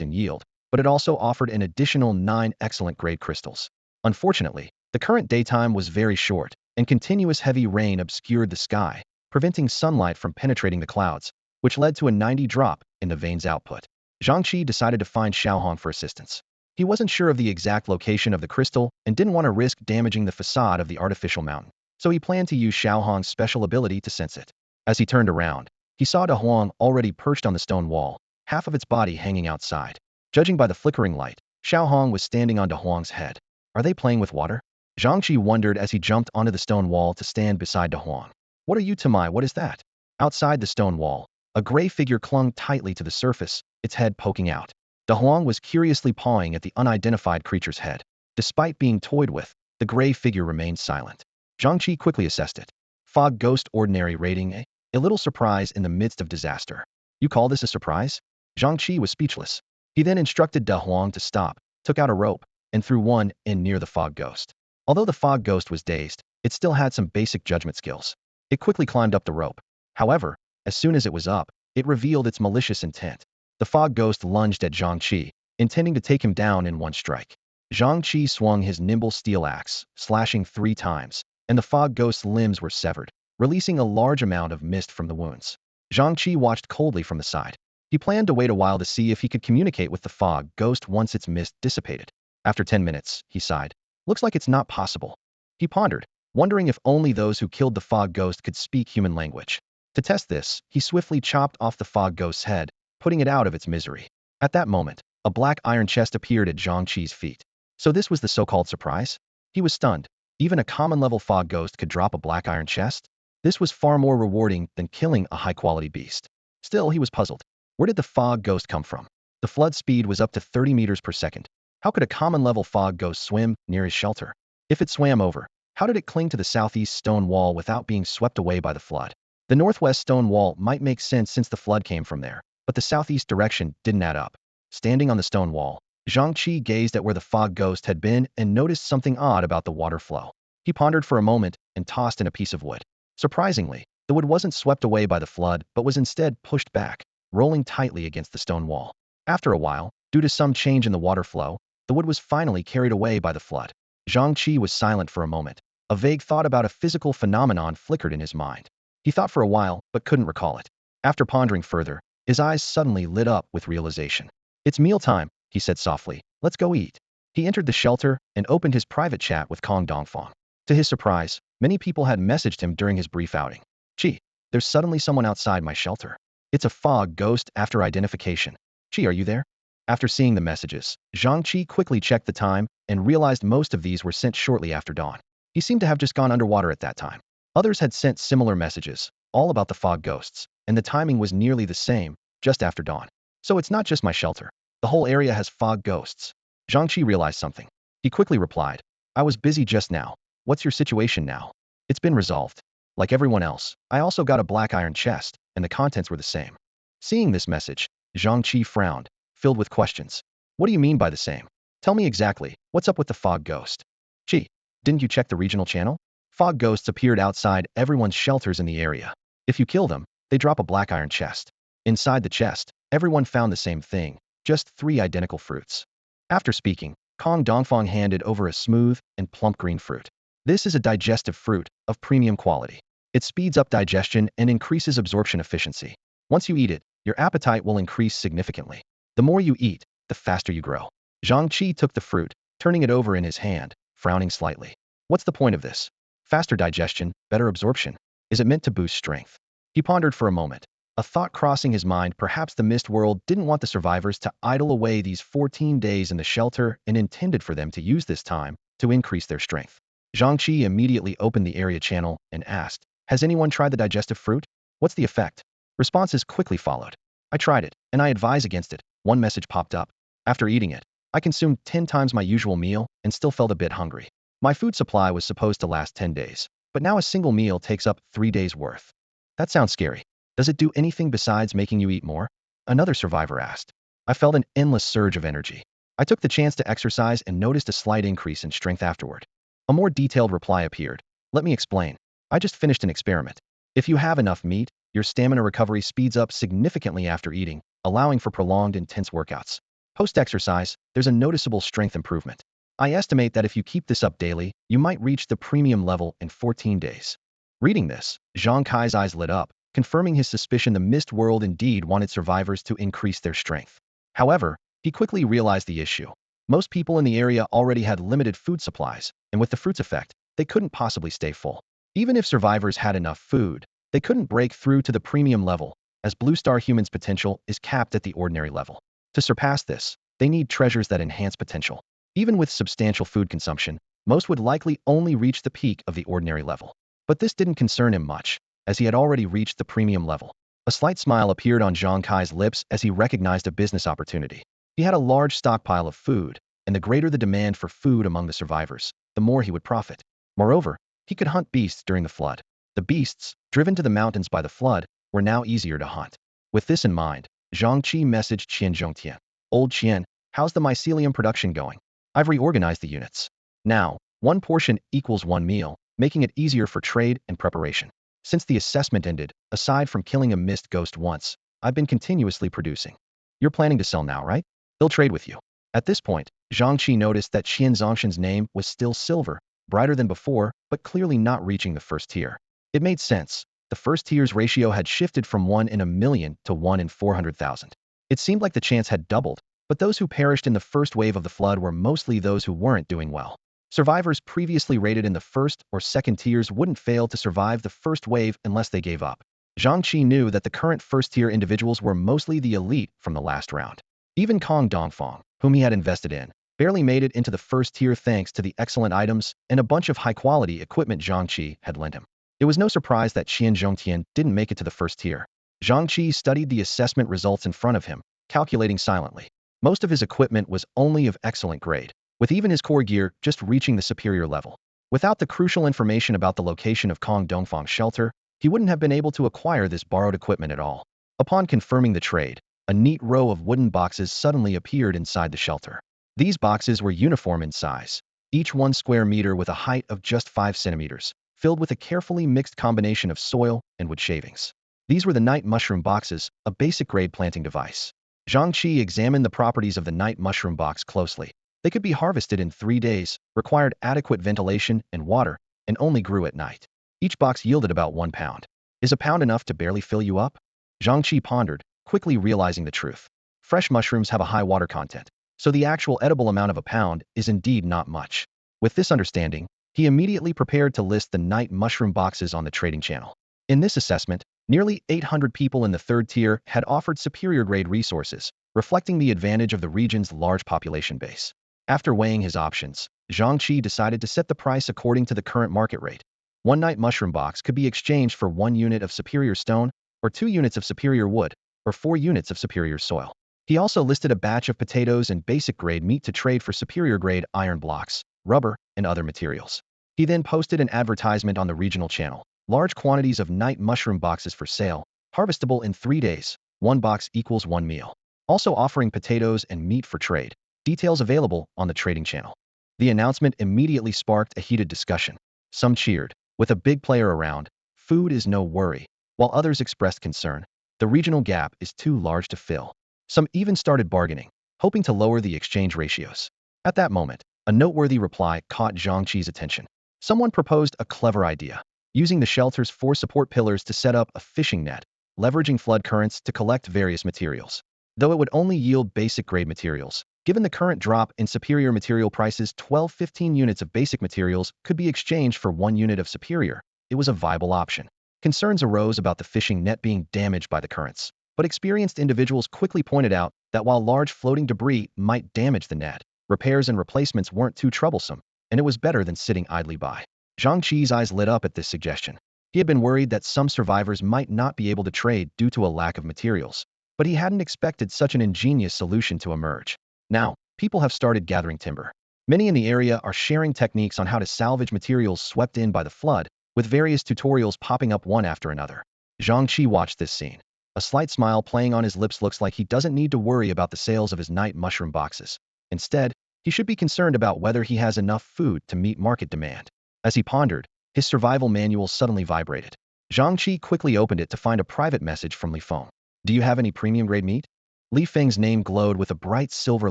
in yield, but it also offered an additional 9 excellent grade crystals. Unfortunately, the current daytime was very short, and continuous heavy rain obscured the sky, preventing sunlight from penetrating the clouds, which led to a 90 drop in the vein's output. Zhang Chi decided to find Xiaohong for assistance. He wasn't sure of the exact location of the crystal and didn't want to risk damaging the facade of the artificial mountain, so he planned to use Xiaohong's special ability to sense it. As he turned around, he saw De Huang already perched on the stone wall, half of its body hanging outside. Judging by the flickering light, Xiaohong was standing on De Huang's head. Are they playing with water? Zhang Chi wondered as he jumped onto the stone wall to stand beside De Huang. What are you to my? What is that? Outside the stone wall, a gray figure clung tightly to the surface, its head poking out. De Huang was curiously pawing at the unidentified creature's head. Despite being toyed with, the gray figure remained silent. Zhang Chi quickly assessed it. Fog Ghost Ordinary Rating A. A little surprise in the midst of disaster. You call this a surprise? Zhang Chi was speechless. He then instructed De Huang to stop, took out a rope, and threw one in near the fog ghost. Although the fog ghost was dazed, it still had some basic judgment skills. It quickly climbed up the rope. However, as soon as it was up, it revealed its malicious intent. The fog ghost lunged at Zhang Chi, intending to take him down in one strike. Zhang Chi swung his nimble steel axe, slashing 3 times, and the fog ghost's limbs were severed, releasing a large amount of mist from the wounds. Zhang Chi watched coldly from the side. He planned to wait a while to see if he could communicate with the fog ghost once its mist dissipated. After 10 minutes, he sighed. Looks like it's not possible. He pondered, wondering if only those who killed the fog ghost could speak human language. To test this, he swiftly chopped off the fog ghost's head, putting it out of its misery. At that moment, a black iron chest appeared at Zhang Chi's feet. So this was the so-called surprise? He was stunned. Even a common-level fog ghost could drop a black iron chest? This was far more rewarding than killing a high-quality beast. Still, he was puzzled. Where did the fog ghost come from? The flood speed was up to 30 meters per second. How could a common-level fog ghost swim near his shelter? If it swam over, how did it cling to the southeast stone wall without being swept away by the flood? The northwest stone wall might make sense since the flood came from there, but the southeast direction didn't add up. Standing on the stone wall, Zhang Chi gazed at where the fog ghost had been and noticed something odd about the water flow. He pondered for a moment and tossed in a piece of wood. Surprisingly, the wood wasn't swept away by the flood but was instead pushed back, rolling tightly against the stone wall. After a while, due to some change in the water flow, the wood was finally carried away by the flood. Zhang Chi was silent for a moment. A vague thought about a physical phenomenon flickered in his mind. He thought for a while, but couldn't recall it. After pondering further, his eyes suddenly lit up with realization. It's mealtime, he said softly. Let's go eat. He entered the shelter and opened his private chat with Kong Dongfang. To his surprise, many people had messaged him during his brief outing. Chi, there's suddenly someone outside my shelter. It's a fog ghost after identification. Chi, are you there? After seeing the messages, Zhang Chi quickly checked the time and realized most of these were sent shortly after dawn. He seemed to have just gone underwater at that time. Others had sent similar messages, all about the fog ghosts, and the timing was nearly the same, just after dawn. So it's not just my shelter. The whole area has fog ghosts. Zhang Chi realized something. He quickly replied, I was busy just now. What's your situation now? It's been resolved. Like everyone else, I also got a black iron chest, and the contents were the same. Seeing this message, Zhang Chi frowned, filled with questions. What do you mean by the same? Tell me exactly, what's up with the fog ghost? Chi, didn't you check the regional channel? Fog ghosts appeared outside everyone's shelters in the area. If you kill them, they drop a black iron chest. Inside the chest, everyone found the same thing, just 3 identical fruits. After speaking, Kong Dongfang handed over a smooth and plump green fruit. This is a digestive fruit of premium quality. It speeds up digestion and increases absorption efficiency. Once you eat it, your appetite will increase significantly. The more you eat, the faster you grow. Zhang Chi took the fruit, turning it over in his hand, frowning slightly. What's the point of this? Faster digestion, better absorption. Is it meant to boost strength? He pondered for a moment, a thought crossing his mind. Perhaps the mist world didn't want the survivors to idle away these 14 days in the shelter and intended for them to use this time to increase their strength. Zhang Chi immediately opened the area channel and asked, "Has anyone tried the digestive fruit? What's the effect?" Responses quickly followed. "I tried it, and I advise against it." One message popped up. "After eating it, I consumed 10 times my usual meal and still felt a bit hungry. My food supply was supposed to last 10 days, but now a single meal takes up 3 days' worth." That sounds scary. Does it do anything besides making you eat more? Another survivor asked. I felt an endless surge of energy. I took the chance to exercise and noticed a slight increase in strength afterward. A more detailed reply appeared. "Let me explain. I just finished an experiment. If you have enough meat, your stamina recovery speeds up significantly after eating, allowing for prolonged intense workouts. Post-exercise, there's a noticeable strength improvement. I estimate that if you keep this up daily, you might reach the premium level in 14 days." Reading this, Zhang Kai's eyes lit up, confirming his suspicion the mist world indeed wanted survivors to increase their strength. However, he quickly realized the issue. Most people in the area already had limited food supplies, and with the fruit's effect, they couldn't possibly stay full. Even if survivors had enough food, they couldn't break through to the premium level, as Blue Star humans' potential is capped at the ordinary level. To surpass this, they need treasures that enhance potential. Even with substantial food consumption, most would likely only reach the peak of the ordinary level. But this didn't concern him much, as he had already reached the premium level. A slight smile appeared on Zhang Kai's lips as he recognized a business opportunity. He had a large stockpile of food, and the greater the demand for food among the survivors, the more he would profit. Moreover, he could hunt beasts during the flood. The beasts, driven to the mountains by the flood, were now easier to hunt. With this in mind, Zhang Chi messaged Qian Zhongtian. "Old Qian, how's the mycelium production going? I've reorganized the units. Now, one portion equals one meal, making it easier for trade and preparation. Since the assessment ended, aside from killing a mist ghost once, I've been continuously producing. You're planning to sell now, right? They'll trade with you." At this point, Zhang Chi noticed that Qian Zongshan's name was still silver, brighter than before, but clearly not reaching the first tier. It made sense. The first tier's ratio had shifted from 1 in a million to 1 in 400,000. It seemed like the chance had doubled, but those who perished in the first wave of the flood were mostly those who weren't doing well. Survivors previously rated in the first or second tiers wouldn't fail to survive the first wave unless they gave up. Zhang Chi knew that the current first-tier individuals were mostly the elite from the last round. Even Kong Dongfang, whom he had invested in, barely made it into the first tier thanks to the excellent items and a bunch of high-quality equipment Zhang Chi had lent him. It was no surprise that Qian Zhongtian didn't make it to the first tier. Zhang Chi studied the assessment results in front of him, calculating silently. Most of his equipment was only of excellent grade, with even his core gear just reaching the superior level. Without the crucial information about the location of Kong Dongfang's shelter, he wouldn't have been able to acquire this borrowed equipment at all. Upon confirming the trade, a neat row of wooden boxes suddenly appeared inside the shelter. These boxes were uniform in size, each 1 square meter with a height of just 5 centimeters, filled with a carefully mixed combination of soil and wood shavings. These were the night mushroom boxes, a basic grade planting device. Zhang Chi examined the properties of the night mushroom box closely. They could be harvested in 3 days, required adequate ventilation and water, and only grew at night. Each box yielded about 1 pound. Is a pound enough to barely fill you up? Zhang Chi pondered, quickly realizing the truth. Fresh mushrooms have a high water content, so the actual edible amount of a pound is indeed not much. With this understanding, he immediately prepared to list the night mushroom boxes on the trading channel. In this assessment, nearly 800 people in the third tier had offered superior grade resources, reflecting the advantage of the region's large population base. After weighing his options, Zhang Chi decided to set the price according to the current market rate. One night mushroom box could be exchanged for 1 unit of superior stone, or 2 units of superior wood, or 4 units of superior soil. He also listed a batch of potatoes and basic grade meat to trade for superior grade iron blocks, rubber, and other materials. He then posted an advertisement on the regional channel. Large quantities of night mushroom boxes for sale, harvestable in 3 days. 1 box equals 1 meal. Also offering potatoes and meat for trade. Details available on the trading channel. The announcement immediately sparked a heated discussion. Some cheered. With a big player around, food is no worry, while others expressed concern. The regional gap is too large to fill. Some even started bargaining, hoping to lower the exchange ratios. At that moment, a noteworthy reply caught Zhang Chi's attention. Someone proposed a clever idea, using the shelter's 4 support pillars to set up a fishing net, leveraging flood currents to collect various materials. though it would only yield basic grade materials. Given the current drop in superior material prices, 15 units of basic materials could be exchanged for 1 unit of superior. It was a viable option. Concerns arose about the fishing net being damaged by the currents, but experienced individuals quickly pointed out that while large floating debris might damage the net, repairs and replacements weren't too troublesome, and it was better than sitting idly by. Zhang Chi's eyes lit up at this suggestion. He had been worried that some survivors might not be able to trade due to a lack of materials, but he hadn't expected such an ingenious solution to emerge. Now, people have started gathering timber. Many in the area are sharing techniques on how to salvage materials swept in by the flood, with various tutorials popping up one after another. Zhang Chi watched this scene. A slight smile playing on his lips. Looks like he doesn't need to worry about the sales of his night mushroom boxes. Instead, he should be concerned about whether he has enough food to meet market demand. As he pondered, his survival manual suddenly vibrated. Zhang Chi quickly opened it to find a private message from Li Feng. Do you have any premium-grade meat? Li Feng's name glowed with a bright silver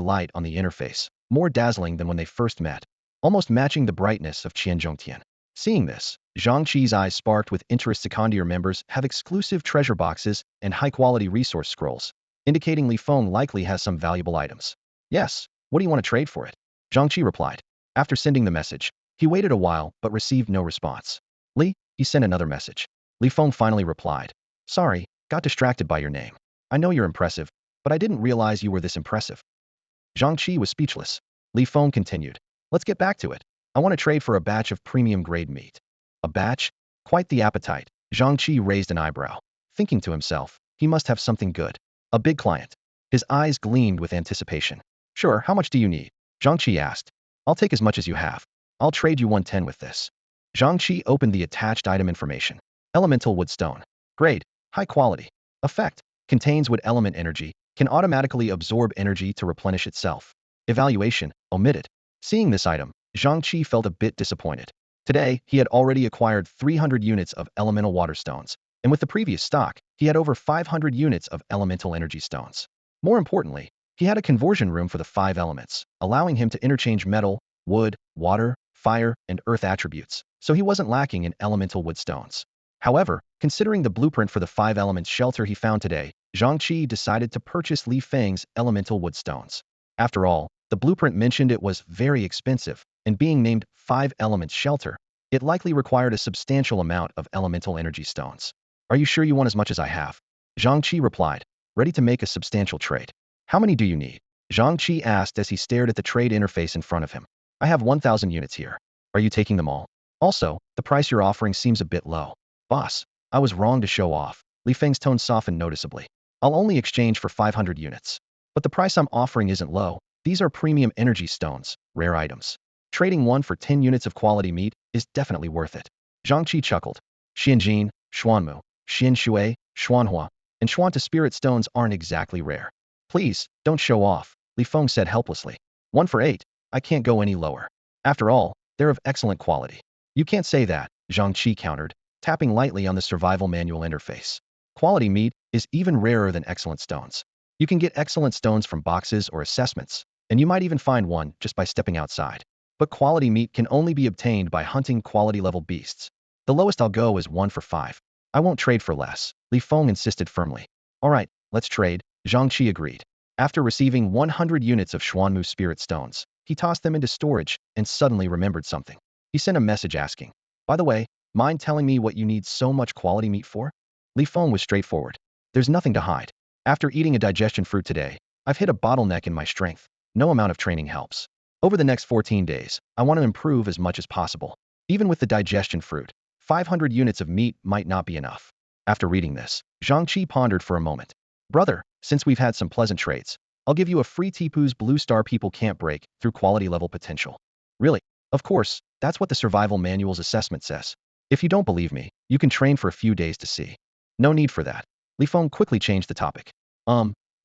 light on the interface, more dazzling than when they first met, almost matching the brightness of Qianzhongtian. Seeing this, Zhang Chi's eyes sparked with interest. Secondier members have exclusive treasure boxes and high-quality resource scrolls, indicating Li Feng likely has some valuable items. Yes, what do you want to trade for it? Zhang Chi replied. After sending the message, he waited a while but received no response. Li, he sent another message. Li Feng finally replied. Sorry, got distracted by your name. I know you're impressive, but I didn't realize you were this impressive. Zhang Chi was speechless. Li Feng continued. Let's get back to it. I want to trade for a batch of premium-grade meat. A batch? Quite the appetite. Zhang Chi raised an eyebrow, thinking to himself, he must have something good. A big client. His eyes gleamed with anticipation. Sure, how much do you need? Zhang Chi asked. I'll take as much as you have. I'll trade you 110 with this. Zhang Chi opened the attached item information. Elemental wood stone. Grade. High quality. Effect. Contains wood element energy. Can automatically absorb energy to replenish itself. Evaluation. Omitted. Seeing this item, Zhang Chi felt a bit disappointed. Today, he had already acquired 300 units of elemental water stones, and with the previous stock, he had over 500 units of elemental energy stones. More importantly, he had a conversion room for the 5 elements, allowing him to interchange metal, wood, water, fire, and earth attributes, so he wasn't lacking in elemental wood stones. However, considering the blueprint for the 5 elements shelter he found today, Zhang Chi decided to purchase Li Feng's elemental wood stones. After all, the blueprint mentioned it was very expensive, and being named 5 elements shelter, it likely required a substantial amount of elemental energy stones. Are you sure you want as much as I have? Zhang Chi replied, ready to make a substantial trade. How many do you need? Zhang Chi asked as he stared at the trade interface in front of him. I have 1,000 units here. Are you taking them all? Also, the price you're offering seems a bit low. Boss, I was wrong to show off. Li Feng's tone softened noticeably. I'll only exchange for 500 units. But the price I'm offering isn't low. These are premium energy stones, rare items. Trading one for 10 units of quality meat is definitely worth it. Zhang Chi chuckled. Xianjin, Xuanmu, Xianshui, Xuanhua, and Xuanta spirit stones aren't exactly rare. Please, don't show off, Li Feng said helplessly. 1 for 8. I can't go any lower. After all, they're of excellent quality. You can't say that, Zhang Chi countered, tapping lightly on the survival manual interface. Quality meat is even rarer than excellent stones. You can get excellent stones from boxes or assessments, and you might even find one just by stepping outside. But quality meat can only be obtained by hunting quality-level beasts. The lowest I'll go is 1 for 5. I won't trade for less, Li Feng insisted firmly. All right, let's trade, Zhang Chi agreed. After receiving 100 units of Xuanmu spirit stones, he tossed them into storage and suddenly remembered something. He sent a message asking, by the way, mind telling me what you need so much quality meat for? Li Feng was straightforward. There's nothing to hide. After eating a digestion fruit today, I've hit a bottleneck in my strength. No amount of training helps. Over the next 14 days, I want to improve as much as possible. Even with the digestion fruit, 500 units of meat might not be enough. After reading this, Zhang Chi pondered for a moment. Brother, since we've had some pleasant trades, I'll give you a free Tipu's Blue Star People Can't Break through quality level potential. Really? Of course, that's what the survival manual's assessment says. If you don't believe me, you can train for a few days to see. No need for that. Li Feng quickly changed the topic.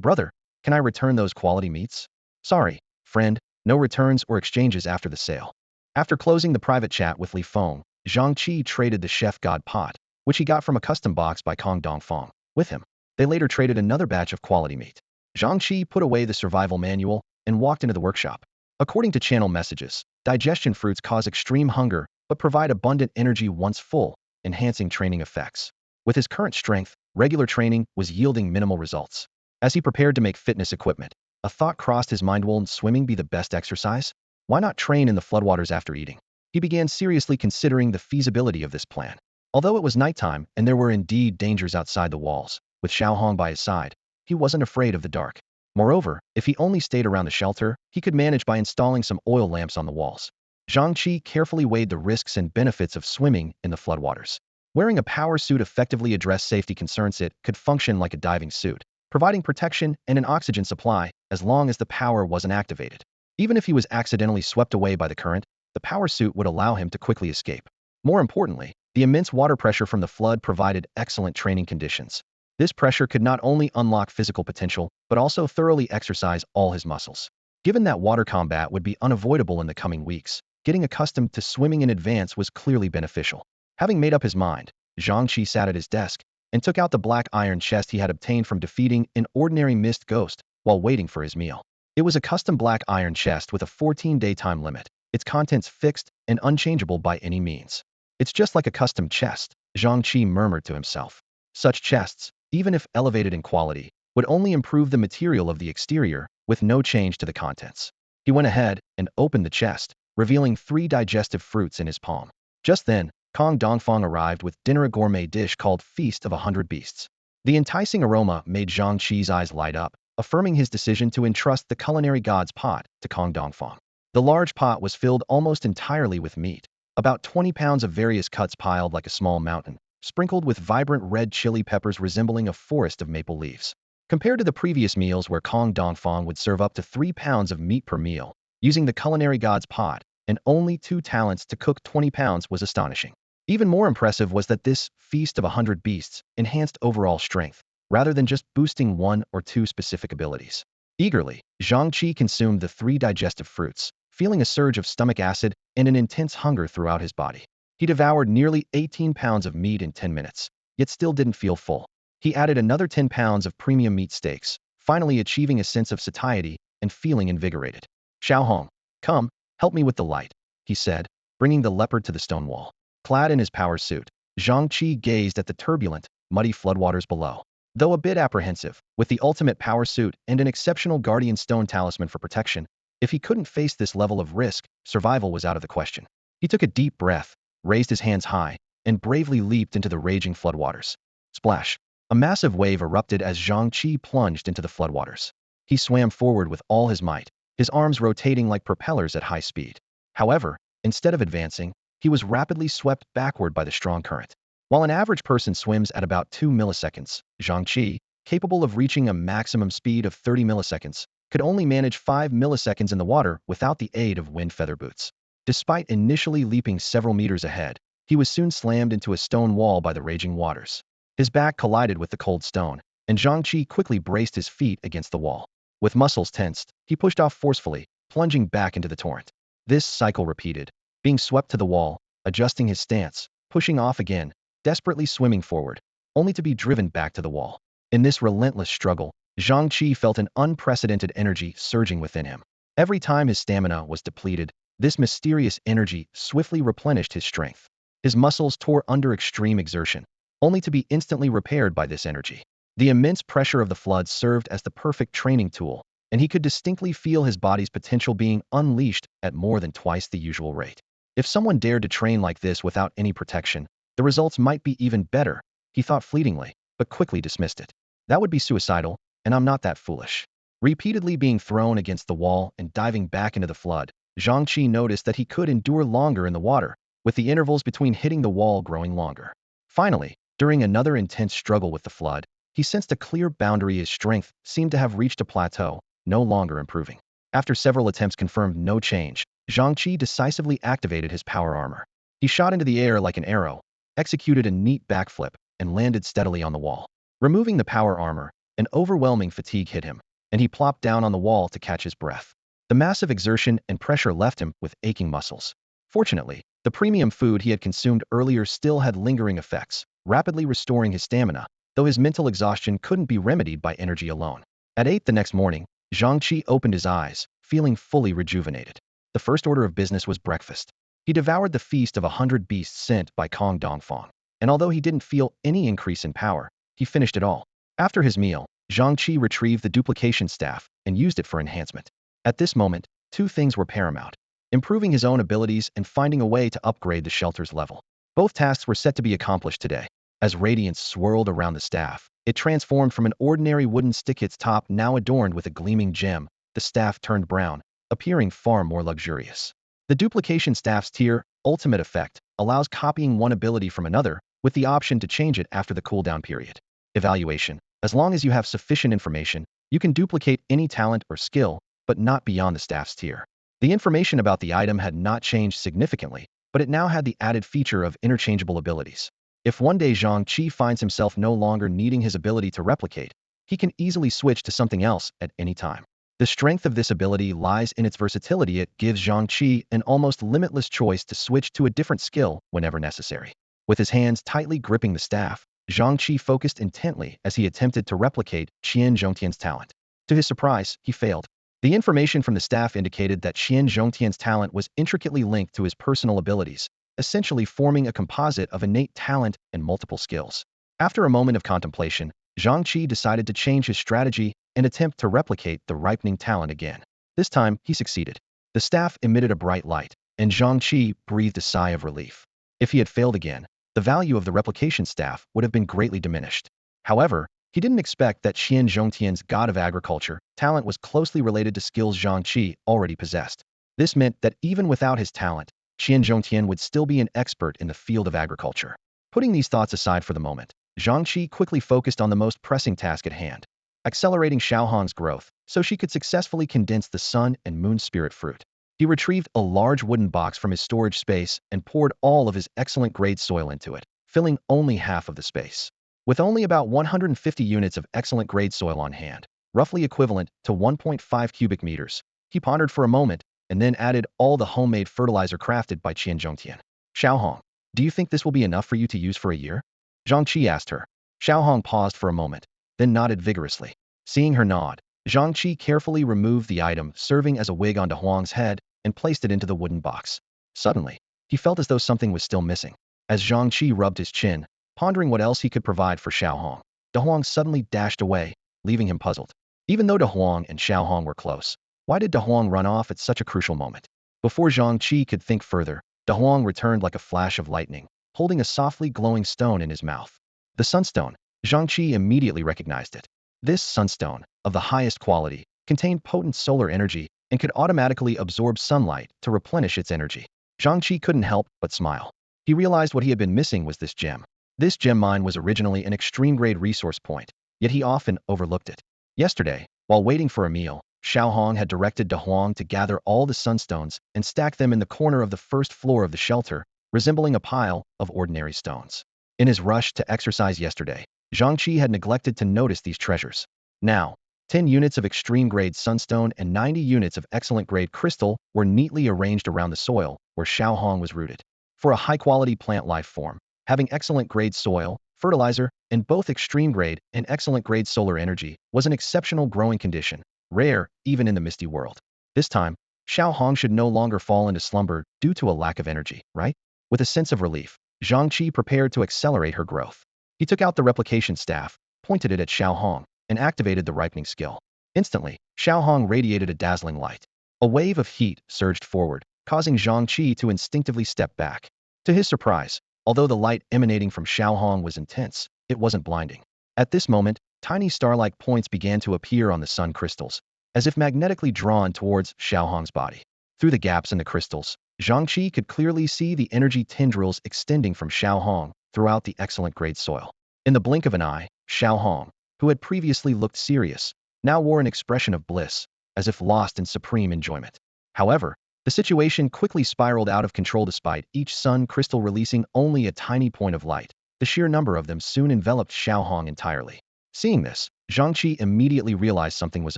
Brother, can I return those quality meats? Sorry, friend, no returns or exchanges after the sale. After closing the private chat with Li Feng, Zhang Chi traded the chef god pot, which he got from a custom box by Kong Dongfeng, with him. They later traded another batch of quality meat. Zhang Chi put away the survival manual and walked into the workshop. According to channel messages, digestion fruits cause extreme hunger but provide abundant energy once full, enhancing training effects. With his current strength, regular training was yielding minimal results. As he prepared to make fitness equipment, a thought crossed his mind: won't swimming be the best exercise? Why not train in the floodwaters after eating? He began seriously considering the feasibility of this plan. Although it was nighttime and there were indeed dangers outside the walls, with Xiaohong by his side, he wasn't afraid of the dark. Moreover, if he only stayed around the shelter, he could manage by installing some oil lamps on the walls. Zhang Chi carefully weighed the risks and benefits of swimming in the floodwaters. Wearing a power suit effectively addressed safety concerns. It could function like a diving suit, providing protection and an oxygen supply as long as the power wasn't activated. Even if he was accidentally swept away by the current, the power suit would allow him to quickly escape. More importantly, the immense water pressure from the flood provided excellent training conditions. This pressure could not only unlock physical potential, but also thoroughly exercise all his muscles. Given that water combat would be unavoidable in the coming weeks, getting accustomed to swimming in advance was clearly beneficial. Having made up his mind, Zhang Chi sat at his desk and took out the black iron chest he had obtained from defeating an ordinary mist ghost while waiting for his meal. It was a custom black iron chest with a 14-day time limit, its contents fixed and unchangeable by any means. It's just like a custom chest, Zhang Chi murmured to himself. Such chests, even if elevated in quality, would only improve the material of the exterior with no change to the contents. He went ahead and opened the chest, revealing 3 digestive fruits in his palm. Just then, Kong Dongfang arrived with dinner, a gourmet dish called Feast of 100 Beasts. The enticing aroma made Zhang Chi's eyes light up, affirming his decision to entrust the culinary god's pot to Kong Dongfang. The large pot was filled almost entirely with meat, about 20 pounds of various cuts piled like a small mountain, sprinkled with vibrant red chili peppers resembling a forest of maple leaves. Compared to the previous meals where Kong Dongfang would serve up to 3 pounds of meat per meal, using the culinary god's pot, and only 2 talents to cook 20 pounds was astonishing. Even more impressive was that this Feast of 100 Beasts enhanced overall strength, rather than just boosting 1 or 2 specific abilities. Eagerly, Zhang Chi consumed the 3 digestive fruits, feeling a surge of stomach acid and an intense hunger throughout his body. He devoured nearly 18 pounds of meat in 10 minutes, yet still didn't feel full. He added another 10 pounds of premium meat steaks, finally achieving a sense of satiety and feeling invigorated. Xiaohong, come, help me with the light, he said, bringing the leopard to the stone wall. Clad in his power suit, Zhang Chi gazed at the turbulent, muddy floodwaters below. Though a bit apprehensive, with the ultimate power suit and an exceptional guardian stone talisman for protection, if he couldn't face this level of risk, survival was out of the question. He took a deep breath, raised his hands high, and bravely leaped into the raging floodwaters. Splash! A massive wave erupted as Zhang Chi plunged into the floodwaters. He swam forward with all his might, his arms rotating like propellers at high speed. However, instead of advancing, he was rapidly swept backward by the strong current. While an average person swims at about 2 milliseconds, Zhang Chi, capable of reaching a maximum speed of 30 milliseconds, could only manage 5 milliseconds in the water without the aid of wind feather boots. Despite initially leaping several meters ahead, he was soon slammed into a stone wall by the raging waters. His back collided with the cold stone, and Zhang Chi quickly braced his feet against the wall. With muscles tensed, he pushed off forcefully, plunging back into the torrent. This cycle repeated, being swept to the wall, adjusting his stance, pushing off again, desperately swimming forward, only to be driven back to the wall. In this relentless struggle, Zhang Chi felt an unprecedented energy surging within him. Every time his stamina was depleted, this mysterious energy swiftly replenished his strength. His muscles tore under extreme exertion, only to be instantly repaired by this energy. The immense pressure of the flood served as the perfect training tool, and he could distinctly feel his body's potential being unleashed at more than twice the usual rate. If someone dared to train like this without any protection, the results might be even better, he thought fleetingly, but quickly dismissed it. That would be suicidal, and I'm not that foolish. Repeatedly being thrown against the wall and diving back into the flood, Zhang Chi noticed that he could endure longer in the water, with the intervals between hitting the wall growing longer. Finally, during another intense struggle with the flood, he sensed a clear boundary. His strength seemed to have reached a plateau, no longer improving. After several attempts confirmed no change, Zhang Chi decisively activated his power armor. He shot into the air like an arrow, executed a neat backflip, and landed steadily on the wall. Removing the power armor, an overwhelming fatigue hit him, and he plopped down on the wall to catch his breath. The massive exertion and pressure left him with aching muscles. Fortunately, the premium food he had consumed earlier still had lingering effects, rapidly restoring his stamina, though his mental exhaustion couldn't be remedied by energy alone. At 8 the next morning, Zhang Chi opened his eyes, feeling fully rejuvenated. The first order of business was breakfast. He devoured the feast of 100 beasts sent by Kong Dongfang, and although he didn't feel any increase in power, he finished it all. After his meal, Zhang Chi retrieved the duplication staff and used it for enhancement. At this moment, two things were paramount: improving his own abilities and finding a way to upgrade the shelter's level. Both tasks were set to be accomplished today. As radiance swirled around the staff, it transformed from an ordinary wooden stick, its top now adorned with a gleaming gem. The staff turned brown, appearing far more luxurious. The duplication staff's tier ultimate effect allows copying one ability from another, with the option to change it after the cooldown period. Evaluation: as long as you have sufficient information, you can duplicate any talent or skill, but not beyond the staff's tier. The information about the item had not changed significantly, but it now had the added feature of interchangeable abilities. If one day Zhang Chi finds himself no longer needing his ability to replicate, he can easily switch to something else at any time. The strength of this ability lies in its versatility. It gives Zhang Chi an almost limitless choice to switch to a different skill whenever necessary. With his hands tightly gripping the staff, Zhang Chi focused intently as he attempted to replicate Qian Zhongtian's talent. To his surprise, he failed. The information from the staff indicated that Qian Zhongtian's talent was intricately linked to his personal abilities, essentially forming a composite of innate talent and multiple skills. After a moment of contemplation, Zhang Chi decided to change his strategy and attempt to replicate the ripening talent again. This time, he succeeded. The staff emitted a bright light, and Zhang Chi breathed a sigh of relief. If he had failed again, the value of the replication staff would have been greatly diminished. However, he didn't expect that Qian Zhongtian's god of agriculture talent was closely related to skills Zhang Chi already possessed. This meant that even without his talent, Qian Zhongtian would still be an expert in the field of agriculture. Putting these thoughts aside for the moment, Zhang Chi quickly focused on the most pressing task at hand: accelerating Xiaohong's growth so she could successfully condense the sun and moon spirit fruit. He retrieved a large wooden box from his storage space and poured all of his excellent grade soil into it, filling only half of the space. With only about 150 units of excellent grade soil on hand, roughly equivalent to 1.5 cubic meters, he pondered for a moment and then added all the homemade fertilizer crafted by Qian Zhongtian. Xiaohong, do you think this will be enough for you to use for a year? Zhang Chi asked her. Xiaohong paused for a moment, then nodded vigorously. Seeing her nod, Zhang Chi carefully removed the item serving as a wig onto Huang's head and placed it into the wooden box. Suddenly, he felt as though something was still missing. As Zhang Chi rubbed his chin, pondering what else he could provide for Xiaohong, De Huang suddenly dashed away, leaving him puzzled. Even though De Huang and Xiaohong were close, why did De Huang run off at such a crucial moment? Before Zhang Chi could think further, De Huang returned like a flash of lightning, holding a softly glowing stone in his mouth. The sunstone. Zhang Chi immediately recognized it. This sunstone, of the highest quality, contained potent solar energy and could automatically absorb sunlight to replenish its energy. Zhang Chi couldn't help but smile. He realized what he had been missing was this gem. This gem mine was originally an extreme-grade resource point, yet he often overlooked it. Yesterday, while waiting for a meal, Xiaohong had directed De Huang to gather all the sunstones and stack them in the corner of the first floor of the shelter, resembling a pile of ordinary stones. In his rush to exercise yesterday, Zhang Chi had neglected to notice these treasures. Now, 10 units of extreme-grade sunstone and 90 units of excellent-grade crystal were neatly arranged around the soil where Xiaohong was rooted. For a high-quality plant life form, having excellent-grade soil, fertilizer, and both extreme-grade and excellent-grade solar energy was an exceptional growing condition, rare even in the misty world. This time, Xiaohong should no longer fall into slumber due to a lack of energy, right? With a sense of relief, Zhang Chi prepared to accelerate her growth. He took out the replication staff, pointed it at Xiaohong, and activated the ripening skill. Instantly, Xiaohong radiated a dazzling light. A wave of heat surged forward, causing Zhang Chi to instinctively step back. To his surprise, although the light emanating from Xiaohong was intense, it wasn't blinding. At this moment, tiny star-like points began to appear on the sun crystals, as if magnetically drawn towards Xiaohong's body. Through the gaps in the crystals, Zhang Chi could clearly see the energy tendrils extending from Xiaohong throughout the excellent-grade soil. In the blink of an eye, Xiaohong, who had previously looked serious, now wore an expression of bliss, as if lost in supreme enjoyment. However, the situation quickly spiraled out of control despite each sun crystal releasing only a tiny point of light. The sheer number of them soon enveloped Xiaohong entirely. Seeing this, Zhang Chi immediately realized something was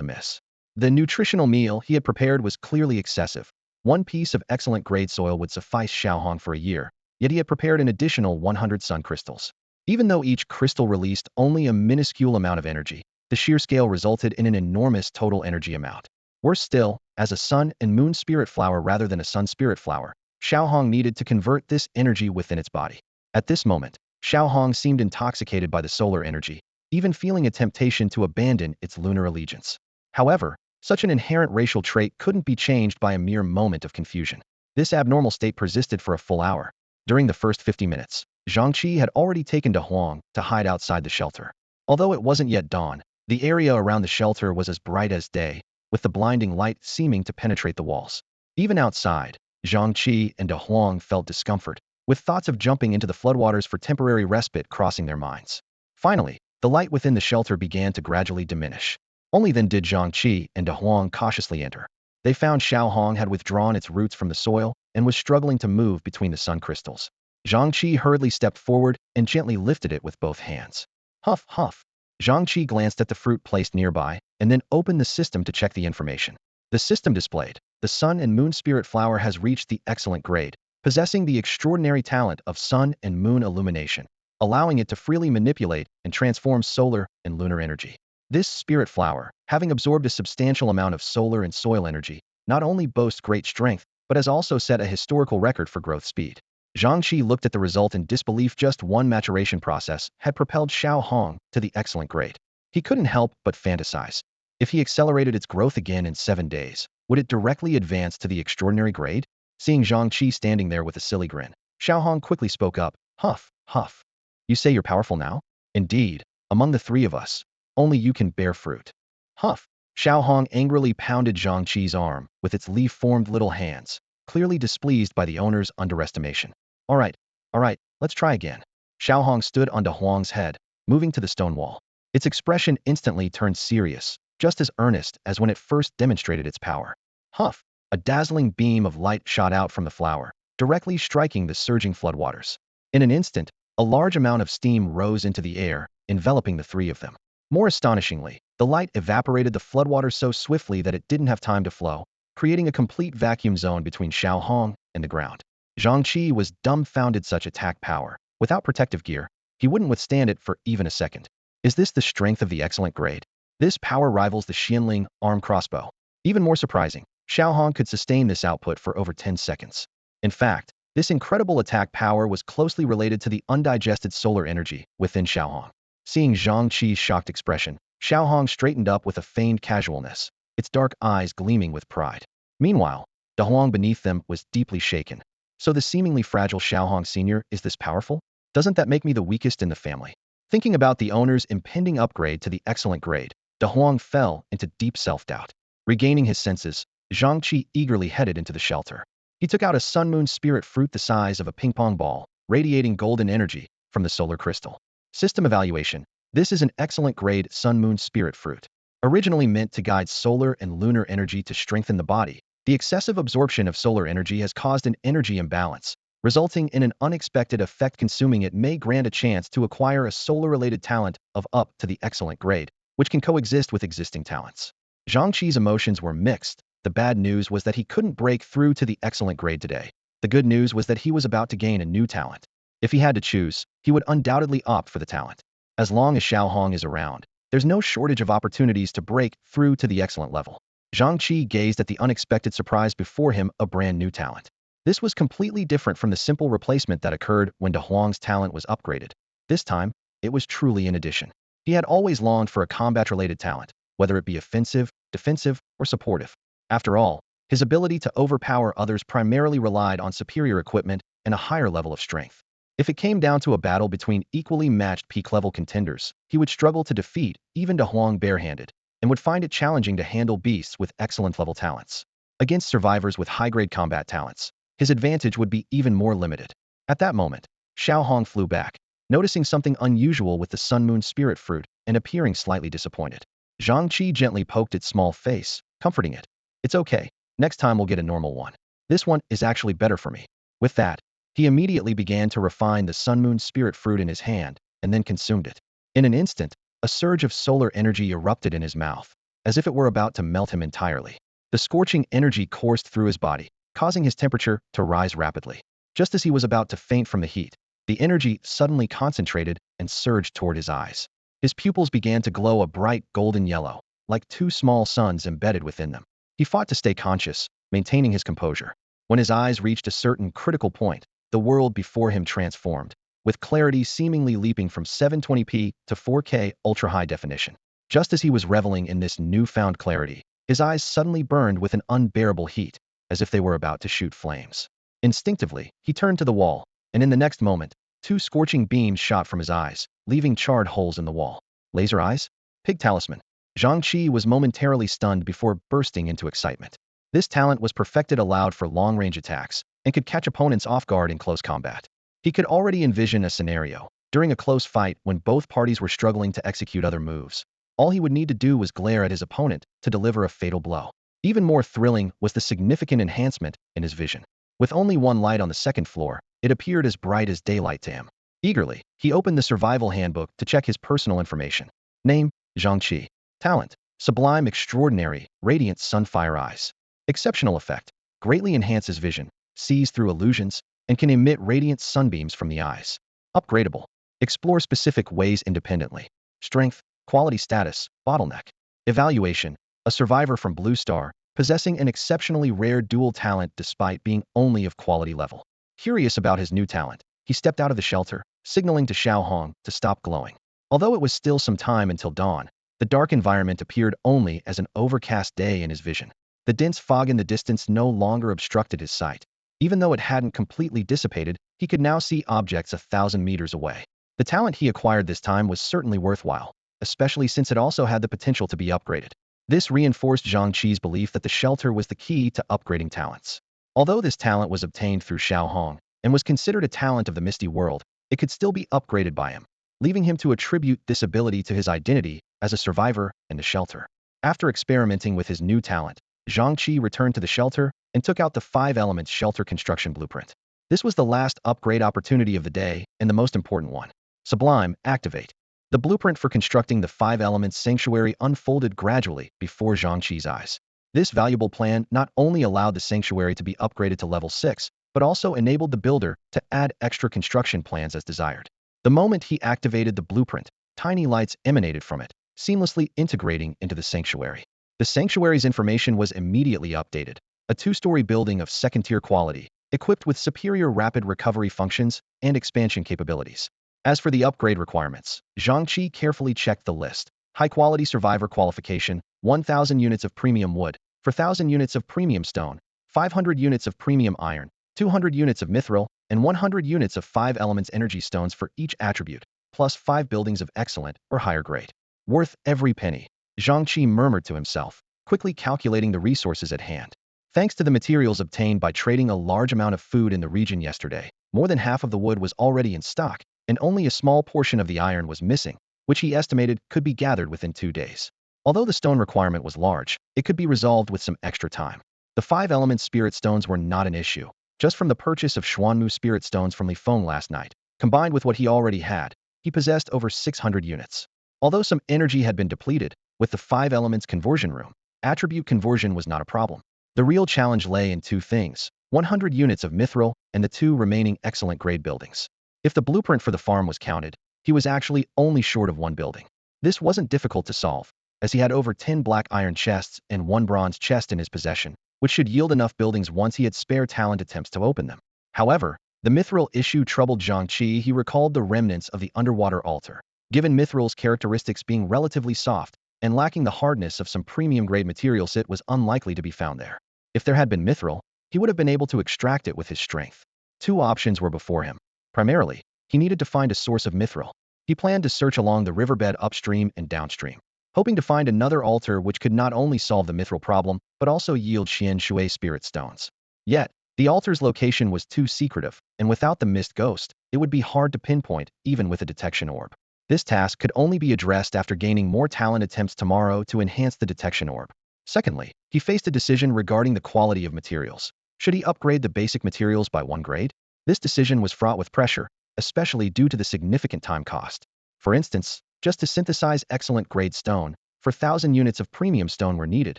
amiss. The nutritional meal he had prepared was clearly excessive. One piece of excellent grade soil would suffice Xiaohong for a year, yet he had prepared an additional 100 sun crystals. Even though each crystal released only a minuscule amount of energy, the sheer scale resulted in an enormous total energy amount. Worse still, as a sun and moon spirit flower rather than a sun spirit flower, Xiaohong needed to convert this energy within its body. At this moment, Xiaohong seemed intoxicated by the solar energy, even feeling a temptation to abandon its lunar allegiance. However, such an inherent racial trait couldn't be changed by a mere moment of confusion. This abnormal state persisted for a full hour. During the first 50 minutes, Zhang Chi had already taken De Huang to hide outside the shelter. Although it wasn't yet dawn, the area around the shelter was as bright as day, with the blinding light seeming to penetrate the walls. Even outside, Zhang Chi and De Huang felt discomfort, with thoughts of jumping into the floodwaters for temporary respite crossing their minds. Finally, the light within the shelter began to gradually diminish. Only then did Zhang Chi and De Huang cautiously enter. They found Xiaohong had withdrawn its roots from the soil and was struggling to move between the sun crystals. Zhang Chi hurriedly stepped forward and gently lifted it with both hands. Huff, huff. Zhang Chi glanced at the fruit placed nearby and then opened the system to check the information. The system displayed, the sun and moon spirit flower has reached the excellent grade, possessing the extraordinary talent of sun and moon illumination, allowing it to freely manipulate and transform solar and lunar energy. This spirit flower, having absorbed a substantial amount of solar and soil energy, not only boasts great strength, but has also set a historical record for growth speed. Zhang Chi looked at the result in disbelief. Just one maturation process had propelled Xiaohong to the excellent grade. He couldn't help but fantasize. If he accelerated its growth again in 7 days, would it directly advance to the extraordinary grade? Seeing Zhang Chi standing there with a silly grin, Xiaohong quickly spoke up. Huff, huff. You say you're powerful now? Indeed, among the three of us, only you can bear fruit. Huff. Xiaohong angrily pounded Zhang Chi's arm with its leaf-formed little hands, clearly displeased by the owner's underestimation. All right, let's try again. Xiaohong stood on De Huang's head, moving to the stone wall. Its expression instantly turned serious, just as earnest as when it first demonstrated its power. Huff. A dazzling beam of light shot out from the flower, directly striking the surging floodwaters. In an instant, a large amount of steam rose into the air, enveloping the three of them. More astonishingly, the light evaporated the floodwaters so swiftly that it didn't have time to flow, creating a complete vacuum zone between Xiaohong and the ground. Zhang Chi was dumbfounded. Such attack power. Without protective gear, he wouldn't withstand it for even a second. Is this the strength of the excellent grade? This power rivals the Xianling arm crossbow. Even more surprising, Xiaohong could sustain this output for over 10 seconds. In fact, this incredible attack power was closely related to the undigested solar energy within Xiaohong. Seeing Zhang Chi's shocked expression, Xiaohong straightened up with a feigned casualness, its dark eyes gleaming with pride. Meanwhile, De Huang beneath them was deeply shaken. So the seemingly fragile Xiaohong Sr. is this powerful? Doesn't that make me the weakest in the family? Thinking about the owner's impending upgrade to the excellent grade, De Huang fell into deep self-doubt. Regaining his senses, Zhang Chi eagerly headed into the shelter. He took out a sun-moon spirit fruit the size of a ping-pong ball, radiating golden energy from the solar crystal. System evaluation. This is an excellent grade sun-moon spirit fruit. Originally meant to guide solar and lunar energy to strengthen the body, the excessive absorption of solar energy has caused an energy imbalance, resulting in an unexpected effect. Consuming it may grant a chance to acquire a solar-related talent of up to the excellent grade, which can coexist with existing talents. Zhang Chi's emotions were mixed. The bad news was that he couldn't break through to the excellent grade today. The good news was that he was about to gain a new talent. If he had to choose, he would undoubtedly opt for the talent. As long as Xiaohong is around, there's no shortage of opportunities to break through to the excellent level. Zhang Chi gazed at the unexpected surprise before him, a brand new talent. This was completely different from the simple replacement that occurred when De Huang's talent was upgraded. This time, it was truly an addition. He had always longed for a combat-related talent, whether it be offensive, defensive, or supportive. After all, his ability to overpower others primarily relied on superior equipment and a higher level of strength. If it came down to a battle between equally matched peak-level contenders, he would struggle to defeat even De Huang barehanded, and would find it challenging to handle beasts with excellent level talents. Against survivors with high-grade combat talents, his advantage would be even more limited. At that moment, Xiaohong flew back, noticing something unusual with the sun-moon spirit fruit and appearing slightly disappointed. Zhang Chi gently poked its small face, comforting it. It's okay, next time we'll get a normal one. This one is actually better for me. With that, he immediately began to refine the sun-moon spirit fruit in his hand, and then consumed it. In an instant, a surge of solar energy erupted in his mouth, as if it were about to melt him entirely. The scorching energy coursed through his body, causing his temperature to rise rapidly. Just as he was about to faint from the heat, the energy suddenly concentrated and surged toward his eyes. His pupils began to glow a bright golden yellow, like two small suns embedded within them. He fought to stay conscious, maintaining his composure. When his eyes reached a certain critical point, the world before him transformed. with clarity seemingly leaping from 720p to 4K ultra-high definition. Just as he was reveling in this newfound clarity, his eyes suddenly burned with an unbearable heat, as if they were about to shoot flames. Instinctively, he turned to the wall, and in the next moment, two scorching beams shot from his eyes, leaving charred holes in the wall. Laser eyes? Pig talisman. Zhang Chi was momentarily stunned before bursting into excitement. This talent was perfected aloud for long-range attacks, and could catch opponents off guard in close combat. He could already envision a scenario, during a close fight when both parties were struggling to execute other moves. All he would need to do was glare at his opponent to deliver a fatal blow. Even more thrilling was the significant enhancement in his vision. With only one light on the second floor, it appeared as bright as daylight to him. Eagerly, he opened the survival handbook to check his personal information. Name, Zhang Chi. Talent, sublime, extraordinary, radiant sunfire eyes. Exceptional effect, greatly enhances vision, sees through illusions, and can emit radiant sunbeams from the eyes. Upgradable, explore specific ways independently. Strength, quality status, bottleneck. Evaluation, a survivor from Blue Star, possessing an exceptionally rare dual talent despite being only of quality level. Curious about his new talent, he stepped out of the shelter, signaling to Xiao Hong to stop glowing. Although it was still some time until dawn, the dark environment appeared only as an overcast day in his vision. The dense fog in the distance no longer obstructed his sight. Even though it hadn't completely dissipated, he could now see objects 1,000 meters away. The talent he acquired this time was certainly worthwhile, especially since it also had the potential to be upgraded. This reinforced Zhang Chi's belief that the shelter was the key to upgrading talents. Although this talent was obtained through Xiao Hong and was considered a talent of the Misty World, it could still be upgraded by him, leaving him to attribute this ability to his identity as a survivor in the shelter. After experimenting with his new talent, Zhang Chi returned to the shelter and took out the 5 elements shelter construction blueprint. This was the last upgrade opportunity of the day and the most important one. Sublime, activate. The blueprint for constructing the 5 elements sanctuary unfolded gradually before Zhang Chi's eyes. This valuable plan not only allowed the sanctuary to be upgraded to level 6, but also enabled the builder to add extra construction plans as desired. The moment he activated the blueprint, tiny lights emanated from it, seamlessly integrating into the sanctuary. The sanctuary's information was immediately updated. A 2-story building of second-tier quality, equipped with superior rapid recovery functions and expansion capabilities. As for the upgrade requirements, Zhang Chi carefully checked the list. High-quality survivor qualification, 1,000 units of premium wood, 4,000 units of premium stone, 500 units of premium iron, 200 units of mithril, and 100 units of 5 elements energy stones for each attribute, plus 5 buildings of excellent or higher grade. Worth every penny, Zhang Chi murmured to himself, quickly calculating the resources at hand. Thanks to the materials obtained by trading a large amount of food in the region yesterday, more than half of the wood was already in stock, and only a small portion of the iron was missing, which he estimated could be gathered within 2 days. Although the stone requirement was large, it could be resolved with some extra time. The 5 element spirit stones were not an issue. Just from the purchase of Xuanmu spirit stones from Li Feng last night, combined with what he already had, he possessed over 600 units. Although some energy had been depleted, with the 5 elements conversion room, attribute conversion was not a problem. The real challenge lay in 2 things, 100 units of mithril and the 2 remaining excellent grade buildings. If the blueprint for the farm was counted, he was actually only short of 1 building. This wasn't difficult to solve, as he had over 10 black iron chests and 1 bronze chest in his possession, which should yield enough buildings once he had spare talent attempts to open them. However, the mithril issue troubled Zhang Chi. He recalled the remnants of the underwater altar. Given mithril's characteristics being relatively soft and lacking the hardness of some premium-grade materials, it was unlikely to be found there. If there had been mithril, he would have been able to extract it with his strength. 2 options were before him. Primarily, he needed to find a source of mithril. He planned to search along the riverbed upstream and downstream, hoping to find another altar which could not only solve the mithril problem, but also yield Xian Shui spirit stones. Yet, the altar's location was too secretive, and without the mist ghost, it would be hard to pinpoint, even with a detection orb. This task could only be addressed after gaining more talent attempts tomorrow to enhance the detection orb. Secondly, he faced a decision regarding the quality of materials. Should he upgrade the basic materials by 1 grade? This decision was fraught with pressure, especially due to the significant time cost. For instance, just to synthesize excellent grade stone, 4,000 units of premium stone were needed,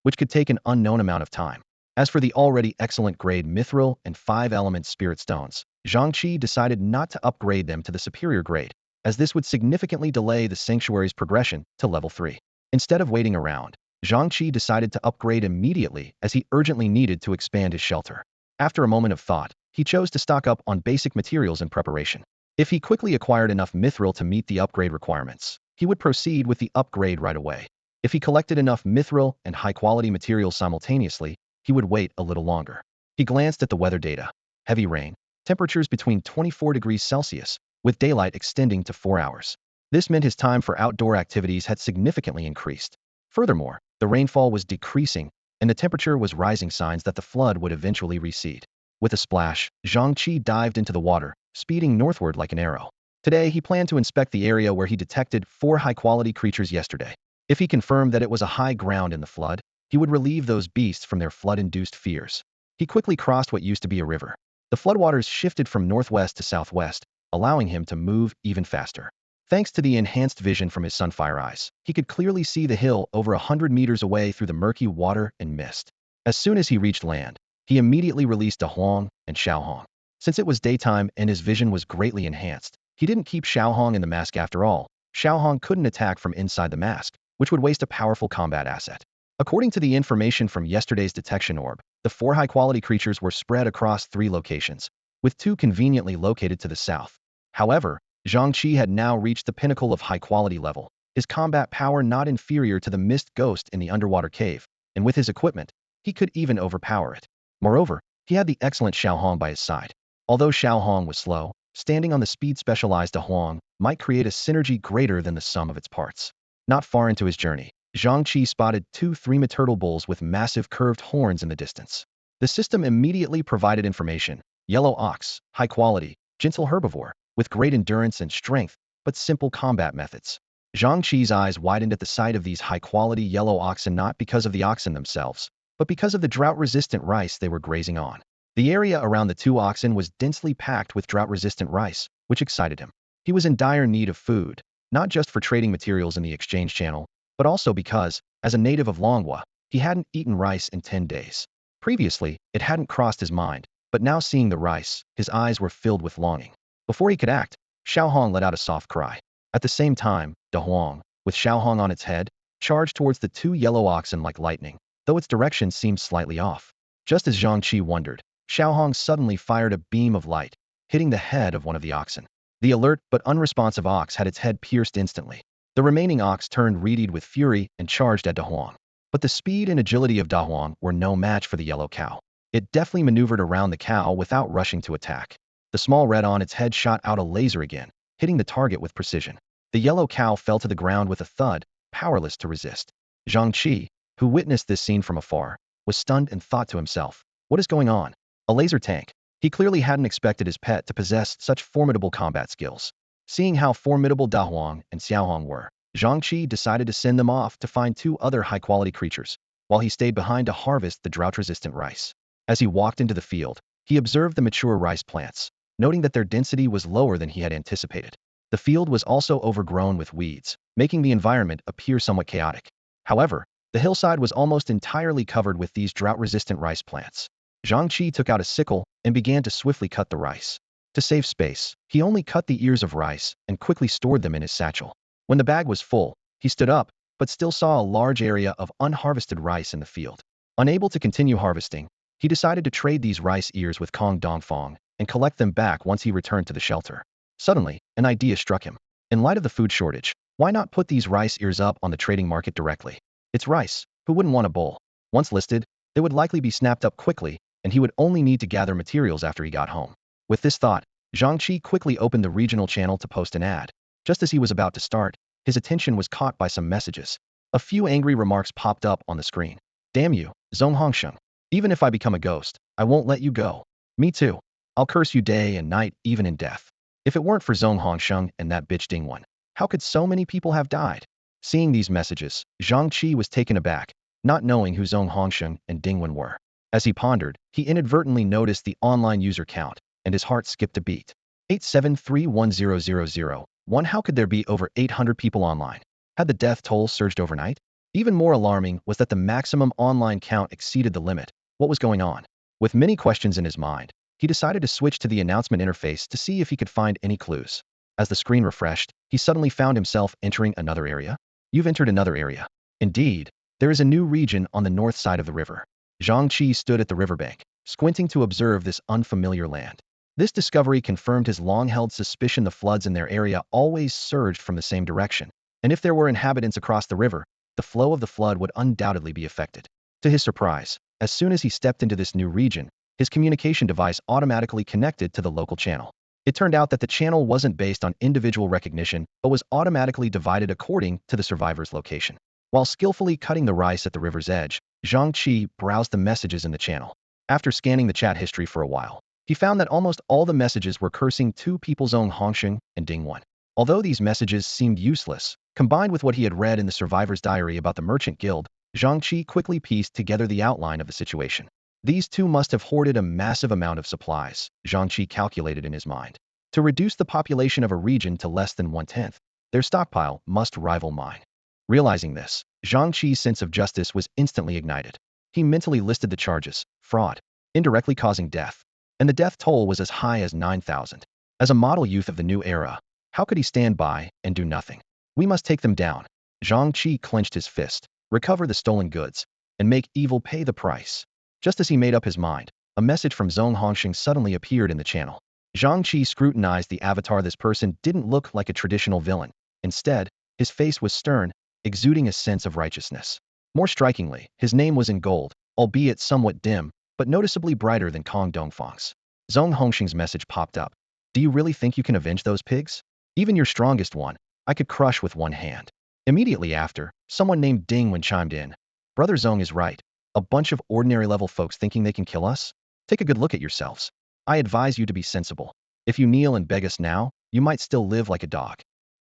which could take an unknown amount of time. As for the already excellent grade mithril and 5 element spirit stones, Zhang Chi decided not to upgrade them to the superior grade, as this would significantly delay the sanctuary's progression to level 3. Instead of waiting around, Zhang Chi decided to upgrade immediately as he urgently needed to expand his shelter. After a moment of thought, he chose to stock up on basic materials in preparation. If he quickly acquired enough mithril to meet the upgrade requirements, he would proceed with the upgrade right away. If he collected enough mithril and high-quality materials simultaneously, he would wait a little longer. He glanced at the weather data. Heavy rain, temperatures between 24 degrees Celsius, with daylight extending to 4 hours. This meant his time for outdoor activities had significantly increased. Furthermore, the rainfall was decreasing, and the temperature was rising, signs that the flood would eventually recede. With a splash, Zhang Chi dived into the water, speeding northward like an arrow. Today, he planned to inspect the area where he detected 4 high-quality creatures yesterday. If he confirmed that it was a high ground in the flood, he would relieve those beasts from their flood-induced fears. He quickly crossed what used to be a river. The floodwaters shifted from northwest to southwest, allowing him to move even faster. Thanks to the enhanced vision from his sunfire eyes, he could clearly see the hill over 100 meters away through the murky water and mist. As soon as he reached land, he immediately released Dahuang and Xiaohong. Since it was daytime and his vision was greatly enhanced, he didn't keep Xiaohong in the mask after all. Xiaohong couldn't attack from inside the mask, which would waste a powerful combat asset. According to the information from yesterday's detection orb, the 4 high-quality creatures were spread across 3 locations, with 2 conveniently located to the south. However, Zhang Chi had now reached the pinnacle of high-quality level, his combat power not inferior to the mist ghost in the underwater cave, and with his equipment, he could even overpower it. Moreover, he had the excellent Xiaohong by his side. Although Xiaohong was slow, standing on the speed-specialized Dahuang might create a synergy greater than the sum of its parts. Not far into his journey, Zhang Chi spotted 2 three-ma turtle bulls with massive curved horns in the distance. The system immediately provided information: yellow ox, high quality, gentle herbivore, with great endurance and strength, but simple combat methods. Zhang Chi's eyes widened at the sight of these high-quality yellow oxen, not because of the oxen themselves, but because of the drought-resistant rice they were grazing on. The area around the 2 oxen was densely packed with drought-resistant rice, which excited him. He was in dire need of food, not just for trading materials in the exchange channel, but also because, as a native of Longhua, he hadn't eaten rice in 10 days. Previously, it hadn't crossed his mind, but now seeing the rice, his eyes were filled with longing. Before he could act, Xiaohong let out a soft cry. At the same time, Dahuang, with Xiaohong on its head, charged towards the 2 yellow oxen like lightning, though its direction seemed slightly off. Just as Zhang Chi wondered, Xiaohong suddenly fired a beam of light, hitting the head of one of the oxen. The alert but unresponsive ox had its head pierced instantly. The remaining ox turned reedied with fury and charged at Dahuang. But the speed and agility of Dahuang were no match for the yellow cow. It deftly maneuvered around the cow without rushing to attack. The small red on its head shot out a laser again, hitting the target with precision. The yellow cow fell to the ground with a thud, powerless to resist. Zhang Chi, who witnessed this scene from afar, was stunned and thought to himself, what is going on? A laser tank. He clearly hadn't expected his pet to possess such formidable combat skills. Seeing how formidable Dahuang and Xiaohong were, Zhang Chi decided to send them off to find 2 other high-quality creatures, while he stayed behind to harvest the drought-resistant rice. As he walked into the field, he observed the mature rice plants, noting that their density was lower than he had anticipated. The field was also overgrown with weeds, making the environment appear somewhat chaotic. However, the hillside was almost entirely covered with these drought-resistant rice plants. Zhang Chi took out a sickle and began to swiftly cut the rice. To save space, he only cut the ears of rice and quickly stored them in his satchel. When the bag was full, he stood up, but still saw a large area of unharvested rice in the field. Unable to continue harvesting, he decided to trade these rice ears with Kong Dongfang and collect them back once he returned to the shelter. Suddenly, an idea struck him. In light of the food shortage, why not put these rice ears up on the trading market directly? It's rice, who wouldn't want a bowl? Once listed, they would likely be snapped up quickly, and he would only need to gather materials after he got home. With this thought, Zhang Chi quickly opened the regional channel to post an ad. Just as he was about to start, his attention was caught by some messages. A few angry remarks popped up on the screen. Damn you, Zhong Hongsheng. Even if I become a ghost, I won't let you go. Me too. I'll curse you day and night, even in death. If it weren't for Zhong Hongsheng and that bitch Dingwen, how could so many people have died? Seeing these messages, Zhang Chi was taken aback, not knowing who Zhong Hongsheng and Dingwen were. As he pondered, he inadvertently noticed the online user count, and his heart skipped a beat. 873100001. How could there be over 800 people online? Had the death toll surged overnight? Even more alarming was that the maximum online count exceeded the limit. What was going on? With many questions in his mind, he decided to switch to the announcement interface to see if he could find any clues. As the screen refreshed, he suddenly found himself entering another area. You've entered another area. Indeed, there is a new region on the north side of the river. Zhang Chi stood at the riverbank, squinting to observe this unfamiliar land. This discovery confirmed his long-held suspicion the floods in their area always surged from the same direction, and if there were inhabitants across the river, the flow of the flood would undoubtedly be affected. To his surprise, as soon as he stepped into this new region, his communication device automatically connected to the local channel. It turned out that the channel wasn't based on individual recognition, but was automatically divided according to the survivor's location. While skillfully cutting the rice at the river's edge, Zhang Chi browsed the messages in the channel. After scanning the chat history for a while, he found that almost all the messages were cursing two people, Zhong Hongsheng and Ding Wan. Although these messages seemed useless, combined with what he had read in the survivor's diary about the merchant guild, Zhang Chi quickly pieced together the outline of the situation. These two must have hoarded a massive amount of supplies, Zhang Chi calculated in his mind. To reduce the population of a region to less than 1/10, their stockpile must rival mine. Realizing this, Zhang Chi's sense of justice was instantly ignited. He mentally listed the charges: fraud, indirectly causing death, and the death toll was as high as 9,000. As a model youth of the new era, how could he stand by and do nothing? We must take them down. Zhang Chi clenched his fist, recover the stolen goods, and make evil pay the price. Just as he made up his mind, a message from Zhong Hongsheng suddenly appeared in the channel. Zhang Chi scrutinized the avatar. This person didn't look like a traditional villain. Instead, his face was stern, exuding a sense of righteousness. More strikingly, his name was in gold, albeit somewhat dim, but noticeably brighter than Kong Dongfang's. Zhong Hongsheng's message popped up. Do you really think you can avenge those pigs? Even your strongest one, I could crush with one hand. Immediately after, someone named Ding Wan chimed in. Brother Zhong is right. A bunch of ordinary level folks thinking they can kill us? Take a good look at yourselves. I advise you to be sensible. If you kneel and beg us now, you might still live like a dog.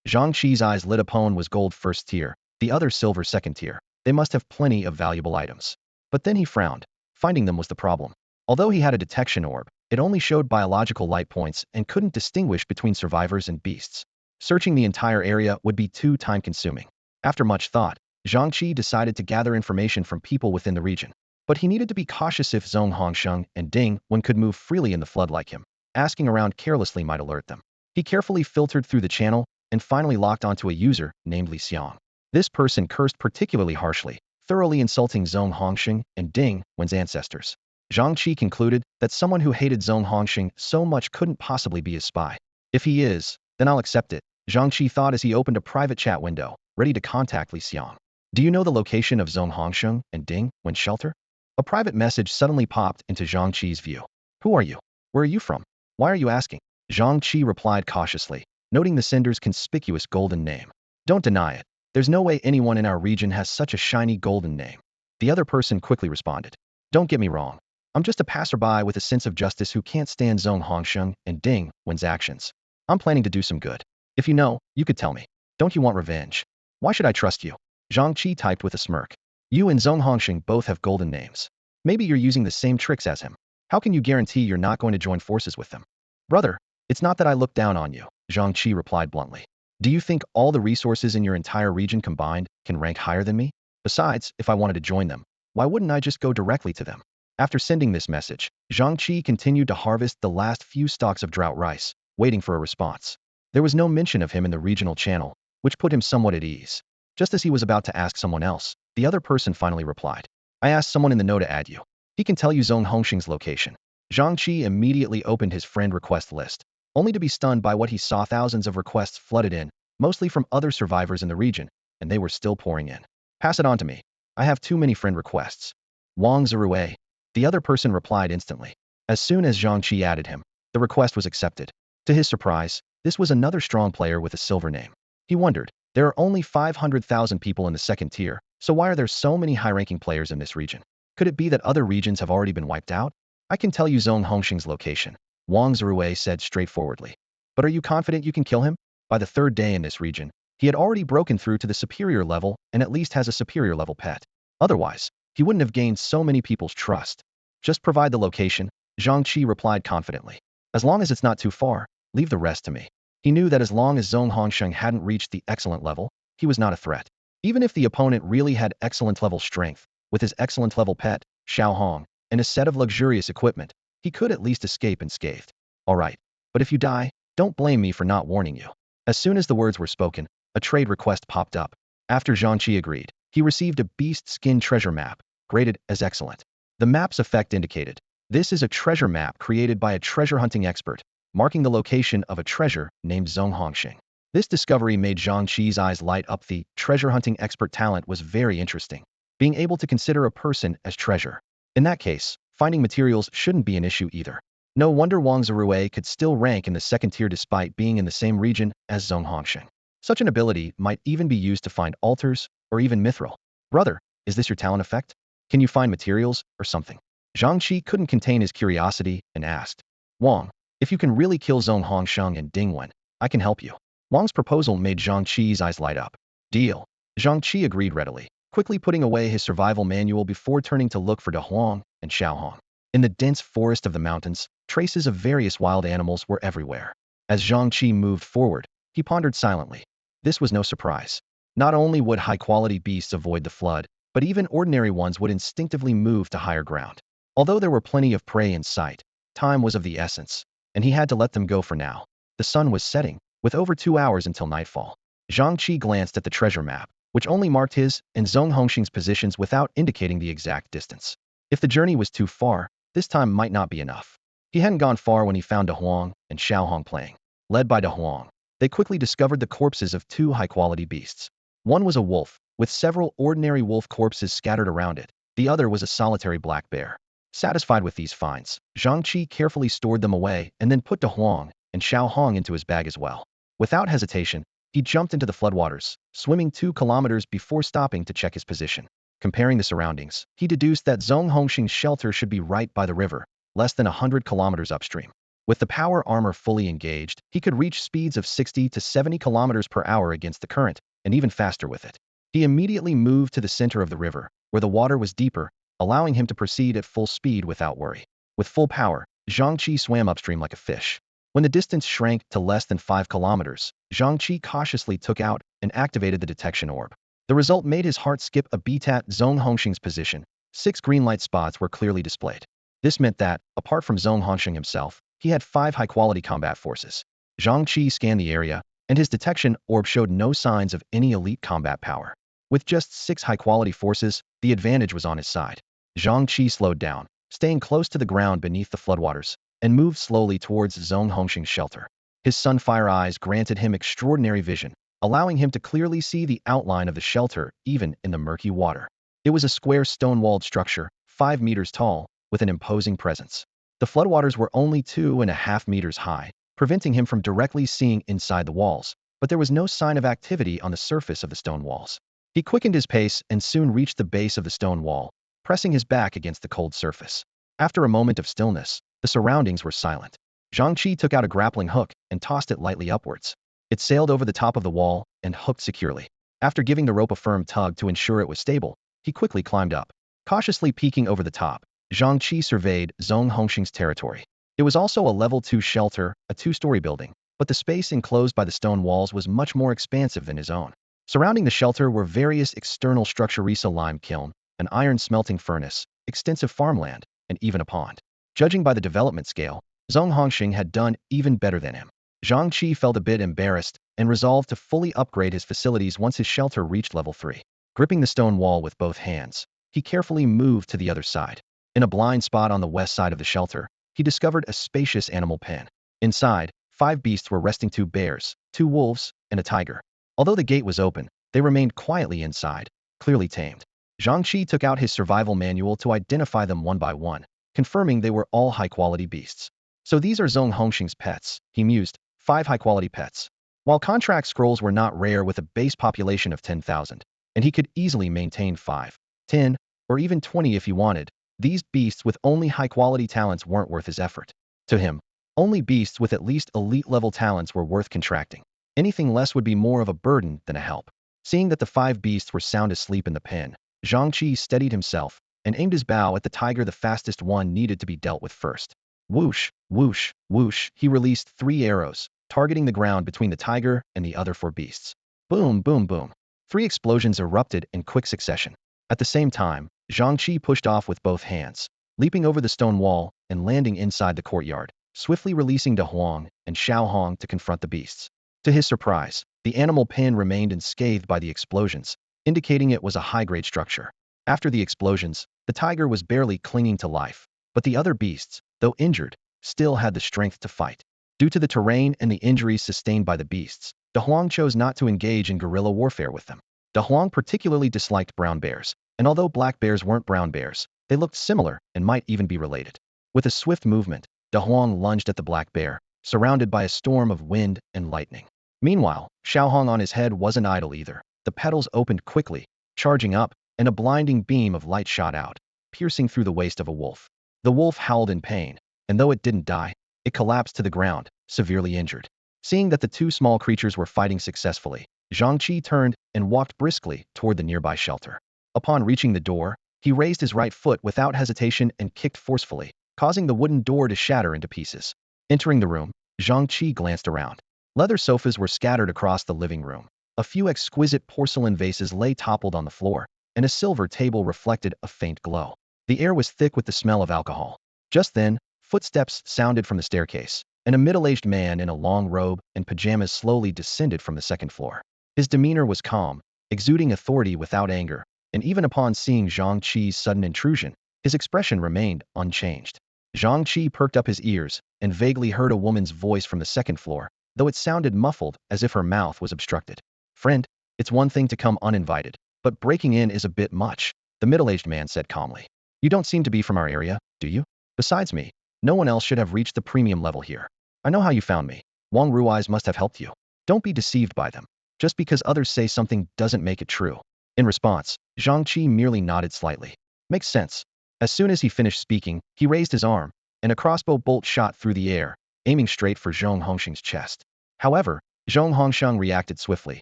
Zhang Chi's eyes lit upon was gold first tier, the other silver second tier. They must have plenty of valuable items. But then he frowned. Finding them was the problem. Although he had a detection orb, it only showed biological light points and couldn't distinguish between survivors and beasts. Searching the entire area would be too time-consuming. After much thought, Zhang Chi decided to gather information from people within the region. But he needed to be cautious if Zhong Hongsheng and Ding Wan could move freely in the flood like him. Asking around carelessly might alert them. He carefully filtered through the channel and finally locked onto a user named Li Xiang. This person cursed particularly harshly, thoroughly insulting Zhong Hongsheng and Ding Wan's ancestors. Zhang Chi concluded that someone who hated Zhong Hongsheng so much couldn't possibly be his spy. If he is, then I'll accept it, Zhang Chi thought as he opened a private chat window, ready to contact Li Xiang. Do you know the location of Zhong Hongsheng and Ding Wan's shelter? A private message suddenly popped into Zhang Chi's view. Who are you? Where are you from? Why are you asking? Zhang Chi replied cautiously, noting the sender's conspicuous golden name. Don't deny it. There's no way anyone in our region has such a shiny golden name. The other person quickly responded. Don't get me wrong. I'm just a passerby with a sense of justice who can't stand Zhong Hongsheng and Ding Wan's actions. I'm planning to do some good. If you know, you could tell me. Don't you want revenge? Why should I trust you? Zhang Chi typed with a smirk. You and Zhong Hongsheng both have golden names. Maybe you're using the same tricks as him. How can you guarantee you're not going to join forces with them? Brother, it's not that I look down on you, Zhang Chi replied bluntly. Do you think all the resources in your entire region combined can rank higher than me? Besides, if I wanted to join them, why wouldn't I just go directly to them? After sending this message, Zhang Chi continued to harvest the last few stalks of drought rice, waiting for a response. There was no mention of him in the regional channel, which put him somewhat at ease. Just as he was about to ask someone else, the other person finally replied. I asked someone in the know to add you. He can tell you Zhong Hongsheng's location. Zhang Chi immediately opened his friend request list, only to be stunned by what he saw. Thousands of requests flooded in, mostly from other survivors in the region, and they were still pouring in. Pass it on to me. I have too many friend requests. Wang Zirue. The other person replied instantly. As soon as Zhang Chi added him, the request was accepted. To his surprise, this was another strong player with a silver name. He wondered, there are only 500,000 people in the second tier, so why are there so many high-ranking players in this region? Could it be that other regions have already been wiped out? I can tell you Zhong Hongsheng's location, Wang Zirue said straightforwardly. But are you confident you can kill him? By the third day in this region, he had already broken through to the superior level and at least has a superior level pet. Otherwise, he wouldn't have gained so many people's trust. Just provide the location, Zhang Chi replied confidently. As long as it's not too far, leave the rest to me. He knew that as long as Zhong Hongsheng hadn't reached the excellent level, he was not a threat. Even if the opponent really had excellent level strength, with his excellent level pet, Xiao Hong, and a set of luxurious equipment, he could at least escape unscathed. Alright, but if you die, don't blame me for not warning you. As soon as the words were spoken, a trade request popped up. After Zhang Chi agreed, he received a beast skin treasure map, graded as excellent. The map's effect indicated, This is a treasure map created by a treasure hunting expert, marking the location of a treasure named Zonghongxing. This discovery made Zhang Chi's eyes light up. The treasure hunting expert talent was very interesting, being able to consider a person as treasure. In that case, finding materials shouldn't be an issue either. No wonder Wang Zirui could still rank in the second tier despite being in the same region as Zonghongxing. Such an ability might even be used to find altars or even mithril. Brother, is this your talent effect? Can you find materials or something? Zhang Chi couldn't contain his curiosity and asked, Wang, if you can really kill Zonghongxing and Dingwen, I can help you. Wang's proposal made Zhang Chi's eyes light up. Deal. Zhang Chi agreed readily, quickly putting away his survival manual before turning to look for De Huang and Xiaohong. In the dense forest of the mountains, traces of various wild animals were everywhere. As Zhang Chi moved forward, he pondered silently. This was no surprise. Not only would high-quality beasts avoid the flood, but even ordinary ones would instinctively move to higher ground. Although there were plenty of prey in sight, time was of the essence, and he had to let them go for now. The sun was setting, with over 2 hours until nightfall. Zhang Chi glanced at the treasure map, which only marked his and Zonghongxing's positions without indicating the exact distance. If the journey was too far, this time might not be enough. He hadn't gone far when he found De Huang and Xiaohong playing. Led by De Huang, they quickly discovered the corpses of 2 high-quality beasts. One was a wolf, with several ordinary wolf corpses scattered around it. The other was a solitary black bear. Satisfied with these finds, Zhang Chi carefully stored them away and then put De Huang and Xiaohong into his bag as well. Without hesitation, he jumped into the floodwaters, swimming 2 kilometers before stopping to check his position. Comparing the surroundings, he deduced that Zonghongxing's shelter should be right by the river, less than 100 kilometers upstream. With the power armor fully engaged, he could reach speeds of 60 to 70 kilometers per hour against the current, and even faster with it. He immediately moved to the center of the river, where the water was deeper, allowing him to proceed at full speed without worry. With full power, Zhang Chi swam upstream like a fish. When the distance shrank to less than 5 kilometers, Zhang Chi cautiously took out and activated the detection orb. The result made his heart skip a beat at Zonghongxing's position. 6 green light spots were clearly displayed. This meant that, apart from Zonghongxing himself, he had 5 high-quality combat forces. Zhang Chi scanned the area, and his detection orb showed no signs of any elite combat power. With just 6 high-quality forces, the advantage was on his side. Zhang Chi slowed down, staying close to the ground beneath the floodwaters, and moved slowly towards Zonghongxing's shelter. His sunfire eyes granted him extraordinary vision, allowing him to clearly see the outline of the shelter even in the murky water. It was a square stone-walled structure, 5 meters tall, with an imposing presence. The floodwaters were only 2.5 meters high, preventing him from directly seeing inside the walls, but there was no sign of activity on the surface of the stone walls. He quickened his pace and soon reached the base of the stone wall, pressing his back against the cold surface. After a moment of stillness, the surroundings were silent. Zhang Chi took out a grappling hook and tossed it lightly upwards. It sailed over the top of the wall and hooked securely. After giving the rope a firm tug to ensure it was stable, he quickly climbed up. Cautiously peeking over the top, Zhang Chi surveyed Zonghongxing's territory. It was also a level 2 shelter, a 2-story building, but the space enclosed by the stone walls was much more expansive than his own. Surrounding the shelter were various external structures: a lime kiln, an iron smelting furnace, extensive farmland, and even a pond. Judging by the development scale, Zonghongxing had done even better than him. Zhang Chi felt a bit embarrassed and resolved to fully upgrade his facilities once his shelter reached level 3. Gripping the stone wall with both hands, he carefully moved to the other side. In a blind spot on the west side of the shelter, he discovered a spacious animal pen. Inside, 5 beasts were resting: 2 bears, 2 wolves, and a tiger. Although the gate was open, they remained quietly inside, clearly tamed. Zhang Chi took out his survival manual to identify them one by one, confirming they were all high-quality beasts. So these are Zonghongxing's pets, he mused, 5 high-quality pets. While contract scrolls were not rare with a base population of 10,000, and he could easily maintain 5, 10, or even 20 if he wanted, these beasts with only high-quality talents weren't worth his effort. To him, only beasts with at least elite-level talents were worth contracting. Anything less would be more of a burden than a help. Seeing that the 5 beasts were sound asleep in the pen, Zhang Chi steadied himself and aimed his bow at the tiger. The fastest one needed to be dealt with first. Whoosh, whoosh, whoosh, he released 3 arrows, targeting the ground between the tiger and the other 4 beasts. Boom, boom, boom. 3 explosions erupted in quick succession. At the same time, Zhang Chi pushed off with both hands, leaping over the stone wall and landing inside the courtyard, swiftly releasing De Huang and Xiaohong to confront the beasts. To his surprise, the animal pen remained unscathed by the explosions, indicating it was a high-grade structure. After the explosions, the tiger was barely clinging to life, but the other beasts, though injured, still had the strength to fight. Due to the terrain and the injuries sustained by the beasts, De Huang chose not to engage in guerrilla warfare with them. De Huang particularly disliked brown bears, and although black bears weren't brown bears, they looked similar and might even be related. With a swift movement, De Huang lunged at the black bear, surrounded by a storm of wind and lightning. Meanwhile, Xiaohong on his head wasn't idle either. The petals opened quickly, charging up, and a blinding beam of light shot out, piercing through the waist of a wolf. The wolf howled in pain, and though it didn't die, it collapsed to the ground, severely injured. Seeing that the two small creatures were fighting successfully, Zhang Chi turned and walked briskly toward the nearby shelter. Upon reaching the door, he raised his right foot without hesitation and kicked forcefully, causing the wooden door to shatter into pieces. Entering the room, Zhang Chi glanced around. Leather sofas were scattered across the living room. A few exquisite porcelain vases lay toppled on the floor, and a silver table reflected a faint glow. The air was thick with the smell of alcohol. Just then, footsteps sounded from the staircase, and a middle-aged man in a long robe and pajamas slowly descended from the second floor. His demeanor was calm, exuding authority without anger, and even upon seeing Zhang Chi's sudden intrusion, his expression remained unchanged. Zhang Chi perked up his ears and vaguely heard a woman's voice from the second floor, though it sounded muffled as if her mouth was obstructed. "Friend, it's one thing to come uninvited, but breaking in is a bit much," the middle-aged man said calmly. "You don't seem to be from our area, do you? Besides me, no one else should have reached the premium level here. I know how you found me. Wang Rui's must have helped you. Don't be deceived by them. Just because others say something doesn't make it true." In response, Zhang Chi merely nodded slightly. "Makes sense." As soon as he finished speaking, he raised his arm, and a crossbow bolt shot through the air, aiming straight for Zhong Hongxing's chest. However, Zhong Hongxing reacted swiftly,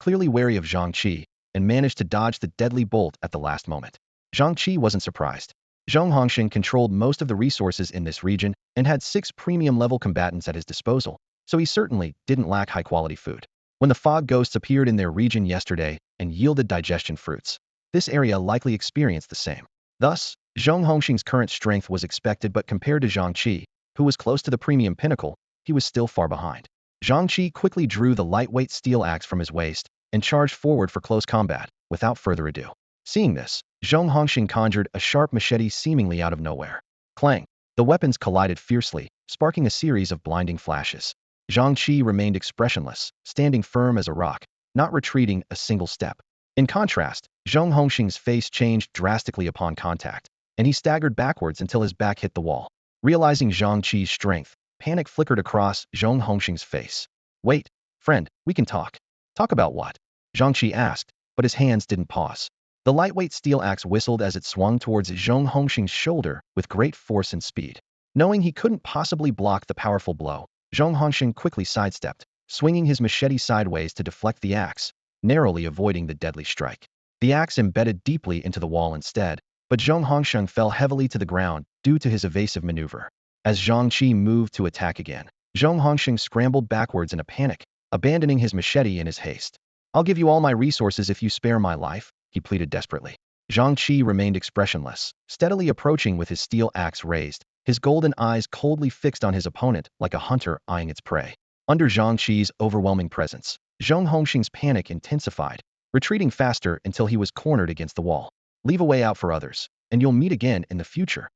clearly wary of Zhang Chi, and managed to dodge the deadly bolt at the last moment. Zhang Chi wasn't surprised. Zhong Hongxing controlled most of the resources in this region and had 6 premium-level combatants at his disposal, so he certainly didn't lack high-quality food. When the fog ghosts appeared in their region yesterday and yielded digestion fruits, this area likely experienced the same. Thus, Zhong Hongxing's current strength was expected, but compared to Zhang Chi, who was close to the premium pinnacle, he was still far behind. Zhang Chi quickly drew the lightweight steel axe from his waist and charged forward for close combat, without further ado. Seeing this, Zhong Hongxing conjured a sharp machete seemingly out of nowhere. Clang! The weapons collided fiercely, sparking a series of blinding flashes. Zhang Chi remained expressionless, standing firm as a rock, not retreating a single step. In contrast, Zhong Hongxing's face changed drastically upon contact, and he staggered backwards until his back hit the wall. Realizing Zhang Chi's strength, panic flickered across Zhong Hongxing's face. "Wait, friend, we can talk." "Talk about what?" Zhang Chi asked, but his hands didn't pause. The lightweight steel axe whistled as it swung towards Zhong Hongxing's shoulder with great force and speed. Knowing he couldn't possibly block the powerful blow, Zhong Hongxing quickly sidestepped, swinging his machete sideways to deflect the axe, narrowly avoiding the deadly strike. The axe embedded deeply into the wall instead, but Zhong Hongxing fell heavily to the ground due to his evasive maneuver. As Zhang Chi moved to attack again, Zhong Hongxing scrambled backwards in a panic, abandoning his machete in his haste. "I'll give you all my resources if you spare my life," he pleaded desperately. Zhang Chi remained expressionless, steadily approaching with his steel axe raised, his golden eyes coldly fixed on his opponent like a hunter eyeing its prey. Under Zhang Chi's overwhelming presence, Zhong Hongxing's panic intensified, retreating faster until he was cornered against the wall. "Leave a way out for others, and you'll meet again in the future."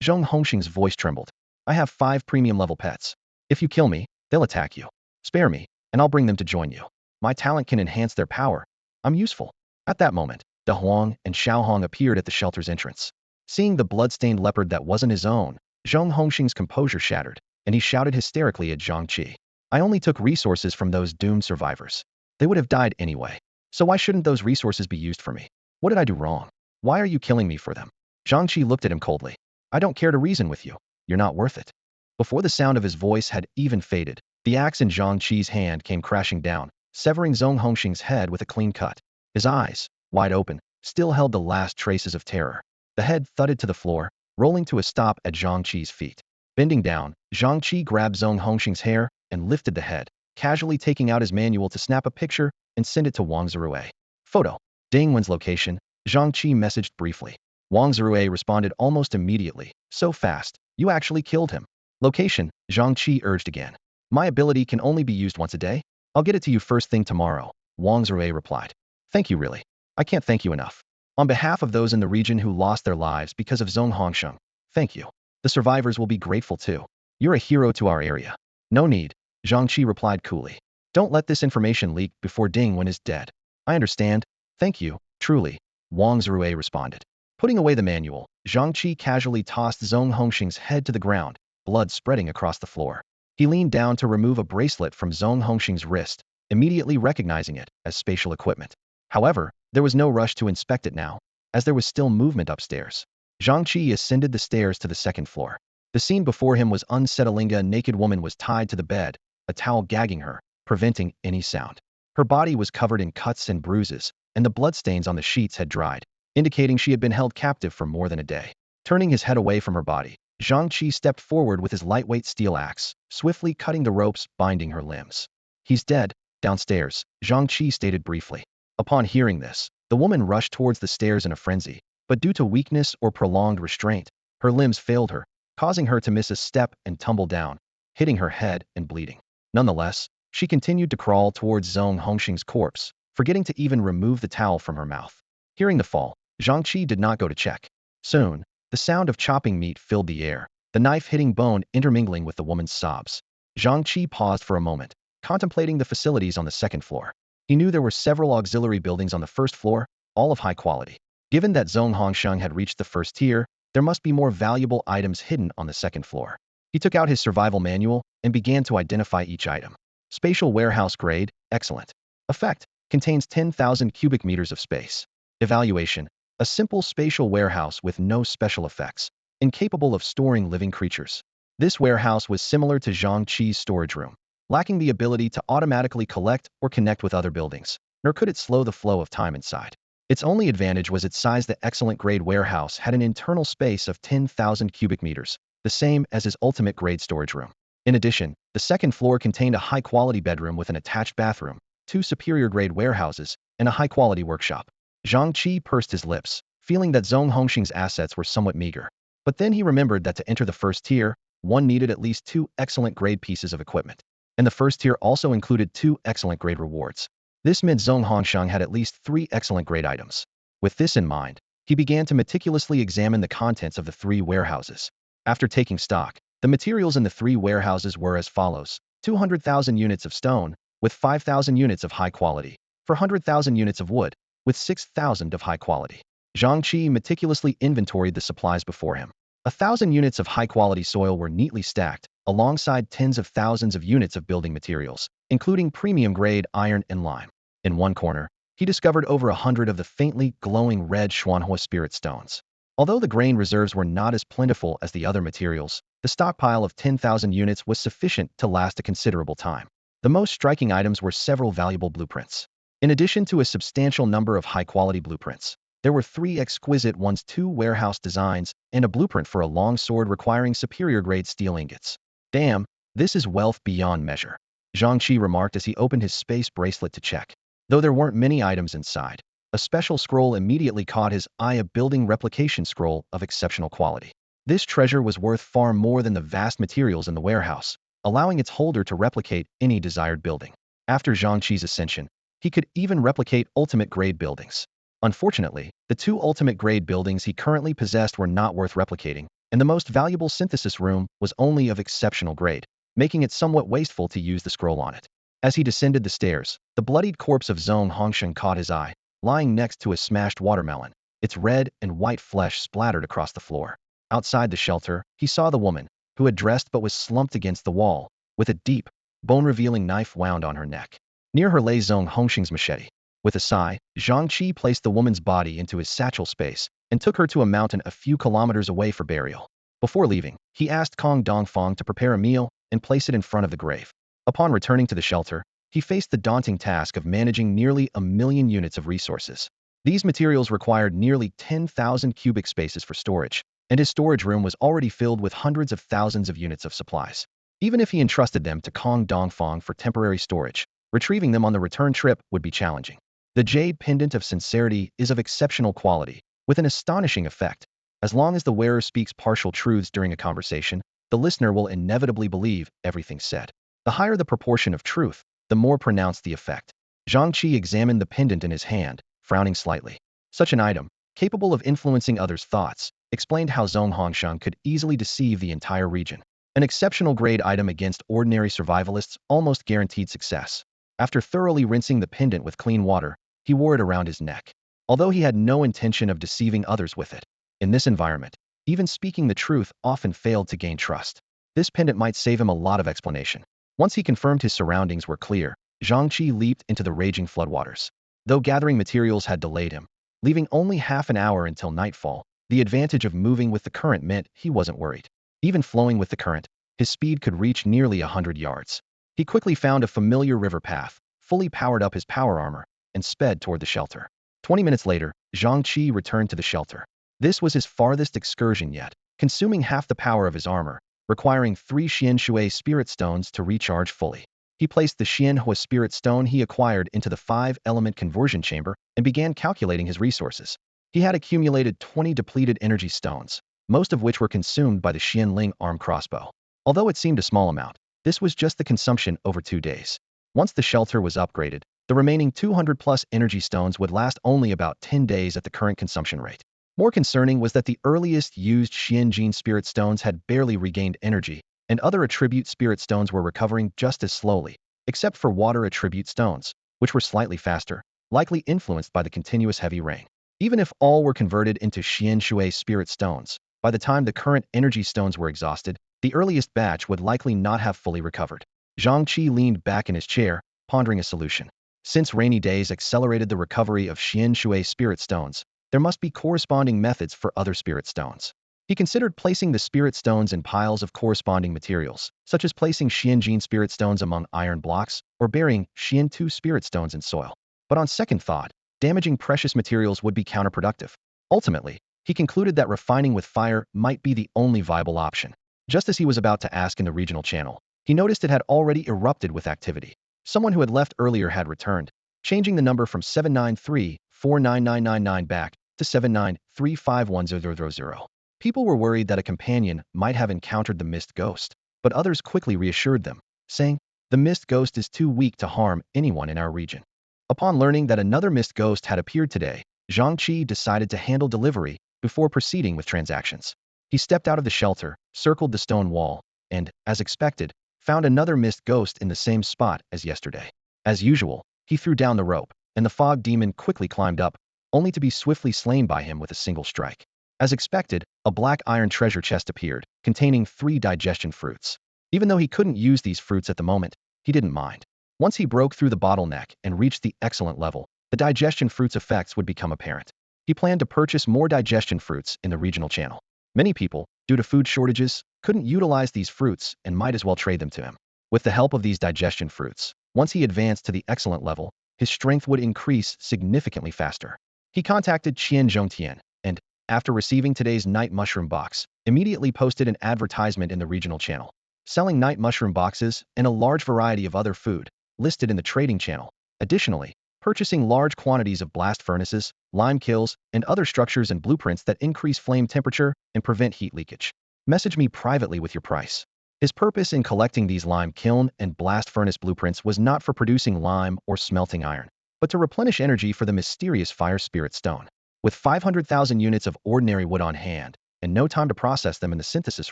Zhong Hongxing's voice trembled. "I have 5 premium-level pets. If you kill me, they'll attack you. Spare me, and I'll bring them to join you. My talent can enhance their power. I'm useful." At that moment, De Huang and Xiaohong appeared at the shelter's entrance. Seeing the blood-stained leopard that wasn't his own, Zhong Hongxing's composure shattered, and he shouted hysterically at Zhang Chi. "I only took resources from those doomed survivors. They would have died anyway. So why shouldn't those resources be used for me? What did I do wrong? Why are you killing me for them?" Zhang Chi looked at him coldly. "I don't care to reason with you. You're not worth it." Before the sound of his voice had even faded, the axe in Zhang Chi's hand came crashing down, severing Zhong Hongxing's head with a clean cut. His eyes, wide open, still held the last traces of terror. The head thudded to the floor, rolling to a stop at Zhang Chi's feet. Bending down, Zhang Chi grabbed Zhong Hongxing's hair and lifted the head, casually taking out his manual to snap a picture and send it to Wang Zirui. "Photo. Dingwen's location," Zhang Chi messaged briefly. Wang Zirui responded almost immediately. "So fast, you actually killed him." "Location," Zhang Chi urged again. "My ability can only be used once a day. I'll get it to you first thing tomorrow," Wang Zirui replied. "Thank you really. I can't thank you enough. On behalf of those in the region who lost their lives because of Zhong Hongxing, thank you." The survivors will be grateful too. You're a hero to our area. No need, Zhang Chi replied coolly. Don't let this information leak before Ding Wen is dead. I understand. Thank you, truly, Wang Zirui responded. Putting away the manual, Zhang Chi casually tossed Zhong Hongxing's head to the ground, blood spreading across the floor. He leaned down to remove a bracelet from Zhong Hongxing's wrist, immediately recognizing it as spatial equipment. However, there was no rush to inspect it now, as there was still movement upstairs. Zhang Chi ascended the stairs to the second floor. The scene before him was unsettling. A naked woman was tied to the bed, a towel gagging her, preventing any sound. Her body was covered in cuts and bruises, and the bloodstains on the sheets had dried, indicating she had been held captive for more than a day. Turning his head away from her body, Zhang Chi stepped forward with his lightweight steel axe, swiftly cutting the ropes binding her limbs. He's dead, downstairs, Zhang Chi stated briefly. Upon hearing this, the woman rushed towards the stairs in a frenzy, but due to weakness or prolonged restraint, her limbs failed her, causing her to miss a step and tumble down, hitting her head and bleeding. Nonetheless, she continued to crawl towards Zhong Hongxing's corpse, forgetting to even remove the towel from her mouth. Hearing the fall, Zhang Chi did not go to check. Soon, the sound of chopping meat filled the air, the knife hitting bone intermingling with the woman's sobs. Zhang Chi paused for a moment, contemplating the facilities on the second floor. He knew there were several auxiliary buildings on the first floor, all of high quality. Given that Zhong Hongxiang had reached the first tier, there must be more valuable items hidden on the second floor. He took out his survival manual and began to identify each item. Spatial warehouse grade, excellent. Effect, contains 10,000 cubic meters of space. Evaluation, a simple spatial warehouse with no special effects, incapable of storing living creatures. This warehouse was similar to Zhang Chi's storage room, lacking the ability to automatically collect or connect with other buildings, nor could it slow the flow of time inside. Its only advantage was its size. The excellent grade warehouse had an internal space of 10,000 cubic meters, the same as his ultimate grade storage room. In addition, the second floor contained a high-quality bedroom with an attached bathroom, 2 superior-grade warehouses, and a high-quality workshop. Zhang Chi pursed his lips, feeling that Zhong Hongxing's assets were somewhat meager. But then he remembered that to enter the first tier, one needed at least 2 excellent-grade pieces of equipment. And the first tier also included 2 excellent-grade rewards. This meant Zhong Hongxiang had at least 3 excellent-grade items. With this in mind, he began to meticulously examine the contents of the 3 warehouses. After taking stock, the materials in the 3 warehouses were as follows: 200,000 units of stone, with 5,000 units of high quality, 400,000 units of wood, with 6,000 of high quality. Zhang Chi meticulously inventoried the supplies before him. 1,000 units of high-quality soil were neatly stacked, alongside tens of thousands of units of building materials, including premium-grade iron and lime. In one corner, he discovered over 100 of the faintly glowing red Xuanhua spirit stones. Although the grain reserves were not as plentiful as the other materials, the stockpile of 10,000 units was sufficient to last a considerable time. The most striking items were several valuable blueprints. In addition to a substantial number of high-quality blueprints, there were 3 exquisite ones, 2 warehouse designs, and a blueprint for a long sword requiring superior-grade steel ingots. Damn, this is wealth beyond measure, Zhang Chi remarked as he opened his space bracelet to check. Though there weren't many items inside, a special scroll immediately caught his eye, a building replication scroll of exceptional quality. This treasure was worth far more than the vast materials in the warehouse, allowing its holder to replicate any desired building. After Zhang Chi's ascension, he could even replicate ultimate-grade buildings. Unfortunately, the 2 ultimate-grade buildings he currently possessed were not worth replicating, and the most valuable synthesis room was only of exceptional grade, making it somewhat wasteful to use the scroll on it. As he descended the stairs, the bloodied corpse of Zhong Hongxiang caught his eye, lying next to a smashed watermelon, its red and white flesh splattered across the floor. Outside the shelter, he saw the woman, who had dressed but was slumped against the wall, with a deep, bone-revealing knife wound on her neck. Near her lay Zhong Hongxing's machete. With a sigh, Zhang Chi placed the woman's body into his satchel space and took her to a mountain a few kilometers away for burial. Before leaving, he asked Kong Dongfang to prepare a meal and place it in front of the grave. Upon returning to the shelter, he faced the daunting task of managing nearly 1,000,000 units of resources. These materials required nearly 10,000 cubic spaces for storage, and his storage room was already filled with hundreds of thousands of units of supplies. Even if he entrusted them to Kong Dongfang for temporary storage, retrieving them on the return trip would be challenging. The jade pendant of sincerity is of exceptional quality, with an astonishing effect. As long as the wearer speaks partial truths during a conversation, the listener will inevitably believe everything said. The higher the proportion of truth, the more pronounced the effect. Zhang Chi examined the pendant in his hand, frowning slightly. Such an item, capable of influencing others' thoughts, explained how Zhong Hongshan could easily deceive the entire region. An exceptional grade item against ordinary survivalists almost guaranteed success. After thoroughly rinsing the pendant with clean water, he wore it around his neck, although he had no intention of deceiving others with it. In this environment, even speaking the truth often failed to gain trust. This pendant might save him a lot of explanation. Once he confirmed his surroundings were clear, Zhang Chi leaped into the raging floodwaters. Though gathering materials had delayed him, leaving only half an hour until nightfall, the advantage of moving with the current meant he wasn't worried. Even flowing with the current, his speed could reach nearly 100 yards. He quickly found a familiar river path, fully powered up his power armor, and sped toward the shelter. 20 minutes later, Zhang Chi returned to the shelter. This was his farthest excursion yet, consuming half the power of his armor, requiring 3 Xian Shui spirit stones to recharge fully. He placed the Xian Hua spirit stone he acquired into the 5-element conversion chamber and began calculating his resources. He had accumulated 20 depleted energy stones, most of which were consumed by the Xian Ling arm crossbow. Although it seemed a small amount, this was just the consumption over 2 days. Once the shelter was upgraded, the remaining 200+ energy stones would last only about 10 days at the current consumption rate. More concerning was that the earliest used Xianjin spirit stones had barely regained energy, and other attribute spirit stones were recovering just as slowly, except for water attribute stones, which were slightly faster, likely influenced by the continuous heavy rain. Even if all were converted into Xian Shui spirit stones, by the time the current energy stones were exhausted, the earliest batch would likely not have fully recovered. Zhang Chi leaned back in his chair, pondering a solution. Since rainy days accelerated the recovery of Xian Shui spirit stones, there must be corresponding methods for other spirit stones. He considered placing the spirit stones in piles of corresponding materials, such as placing Xianjin spirit stones among iron blocks or burying Xian Tu spirit stones in soil. But on second thought, damaging precious materials would be counterproductive. Ultimately, he concluded that refining with fire might be the only viable option. Just as he was about to ask in the regional channel, he noticed it had already erupted with activity. Someone who had left earlier had returned, changing the number from 793-49999 back to 793-51000. People were worried that a companion might have encountered the mist ghost, but others quickly reassured them, saying, "The mist ghost is too weak to harm anyone in our region." Upon learning that another mist ghost had appeared today, Zhang Chi decided to handle delivery before proceeding with transactions. He stepped out of the shelter, circled the stone wall, and, as expected, found another mist ghost in the same spot as yesterday. As usual, he threw down the rope, and the fog demon quickly climbed up, only to be swiftly slain by him with a single strike. As expected, a black iron treasure chest appeared, containing 3 digestion fruits. Even though he couldn't use these fruits at the moment, he didn't mind. Once he broke through the bottleneck and reached the excellent level, the digestion fruits' effects would become apparent. He planned to purchase more digestion fruits in the regional channel. Many people, due to food shortages, couldn't utilize these fruits and might as well trade them to him. With the help of these digestion fruits, once he advanced to the excellent level, his strength would increase significantly faster. He contacted Qian Zhongtian and, after receiving today's night mushroom box, immediately posted an advertisement in the regional channel, selling night mushroom boxes and a large variety of other food, listed in the trading channel. Additionally, purchasing large quantities of blast furnaces, lime kilns, and other structures and blueprints that increase flame temperature and prevent heat leakage. Message me privately with your price. His purpose in collecting these lime kiln and blast furnace blueprints was not for producing lime or smelting iron, but to replenish energy for the mysterious fire spirit stone. With 500,000 units of ordinary wood on hand, and no time to process them in the synthesis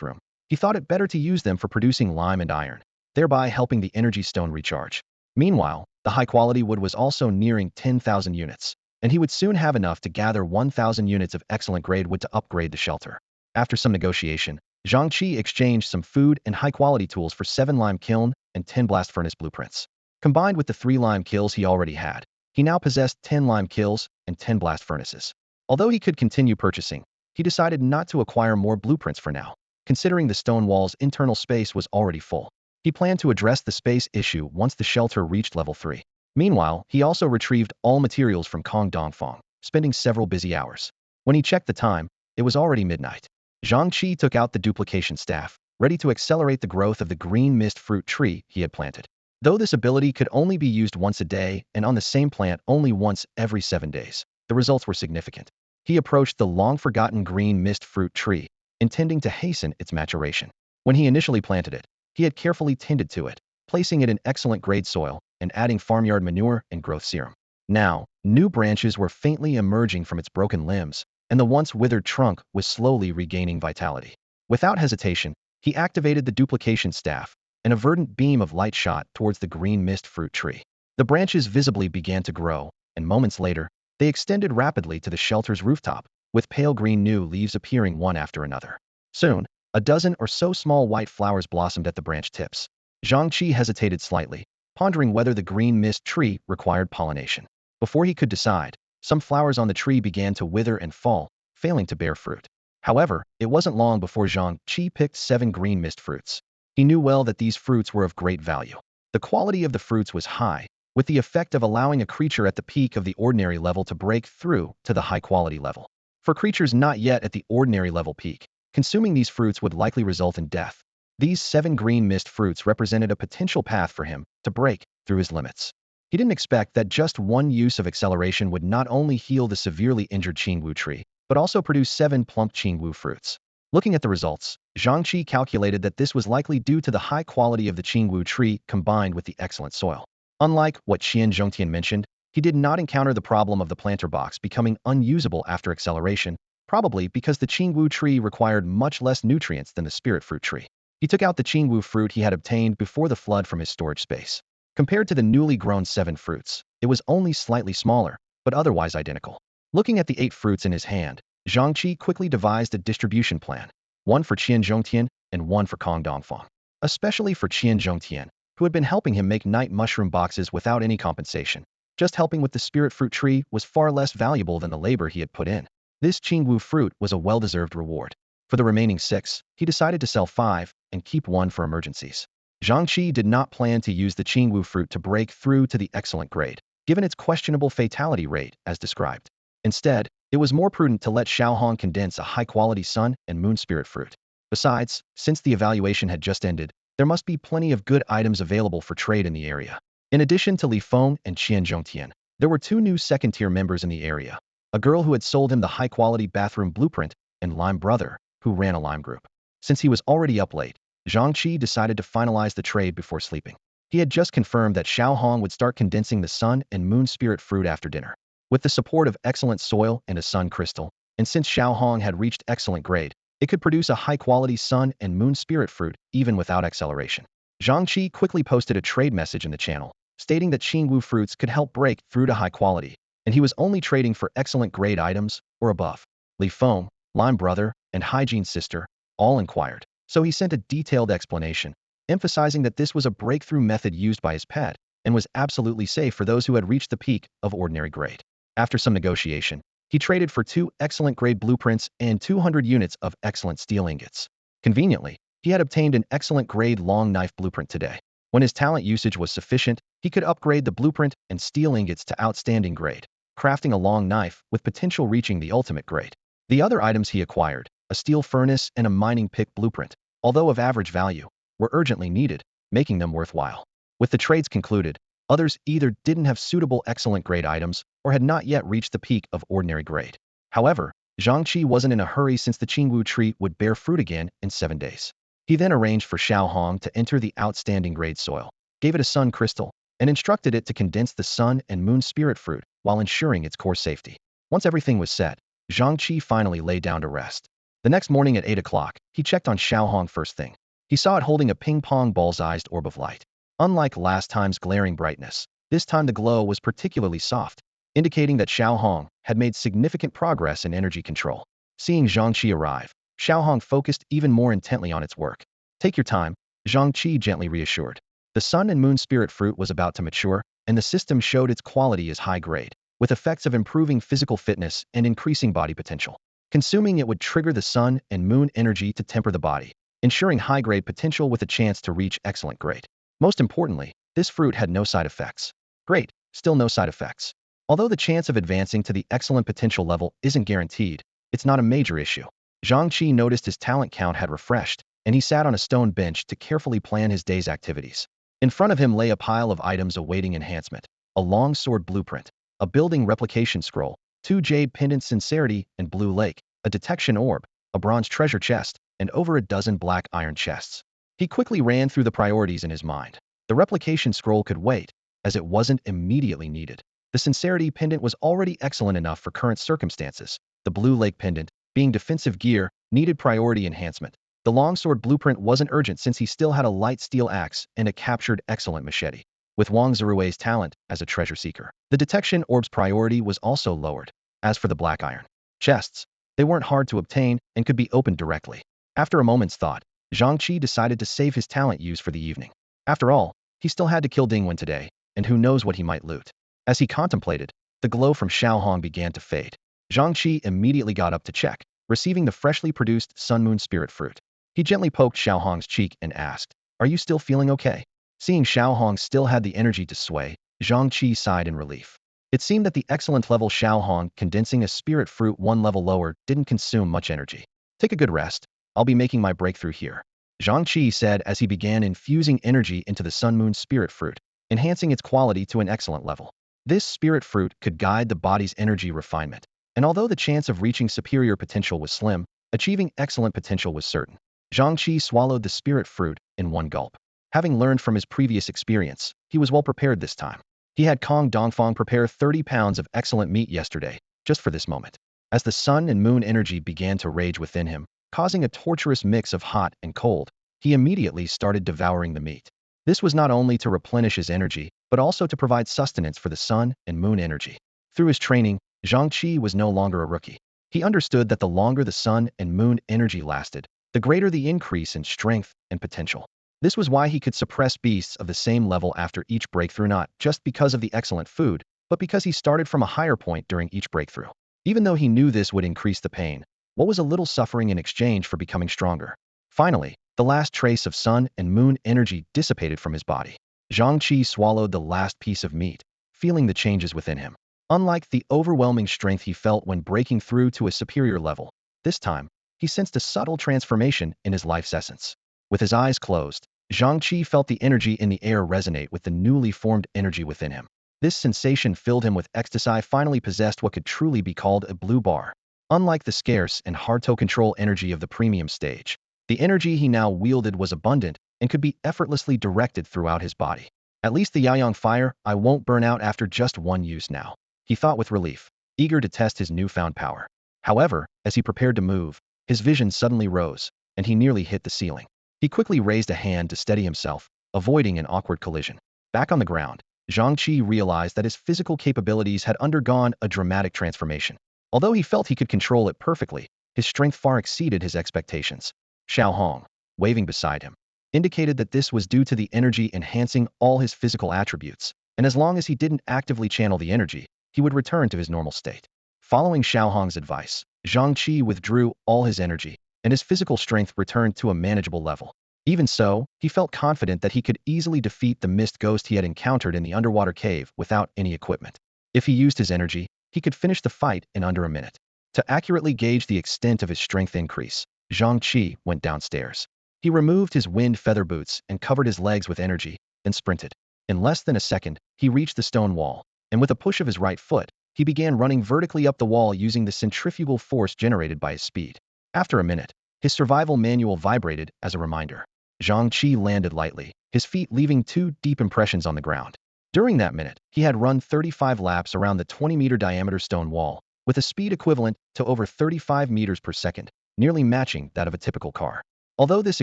room, he thought it better to use them for producing lime and iron, thereby helping the energy stone recharge. Meanwhile, the high-quality wood was also nearing 10,000 units, and he would soon have enough to gather 1,000 units of excellent grade wood to upgrade the shelter. After some negotiation, Zhang Chi exchanged some food and high-quality tools for 7 lime kiln and 10 blast furnace blueprints. Combined with the 3 lime kilns he already had, he now possessed 10 lime kilns and 10 blast furnaces. Although he could continue purchasing, he decided not to acquire more blueprints for now, considering the stone wall's internal space was already full. He planned to address the space issue once the shelter reached level 3. Meanwhile, he also retrieved all materials from Kong Dongfang, spending several busy hours. When he checked the time, it was already midnight. Zhang Chi took out the duplication staff, ready to accelerate the growth of the green mist fruit tree he had planted. Though this ability could only be used once a day and on the same plant only once every 7 days, the results were significant. He approached the long-forgotten green mist fruit tree, intending to hasten its maturation. When he initially planted it, he had carefully tended to it, placing it in excellent grade soil and adding farmyard manure and growth serum. Now, new branches were faintly emerging from its broken limbs, and the once withered trunk was slowly regaining vitality. Without hesitation, he activated the duplication staff, and a verdant beam of light shot towards the green mist fruit tree. The branches visibly began to grow, and moments later, they extended rapidly to the shelter's rooftop, with pale green new leaves appearing one after another. Soon, a dozen or so small white flowers blossomed at the branch tips. Zhang Chi hesitated slightly, pondering whether the green mist tree required pollination. Before he could decide, some flowers on the tree began to wither and fall, failing to bear fruit. However, it wasn't long before Zhang Chi picked 7 green mist fruits. He knew well that these fruits were of great value. The quality of the fruits was high, with the effect of allowing a creature at the peak of the ordinary level to break through to the high-quality level. For creatures not yet at the ordinary level peak, consuming these fruits would likely result in death. These 7 green mist fruits represented a potential path for him to break through his limits. He didn't expect that just one use of acceleration would not only heal the severely injured Qingwu tree, but also produce 7 plump Qingwu fruits. Looking at the results, Zhang Chi calculated that this was likely due to the high quality of the Qingwu tree combined with the excellent soil. Unlike what Qian Zhongtian mentioned, he did not encounter the problem of the planter box becoming unusable after acceleration, probably because the Qingwu tree required much less nutrients than the spirit fruit tree. He took out the Qingwu fruit he had obtained before the flood from his storage space. Compared to the newly grown 7 fruits, it was only slightly smaller, but otherwise identical. Looking at the 8 fruits in his hand, Zhang Chi quickly devised a distribution plan, one for Qian Zhongtian and one for Kong Dongfang. Especially for Qian Zhongtian, who had been helping him make night mushroom boxes without any compensation. Just helping with the spirit fruit tree was far less valuable than the labor he had put in. This Qingwu fruit was a well-deserved reward. For the remaining 6, he decided to sell 5 and keep 1 for emergencies. Zhang Chi did not plan to use the Qingwu fruit to break through to the excellent grade, given its questionable fatality rate as described. Instead, it was more prudent to let Xiaohong condense a high-quality sun and moon spirit fruit. Besides, since the evaluation had just ended, there must be plenty of good items available for trade in the area. In addition to Li Feng and Qian Zhongtian, there were 2 new second-tier members in the area, a girl who had sold him the high-quality bathroom blueprint, and Lime Brother, who ran a Lime group. Since he was already up late, Zhang Chi decided to finalize the trade before sleeping. He had just confirmed that Xiaohong would start condensing the sun and moon spirit fruit after dinner. With the support of excellent soil and a sun crystal, and since Xiaohong had reached excellent grade, it could produce a high-quality sun and moon spirit fruit even without acceleration. Zhang Chi quickly posted a trade message in the channel, stating that Qingwu fruits could help break through to high quality, and he was only trading for excellent grade items or above. Li Feng, Lime Brother, and Hygiene Sister all inquired, so he sent a detailed explanation, emphasizing that this was a breakthrough method used by his pet and was absolutely safe for those who had reached the peak of ordinary grade. After some negotiation, he traded for 2 excellent grade blueprints and 200 units of excellent steel ingots. Conveniently, he had obtained an excellent grade long knife blueprint today. When his talent usage was sufficient, he could upgrade the blueprint and steel ingots to outstanding grade, crafting a long knife with potential reaching the ultimate grade. The other items he acquired, a steel furnace and a mining pick blueprint, although of average value, were urgently needed, making them worthwhile. With the trades concluded, others either didn't have suitable excellent grade items or had not yet reached the peak of ordinary grade. However, Zhang Chi wasn't in a hurry since the Qingwu tree would bear fruit again in 7 days. He then arranged for Xiaohong to enter the outstanding grade soil, gave it a sun crystal, and instructed it to condense the sun and moon spirit fruit while ensuring its core safety. Once everything was set, Zhang Chi finally lay down to rest. The next morning at 8 o'clock, he checked on Xiaohong first thing. He saw it holding a ping-pong ball-sized orb of light. Unlike last time's glaring brightness, this time the glow was particularly soft, indicating that Xiaohong had made significant progress in energy control. Seeing Zhang Chi arrive, Xiaohong focused even more intently on its work. Take your time, Zhang Chi gently reassured. The sun and moon spirit fruit was about to mature, and the system showed its quality as high grade, with effects of improving physical fitness and increasing body potential. Consuming it would trigger the sun and moon energy to temper the body, ensuring high-grade potential with a chance to reach excellent grade. Most importantly, this fruit had no side effects. Great, still no side effects. Although the chance of advancing to the excellent potential level isn't guaranteed, it's not a major issue. Zhang Chi noticed his talent count had refreshed, and he sat on a stone bench to carefully plan his day's activities. In front of him lay a pile of items awaiting enhancement: a long sword blueprint, a building replication scroll, 2 jade pendants sincerity and blue lake, a detection orb, a bronze treasure chest, and over a dozen black iron chests. He quickly ran through the priorities in his mind. The replication scroll could wait, as it wasn't immediately needed. The sincerity pendant was already excellent enough for current circumstances, The blue lake pendant, being defensive gear, needed priority enhancement. The longsword blueprint wasn't urgent since he still had a light steel axe and a captured excellent machete. With Wang Zirui's talent as a treasure seeker, the detection orb's priority was also lowered. As for the black iron chests, they weren't hard to obtain and could be opened directly. After a moment's thought, Zhang Chi decided to save his talent use for the evening. After all, he still had to kill Dingwen today, and who knows what he might loot. As he contemplated, the glow from Xiaohong began to fade. Zhang Chi immediately got up to check, receiving the freshly produced Sun Moon Spirit Fruit. He gently poked Xiaohong's cheek and asked, "Are you still feeling okay?" Seeing Xiaohong still had the energy to sway, Zhang Chi sighed in relief. It seemed that the excellent level Xiaohong condensing a spirit fruit one level lower didn't consume much energy. "Take a good rest. I'll be making my breakthrough here," Zhang Chi said as he began infusing energy into the Sun Moon Spirit Fruit, enhancing its quality to an excellent level. This spirit fruit could guide the body's energy refinement, and although the chance of reaching superior potential was slim, achieving excellent potential was certain. Zhang Chi swallowed the spirit fruit in one gulp. Having learned from his previous experience, he was well prepared this time. He had Kong Dongfang prepare 30 pounds of excellent meat yesterday, just for this moment. As the sun and moon energy began to rage within him, causing a torturous mix of hot and cold, he immediately started devouring the meat. This was not only to replenish his energy, but also to provide sustenance for the sun and moon energy. Through his training, Zhang Chi was no longer a rookie. He understood that the longer the sun and moon energy lasted, the greater the increase in strength and potential. This was why he could suppress beasts of the same level after each breakthrough, not just because of the excellent food, but because he started from a higher point during each breakthrough. Even though he knew this would increase the pain, what was a little suffering in exchange for becoming stronger? Finally, the last trace of sun and moon energy dissipated from his body. Zhang Chi swallowed the last piece of meat, feeling the changes within him. Unlike the overwhelming strength he felt when breaking through to a superior level, this time, he sensed a subtle transformation in his life's essence. With his eyes closed, Zhang Chi felt the energy in the air resonate with the newly formed energy within him. This sensation filled him with ecstasy. Finally possessed what could truly be called a blue bar. Unlike the scarce and hard-to-control energy of the premium stage, the energy he now wielded was abundant and could be effortlessly directed throughout his body. At least the Yaoyang fire, I won't burn out after just one use now, he thought with relief, eager to test his newfound power. However, as he prepared to move, his vision suddenly rose, and he nearly hit the ceiling. He quickly raised a hand to steady himself, avoiding an awkward collision. Back on the ground, Zhang Chi realized that his physical capabilities had undergone a dramatic transformation. Although he felt he could control it perfectly, his strength far exceeded his expectations. Xiaohong, waving beside him, indicated that this was due to the energy enhancing all his physical attributes, and as long as he didn't actively channel the energy, he would return to his normal state. Following Xiaohong's advice, Zhang Chi withdrew all his energy, and his physical strength returned to a manageable level. Even so, he felt confident that he could easily defeat the mist ghost he had encountered in the underwater cave without any equipment. If he used his energy, he could finish the fight in under a minute. To accurately gauge the extent of his strength increase, Zhang Chi went downstairs. He removed his wind feather boots and covered his legs with energy, then sprinted. In less than a second, he reached the stone wall, and with a push of his right foot, he began running vertically up the wall using the centrifugal force generated by his speed. After a minute, his survival manual vibrated as a reminder. Zhang Chi landed lightly, his feet leaving 2 deep impressions on the ground. During that minute, he had run 35 laps around the 20-meter diameter stone wall, with a speed equivalent to over 35 meters per second, nearly matching that of a typical car. Although this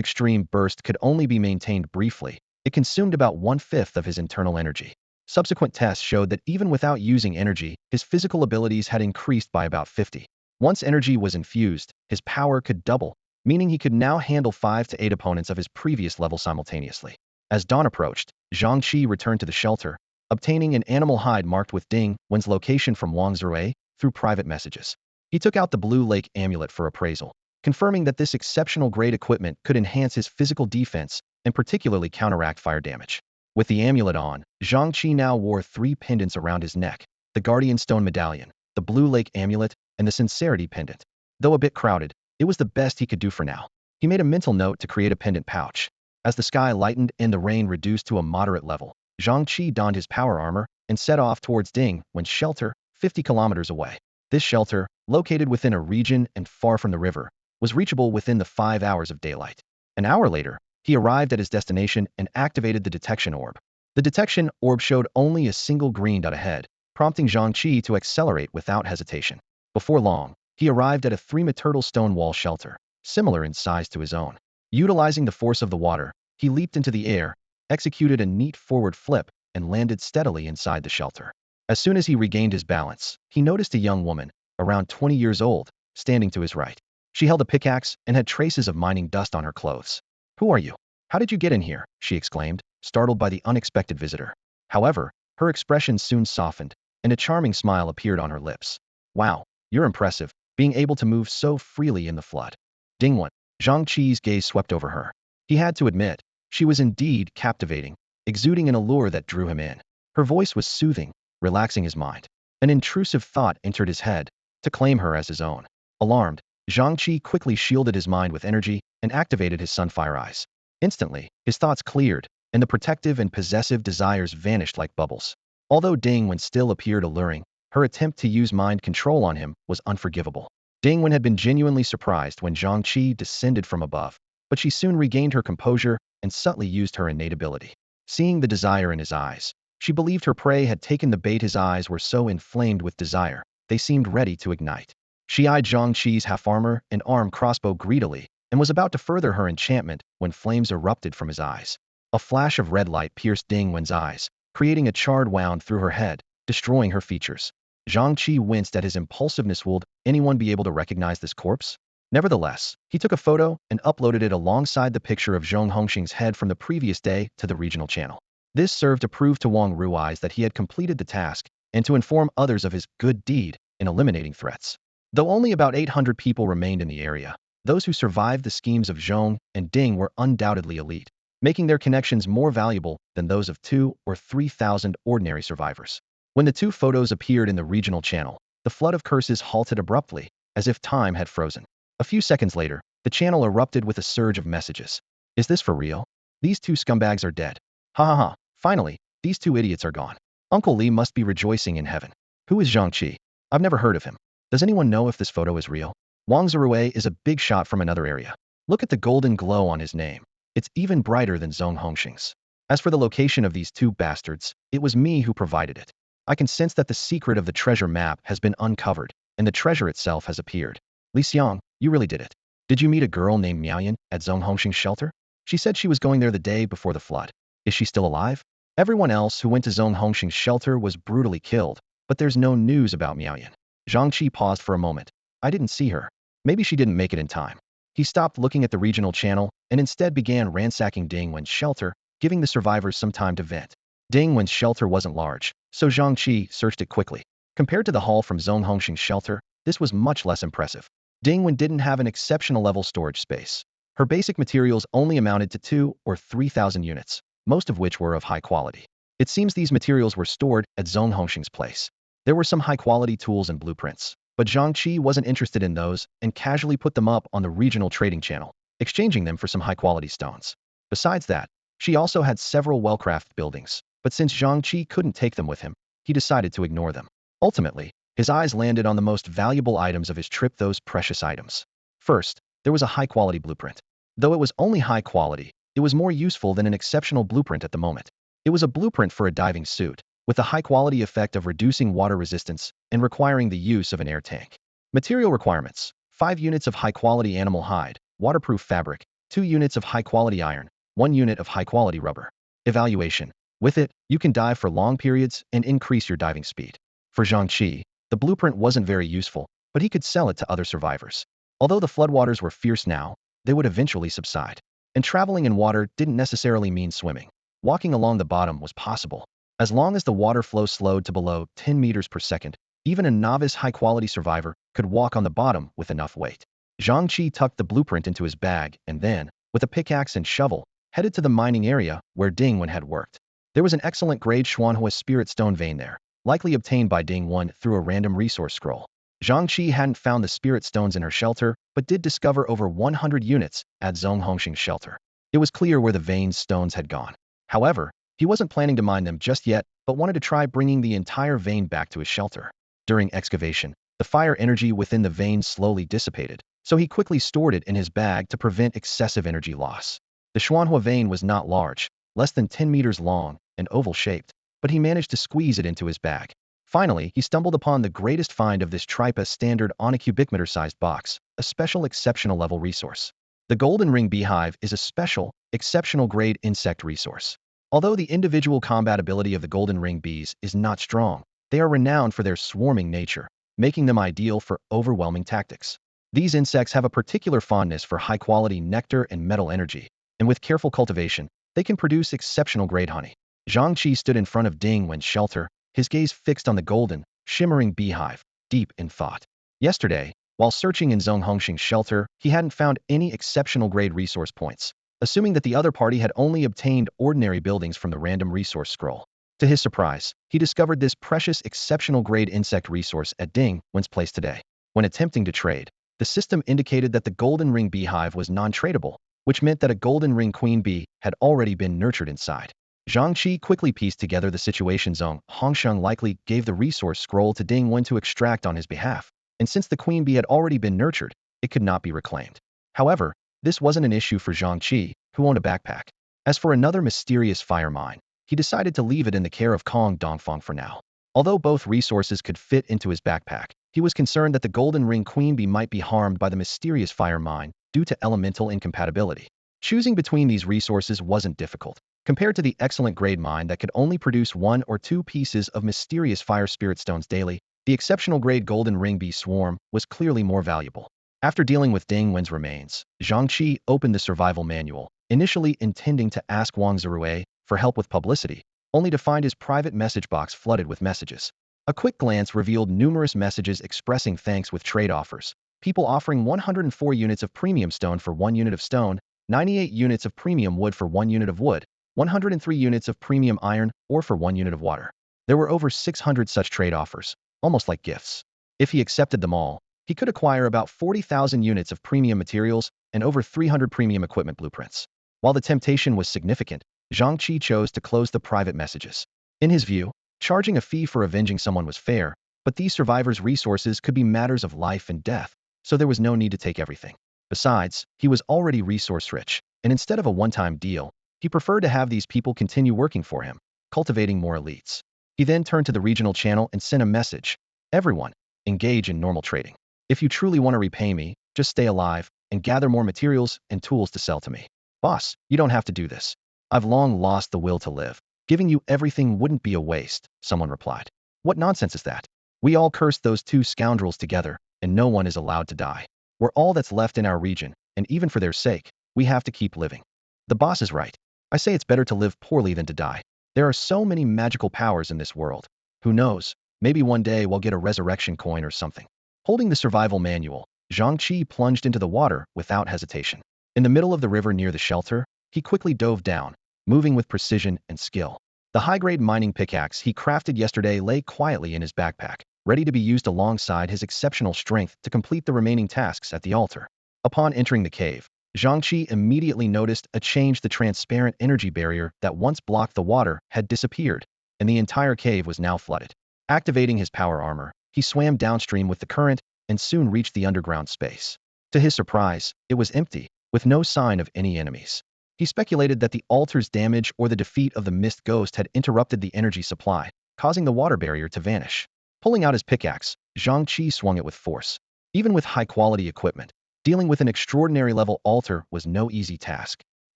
extreme burst could only be maintained briefly, it consumed about 1/5 of his internal energy. Subsequent tests showed that even without using energy, his physical abilities had increased by about 50. Once energy was infused, his power could double, meaning he could now handle 5 to 8 opponents of his previous level simultaneously. As dawn approached, Zhang Chi returned to the shelter, obtaining an animal hide marked with Ding Wen's location from Wang Zirui through private messages. He took out the Blue Lake amulet for appraisal, confirming that this exceptional grade equipment could enhance his physical defense and particularly counteract fire damage. With the amulet on, Zhang Chi now wore 3 pendants around his neck: the Guardian Stone Medallion, the Blue Lake Amulet, and the Sincerity Pendant. Though a bit crowded, it was the best he could do for now. He made a mental note to create a pendant pouch. As the sky lightened and the rain reduced to a moderate level, Zhang Chi donned his power armor and set off towards Ding Wen's shelter, 50 kilometers away. This shelter, located within a region and far from the river, was reachable within the 5 hours of daylight. An hour later, he arrived at his destination and activated the detection orb. The detection orb showed only a single green dot ahead, prompting Zhang Chi to accelerate without hesitation. Before long, he arrived at a 3-meter stone wall shelter, similar in size to his own. Utilizing the force of the water, he leaped into the air, executed a neat forward flip, and landed steadily inside the shelter. As soon as he regained his balance, he noticed a young woman, around 20 years old, standing to his right. She held a pickaxe and had traces of mining dust on her clothes. "Who are you? How did you get in here?" she exclaimed, startled by the unexpected visitor. However, her expression soon softened, and a charming smile appeared on her lips. "Wow, you're impressive, being able to move so freely in the flood." Dingwan. Zhang Chi's gaze swept over her. He had to admit, she was indeed captivating, exuding an allure that drew him in. Her voice was soothing, relaxing his mind. An intrusive thought entered his head, to claim her as his own. Alarmed, Zhang Chi quickly shielded his mind with energy and activated his sunfire eyes. Instantly, his thoughts cleared, and the protective and possessive desires vanished like bubbles. Although Dingwan still appeared alluring, her attempt to use mind control on him was unforgivable. Dingwan had been genuinely surprised when Zhang Chi descended from above, but she soon regained her composure and subtly used her innate ability. Seeing the desire in his eyes, she believed her prey had taken the bait. His eyes were so inflamed with desire, they seemed ready to ignite. She eyed Zhang Chi's half-armor and arm crossbow greedily, and was about to further her enchantment when flames erupted from his eyes. A flash of red light pierced Dingwan's eyes, creating a charred wound through her head, destroying her features. Zhang Chi winced at his impulsiveness. Would anyone be able to recognize this corpse? Nevertheless, he took a photo and uploaded it alongside the picture of Zhong Hongxing's head from the previous day to the regional channel. This served to prove to Wang Rui's that he had completed the task, and to inform others of his good deed in eliminating threats. Though only about 800 people remained in the area, those who survived the schemes of Zhong and Ding were undoubtedly elite, making their connections more valuable than those of 2,000 or 3,000 ordinary survivors. When the two photos appeared in the regional channel, the flood of curses halted abruptly, as if time had frozen. A few seconds later, the channel erupted with a surge of messages. "Is this for real? These two scumbags are dead. Ha ha ha, finally, these two idiots are gone. Uncle Li must be rejoicing in heaven. Who is Zhang Chi? I've never heard of him. Does anyone know if this photo is real?" Wang Zirui is a big shot from another area. Look at the golden glow on his name. It's even brighter than Zhong Hongxing's. As for the location of these two bastards, it was me who provided it. I can sense that the secret of the treasure map has been uncovered, and the treasure itself has appeared. Li Xiang, you really did it. Did you meet a girl named Miaoyan at Zhong Hongxing's shelter? She said she was going there the day before the flood. Is she still alive? Everyone else who went to Zhong Hongxing's shelter was brutally killed, but there's no news about Miaoyan. Zhang Chi paused for a moment. I didn't see her. Maybe she didn't make it in time. He stopped looking at the regional channel and instead began ransacking Dingwan's shelter, giving the survivors some time to vent. Dingwan's shelter wasn't large, so Zhang Chi searched it quickly. Compared to the haul from Zhong Hongxing's shelter, this was much less impressive. Dingwan didn't have an exceptional level storage space. Her basic materials only amounted to 2,000 or 3,000 units, most of which were of high quality. It seems these materials were stored at Zhong Hongxing's place. There were some high-quality tools and blueprints, but Zhang Chi wasn't interested in those and casually put them up on the regional trading channel, exchanging them for some high-quality stones. Besides that, she also had several well-crafted buildings, but since Zhang Chi couldn't take them with him, he decided to ignore them. Ultimately, his eyes landed on the most valuable items of his trip, those precious items. First, there was a high-quality blueprint. Though it was only high quality, it was more useful than an exceptional blueprint at the moment. It was a blueprint for a diving suit, with the high-quality effect of reducing water resistance and requiring the use of an air tank. Material requirements: 5 units of high-quality animal hide, waterproof fabric, 2 units of high-quality iron, 1 unit of high-quality rubber. Evaluation: with it, you can dive for long periods and increase your diving speed. For Zhang Chi, the blueprint wasn't very useful, but he could sell it to other survivors. Although the floodwaters were fierce now, they would eventually subside. And traveling in water didn't necessarily mean swimming. Walking along the bottom was possible. As long as the water flow slowed to below 10 meters per second, even a novice high-quality survivor could walk on the bottom with enough weight. Zhang Chi tucked the blueprint into his bag and then, with a pickaxe and shovel, headed to the mining area where Dingwan had worked. There was an excellent grade Xuanhua spirit stone vein there, likely obtained by Dingwan through a random resource scroll. Zhang Chi hadn't found the spirit stones in her shelter, but did discover over 100 units at Zhong Hongxing's shelter. It was clear where the vein's stones had gone. However, he wasn't planning to mine them just yet, but wanted to try bringing the entire vein back to his shelter. During excavation, the fire energy within the vein slowly dissipated, so he quickly stored it in his bag to prevent excessive energy loss. The Xuanhua vein was not large, less than 10 meters long and oval-shaped, but he managed to squeeze it into his bag. Finally, he stumbled upon the greatest find of this tripe, a standard on a cubic meter-sized box, a special exceptional level resource. The golden ring beehive is a special, exceptional grade insect resource. Although the individual combatability of the golden ring bees is not strong, they are renowned for their swarming nature, making them ideal for overwhelming tactics. These insects have a particular fondness for high-quality nectar and metal energy, and with careful cultivation, they can produce exceptional grade honey. Zhang Chi stood in front of Ding Wen's shelter, his gaze fixed on the golden, shimmering beehive, deep in thought. Yesterday, while searching in Zhong Hongxing's shelter, he hadn't found any exceptional grade resource points, assuming that the other party had only obtained ordinary buildings from the random resource scroll. To his surprise, he discovered this precious exceptional grade insect resource at Ding Wen's place today. When attempting to trade, the system indicated that the golden ring beehive was non-tradable, which meant that a golden ring queen bee had already been nurtured inside. Zhang Chi quickly pieced together the situation. Zhong Hongxiang likely gave the resource scroll to Ding Wen to extract on his behalf, and since the queen bee had already been nurtured, it could not be reclaimed. However, this wasn't an issue for Zhang Chi, who owned a backpack. As for another mysterious fire mine, he decided to leave it in the care of Kong Dongfang for now. Although both resources could fit into his backpack, he was concerned that the golden ring queen bee might be harmed by the mysterious fire mine due to elemental incompatibility. Choosing between these resources wasn't difficult. Compared to the excellent grade mine that could only produce 1 or 2 pieces of mysterious fire spirit stones daily, the exceptional grade golden ring bee swarm was clearly more valuable. After dealing with Ding Wen's remains, Zhang Chi opened the survival manual, initially intending to ask Wang Zirui for help with publicity, only to find his private message box flooded with messages. A quick glance revealed numerous messages expressing thanks with trade offers, people offering 104 units of premium stone for 1 unit of stone, 98 units of premium wood for 1 unit of wood, 103 units of premium iron or for 1 unit of water. There were over 600 such trade offers, almost like gifts. If he accepted them all, he could acquire about 40,000 units of premium materials and over 300 premium equipment blueprints. While the temptation was significant, Zhang Chi chose to close the private messages. In his view, charging a fee for avenging someone was fair, but these survivors' resources could be matters of life and death, so there was no need to take everything. Besides, he was already resource-rich, and instead of a one-time deal, he preferred to have these people continue working for him, cultivating more elites. He then turned to the regional channel and sent a message. Everyone, engage in normal trading. If you truly want to repay me, just stay alive and gather more materials and tools to sell to me. Boss, you don't have to do this. I've long lost the will to live. Giving you everything wouldn't be a waste, someone replied. What nonsense is that? We all cursed those 2 scoundrels together, and no one is allowed to die. We're all that's left in our region, and even for their sake, we have to keep living. The boss is right. I say it's better to live poorly than to die. There are so many magical powers in this world. Who knows, maybe one day we'll get a resurrection coin or something. Holding the survival manual, Zhang Chi plunged into the water without hesitation. In the middle of the river near the shelter, he quickly dove down, moving with precision and skill. The high-grade mining pickaxe he crafted yesterday lay quietly in his backpack, ready to be used alongside his exceptional strength to complete the remaining tasks at the altar. Upon entering the cave, Zhang Chi immediately noticed a change. The transparent energy barrier that once blocked the water had disappeared, and the entire cave was now flooded. Activating his power armor, he swam downstream with the current and soon reached the underground space. To his surprise, it was empty, with no sign of any enemies. He speculated that the altar's damage or the defeat of the mist ghost had interrupted the energy supply, causing the water barrier to vanish. Pulling out his pickaxe, Zhang Chi swung it with force. Even with high-quality equipment, dealing with an extraordinary level altar was no easy task.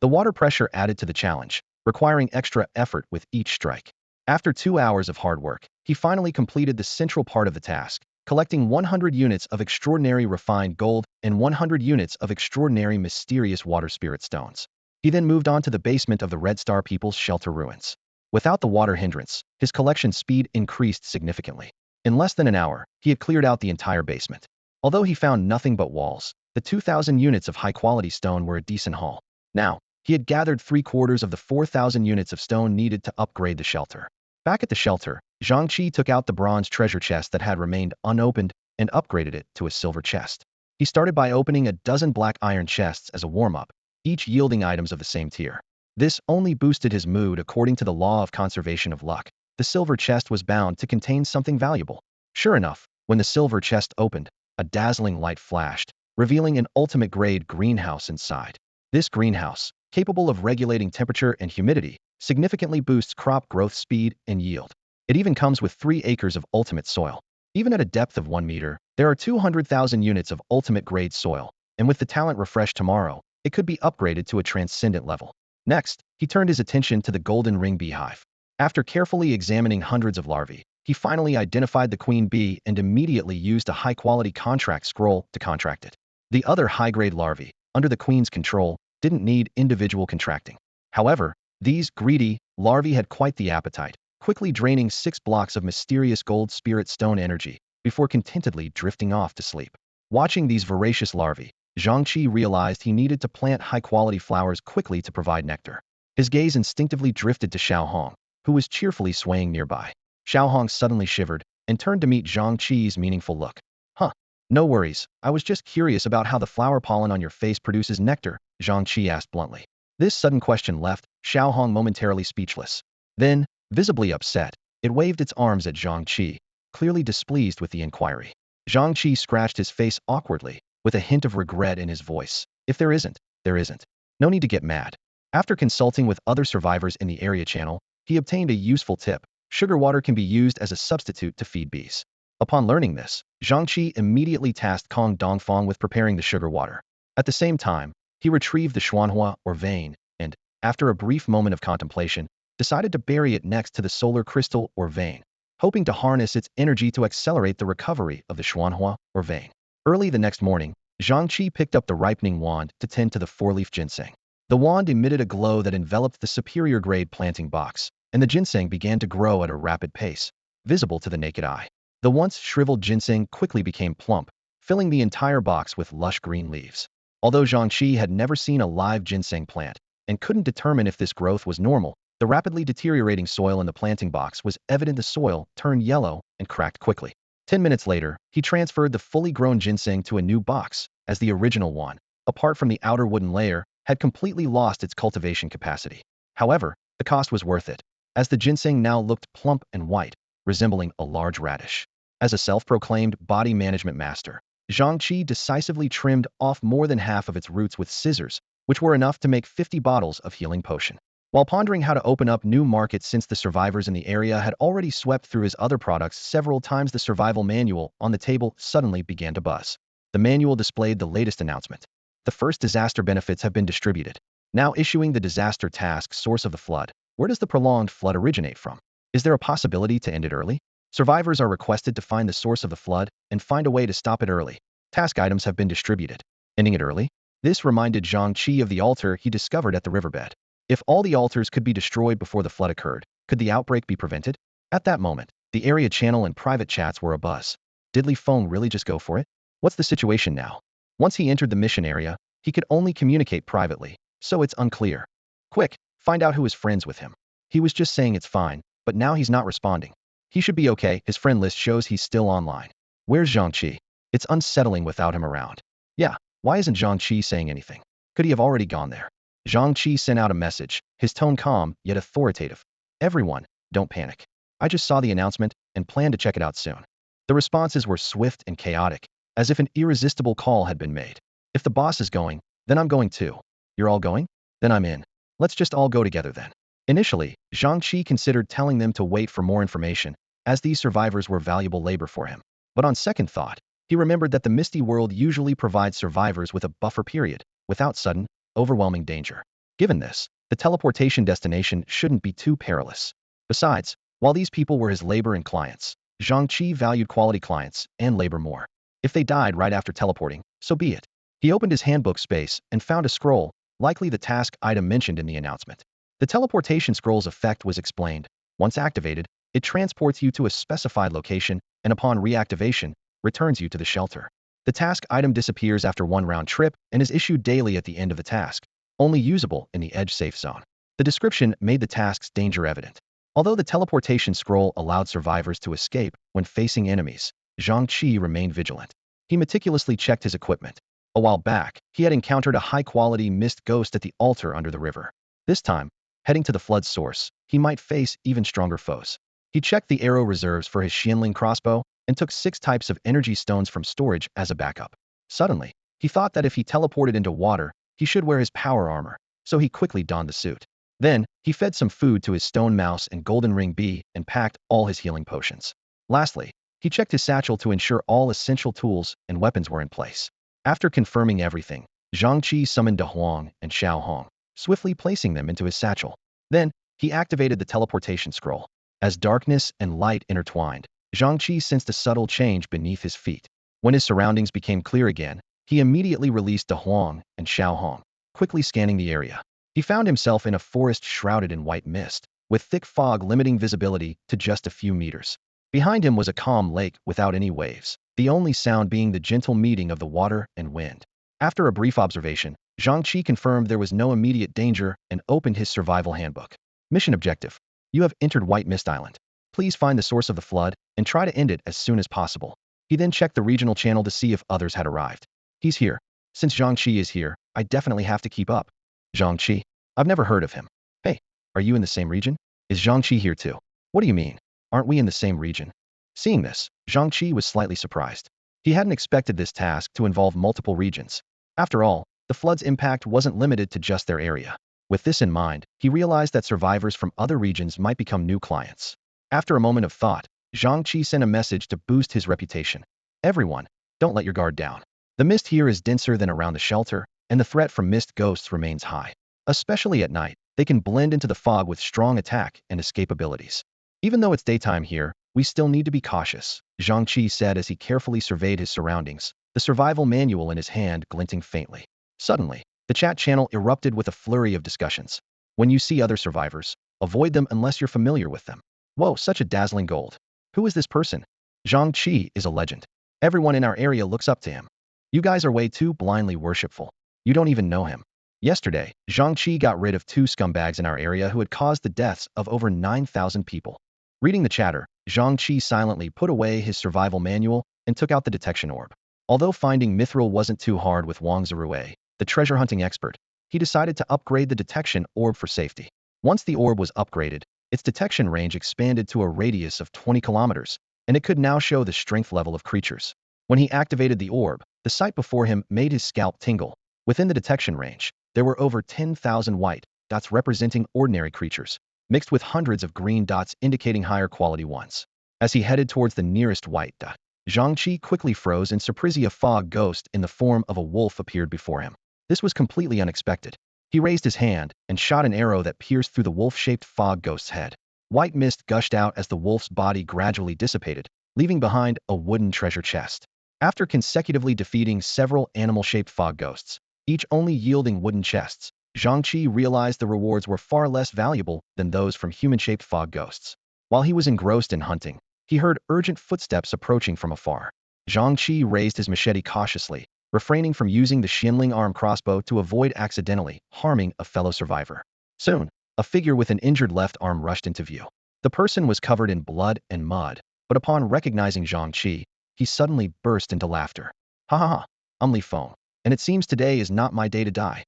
The water pressure added to the challenge, requiring extra effort with each strike. After 2 hours of hard work, he finally completed the central part of the task, collecting 100 units of extraordinary refined gold and 100 units of extraordinary mysterious water spirit stones. He then moved on to the basement of the Red Star People's shelter ruins. Without the water hindrance, his collection speed increased significantly. In less than an hour, he had cleared out the entire basement. Although he found nothing but walls, the 2,000 units of high-quality stone were a decent haul. Now, he had gathered 3/4 of the 4,000 units of stone needed to upgrade the shelter. Back at the shelter, Zhang Chi took out the bronze treasure chest that had remained unopened and upgraded it to a silver chest. He started by opening a dozen black iron chests as a warm-up, each yielding items of the same tier. This only boosted his mood according to the law of conservation of luck. The silver chest was bound to contain something valuable. Sure enough, when the silver chest opened, a dazzling light flashed, revealing an ultimate-grade greenhouse inside. This greenhouse, capable of regulating temperature and humidity, significantly boosts crop growth speed and yield. It even comes with 3 acres of ultimate soil. Even at a depth of 1 meter, there are 200,000 units of ultimate grade soil, and with the talent refreshed tomorrow, it could be upgraded to a transcendent level. Next, he turned his attention to the golden ring beehive. After carefully examining hundreds of larvae, he finally identified the queen bee and immediately used a high-quality contract scroll to contract it. The other high-grade larvae, under the queen's control, didn't need individual contracting. However, these greedy larvae had quite the appetite, quickly draining 6 blocks of mysterious gold spirit stone energy before contentedly drifting off to sleep. Watching these voracious larvae, Zhang Chi realized he needed to plant high-quality flowers quickly to provide nectar. His gaze instinctively drifted to Xiao Hong, who was cheerfully swaying nearby. Xiao Hong suddenly shivered and turned to meet Zhang Chi's meaningful look. Huh. No worries, I was just curious about how the flower pollen on your face produces nectar, Zhang Chi asked bluntly. This sudden question left Xiao Hong momentarily speechless. Then, visibly upset, it waved its arms at Zhang Chi, clearly displeased with the inquiry. Zhang Chi scratched his face awkwardly, with a hint of regret in his voice. If there isn't, there isn't. No need to get mad. After consulting with other survivors in the area channel, he obtained a useful tip. Sugar water can be used as a substitute to feed bees. Upon learning this, Zhang Chi immediately tasked Kong Dongfang with preparing the sugar water. At the same time, he retrieved the xuanhua, or vein, and, after a brief moment of contemplation, decided to bury it next to the solar crystal, or vein, hoping to harness its energy to accelerate the recovery of the xuanhua, or vein. Early the next morning, Zhang Chi picked up the ripening wand to tend to the 4-leaf ginseng. The wand emitted a glow that enveloped the superior-grade planting box, and the ginseng began to grow at a rapid pace, visible to the naked eye. The once shriveled ginseng quickly became plump, filling the entire box with lush green leaves. Although Zhang Chi had never seen a live ginseng plant and couldn't determine if this growth was normal, the rapidly deteriorating soil in the planting box was evident. The soil turned yellow and cracked quickly. 10 minutes later, he transferred the fully grown ginseng to a new box, as the original one, apart from the outer wooden layer, had completely lost its cultivation capacity. However, the cost was worth it, as the ginseng now looked plump and white, resembling a large radish. As a self-proclaimed body management master, Zhang Chi decisively trimmed off more than half of its roots with scissors, which were enough to make 50 bottles of healing potion. While pondering how to open up new markets since the survivors in the area had already swept through his other products several times, the survival manual on the table suddenly began to buzz. The manual displayed the latest announcement. The first disaster benefits have been distributed. Now issuing the disaster task: source of the flood. Where does the prolonged flood originate from? Is there a possibility to end it early? Survivors are requested to find the source of the flood and find a way to stop it early. Task items have been distributed. Ending it early? This reminded Zhang Chi of the altar he discovered at the riverbed. If all the altars could be destroyed before the flood occurred, could the outbreak be prevented? At that moment, the area channel and private chats were abuzz. Did Li Feng really just go for it? What's the situation now? Once he entered the mission area, he could only communicate privately, so it's unclear. Quick, find out who is friends with him. He was just saying it's fine, but now he's not responding. He should be okay. His friend list shows he's still online. Where's Zhang Chi? It's unsettling without him around. Yeah, why isn't Zhang Chi saying anything? Could he have already gone there? Zhang Chi sent out a message, his tone calm, yet authoritative. Everyone, don't panic. I just saw the announcement and plan to check it out soon. The responses were swift and chaotic, as if an irresistible call had been made. If the boss is going, then I'm going too. You're all going? Then I'm in. Let's just all go together then. Initially, Zhang Chi considered telling them to wait for more information, as these survivors were valuable labor for him. But on second thought, he remembered that the Misty World usually provides survivors with a buffer period, without sudden, overwhelming danger. Given this, the teleportation destination shouldn't be too perilous. Besides, while these people were his labor and clients, Zhang Chi valued quality clients and labor more. If they died right after teleporting, so be it. He opened his handbook space and found a scroll, likely the task item mentioned in the announcement. The teleportation scroll's effect was explained. Once activated, it transports you to a specified location, and upon reactivation, returns you to the shelter. The task item disappears after one round trip and is issued daily at the end of the task, only usable in the edge safe zone. The description made the task's danger evident. Although the teleportation scroll allowed survivors to escape when facing enemies, Zhang Chi remained vigilant. He meticulously checked his equipment. A while back, he had encountered a high-quality mist ghost at the altar under the river. This time, heading to the flood source, he might face even stronger foes. He checked the arrow reserves for his Xianling crossbow and took 6 types of energy stones from storage as a backup. Suddenly, he thought that if he teleported into water, he should wear his power armor, so he quickly donned the suit. Then, he fed some food to his stone mouse and golden ring bee and packed all his healing potions. Lastly, he checked his satchel to ensure all essential tools and weapons were in place. After confirming everything, Zhang Chi summoned De Huang and Xiao Hong, swiftly placing them into his satchel. Then, he activated the teleportation scroll. As darkness and light intertwined, Zhang Chi sensed a subtle change beneath his feet. When his surroundings became clear again, he immediately released De Huang and Xiao Hong, quickly scanning the area. He found himself in a forest shrouded in white mist, with thick fog limiting visibility to just a few meters. Behind him was a calm lake without any waves, the only sound being the gentle meeting of the water and wind. After a brief observation, Zhang Chi confirmed there was no immediate danger and opened his survival handbook. Mission objective. You have entered White Mist Island. Please find the source of the flood and try to end it as soon as possible. He then checked the regional channel to see if others had arrived. He's here. Since Zhang Chi is here, I definitely have to keep up. Zhang Chi? I've never heard of him. Hey, are you in the same region? Is Zhang Chi here too? What do you mean? Aren't we in the same region? Seeing this, Zhang Chi was slightly surprised. He hadn't expected this task to involve multiple regions. After all, the flood's impact wasn't limited to just their area. With this in mind, he realized that survivors from other regions might become new clients. After a moment of thought, Zhang Chi sent a message to boost his reputation. Everyone, don't let your guard down. The mist here is denser than around the shelter, and the threat from mist ghosts remains high. Especially at night, they can blend into the fog with strong attack and escape abilities. Even though it's daytime here, we still need to be cautious, Zhang Chi said as he carefully surveyed his surroundings, the survival manual in his hand glinting faintly. Suddenly, the chat channel erupted with a flurry of discussions. When you see other survivors, avoid them unless you're familiar with them. Whoa, such a dazzling gold. Who is this person? Zhang Chi is a legend. Everyone in our area looks up to him. You guys are way too blindly worshipful. You don't even know him. Yesterday, Zhang Chi got rid of 2 scumbags in our area who had caused the deaths of over 9,000 people. Reading the chatter, Zhang Chi silently put away his survival manual and took out the detection orb. Although finding mithril wasn't too hard with Wang Zirue, the treasure hunting expert, he decided to upgrade the detection orb for safety. Once the orb was upgraded, its detection range expanded to a radius of 20 kilometers, and it could now show the strength level of creatures. When he activated the orb, the sight before him made his scalp tingle. Within the detection range, there were over 10,000 white dots representing ordinary creatures, mixed with hundreds of green dots indicating higher quality ones. As he headed towards the nearest white dot, Zhang Chi quickly froze and surprisingly a fog ghost in the form of a wolf appeared before him. This was completely unexpected. He raised his hand and shot an arrow that pierced through the wolf-shaped fog ghost's head. White mist gushed out as the wolf's body gradually dissipated, leaving behind a wooden treasure chest. After consecutively defeating several animal-shaped fog ghosts, each only yielding wooden chests, Zhang Chi realized the rewards were far less valuable than those from human-shaped fog ghosts. While he was engrossed in hunting, he heard urgent footsteps approaching from afar. Zhang Chi raised his machete cautiously, refraining from using the Xianling arm crossbow to avoid accidentally harming a fellow survivor. Soon, a figure with an injured left arm rushed into view. The person was covered in blood and mud, but upon recognizing Zhang Chi, he suddenly burst into laughter. Ha ha ha, I'm Li Feng, and it seems today is not my day to die.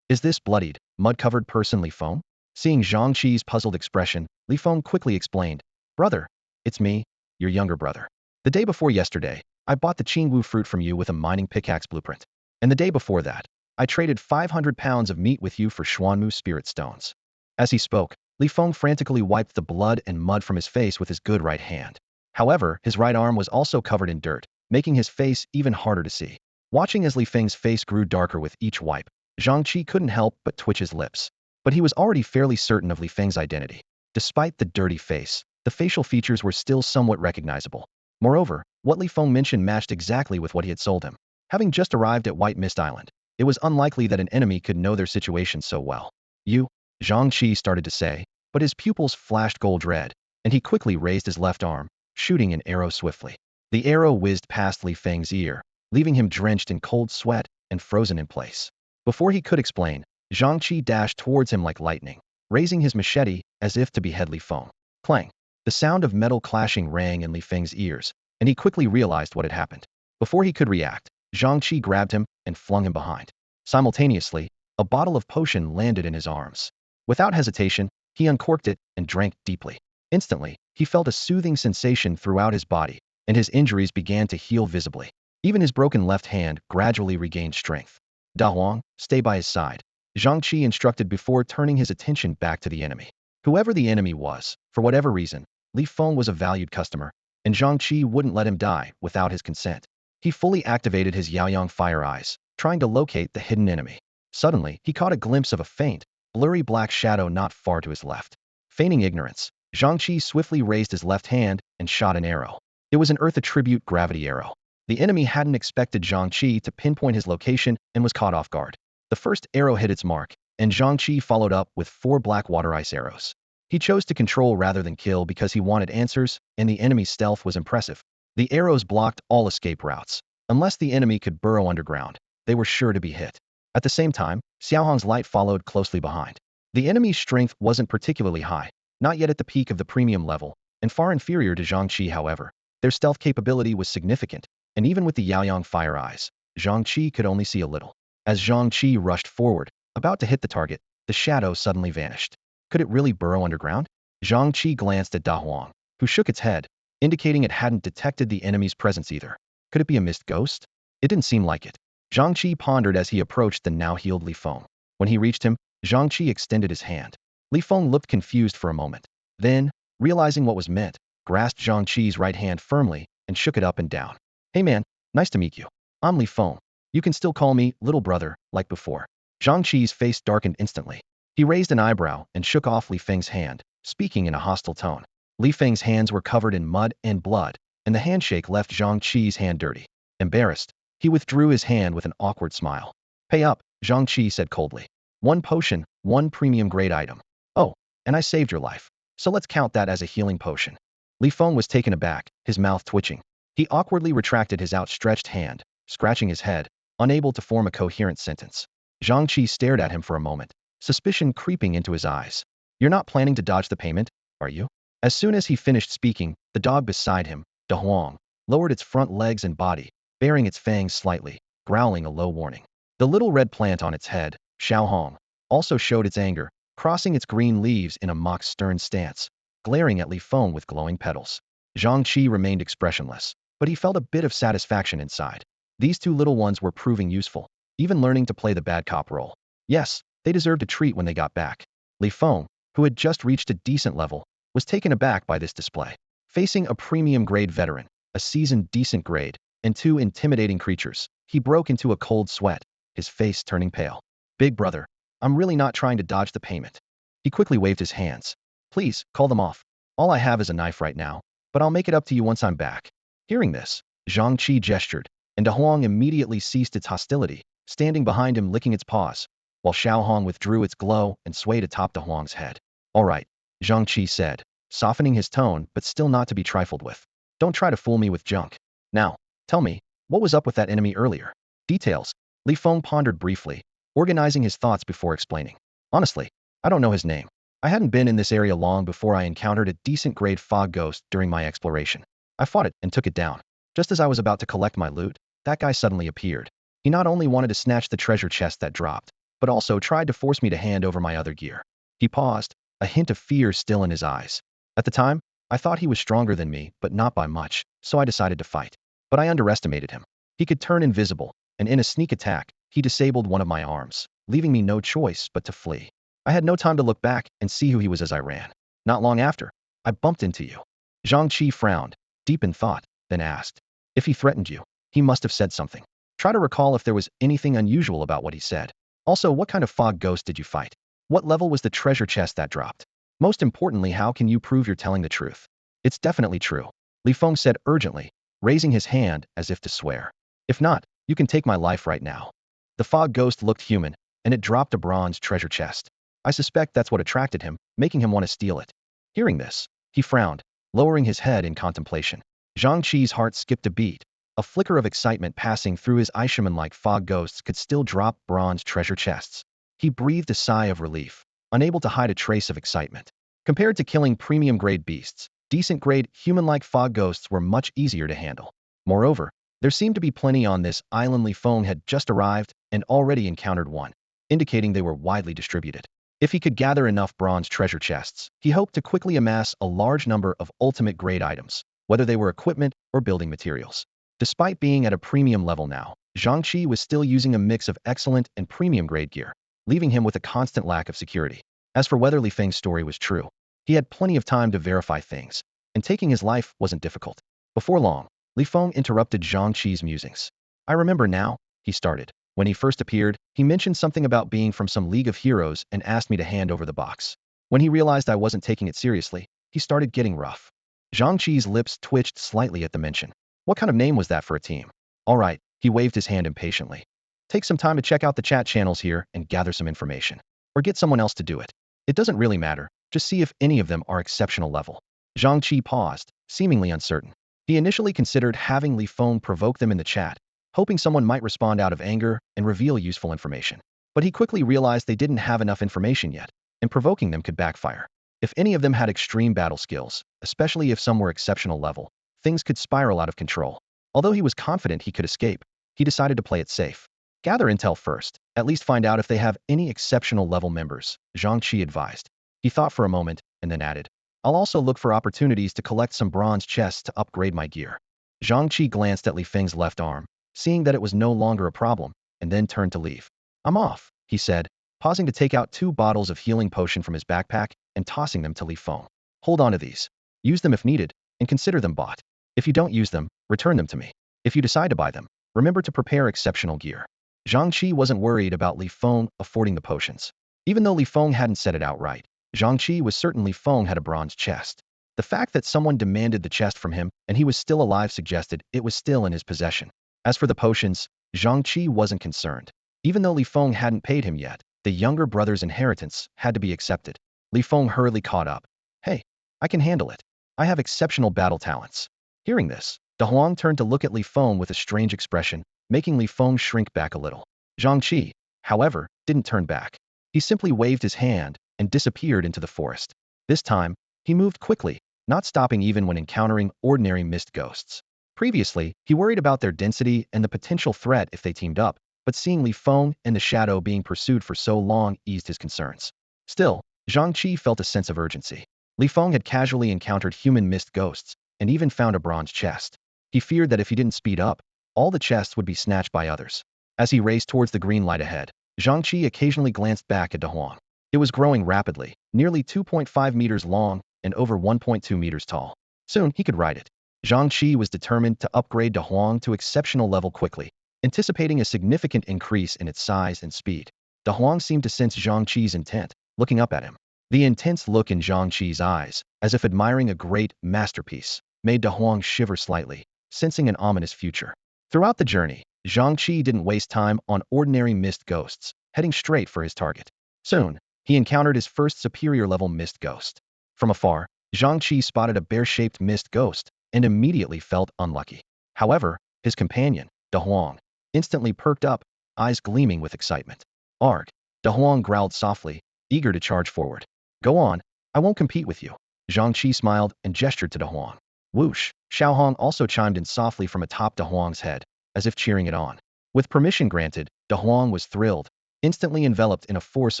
Is this bloodied, mud-covered person Li Feng? Seeing Zhang Chi's puzzled expression, Li Feng quickly explained, Brother, it's me, your younger brother. The day before yesterday, I bought the Qingwu fruit from you with a mining pickaxe blueprint. And the day before that, I traded 500 pounds of meat with you for Xuanmu spirit stones. As he spoke, Li Feng frantically wiped the blood and mud from his face with his good right hand. However, his right arm was also covered in dirt, making his face even harder to see. Watching as Li Feng's face grew darker with each wipe, Zhang Chi couldn't help but twitch his lips. But he was already fairly certain of Li Feng's identity. Despite the dirty face, the facial features were still somewhat recognizable. Moreover, what Li Feng mentioned matched exactly with what he had sold him. Having just arrived at White Mist Island, it was unlikely that an enemy could know their situation so well. You, Zhang Chi started to say, but his pupils flashed gold red, and he quickly raised his left arm, shooting an arrow swiftly. The arrow whizzed past Li Feng's ear, leaving him drenched in cold sweat and frozen in place. Before he could explain, Zhang Chi dashed towards him like lightning, raising his machete as if to behead Li Feng. Clang! The sound of metal clashing rang in Li Feng's ears, and he quickly realized what had happened. Before he could react, Zhang Chi grabbed him and flung him behind. Simultaneously, a bottle of potion landed in his arms. Without hesitation, he uncorked it and drank deeply. Instantly, he felt a soothing sensation throughout his body, and his injuries began to heal visibly. Even his broken left hand gradually regained strength. Da Huang, stay by his side. Zhang Chi instructed before turning his attention back to the enemy. Whoever the enemy was, for whatever reason, Li Feng was a valued customer, and Zhang Chi wouldn't let him die without his consent. He fully activated his Yaoyang fire eyes, trying to locate the hidden enemy. Suddenly, he caught a glimpse of a faint, blurry black shadow not far to his left. Feigning ignorance, Zhang Chi swiftly raised his left hand and shot an arrow. It was an Earth attribute gravity arrow. The enemy hadn't expected Zhang Chi to pinpoint his location and was caught off guard. The first arrow hit its mark, and Zhang Chi followed up with 4 black water ice arrows. He chose to control rather than kill because he wanted answers, and the enemy's stealth was impressive. The arrows blocked all escape routes. Unless the enemy could burrow underground, they were sure to be hit. At the same time, Xiaohong's light followed closely behind. The enemy's strength wasn't particularly high, not yet at the peak of the premium level, and far inferior to Zhang Chi, however. Their stealth capability was significant, and even with the Yaoyang fire eyes, Zhang Chi could only see a little. As Zhang Chi rushed forward, about to hit the target, the shadow suddenly vanished. Could it really burrow underground? Zhang Chi glanced at Da Huang, who shook its head, indicating it hadn't detected the enemy's presence either. Could it be a mist ghost? It didn't seem like it. Zhang Chi pondered as he approached the now-healed Li Feng. When he reached him, Zhang Chi extended his hand. Li Feng looked confused for a moment. Then, realizing what was meant, grasped Zhang Chi's right hand firmly and shook it up and down. Hey man, nice to meet you. I'm Li Feng. You can still call me little brother, like before. Zhang Chi's face darkened instantly. He raised an eyebrow and shook off Li Feng's hand, speaking in a hostile tone. Li Feng's hands were covered in mud and blood, and the handshake left Zhang Chi's hand dirty. Embarrassed, he withdrew his hand with an awkward smile. Pay up, Zhang Chi said coldly. 1 potion, 1 premium grade item. Oh, and I saved your life. So let's count that as a healing potion. Li Feng was taken aback, his mouth twitching. He awkwardly retracted his outstretched hand, scratching his head, unable to form a coherent sentence. Zhang Chi stared at him for a moment, suspicion creeping into his eyes. You're not planning to dodge the payment, are you? As soon as he finished speaking, the dog beside him, Da Huang, lowered its front legs and body, baring its fangs slightly, growling a low warning. The little red plant on its head, Xiaohong, also showed its anger, crossing its green leaves in a mock stern stance, glaring at Li Feng with glowing petals. Zhang Chi remained expressionless, but he felt a bit of satisfaction inside. These 2 little ones were proving useful, even learning to play the bad cop role. Yes, they deserved a treat when they got back. Li Feng, who had just reached a decent level, was taken aback by this display. Facing a premium grade veteran, a seasoned decent grade, and 2 intimidating creatures, he broke into a cold sweat, his face turning pale. Big brother, I'm really not trying to dodge the payment. He quickly waved his hands. Please, call them off. All I have is a knife right now, but I'll make it up to you once I'm back. Hearing this, Zhang Chi gestured, and Da Huang immediately ceased its hostility, standing behind him licking its paws, while Xiaohong withdrew its glow and swayed atop Da Huang's head. All right, Zhang Chi said, softening his tone but still not to be trifled with. Don't try to fool me with junk. Now, tell me, what was up with that enemy earlier? Details. Li Feng pondered briefly, organizing his thoughts before explaining. Honestly, I don't know his name. I hadn't been in this area long before I encountered a decent grade fog ghost during my exploration. I fought it and took it down. Just as I was about to collect my loot, that guy suddenly appeared. He not only wanted to snatch the treasure chest that dropped, but also tried to force me to hand over my other gear. He paused, a hint of fear still in his eyes. At the time, I thought he was stronger than me, but not by much, so I decided to fight. But I underestimated him. He could turn invisible, and in a sneak attack, he disabled one of my arms, leaving me no choice but to flee. I had no time to look back and see who he was as I ran. Not long after, I bumped into you. Zhang Chi frowned, deep in thought, then asked. If he threatened you, he must have said something. Try to recall if there was anything unusual about what he said. Also, what kind of fog ghost did you fight? What level was the treasure chest that dropped? Most importantly, how can you prove you're telling the truth? It's definitely true, Li Feng said urgently, raising his hand as if to swear. If not, you can take my life right now. The fog ghost looked human, and it dropped a bronze treasure chest. I suspect that's what attracted him, making him want to steal it. Hearing this, he frowned, lowering his head in contemplation. Zhang Chi's heart skipped a beat, a flicker of excitement passing through his eyes. Like fog ghosts could still drop bronze treasure chests. He breathed a sigh of relief, unable to hide a trace of excitement. Compared to killing premium-grade beasts, decent-grade, human-like fog ghosts were much easier to handle. Moreover, there seemed to be plenty on this island. Li Feng had just arrived and already encountered one, indicating they were widely distributed. If he could gather enough bronze treasure chests, he hoped to quickly amass a large number of ultimate-grade items, whether they were equipment or building materials. Despite being at a premium level now, Zhang Chi was still using a mix of excellent and premium-grade gear. leaving him with a constant lack of security. As for whether Li Feng's story was true, he had plenty of time to verify things, and taking his life wasn't difficult. Before long, Li Feng interrupted Zhang Chi's musings. I remember now, he started. When he first appeared, he mentioned something about being from some League of Heroes and asked me to hand over the box. When he realized I wasn't taking it seriously, he started getting rough. Zhang Chi's lips twitched slightly at the mention. What kind of name was that for a team? All right, he waved his hand impatiently. Take some time to check out the chat channels here and gather some information. Or get someone else to do it. It doesn't really matter, just see if any of them are exceptional level. Zhang Chi paused, seemingly uncertain. He initially considered having Li Feng provoke them in the chat, hoping someone might respond out of anger and reveal useful information. But he quickly realized they didn't have enough information yet, and provoking them could backfire. If any of them had extreme battle skills, especially if some were exceptional level, things could spiral out of control. Although he was confident he could escape, he decided to play it safe. Gather intel first, at least find out if they have any exceptional level members, Zhang Chi advised. He thought for a moment, and then added, I'll also look for opportunities to collect some bronze chests to upgrade my gear. Zhang Chi glanced at Li Feng's left arm, seeing that it was no longer a problem, and then turned to leave. I'm off, he said, pausing to take out 2 bottles of healing potion from his backpack and tossing them to Li Feng. Hold on to these. Use them if needed, and consider them bought. If you don't use them, return them to me. If you decide to buy them, remember to prepare exceptional gear. Zhang Chi wasn't worried about Li Feng affording the potions. Even though Li Feng hadn't said it outright, Zhang Chi was certain Li Feng had a bronze chest. The fact that someone demanded the chest from him and he was still alive suggested it was still in his possession. As for the potions, Zhang Chi wasn't concerned. Even though Li Feng hadn't paid him yet, the younger brother's inheritance had to be accepted. Li Feng hurriedly caught up. Hey, I can handle it. I have exceptional battle talents. Hearing this, De Huang turned to look at Li Feng with a strange expression, making Li Feng shrink back a little. Zhang Chi, however, didn't turn back. He simply waved his hand and disappeared into the forest. This time, he moved quickly, not stopping even when encountering ordinary mist ghosts. Previously, he worried about their density and the potential threat if they teamed up, but seeing Li Feng and the shadow being pursued for so long eased his concerns. Still, Zhang Chi felt a sense of urgency. Li Feng had casually encountered human mist ghosts and even found a bronze chest. He feared that if he didn't speed up, all the chests would be snatched by others. As he raced towards the green light ahead, Zhang Chi occasionally glanced back at De Huang. It was growing rapidly, nearly 2.5 meters long and over 1.2 meters tall. Soon, he could ride it. Zhang Chi was determined to upgrade De Huang to exceptional level quickly, anticipating a significant increase in its size and speed. De Huang seemed to sense Zhang Chi's intent, looking up at him. The intense look in Zhang Chi's eyes, as if admiring a great masterpiece, made De Huang shiver slightly, sensing an ominous future. Throughout the journey, Zhang Chi didn't waste time on ordinary mist ghosts, heading straight for his target. Soon, he encountered his first superior-level mist ghost. From afar, Zhang Chi spotted a bear-shaped mist ghost and immediately felt unlucky. However, his companion, De Huang, instantly perked up, eyes gleaming with excitement. Arg! De Huang growled softly, eager to charge forward. Go on, I won't compete with you. Zhang Chi smiled and gestured to De Huang. Whoosh! Xiao Hong also chimed in softly from atop De Huang's head, as if cheering it on. With permission granted, De Huang was thrilled, instantly enveloped in a force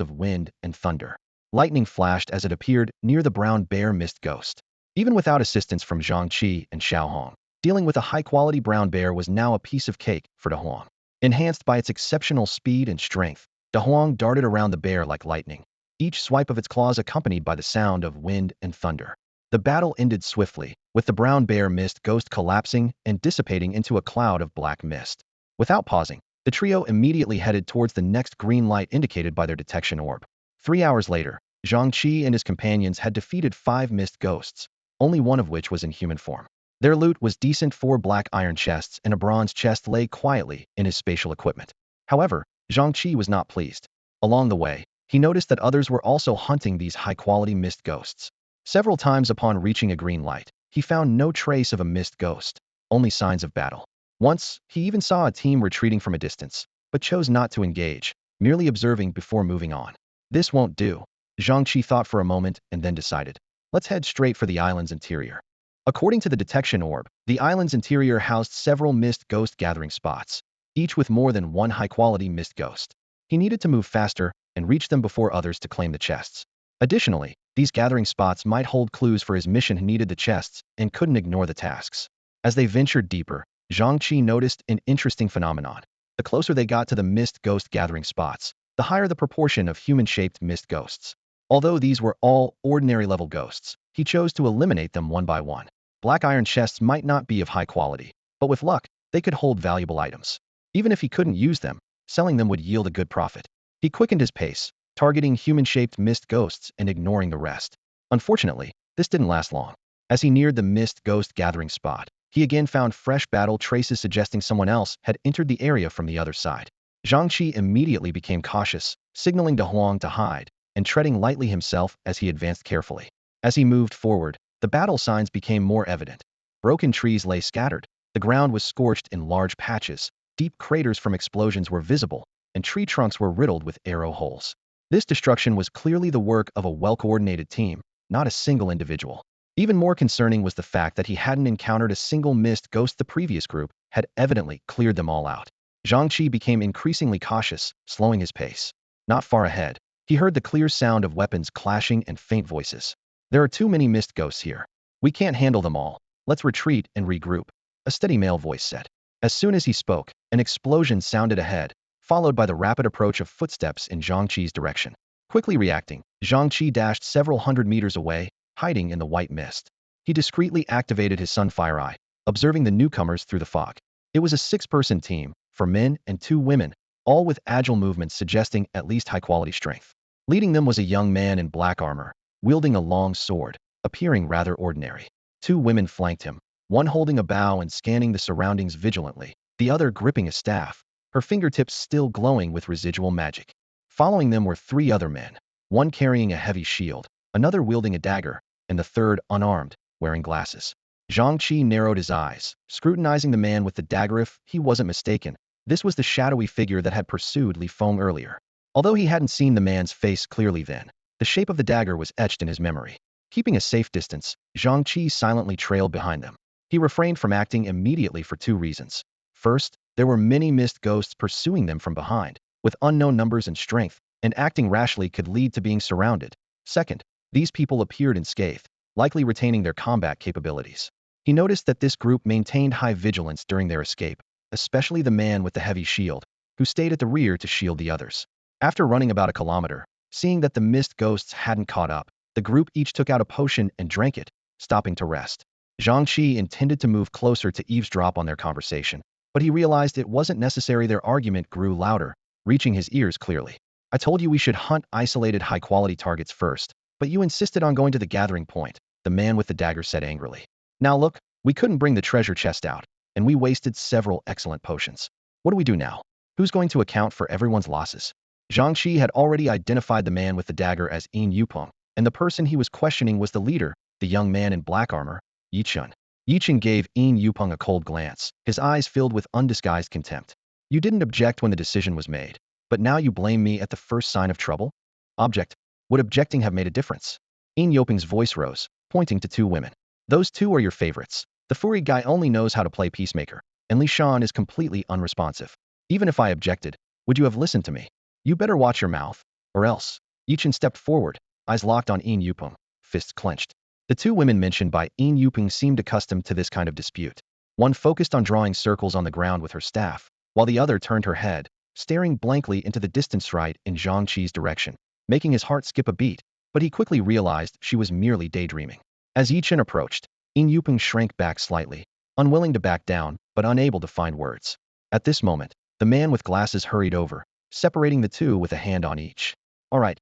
of wind and thunder. Lightning flashed as it appeared near the brown bear mist ghost. Even without assistance from Zhang Chi and Xiao Hong, dealing with a high-quality brown bear was now a piece of cake for De Huang. Enhanced by its exceptional speed and strength, De Huang darted around the bear like lightning, each swipe of its claws accompanied by the sound of wind and thunder. The battle ended swiftly, with the brown bear mist ghost collapsing and dissipating into a cloud of black mist. Without pausing, the trio immediately headed towards the next green light indicated by their detection orb. 3 hours later, Zhang Chi and his companions had defeated 5 mist ghosts, only one of which was in human form. Their loot was decent. 4 black iron chests and a bronze chest lay quietly in his spatial equipment. However, Zhang Chi was not pleased. Along the way, he noticed that others were also hunting these high-quality mist ghosts. Several times upon reaching a green light, he found no trace of a mist ghost, only signs of battle. Once, he even saw a team retreating from a distance, but chose not to engage, merely observing before moving on. This won't do. Zhang Chi thought for a moment and then decided. Let's head straight for the island's interior. According to the detection orb, the island's interior housed several mist ghost gathering spots, each with more than one high-quality mist ghost. He needed to move faster and reach them before others to claim the chests. Additionally, these gathering spots might hold clues for his mission. He needed the chests and couldn't ignore the tasks. As they ventured deeper, Zhang Chi noticed an interesting phenomenon. The closer they got to the mist ghost gathering spots, the higher the proportion of human-shaped mist ghosts. Although these were all ordinary-level ghosts, he chose to eliminate them one by one. Black iron chests might not be of high quality, but with luck, they could hold valuable items. Even if he couldn't use them, selling them would yield a good profit. He quickened his pace, targeting human-shaped mist ghosts and ignoring the rest. Unfortunately, this didn't last long. As he neared the mist ghost gathering spot, he again found fresh battle traces suggesting someone else had entered the area from the other side. Zhang Chi immediately became cautious, signaling to Huang to hide, and treading lightly himself as he advanced carefully. As he moved forward, the battle signs became more evident. Broken trees lay scattered, the ground was scorched in large patches, deep craters from explosions were visible, and tree trunks were riddled with arrow holes. This destruction was clearly the work of a well-coordinated team, not a single individual. Even more concerning was the fact that he hadn't encountered a single mist ghost. The previous group had evidently cleared them all out. Zhang Chi became increasingly cautious, slowing his pace. Not far ahead, he heard the clear sound of weapons clashing and faint voices. There are too many mist ghosts here. We can't handle them all. Let's retreat and regroup, a steady male voice said. As soon as he spoke, an explosion sounded ahead, followed by the rapid approach of footsteps in Zhang Chi's direction. Quickly reacting, Zhang Chi dashed several hundred meters away, hiding in the white mist. He discreetly activated his Sunfire Eye, observing the newcomers through the fog. It was a 6-person team, 4 men and 2 women, all with agile movements suggesting at least high-quality strength. Leading them was a young man in black armor, wielding a long sword, appearing rather ordinary. 2 women flanked him, one holding a bow and scanning the surroundings vigilantly, the other gripping a staff, her fingertips still glowing with residual magic. Following them were 3 other men, one carrying a heavy shield, another wielding a dagger, and the third unarmed, wearing glasses. Zhang Chi narrowed his eyes, scrutinizing the man with the dagger. If he wasn't mistaken, this was the shadowy figure that had pursued Li Feng earlier. Although he hadn't seen the man's face clearly then, the shape of the dagger was etched in his memory. Keeping a safe distance, Zhang Chi silently trailed behind them. He refrained from acting immediately for 2 reasons. First, there were many mist ghosts pursuing them from behind, with unknown numbers and strength, and acting rashly could lead to being surrounded. Second, these people appeared unscathed, likely retaining their combat capabilities. He noticed that this group maintained high vigilance during their escape, especially the man with the heavy shield, who stayed at the rear to shield the others. After running about a kilometer, seeing that the mist ghosts hadn't caught up, the group each took out a potion and drank it, stopping to rest. Zhang Chi intended to move closer to eavesdrop on their conversation, but he realized it wasn't necessary. Their argument grew louder, reaching his ears clearly. I told you we should hunt isolated high-quality targets first, but you insisted on going to the gathering point, the man with the dagger said angrily. Now look, we couldn't bring the treasure chest out, and we wasted several excellent potions. What do we do now? Who's going to account for everyone's losses? Zhang Chi had already identified the man with the dagger as Yin Yupeng, and the person he was questioning was the leader, the young man in black armor, Yi Chun. Yi Chun gave Yin Yupeng a cold glance, his eyes filled with undisguised contempt. You didn't object when the decision was made, but now you blame me at the first sign of trouble? Object. Would objecting have made a difference? Yin Yupeng's voice rose, pointing to 2 women. Those 2 are your favorites. The furry guy only knows how to play peacemaker, and Li Shan is completely unresponsive. Even if I objected, would you have listened to me? You better watch your mouth, or else. Yi Chun stepped forward, eyes locked on Yin Yupeng, fists clenched. The 2 women mentioned by Yin Yupeng seemed accustomed to this kind of dispute. One focused on drawing circles on the ground with her staff, while the other turned her head, staring blankly into the distance right in Zhang Chi's direction, making his heart skip a beat, but he quickly realized she was merely daydreaming. As Yi Chun approached, Yin Yupeng shrank back slightly, unwilling to back down, but unable to find words. At this moment, the man with glasses hurried over, separating the 2 with a hand on each. All right,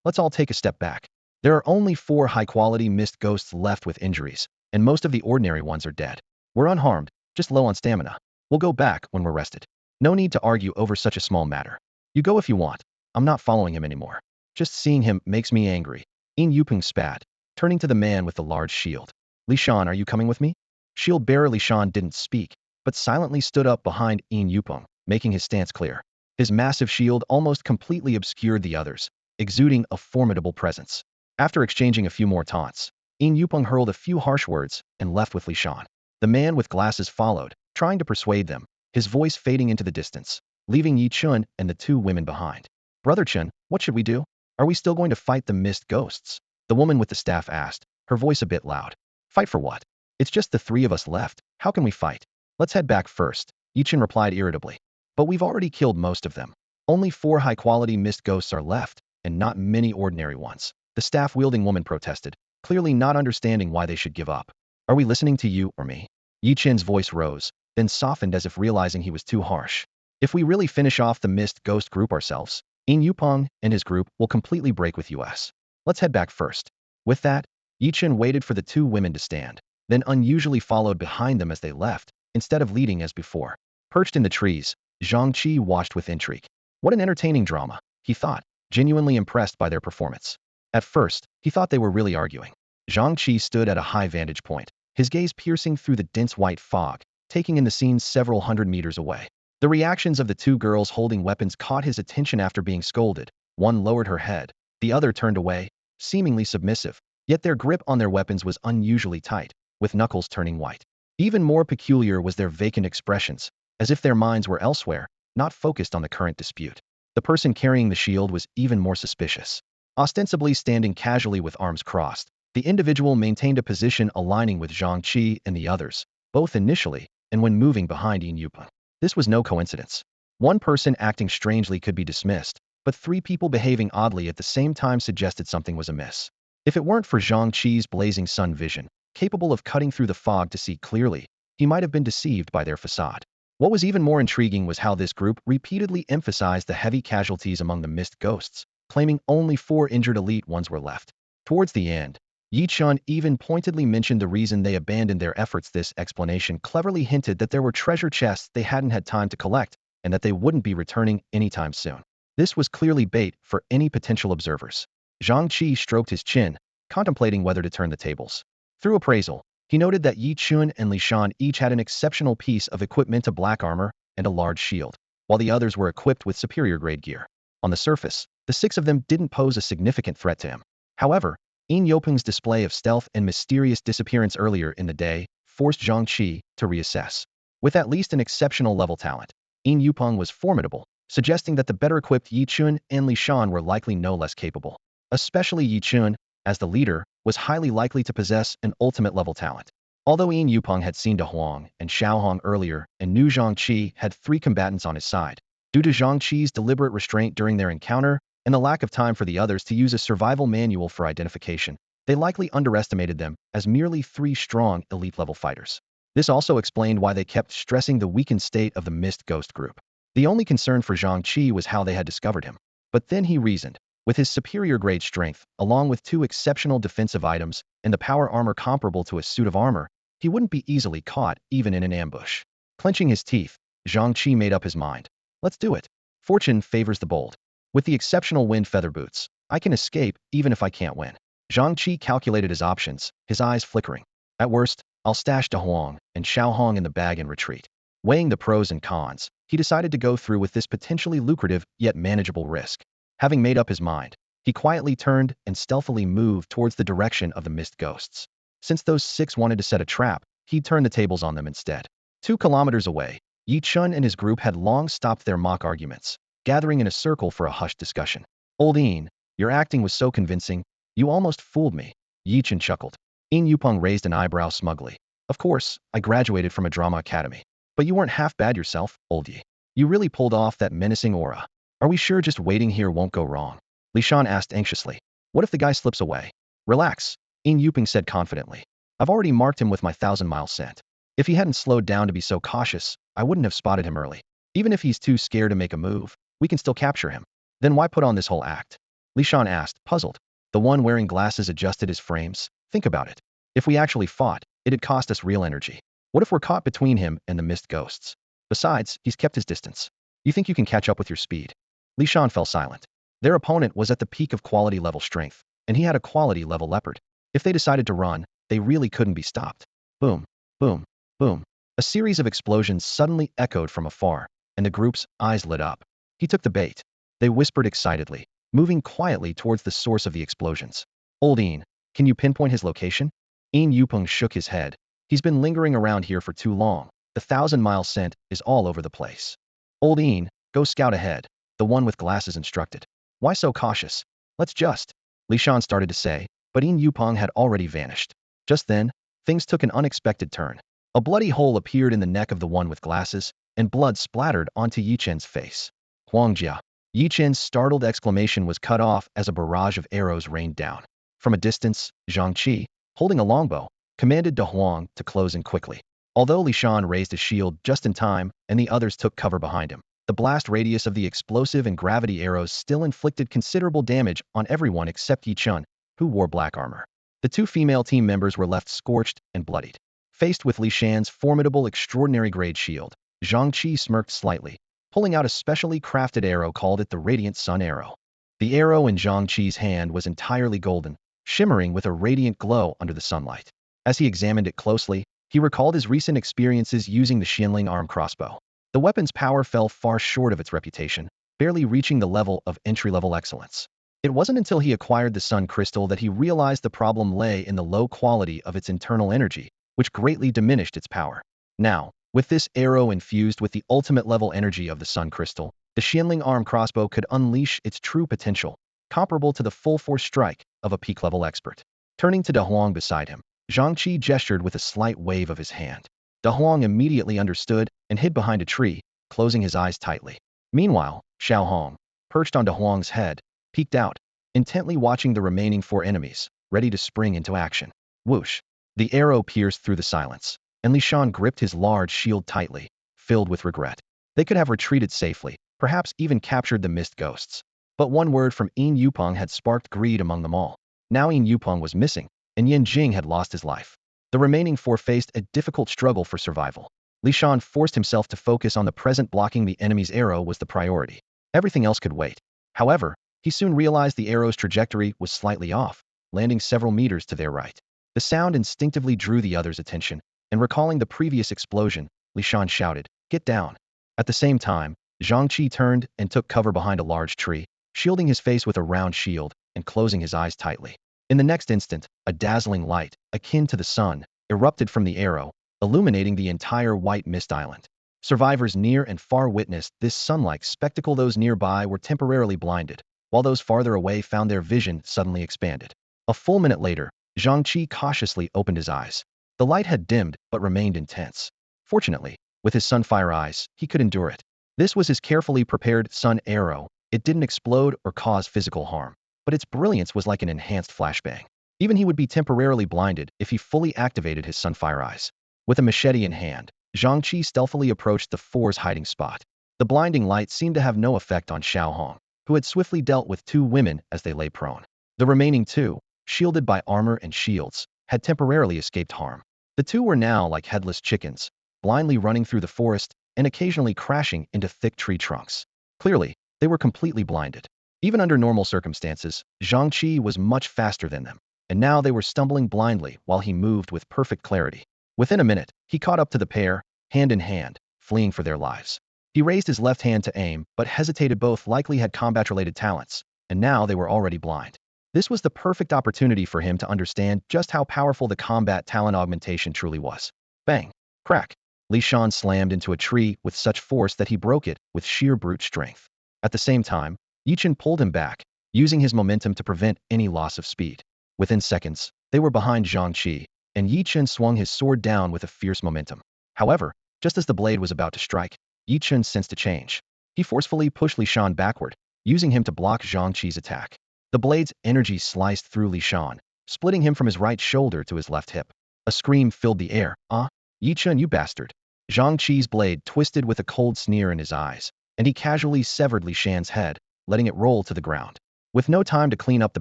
let's all take a step back. There are only 4 high-quality mist ghosts left with injuries, and most of the ordinary ones are dead. We're unharmed, just low on stamina. We'll go back when we're rested. No need to argue over such a small matter. You go if you want. I'm not following him anymore. Just seeing him makes me angry. Yin Yupeng spat, turning to the man with the large shield. Li Shan, are you coming with me? Shield bearer Li Shan didn't speak, but silently stood up behind Yin Yupeng, making his stance clear. His massive shield almost completely obscured the others, exuding a formidable presence. After exchanging a few more taunts, Yin Yupeng hurled a few harsh words and left with Li Shan. The man with glasses followed, trying to persuade them, his voice fading into the distance, leaving Yi Chun and the 2 women behind. Brother Chun, what should we do? Are we still going to fight the mist ghosts? The woman with the staff asked, her voice a bit loud. Fight for what? It's just the 3 of us left. How can we fight? Let's head back first, Yi Chun replied irritably. But we've already killed most of them. Only 4 high-quality mist ghosts are left, and not many ordinary ones. The staff-wielding woman protested, clearly not understanding why they should give up. Are we listening to you or me? Yi Chen's voice rose, then softened as if realizing he was too harsh. If we really finish off the mist ghost group ourselves, Yin Yupeng and his group will completely break with us. Let's head back first. With that, Yi Chen waited for the 2 women to stand, then unusually followed behind them as they left, instead of leading as before. Perched in the trees, Zhang Chi watched with intrigue. What an entertaining drama, he thought, genuinely impressed by their performance. At first, he thought they were really arguing. Zhang Chi stood at a high vantage point, his gaze piercing through the dense white fog, taking in the scene several hundred meters away. The reactions of the 2 girls holding weapons caught his attention after being scolded. One lowered her head, the other turned away, seemingly submissive, yet their grip on their weapons was unusually tight, with knuckles turning white. Even more peculiar was their vacant expressions, as if their minds were elsewhere, not focused on the current dispute. The person carrying the shield was even more suspicious. Ostensibly standing casually with arms crossed, the individual maintained a position aligning with Zhang Chi and the others, both initially and when moving behind Yin Yupeng. This was no coincidence. One person acting strangely could be dismissed, but 3 people behaving oddly at the same time suggested something was amiss. If it weren't for Zhang Chi's blazing sun vision, capable of cutting through the fog to see clearly, he might have been deceived by their facade. What was even more intriguing was how this group repeatedly emphasized the heavy casualties among the mist ghosts, claiming only 4 injured elite ones were left. Towards the end, Yi Chun even pointedly mentioned the reason they abandoned their efforts. This explanation cleverly hinted that there were treasure chests they hadn't had time to collect, and that they wouldn't be returning anytime soon. This was clearly bait for any potential observers. Zhang Chi stroked his chin, contemplating whether to turn the tables. Through appraisal, he noted that Yi Chun and Li Shan each had an exceptional piece of equipment, a black armor and a large shield, while the others were equipped with superior grade gear. On the surface, the 6 of them didn't pose a significant threat to him. However, Yin Yopeng's display of stealth and mysterious disappearance earlier in the day forced Zhang Chi to reassess. With at least an exceptional level talent, Yin Yupeng was formidable, suggesting that the better-equipped Yi Chun and Li Shan were likely no less capable. Especially Yi Chun, as the leader, was highly likely to possess an ultimate-level talent. Although Yin Yupeng had seen De Huang and Xiao Hong earlier and knew Zhang Chi had 3 combatants on his side, due to Zhang Chi's deliberate restraint during their encounter, and the lack of time for the others to use a survival manual for identification, they likely underestimated them as merely 3 strong, elite-level fighters. This also explained why they kept stressing the weakened state of the mist ghost group. The only concern for Zhang Chi was how they had discovered him. But then he reasoned, with his superior grade strength, along with 2 exceptional defensive items and the power armor comparable to a suit of armor, he wouldn't be easily caught even in an ambush. Clenching his teeth, Zhang Chi made up his mind. Let's do it. Fortune favors the bold. With the exceptional wind feather boots, I can escape even if I can't win. Zhang Chi calculated his options, his eyes flickering. At worst, I'll stash De Huang and Xiao Hong in the bag and retreat. Weighing the pros and cons, he decided to go through with this potentially lucrative yet manageable risk. Having made up his mind, he quietly turned and stealthily moved towards the direction of the mist ghosts. Since those 6 wanted to set a trap, he'd turn the tables on them instead. 2 kilometers away, Yi Chun and his group had long stopped their mock arguments, gathering in a circle for a hushed discussion. Old Yin, your acting was so convincing, you almost fooled me. Yi Chun chuckled. Yin Yupeng raised an eyebrow smugly. Of course, I graduated from a drama academy. But you weren't half bad yourself, old Yi. You really pulled off that menacing aura. Are we sure just waiting here won't go wrong? Li Shan asked anxiously. What if the guy slips away? Relax, Yin Yupeng said confidently. I've already marked him with my 1,000-mile scent. If he hadn't slowed down to be so cautious, I wouldn't have spotted him early. Even if he's too scared to make a move, we can still capture him. Then why put on this whole act? Li Shan asked, puzzled. The one wearing glasses adjusted his frames. Think about it. If we actually fought, it'd cost us real energy. What if we're caught between him and the mist ghosts? Besides, he's kept his distance. You think you can catch up with your speed? Li Shan fell silent. Their opponent was at the peak of quality level strength, and he had a quality level leopard. If they decided to run, they really couldn't be stopped. Boom, boom, boom. A series of explosions suddenly echoed from afar, and the group's eyes lit up. He took the bait. They whispered excitedly, moving quietly towards the source of the explosions. Old Yin, can you pinpoint his location? Yin Yupeng shook his head. He's been lingering around here for too long. The 1,000-mile scent is all over the place. Old Yin, go scout ahead, the one with glasses instructed. Why so cautious? Let's just. Li Shan started to say, but Yin Yupeng had already vanished. Just then, things took an unexpected turn. A bloody hole appeared in the neck of the one with glasses, and blood splattered onto Yi Chen's face. Huangjia. Yi Chen's startled exclamation was cut off as a barrage of arrows rained down. From a distance, Zhang Chi, holding a longbow, commanded De Huang to close in quickly. Although Li Shan raised his shield just in time and the others took cover behind him, the blast radius of the explosive and gravity arrows still inflicted considerable damage on everyone except Yi Chen, who wore black armor. The two female team members were left scorched and bloodied. Faced with Li Shan's formidable extraordinary-grade shield, Zhang Chi smirked slightly, pulling out a specially crafted arrow called it the Radiant Sun Arrow. The arrow in Zhang Chi's hand was entirely golden, shimmering with a radiant glow under the sunlight. As he examined it closely, he recalled his recent experiences using the Xianling arm crossbow. The weapon's power fell far short of its reputation, barely reaching the level of entry-level excellence. It wasn't until he acquired the Sun Crystal that he realized the problem lay in the low quality of its internal energy, which greatly diminished its power. Now, with this arrow infused with the ultimate level energy of the Sun Crystal, the Xianling arm crossbow could unleash its true potential, comparable to the full-force strike of a peak-level expert. Turning to De Huang beside him, Zhang Chi gestured with a slight wave of his hand. De Huang immediately understood and hid behind a tree, closing his eyes tightly. Meanwhile, Xiao Hong, perched on De Huang's head, peeked out, intently watching the remaining four enemies, ready to spring into action. Whoosh! The arrow pierced through the silence, and Li Shan gripped his large shield tightly, filled with regret. They could have retreated safely, perhaps even captured the mist ghosts. But one word from Yin Yupeng had sparked greed among them all. Now Yin Yupeng was missing, and Yin Jing had lost his life. The remaining four faced a difficult struggle for survival. Li Shan forced himself to focus on the present. Blocking the enemy's arrow was the priority. Everything else could wait. However, he soon realized the arrow's trajectory was slightly off, landing several meters to their right. The sound instinctively drew the others' attention, and recalling the previous explosion, Li Shan shouted, "Get down!" At the same time, Zhang Chi turned and took cover behind a large tree, shielding his face with a round shield and closing his eyes tightly. In the next instant, a dazzling light, akin to the sun, erupted from the arrow, illuminating the entire White Mist Island. Survivors near and far witnessed this sun-like spectacle. Those nearby were temporarily blinded, while those farther away found their vision suddenly expanded. A full minute later, Zhang Chi cautiously opened his eyes. The light had dimmed but remained intense. Fortunately, with his sunfire eyes, he could endure it. This was his carefully prepared sun arrow. It didn't explode or cause physical harm, but its brilliance was like an enhanced flashbang. Even he would be temporarily blinded if he fully activated his sunfire eyes. With a machete in hand, Zhang Chi stealthily approached the four's hiding spot. The blinding light seemed to have no effect on Xiao Hong, who had swiftly dealt with two women as they lay prone. The remaining two, shielded by armor and shields, had temporarily escaped harm. The two were now like headless chickens, blindly running through the forest and occasionally crashing into thick tree trunks. Clearly, they were completely blinded. Even under normal circumstances, Zhang Chi was much faster than them, and now they were stumbling blindly while he moved with perfect clarity. Within a minute, he caught up to the pair, hand in hand, fleeing for their lives. He raised his left hand to aim, but hesitated. Both likely had combat-related talents, and now they were already blind. This was the perfect opportunity for him to understand just how powerful the combat talent augmentation truly was. Bang! Crack! Li Shan slammed into a tree with such force that he broke it with sheer brute strength. At the same time, Yi Chen pulled him back, using his momentum to prevent any loss of speed. Within seconds, they were behind Zhang Chi, and Yi Chen swung his sword down with a fierce momentum. However, just as the blade was about to strike, Yi Chen sensed a change. He forcefully pushed Li Shan backward, using him to block Zhang Chi's attack. The blade's energy sliced through Li Shan, splitting him from his right shoulder to his left hip. A scream filled the air. "Ah, Yi Chen, you bastard!" Zhang Chi's blade twisted with a cold sneer in his eyes, and he casually severed Li Shan's head, letting it roll to the ground. With no time to clean up the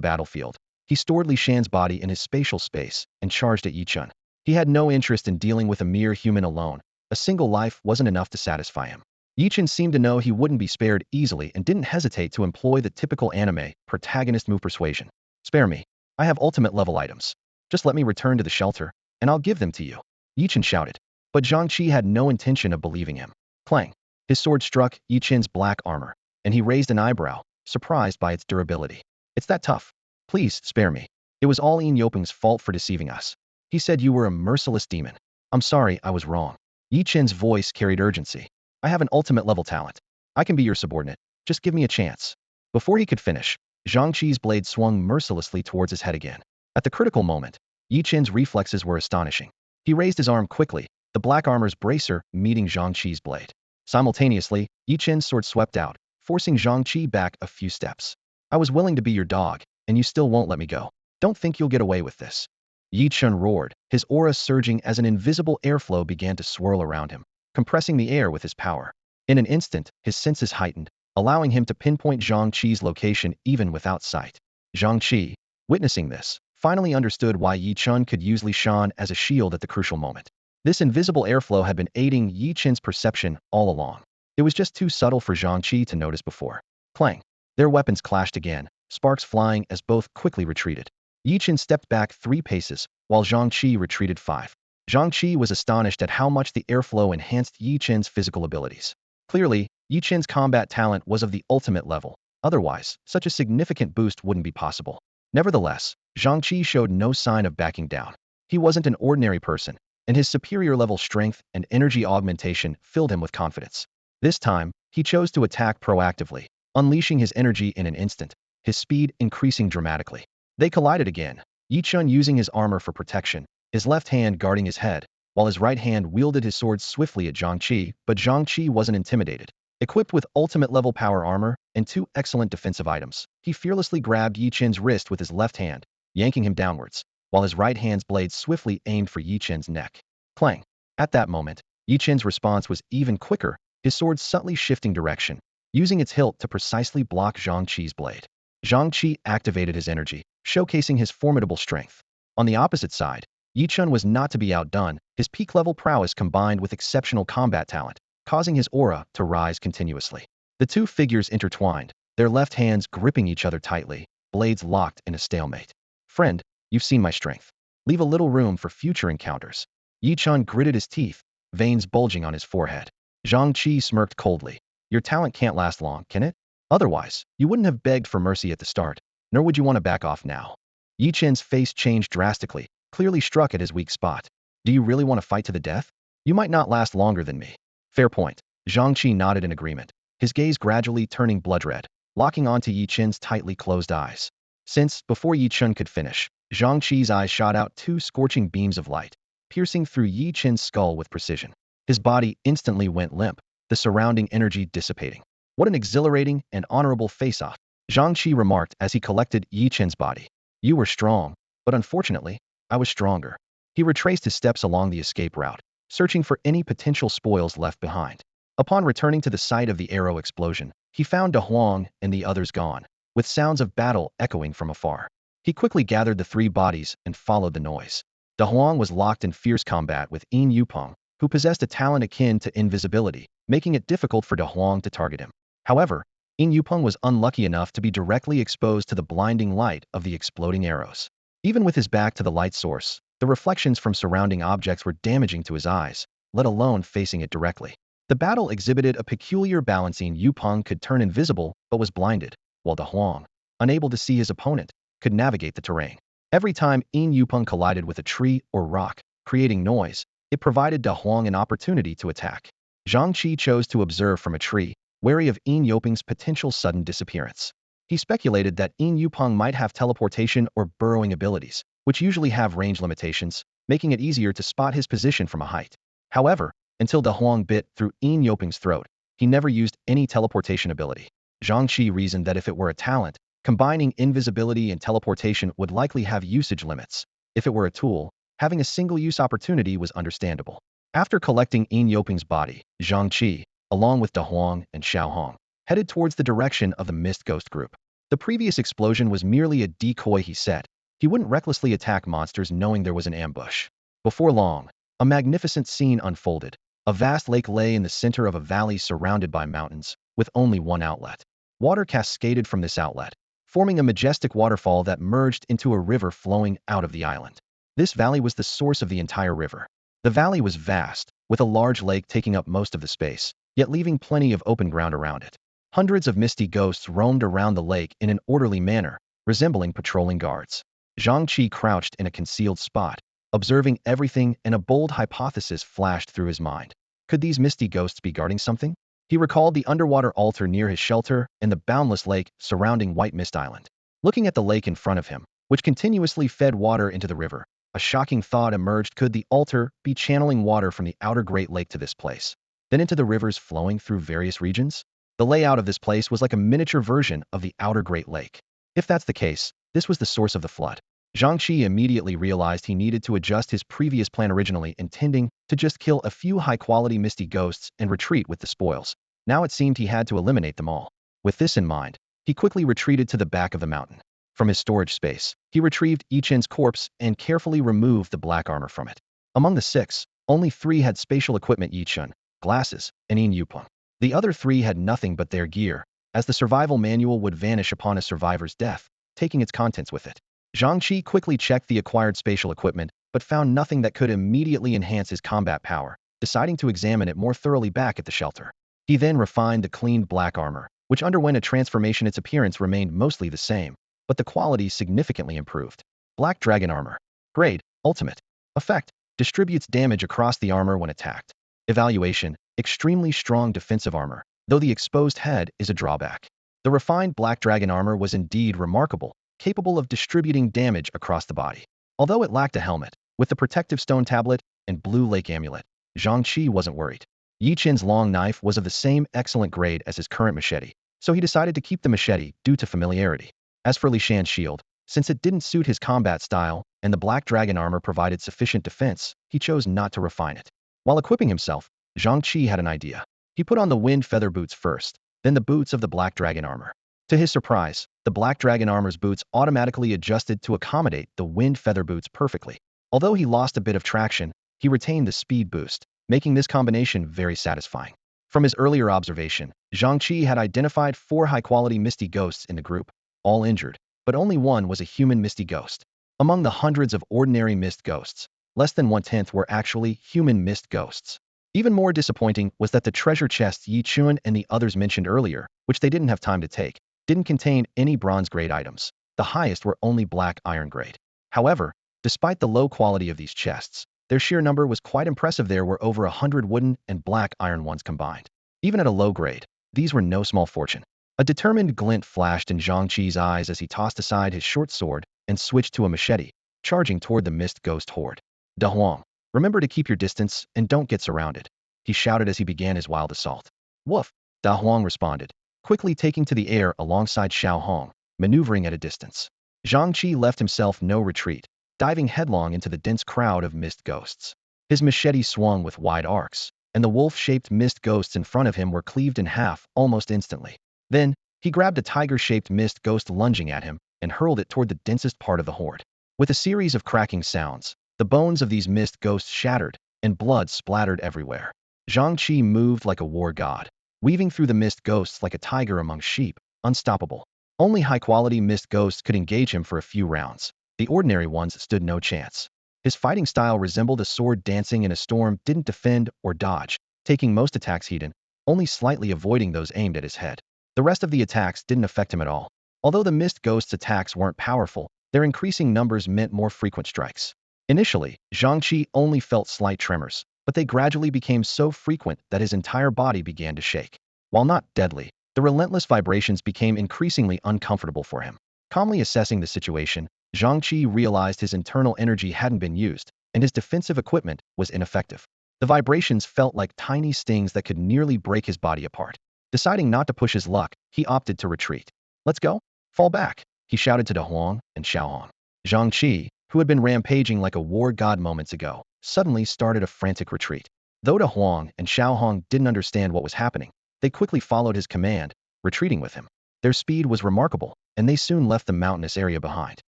battlefield, he stored Li Shan's body in his spatial space and charged at Yi Chen. He had no interest in dealing with a mere human alone. A single life wasn't enough to satisfy him. Yi Chen seemed to know he wouldn't be spared easily and didn't hesitate to employ the typical anime protagonist move: persuasion. "Spare me. I have ultimate level items. Just let me return to the shelter, and I'll give them to you," Yi Chen shouted. But Zhang Chi had no intention of believing him. Clang! His sword struck Yi Chen's black armor, and he raised an eyebrow, surprised by its durability. "It's that tough. Please, spare me. It was all Yin Yopeng's fault for deceiving us. He said you were a merciless demon. I'm sorry, I was wrong." Yi Chen's voice carried urgency. "I have an ultimate level talent. I can be your subordinate. Just give me a chance." Before he could finish, Zhang Chi's blade swung mercilessly towards his head again. At the critical moment, Yi Chen's reflexes were astonishing. He raised his arm quickly, the black armor's bracer meeting Zhang Chi's blade. Simultaneously, Yi Chen's sword swept out, forcing Zhang Chi back a few steps. I was willing to be your dog, and you still won't let me go. Don't think you'll get away with this. Yi Chun roared, his aura surging as an invisible airflow began to swirl around him, compressing the air with his power. In an instant, his senses heightened, allowing him to pinpoint Zhang Chi's location even without sight. Zhang Chi, witnessing this, finally understood why Yi Chun could use Li Shan as a shield at the crucial moment. This invisible airflow had been aiding Yi Chun's perception all along. It was just too subtle for Zhang Chi to notice before. Clang! Their weapons clashed again, sparks flying as both quickly retreated. Yi Chun stepped back 3 paces, while Zhang Chi retreated 5. Zhang Chi was astonished at how much the airflow enhanced Yi Chun's physical abilities. Clearly, Yi Chun's combat talent was of the ultimate level. Otherwise, such a significant boost wouldn't be possible. Nevertheless, Zhang Chi showed no sign of backing down. He wasn't an ordinary person, and his superior level strength and energy augmentation filled him with confidence. This time, he chose to attack proactively, unleashing his energy in an instant, his speed increasing dramatically. They collided again, Yi Chun using his armor for protection, his left hand guarding his head, while his right hand wielded his sword swiftly at Zhang Chi, but Zhang Chi wasn't intimidated. Equipped with ultimate-level power armor and 2 excellent defensive items, he fearlessly grabbed Yi Chun's wrist with his left hand, yanking him downwards, while his right hand's blade swiftly aimed for Yi Chun's neck. Clang! At that moment, Yi Chun's response was even quicker, his sword subtly shifting direction, using its hilt to precisely block Zhang Chi's blade. Zhang Chi activated his energy, showcasing his formidable strength. On the opposite side, Yi Chun was not to be outdone, his peak-level prowess combined with exceptional combat talent, causing his aura to rise continuously. The two figures intertwined, their left hands gripping each other tightly, blades locked in a stalemate. Friend, you've seen my strength. Leave a little room for future encounters. Yi Chun gritted his teeth, veins bulging on his forehead. Zhang Chi smirked coldly. Your talent can't last long, can it? Otherwise, you wouldn't have begged for mercy at the start, nor would you want to back off now. Yi Chun's face changed drastically, clearly struck at his weak spot. Do you really want to fight to the death? You might not last longer than me. Fair point. Zhang Chi nodded in agreement, his gaze gradually turning blood red, locking onto Yi Chun's tightly closed eyes. Since, before Yi Chun could finish, Zhang Chi's eyes shot out 2 scorching beams of light, piercing through Yi Chun's skull with precision. His body instantly went limp, the surrounding energy dissipating. What an exhilarating and honorable face-off, Zhang Chi remarked as he collected Yi Chun's body. You were strong, but unfortunately, I was stronger. He retraced his steps along the escape route, searching for any potential spoils left behind. Upon returning to the site of the arrow explosion, he found De Huang and the others gone, with sounds of battle echoing from afar. He quickly gathered the 3 bodies and followed the noise. De Huang was locked in fierce combat with Yin Yupeng, who possessed a talent akin to invisibility, making it difficult for De Huang to target him. However, Yin Yupeng was unlucky enough to be directly exposed to the blinding light of the exploding arrows. Even with his back to the light source, the reflections from surrounding objects were damaging to his eyes, let alone facing it directly. The battle exhibited a peculiar balancing. Yupeng could turn invisible but was blinded, while De Huang, unable to see his opponent, could navigate the terrain. Every time Yin Yupeng collided with a tree or rock, creating noise, it provided De Huang an opportunity to attack. Zhang Chi chose to observe from a tree, wary of Yin Yupeng's potential sudden disappearance. He speculated that Yin Yupeng might have teleportation or burrowing abilities, which usually have range limitations, making it easier to spot his position from a height. However, until De Huang bit through Yin Yupeng's throat, he never used any teleportation ability. Zhang Chi reasoned that if it were a talent, combining invisibility and teleportation would likely have usage limits. If it were a tool, having a single-use opportunity was understandable. After collecting Yin Yupeng's body, Zhang Chi, along with De Huang and Xiao Hong, headed towards the direction of the Mist Ghost group. The previous explosion was merely a decoy, he said. He wouldn't recklessly attack monsters knowing there was an ambush. Before long, a magnificent scene unfolded. A vast lake lay in the center of a valley surrounded by mountains, with only one outlet. Water cascaded from this outlet, forming a majestic waterfall that merged into a river flowing out of the island. This valley was the source of the entire river. The valley was vast, with a large lake taking up most of the space, yet leaving plenty of open ground around it. Hundreds of misty ghosts roamed around the lake in an orderly manner, resembling patrolling guards. Zhang Chi crouched in a concealed spot, observing everything, and a bold hypothesis flashed through his mind. Could these misty ghosts be guarding something? He recalled the underwater altar near his shelter and the boundless lake surrounding White Mist Island. Looking at the lake in front of him, which continuously fed water into the river, a shocking thought emerged. Could the altar be channeling water from the outer Great Lake to this place, then into the rivers flowing through various regions? The layout of this place was like a miniature version of the outer Great Lake. If that's the case, this was the source of the flood. Zhang Chi immediately realized he needed to adjust his previous plan, originally intending to just kill a few high-quality misty ghosts and retreat with the spoils. Now it seemed he had to eliminate them all. With this in mind, he quickly retreated to the back of the mountain. From his storage space, he retrieved Yi Chen's corpse and carefully removed the black armor from it. Among the 6, only 3 had spatial equipment: Yi Chen, glasses, and Yin Yupeng. The other 3 had nothing but their gear, as the survival manual would vanish upon a survivor's death, taking its contents with it. Zhang Chi quickly checked the acquired spatial equipment, but found nothing that could immediately enhance his combat power, deciding to examine it more thoroughly back at the shelter. He then refined the cleaned black armor, which underwent a transformation. Its appearance remained mostly the same, but the quality significantly improved. Black Dragon Armor. Grade: Ultimate. Effect: distributes damage across the armor when attacked. Evaluation: extremely strong defensive armor, though the exposed head is a drawback. The refined Black Dragon Armor was indeed remarkable, capable of distributing damage across the body. Although it lacked a helmet, with the protective stone tablet and blue lake amulet, Zhang Chi wasn't worried. Yi Chen's long knife was of the same excellent grade as his current machete, so he decided to keep the machete due to familiarity. As for Li Shan's shield, since it didn't suit his combat style and the Black Dragon Armor provided sufficient defense, he chose not to refine it. While equipping himself, Zhang Chi had an idea. He put on the wind feather boots first, then the boots of the Black Dragon Armor. To his surprise, the Black Dragon Armor's boots automatically adjusted to accommodate the wind feather boots perfectly. Although he lost a bit of traction, he retained the speed boost, making this combination very satisfying. From his earlier observation, Zhang Chi had identified 4 high-quality misty ghosts in the group, all injured, but only one was a human misty ghost. Among the hundreds of ordinary mist ghosts, less than 1/10 were actually human mist ghosts. Even more disappointing was that the treasure chests Yi Chen and the others mentioned earlier, which they didn't have time to take, didn't contain any bronze-grade items. The highest were only black iron-grade. However, despite the low quality of these chests, their sheer number was quite impressive. There were over 100 wooden and black iron ones combined. Even at a low grade, these were no small fortune. A determined glint flashed in Zhang Chi's eyes as he tossed aside his short sword and switched to a machete, charging toward the mist ghost horde. "Da Huang, remember to keep your distance and don't get surrounded," he shouted as he began his wild assault. "Woof," Da Huang responded, quickly taking to the air alongside Xiao Hong, maneuvering at a distance. Zhang Chi left himself no retreat, diving headlong into the dense crowd of mist ghosts. His machete swung with wide arcs, and the wolf-shaped mist ghosts in front of him were cleaved in half almost instantly. Then, he grabbed a tiger-shaped mist ghost lunging at him and hurled it toward the densest part of the horde. With a series of cracking sounds, the bones of these mist ghosts shattered, and blood splattered everywhere. Zhang Chi moved like a war god, weaving through the mist ghosts like a tiger among sheep, unstoppable. Only high-quality mist ghosts could engage him for a few rounds. The ordinary ones stood no chance. His fighting style resembled a sword dancing in a storm, didn't defend or dodge, taking most attacks hidden, only slightly avoiding those aimed at his head. The rest of the attacks didn't affect him at all. Although the mist ghost's attacks weren't powerful, their increasing numbers meant more frequent strikes. Initially, Zhang Chi only felt slight tremors, but they gradually became so frequent that his entire body began to shake. While not deadly, the relentless vibrations became increasingly uncomfortable for him. Calmly assessing the situation, Zhang Chi realized his internal energy hadn't been used, and his defensive equipment was ineffective. The vibrations felt like tiny stings that could nearly break his body apart. Deciding not to push his luck, he opted to retreat. "Let's go? Fall back," he shouted to Da Huang and Xiao Hong. Zhang Chi, who had been rampaging like a war god moments ago, suddenly started a frantic retreat. Though Da Huang and Xiao Hong didn't understand what was happening, they quickly followed his command, retreating with him. Their speed was remarkable, and they soon left the mountainous area behind.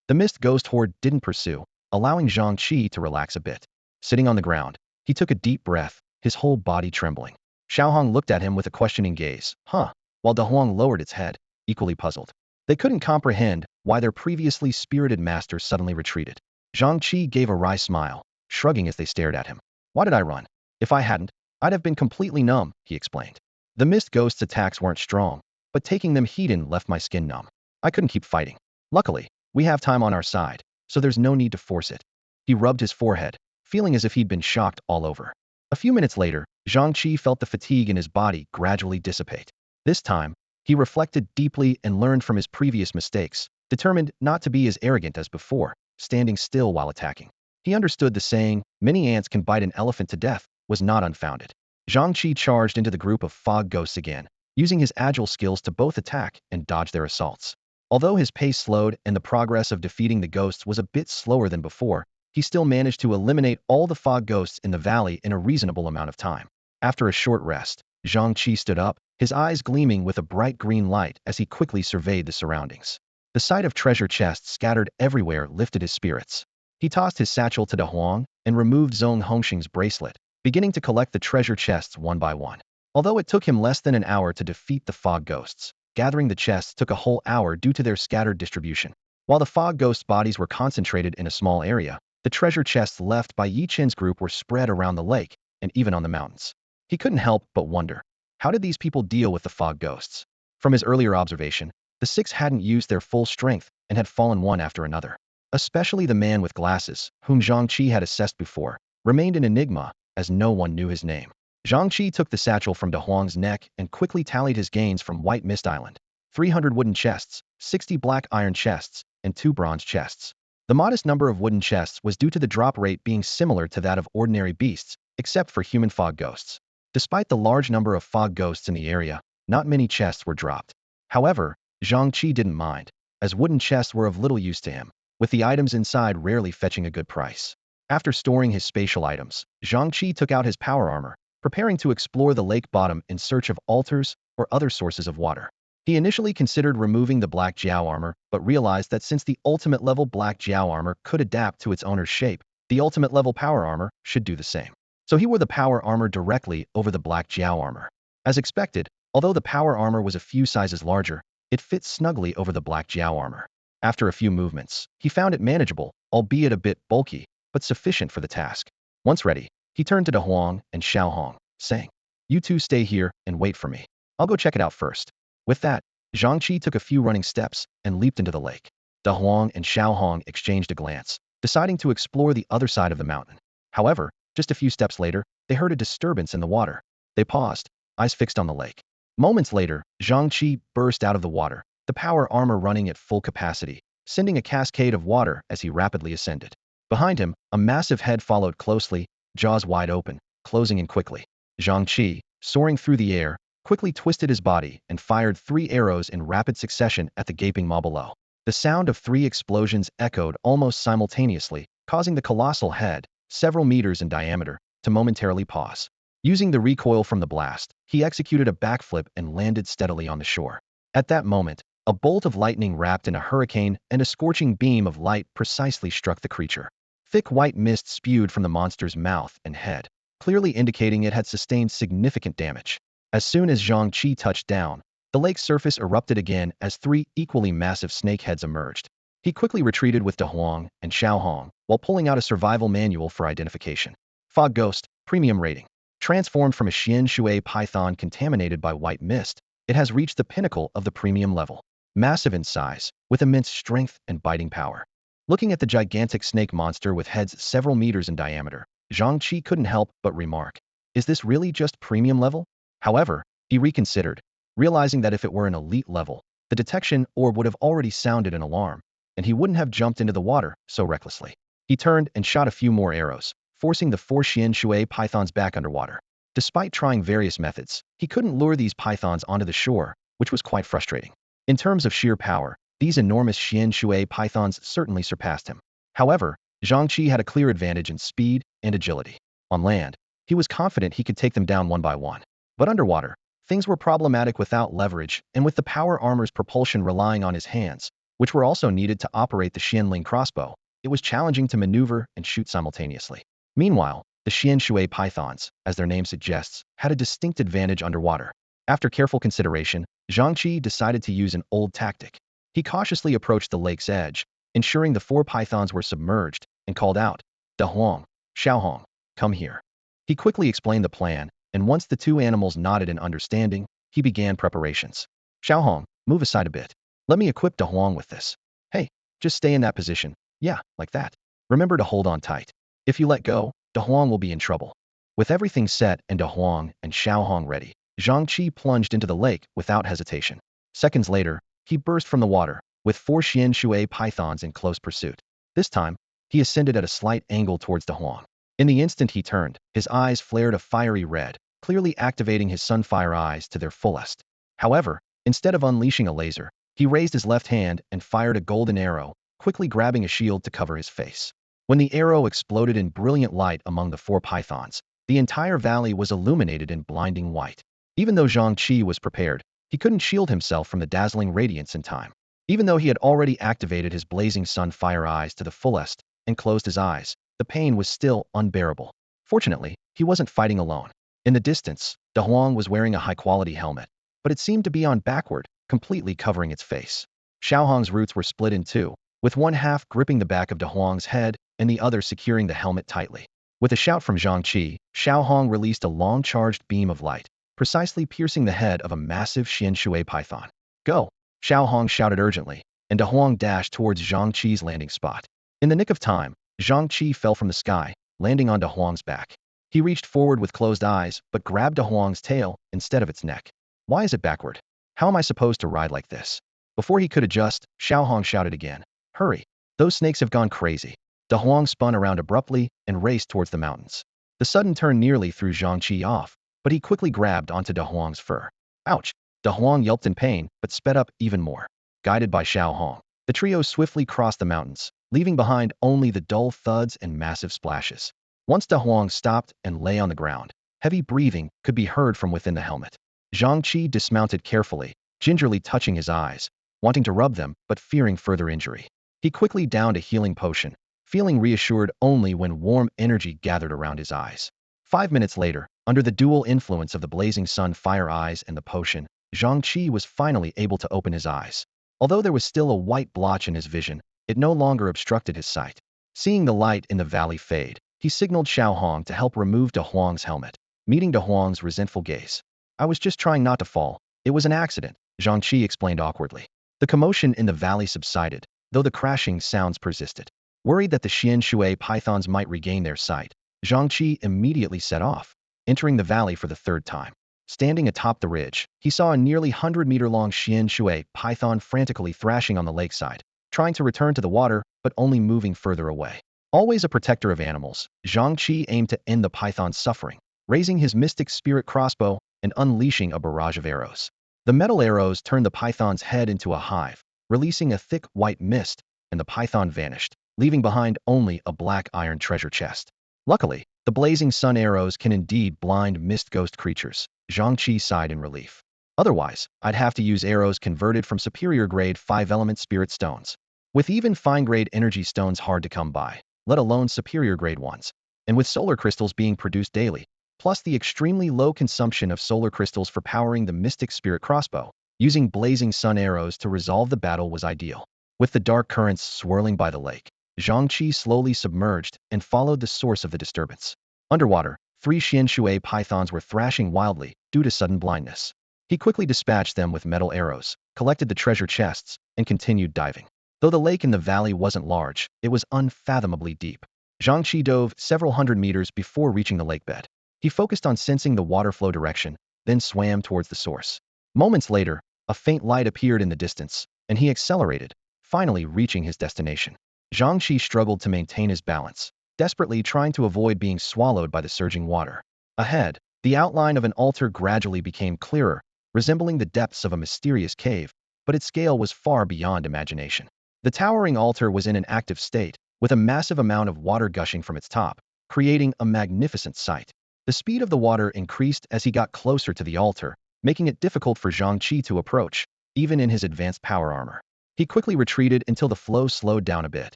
The mist ghost horde didn't pursue, allowing Zhang Chi to relax a bit. Sitting on the ground, he took a deep breath, his whole body trembling. Xiao Hong looked at him with a questioning gaze. While Da Huang lowered its head, equally puzzled. They couldn't comprehend why their previously spirited master suddenly retreated. Zhang Chi gave a wry smile, shrugging as they stared at him. "Why did I run? If I hadn't, I'd have been completely numb," he explained. "The mist ghost's attacks weren't strong, but taking them hidden left my skin numb. I couldn't keep fighting. Luckily, we have time on our side, so there's no need to force it." He rubbed his forehead, feeling as if he'd been shocked all over. A few minutes later, Zhang Chi felt the fatigue in his body gradually dissipate. This time, he reflected deeply and learned from his previous mistakes, determined not to be as arrogant as before, standing still while attacking. He understood the saying, "Many ants can bite an elephant to death," was not unfounded. Zhang Chi charged into the group of fog ghosts again, using his agile skills to both attack and dodge their assaults. Although his pace slowed and the progress of defeating the ghosts was a bit slower than before, he still managed to eliminate all the fog ghosts in the valley in a reasonable amount of time. After a short rest, Zhang Chi stood up, his eyes gleaming with a bright green light as he quickly surveyed the surroundings. The sight of treasure chests scattered everywhere lifted his spirits. He tossed his satchel to De Huang and removed Zhong Hongxing's bracelet, beginning to collect the treasure chests one by one. Although it took him less than an hour to defeat the fog ghosts, gathering the chests took a whole hour due to their scattered distribution. While the fog ghosts' bodies were concentrated in a small area, the treasure chests left by Yi Qin's group were spread around the lake and even on the mountains. He couldn't help but wonder, how did these people deal with the fog ghosts? From his earlier observation, the six hadn't used their full strength and had fallen one after another. Especially the man with glasses, whom Zhang Chi had assessed before, remained an enigma, as no one knew his name. Zhang Chi took the satchel from De Huang's neck and quickly tallied his gains from White Mist Island. 300 wooden chests, 60 black iron chests, and 2 bronze chests. The modest number of wooden chests was due to the drop rate being similar to that of ordinary beasts, except for human fog ghosts. Despite the large number of fog ghosts in the area, not many chests were dropped. However, Zhang Chi didn't mind, as wooden chests were of little use to him, with the items inside rarely fetching a good price. After storing his spatial items, Zhang Chi took out his power armor, preparing to explore the lake bottom in search of altars or other sources of water. He initially considered removing the black Jiao armor, but realized that since the ultimate level black Jiao armor could adapt to its owner's shape, the ultimate level power armor should do the same. So he wore the power armor directly over the black Jiao armor. As expected, although the power armor was a few sizes larger, it fit snugly over the black Jiao armor. After a few movements, he found it manageable, albeit a bit bulky, but sufficient for the task. Once ready, he turned to De Huang and Xiao Hong, saying, "You two stay here and wait for me. I'll go check it out first." With that, Zhang Chi took a few running steps and leaped into the lake. De Huang and Xiao Hong exchanged a glance, deciding to explore the other side of the mountain. However, just a few steps later, they heard a disturbance in the water. They paused, eyes fixed on the lake. Moments later, Zhang Chi burst out of the water, the power armor running at full capacity, sending a cascade of water as he rapidly ascended. Behind him, a massive head followed closely, jaws wide open, closing in quickly. Zhang Chi, soaring through the air, quickly twisted his body and fired 3 arrows in rapid succession at the gaping maw below. The sound of 3 explosions echoed almost simultaneously, causing the colossal head, several meters in diameter, to momentarily pause. Using the recoil from the blast, he executed a backflip and landed steadily on the shore. At that moment, a bolt of lightning wrapped in a hurricane and a scorching beam of light precisely struck the creature. Thick white mist spewed from the monster's mouth and head, clearly indicating it had sustained significant damage. As soon as Zhang Chi touched down, the lake's surface erupted again as 3 equally massive snake heads emerged. He quickly retreated with De Huang and Xiao Hong, while pulling out a survival manual for identification. Fog Ghost, Premium Rating. Transformed from a Xian Shui python contaminated by white mist, it has reached the pinnacle of the premium level. Massive in size, with immense strength and biting power. Looking at the gigantic snake monster with heads several meters in diameter, Zhang Chi couldn't help but remark, "Is this really just premium level?" However, he reconsidered, realizing that if it were an elite level, the detection orb would have already sounded an alarm, and he wouldn't have jumped into the water so recklessly. He turned and shot a few more arrows, forcing the 4 Xian Shui pythons back underwater. Despite trying various methods, he couldn't lure these pythons onto the shore, which was quite frustrating. In terms of sheer power, these enormous Xian Shui pythons certainly surpassed him. However, Zhang Chi had a clear advantage in speed and agility. On land, he was confident he could take them down one by one. But underwater, things were problematic without leverage, and with the power armor's propulsion relying on his hands, which were also needed to operate the Xianling crossbow, it was challenging to maneuver and shoot simultaneously. Meanwhile, the Xian Shui pythons, as their name suggests, had a distinct advantage underwater. After careful consideration, Zhang Chi decided to use an old tactic. He cautiously approached the lake's edge, ensuring the 4 pythons were submerged, and called out, "De Huang, Xiao Hong, come here." He quickly explained the plan, and once the 2 animals nodded in understanding, he began preparations. "Xiao Hong, move aside a bit. Let me equip De Huang with this. Hey, just stay in that position. Yeah, like that. Remember to hold on tight. If you let go, De Huang will be in trouble." With everything set and De Huang and Xiao Hong ready, Zhang Chi plunged into the lake without hesitation. Seconds later, he burst from the water, with 4 Xian Shui pythons in close pursuit. This time, he ascended at a slight angle towards De Huang. In the instant he turned, his eyes flared a fiery red, clearly activating his sunfire eyes to their fullest. However, instead of unleashing a laser, he raised his left hand and fired a golden arrow, quickly grabbing a shield to cover his face. When the arrow exploded in brilliant light among the four pythons, the entire valley was illuminated in blinding white. Even though Zhang Chi was prepared, he couldn't shield himself from the dazzling radiance in time. Even though he had already activated his blazing sun fire eyes to the fullest and closed his eyes, the pain was still unbearable. Fortunately, he wasn't fighting alone. In the distance, De Huang was wearing a high-quality helmet, but it seemed to be on backward, completely covering its face. Xiaohong's roots were split in two, with one half gripping the back of De Huang's head and the other securing the helmet tightly. With a shout from Zhang Chi, Xiaohong released a long-charged beam of light, precisely piercing the head of a massive Xianshui python. Go! Xiaohong shouted urgently, and De Huang dashed towards Zhang Chi's landing spot. In the nick of time, Zhang Chi fell from the sky, landing on De Huang's back. He reached forward with closed eyes, but grabbed De Huang's tail instead of its neck. Why is it backward? How am I supposed to ride like this? Before he could adjust, Xiaohong shouted again. Hurry! Those snakes have gone crazy. De Huang spun around abruptly and raced towards the mountains. The sudden turn nearly threw Zhang Chi off, but he quickly grabbed onto De Huang's fur. Ouch! De Huang yelped in pain, but sped up even more. Guided by Xiaohong, the trio swiftly crossed the mountains, leaving behind only the dull thuds and massive splashes. Once De Huang stopped and lay on the ground, heavy breathing could be heard from within the helmet. Zhang Chi dismounted carefully, gingerly touching his eyes, wanting to rub them but fearing further injury. He quickly downed a healing potion, feeling reassured only when warm energy gathered around his eyes. 5 minutes later, under the dual influence of the blazing sun fire eyes and the potion, Zhang Chi was finally able to open his eyes. Although there was still a white blotch in his vision, it no longer obstructed his sight. Seeing the light in the valley fade, he signaled Xiaohong to help remove De Huang's helmet, meeting De Huang's resentful gaze. I was just trying not to fall. It was an accident, Zhang Chi explained awkwardly. The commotion in the valley subsided, though the crashing sounds persisted. Worried that the Xianshui pythons might regain their sight, Zhang Chi immediately set off, entering the valley for the third time. Standing atop the ridge, he saw a nearly 100-meter-long Xianshui python frantically thrashing on the lakeside, trying to return to the water but only moving further away. Always a protector of animals, Zhang Chi aimed to end the python's suffering, raising his mystic spirit crossbow and unleashing a barrage of arrows. The metal arrows turned the python's head into a hive, releasing a thick white mist, and the python vanished, leaving behind only a black iron treasure chest. Luckily, the blazing sun arrows can indeed blind mist ghost creatures, Zhang Chi sighed in relief. Otherwise, I'd have to use arrows converted from superior grade 5-element spirit stones. With even fine-grade energy stones hard to come by, let alone superior grade ones, and with solar crystals being produced daily, plus the extremely low consumption of solar crystals for powering the mystic spirit crossbow, using blazing sun arrows to resolve the battle was ideal. With the dark currents swirling by the lake, Zhang Chi slowly submerged and followed the source of the disturbance. Underwater, 3 Xianshui pythons were thrashing wildly due to sudden blindness. He quickly dispatched them with metal arrows, collected the treasure chests, and continued diving. Though the lake in the valley wasn't large, it was unfathomably deep. Zhang Chi dove several hundred meters before reaching the lakebed. He focused on sensing the water flow direction, then swam towards the source. Moments later, a faint light appeared in the distance, and he accelerated, finally reaching his destination. Zhang Chi struggled to maintain his balance, desperately trying to avoid being swallowed by the surging water. Ahead, the outline of an altar gradually became clearer, resembling the depths of a mysterious cave, but its scale was far beyond imagination. The towering altar was in an active state, with a massive amount of water gushing from its top, creating a magnificent sight. The speed of the water increased as he got closer to the altar, making it difficult for Zhang Chi to approach, even in his advanced power armor. He quickly retreated until the flow slowed down a bit,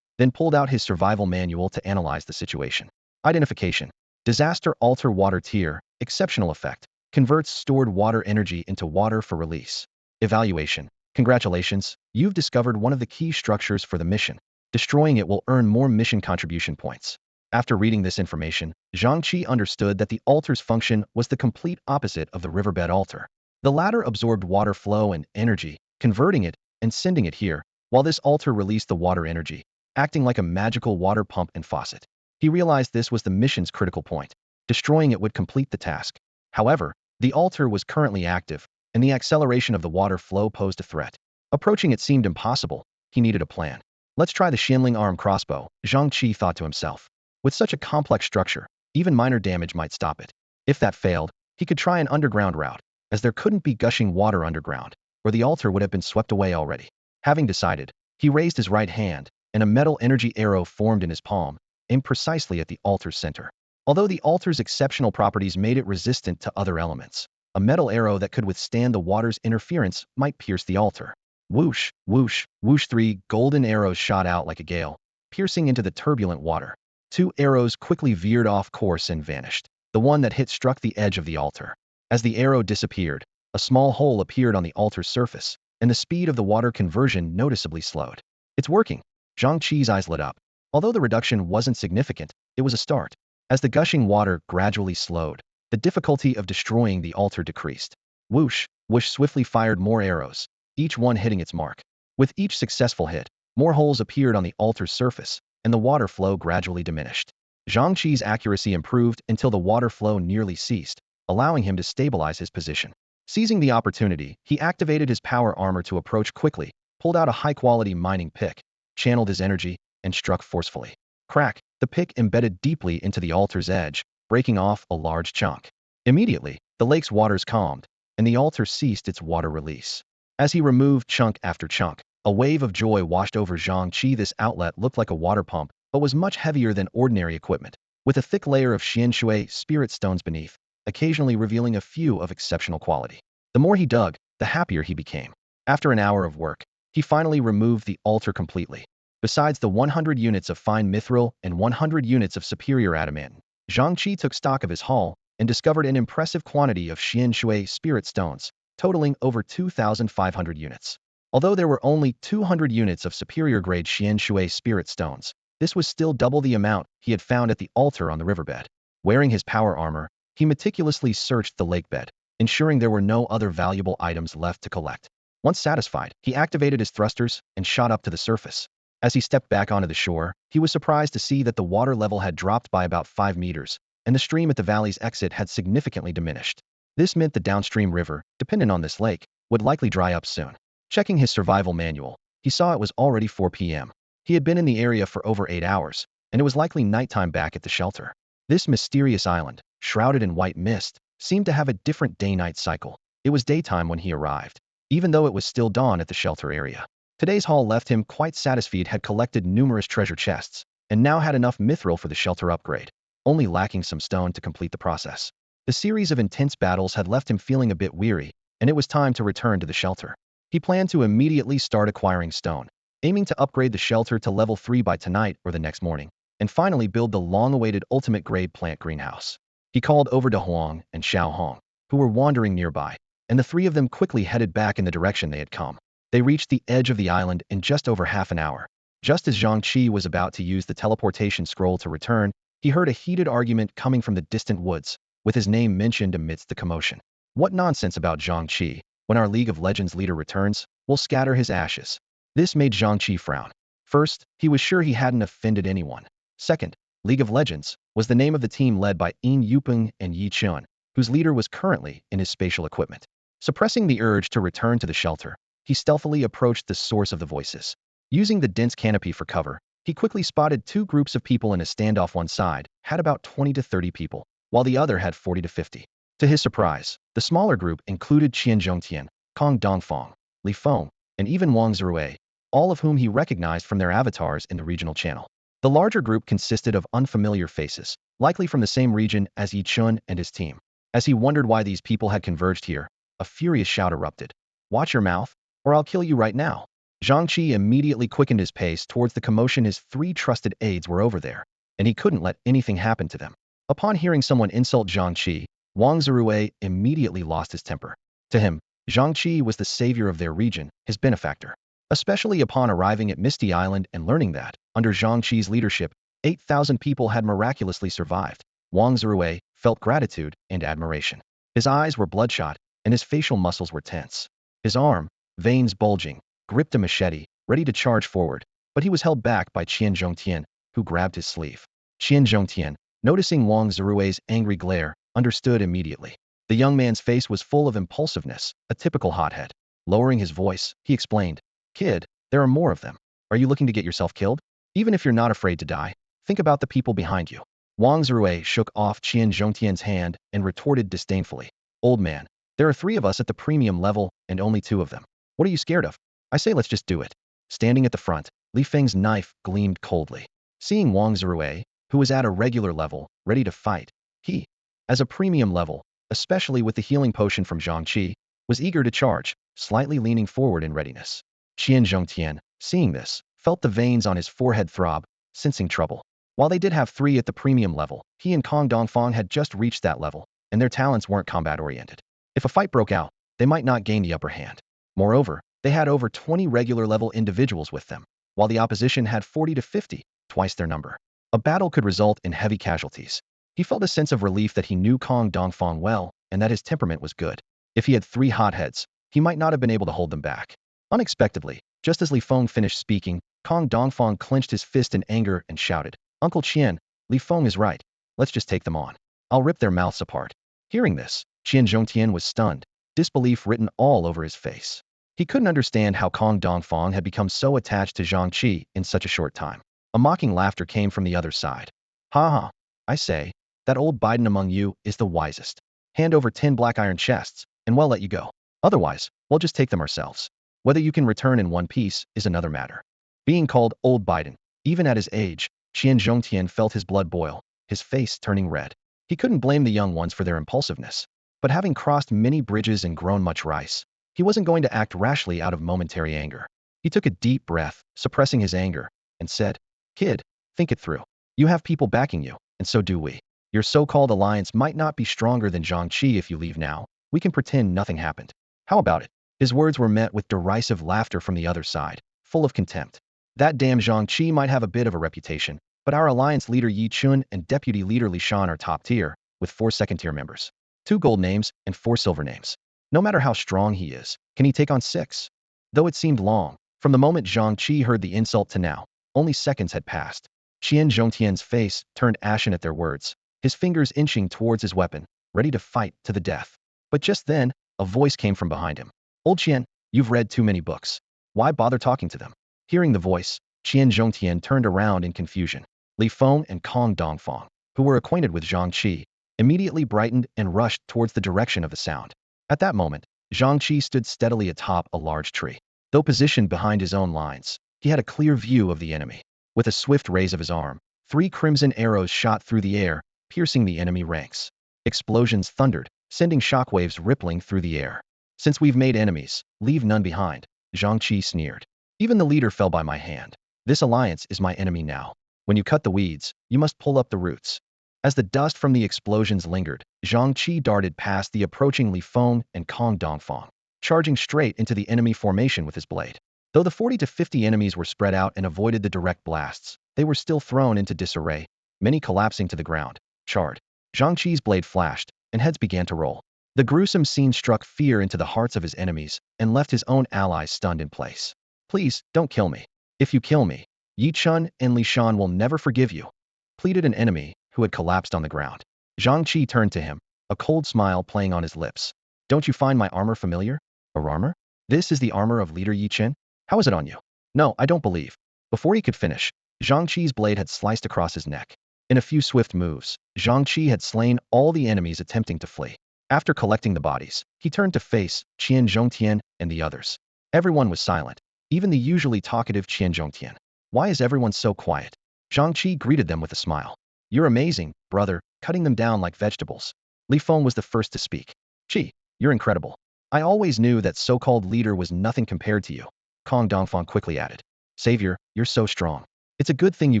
then pulled out his survival manual to analyze the situation. Identification. Disaster altar water tier, exceptional effect. Converts stored water energy into water for release. Evaluation. Congratulations, you've discovered one of the key structures for the mission. Destroying it will earn more mission contribution points. After reading this information, Zhang Chi understood that the altar's function was the complete opposite of the riverbed altar. The latter absorbed water flow and energy, converting it and sending it here, while this altar released the water energy, acting like a magical water pump and faucet. He realized this was the mission's critical point. Destroying it would complete the task. However, the altar was currently active, and the acceleration of the water flow posed a threat. Approaching it seemed impossible. He needed a plan. Let's try the Xianling arm crossbow, Zhang Chi thought to himself. With such a complex structure, even minor damage might stop it. If that failed, he could try an underground route, as there couldn't be gushing water underground, or the altar would have been swept away already. Having decided, he raised his right hand, and a metal energy arrow formed in his palm, aimed precisely at the altar's center. Although the altar's exceptional properties made it resistant to other elements, a metal arrow that could withstand the water's interference might pierce the altar. Whoosh, whoosh, whoosh. 3 golden arrows shot out like a gale, piercing into the turbulent water. 2 arrows quickly veered off course and vanished. The one that hit struck the edge of the altar. As the arrow disappeared, a small hole appeared on the altar's surface, and the speed of the water conversion noticeably slowed. It's working. Zhang Chi's eyes lit up. Although the reduction wasn't significant, it was a start. As the gushing water gradually slowed, the difficulty of destroying the altar decreased. Whoosh, whoosh swiftly fired more arrows, each one hitting its mark. With each successful hit, more holes appeared on the altar's surface, and the water flow gradually diminished. Zhang Chi's accuracy improved until the water flow nearly ceased, allowing him to stabilize his position. Seizing the opportunity, he activated his power armor to approach quickly, pulled out a high-quality mining pick, channeled his energy, and struck forcefully. Crack! The pick embedded deeply into the altar's edge, breaking off a large chunk. Immediately, the lake's waters calmed, and the altar ceased its water release. As he removed chunk after chunk, a wave of joy washed over Zhang Chi. This outlet looked like a water pump, but was much heavier than ordinary equipment, with a thick layer of xianshui spirit stones beneath, occasionally revealing a few of exceptional quality. The more he dug, the happier he became. After an hour of work, he finally removed the altar completely. Besides the 100 units of fine mithril and 100 units of superior adamant, Zhang Chi took stock of his haul and discovered an impressive quantity of xianshui spirit stones, totaling over 2,500 units. Although there were only 200 units of superior-grade xianshui spirit stones, this was still double the amount he had found at the altar on the riverbed. Wearing his power armor, he meticulously searched the lakebed, ensuring there were no other valuable items left to collect. Once satisfied, he activated his thrusters and shot up to the surface. As he stepped back onto the shore, he was surprised to see that the water level had dropped by about 5 meters, and the stream at the valley's exit had significantly diminished. This meant the downstream river, dependent on this lake, would likely dry up soon. Checking his survival manual, he saw it was already 4 p.m. He had been in the area for over 8 hours, and it was likely nighttime back at the shelter. This mysterious island, shrouded in white mist, seemed to have a different day-night cycle. It was daytime when he arrived, even though it was still dawn at the shelter area. Today's haul left him quite satisfied. Had collected numerous treasure chests, and now had enough mithril for the shelter upgrade, only lacking some stone to complete the process. The series of intense battles had left him feeling a bit weary, and it was time to return to the shelter. He planned to immediately start acquiring stone, aiming to upgrade the shelter to level 3 by tonight or the next morning, and finally build the long-awaited ultimate-grade plant greenhouse. He called over to Huang and Xiao Hong, who were wandering nearby, and the 3 of them quickly headed back in the direction they had come. They reached the edge of the island in just over half an hour. Just as Zhang Chi was about to use the teleportation scroll to return, he heard a heated argument coming from the distant woods, with his name mentioned amidst the commotion. What nonsense about Zhang Chi! When our League of Legends leader returns, we'll scatter his ashes. This made Zhang Chi frown. First, he was sure he hadn't offended anyone. Second, League of Legends was the name of the team led by Yin Yupeng and Yi Chun, whose leader was currently in his spatial equipment. Suppressing the urge to return to the shelter, he stealthily approached the source of the voices. Using the dense canopy for cover, he quickly spotted 2 groups of people in a standoff. One side had about 20 to 30 people, while the other had 40 to 50. To his surprise, the smaller group included Qian Zhongtian, Kong Dongfang, Li Feng, and even Wang Zirui, all of whom he recognized from their avatars in the regional channel. The larger group consisted of unfamiliar faces, likely from the same region as Yi Chun and his team. As he wondered why these people had converged here, a furious shout erupted. "Watch your mouth, or I'll kill you right now." Zhang Chi immediately quickened his pace towards the commotion. His 3 trusted aides were over there, and he couldn't let anything happen to them. Upon hearing someone insult Zhang Chi, Wang Zirui immediately lost his temper. To him, Zhang Chi was the savior of their region, his benefactor. Especially upon arriving at Misty Island and learning that, under Zhang Chi's leadership, 8,000 people had miraculously survived, Wang Zirui felt gratitude and admiration. His eyes were bloodshot, and his facial muscles were tense. His arm, veins bulging, gripped a machete, ready to charge forward, but he was held back by Qian Zhongtian, who grabbed his sleeve. Qian Zhongtian, noticing Wang Zirui's angry glare, understood immediately. The young man's face was full of impulsiveness, a typical hothead. Lowering his voice, he explained, "Kid, there are more of them. Are you looking to get yourself killed? Even if you're not afraid to die, think about the people behind you." Wang Zirui shook off Qian Zhongtian's hand and retorted disdainfully, "Old man, There are 3 of us at the premium level and only 2 of them. What are you scared of? I say let's just do it. Standing at the front, Li Feng's knife gleamed coldly. Seeing Wang Zirui, who was at a regular level, ready to fight, he, as a premium level, especially with the healing potion from Zhang Chi, was eager to charge, slightly leaning forward in readiness. Qian Zhongtian, seeing this, felt the veins on his forehead throb, sensing trouble. While they did have 3 at the premium level, he and Kong Dongfang had just reached that level, and their talents weren't combat-oriented. If a fight broke out, they might not gain the upper hand. Moreover, they had over 20 regular-level individuals with them, while the opposition had 40 to 50, twice their number. A battle could result in heavy casualties. He felt a sense of relief that he knew Kong Dongfang well and that his temperament was good. If he had 3 hotheads, he might not have been able to hold them back. Unexpectedly, just as Li Feng finished speaking, Kong Dongfang clenched his fist in anger and shouted, "Uncle Qian, Li Feng is right. Let's just take them on. I'll rip their mouths apart." Hearing this, Qian Zhongtian was stunned, disbelief written all over his face. He couldn't understand how Kong Dongfang had become so attached to Zhang Chi in such a short time. A mocking laughter came from the other side. "Ha ha, I say, that old Biden among you is the wisest. Hand over 10 black iron chests, and we'll let you go. Otherwise, we'll just take them ourselves. Whether you can return in one piece is another matter." Being called old Biden, even at his age, Qian Zhongtian felt his blood boil, his face turning red. He couldn't blame the young ones for their impulsiveness, but having crossed many bridges and grown much rice, he wasn't going to act rashly out of momentary anger. He took a deep breath, suppressing his anger, and said, "Kid, think it through. You have people backing you, and so do we. Your so-called alliance might not be stronger than Zhang Chi. If you leave now, we can pretend nothing happened. How about it?" His words were met with derisive laughter from the other side, full of contempt. "That damn Zhang Chi might have a bit of a reputation, but our alliance leader Yi Chun and deputy leader Li Shan are top tier, with 4 second-tier members. 2 gold names and 4 silver names. No matter how strong he is, can he take on 6? Though it seemed long, from the moment Zhang Chi heard the insult to now, only seconds had passed. Qian Zhongtian's face turned ashen at their words, his fingers inching towards his weapon, ready to fight to the death. But just then, a voice came from behind him. "Old Qian, you've read too many books. Why bother talking to them?" Hearing the voice, Qian Zhongtian turned around in confusion. Li Feng and Kong Dongfang, who were acquainted with Zhang Chi, immediately brightened and rushed towards the direction of the sound. At that moment, Zhang Chi stood steadily atop a large tree. Though positioned behind his own lines, he had a clear view of the enemy. With a swift raise of his arm, 3 crimson arrows shot through the air, piercing the enemy ranks. Explosions thundered, sending shockwaves rippling through the air. "Since we've made enemies, leave none behind," Zhang Chi sneered. "Even the leader fell by my hand. This alliance is my enemy now. When you cut the weeds, you must pull up the roots." As the dust from the explosions lingered, Zhang Chi darted past the approaching Li Feng and Kong Dongfang, charging straight into the enemy formation with his blade. Though the 40 to 50 enemies were spread out and avoided the direct blasts, they were still thrown into disarray, many collapsing to the ground, charred. Zhang Chi's blade flashed, and heads began to roll. The gruesome scene struck fear into the hearts of his enemies and left his own allies stunned in place. "Please, don't kill me. If you kill me, Yi Chun and Li Shan will never forgive you," pleaded an enemy who had collapsed on the ground. Zhang Chi turned to him, a cold smile playing on his lips. "Don't you find my armor familiar?" "Our armor? This is the armor of leader Yi Chen? How is it on you?" "No, I don't believe." Before he could finish, Zhang Chi's blade had sliced across his neck. In a few swift moves, Zhang Chi had slain all the enemies attempting to flee. After collecting the bodies, he turned to face Qian Zhongtian and the others. Everyone was silent, even the usually talkative Qian Zhongtian. "Why is everyone so quiet?" Zhang Chi greeted them with a smile. "You're amazing, brother, cutting them down like vegetables." Li Feng was the first to speak. "Chi, you're incredible. I always knew that so-called leader was nothing compared to you." Kong Dongfang quickly added. "Savior, you're so strong. It's a good thing you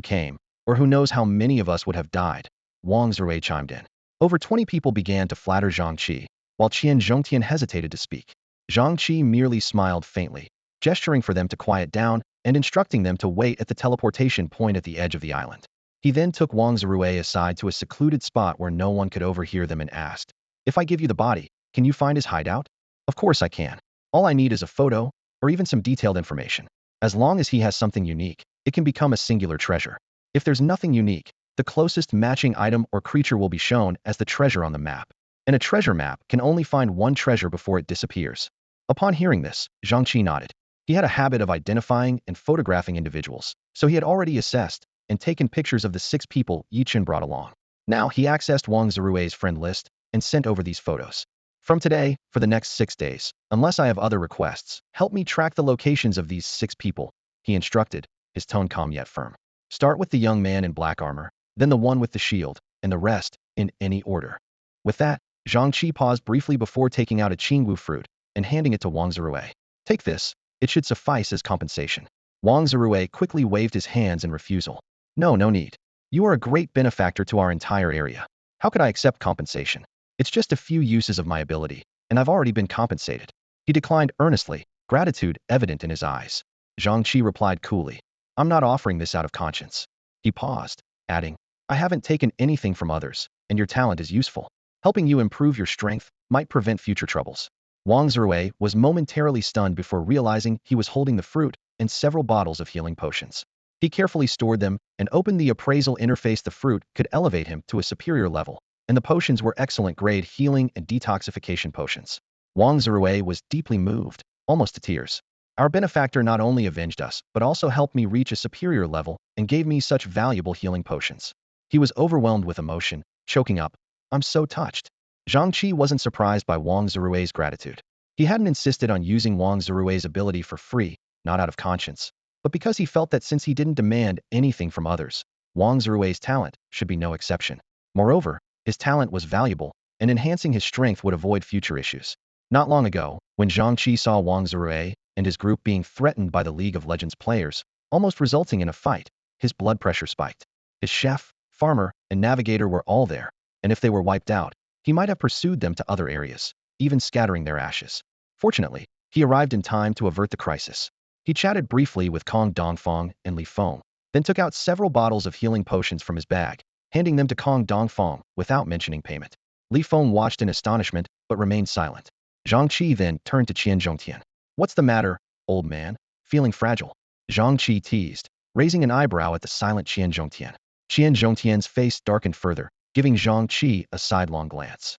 came, or who knows how many of us would have died." Wang Zirui chimed in. Over 20 people began to flatter Zhang Chi, while Qian Zhongtian hesitated to speak. Zhang Chi merely smiled faintly, gesturing for them to quiet down and instructing them to wait at the teleportation point at the edge of the island. He then took Wang Zirui aside to a secluded spot where no one could overhear them and asked, "If I give you the body, can you find his hideout?" "Of course I can. All I need is a photo, or even some detailed information. As long as he has something unique, it can become a singular treasure. If there's nothing unique, the closest matching item or creature will be shown as the treasure on the map. And a treasure map can only find one treasure before it disappears." Upon hearing this, Zhang Chi nodded. He had a habit of identifying and photographing individuals, so he had already assessed and taken pictures of the 6 people Yi Chen brought along. Now he accessed Wang Zirui's friend list and sent over these photos. From today, for the next 6 days, unless I have other requests, help me track the locations of these 6 people, he instructed, his tone calm yet firm. Start with the young man in black armor, then the one with the shield, and the rest, in any order. With that, Zhang Chi paused briefly before taking out a qingwu fruit and handing it to Wang Zirui. Take this, it should suffice as compensation. Wang Zirui quickly waved his hands in refusal. No, no need. You are a great benefactor to our entire area. How could I accept compensation? It's just a few uses of my ability, and I've already been compensated. He declined earnestly, gratitude evident in his eyes. Zhang Chi replied coolly, I'm not offering this out of conscience. He paused, adding, I haven't taken anything from others, and your talent is useful. Helping you improve your strength might prevent future troubles. Wang Zirui was momentarily stunned before realizing he was holding the fruit and several bottles of healing potions. He carefully stored them and opened the appraisal interface. The fruit could elevate him to a superior level, and the potions were excellent grade healing and detoxification potions. Wang Zirui was deeply moved, almost to tears. Our benefactor not only avenged us, but also helped me reach a superior level and gave me such valuable healing potions. He was overwhelmed with emotion, choking up. I'm so touched. Zhang Chi wasn't surprised by Wang Zirui's gratitude. He hadn't insisted on using Wang Zirui's ability for free, not out of conscience, but because he felt that since he didn't demand anything from others, Wang Zirui's talent should be no exception. Moreover, his talent was valuable, and enhancing his strength would avoid future issues. Not long ago, when Zhang Chi saw Wang Zirui and his group being threatened by the League of Legends players, almost resulting in a fight, his blood pressure spiked. His chef, farmer, and navigator were all there, and if they were wiped out, he might have pursued them to other areas, even scattering their ashes. Fortunately, he arrived in time to avert the crisis. He chatted briefly with Kong Dongfang and Li Feng, then took out several bottles of healing potions from his bag, handing them to Kong Dongfang without mentioning payment. Li Feng watched in astonishment, but remained silent. Zhang Chi then turned to Qian Zhongtian. What's the matter, old man? Feeling fragile? Zhang Chi teased, raising an eyebrow at the silent Qian Zhongtian. Qian Zhongtian's face darkened further, giving Zhang Chi a sidelong glance.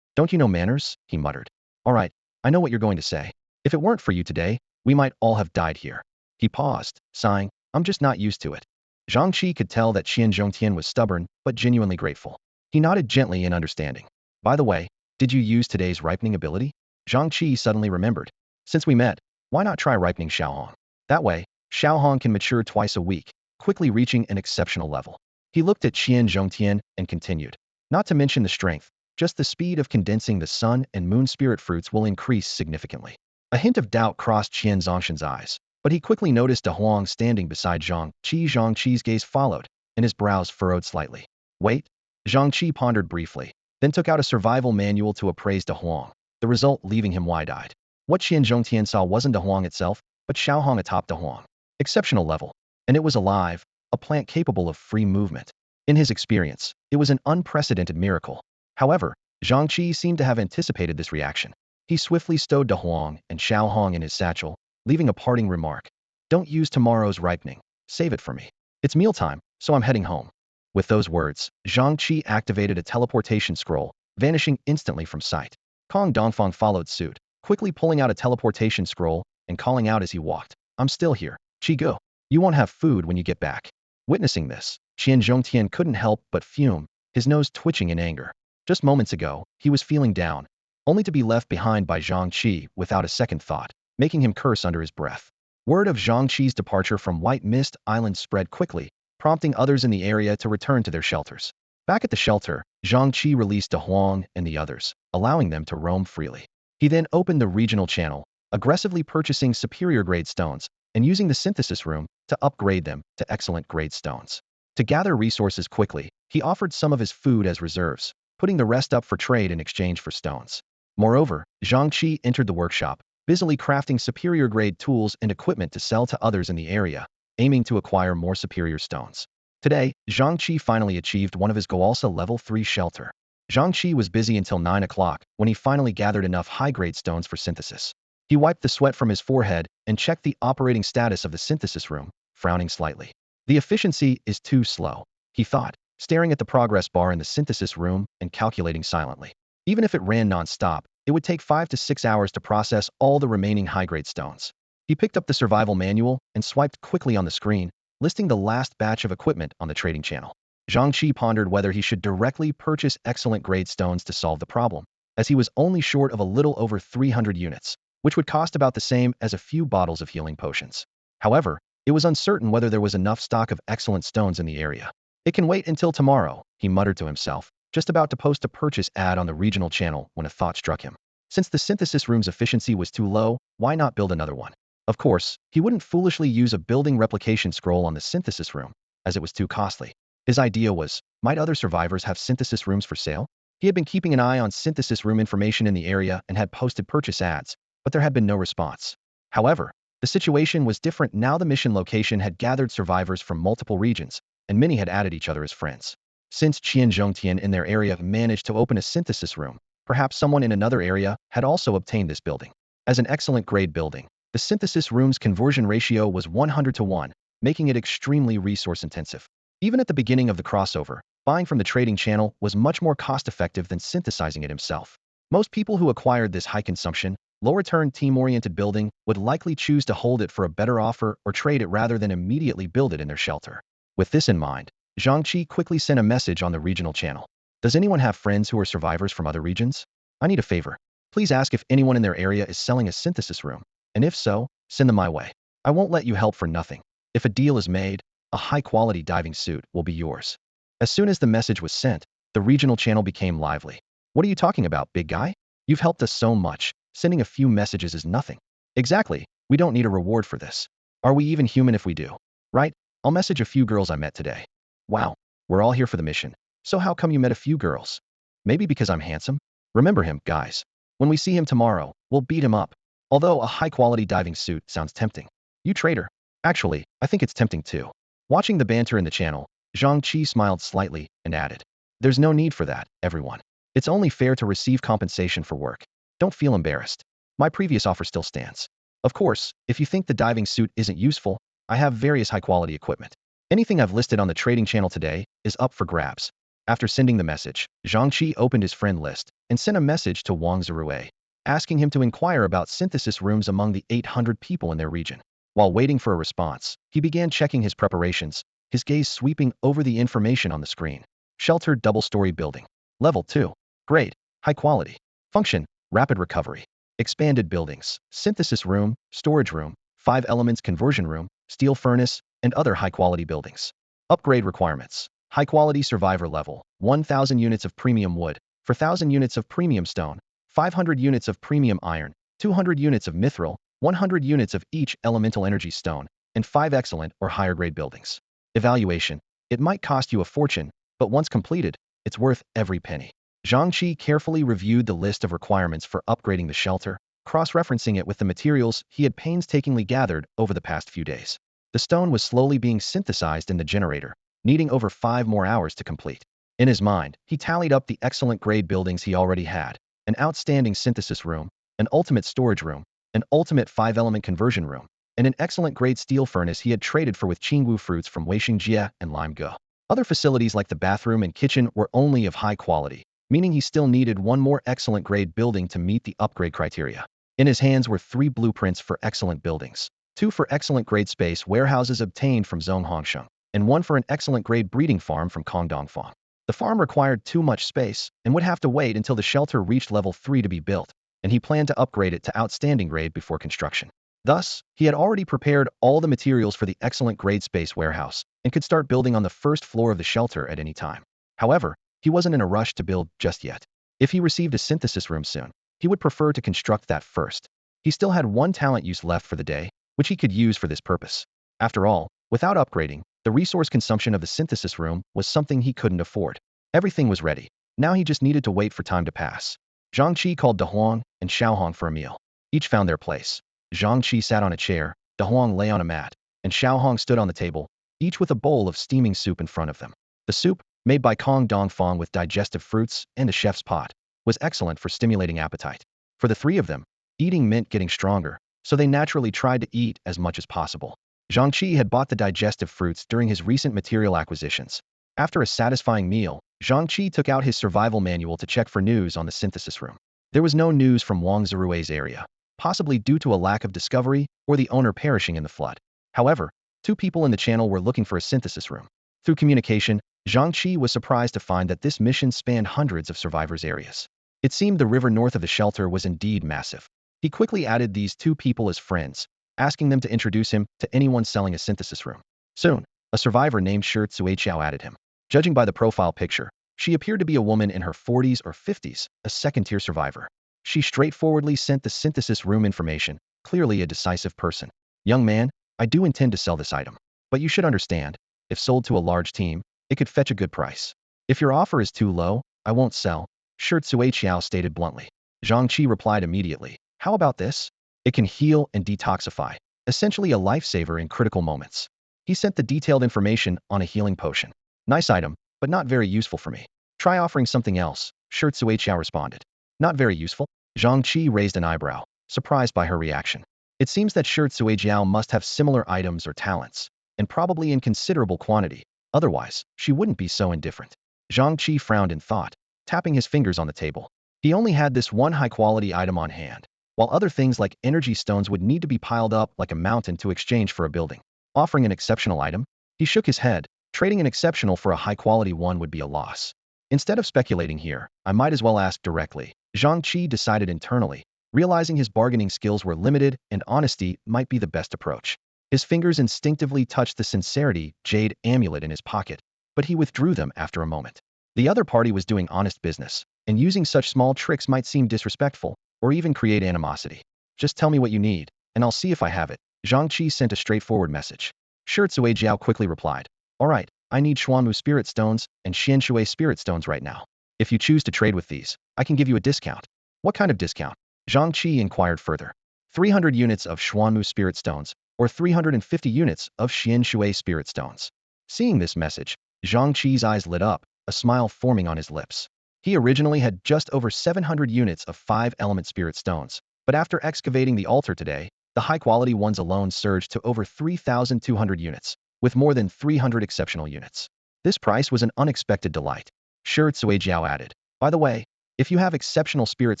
Don't you know manners? He muttered. All right, I know what you're going to say. If it weren't for you today, we might all have died here. He paused, sighing, I'm just not used to it. Zhang Chi could tell that Qian Zhongtian was stubborn, but genuinely grateful. He nodded gently in understanding. By the way, did you use today's ripening ability? Zhang Chi suddenly remembered. Since we met, why not try ripening Xiaohong? That way, Xiaohong can mature twice a week, quickly reaching an exceptional level. He looked at Qian Zhongtian and continued. Not to mention the strength, just the speed of condensing the sun and moon spirit fruits will increase significantly. A hint of doubt crossed Qian Zhongshan's eyes, but he quickly noticed De Huang standing beside Zhang Chi. Zhang Chi's gaze followed, and his brows furrowed slightly. Wait? Zhang Chi pondered briefly, then took out a survival manual to appraise De Huang, the result leaving him wide-eyed. What Qian Zhongtian saw wasn't De Huang itself, but Xiaohong atop De Huang. Exceptional level. And it was alive, a plant capable of free movement. In his experience, it was an unprecedented miracle. However, Zhang Chi seemed to have anticipated this reaction. He swiftly stowed De Huang and Xiaohong in his satchel, leaving a parting remark. Don't use tomorrow's ripening. Save it for me. It's mealtime, so I'm heading home. With those words, Zhang Chi activated a teleportation scroll, vanishing instantly from sight. Kong Dongfang followed suit, quickly pulling out a teleportation scroll and calling out as he walked. I'm still here. Chi go. You won't have food when you get back. Witnessing this, Qian Zhongtian couldn't help but fume, his nose twitching in anger. Just moments ago, he was feeling down, only to be left behind by Zhang Chi without a second thought, making him curse under his breath. Word of Zhang Chi's departure from White Mist Island spread quickly, prompting others in the area to return to their shelters. Back at the shelter, Zhang Chi released De Huang and the others, allowing them to roam freely. He then opened the regional channel, aggressively purchasing superior-grade stones, and using the synthesis room to upgrade them to excellent-grade stones. To gather resources quickly, he offered some of his food as reserves, putting the rest up for trade in exchange for stones. Moreover, Zhang Chi entered the workshop, busily crafting superior-grade tools and equipment to sell to others in the area, aiming to acquire more superior stones. Today, Zhang Chi finally achieved one of his goals, level 3 shelter. Zhang Chi was busy until 9 o'clock when he finally gathered enough high-grade stones for synthesis. He wiped the sweat from his forehead and checked the operating status of the synthesis room, frowning slightly. The efficiency is too slow, he thought, staring at the progress bar in the synthesis room and calculating silently. Even if it ran non-stop, it would take 5 to 6 hours to process all the remaining high-grade stones. He picked up the survival manual and swiped quickly on the screen, listing the last batch of equipment on the trading channel. Zhang Chi pondered whether he should directly purchase excellent grade stones to solve the problem, as he was only short of a little over 300 units, which would cost about the same as a few bottles of healing potions. However, it was uncertain whether there was enough stock of excellent stones in the area. It can wait until tomorrow, he muttered to himself, just about to post a purchase ad on the regional channel when a thought struck him. Since the synthesis room's efficiency was too low, why not build another one? Of course, he wouldn't foolishly use a building replication scroll on the synthesis room, as it was too costly. His idea was, might other survivors have synthesis rooms for sale? He had been keeping an eye on synthesis room information in the area and had posted purchase ads, but there had been no response. However, the situation was different now. The mission location had gathered survivors from multiple regions, and many had added each other as friends. Since Qian Zhongtian in their area managed to open a synthesis room, perhaps someone in another area had also obtained this building. As an excellent grade building, the synthesis room's conversion ratio was 100 to 1, making it extremely resource intensive. Even at the beginning of the crossover, buying from the trading channel was much more cost-effective than synthesizing it himself. Most people who acquired this high-consumption, low-return team-oriented building would likely choose to hold it for a better offer or trade it rather than immediately build it in their shelter. With this in mind, Zhang Chi quickly sent a message on the regional channel. Does anyone have friends who are survivors from other regions? I need a favor. Please ask if anyone in their area is selling a synthesis room, and if so, send them my way. I won't let you help for nothing. If a deal is made, a high-quality diving suit will be yours. As soon as the message was sent, the regional channel became lively. What are you talking about, big guy? You've helped us so much. Sending a few messages is nothing. Exactly. We don't need a reward for this. Are we even human if we do? Right? I'll message a few girls I met today. Wow. We're all here for the mission. So how come you met a few girls? Maybe because I'm handsome? Remember him, guys. When we see him tomorrow, we'll beat him up. Although a high-quality diving suit sounds tempting. You traitor. Actually, I think it's tempting too. Watching the banter in the channel, Zhang Chi smiled slightly and added, there's no need for that, everyone. It's only fair to receive compensation for work. Don't feel embarrassed. My previous offer still stands. Of course, if you think the diving suit isn't useful, I have various high-quality equipment. Anything I've listed on the trading channel today is up for grabs. After sending the message, Zhang Chi opened his friend list and sent a message to Wang Zirui, asking him to inquire about synthesis rooms among the 800 people in their region. While waiting for a response, he began checking his preparations, his gaze sweeping over the information on the screen. Sheltered double-story building. Level 2. Grade. High quality. Function. Rapid recovery. Expanded buildings. Synthesis room, storage room, 5 elements conversion room, steel furnace, and other high-quality buildings. Upgrade requirements. High-quality survivor level. 1,000 units of premium wood, 4,000 units of premium stone, 500 units of premium iron, 200 units of mithril, 100 units of each elemental energy stone, and 5 excellent or higher grade buildings. Evaluation. It might cost you a fortune, but once completed, it's worth every penny. Zhang Chi carefully reviewed the list of requirements for upgrading the shelter, cross-referencing it with the materials he had painstakingly gathered over the past few days. The stone was slowly being synthesized in the generator, needing over 5 more hours to complete. In his mind, he tallied up the excellent grade buildings he already had, an outstanding synthesis room, an ultimate storage room, an ultimate 5-element conversion room, and an excellent grade steel furnace he had traded for with Qingwu fruits from Weixingjie and Limege. Other facilities like the bathroom and kitchen were only of high quality, meaning he still needed one more excellent grade building to meet the upgrade criteria. In his hands were 3 blueprints for excellent buildings, 2 for excellent grade space warehouses obtained from Zhonghongshan, and 1 for an excellent grade breeding farm from Kongdongfang. The farm required too much space and would have to wait until the shelter reached level 3 to be built, and he planned to upgrade it to outstanding grade before construction. Thus, he had already prepared all the materials for the excellent grade space warehouse and could start building on the first floor of the shelter at any time. However, he wasn't in a rush to build just yet. If he received a synthesis room soon, he would prefer to construct that first. He still had 1 talent use left for the day, which he could use for this purpose. After all, without upgrading, the resource consumption of the synthesis room was something he couldn't afford. Everything was ready. Now he just needed to wait for time to pass. Zhang Chi called De Huang and Xiaohong for a meal. Each found their place. Zhang Chi sat on a chair, De Huang lay on a mat, and Xiaohong stood on the table, each with a bowl of steaming soup in front of them. The soup, made by Kong Dongfang with digestive fruits and a chef's pot, was excellent for stimulating appetite. For the 3 of them, eating meant getting stronger, so they naturally tried to eat as much as possible. Zhang Chi had bought the digestive fruits during his recent material acquisitions. After a satisfying meal, Zhang Chi took out his survival manual to check for news on the synthesis room. There was no news from Wang Zirui's area, possibly due to a lack of discovery or the owner perishing in the flood. However, 2 people in the channel were looking for a synthesis room. Through communication, Zhang Chi was surprised to find that this mission spanned hundreds of survivors' areas. It seemed the river north of the shelter was indeed massive. He quickly added these two people as friends, asking them to introduce him to anyone selling a synthesis room. Soon, a survivor named Shi Tsuiqiao added him. Judging by the profile picture, she appeared to be a woman in her 40s or 50s, a second-tier survivor. She straightforwardly sent the synthesis room information, clearly a decisive person. Young man, I do intend to sell this item. But you should understand, if sold to a large team, it could fetch a good price. If your offer is too low, I won't sell, Shi Tsuiqiao stated bluntly. Zhang Chi replied immediately. How about this? It can heal and detoxify, essentially a lifesaver in critical moments. He sent the detailed information on a healing potion. Nice item, but not very useful for me. Try offering something else, Shi Tsuiqiao responded. Not very useful? Zhang Chi raised an eyebrow, surprised by her reaction. It seems that Shi Tsuiqiao must have similar items or talents, and probably in considerable quantity. Otherwise, she wouldn't be so indifferent. Zhang Chi frowned in thought, tapping his fingers on the table. He only had this one high-quality item on hand, while other things like energy stones would need to be piled up like a mountain to exchange for a building. Offering an exceptional item? He shook his head. Trading an exceptional for a high-quality one would be a loss. Instead of speculating here, I might as well ask directly. Zhang Chi decided internally, realizing his bargaining skills were limited and honesty might be the best approach. His fingers instinctively touched the sincerity jade amulet in his pocket, but he withdrew them after a moment. The other party was doing honest business, and using such small tricks might seem disrespectful, or even create animosity. Just tell me what you need, and I'll see if I have it. Zhang Chi sent a straightforward message. Shi Tsuiqiao quickly replied. All right, I need Xuanmu spirit stones and Xianshui spirit stones right now. If you choose to trade with these, I can give you a discount. What kind of discount? Zhang Chi inquired further. 300 units of Xuanmu spirit stones, or 350 units of Xianshui spirit stones. Seeing this message, Zhang Chi's eyes lit up, a smile forming on his lips. He originally had just over 700 units of 5-element spirit stones, but after excavating the altar today, the high-quality ones alone surged to over 3,200 units, with more than 300 exceptional units. This price was an unexpected delight. Shi Tsuiqiao added. By the way, if you have exceptional spirit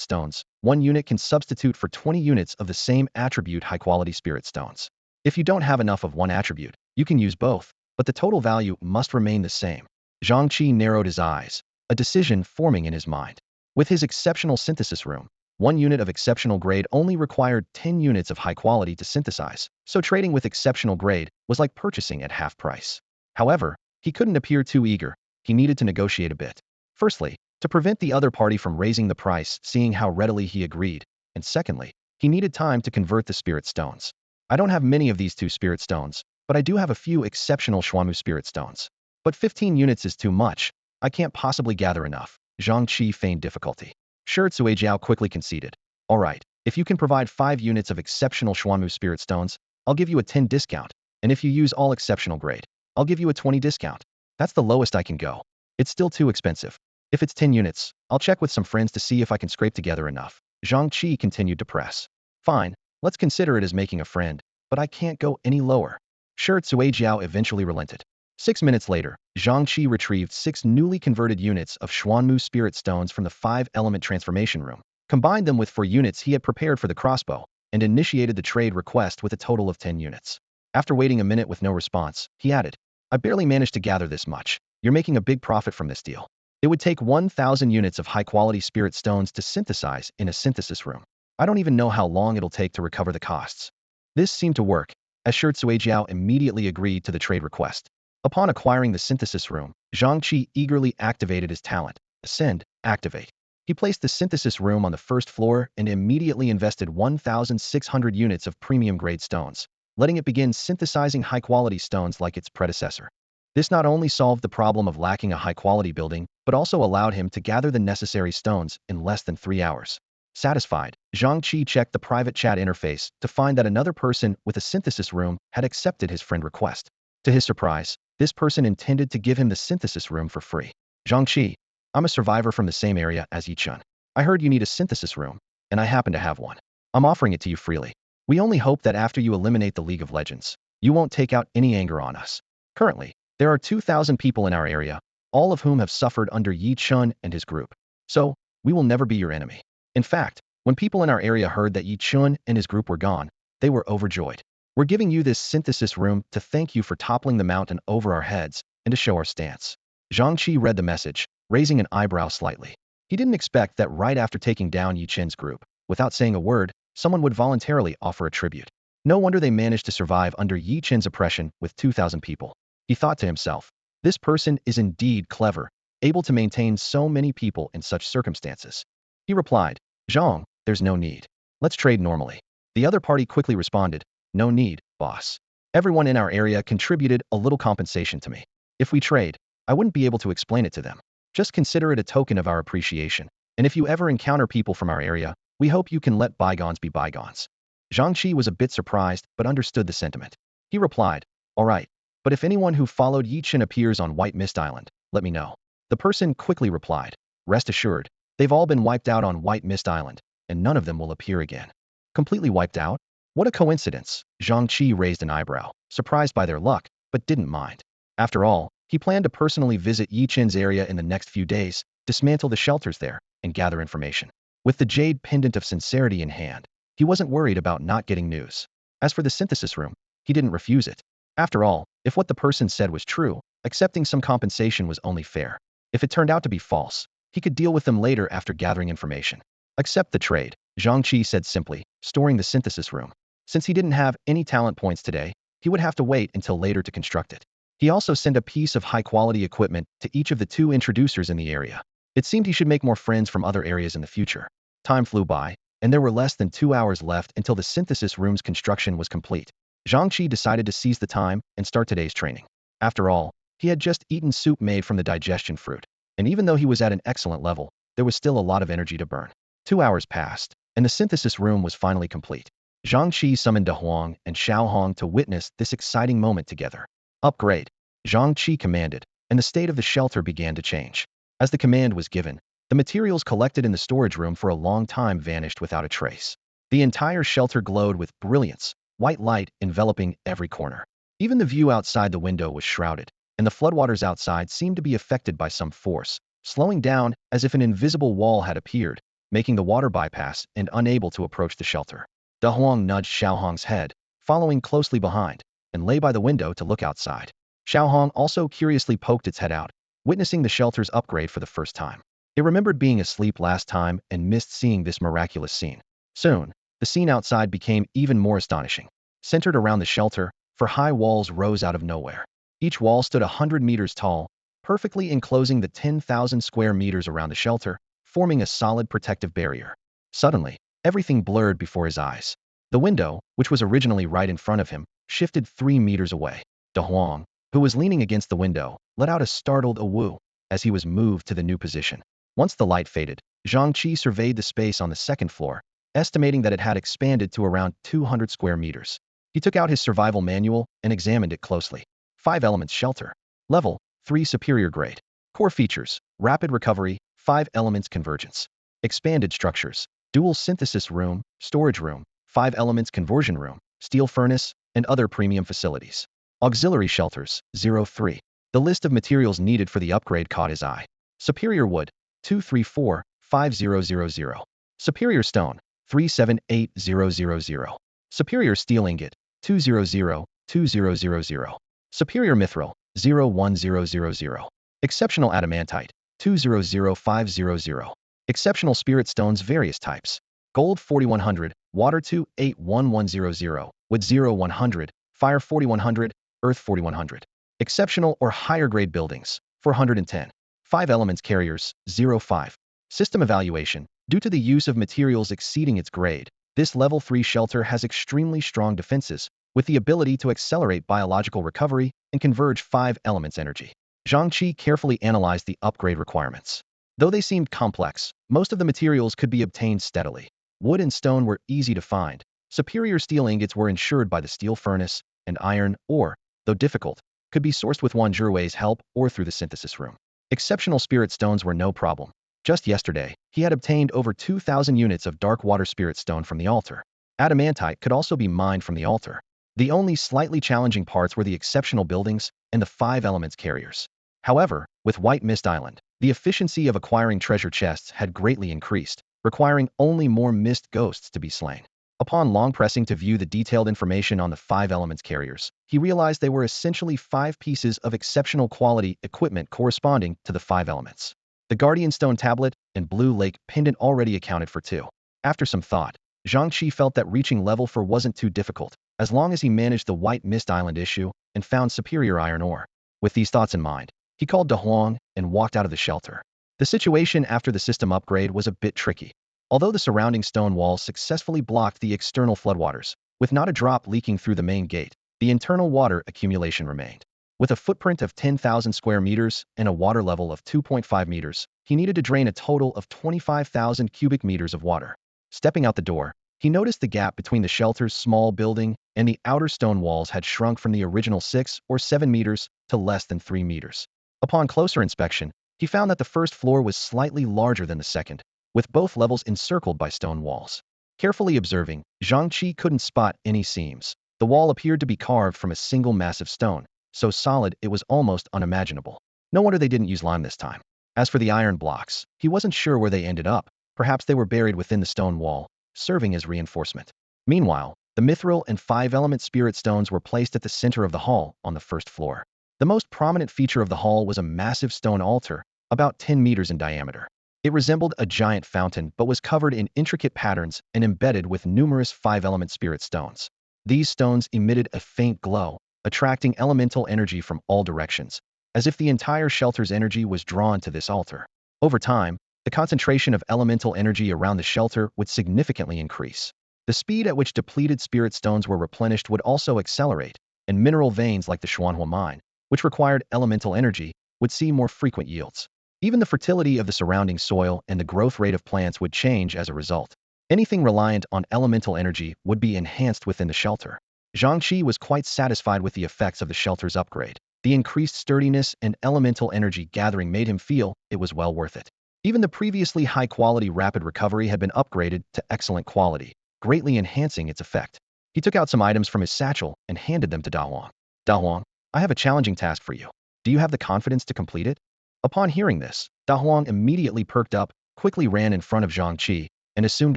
stones, 1 unit can substitute for 20 units of the same attribute high-quality spirit stones. If you don't have enough of one attribute, you can use both, but the total value must remain the same. Zhang Chi narrowed his eyes, a decision forming in his mind. With his exceptional synthesis room, 1 unit of exceptional grade only required 10 units of high quality to synthesize, so trading with exceptional grade was like purchasing at half price. However, he couldn't appear too eager. He needed to negotiate a bit. Firstly, to prevent the other party from raising the price, seeing how readily he agreed, and secondly, he needed time to convert the spirit stones. I don't have many of these 2 spirit stones, but I do have a few exceptional Xuanmu spirit stones. But 15 units is too much. I can't possibly gather enough. Zhang Chi feigned difficulty. Shi Tsuiqiao quickly conceded. All right, if you can provide 5 units of exceptional Xuanmu spirit stones, I'll give you a 10 discount, and if you use all exceptional grade, I'll give you a 20 discount. That's the lowest I can go. It's still too expensive. If it's 10 units, I'll check with some friends to see if I can scrape together enough. Zhang Chi continued to press. Fine, let's consider it as making a friend, but I can't go any lower. Shi Tsuiqiao eventually relented. 6 minutes later, Zhang Chi retrieved 6 newly converted units of Xuanmu spirit stones from the 5-element transformation room, combined them with 4 units he had prepared for the crossbow, and initiated the trade request with a total of 10 units. After waiting a minute with no response, he added, I barely managed to gather this much. You're making a big profit from this deal. It would take 1,000 units of high-quality spirit stones to synthesize in a synthesis room. I don't even know how long it'll take to recover the costs. This seemed to work, as Shi Tsuiqiao immediately agreed to the trade request. Upon acquiring the synthesis room, Zhang Chi eagerly activated his talent, Ascend, Activate. He placed the synthesis room on the first floor and immediately invested 1,600 units of premium-grade stones, letting it begin synthesizing high-quality stones like its predecessor. This not only solved the problem of lacking a high-quality building, but also allowed him to gather the necessary stones in less than 3 hours. Satisfied, Zhang Chi checked the private chat interface to find that another person with a synthesis room had accepted his friend request. To his surprise, this person intended to give him the synthesis room for free. Zhang Chi, I'm a survivor from the same area as Yichun. I heard you need a synthesis room, and I happen to have one. I'm offering it to you freely. We only hope that after you eliminate the League of Legends, you won't take out any anger on us. Currently, there are 2,000 people in our area, all of whom have suffered under Yichun and his group. So, we will never be your enemy. In fact, when people in our area heard that Yichun and his group were gone, they were overjoyed. We're giving you this synthesis room to thank you for toppling the mountain over our heads and to show our stance. Zhang Chi read the message, raising an eyebrow slightly. He didn't expect that right after taking down Yi Chen's group, without saying a word, someone would voluntarily offer a tribute. No wonder they managed to survive under Yi Chen's oppression with 2,000 people. He thought to himself, this person is indeed clever, able to maintain so many people in such circumstances. He replied, Zhang, there's no need. Let's trade normally. The other party quickly responded, no need, boss. Everyone in our area contributed a little compensation to me. If we trade, I wouldn't be able to explain it to them. Just consider it a token of our appreciation. And if you ever encounter people from our area, we hope you can let bygones be bygones. Zhang Chi was a bit surprised but understood the sentiment. He replied, all right, but if anyone who followed Yi Chen appears on White Mist Island, let me know. The person quickly replied, rest assured, they've all been wiped out on White Mist Island, and none of them will appear again. Completely wiped out? What a coincidence. Zhang Chi raised an eyebrow, surprised by their luck, but didn't mind. After all, he planned to personally visit Yi Chen's area in the next few days, dismantle the shelters there, and gather information. With the jade pendant of sincerity in hand, he wasn't worried about not getting news. As for the synthesis room, he didn't refuse it. After all, if what the person said was true, accepting some compensation was only fair. If it turned out to be false, he could deal with them later after gathering information. Accept the trade, Zhang Chi said simply, storing the synthesis room. Since he didn't have any talent points today, he would have to wait until later to construct it. He also sent a piece of high-quality equipment to each of the 2 introducers in the area. It seemed he should make more friends from other areas in the future. Time flew by, and there were less than 2 hours left until the synthesis room's construction was complete. Zhang Chi decided to seize the time and start today's training. After all, he had just eaten soup made from the digestion fruit, and even though he was at an excellent level, there was still a lot of energy to burn. 2 hours passed, and the synthesis room was finally complete. Zhang Chi summoned De Huang and Xiao Hong to witness this exciting moment together. Upgrade, Zhang Chi commanded, and the state of the shelter began to change. As the command was given, the materials collected in the storage room for a long time vanished without a trace. The entire shelter glowed with brilliance, white light enveloping every corner. Even the view outside the window was shrouded, and the floodwaters outside seemed to be affected by some force, slowing down as if an invisible wall had appeared, making the water bypass and unable to approach the shelter. De Huang nudged Xiao Hong's head, following closely behind, and lay by the window to look outside. Xiao Hong also curiously poked its head out, witnessing the shelter's upgrade for the first time. It remembered being asleep last time and missed seeing this miraculous scene. Soon, the scene outside became even more astonishing. Centered around the shelter, 4 high walls rose out of nowhere. Each wall stood 100 meters tall, perfectly enclosing the 10,000 square meters around the shelter, forming a solid protective barrier. Suddenly, everything blurred before his eyes. The window, which was originally right in front of him, shifted 3 meters away. De Huang, who was leaning against the window, let out a startled "awoo" as he was moved to the new position. Once the light faded, Zhang Chi surveyed the space on the 2nd floor, estimating that it had expanded to around 200 square meters. He took out his survival manual and examined it closely. 5 elements shelter. Level 3 superior grade. Core features: rapid recovery, 5 elements convergence. Expanded structures: dual synthesis room, storage room, 5 elements conversion room, steel furnace, and other premium facilities. Auxiliary shelters 03. The list of materials needed for the upgrade caught his eye. Superior wood 2345000. Superior stone 378000. Superior steel ingot 2002000. Superior mithril 01000. Exceptional adamantite 200500. Exceptional spirit stones various types: gold 4100, water 281100, wood 0100, fire 4100, earth 4100. Exceptional or higher grade buildings 410. 5 elements carriers 05. System evaluation: due to the use of materials exceeding its grade, this level 3 shelter has extremely strong defenses, with the ability to accelerate biological recovery and converge 5 elements energy. Zhang Chi carefully analyzed the upgrade requirements. Though they seemed complex, most of the materials could be obtained steadily. Wood and stone were easy to find. Superior steel ingots were ensured by the steel furnace, and iron ore, though difficult, could be sourced with Wan Zhiwei's help or through the synthesis room. Exceptional spirit stones were no problem. Just yesterday, he had obtained over 2,000 units of dark water spirit stone from the altar. Adamantite could also be mined from the altar. The only slightly challenging parts were the exceptional buildings and the 5 elements carriers. However, with White Mist Island, the efficiency of acquiring treasure chests had greatly increased, requiring only more mist ghosts to be slain. Upon long pressing to view the detailed information on the 5 elements carriers, he realized they were essentially 5 pieces of exceptional quality equipment corresponding to the 5 elements. The Guardian Stone Tablet and Blue Lake Pendant already accounted for 2. After some thought, Zhang Chi felt that reaching level 4 wasn't too difficult, as long as he managed the White Mist Island issue and found superior iron ore. With these thoughts in mind, he called De Huang and walked out of the shelter. The situation after the system upgrade was a bit tricky. Although the surrounding stone walls successfully blocked the external floodwaters, with not a drop leaking through the main gate, the internal water accumulation remained. With a footprint of 10,000 square meters and a water level of 2.5 meters, he needed to drain a total of 25,000 cubic meters of water. Stepping out the door, he noticed the gap between the shelter's small building and the outer stone walls had shrunk from the original 6 or 7 meters to less than 3 meters. Upon closer inspection, he found that the first floor was slightly larger than the second, with both levels encircled by stone walls. Carefully observing, Zhang Chi couldn't spot any seams. The wall appeared to be carved from a single massive stone, so solid it was almost unimaginable. No wonder they didn't use lime this time. As for the iron blocks, he wasn't sure where they ended up. Perhaps they were buried within the stone wall, serving as reinforcement. Meanwhile, the mithril and 5-element spirit stones were placed at the center of the hall on the first floor. The most prominent feature of the hall was a massive stone altar, about 10 meters in diameter. It resembled a giant fountain but was covered in intricate patterns and embedded with numerous 5-element spirit stones. These stones emitted a faint glow, attracting elemental energy from all directions, as if the entire shelter's energy was drawn to this altar. Over time, the concentration of elemental energy around the shelter would significantly increase. The speed at which depleted spirit stones were replenished would also accelerate, and mineral veins like the Xuanhua mine, which required elemental energy, would see more frequent yields. Even the fertility of the surrounding soil and the growth rate of plants would change as a result. Anything reliant on elemental energy would be enhanced within the shelter. Zhang Chi was quite satisfied with the effects of the shelter's upgrade. The increased sturdiness and elemental energy gathering made him feel it was well worth it. Even the previously high-quality rapid recovery had been upgraded to excellent quality, greatly enhancing its effect. He took out some items from his satchel and handed them to Da Huang. Da Huang, I have a challenging task for you. Do you have the confidence to complete it? Upon hearing this, Da Huang immediately perked up, quickly ran in front of Zhang Chi, and assumed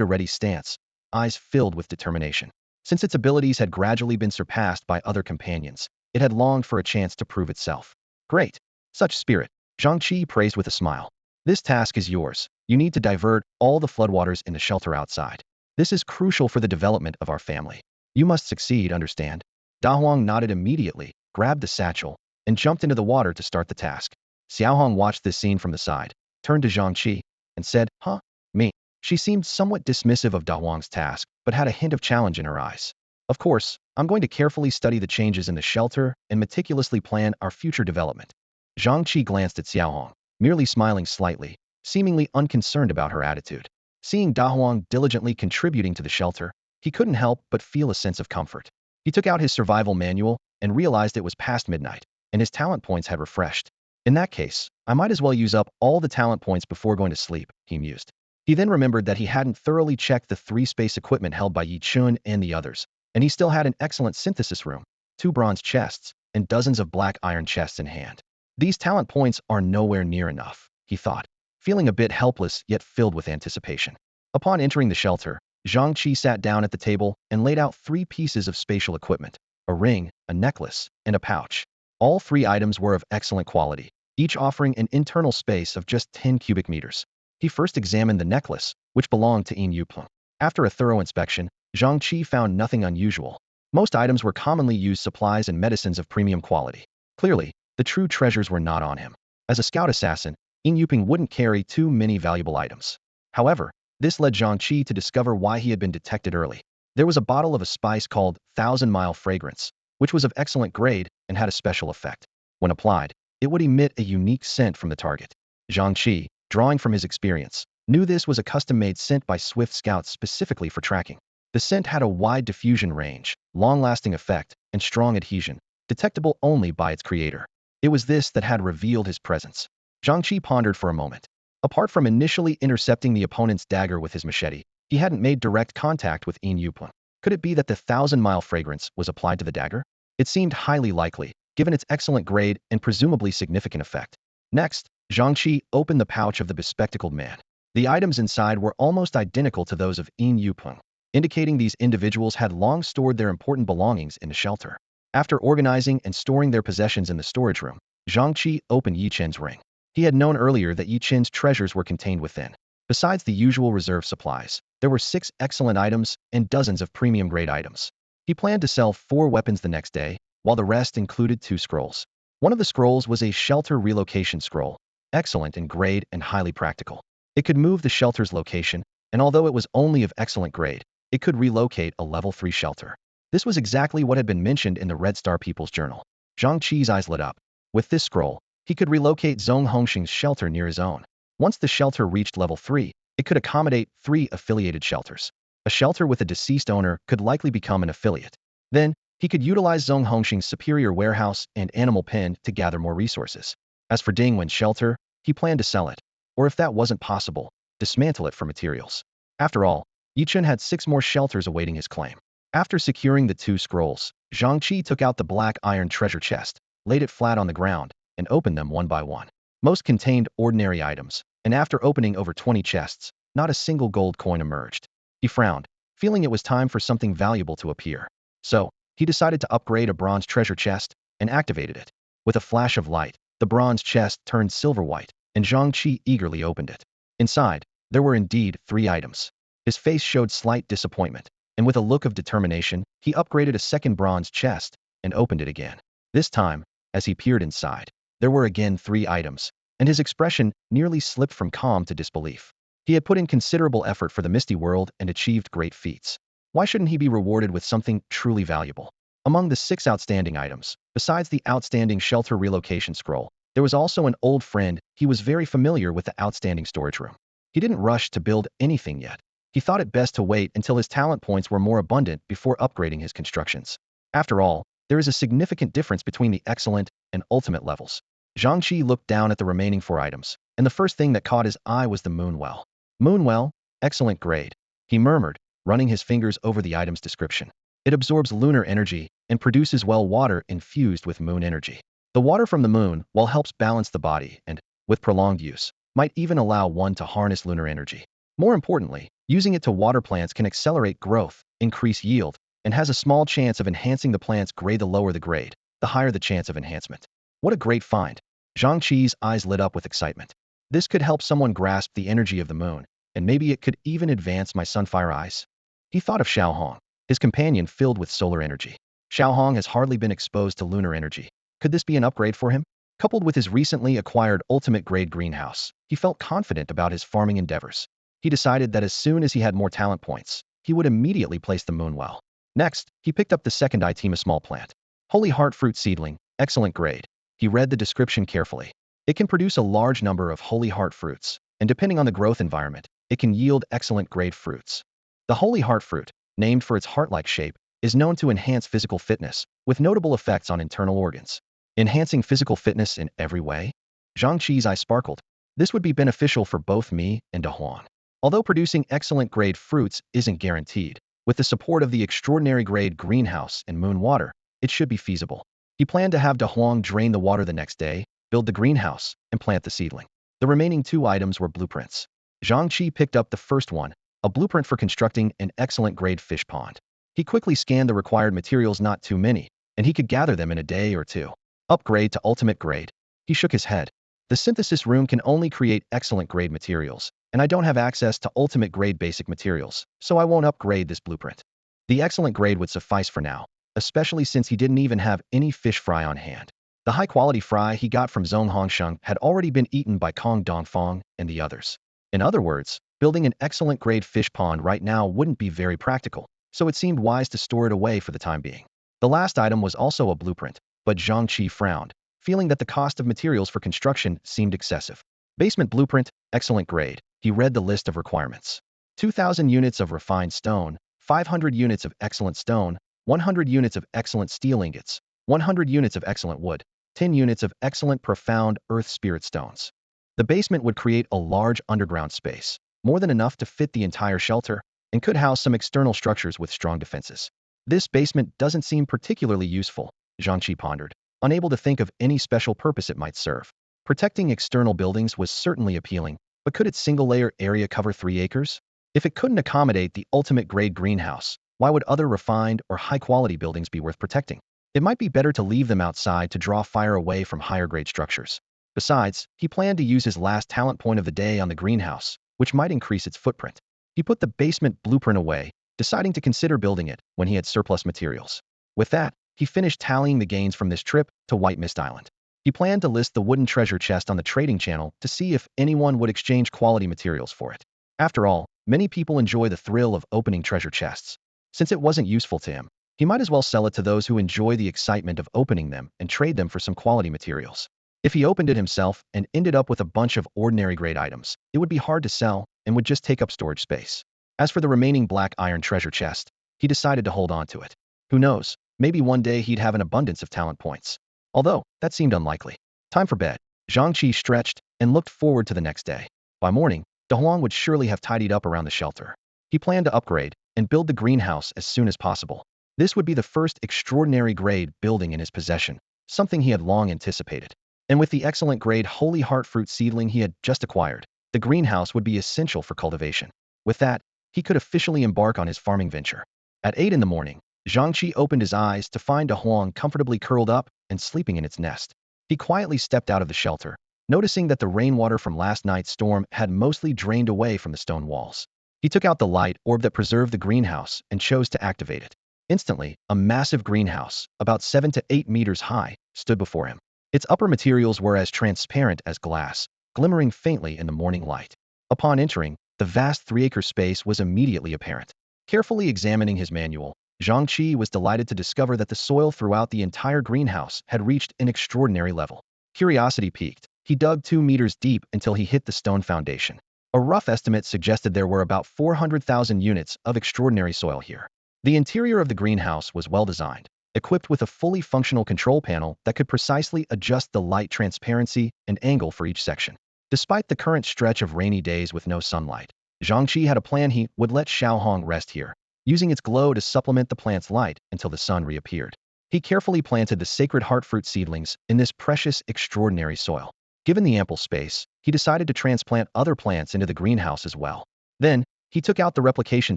a ready stance, eyes filled with determination. Since its abilities had gradually been surpassed by other companions, it had longed for a chance to prove itself. Great! Such spirit, Zhang Chi praised with a smile. This task is yours. You need to divert all the floodwaters in the shelter outside. This is crucial for the development of our family. You must succeed, understand? Da Huang nodded immediately, grabbed the satchel, and jumped into the water to start the task. Xiaohong watched this scene from the side, turned to Zhang Chi, and said, "Huh? Me?" She seemed somewhat dismissive of Da Huang's task, but had a hint of challenge in her eyes. Of course, I'm going to carefully study the changes in the shelter and meticulously plan our future development. Zhang Chi glanced at Xiaohong, merely smiling slightly, seemingly unconcerned about her attitude. Seeing Da Huang diligently contributing to the shelter, he couldn't help but feel a sense of comfort. He took out his survival manual and realized it was past midnight, and his talent points had refreshed. In that case, I might as well use up all the talent points before going to sleep, he mused. He then remembered that he hadn't thoroughly checked the 3 space equipment held by Yi Chun and the others, and he still had an excellent synthesis room, 2 bronze chests, and dozens of black iron chests in hand. These talent points are nowhere near enough, he thought, feeling a bit helpless yet filled with anticipation. Upon entering the shelter, Zhang Chi sat down at the table and laid out 3 pieces of spatial equipment, a ring, a necklace, and a pouch. All 3 items were of excellent quality, each offering an internal space of just 10 cubic meters. He first examined the necklace, which belonged to Yin Yuplung. After a thorough inspection, Zhang Chi found nothing unusual. Most items were commonly used supplies and medicines of premium quality. Clearly, the true treasures were not on him. As a scout assassin, Yin Yuping wouldn't carry too many valuable items. However, this led Zhang Chi to discover why he had been detected early. There was a bottle of a spice called 1,000-mile fragrance, which was of excellent grade and had a special effect. When applied, it would emit a unique scent from the target. Zhang Chi, drawing from his experience, knew this was a custom-made scent by Swift Scouts specifically for tracking. The scent had a wide diffusion range, long-lasting effect, and strong adhesion, detectable only by its creator. It was this that had revealed his presence. Zhang Chi pondered for a moment. Apart from initially intercepting the opponent's dagger with his machete, he hadn't made direct contact with Yin Yuplun. Could it be that the 1,000-mile fragrance was applied to the dagger? It seemed highly likely, given its excellent grade and presumably significant effect. Next, Zhang Chi opened the pouch of the bespectacled man. The items inside were almost identical to those of Yin Yuplun, indicating these individuals had long stored their important belongings in the shelter. After organizing and storing their possessions in the storage room, Zhang Chi opened Yi Chen's ring. He had known earlier that Yi Qin's treasures were contained within. Besides the usual reserve supplies, there were 6 excellent items and dozens of premium-grade items. He planned to sell 4 weapons the next day, while the rest included 2 scrolls. One of the scrolls was a shelter relocation scroll, excellent in grade and highly practical. It could move the shelter's location, and although it was only of excellent grade, it could relocate a level 3 shelter. This was exactly what had been mentioned in the Red Star People's Journal. Zhang Chi's eyes lit up. With this scroll, he could relocate Zhong Hongxing's shelter near his own. Once the shelter reached level 3, it could accommodate 3 affiliated shelters. A shelter with a deceased owner could likely become an affiliate. Then, he could utilize Zhong Hongxing's superior warehouse and animal pen to gather more resources. As for Ding Wen's shelter, he planned to sell it, or if that wasn't possible, dismantle it for materials. After all, Yi Qin had 6 more shelters awaiting his claim. After securing the 2 scrolls, Zhang Chi took out the black iron treasure chest, laid it flat on the ground, and opened them one by one. Most contained ordinary items, and after opening over 20 chests, not a single gold coin emerged. He frowned, feeling it was time for something valuable to appear. So, he decided to upgrade a bronze treasure chest and activated it. With a flash of light, the bronze chest turned silver white, and Zhang Chi eagerly opened it. Inside, there were indeed 3 items. His face showed slight disappointment, and with a look of determination, he upgraded a second bronze chest and opened it again. This time, as he peered inside, there were again 3 items, and his expression nearly slipped from calm to disbelief. He had put in considerable effort for the Misty World and achieved great feats. Why shouldn't he be rewarded with something truly valuable? Among the 6 outstanding items, besides the outstanding shelter relocation scroll, there was also an old friend. He was very familiar with the outstanding storage room. He didn't rush to build anything yet. He thought it best to wait until his talent points were more abundant before upgrading his constructions. After all, there is a significant difference between the excellent and ultimate levels. Zhang Chi looked down at the remaining 4 items, and the first thing that caught his eye was the moon well. Moon well, excellent grade, he murmured, running his fingers over the item's description. It absorbs lunar energy and produces well water infused with moon energy. The water from the moon well helps balance the body and, with prolonged use, might even allow one to harness lunar energy. More importantly, using it to water plants can accelerate growth, increase yield, and has a small chance of enhancing the plant's grade. The lower the grade, the higher the chance of enhancement. What a great find! Zhang Chi's eyes lit up with excitement. This could help someone grasp the energy of the moon, and maybe it could even advance my Sunfire eyes. He thought of Xiao Hong, his companion filled with solar energy. Xiao Hong has hardly been exposed to lunar energy. Could this be an upgrade for him? Coupled with his recently acquired ultimate-grade greenhouse, he felt confident about his farming endeavors. He decided that as soon as he had more talent points, he would immediately place the moon well. Next, he picked up the second item, a small plant. Holy Heart Fruit Seedling, excellent grade. He read the description carefully. It can produce a large number of Holy Heart fruits, and depending on the growth environment, it can yield excellent grade fruits. The Holy Heart fruit, named for its heart-like shape, is known to enhance physical fitness, with notable effects on internal organs. Enhancing physical fitness in every way? Zhang Chi's eye sparkled. This would be beneficial for both me and De Huan. Although producing excellent grade fruits isn't guaranteed, with the support of the extraordinary grade greenhouse and moon water, it should be feasible. He planned to have De Huang drain the water the next day, build the greenhouse, and plant the seedling. The remaining 2 items were blueprints. Zhang Chi picked up the first one, a blueprint for constructing an excellent grade fish pond. He quickly scanned the required materials, not too many, and he could gather them in a day or 2. Upgrade to ultimate grade. He shook his head. The synthesis room can only create excellent grade materials, and I don't have access to ultimate grade basic materials, so I won't upgrade this blueprint. The excellent grade would suffice for now, especially since he didn't even have any fish fry on hand. The high-quality fry he got from Zhong Hongsheng had already been eaten by Kong Dongfang and the others. In other words, building an excellent grade fish pond right now wouldn't be very practical, so it seemed wise to store it away for the time being. The last item was also a blueprint, but Zhang Chi frowned, feeling that the cost of materials for construction seemed excessive. Basement blueprint, excellent grade. He read the list of requirements. 2,000 units of refined stone, 500 units of excellent stone, 100 units of excellent steel ingots, 100 units of excellent wood, 10 units of excellent profound earth spirit stones. The basement would create a large underground space, more than enough to fit the entire shelter, and could house some external structures with strong defenses. This basement doesn't seem particularly useful, Zhang Chi pondered, unable to think of any special purpose it might serve. Protecting external buildings was certainly appealing, but could its single-layer area cover 3 acres? If it couldn't accommodate the ultimate-grade greenhouse, why would other refined or high-quality buildings be worth protecting? It might be better to leave them outside to draw fire away from higher-grade structures. Besides, he planned to use his last talent point of the day on the greenhouse, which might increase its footprint. He put the basement blueprint away, deciding to consider building it when he had surplus materials. With that, he finished tallying the gains from this trip to White Mist Island. He planned to list the wooden treasure chest on the trading channel to see if anyone would exchange quality materials for it. After all, many people enjoy the thrill of opening treasure chests. Since it wasn't useful to him, he might as well sell it to those who enjoy the excitement of opening them and trade them for some quality materials. If he opened it himself and ended up with a bunch of ordinary grade items, it would be hard to sell and would just take up storage space. As for the remaining black iron treasure chest, he decided to hold on to it. Who knows, maybe one day he'd have an abundance of talent points. Although, that seemed unlikely. Time for bed. Zhang Chi stretched and looked forward to the next day. By morning, De Huang would surely have tidied up around the shelter. He planned to upgrade and build the greenhouse as soon as possible. This would be the first extraordinary grade building in his possession, something he had long anticipated. And with the excellent grade Holy Heart fruit seedling he had just acquired, the greenhouse would be essential for cultivation. With that, he could officially embark on his farming venture. At 8 in the morning, Zhang Chi opened his eyes to find De Huang comfortably curled up and sleeping in its nest. He quietly stepped out of the shelter, noticing that the rainwater from last night's storm had mostly drained away from the stone walls. He took out the light orb that preserved the greenhouse and chose to activate it. Instantly, a massive greenhouse, about 7 to 8 meters high, stood before him. Its upper materials were as transparent as glass, glimmering faintly in the morning light. Upon entering, the vast 3-acre space was immediately apparent. Carefully examining his manual, Zhang Chi was delighted to discover that the soil throughout the entire greenhouse had reached an extraordinary level. Curiosity piqued. He dug 2 meters deep until he hit the stone foundation. A rough estimate suggested there were about 400,000 units of extraordinary soil here. The interior of the greenhouse was well designed, equipped with a fully functional control panel that could precisely adjust the light transparency and angle for each section. Despite the current stretch of rainy days with no sunlight, Zhang Chi had a plan. He would let Xiaohong rest here, using its glow to supplement the plant's light until the sun reappeared. He carefully planted the sacred heart fruit seedlings in this precious, extraordinary soil. Given the ample space, he decided to transplant other plants into the greenhouse as well. Then, he took out the replication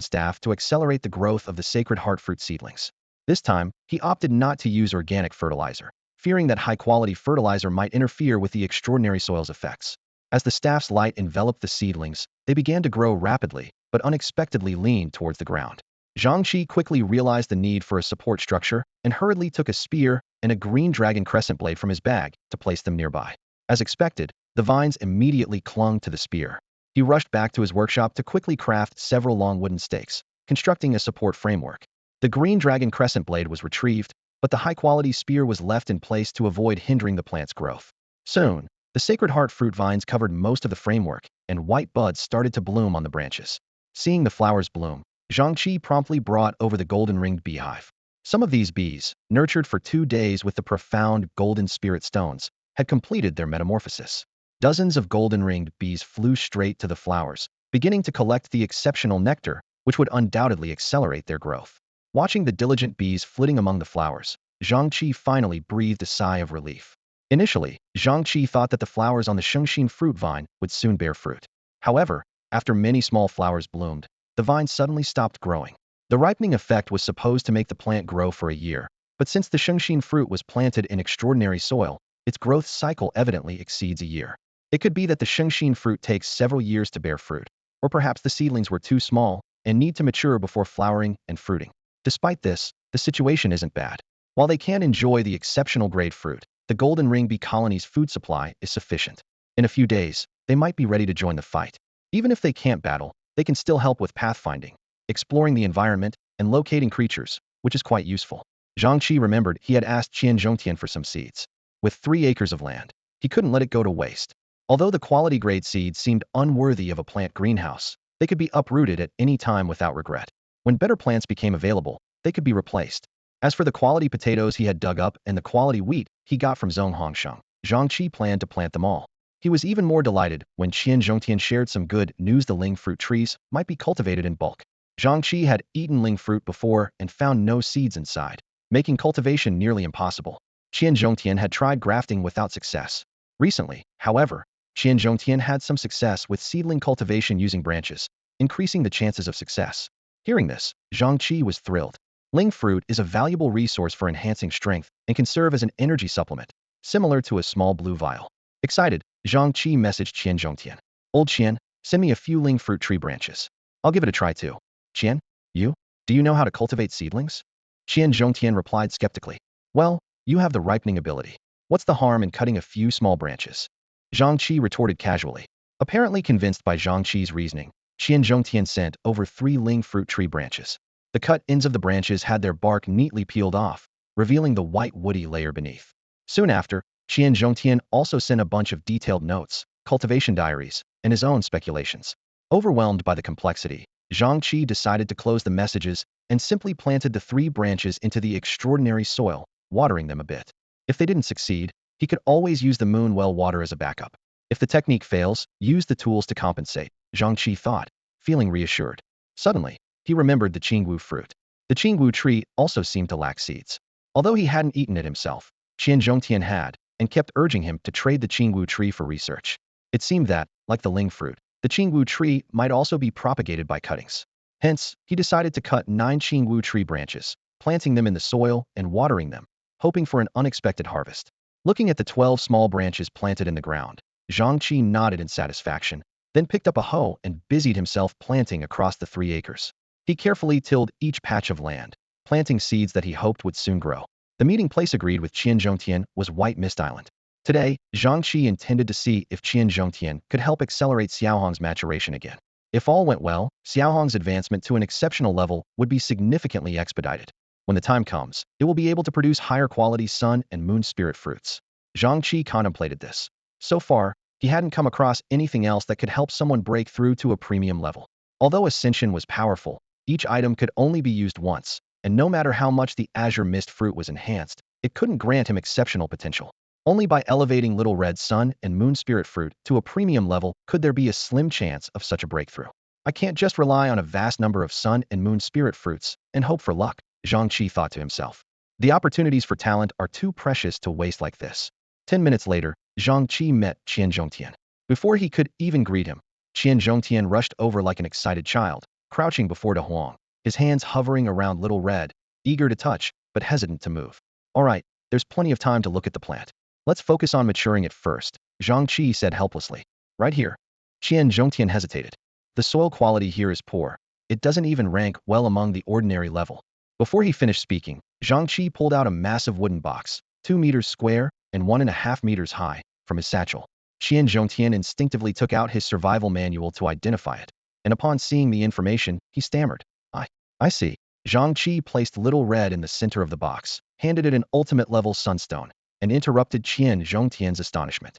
staff to accelerate the growth of the sacred heart fruit seedlings. This time, he opted not to use organic fertilizer, fearing that high-quality fertilizer might interfere with the extraordinary soil's effects. As the staff's light enveloped the seedlings, they began to grow rapidly, but unexpectedly leaned towards the ground. Zhang Chi quickly realized the need for a support structure and hurriedly took a spear and a green dragon crescent blade from his bag to place them nearby. As expected, the vines immediately clung to the spear. He rushed back to his workshop to quickly craft several long wooden stakes, constructing a support framework. The green dragon crescent blade was retrieved, but the high-quality spear was left in place to avoid hindering the plant's growth. Soon, the sacred heart fruit vines covered most of the framework, and white buds started to bloom on the branches. Seeing the flowers bloom, Zhang Chi promptly brought over the golden-ringed beehive. Some of these bees, nurtured for 2 days with the profound golden spirit stones, had completed their metamorphosis. Dozens of golden-ringed bees flew straight to the flowers, beginning to collect the exceptional nectar, which would undoubtedly accelerate their growth. Watching the diligent bees flitting among the flowers, Zhang Chi finally breathed a sigh of relief. Initially, Zhang Chi thought that the flowers on the Shengxin fruit vine would soon bear fruit. However, after many small flowers bloomed, the vine suddenly stopped growing. The ripening effect was supposed to make the plant grow for a year, but since the Shengxin fruit was planted in extraordinary soil, its growth cycle evidently exceeds a year. It could be that the Shengxin fruit takes several years to bear fruit, or perhaps the seedlings were too small and need to mature before flowering and fruiting. Despite this, the situation isn't bad. While they can enjoy the exceptional grade fruit, the golden ring bee colony's food supply is sufficient. In a few days, they might be ready to join the fight. Even if they can't battle, they can still help with pathfinding, exploring the environment, and locating creatures, which is quite useful. Zhang Chi remembered he had asked Qian Zhongtian for some seeds. With 3 acres of land, he couldn't let it go to waste. Although the quality grade seeds seemed unworthy of a plant greenhouse, they could be uprooted at any time without regret. When better plants became available, they could be replaced. As for the quality potatoes he had dug up and the quality wheat he got from Zhong Hongsheng, Zhang Chi planned to plant them all. He was even more delighted when Qian Zhongtian shared some good news: the ling fruit trees might be cultivated in bulk. Zhang Chi had eaten ling fruit before and found no seeds inside, making cultivation nearly impossible. Qian Zhongtian had tried grafting without success. Recently, however, Qian Zhongtian had some success with seedling cultivation using branches, increasing the chances of success. Hearing this, Zhang Chi was thrilled. Ling fruit is a valuable resource for enhancing strength and can serve as an energy supplement, similar to a small blue vial. Excited, Zhang Chi messaged Qian Zhongtian. Old Qian, send me a few ling fruit tree branches. I'll give it a try too. Qian, you? Do you know how to cultivate seedlings? Qian Zhongtian replied skeptically. Well, you have the ripening ability. What's the harm in cutting a few small branches? Zhang Chi retorted casually. Apparently convinced by Zhang Chi's reasoning, Qian Zhongtian sent over 3 ling fruit tree branches. The cut ends of the branches had their bark neatly peeled off, revealing the white woody layer beneath. Soon after, Qian Zhongtian also sent a bunch of detailed notes, cultivation diaries, and his own speculations. Overwhelmed by the complexity, Zhang Chi decided to close the messages and simply planted the 3 branches into the extraordinary soil, watering them a bit. If they didn't succeed, he could always use the moon well water as a backup. If the technique fails, use the tools to compensate, Zhang Chi thought, feeling reassured. Suddenly, he remembered the qingwu fruit. The qingwu tree also seemed to lack seeds. Although he hadn't eaten it himself, Qian Zhongtian had, and kept urging him to trade the qingwu tree for research. It seemed that, like the ling fruit, the qingwu tree might also be propagated by cuttings. Hence, he decided to cut 9 qingwu tree branches, planting them in the soil and watering them, hoping for an unexpected harvest. Looking at the 12 small branches planted in the ground, Zhang Chi nodded in satisfaction, then picked up a hoe and busied himself planting across the 3 acres. He carefully tilled each patch of land, planting seeds that he hoped would soon grow. The meeting place agreed with Qian Zhongtian was White Mist Island. Today, Zhang Chi intended to see if Qian Zhongtian could help accelerate Xiaohong's maturation again. If all went well, Xiaohong's advancement to an exceptional level would be significantly expedited. When the time comes, it will be able to produce higher quality sun and moon spirit fruits. Zhang Chi contemplated this. So far, he hadn't come across anything else that could help someone break through to a premium level. Although Ascension was powerful, each item could only be used once, and no matter how much the Azure Mist fruit was enhanced, it couldn't grant him exceptional potential. Only by elevating Little Red Sun and Moon Spirit Fruit to a premium level could there be a slim chance of such a breakthrough. I can't just rely on a vast number of Sun and Moon Spirit Fruits and hope for luck, Zhang Chi thought to himself. The opportunities for talent are too precious to waste like this. 10 minutes later, Zhang Chi met Qian Zhongtian. Before he could even greet him, Qian Zhongtian rushed over like an excited child, crouching before De Huang, his hands hovering around Little Red, eager to touch, but hesitant to move. All right, there's plenty of time to look at the plant. Let's focus on maturing it first, Zhang Chi said helplessly. Right here. Qian Zhongtian hesitated. The soil quality here is poor. It doesn't even rank well among the ordinary level. Before he finished speaking, Zhang Chi pulled out a massive wooden box, 2 meters square and 1.5 meters high, from his satchel. Qian Zhongtian instinctively took out his survival manual to identify it, and upon seeing the information, he stammered. I see. Zhang Chi placed Little Red in the center of the box, handed it an ultimate-level sunstone, and interrupted Qian Zhongtian's astonishment.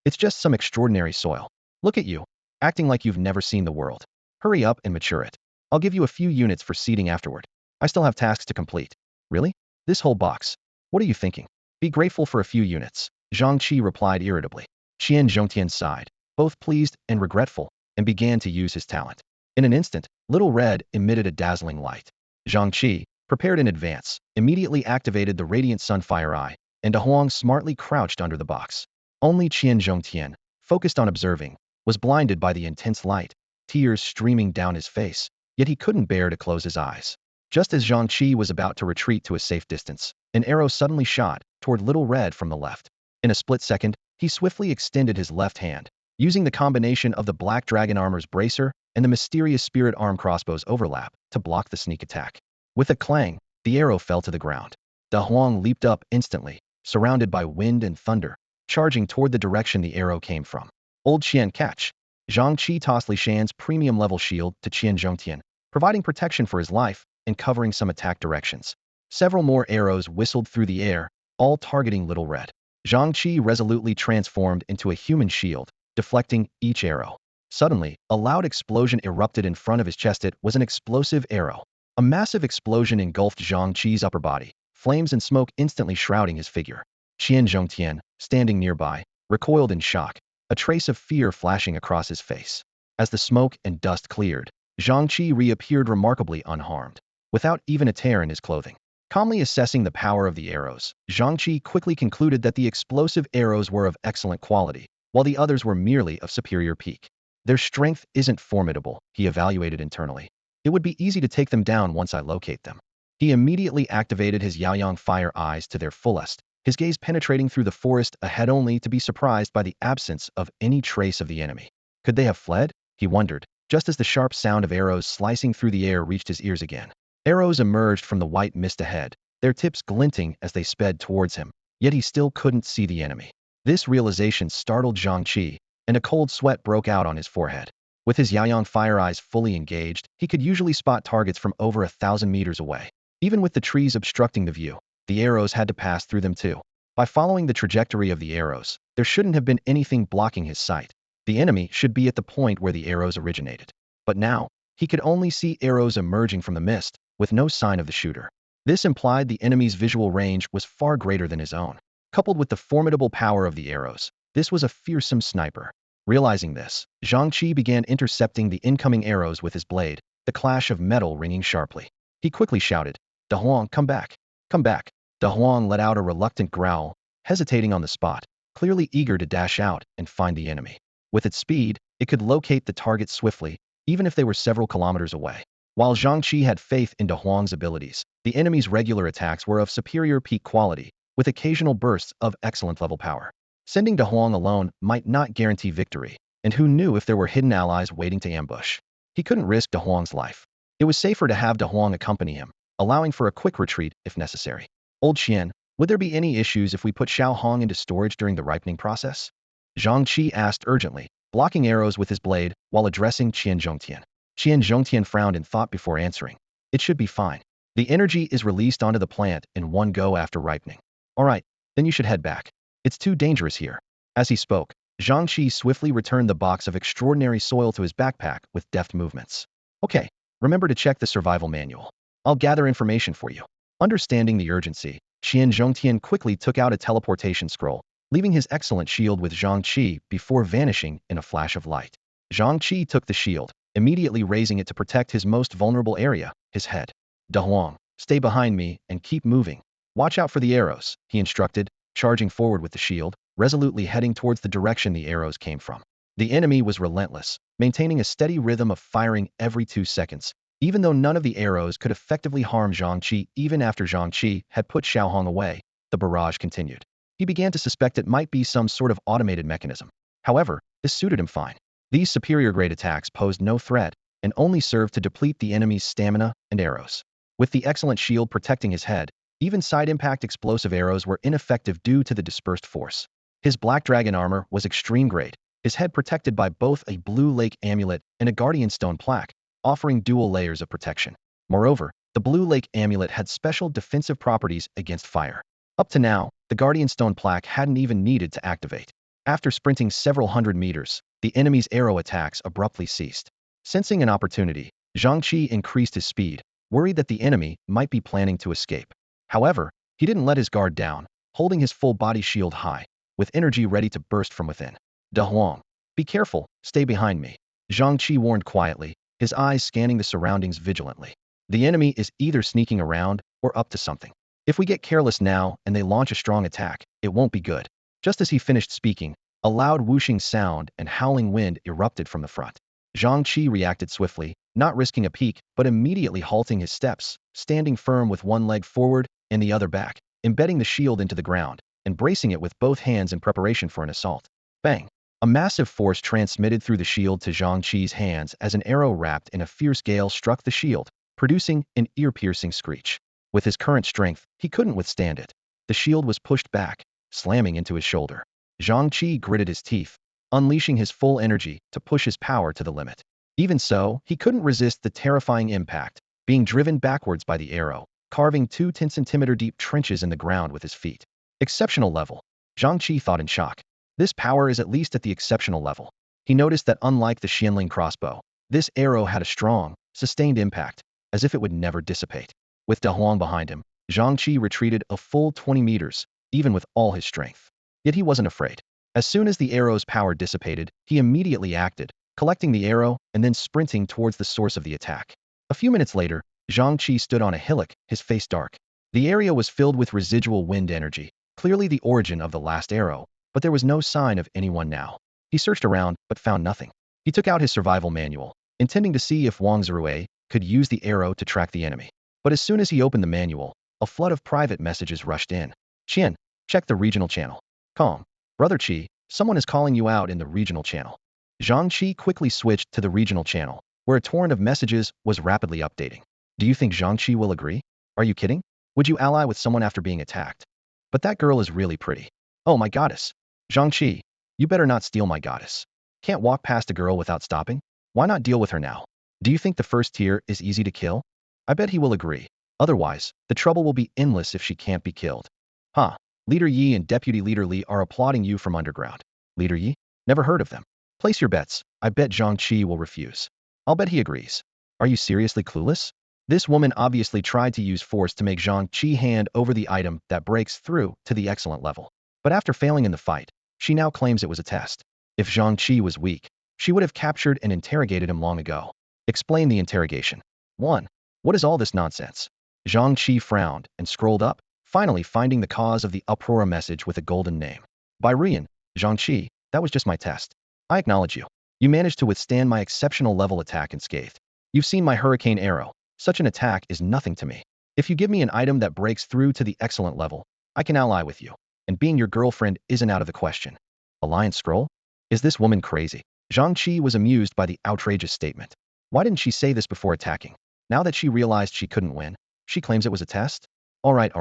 It's just some extraordinary soil. Look at you, acting like you've never seen the world. Hurry up and mature it. I'll give you a few units for seeding afterward. I still have tasks to complete. Really? This whole box? What are you thinking? Be grateful for a few units, Zhang Chi replied irritably. Qian Zhongtian sighed, both pleased and regretful, and began to use his talent. In an instant, Little Red emitted a dazzling light. Zhang Chi, prepared in advance, immediately activated the Radiant Sunfire Eye, and De Huang smartly crouched under the box. Only Qian Zhongtian, focused on observing, was blinded by the intense light, tears streaming down his face, yet he couldn't bear to close his eyes. Just as Zhang Chi was about to retreat to a safe distance, an arrow suddenly shot toward Little Red from the left. In a split second, he swiftly extended his left hand, using the combination of the Black Dragon Armor's bracer and the mysterious Spirit Arm crossbow's overlap to block the sneak attack. With a clang, the arrow fell to the ground. De Huang leaped up instantly, surrounded by wind and thunder, charging toward the direction the arrow came from. Old Qian catch. Zhang Chi tossed Li Shan's premium-level shield to Qian Zhongtian, providing protection for his life and covering some attack directions. Several more arrows whistled through the air, all targeting Little Red. Zhang Chi resolutely transformed into a human shield, deflecting each arrow. Suddenly, a loud explosion erupted in front of his chest. It was an explosive arrow. A massive explosion engulfed Zhang Chi's upper body, flames and smoke instantly shrouding his figure. Qian Zhongtian, standing nearby, recoiled in shock, a trace of fear flashing across his face. As the smoke and dust cleared, Zhang Chi reappeared remarkably unharmed, without even a tear in his clothing. Calmly assessing the power of the arrows, Zhang Chi quickly concluded that the explosive arrows were of excellent quality, while the others were merely of superior peak. Their strength isn't formidable, he evaluated internally. It would be easy to take them down once I locate them. He immediately activated his Yaoyang fire eyes to their fullest, his gaze penetrating through the forest ahead only to be surprised by the absence of any trace of the enemy. Could they have fled? He wondered, just as the sharp sound of arrows slicing through the air reached his ears again. Arrows emerged from the white mist ahead, their tips glinting as they sped towards him, yet he still couldn't see the enemy. This realization startled Zhang Chi, and a cold sweat broke out on his forehead. With his Yaoyang fire eyes fully engaged, he could usually spot targets from over 1,000 meters away. Even with the trees obstructing the view, the arrows had to pass through them too. By following the trajectory of the arrows, there shouldn't have been anything blocking his sight. The enemy should be at the point where the arrows originated. But now, he could only see arrows emerging from the mist, with no sign of the shooter. This implied the enemy's visual range was far greater than his own. Coupled with the formidable power of the arrows, this was a fearsome sniper. Realizing this, Zhang Chi began intercepting the incoming arrows with his blade, the clash of metal ringing sharply. He quickly shouted, "Da Huang, come back! Come back!" Da Huang let out a reluctant growl, hesitating on the spot, clearly eager to dash out and find the enemy. With its speed, it could locate the target swiftly, even if they were several kilometers away. While Zhang Chi had faith in Da Huang's abilities, the enemy's regular attacks were of superior peak quality, with occasional bursts of excellent level power. Sending Da Huang alone might not guarantee victory, and who knew if there were hidden allies waiting to ambush. He couldn't risk Da Huang's life. It was safer to have Da Huang accompany him, allowing for a quick retreat if necessary. "Old Qian, would there be any issues if we put Xiao Hong into storage during the ripening process?" Zhang Chi asked urgently, blocking arrows with his blade while addressing Qian Zhongtian. Qian Zhongtian frowned in thought before answering. "It should be fine. The energy is released onto the plant in one go after ripening." "All right, then you should head back. It's too dangerous here." As he spoke, Zhang Chi swiftly returned the box of extraordinary soil to his backpack with deft movements. "Okay, remember to check the survival manual. I'll gather information for you." Understanding the urgency, Qian Zhongtian quickly took out a teleportation scroll, leaving his excellent shield with Zhang Chi before vanishing in a flash of light. Zhang Chi took the shield, immediately raising it to protect his most vulnerable area, his head. "Da Huang, stay behind me and keep moving. Watch out for the arrows," he instructed, charging forward with the shield, resolutely heading towards the direction the arrows came from. The enemy was relentless, maintaining a steady rhythm of firing every 2 seconds. Even though none of the arrows could effectively harm Zhang Chi even after Zhang Chi had put Xiao Hong away, the barrage continued. He began to suspect it might be some sort of automated mechanism. However, this suited him fine. These superior-grade attacks posed no threat and only served to deplete the enemy's stamina and arrows. With the excellent shield protecting his head, even side-impact explosive arrows were ineffective due to the dispersed force. His black dragon armor was extreme grade, his head protected by both a blue lake amulet and a guardian stone plaque, offering dual layers of protection. Moreover, the blue lake amulet had special defensive properties against fire. Up to now, the guardian stone plaque hadn't even needed to activate. After sprinting several hundred meters, the enemy's arrow attacks abruptly ceased. Sensing an opportunity, Zhang Chi increased his speed, worried that the enemy might be planning to escape. However, he didn't let his guard down, holding his full body shield high, with energy ready to burst from within. "Da Huang, be careful, stay behind me," Zhang Chi warned quietly, his eyes scanning the surroundings vigilantly. The enemy is either sneaking around or up to something. If we get careless now and they launch a strong attack, it won't be good. Just as he finished speaking, a loud whooshing sound and howling wind erupted from the front. Zhang Chi reacted swiftly, not risking a peek, but immediately halting his steps, standing firm with one leg forward and the other back, embedding the shield into the ground, and bracing it with both hands in preparation for an assault. Bang! A massive force transmitted through the shield to Zhang Chi's hands as an arrow wrapped in a fierce gale struck the shield, producing an ear-piercing screech. With his current strength, he couldn't withstand it. The shield was pushed back, slamming into his shoulder. Zhang Chi gritted his teeth, unleashing his full energy to push his power to the limit. Even so, he couldn't resist the terrifying impact, being driven backwards by the arrow, carving 2 10-centimeter deep trenches in the ground with his feet. Exceptional level. Zhang Chi thought in shock. This power is at least at the exceptional level. He noticed that unlike the Xianling crossbow, this arrow had a strong, sustained impact, as if it would never dissipate. With Da Huang behind him, Zhang Chi retreated a full 20 meters, even with all his strength. Yet he wasn't afraid. As soon as the arrow's power dissipated, he immediately acted, collecting the arrow and then sprinting towards the source of the attack. A few minutes later, Zhang Chi stood on a hillock, his face dark. The area was filled with residual wind energy, clearly the origin of the last arrow, but there was no sign of anyone now. He searched around, but found nothing. He took out his survival manual, intending to see if Wang Zirui could use the arrow to track the enemy. But as soon as he opened the manual, a flood of private messages rushed in. "Qian, Check the regional channel. Calm. Brother Chi, someone is calling you out in the regional channel. Zhang Chi quickly switched to the regional channel, where a torrent of messages was rapidly updating. Do you think Zhang Chi will agree? Are you kidding? Would you ally with someone after being attacked? But that girl is really pretty. Oh my goddess. Zhang Chi, you better not steal my goddess. Can't walk past a girl without stopping? Why not deal with her now? Do you think the first tier is easy to kill? I bet he will agree. Otherwise, the trouble will be endless if she can't be killed. Huh. Leader Yi and Deputy Leader Li are applauding you from underground. Leader Yi? Never heard of them. Place your bets. I bet Zhang Chi will refuse. I'll bet he agrees. Are you seriously clueless? This woman obviously tried to use force to make Zhang Chi hand over the item that breaks through to the excellent level. But after failing in the fight, she now claims it was a test. If Zhang Chi was weak, she would have captured and interrogated him long ago. Explain the interrogation. 1. What is all this nonsense? Zhang Chi frowned and scrolled up, finally finding the cause of the uproar message with a golden name. By Rian, Zhang Chi, that was just my test. I acknowledge you. You managed to withstand my exceptional level attack unscathed. You've seen my hurricane arrow. Such an attack is nothing to me. If you give me an item that breaks through to the excellent level, I can ally with you. And being your girlfriend isn't out of the question. Alliance scroll? Is this woman crazy? Zhang Chi was amused by the outrageous statement. Why didn't she say this before attacking? Now that she realized she couldn't win, she claims it was a test? All right.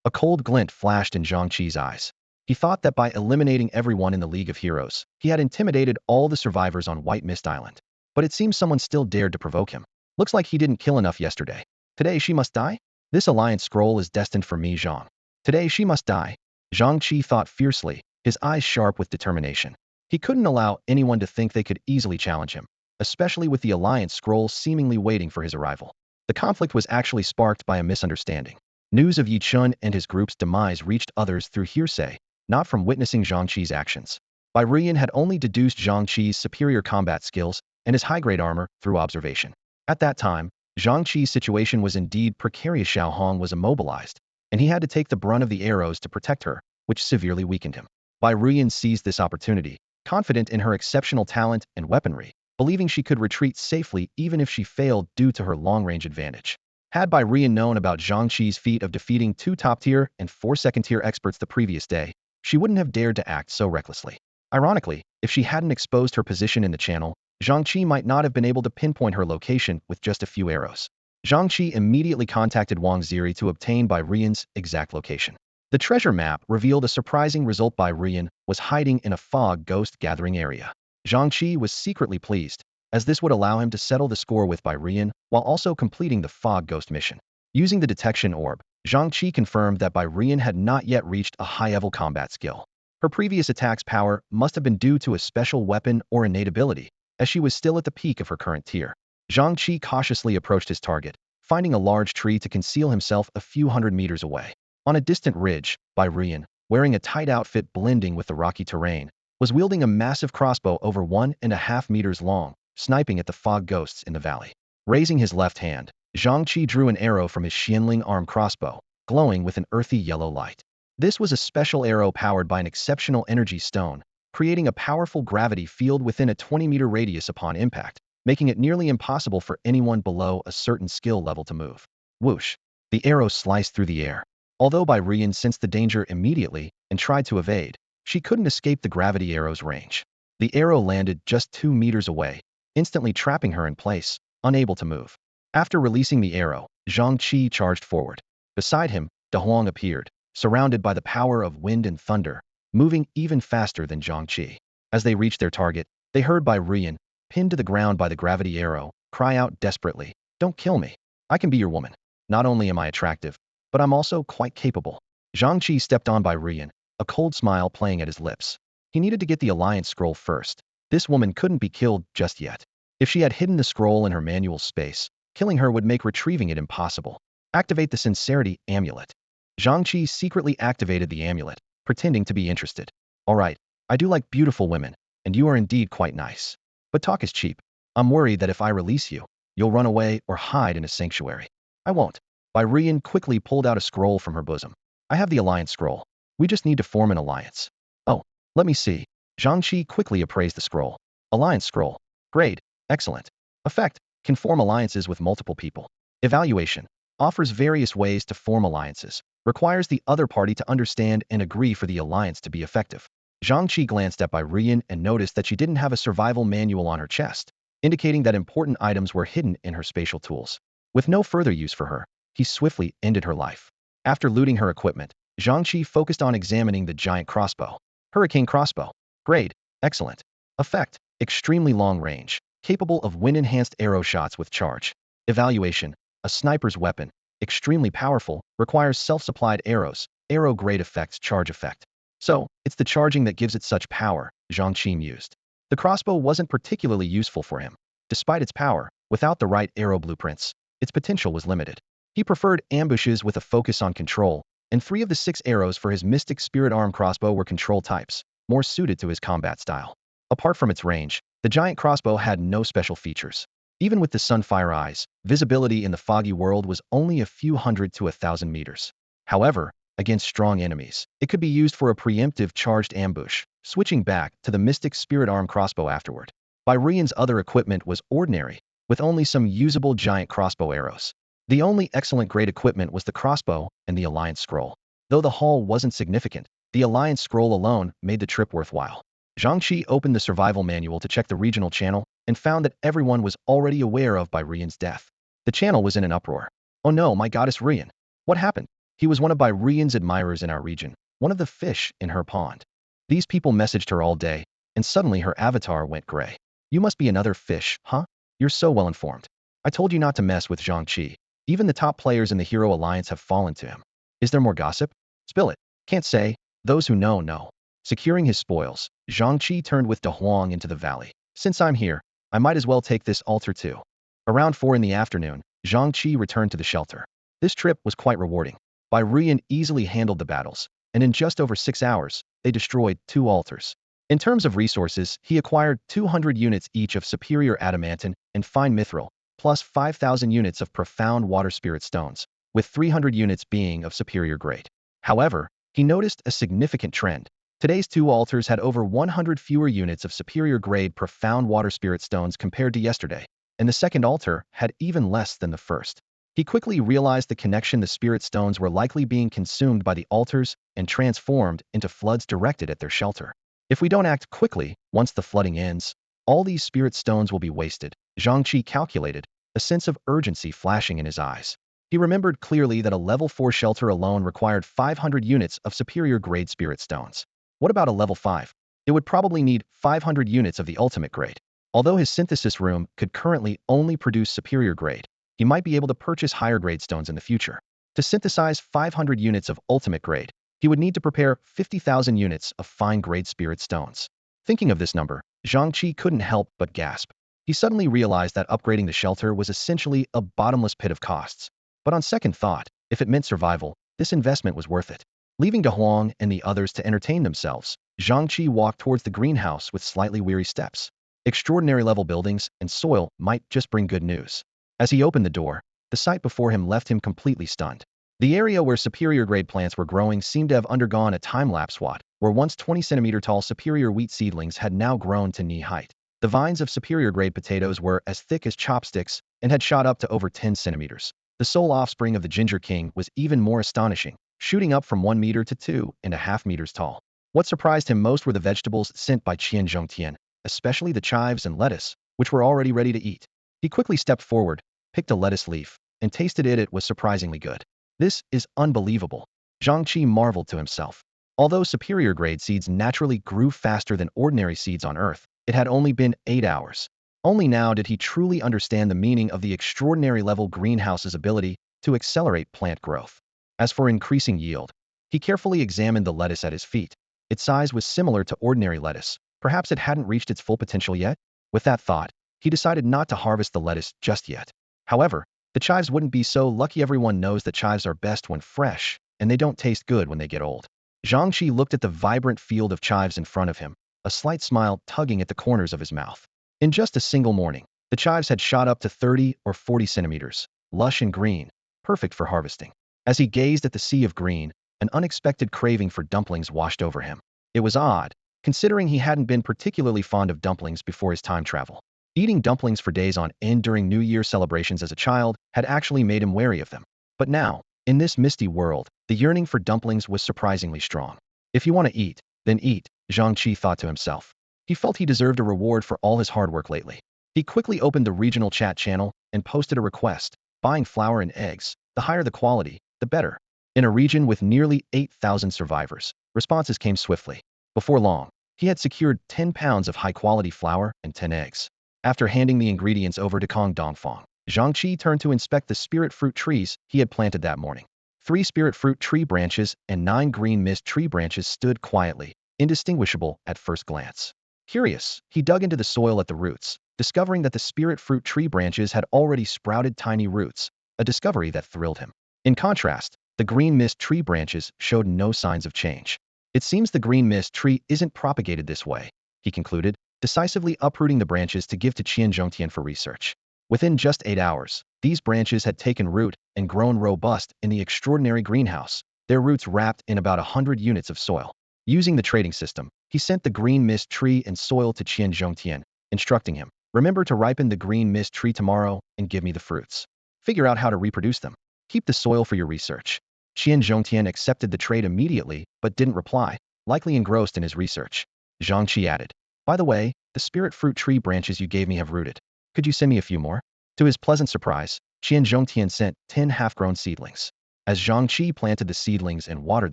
A cold glint flashed in Zhang Chi's eyes. He thought that by eliminating everyone in the League of Heroes, he had intimidated all the survivors on White Mist Island. But it seems someone still dared to provoke him. Looks like he didn't kill enough yesterday. Today she must die? This alliance scroll is destined for me, Zhang. Today she must die. Zhang Chi thought fiercely, his eyes sharp with determination. He couldn't allow anyone to think they could easily challenge him, especially with the alliance scroll seemingly waiting for his arrival. The conflict was actually sparked by a misunderstanding. News of Yi Chun and his group's demise reached others through hearsay, not from witnessing Zhang Chi's actions. Bai Rian had only deduced Zhang Chi's superior combat skills and his high-grade armor through observation. At that time, Zhang Chi's situation was indeed precarious. Xiao Hong was immobilized, and he had to take the brunt of the arrows to protect her, which severely weakened him. Bai Rian seized this opportunity, confident in her exceptional talent and weaponry, believing she could retreat safely even if she failed due to her long-range advantage. Had Bai Rian known about Zhang Chi's feat of defeating 2 top-tier and 4 second-tier experts the previous day, she wouldn't have dared to act so recklessly. Ironically, if she hadn't exposed her position in the channel, Zhang Chi might not have been able to pinpoint her location with just a few arrows. Zhang Chi immediately contacted Wang Ziri to obtain Bai Rian's exact location. The treasure map revealed a surprising result. Bai Rian was hiding in a fog ghost gathering area. Zhang Chi was secretly pleased, as this would allow him to settle the score with Bai Rian while also completing the fog ghost mission. Using the detection orb, Zhang Chi confirmed that Bai Rian had not yet reached a high-level combat skill. Her previous attack's power must have been due to a special weapon or innate ability, as she was still at the peak of her current tier. Zhang Chi cautiously approached his target, finding a large tree to conceal himself a few hundred meters away. On a distant ridge, Bai Rian, wearing a tight outfit blending with the rocky terrain, was wielding a massive crossbow over 1.5 meters long, sniping at the fog ghosts in the valley. Raising his left hand, Zhang Chi drew an arrow from his Xianling arm crossbow, glowing with an earthy yellow light. This was a special arrow powered by an exceptional energy stone, creating a powerful gravity field within a 20-meter radius upon impact, making it nearly impossible for anyone below a certain skill level to move. Whoosh! The arrow sliced through the air. Although Bai Rian sensed the danger immediately and tried to evade, she couldn't escape the gravity arrow's range. The arrow landed just 2 meters away, instantly trapping her in place, unable to move. After releasing the arrow, Zhang Chi charged forward. Beside him, De Huang appeared, surrounded by the power of wind and thunder, moving even faster than Zhang Chi. As they reached their target, they heard Bai Rian, pinned to the ground by the gravity arrow, cry out desperately, "Don't kill me. I can be your woman. Not only am I attractive, but I'm also quite capable." Zhang Chi stepped on Bai Rian, a cold smile playing at his lips. He needed to get the alliance scroll first. This woman couldn't be killed just yet. If she had hidden the scroll in her manual space, killing her would make retrieving it impossible. Activate the sincerity amulet. Zhang Chi secretly activated the amulet, pretending to be interested. All right, I do like beautiful women, and you are indeed quite nice. But talk is cheap. I'm worried that if I release you, you'll run away or hide in a sanctuary. I won't. Bai Rian quickly pulled out a scroll from her bosom. I have the alliance scroll. We just need to form an alliance. Oh, let me see. Zhang Chi quickly appraised the scroll. Alliance scroll. Great. Excellent. Effect. Can form alliances with multiple people. Evaluation. Offers various ways to form alliances, requires the other party to understand and agree for the alliance to be effective. Zhang Chi glanced at Byrian and noticed that she didn't have a survival manual on her chest, indicating that important items were hidden in her spatial tools. With no further use for her, he swiftly ended her life. After looting her equipment, Zhang Chi focused on examining the giant crossbow. Hurricane crossbow. Grade. Excellent. Effect. Extremely long range, capable of wind-enhanced arrow shots with charge. Evaluation. A sniper's weapon. Extremely powerful, requires self-supplied arrows, arrow grade effects, charge effect. So, it's the charging that gives it such power, Zhang Chi mused. The crossbow wasn't particularly useful for him. Despite its power, without the right arrow blueprints, its potential was limited. He preferred ambushes with a focus on control, and 3 of the 6 arrows for his Mystic Spirit Arm crossbow were control types, more suited to his combat style. Apart from its range, the giant crossbow had no special features. Even with the Sunfire eyes, visibility in the foggy world was only a few hundred to 1,000 meters. However, against strong enemies, it could be used for a preemptive charged ambush, switching back to the Mystic Spirit Arm crossbow afterward. Byrian's other equipment was ordinary, with only some usable giant crossbow arrows. The only excellent grade equipment was the crossbow and the Alliance scroll. Though the haul wasn't significant, the Alliance scroll alone made the trip worthwhile. Zhang Chi opened the survival manual to check the regional channel and found that everyone was already aware of Byrian's death. The channel was in an uproar. Oh no, my goddess Rian. What happened? He was one of Byrian's admirers in our region, one of the fish in her pond. These people messaged her all day, and suddenly her avatar went gray. You must be another fish, huh? You're so well informed. I told you not to mess with Zhang Chi. Even the top players in the Hero Alliance have fallen to him. Is there more gossip? Spill it. Can't say. Those who know, know. Securing his spoils, Zhang Chi turned with De Huang into the valley. Since I'm here, I might as well take this altar too. Around 4 in the afternoon, Zhang Chi returned to the shelter. This trip was quite rewarding. Byrian easily handled the battles, and in just over 6 hours, they destroyed 2 altars. In terms of resources, he acquired 200 units each of superior adamantine and fine mithril, plus 5,000 units of profound water spirit stones, with 300 units being of superior grade. However, he noticed a significant trend. Today's 2 altars had over 100 fewer units of superior grade profound water spirit stones compared to yesterday, and the second altar had even less than the first. He quickly realized the connection: the spirit stones were likely being consumed by the altars and transformed into floods directed at their shelter. If we don't act quickly, once the flooding ends, all these spirit stones will be wasted, Zhang Chi calculated, a sense of urgency flashing in his eyes. He remembered clearly that a level 4 shelter alone required 500 units of superior grade spirit stones. What about a level 5? It would probably need 500 units of the ultimate grade. Although his synthesis room could currently only produce superior grade, he might be able to purchase higher grade stones in the future. To synthesize 500 units of ultimate grade, he would need to prepare 50,000 units of fine grade spirit stones. Thinking of this number, Zhang Chi couldn't help but gasp. He suddenly realized that upgrading the shelter was essentially a bottomless pit of costs. But on second thought, if it meant survival, this investment was worth it. Leaving De Huang and the others to entertain themselves, Zhang Chi walked towards the greenhouse with slightly weary steps. Extraordinary level buildings and soil might just bring good news. As he opened the door, the sight before him left him completely stunned. The area where superior grade plants were growing seemed to have undergone a time-lapse. Where once 20-centimeter tall superior wheat seedlings had now grown to knee height. The vines of superior grade potatoes were as thick as chopsticks and had shot up to over 10 centimeters. The sole offspring of the Ginger King was even more astonishing, shooting up from 1 meter to 2.5 meters tall. What surprised him most were the vegetables sent by Qian Zhongtian, especially the chives and lettuce, which were already ready to eat. He quickly stepped forward, picked a lettuce leaf, and tasted it. It was surprisingly good. This is unbelievable. Zhang Chi marveled to himself. Although superior grade seeds naturally grew faster than ordinary seeds on Earth, it had only been 8 hours. Only now did he truly understand the meaning of the extraordinary level greenhouse's ability to accelerate plant growth. As for increasing yield, he carefully examined the lettuce at his feet. Its size was similar to ordinary lettuce. Perhaps it hadn't reached its full potential yet? With that thought, he decided not to harvest the lettuce just yet. However, the chives wouldn't be so lucky. Everyone knows that chives are best when fresh, and they don't taste good when they get old. Zhang Chi looked at the vibrant field of chives in front of him, a slight smile tugging at the corners of his mouth. In just a single morning, the chives had shot up to 30 or 40 centimeters, lush and green, perfect for harvesting. As he gazed at the sea of green, an unexpected craving for dumplings washed over him. It was odd, considering he hadn't been particularly fond of dumplings before his time travel. Eating dumplings for days on end during New Year celebrations as a child had actually made him wary of them. But now, in this misty world, The yearning for dumplings was surprisingly strong. If you want to eat, then eat, Zhang Chi thought to himself. He felt he deserved a reward for all his hard work lately. He quickly opened the regional chat channel and posted a request, buying flour and eggs. The higher the quality, the better. In a region with nearly 8,000 survivors, responses came swiftly. Before long, he had secured 10 pounds of high-quality flour and 10 eggs. After handing the ingredients over to Kong Dongfang, Zhang Chi turned to inspect the spirit fruit trees he had planted that morning. 3 spirit fruit tree branches and 9 green mist tree branches stood quietly, indistinguishable at first glance. Curious, he dug into the soil at the roots, discovering that the spirit fruit tree branches had already sprouted tiny roots, a discovery that thrilled him. In contrast, the green mist tree branches showed no signs of change. It seems the green mist tree isn't propagated this way, he concluded, decisively uprooting the branches to give to Qian Zhongtian for research. Within just 8 hours, these branches had taken root and grown robust in the extraordinary greenhouse, their roots wrapped in about 100 units of soil. Using the trading system, he sent the green mist tree and soil to Qian Zhongtian, instructing him, remember to ripen the green mist tree tomorrow and give me the fruits. Figure out how to reproduce them. Keep the soil for your research. Qian Zhongtian accepted the trade immediately, but didn't reply, likely engrossed in his research. Zhang Chi added, by the way, the spirit fruit tree branches you gave me have rooted. Could you send me a few more? To his pleasant surprise, Qian Zhongtian sent 10 half-grown seedlings. As Zhang Chi planted the seedlings and watered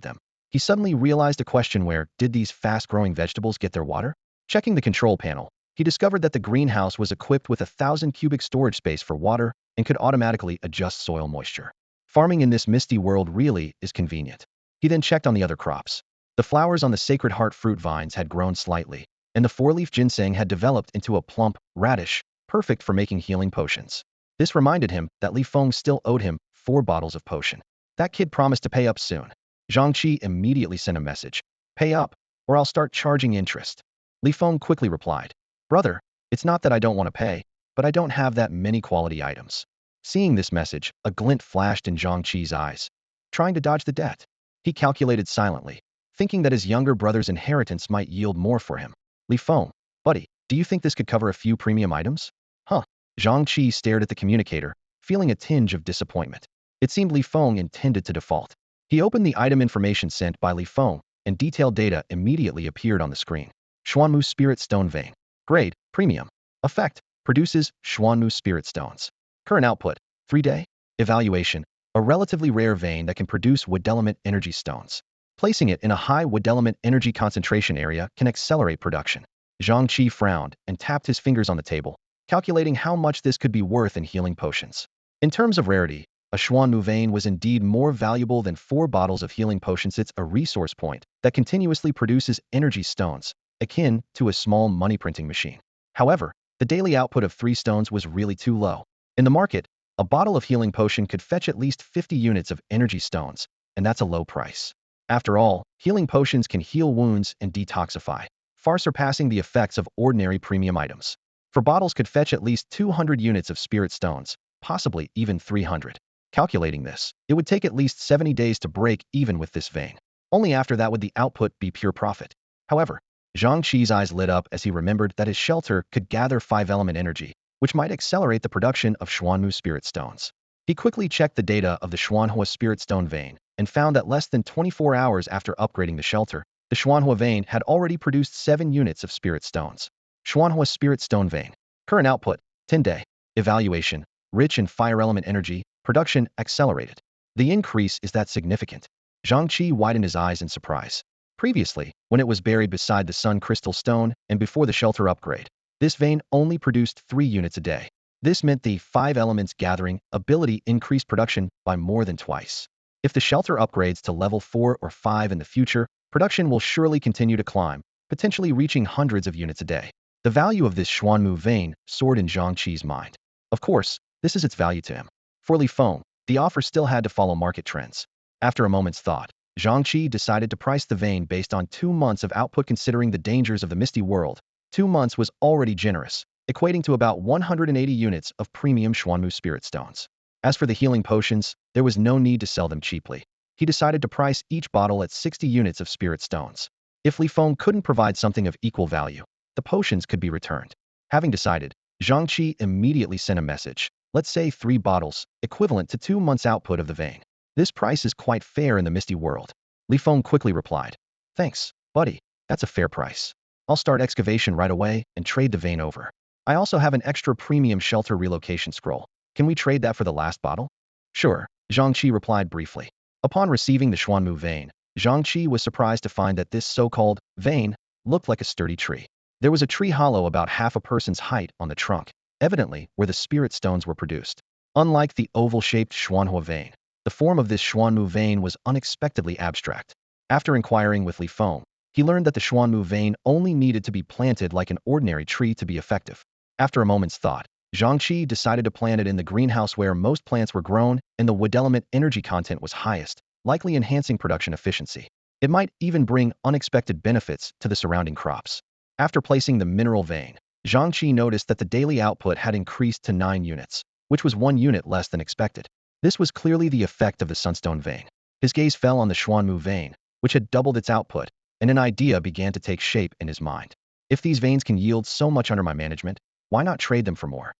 them, he suddenly realized a question: where did these fast-growing vegetables get their water? Checking the control panel, he discovered that the greenhouse was equipped with 1,000 cubic storage space for water and could automatically adjust soil moisture. Farming in this misty world really is convenient. He then checked on the other crops. The flowers on the Sacred Heart fruit vines had grown slightly, and the 4-leaf ginseng had developed into a plump radish, perfect for making healing potions. This reminded him that Li Feng still owed him 4 bottles of potion. That kid promised to pay up soon. Zhang Chi immediately sent a message. Pay up, or I'll start charging interest. Li Feng quickly replied, brother, it's not that I don't want to pay, but I don't have that many quality items. Seeing this message, a glint flashed in Zhang Chi's eyes. Trying to dodge the debt, he calculated silently, thinking that his younger brother's inheritance might yield more for him. Li Feng, buddy, do you think this could cover a few premium items? Huh. Zhang Chi stared at the communicator, feeling a tinge of disappointment. It seemed Li Feng intended to default. He opened the item information sent by Li Feng, and detailed data immediately appeared on the screen. Xuanmu Spirit Stone Vein. Grade, Premium. Effect, produces Xuanmu Spirit Stones. Current output, 3-day. Evaluation, a relatively rare vein that can produce wood element energy stones. Placing it in a high wood element energy concentration area can accelerate production. Zhang Chi frowned and tapped his fingers on the table, calculating how much this could be worth in healing potions. In terms of rarity, a Xuanmu vein was indeed more valuable than 4 bottles of healing potions. It's a resource point that continuously produces energy stones, akin to a small money printing machine. However, the daily output of 3 stones was really too low. In the market, a bottle of healing potion could fetch at least 50 units of energy stones, and that's a low price. After all, healing potions can heal wounds and detoxify, far surpassing the effects of ordinary premium items. 4 bottles could fetch at least 200 units of spirit stones, possibly even 300. Calculating this, it would take at least 70 days to break even with this vein. Only after that would the output be pure profit. However, Zhang Chi's eyes lit up as he remembered that his shelter could gather 5-element energy, which might accelerate the production of Xuanmu Spirit Stones. He quickly checked the data of the Xuanhua Spirit Stone vein and found that less than 24 hours after upgrading the shelter, the Xuanhua vein had already produced 7 units of Spirit Stones. Xuanhua Spirit Stone vein. Current output, 10-day. Evaluation, rich in fire element energy, production accelerated. The increase is that significant. Zhang Chi widened his eyes in surprise. Previously, when it was buried beside the Sun Crystal Stone and before the shelter upgrade, this vein only produced 3 units a day. This meant the 5 elements gathering ability increased production by more than twice. If the shelter upgrades to level 4 or 5 in the future, production will surely continue to climb, potentially reaching hundreds of units a day. The value of this Xuanmu vein soared in Zhang Chi's mind. Of course, this is its value to him. For Li Feng, the offer still had to follow market trends. After a moment's thought, Zhang Chi decided to price the vein based on 2 months of output. Considering the dangers of the misty world, 2 months was already generous, equating to about 180 units of premium Xuanmu Spirit Stones. As for the healing potions, there was no need to sell them cheaply. He decided to price each bottle at 60 units of Spirit Stones. If Li Feng couldn't provide something of equal value, the potions could be returned. Having decided, Zhang Chi immediately sent a message. Let's say 3 bottles, equivalent to 2 months' output of the vein. This price is quite fair in the misty world. Li Feng quickly replied. Thanks, buddy. That's a fair price. I'll start excavation right away and trade the vein over. I also have an extra premium shelter relocation scroll. Can we trade that for the last bottle? Sure, Zhang Chi replied briefly. Upon receiving the Xuanmu vein, Zhang Chi was surprised to find that this so-called vein looked like a sturdy tree. There was a tree hollow about half a person's height on the trunk, evidently where the spirit stones were produced. Unlike the oval-shaped Xuanhua vein, the form of this Xuanmu vein was unexpectedly abstract. After inquiring with Li Feng, he learned that the Xuanmu vein only needed to be planted like an ordinary tree to be effective. After a moment's thought, Zhang Chi decided to plant it in the greenhouse where most plants were grown and the wood element energy content was highest, likely enhancing production efficiency. It might even bring unexpected benefits to the surrounding crops. After placing the mineral vein, Zhang Chi noticed that the daily output had increased to 9 units, which was 1 unit less than expected. This was clearly the effect of the sunstone vein. His gaze fell on the Xuanmu vein, which had doubled its output, and an idea began to take shape in his mind. If these veins can yield so much under my management, why not trade them for more?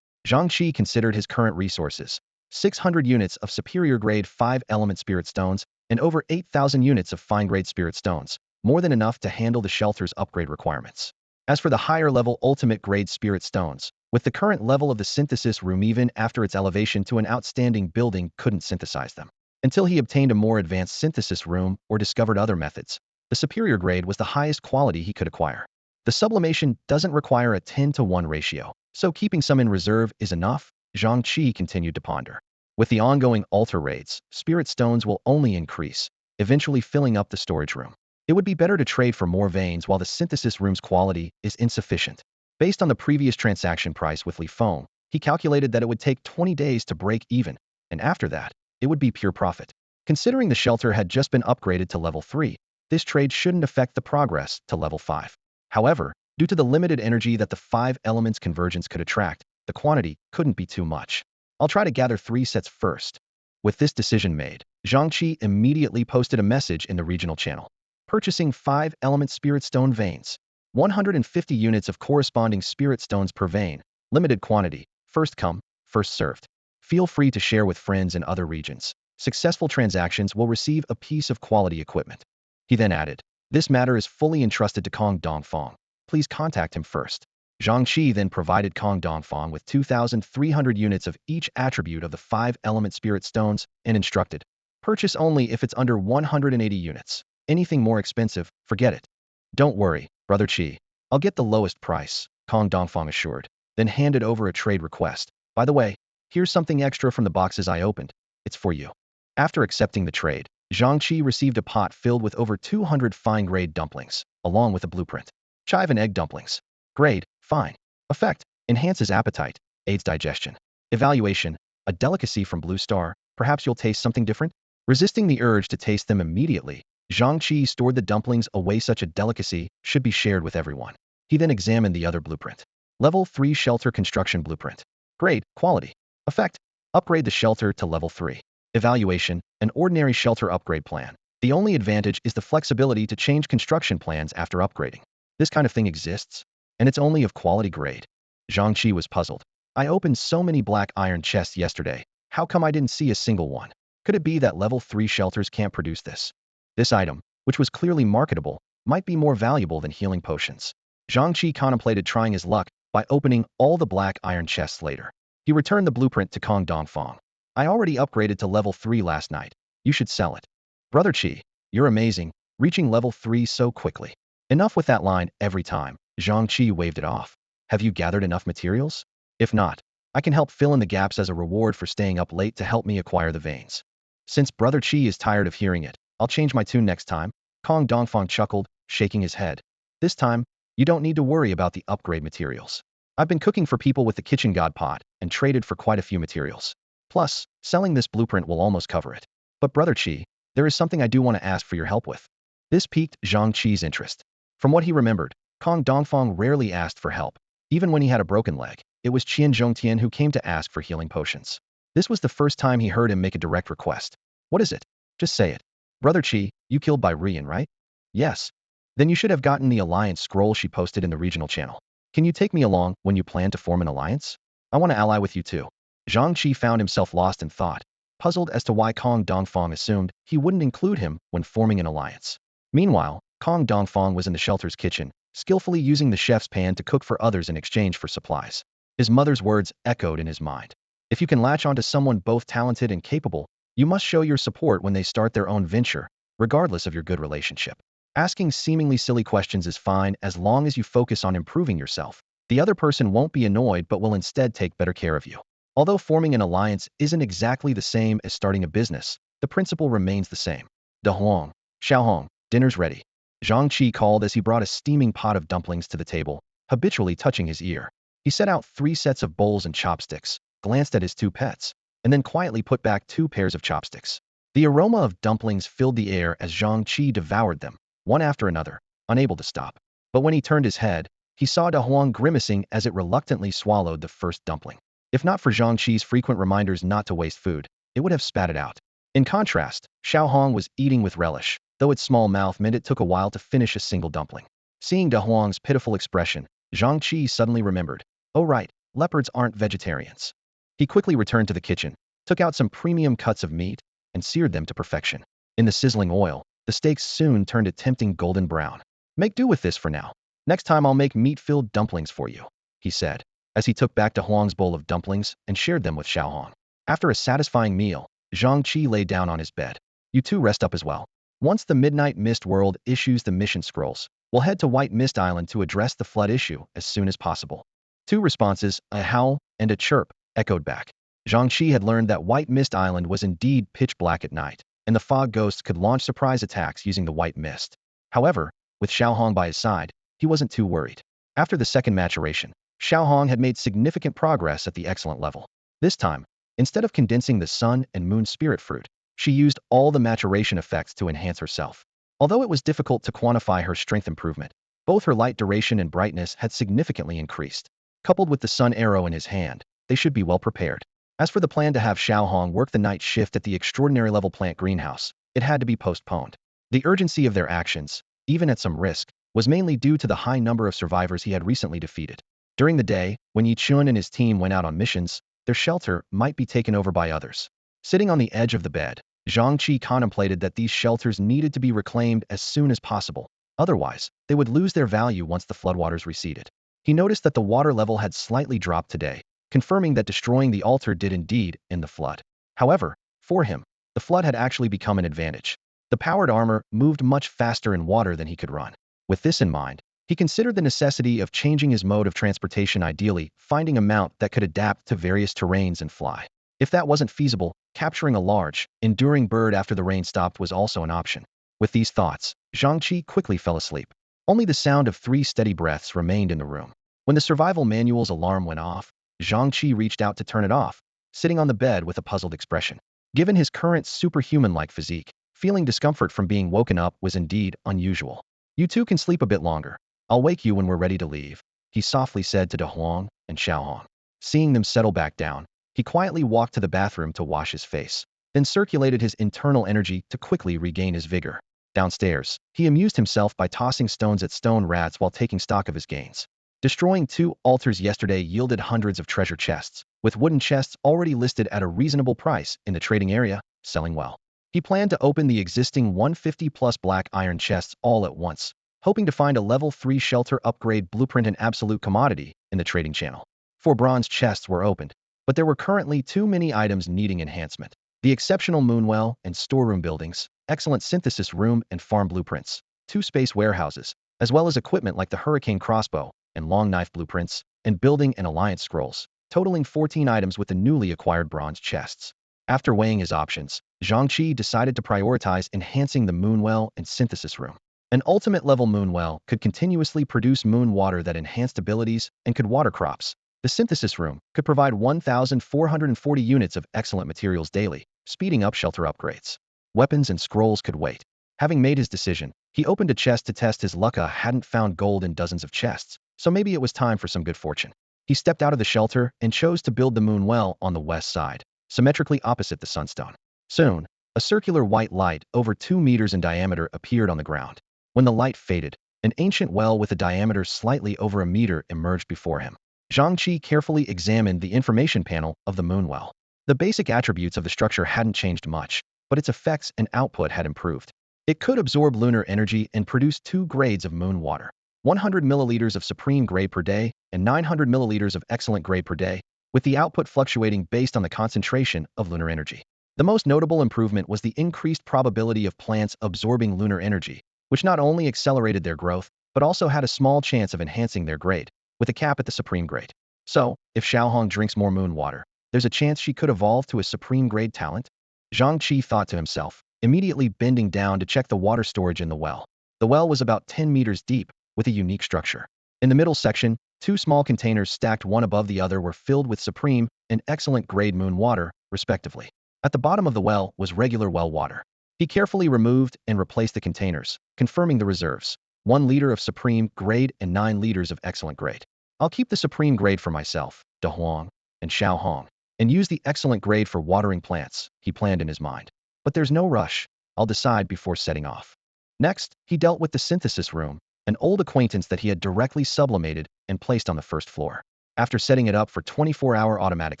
Zhang Chi considered his current resources: 600 units of superior grade 5-element spirit stones and over 8,000 units of fine-grade spirit stones, more than enough to handle the shelter's upgrade requirements. As for the higher-level ultimate-grade spirit stones, with the current level of the synthesis room, even after its elevation to an outstanding building, couldn't synthesize them. Until he obtained a more advanced synthesis room or discovered other methods, the superior grade was the highest quality he could acquire. The sublimation doesn't require a 10-to-1 ratio, so keeping some in reserve is enough, Zhang Chi continued to ponder. With the ongoing altar raids, spirit stones will only increase, eventually filling up the storage room. It would be better to trade for more veins while the synthesis room's quality is insufficient. Based on the previous transaction price with Li Feng, he calculated that it would take 20 days to break even, and after that, it would be pure profit. Considering the shelter had just been upgraded to level 3, this trade shouldn't affect the progress to level 5. However, due to the limited energy that the 5 elements convergence could attract, the quantity couldn't be too much. I'll try to gather 3 sets first. With this decision made, Zhang Chi immediately posted a message in the regional channel. Purchasing 5-element spirit stone veins. 150 units of corresponding spirit stones per vein. Limited quantity. First come, first served. Feel free to share with friends in other regions. Successful transactions will receive a piece of quality equipment. He then added, this matter is fully entrusted to Kong Dongfang. Please contact him first. Zhang Chi then provided Kong Dongfang with 2,300 units of each attribute of the 5-element spirit stones and instructed, purchase only if it's under 180 units. Anything more expensive, forget it. Don't worry, Brother Chi. I'll get the lowest price, Kong Dongfang assured, then handed over a trade request. By the way, here's something extra from the boxes I opened. It's for you. After accepting the trade, Zhang Chi received a pot filled with over 200 fine-grade dumplings, along with a blueprint. Chive and egg dumplings. Grade, fine. Effect, enhances appetite, aids digestion. Evaluation, a delicacy from Blue Star. Perhaps you'll taste something different? Resisting the urge to taste them immediately, Zhang Chi stored the dumplings away. Such a delicacy should be shared with everyone. He then examined the other blueprint. Level 3 Shelter Construction Blueprint. Grade, quality. Effect, upgrade the shelter to level 3. Evaluation, an ordinary shelter upgrade plan. The only advantage is the flexibility to change construction plans after upgrading. This kind of thing exists, and it's only of quality grade. Zhang Chi was puzzled. I opened so many black iron chests yesterday. How come I didn't see a single one? Could it be that level 3 shelters can't produce this? This item, which was clearly marketable, might be more valuable than healing potions. Zhang Chi contemplated trying his luck by opening all the black iron chests later. He returned the blueprint to Kong Dongfang. I already upgraded to level 3 last night. You should sell it. Brother Chi, you're amazing, reaching level 3 so quickly. Enough with that line every time. Zhang Chi waved it off. Have you gathered enough materials? If not, I can help fill in the gaps as a reward for staying up late to help me acquire the veins. Since Brother Chi is tired of hearing it, I'll change my tune next time. Kong Dongfang chuckled, shaking his head. This time, you don't need to worry about the upgrade materials. I've been cooking for people with the kitchen god pot and traded for quite a few materials. Plus, selling this blueprint will almost cover it. But Brother Chi, there is something I do want to ask for your help with. This piqued Zhang Chi's interest. From what he remembered, Kong Dongfang rarely asked for help. Even when he had a broken leg, it was Qian Zhongtian who came to ask for healing potions. This was the first time he heard him make a direct request. What is it? Just say it. Brother Chi, you killed by Rian, right? Yes. Then you should have gotten the alliance scroll she posted in the regional channel. Can you take me along when you plan to form an alliance? I want to ally with you too. Zhang Chi found himself lost in thought. puzzled as to why Kong Dongfang assumed he wouldn't include him when forming an alliance. Meanwhile, Kong Dongfang was in the shelter's kitchen, skillfully using the chef's pan to cook for others in exchange for supplies. His mother's words echoed in his mind. If you can latch onto someone both talented and capable, you must show your support when they start their own venture, regardless of your good relationship. Asking seemingly silly questions is fine as long as you focus on improving yourself. The other person won't be annoyed but will instead take better care of you. Although forming an alliance isn't exactly the same as starting a business, the principle remains the same. De Huang, Xiaohong, dinner's ready. Zhang Chi called as he brought a steaming pot of dumplings to the table, habitually touching his ear. He set out 3 sets of bowls and chopsticks, glanced at his 2 pets, and then quietly put back 2 pairs of chopsticks. The aroma of dumplings filled the air as Zhang Chi devoured them, one after another, unable to stop. But when he turned his head, he saw De Huang grimacing as it reluctantly swallowed the first dumpling. If not for Zhang Chi's frequent reminders not to waste food, it would have spat it out. In contrast, Xiaohong was eating with relish, though its small mouth meant it took a while to finish a single dumpling. Seeing De Huang's pitiful expression, Zhang Chi suddenly remembered, oh right, leopards aren't vegetarians. He quickly returned to the kitchen, took out some premium cuts of meat, and seared them to perfection. In the sizzling oil, the steaks soon turned a tempting golden brown. Make do with this for now. Next time I'll make meat-filled dumplings for you, he said, as he took back De Huang's bowl of dumplings and shared them with Xiaohong. After a satisfying meal, Zhang Chi lay down on his bed. You two rest up as well. Once the Midnight Mist world issues the mission scrolls, we'll head to White Mist Island to address the flood issue as soon as possible. 2 responses, a howl and a chirp, echoed back. Zhang Chi had learned that White Mist Island was indeed pitch black at night, and the fog ghosts could launch surprise attacks using the white mist. However, with Xiaohong by his side, he wasn't too worried. After the second maturation, Xiaohong had made significant progress at the excellent level. This time, instead of condensing the sun and moon spirit fruit, she used all the maturation effects to enhance herself. Although it was difficult to quantify her strength improvement, both her light duration and brightness had significantly increased. Coupled with the sun arrow in his hand, they should be well prepared. As for the plan to have Xiaohong work the night shift at the extraordinary level plant greenhouse, it had to be postponed. The urgency of their actions, even at some risk, was mainly due to the high number of survivors he had recently defeated. During the day, when Yi Chun and his team went out on missions, their shelter might be taken over by others. Sitting on the edge of the bed, Zhang Chi contemplated that these shelters needed to be reclaimed as soon as possible. Otherwise, they would lose their value once the floodwaters receded. He noticed that the water level had slightly dropped today, confirming that destroying the altar did indeed end the flood. However, for him, the flood had actually become an advantage. The powered armor moved much faster in water than he could run. With this in mind, he considered the necessity of changing his mode of transportation, ideally finding a mount that could adapt to various terrains and fly. If that wasn't feasible, capturing a large, enduring bird after the rain stopped was also an option. With these thoughts, Zhang Chi quickly fell asleep. Only the sound of 3 steady breaths remained in the room. When the survival manual's alarm went off, Zhang Chi reached out to turn it off, sitting on the bed with a puzzled expression. Given his current superhuman-like physique, feeling discomfort from being woken up was indeed unusual. You two can sleep a bit longer. I'll wake you when we're ready to leave, he softly said to De Huang and Xiaohong. Seeing them settle back down, he quietly walked to the bathroom to wash his face, then circulated his internal energy to quickly regain his vigor. Downstairs, he amused himself by tossing stones at stone rats while taking stock of his gains. Destroying 2 altars yesterday yielded hundreds of treasure chests, with wooden chests already listed at a reasonable price in the trading area, selling well. He planned to open the existing 150+ black iron chests all at once, hoping to find a level 3 shelter upgrade blueprint and absolute commodity in the trading channel. 4 bronze chests were opened, but there were currently too many items needing enhancement. The exceptional moonwell and storeroom buildings, excellent synthesis room and farm blueprints, 2 space warehouses, as well as equipment like the hurricane crossbow and long knife blueprints, and building and alliance scrolls, totaling 14 items with the newly acquired bronze chests. After weighing his options, Zhang Chi decided to prioritize enhancing the moonwell and synthesis room. An ultimate level moonwell could continuously produce moon water that enhanced abilities and could water crops. The synthesis room could provide 1,440 units of excellent materials daily, speeding up shelter upgrades. Weapons and scrolls could wait. Having made his decision, he opened a chest to test his luck. Hadn't found gold in dozens of chests, so maybe it was time for some good fortune. He stepped out of the shelter and chose to build the moon well on the west side, symmetrically opposite the sunstone. Soon, a circular white light over 2 meters in diameter appeared on the ground. When the light faded, an ancient well with a diameter slightly over a meter emerged before him. Zhang Chi carefully examined the information panel of the moon well. The basic attributes of the structure hadn't changed much, but its effects and output had improved. It could absorb lunar energy and produce 2 grades of moon water, 100 milliliters of supreme grade per day and 900 milliliters of excellent grade per day, with the output fluctuating based on the concentration of lunar energy. The most notable improvement was the increased probability of plants absorbing lunar energy, which not only accelerated their growth, but also had a small chance of enhancing their grade, with a cap at the supreme grade. So, if Xiaohong drinks more moon water, there's a chance she could evolve to a supreme grade talent? Zhang Chi thought to himself, immediately bending down to check the water storage in the well. The well was about 10 meters deep, with a unique structure. In the middle section, 2 small containers stacked one above the other were filled with supreme and excellent grade moon water, respectively. At the bottom of the well was regular well water. He carefully removed and replaced the containers, confirming the reserves: 1 liter of supreme grade and 9 liters of excellent grade. I'll keep the supreme grade for myself, De Huang and Xiao Hong, and use the excellent grade for watering plants, he planned in his mind. But there's no rush. I'll decide before setting off. Next, he dealt with the synthesis room, an old acquaintance that he had directly sublimated and placed on the first floor. After setting it up for 24-hour automatic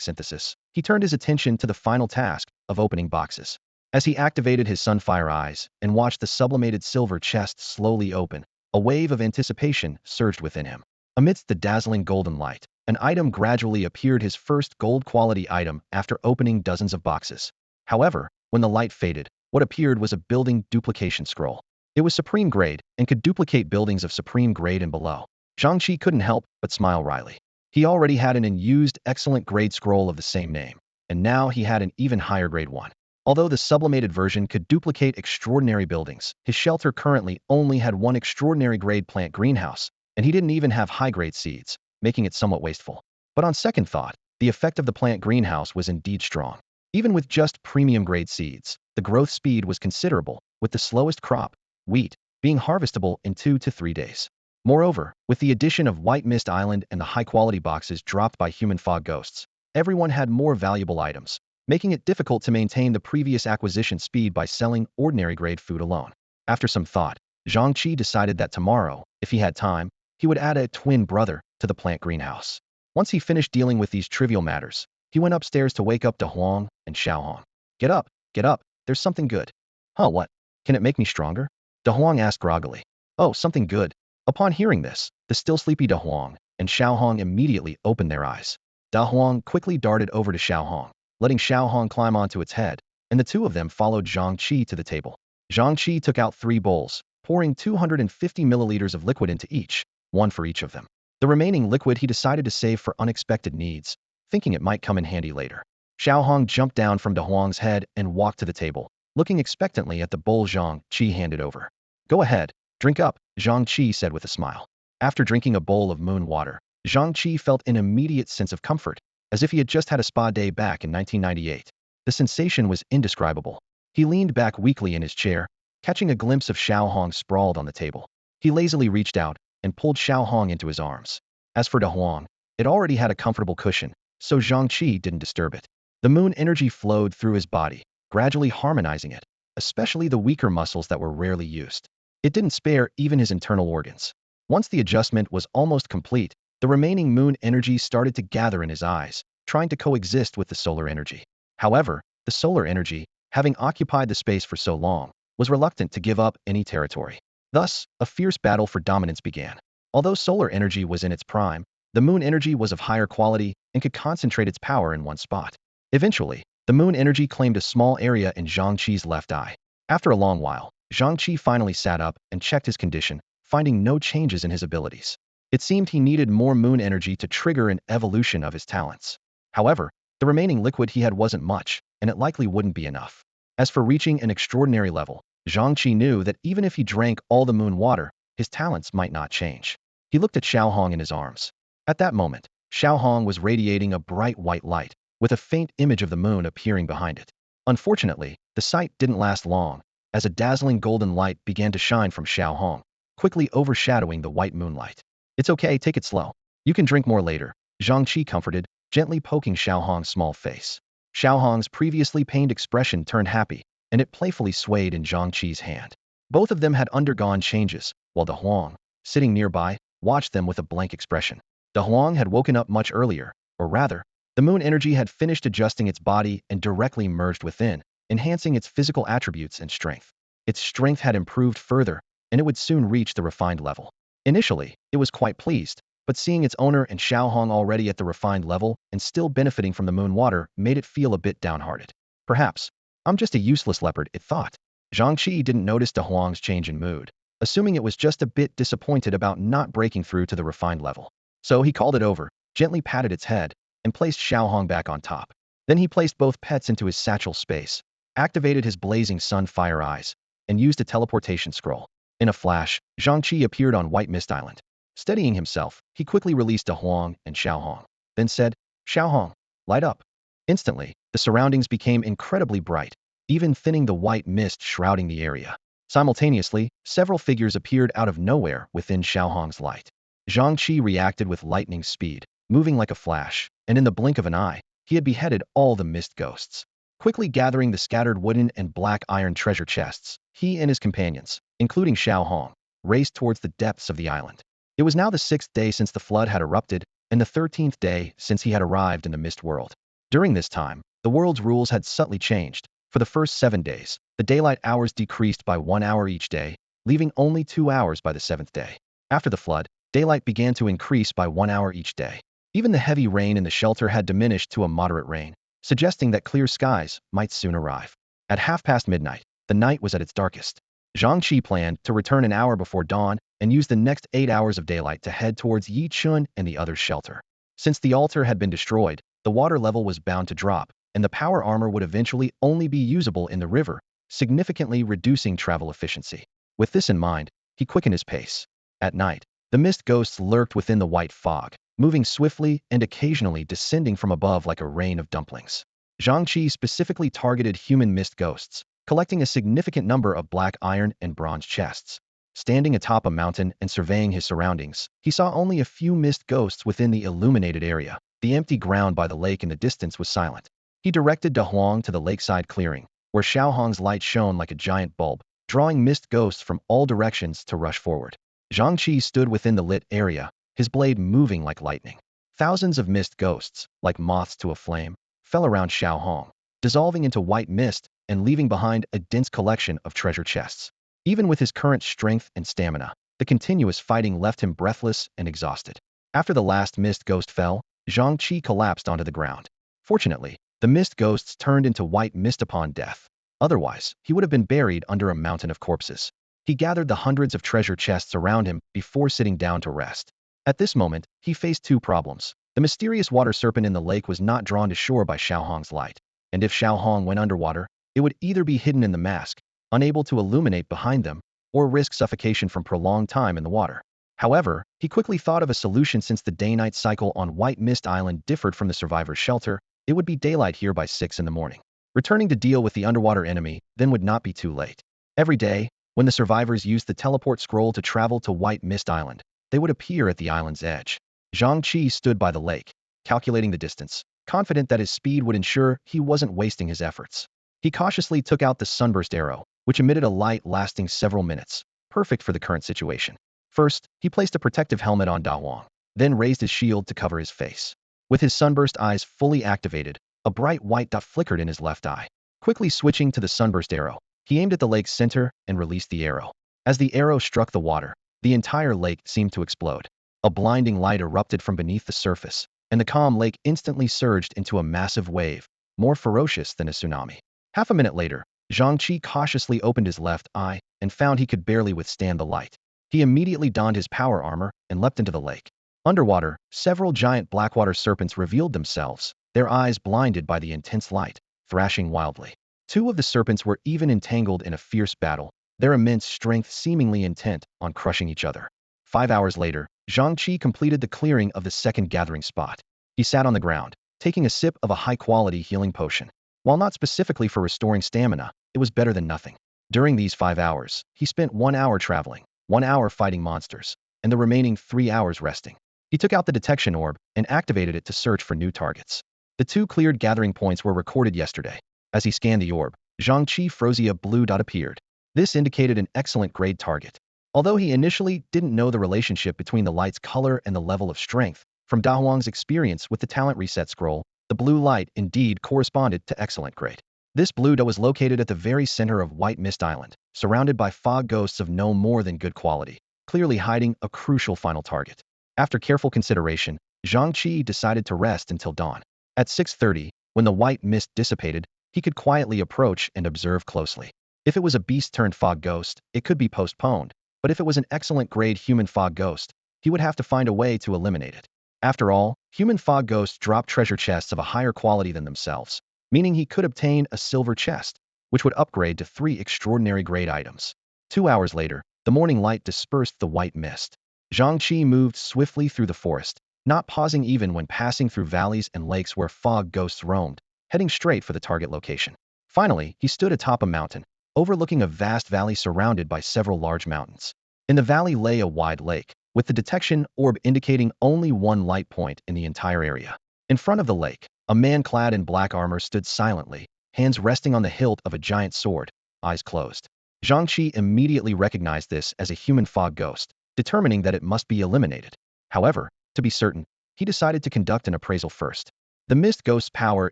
synthesis, he turned his attention to the final task of opening boxes. As he activated his sunfire eyes and watched the sublimated silver chest slowly open, a wave of anticipation surged within him. Amidst the dazzling golden light, an item gradually appeared, his first gold-quality item after opening dozens of boxes. However, when the light faded, what appeared was a building duplication scroll. It was supreme grade and could duplicate buildings of supreme grade and below. Zhang Chi couldn't help but smile wryly. He already had an unused excellent grade scroll of the same name, and now he had an even higher grade one. Although the sublimated version could duplicate extraordinary buildings, his shelter currently only had 1 extraordinary grade plant greenhouse, and he didn't even have high-grade seeds, making it somewhat wasteful. But on second thought, the effect of the plant greenhouse was indeed strong. Even with just premium-grade seeds, the growth speed was considerable, with the slowest crop, wheat, being harvestable in 2 to 3 days. Moreover, with the addition of White Mist Island and the high-quality boxes dropped by human fog ghosts, everyone had more valuable items, making it difficult to maintain the previous acquisition speed by selling ordinary-grade food alone. After some thought, Zhang Chi decided that tomorrow, if he had time, he would add a twin brother to the plant greenhouse. Once he finished dealing with these trivial matters, he went upstairs to wake up De Huang and Xiao Hong. Get up, there's something good. Huh, what? Can it make me stronger? De Huang asked groggily. Oh, something good. Upon hearing this, the still sleepy De Huang and Xiao Hong immediately opened their eyes. De Huang quickly darted over to Xiao Hong, letting Xiao Hong climb onto its head, and the two of them followed Zhang Chi to the table. Zhang Chi took out 3 bowls, pouring 250 milliliters of liquid into each, 1 for each of them. The remaining liquid he decided to save for unexpected needs, thinking it might come in handy later. Xiao Hong jumped down from De Huang's head and walked to the table, looking expectantly at the bowl Zhang Chi handed over. Go ahead, drink up, Zhang Chi said with a smile. After drinking a bowl of moon water, Zhang Chi felt an immediate sense of comfort, as if he had just had a spa day back in 1998. The sensation was indescribable. He leaned back weakly in his chair, catching a glimpse of Xiao Hong sprawled on the table. He lazily reached out and pulled Xiao Hong into his arms. As for De Huang, it already had a comfortable cushion, so Zhang Chi didn't disturb it. The moon energy flowed through his body, gradually harmonizing it, especially the weaker muscles that were rarely used. It didn't spare even his internal organs. Once the adjustment was almost complete, the remaining moon energy started to gather in his eyes, trying to coexist with the solar energy. However, the solar energy, having occupied the space for so long, was reluctant to give up any territory. Thus, a fierce battle for dominance began. Although solar energy was in its prime, the moon energy was of higher quality and could concentrate its power in one spot. Eventually, the moon energy claimed a small area in Zhang Chi's left eye. After a long while, Zhang Chi finally sat up and checked his condition, finding no changes in his abilities. It seemed he needed more moon energy to trigger an evolution of his talents. However, the remaining liquid he had wasn't much, and it likely wouldn't be enough. As for reaching an extraordinary level, Zhang Chi knew that even if he drank all the moon water, his talents might not change. He looked at Xiao Hong in his arms. At that moment, Xiao Hong was radiating a bright white light, with a faint image of the moon appearing behind it. Unfortunately, the sight didn't last long, as a dazzling golden light began to shine from Xiao Hong, quickly overshadowing the white moonlight. It's okay, take it slow. You can drink more later, Zhang Chi comforted, gently poking Xiao Hong's small face. Xiao Hong's previously pained expression turned happy, and it playfully swayed in Zhang Chi's hand. Both of them had undergone changes, while De Huang, sitting nearby, watched them with a blank expression. De Huang had woken up much earlier, or rather, The moon energy had finished adjusting its body and directly merged within, enhancing its physical attributes and strength. Its strength had improved further, and it would soon reach the refined level. Initially, it was quite pleased, but seeing its owner and Xiaohong already at the refined level and still benefiting from the moon water made it feel a bit downhearted. Perhaps, I'm just a useless leopard, it thought. Zhang Chi didn't notice De Huang's change in mood, assuming it was just a bit disappointed about not breaking through to the refined level. So he called it over, gently patted its head, and placed Xiaohong back on top. Then he placed both pets into his satchel space, activated his blazing sun fire eyes, and used a teleportation scroll. In a flash, Zhang Chi appeared on White Mist Island. Steadying himself, he quickly released De Huang and Xiaohong, then said, "Xiaohong, light up." Instantly, the surroundings became incredibly bright, even thinning the white mist shrouding the area. Simultaneously, several figures appeared out of nowhere within Xiaohong's light. Zhang Chi reacted with lightning speed, moving like a flash, and in the blink of an eye, he had beheaded all the mist ghosts. Quickly gathering the scattered wooden and black iron treasure chests, he and his companions, including Xiaohong, raced towards the depths of the island. It was now the 6th day since the flood had erupted, and the 13th day since he had arrived in the mist world. During this time, the world's rules had subtly changed. For the first 7 days, the daylight hours decreased by 1 hour each day, leaving only 2 hours by the 7th day. After the flood, daylight began to increase by 1 hour each day. Even the heavy rain in the shelter had diminished to a moderate rain, suggesting that clear skies might soon arrive. At midnight, the night was at its darkest. Zhang Chi planned to return an hour before dawn and use the next 8 hours of daylight to head towards Yi Chun and the others' shelter. Since the altar had been destroyed, the water level was bound to drop, and the power armor would eventually only be usable in the river, significantly reducing travel efficiency. With this in mind, he quickened his pace. At night, the mist ghosts lurked within the white fog, moving swiftly and occasionally descending from above like a rain of dumplings. Zhang Chi specifically targeted human mist ghosts, collecting a significant number of black iron and bronze chests. Standing atop a mountain and surveying his surroundings, he saw only a few mist ghosts within the illuminated area. The empty ground by the lake in the distance was silent. He directed De Huang to the lakeside clearing, where Xiaohong's light shone like a giant bulb, drawing mist ghosts from all directions to rush forward. Zhang Chi stood within the lit area, his blade moving like lightning. Thousands of mist ghosts, like moths to a flame, fell around Xiaohong, dissolving into white mist and leaving behind a dense collection of treasure chests. Even with his current strength and stamina, the continuous fighting left him breathless and exhausted. After the last mist ghost fell, Zhang Chi collapsed onto the ground. Fortunately, the mist ghosts turned into white mist upon death. Otherwise, he would have been buried under a mountain of corpses. He gathered the hundreds of treasure chests around him before sitting down to rest. At this moment, he faced 2 problems. The mysterious water serpent in the lake was not drawn to shore by Xiaohong's light, and if Xiaohong went underwater, it would either be hidden in the mask, unable to illuminate behind them, or risk suffocation from prolonged time in the water. However, he quickly thought of a solution. Since the day-night cycle on White Mist Island differed from the survivor's shelter, it would be daylight here by 6 in the morning. Returning to deal with the underwater enemy then would not be too late. Every day, when the survivors used the teleport scroll to travel to White Mist Island, they would appear at the island's edge. Zhang Chi stood by the lake, calculating the distance, confident that his speed would ensure he wasn't wasting his efforts. He cautiously took out the sunburst arrow, which emitted a light lasting several minutes, perfect for the current situation. First, he placed a protective helmet on Da Huang, then raised his shield to cover his face. With his sunburst eyes fully activated, a bright white dot flickered in his left eye. Quickly switching to the sunburst arrow, he aimed at the lake's center and released the arrow. As the arrow struck the water, the entire lake seemed to explode. A blinding light erupted from beneath the surface, and the calm lake instantly surged into a massive wave, more ferocious than a tsunami. Half a minute later, Zhang Chi cautiously opened his left eye and found he could barely withstand the light. He immediately donned his power armor and leapt into the lake. Underwater, several giant blackwater serpents revealed themselves, their eyes blinded by the intense light, thrashing wildly. 2 of the serpents were even entangled in a fierce battle, their immense strength seemingly intent on crushing each other. 5 hours later, Zhang Chi completed the clearing of the second gathering spot. He sat on the ground, taking a sip of a high-quality healing potion. While not specifically for restoring stamina, it was better than nothing. During these 5 hours, he spent 1 hour traveling, 1 hour fighting monsters, and the remaining 3 hours resting. He took out the detection orb and activated it to search for new targets. The 2 cleared gathering points were recorded yesterday. As he scanned the orb, Zhang Chi froze a blue dot appeared. This indicated an excellent grade target. Although he initially didn't know the relationship between the light's color and the level of strength, from Da Huang's experience with the talent reset scroll, The blue light indeed corresponded to excellent grade. This blue dot was located at the very center of White Mist Island, surrounded by fog ghosts of no more than good quality, clearly hiding a crucial final target. After careful consideration, Zhang Chi decided to rest until dawn. At 6:30, when the white mist dissipated, he could quietly approach and observe closely. If it was a beast-turned-fog ghost, it could be postponed, but if it was an excellent-grade human fog ghost, he would have to find a way to eliminate it. After all, human fog ghosts drop treasure chests of a higher quality than themselves, meaning he could obtain a silver chest, which would upgrade to 3 extraordinary-grade items. 2 hours later, the morning light dispersed the white mist. Zhang Chi moved swiftly through the forest, not pausing even when passing through valleys and lakes where fog ghosts roamed, heading straight for the target location. Finally, he stood atop a mountain, overlooking a vast valley surrounded by several large mountains. In the valley lay a wide lake, with the detection orb indicating only one light point in the entire area. In front of the lake, a man clad in black armor stood silently, hands resting on the hilt of a giant sword, eyes closed. Zhang Chi immediately recognized this as a human fog ghost, determining that it must be eliminated. However, to be certain, he decided to conduct an appraisal first. The Mist Ghost's power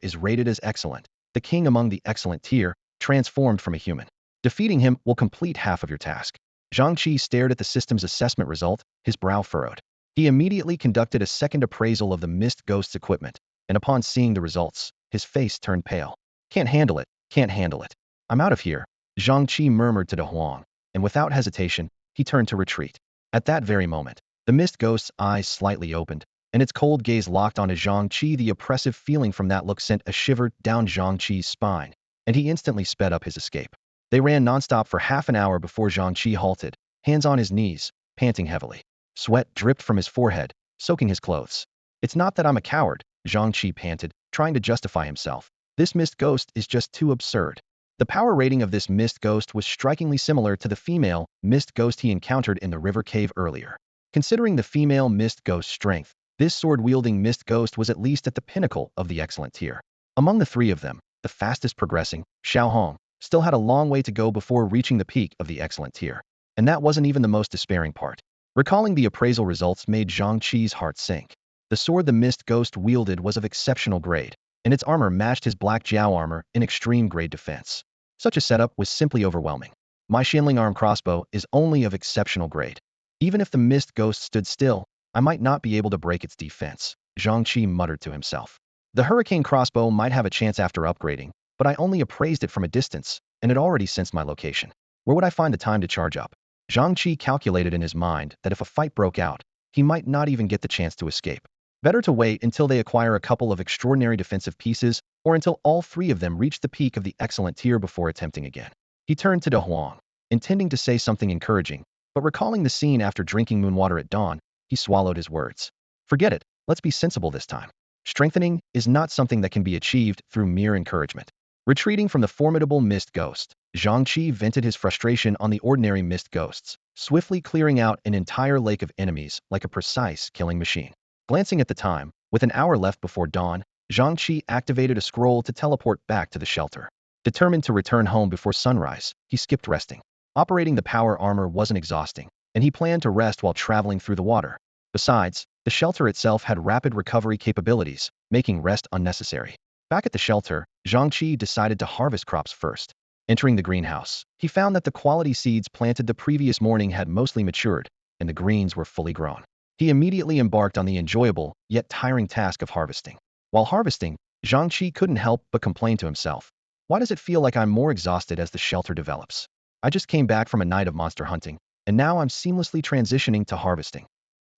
is rated as excellent, the king among the excellent tier, transformed from a human. Defeating him will complete half of your task. Zhang Chi stared at the system's assessment result, his brow furrowed. He immediately conducted a second appraisal of the Mist Ghost's equipment, and upon seeing the results, his face turned pale. Can't handle it, can't handle it. I'm out of here, Zhang Chi murmured to De Huang, and without hesitation, he turned to retreat. At that very moment, the Mist Ghost's eyes slightly opened, and its cold gaze locked onto Zhang Chi. The oppressive feeling from that look sent a shiver down Zhang Chi's spine, and he instantly sped up his escape. They ran nonstop for half an hour before Zhang Chi halted, hands on his knees, panting heavily. Sweat dripped from his forehead, soaking his clothes. It's not that I'm a coward, Zhang Chi panted, trying to justify himself. This Mist Ghost is just too absurd. The power rating of this Mist Ghost was strikingly similar to the female Mist Ghost he encountered in the river cave earlier. Considering the female Mist Ghost's strength, this sword-wielding Mist Ghost was at least at the pinnacle of the excellent tier. Among the three of them, the fastest progressing, Xiaohong, still had a long way to go before reaching the peak of the excellent tier. And that wasn't even the most despairing part. Recalling the appraisal results made Zhang Chi's heart sink. The sword the Mist Ghost wielded was of exceptional grade, and its armor matched his black Jiao armor in extreme grade defense. Such a setup was simply overwhelming. My Shinling arm crossbow is only of exceptional grade. Even if the Mist Ghost stood still, I might not be able to break its defense, Zhang Chi muttered to himself. The Hurricane crossbow might have a chance after upgrading, but I only appraised it from a distance, and it already sensed my location. Where would I find the time to charge up? Zhang Chi calculated in his mind that if a fight broke out, he might not even get the chance to escape. Better to wait until they acquire a couple of extraordinary defensive pieces, or until all three of them reach the peak of the excellent tier before attempting again. He turned to De Huang, intending to say something encouraging, but recalling the scene after drinking moonwater at dawn, he swallowed his words. Forget it, let's be sensible this time. Strengthening is not something that can be achieved through mere encouragement. Retreating from the formidable Mist Ghost, Zhang Chi vented his frustration on the ordinary Mist Ghosts, swiftly clearing out an entire lake of enemies like a precise killing machine. Glancing at the time, with an hour left before dawn, Zhang Chi activated a scroll to teleport back to the shelter. Determined to return home before sunrise, he skipped resting. Operating the power armor wasn't exhausting, and he planned to rest while traveling through the water. Besides, the shelter itself had rapid recovery capabilities, making rest unnecessary. Back at the shelter, Zhang Chi decided to harvest crops first. Entering the greenhouse, he found that the quality seeds planted the previous morning had mostly matured, and the greens were fully grown. He immediately embarked on the enjoyable, yet tiring task of harvesting. While harvesting, Zhang Chi couldn't help but complain to himself. Why does it feel like I'm more exhausted as the shelter develops? I just came back from a night of monster hunting, and now I'm seamlessly transitioning to harvesting.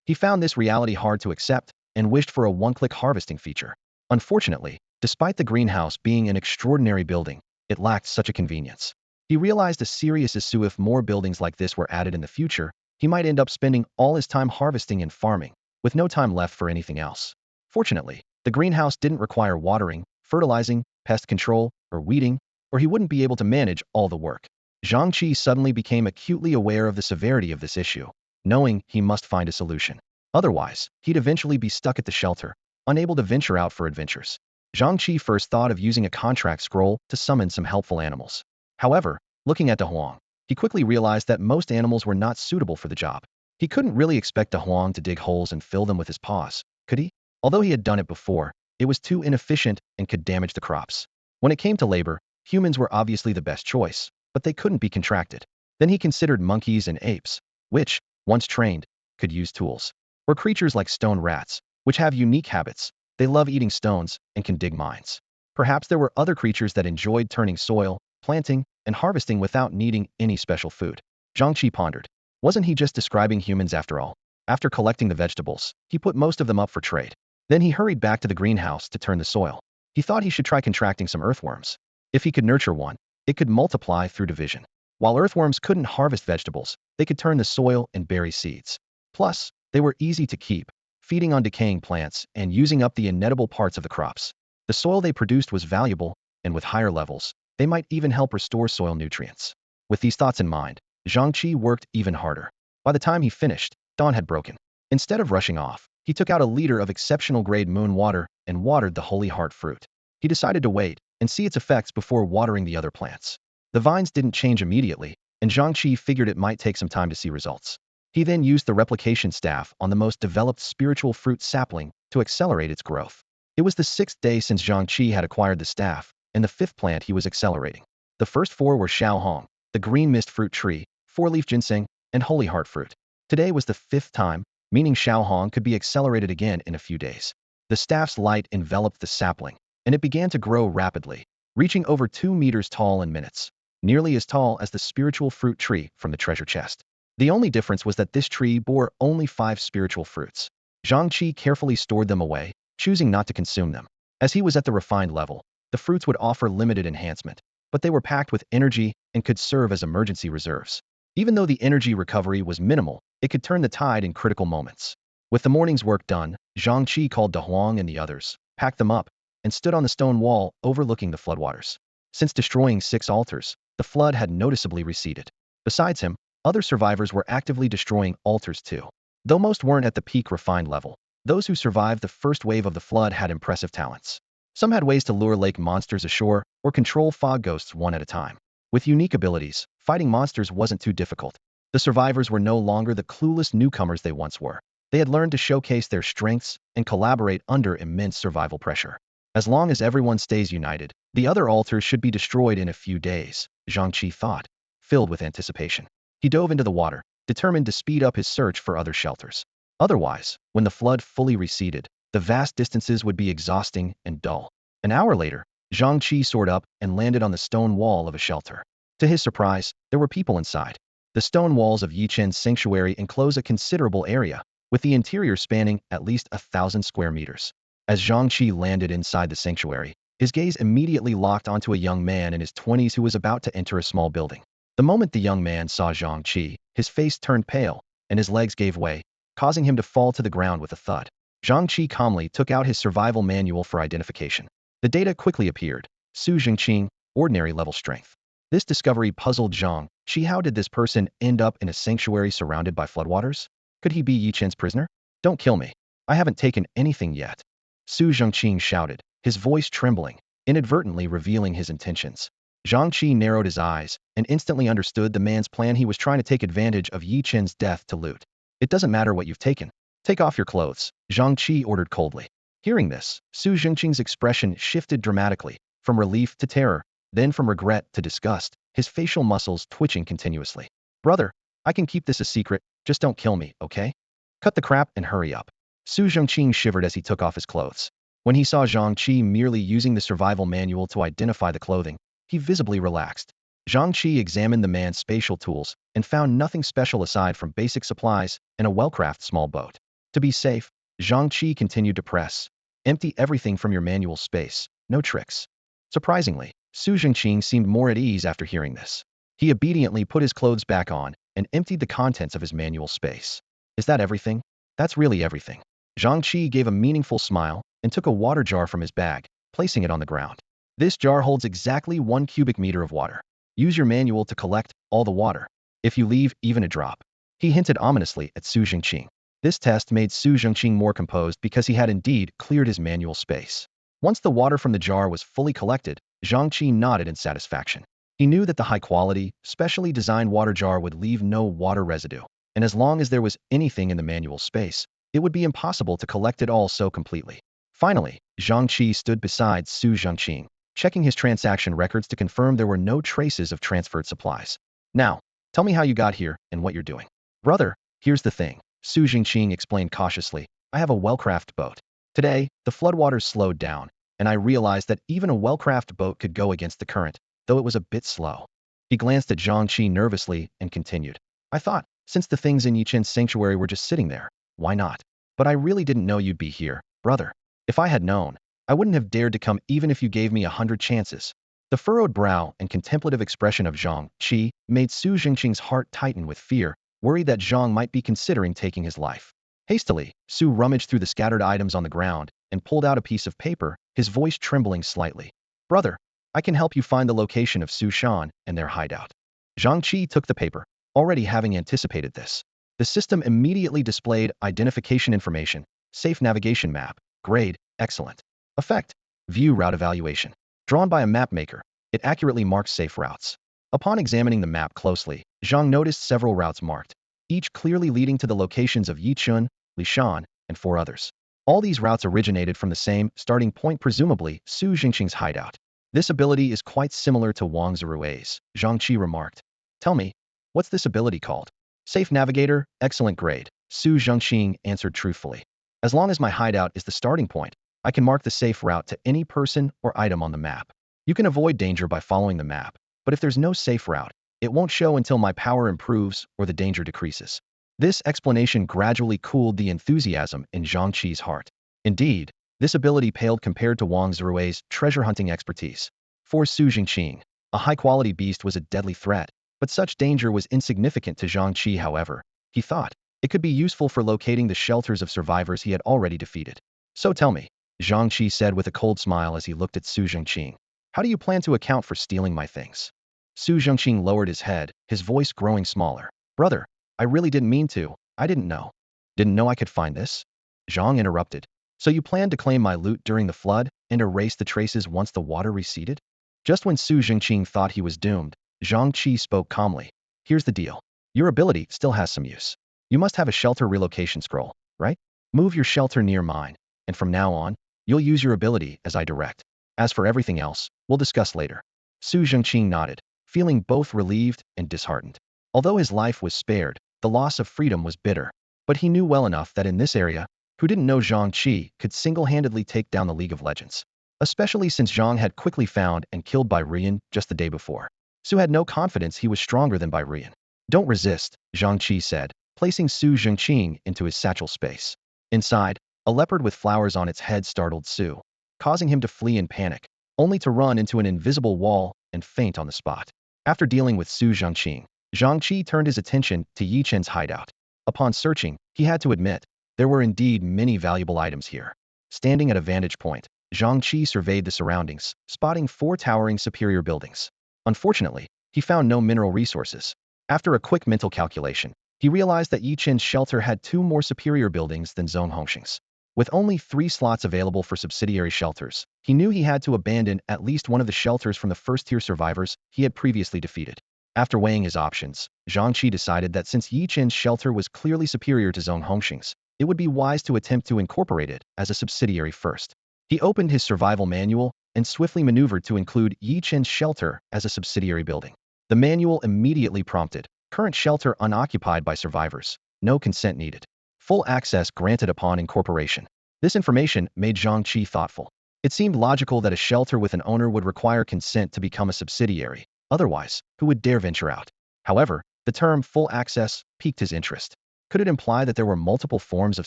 He found this reality hard to accept, and wished for a one-click harvesting feature. Unfortunately, despite the greenhouse being an extraordinary building, it lacked such a convenience. He realized a serious issue: if more buildings like this were added in the future, he might end up spending all his time harvesting and farming, with no time left for anything else. Fortunately, the greenhouse didn't require watering, fertilizing, pest control, or weeding, or he wouldn't be able to manage all the work. Zhang Chi suddenly became acutely aware of the severity of this issue, knowing he must find a solution. Otherwise, he'd eventually be stuck at the shelter, unable to venture out for adventures. Zhang Chi first thought of using a contract scroll to summon some helpful animals. However, looking at De Huang, he quickly realized that most animals were not suitable for the job. He couldn't really expect De Huang to dig holes and fill them with his paws, could he? Although he had done it before, It was too inefficient and could damage the crops. When it came to labor, humans were obviously the best choice, but they couldn't be contracted. Then he considered monkeys and apes, which, once trained, could use tools. Or creatures like stone rats, which have unique habits. They love eating stones and can dig mines. Perhaps there were other creatures that enjoyed turning soil, planting, and harvesting without needing any special food. Zhang Chi pondered. Wasn't he just describing humans after all? After collecting the vegetables, he put most of them up for trade. Then he hurried back to the greenhouse to turn the soil. He thought he should try contracting some earthworms. If he could nurture one, it could multiply through division. While earthworms couldn't harvest vegetables, they could turn the soil and bury seeds. Plus, they were easy to keep, feeding on decaying plants and using up the inedible parts of the crops. The soil they produced was valuable, and with higher levels, they might even help restore soil nutrients. With these thoughts in mind, Zhang Chi worked even harder. By the time he finished, dawn had broken. Instead of rushing off, he took out a liter of exceptional grade moon water and watered the holy heart fruit. He decided to wait and see its effects before watering the other plants. The vines didn't change immediately, and Zhang Chi figured it might take some time to see results. He then used the replication staff on the most developed spiritual fruit sapling to accelerate its growth. It was the 6th day since Zhang Chi had acquired the staff, and the 5th plant he was accelerating. The first 4 were Xiaohong, the green mist fruit tree, 4-leaf ginseng, and holy heart fruit. Today was the 5th time, meaning Xiaohong could be accelerated again in a few days. The staff's light enveloped the sapling, and it began to grow rapidly, reaching over 2 meters tall in minutes, nearly as tall as the spiritual fruit tree from the treasure chest. The only difference was that this tree bore only 5 spiritual fruits. Zhang Chi carefully stored them away, choosing not to consume them. As he was at the refined level, the fruits would offer limited enhancement, but they were packed with energy and could serve as emergency reserves. Even though the energy recovery was minimal, it could turn the tide in critical moments. With the morning's work done, Zhang Chi called De Huang and the others, packed them up, and stood on the stone wall overlooking the floodwaters. Since destroying 6 altars, the flood had noticeably receded. Besides him, other survivors were actively destroying altars too. Though most weren't at the peak refined level, those who survived the first wave of the flood had impressive talents. Some had ways to lure lake monsters ashore or control fog ghosts one at a time. With unique abilities, fighting monsters wasn't too difficult. The survivors were no longer the clueless newcomers they once were. They had learned to showcase their strengths and collaborate under immense survival pressure. As long as everyone stays united, the other altars should be destroyed in a few days, Zhang Chi thought, filled with anticipation. He dove into the water, determined to speed up his search for other shelters. Otherwise, when the flood fully receded, the vast distances would be exhausting and dull. An hour later, Zhang Chi soared up and landed on the stone wall of a shelter. To his surprise, there were people inside. The stone walls of Yichen's sanctuary enclose a considerable area, with the interior spanning at least 1,000 square meters. As Zhang Chi landed inside the sanctuary, his gaze immediately locked onto a young man in his 20s who was about to enter a small building. The moment the young man saw Zhang Chi, his face turned pale, and his legs gave way, causing him to fall to the ground with a thud. Zhang Chi calmly took out his survival manual for identification. The data quickly appeared. Su Zhengqing, ordinary level strength. This discovery puzzled Zhang Chi. How did this person end up in a sanctuary surrounded by floodwaters? Could he be Yichen's prisoner? Don't kill me. I haven't taken anything yet. Su Zhengqing shouted, his voice trembling, inadvertently revealing his intentions. Zhang Chi narrowed his eyes and instantly understood the man's plan. He was trying to take advantage of Yichen's death to loot. It doesn't matter what you've taken. Take off your clothes, Zhang Chi ordered coldly. Hearing this, Su Zhengqing's expression shifted dramatically, from relief to terror, then from regret to disgust, his facial muscles twitching continuously. Brother, I can keep this a secret, just don't kill me, okay? Cut the crap and hurry up. Su Zhengqing shivered as he took off his clothes. When he saw Zhang Chi merely using the survival manual to identify the clothing, he visibly relaxed. Zhang Chi examined the man's spatial tools and found nothing special aside from basic supplies and a well-crafted small boat. To be safe, Zhang Chi continued to press. Empty everything from your manual space, no tricks. Surprisingly, Su Zhengqing seemed more at ease after hearing this. He obediently put his clothes back on and emptied the contents of his manual space. Is that everything? That's really everything. Zhang Chi gave a meaningful smile and took a water jar from his bag, placing it on the ground. This jar holds exactly 1 cubic meter of water. Use your manual to collect all the water. If you leave even a drop. He hinted ominously at Su Zhengqing. This test made Su Zhengqing more composed because he had indeed cleared his manual space. Once the water from the jar was fully collected, Zhang Chi nodded in satisfaction. He knew that the high-quality, specially designed water jar would leave no water residue, and as long as there was anything in the manual space, it would be impossible to collect it all so completely. Finally, Zhang Chi stood beside Su Zhengqing, checking his transaction records to confirm there were no traces of transferred supplies. Now, tell me how you got here and what you're doing. Brother, here's the thing, Su Zhengqing explained cautiously. I have a well-crafted boat. Today, the floodwaters slowed down, and I realized that even a well-crafted boat could go against the current, though it was a bit slow. He glanced at Zhang Chi nervously and continued. I thought, since the things in Yichen's sanctuary were just sitting there, why not? But I really didn't know you'd be here, brother. If I had known, I wouldn't have dared to come even if you gave me 100 chances. The furrowed brow and contemplative expression of Zhang Chi made Su Zhengqing's heart tighten with fear, worried that Zhang might be considering taking his life. Hastily, Su rummaged through the scattered items on the ground and pulled out a piece of paper, his voice trembling slightly. Brother, I can help you find the location of Su Shan and their hideout. Zhang Chi took the paper, already having anticipated this. The system immediately displayed identification information, safe navigation map, grade, excellent. Effect, view route evaluation. Drawn by a map maker, it accurately marks safe routes. Upon examining the map closely, Zhang noticed several routes marked, each clearly leading to the locations of Yichun, Lishan, and 4 others. All these routes originated from the same starting point, presumably Su Zhengqing's hideout. This ability is quite similar to Wang Zirui's, Zhang Chi remarked. Tell me, what's this ability called? Safe Navigator, excellent grade, Su Zhengqing answered truthfully. As long as my hideout is the starting point, I can mark the safe route to any person or item on the map. You can avoid danger by following the map, but if there's no safe route, it won't show until my power improves or the danger decreases. This explanation gradually cooled the enthusiasm in Zhang Chi's heart. Indeed, this ability paled compared to Wang Zirui's treasure hunting expertise. For Su Zhengqing, a high-quality beast was a deadly threat, but such danger was insignificant to Zhang Chi. However, he thought, it could be useful for locating the shelters of survivors he had already defeated. So tell me, Zhang Chi said with a cold smile as he looked at Su Zhengqing. How do you plan to account for stealing my things? Su Zhengqing lowered his head, his voice growing smaller. Brother, I really didn't mean to. I didn't know. Didn't know I could find this? Zhang interrupted. So you planned to claim my loot during the flood and erase the traces once the water receded? Just when Su Zhengqing thought he was doomed, Zhang Chi spoke calmly. Here's the deal. Your ability still has some use. You must have a shelter relocation scroll, right? Move your shelter near mine, and from now on, you'll use your ability as I direct. As for everything else, we'll discuss later. Su Zhengqing nodded, feeling both relieved and disheartened. Although his life was spared, the loss of freedom was bitter. But he knew well enough that in this area, who didn't know Zhang Chi could single-handedly take down the League of Legends. Especially since Zhang had quickly found and killed Bai Rian just the day before. Su had no confidence he was stronger than Bai Rian. Don't resist, Zhang Chi said, placing Su Zhengqing into his satchel space. Inside, a leopard with flowers on its head startled Su, causing him to flee in panic, only to run into an invisible wall and faint on the spot. After dealing with Su Zhengqing, Zhang Chi turned his attention to Yi Chen's hideout. Upon searching, he had to admit, there were indeed many valuable items here. Standing at a vantage point, Zhang Chi surveyed the surroundings, spotting 4 towering superior buildings. Unfortunately, he found no mineral resources. After a quick mental calculation, he realized that Yi Chen's shelter had 2 more superior buildings than Zhong Hongxing's. With only 3 slots available for subsidiary shelters, he knew he had to abandon at least one of the shelters from the first-tier survivors he had previously defeated. After weighing his options, Zhang Chi decided that since Yi Chen's shelter was clearly superior to Zhong Hongxing's, it would be wise to attempt to incorporate it as a subsidiary first. He opened his survival manual and swiftly maneuvered to include Yi Chen's shelter as a subsidiary building. The manual immediately prompted, current shelter unoccupied by survivors, no consent needed. Full access granted upon incorporation. This information made Zhang Chi thoughtful. It seemed logical that a shelter with an owner would require consent to become a subsidiary. Otherwise, who would dare venture out? However, the term full access piqued his interest. Could it imply that there were multiple forms of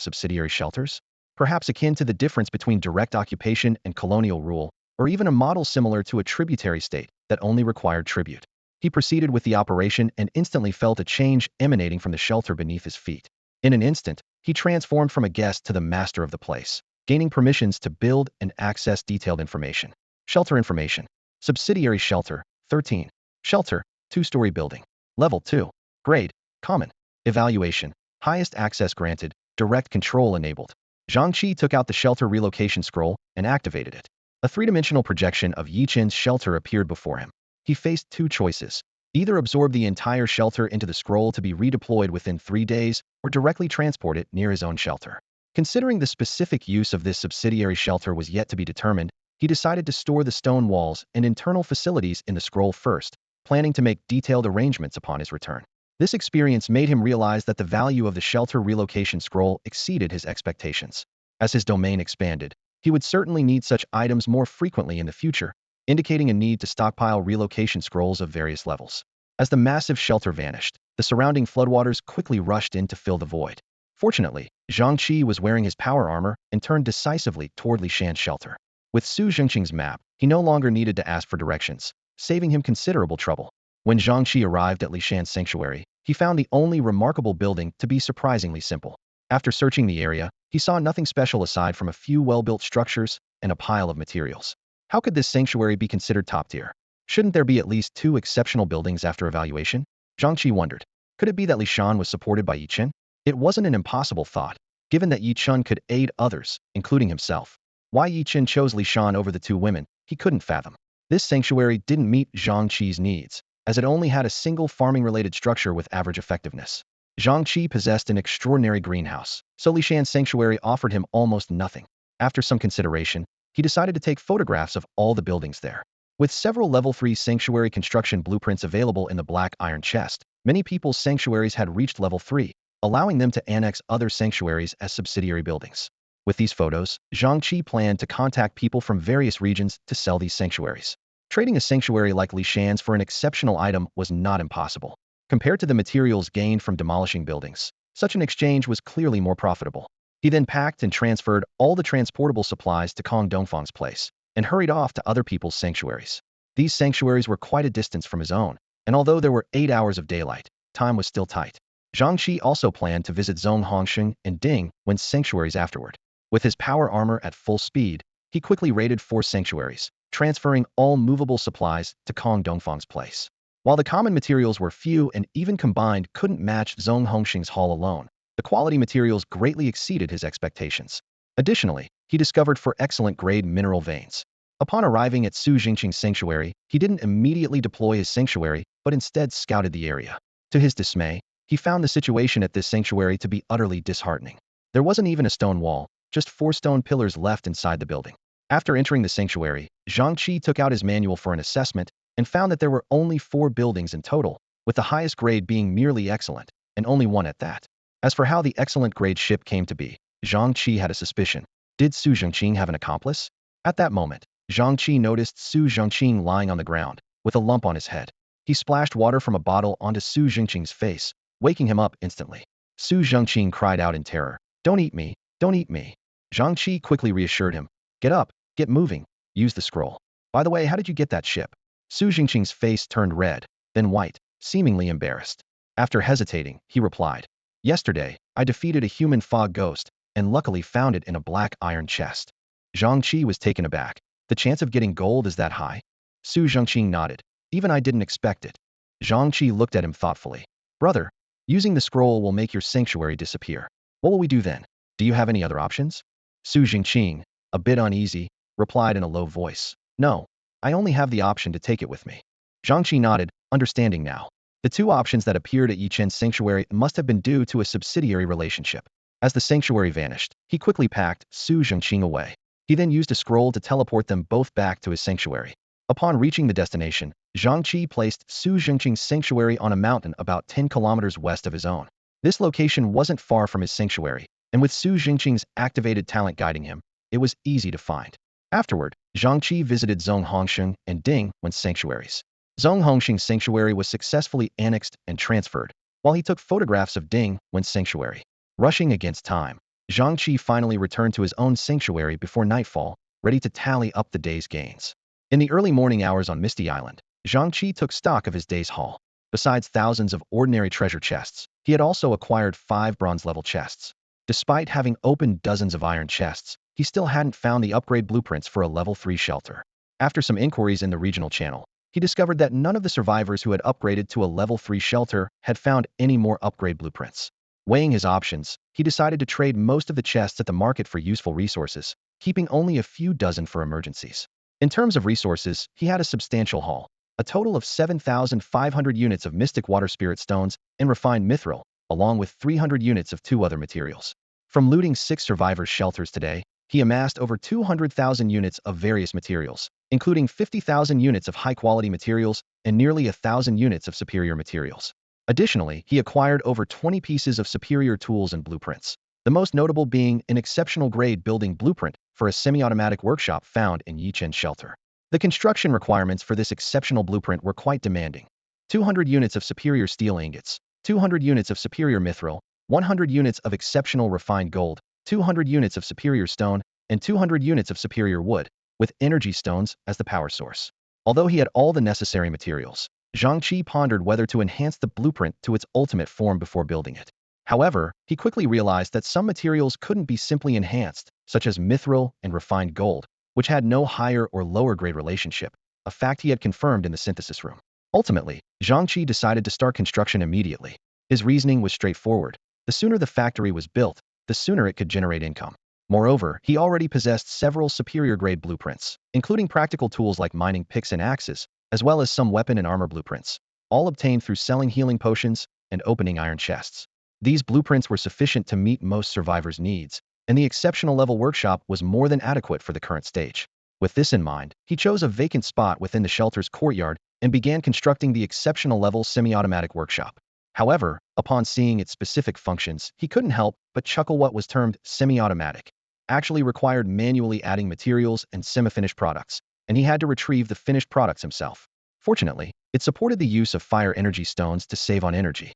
subsidiary shelters? Perhaps akin to the difference between direct occupation and colonial rule, or even a model similar to a tributary state that only required tribute. He proceeded with the operation and instantly felt a change emanating from the shelter beneath his feet. In an instant, he transformed from a guest to the master of the place, gaining permissions to build and access detailed information. Shelter information. Subsidiary shelter, 13. Shelter, 2-story building. Level 2. Grade, common. Evaluation. Highest access granted, direct control enabled. Zhang Chi took out the shelter relocation scroll and activated it. A 3-dimensional projection of Yi Chen's shelter appeared before him. He faced 2 choices. Either absorb the entire shelter into the scroll to be redeployed within 3 days, or directly transport it near his own shelter. Considering the specific use of this subsidiary shelter was yet to be determined, he decided to store the stone walls and internal facilities in the scroll first, planning to make detailed arrangements upon his return. This experience made him realize that the value of the shelter relocation scroll exceeded his expectations. As his domain expanded, he would certainly need such items more frequently in the future, indicating a need to stockpile relocation scrolls of various levels. As the massive shelter vanished, the surrounding floodwaters quickly rushed in to fill the void. Fortunately, Zhang Chi was wearing his power armor and turned decisively toward Li Shan's shelter. With Su Zhengqing's map, he no longer needed to ask for directions, saving him considerable trouble. When Zhang Chi arrived at Li Shan's sanctuary, he found the only remarkable building to be surprisingly simple. After searching the area, he saw nothing special aside from a few well-built structures and a pile of materials. How could this sanctuary be considered top-tier? Shouldn't there be at least 2 exceptional buildings after evaluation? Zhang Chi wondered. Could it be that Li Shan was supported by Yi Chen? It wasn't an impossible thought, given that Yi Chen could aid others, including himself. Why Yi Chen chose Li Shan over the 2 women, he couldn't fathom. This sanctuary didn't meet Zhang Chi's needs, as it only had a single farming-related structure with average effectiveness. Zhang Chi possessed an extraordinary greenhouse, so Li Shan's sanctuary offered him almost nothing. After some consideration, he decided to take photographs of all the buildings there. With several level 3 sanctuary construction blueprints available in the black iron chest, many people's sanctuaries had reached level 3, allowing them to annex other sanctuaries as subsidiary buildings. With these photos, Zhang Chi planned to contact people from various regions to sell these sanctuaries. Trading a sanctuary like Li Shan's for an exceptional item was not impossible. Compared to the materials gained from demolishing buildings, such an exchange was clearly more profitable. He then packed and transferred all the transportable supplies to Kong Dongfang's place, and hurried off to other people's sanctuaries. These sanctuaries were quite a distance from his own, and although there were 8 hours of daylight, time was still tight. Zhang Chi also planned to visit Zhong Hongsheng and Ding Wen's sanctuaries afterward. With his power armor at full speed, he quickly raided 4 sanctuaries, transferring all movable supplies to Kong Dongfang's place. While the common materials were few and even combined couldn't match Zhong Hongsheng's haul alone, the quality materials greatly exceeded his expectations. Additionally, he discovered 4 excellent grade mineral veins. Upon arriving at Su Jingqing's sanctuary, he didn't immediately deploy his sanctuary, but instead scouted the area. To his dismay, he found the situation at this sanctuary to be utterly disheartening. There wasn't even a stone wall, just 4 stone pillars left inside the building. After entering the sanctuary, Zhang Chi took out his manual for an assessment and found that there were only 4 buildings in total, with the highest grade being merely excellent, and only one at that. As for how the excellent grade ship came to be, Zhang Chi had a suspicion. Did Su Zhengqing have an accomplice? At that moment, Zhang Chi noticed Su Zhengqing lying on the ground, with a lump on his head. He splashed water from a bottle onto Su Zhengqing's face, waking him up instantly. Su Zhengqing cried out in terror, "Don't eat me, don't eat me." Zhang Chi quickly reassured him, "Get up, get moving, use the scroll. By the way, how did you get that ship?" Su Zhengqing's face turned red, then white, seemingly embarrassed. After hesitating, he replied, "Yesterday, I defeated a human fog ghost, and luckily found it in a black iron chest." Zhang Chi was taken aback. The chance of getting gold is that high? Su Zhengqing nodded. Even I didn't expect it. Zhang Chi looked at him thoughtfully. "Brother, using the scroll will make your sanctuary disappear. What will we do then? Do you have any other options?" Su Zhengqing, a bit uneasy, replied in a low voice, "No, I only have the option to take it with me." Zhang Chi nodded, understanding now. The 2 options that appeared at Yi Chen's sanctuary must have been due to a subsidiary relationship. As the sanctuary vanished, he quickly packed Su Zhengqing away. He then used a scroll to teleport them both back to his sanctuary. Upon reaching the destination, Zhang Chi placed Su Zhengqing's sanctuary on a mountain about 10 kilometers west of his own. This location wasn't far from his sanctuary, and with Su Zhengqing's activated talent guiding him, it was easy to find. Afterward, Zhang Chi visited Zhong Hongsheng and Ding Wen's sanctuaries. Zhong Hongsheng's sanctuary was successfully annexed and transferred, while he took photographs of Ding Wen's sanctuary. Rushing against time, Zhang Chi finally returned to his own sanctuary before nightfall, ready to tally up the day's gains. In the early morning hours on Misty Island, Zhang Chi took stock of his day's haul. Besides thousands of ordinary treasure chests, he had also acquired 5 bronze-level chests. Despite having opened dozens of iron chests, he still hadn't found the upgrade blueprints for a level 3 shelter. After some inquiries in the regional channel, he discovered that none of the survivors who had upgraded to a level 3 shelter had found any more upgrade blueprints. Weighing his options, he decided to trade most of the chests at the market for useful resources, keeping only a few dozen for emergencies. In terms of resources, he had a substantial haul, a total of 7,500 units of mystic water spirit stones and refined mithril, along with 300 units of 2 other materials. From looting 6 survivors' shelters today, he amassed over 200,000 units of various materials, including 50,000 units of high-quality materials and nearly 1,000 units of superior materials. Additionally, he acquired over 20 pieces of superior tools and blueprints, the most notable being an exceptional grade building blueprint for a semi-automatic workshop found in Yichen's shelter. The construction requirements for this exceptional blueprint were quite demanding. 200 units of superior steel ingots, 200 units of superior mithril, 100 units of exceptional refined gold, 200 units of superior stone, and 200 units of superior wood, with energy stones as the power source. Although he had all the necessary materials, Zhang Chi pondered whether to enhance the blueprint to its ultimate form before building it. However, he quickly realized that some materials couldn't be simply enhanced, such as mithril and refined gold, which had no higher or lower grade relationship, a fact he had confirmed in the synthesis room. Ultimately, Zhang Chi decided to start construction immediately. His reasoning was straightforward. The sooner the factory was built, the sooner it could generate income. Moreover, he already possessed several superior-grade blueprints, including practical tools like mining picks and axes, as well as some weapon and armor blueprints, all obtained through selling healing potions and opening iron chests. These blueprints were sufficient to meet most survivors' needs, and the exceptional level workshop was more than adequate for the current stage. With this in mind, he chose a vacant spot within the shelter's courtyard and began constructing the exceptional level semi-automatic workshop. However, upon seeing its specific functions, he couldn't help but chuckle. What was termed semi-automatic actually required manually adding materials and semi-finished products, and he had to retrieve the finished products himself. Fortunately, it supported the use of fire energy stones to save on energy.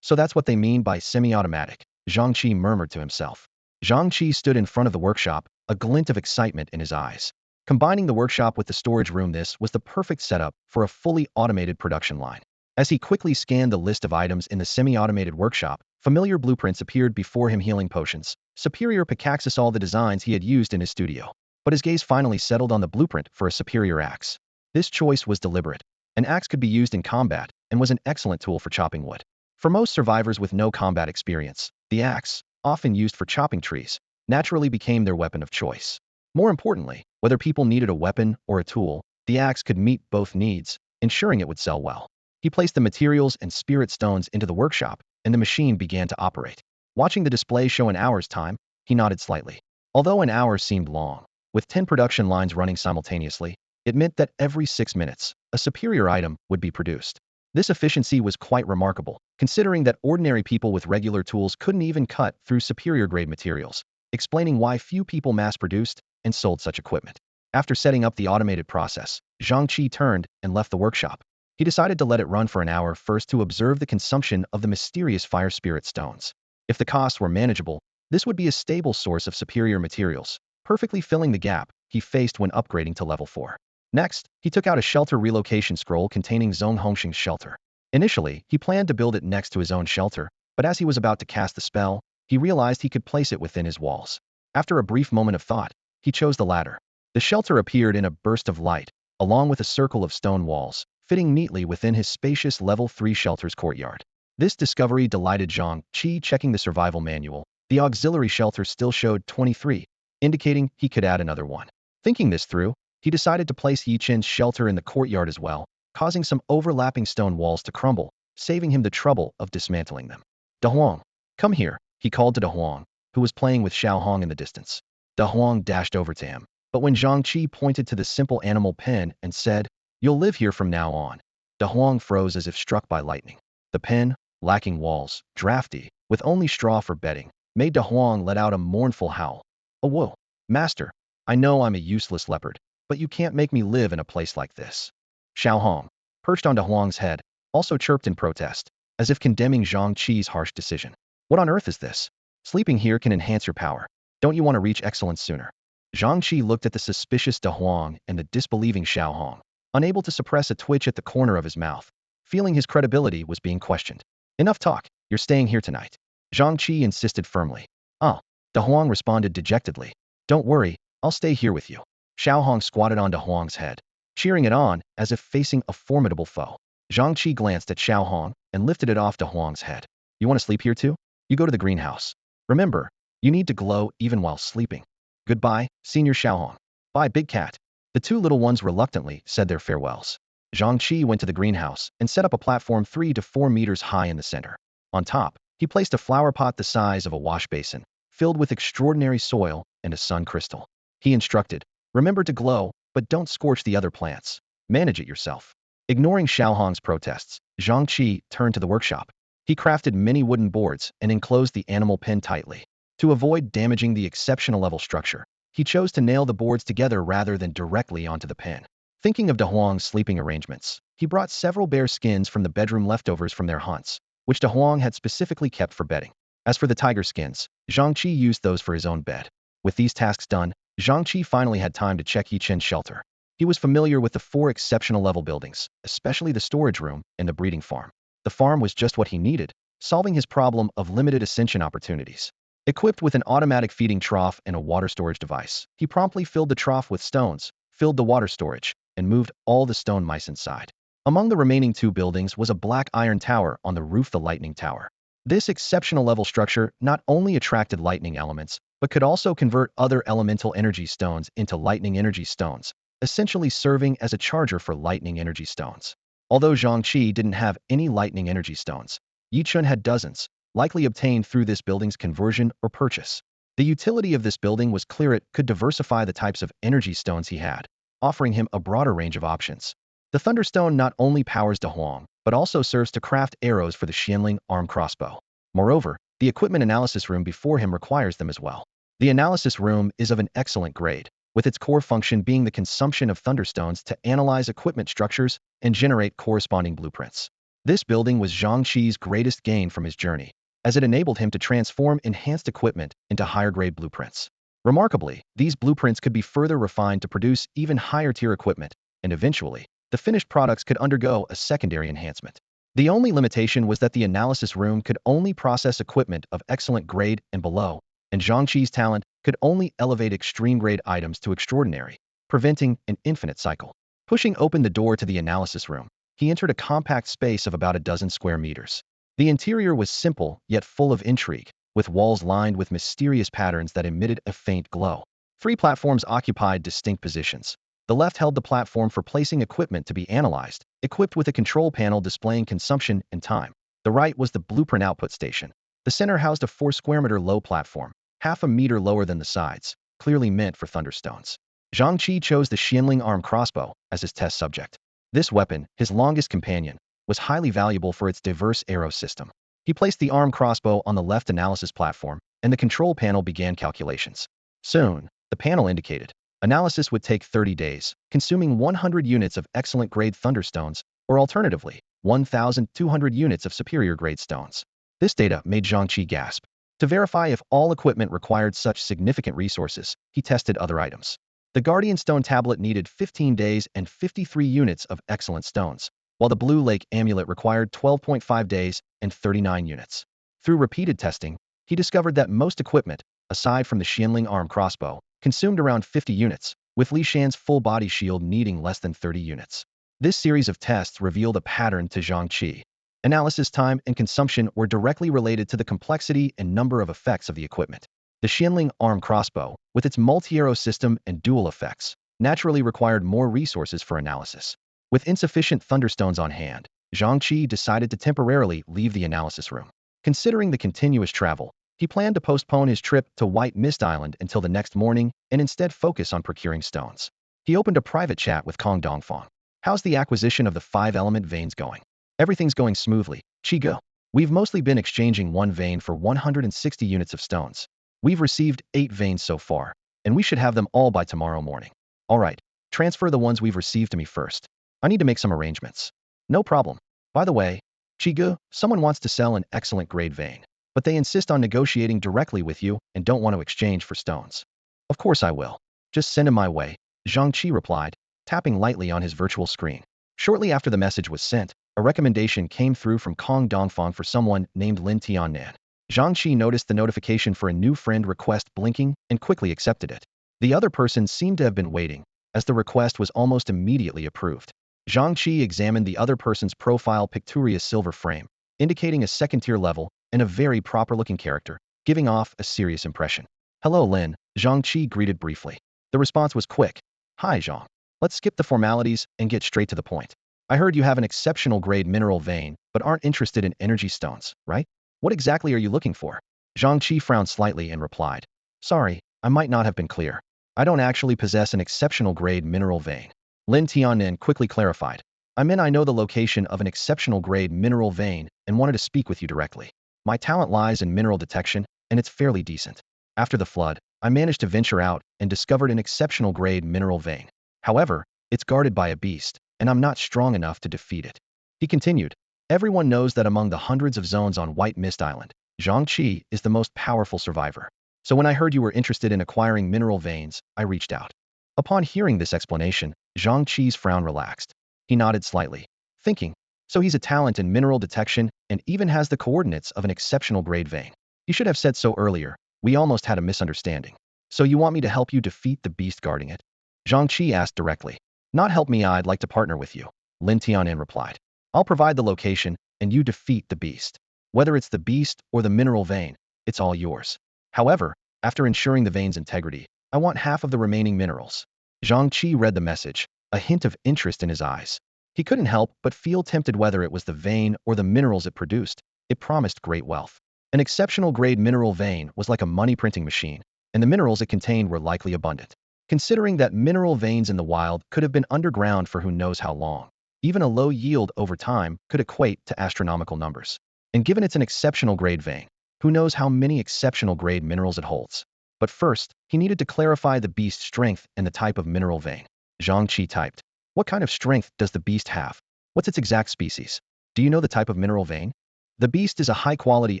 So that's what they mean by semi-automatic, Zhang Chi murmured to himself. Zhang Chi stood in front of the workshop, a glint of excitement in his eyes. Combining the workshop with the storage room, this was the perfect setup for a fully automated production line. As he quickly scanned the list of items in the semi-automated workshop, familiar blueprints appeared before him: healing potions, superior pickaxes, all the designs he had used in his studio. But his gaze finally settled on the blueprint for a superior axe. This choice was deliberate. An axe could be used in combat and was an excellent tool for chopping wood. For most survivors with no combat experience, the axe, often used for chopping trees, naturally became their weapon of choice. More importantly, whether people needed a weapon or a tool, the axe could meet both needs, ensuring it would sell well. He placed the materials and spirit stones into the workshop, and the machine began to operate. Watching the display show an hour's time, he nodded slightly. Although an hour seemed long, with 10 production lines running simultaneously, it meant that every 6 minutes, a superior item would be produced. This efficiency was quite remarkable, considering that ordinary people with regular tools couldn't even cut through superior-grade materials, explaining why few people mass-produced and sold such equipment. After setting up the automated process, Zhang Chi turned and left the workshop. He decided to let it run for an hour first to observe the consumption of the mysterious fire spirit stones. If the costs were manageable, this would be a stable source of superior materials, perfectly filling the gap he faced when upgrading to level 4. Next, he took out a shelter relocation scroll containing Zhong Hongxing's shelter. Initially, he planned to build it next to his own shelter, but as he was about to cast the spell, he realized he could place it within his walls. After a brief moment of thought, he chose the latter. The shelter appeared in a burst of light, along with a circle of stone walls, fitting neatly within his spacious level 3 shelter's courtyard. This discovery delighted Zhang Chi. Checking the survival manual, the auxiliary shelter still showed 23, indicating he could add another one. Thinking this through, he decided to place Yichen's shelter in the courtyard as well, causing some overlapping stone walls to crumble, saving him the trouble of dismantling them. Da Huang, come here, he called to Da Huang, who was playing with Xiao Hong in the distance. Da Huang dashed over to him, but when Zhang Chi pointed to the simple animal pen and said, "You'll live here from now on," Da Huang froze as if struck by lightning. The pen, lacking walls, drafty, with only straw for bedding, made Da Huang let out a mournful howl. "Oh whoa, master, I know I'm a useless leopard, but you can't make me live in a place like this." Xiao Hong, perched on Da Huang's head, also chirped in protest, as if condemning Zhang Chi's harsh decision. "What on earth is this? Sleeping here can enhance your power. Don't you want to reach excellence sooner?" Zhang Chi looked at the suspicious Da Huang and the disbelieving Xiao Hong, unable to suppress a twitch at the corner of his mouth, feeling his credibility was being questioned. "Enough talk, you're staying here tonight," Zhang Chi insisted firmly. "Ah," Da Huang responded dejectedly. "Don't worry, I'll stay here with you." Xiao Hong squatted on Da Huang's head, cheering it on as if facing a formidable foe. Zhang Chi glanced at Xiao Hong and lifted it off Da Huang's head. "You want to sleep here too? You go to the greenhouse. Remember, you need to glow even while sleeping. Goodbye, Senior Xiao Hong. Bye, Big Cat." The two little ones reluctantly said their farewells. Zhang Chi went to the greenhouse and set up a platform 3 to 4 meters high in the center. On top, he placed a flower pot the size of a wash basin, filled with extraordinary soil and a sun crystal. He instructed, remember to glow, but don't scorch the other plants. Manage it yourself. Ignoring Xiaohong's protests, Zhang Chi turned to the workshop. He crafted many wooden boards and enclosed the animal pen tightly. To avoid damaging the exceptional level structure, he chose to nail the boards together rather than directly onto the pen. Thinking of De Huang's sleeping arrangements, he brought several bear skins from the bedroom leftovers from their hunts, which De Huang had specifically kept for bedding. As for the tiger skins, Zhang Chi used those for his own bed. With these tasks done, Zhang Chi finally had time to check Yichen's shelter. He was familiar with the 4 exceptional level buildings, especially the storage room and the breeding farm. The farm was just what he needed, solving his problem of limited ascension opportunities. Equipped with an automatic feeding trough and a water storage device, he promptly filled the trough with stones, filled the water storage, and moved all the stone mice inside. Among the remaining 2 buildings was a black iron tower on the roof, the lightning tower. This exceptional level structure not only attracted lightning elements, but could also convert other elemental energy stones into lightning energy stones, essentially serving as a charger for lightning energy stones. Although Zhang Chi didn't have any lightning energy stones, Yichun had dozens, likely obtained through this building's conversion or purchase. The utility of this building was clear. It could diversify the types of energy stones he had, offering him a broader range of options. The Thunderstone not only powers De Huang, but also serves to craft arrows for the Xianling arm crossbow. Moreover, the equipment analysis room before him requires them as well. The analysis room is of an excellent grade, with its core function being the consumption of thunderstones to analyze equipment structures and generate corresponding blueprints. This building was Zhang Chi's greatest gain from his journey, as it enabled him to transform enhanced equipment into higher-grade blueprints. Remarkably, these blueprints could be further refined to produce even higher-tier equipment, and eventually, the finished products could undergo a secondary enhancement. The only limitation was that the analysis room could only process equipment of excellent grade and below, and Zhang Chi's talent could only elevate extreme-grade items to extraordinary, preventing an infinite cycle. Pushing open the door to the analysis room, he entered a compact space of about a dozen square meters. The interior was simple, yet full of intrigue, with walls lined with mysterious patterns that emitted a faint glow. 3 platforms occupied distinct positions. The left held the platform for placing equipment to be analyzed, equipped with a control panel displaying consumption and time. The right was the blueprint output station. The center housed a 4-square-meter low platform, half a meter lower than the sides, clearly meant for thunderstones. Zhang Chi chose the Xianling arm crossbow as his test subject. This weapon, his longest companion, was highly valuable for its diverse arrow system. He placed the arm crossbow on the left analysis platform, and the control panel began calculations. Soon, the panel indicated, analysis would take 30 days, consuming 100 units of excellent-grade thunderstones, or alternatively, 1,200 units of superior-grade stones. This data made Zhang Chi gasp. To verify if all equipment required such significant resources, he tested other items. The Guardian Stone Tablet needed 15 days and 53 units of excellent stones, while the Blue Lake Amulet required 12.5 days and 39 units. Through repeated testing, he discovered that most equipment, aside from the Xianling arm crossbow, consumed around 50 units, with Li Shan's full body shield needing less than 30 units. This series of tests revealed a pattern to Zhang Chi. Analysis time and consumption were directly related to the complexity and number of effects of the equipment. The Xianling arm crossbow, with its multi-arrow system and dual effects, naturally required more resources for analysis. With insufficient thunderstones on hand, Zhang Chi decided to temporarily leave the analysis room. Considering the continuous travel, he planned to postpone his trip to White Mist Island until the next morning and instead focus on procuring stones. He opened a private chat with Kong Dongfang. How's the acquisition of the 5-element veins going? Everything's going smoothly, Chigo. We've mostly been exchanging 1 vein for 160 units of stones. We've received 8 veins so far, and we should have them all by tomorrow morning. All right, transfer the ones we've received to me first. I need to make some arrangements. No problem. By the way, Chigo, someone wants to sell an excellent grade vein, but they insist on negotiating directly with you and don't want to exchange for stones. Of course I will. Just send him my way, Zhang Chi replied, tapping lightly on his virtual screen. Shortly after the message was sent, a recommendation came through from Kong Dongfang for someone named Lin Tiannan. Zhang Chi noticed the notification for a new friend request blinking and quickly accepted it. The other person seemed to have been waiting, as the request was almost immediately approved. Zhang Chi examined the other person's profile picturia silver frame, indicating a second-tier level and a very proper-looking character, giving off a serious impression. Hello, Lin, Zhang Chi greeted briefly. The response was quick. Hi, Zhang. Let's skip the formalities and get straight to the point. I heard you have an exceptional grade mineral vein, but aren't interested in energy stones, right? What exactly are you looking for? Zhang Chi frowned slightly and replied, "Sorry, I might not have been clear. I don't actually possess an exceptional grade mineral vein." Lin Tiannin quickly clarified, "I meant I know the location of an exceptional grade mineral vein and wanted to speak with you directly. My talent lies in mineral detection, and it's fairly decent. After the flood, I managed to venture out and discovered an exceptional grade mineral vein. However, it's guarded by a beast, and I'm not strong enough to defeat it." He continued, "Everyone knows that among the hundreds of zones on White Mist Island, Zhang Chi is the most powerful survivor. So when I heard you were interested in acquiring mineral veins, I reached out." Upon hearing this explanation, Zhang Chi's frown relaxed. He nodded slightly, thinking, so he's a talent in mineral detection and even has the coordinates of an exceptional grade vein. You should have said so earlier. We almost had a misunderstanding. So you want me to help you defeat the beast guarding it? Zhang Chi asked directly. "Not help me, I'd like to partner with you," Lin Tiannin replied. "I'll provide the location, and you defeat the beast. Whether it's the beast or the mineral vein, it's all yours. However, after ensuring the vein's integrity, I want half of the remaining minerals." Zhang Chi read the message, a hint of interest in his eyes. He couldn't help but feel tempted whether it was the vein or the minerals it produced. It promised great wealth. An exceptional grade mineral vein was like a money-printing machine, and the minerals it contained were likely abundant. Considering that mineral veins in the wild could have been underground for who knows how long, even a low yield over time could equate to astronomical numbers. And given it's an exceptional grade vein, who knows how many exceptional grade minerals it holds. But first, he needed to clarify the beast's strength and the type of mineral vein. Zhang Chi typed, "What kind of strength does the beast have? What's its exact species? Do you know the type of mineral vein?" "The beast is a high-quality,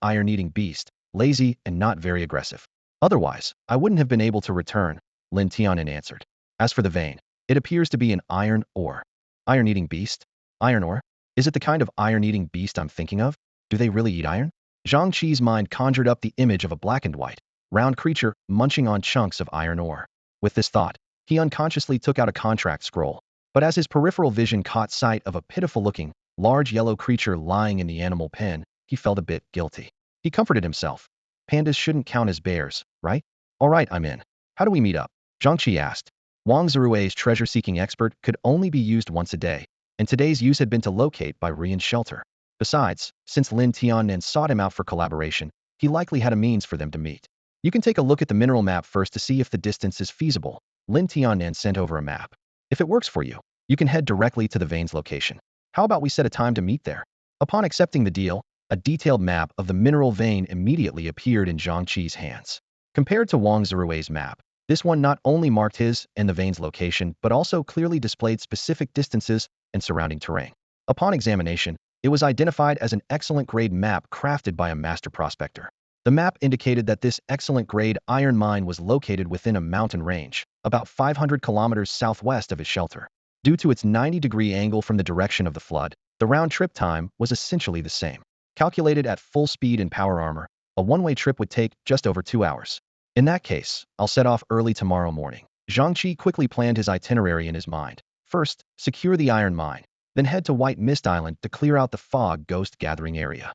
iron-eating beast, lazy and not very aggressive. Otherwise, I wouldn't have been able to return," Lin Tiannin answered. "As for the vein, it appears to be an iron ore." "Iron-eating beast? Iron ore? Is it the kind of iron-eating beast I'm thinking of? Do they really eat iron?" Zhang Chi's mind conjured up the image of a black and white, round creature munching on chunks of iron ore. With this thought, he unconsciously took out a contract scroll. But as his peripheral vision caught sight of a pitiful-looking, large yellow creature lying in the animal pen, he felt a bit guilty. He comforted himself. "Pandas shouldn't count as bears, right? All right, I'm in. How do we meet up?" Zhang Chi asked. Wang Zirui's treasure-seeking expert could only be used once a day, and today's use had been to locate by Rian's shelter. Besides, since Lin Tiannin sought him out for collaboration, he likely had a means for them to meet. "You can take a look at the mineral map first to see if the distance is feasible." Lin Tiannin sent over a map. "If it works for you, you can head directly to the vein's location. How about we set a time to meet there?" Upon accepting the deal, a detailed map of the mineral vein immediately appeared in Zhang Chi's hands. Compared to Wang Zirui's map, this one not only marked his and the vein's location, but also clearly displayed specific distances and surrounding terrain. Upon examination, it was identified as an excellent grade map crafted by a master prospector. The map indicated that this excellent grade iron mine was located within a mountain range, about 500 kilometers southwest of his shelter. Due to its 90-degree angle from the direction of the flood, the round-trip time was essentially the same. Calculated at full speed and power armor, a one-way trip would take just over 2 hours. "In that case, I'll set off early tomorrow morning." Zhang Chi quickly planned his itinerary in his mind. First, secure the iron mine, then head to White Mist Island to clear out the fog ghost gathering area.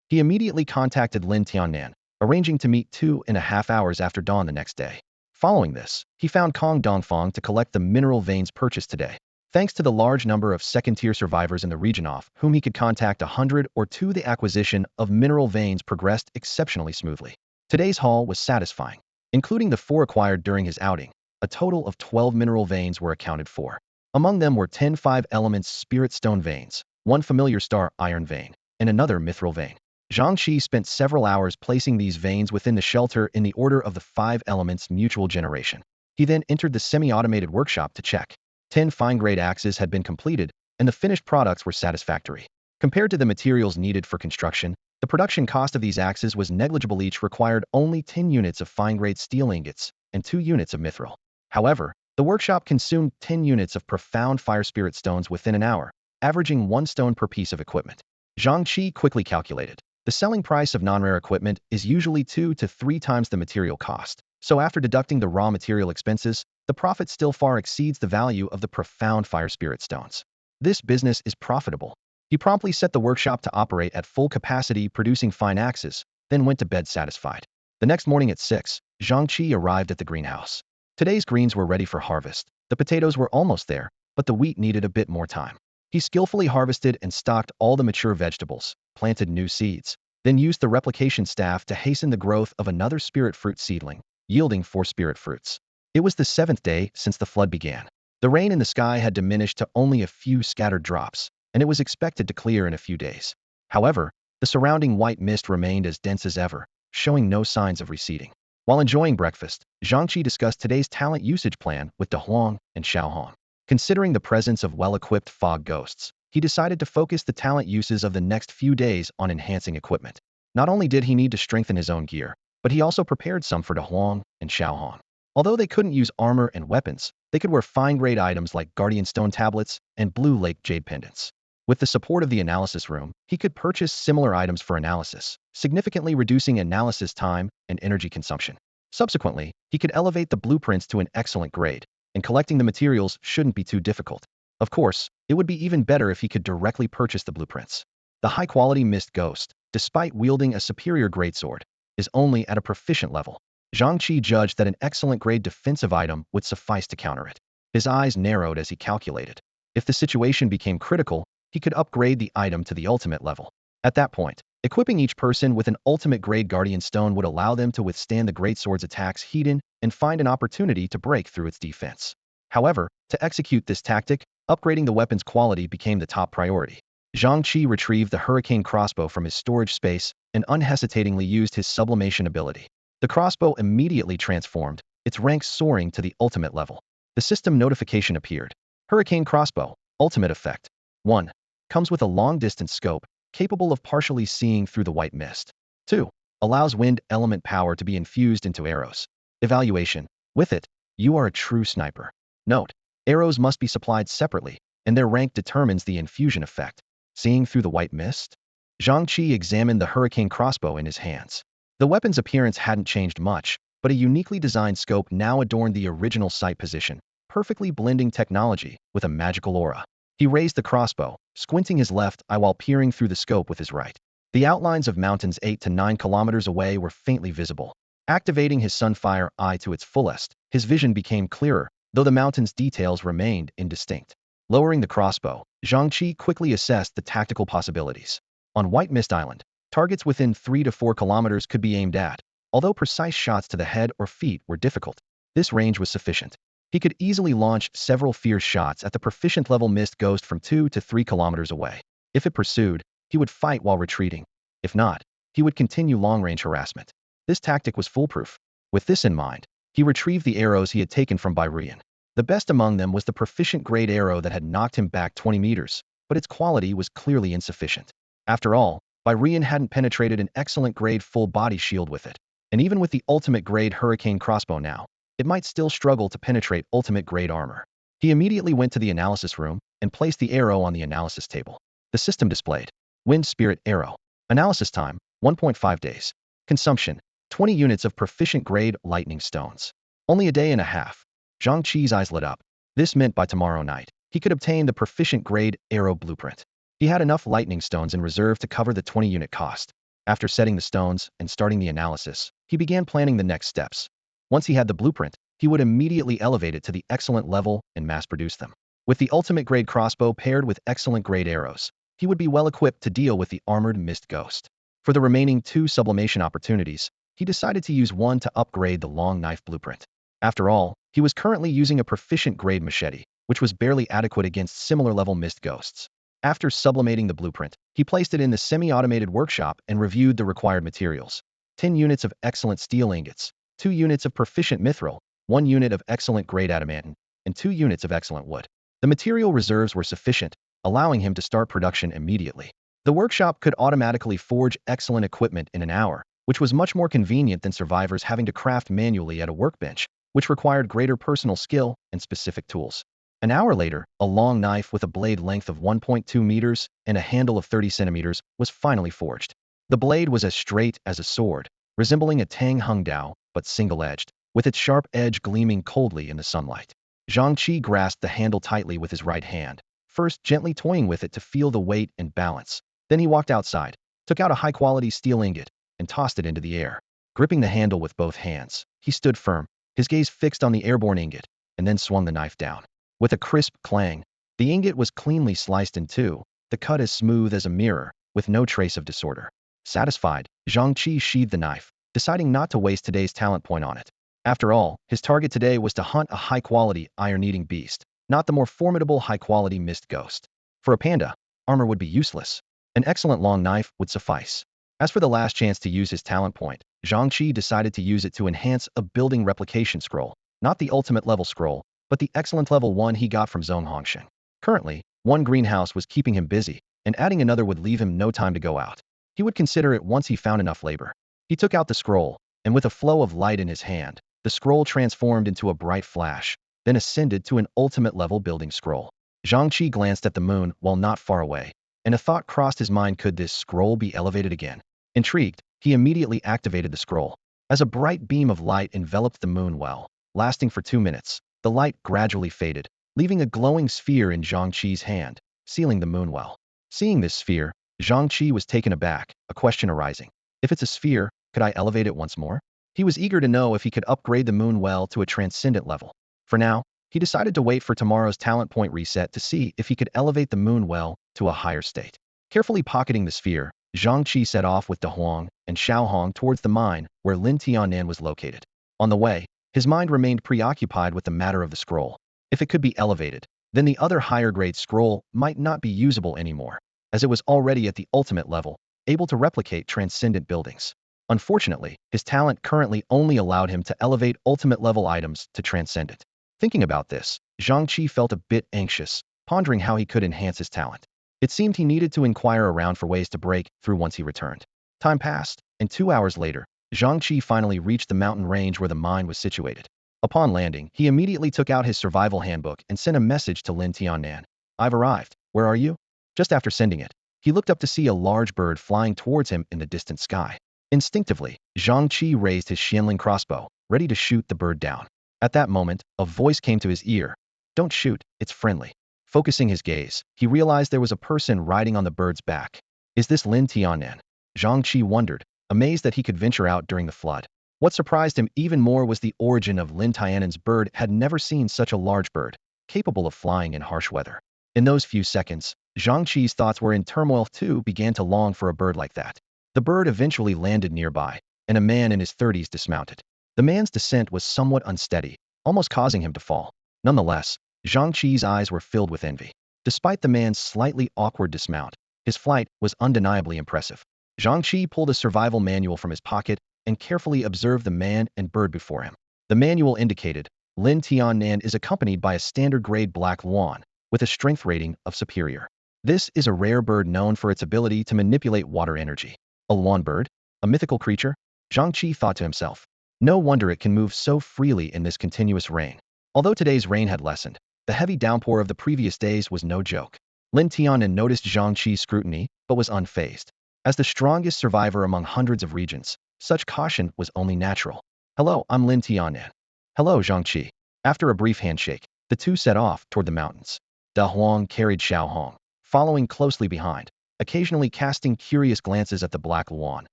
He immediately contacted Lin Tiannan, arranging to meet 2.5 hours after dawn the next day. Following this, he found Kong Dongfang to collect the mineral veins purchased today. Thanks to the large number of second-tier survivors in the region off whom he could contact 100 or 2, the acquisition of mineral veins progressed exceptionally smoothly. Today's haul was satisfying. Including the 4 acquired during his outing, a total of 12 mineral veins were accounted for. Among them were 10 5-elements spirit stone veins, 1 familiar star iron vein, and another mithril vein. Zhang Chi spent several hours placing these veins within the shelter in the order of the 5 elements mutual generation. He then entered the semi-automated workshop to check. 10 fine-grade axes had been completed, and the finished products were satisfactory. Compared to the materials needed for construction, the production cost of these axes was negligible. Each required only 10 units of fine-grade steel ingots and 2 units of mithril. However, the workshop consumed 10 units of profound fire spirit stones within an hour, averaging 1 stone per piece of equipment. Zhang Chi quickly calculated. The selling price of non-rare equipment is usually 2 to 3 times the material cost, so after deducting the raw material expenses, the profit still far exceeds the value of the profound fire spirit stones. This business is profitable. He promptly set the workshop to operate at full capacity, producing fine axes, then went to bed satisfied. The next morning at 6, Zhang Chi arrived at the greenhouse. Today's greens were ready for harvest. The potatoes were almost there, but the wheat needed a bit more time. He skillfully harvested and stocked all the mature vegetables, planted new seeds, then used the replication staff to hasten the growth of another spirit fruit seedling, yielding 4 spirit fruits. It was the 7th day since the flood began. The rain in the sky had diminished to only a few scattered drops, and it was expected to clear in a few days. However, the surrounding white mist remained as dense as ever, showing no signs of receding. While enjoying breakfast, Zhang Chi discussed today's talent usage plan with De Huang and Xiaohong. Considering the presence of well-equipped fog ghosts, he decided to focus the talent uses of the next few days on enhancing equipment. Not only did he need to strengthen his own gear, but he also prepared some for De Huang and Xiaohong. Although they couldn't use armor and weapons, they could wear fine-grade items like guardian stone tablets and blue lake jade pendants. With the support of the analysis room, he could purchase similar items for analysis, significantly reducing analysis time and energy consumption. Subsequently, he could elevate the blueprints to an excellent grade, and collecting the materials shouldn't be too difficult. Of course, it would be even better if he could directly purchase the blueprints. The high-quality Mist Ghost, despite wielding a superior greatsword, is only at a proficient level. Zhang Chi judged that an excellent grade defensive item would suffice to counter it. His eyes narrowed as he calculated. If the situation became critical, he could upgrade the item to the ultimate level. At that point, equipping each person with an ultimate grade guardian stone would allow them to withstand the greatsword's attacks hidden and find an opportunity to break through its defense. However, to execute this tactic, upgrading the weapon's quality became the top priority. Zhang Chi retrieved the hurricane crossbow from his storage space and unhesitatingly used his sublimation ability. The crossbow immediately transformed, its rank soaring to the ultimate level. The system notification appeared. Hurricane crossbow, ultimate effect. 1. Comes with a long-distance scope, capable of partially seeing through the white mist. 2. Allows wind element power to be infused into arrows. Evaluation. With it, you are a true sniper. Note: arrows must be supplied separately, and their rank determines the infusion effect. Seeing through the white mist? Zhang Chi examined the hurricane crossbow in his hands. The weapon's appearance hadn't changed much, but a uniquely designed scope now adorned the original sight position, perfectly blending technology with a magical aura. He raised the crossbow, squinting his left eye while peering through the scope with his right. The outlines of mountains 8 to 9 kilometers away were faintly visible. Activating his sunfire eye to its fullest, his vision became clearer, though the mountain's details remained indistinct. Lowering the crossbow, Zhang Chi quickly assessed the tactical possibilities. On White Mist Island, targets within 3 to 4 kilometers could be aimed at. Although precise shots to the head or feet were difficult, this range was sufficient. He could easily launch several fierce shots at the proficient level Mist Ghost from 2 to 3 kilometers away. If it pursued, he would fight while retreating. If not, he would continue long-range harassment. This tactic was foolproof. With this in mind, he retrieved the arrows he had taken from Byrian. The best among them was the proficient grade arrow that had knocked him back 20 meters, but its quality was clearly insufficient. After all, Byrian hadn't penetrated an excellent grade full body shield with it, and even with the ultimate grade hurricane crossbow now, it might still struggle to penetrate ultimate grade armor. He immediately went to the analysis room and placed the arrow on the analysis table. The system displayed: Wind Spirit Arrow. Analysis time, 1.5 days. Consumption, 20 units of proficient grade lightning stones. Only a day and a half. Zhang Chi's eyes lit up. This meant by tomorrow night, he could obtain the proficient grade arrow blueprint. He had enough lightning stones in reserve to cover the 20-unit cost. After setting the stones and starting the analysis, he began planning the next steps. Once he had the blueprint, he would immediately elevate it to the excellent level and mass-produce them. With the ultimate grade crossbow paired with excellent grade arrows, he would be well equipped to deal with the armored Mist Ghost. For the remaining 2 sublimation opportunities, he decided to use one to upgrade the long knife blueprint. After all, he was currently using a proficient grade machete, which was barely adequate against similar level Mist Ghosts. After sublimating the blueprint, he placed it in the semi-automated workshop and reviewed the required materials. 10 units of excellent steel ingots, 2 units of proficient mithril, 1 unit of excellent grade adamantine, and 2 units of excellent wood. The material reserves were sufficient, allowing him to start production immediately. The workshop could automatically forge excellent equipment in an hour, which was much more convenient than survivors having to craft manually at a workbench, which required greater personal skill and specific tools. An hour later, a long knife with a blade length of 1.2 meters and a handle of 30 centimeters was finally forged. The blade was as straight as a sword, resembling a Tang Hung Dao, but single-edged, with its sharp edge gleaming coldly in the sunlight. Zhang Chi grasped the handle tightly with his right hand, first gently toying with it to feel the weight and balance. Then he walked outside, took out a high-quality steel ingot, and tossed it into the air. Gripping the handle with both hands, he stood firm, his gaze fixed on the airborne ingot, and then swung the knife down. With a crisp clang, the ingot was cleanly sliced in two, the cut as smooth as a mirror, with no trace of disorder. Satisfied, Zhang Chi sheathed the knife, deciding not to waste today's talent point on it. After all, his target today was to hunt a high-quality, iron-eating beast, not the more formidable high-quality mist ghost. For a panda, armor would be useless. An excellent long knife would suffice. As for the last chance to use his talent point, Zhang Chi decided to use it to enhance a building replication scroll, not the ultimate level scroll, but the excellent level 1 he got from Zhong Hongsheng. Currently, one greenhouse was keeping him busy, and adding another would leave him no time to go out. He would consider it once he found enough labor. He took out the scroll, and with a flow of light in his hand, the scroll transformed into a bright flash, then ascended to an ultimate level building scroll. Zhang Chi glanced at the moon while not far away, and a thought crossed his mind: could this scroll be elevated again? Intrigued, he immediately activated the scroll. As a bright beam of light enveloped the moon well, lasting for 2 minutes, the light gradually faded, leaving a glowing sphere in Zhang Chi's hand, sealing the moon well. Seeing this sphere, Zhang Chi was taken aback, a question arising. If it's a sphere, could I elevate it once more? He was eager to know if he could upgrade the moon well to a transcendent level. For now, he decided to wait for tomorrow's talent point reset to see if he could elevate the moon well to a higher state. Carefully pocketing the sphere, Zhang Chi set off with De Huang and Xiao Hong towards the mine where Lin Tianan was located. On the way, his mind remained preoccupied with the matter of the scroll. If it could be elevated, then the other higher-grade scroll might not be usable anymore, as it was already at the ultimate level, able to replicate transcendent buildings. Unfortunately, his talent currently only allowed him to elevate ultimate-level items to transcendent. Thinking about this, Zhang Chi felt a bit anxious, pondering how he could enhance his talent. It seemed he needed to inquire around for ways to break through once he returned. Time passed, and 2 hours later, Zhang Chi finally reached the mountain range where the mine was situated. Upon landing, he immediately took out his survival handbook and sent a message to Lin Tianan. "I've arrived. Where are you?" Just after sending it, he looked up to see a large bird flying towards him in the distant sky. Instinctively, Zhang Chi raised his Xianling crossbow, ready to shoot the bird down. At that moment, a voice came to his ear. "Don't shoot, it's friendly." Focusing his gaze, he realized there was a person riding on the bird's back. Is this Lin Tianan? Zhang Chi wondered, amazed that he could venture out during the flood. What surprised him even more was the origin of Lin Tianan's bird. Had never seen such a large bird, capable of flying in harsh weather. In those few seconds, Zhang Chi's thoughts were in turmoil too, began to long for a bird like that. The bird eventually landed nearby, and a man in his 30s dismounted. The man's descent was somewhat unsteady, almost causing him to fall. Nonetheless, Zhang Chi's eyes were filled with envy. Despite the man's slightly awkward dismount, his flight was undeniably impressive. Zhang Chi pulled a survival manual from his pocket and carefully observed the man and bird before him. The manual indicated, Lin Tianan is accompanied by a standard-grade black luan, with a strength rating of superior. This is a rare bird known for its ability to manipulate water energy. A luan bird? A mythical creature? Zhang Chi thought to himself. No wonder it can move so freely in this continuous rain. Although today's rain had lessened, the heavy downpour of the previous days was no joke. Lin Tianan noticed Zhang Chi's scrutiny, but was unfazed. As the strongest survivor among hundreds of regions, such caution was only natural. "Hello, I'm Lin Tianan." "Hello, Zhang Chi." After a brief handshake, the two set off toward the mountains. De Huang carried Xiao Hong, following closely behind, occasionally casting curious glances at the black luan,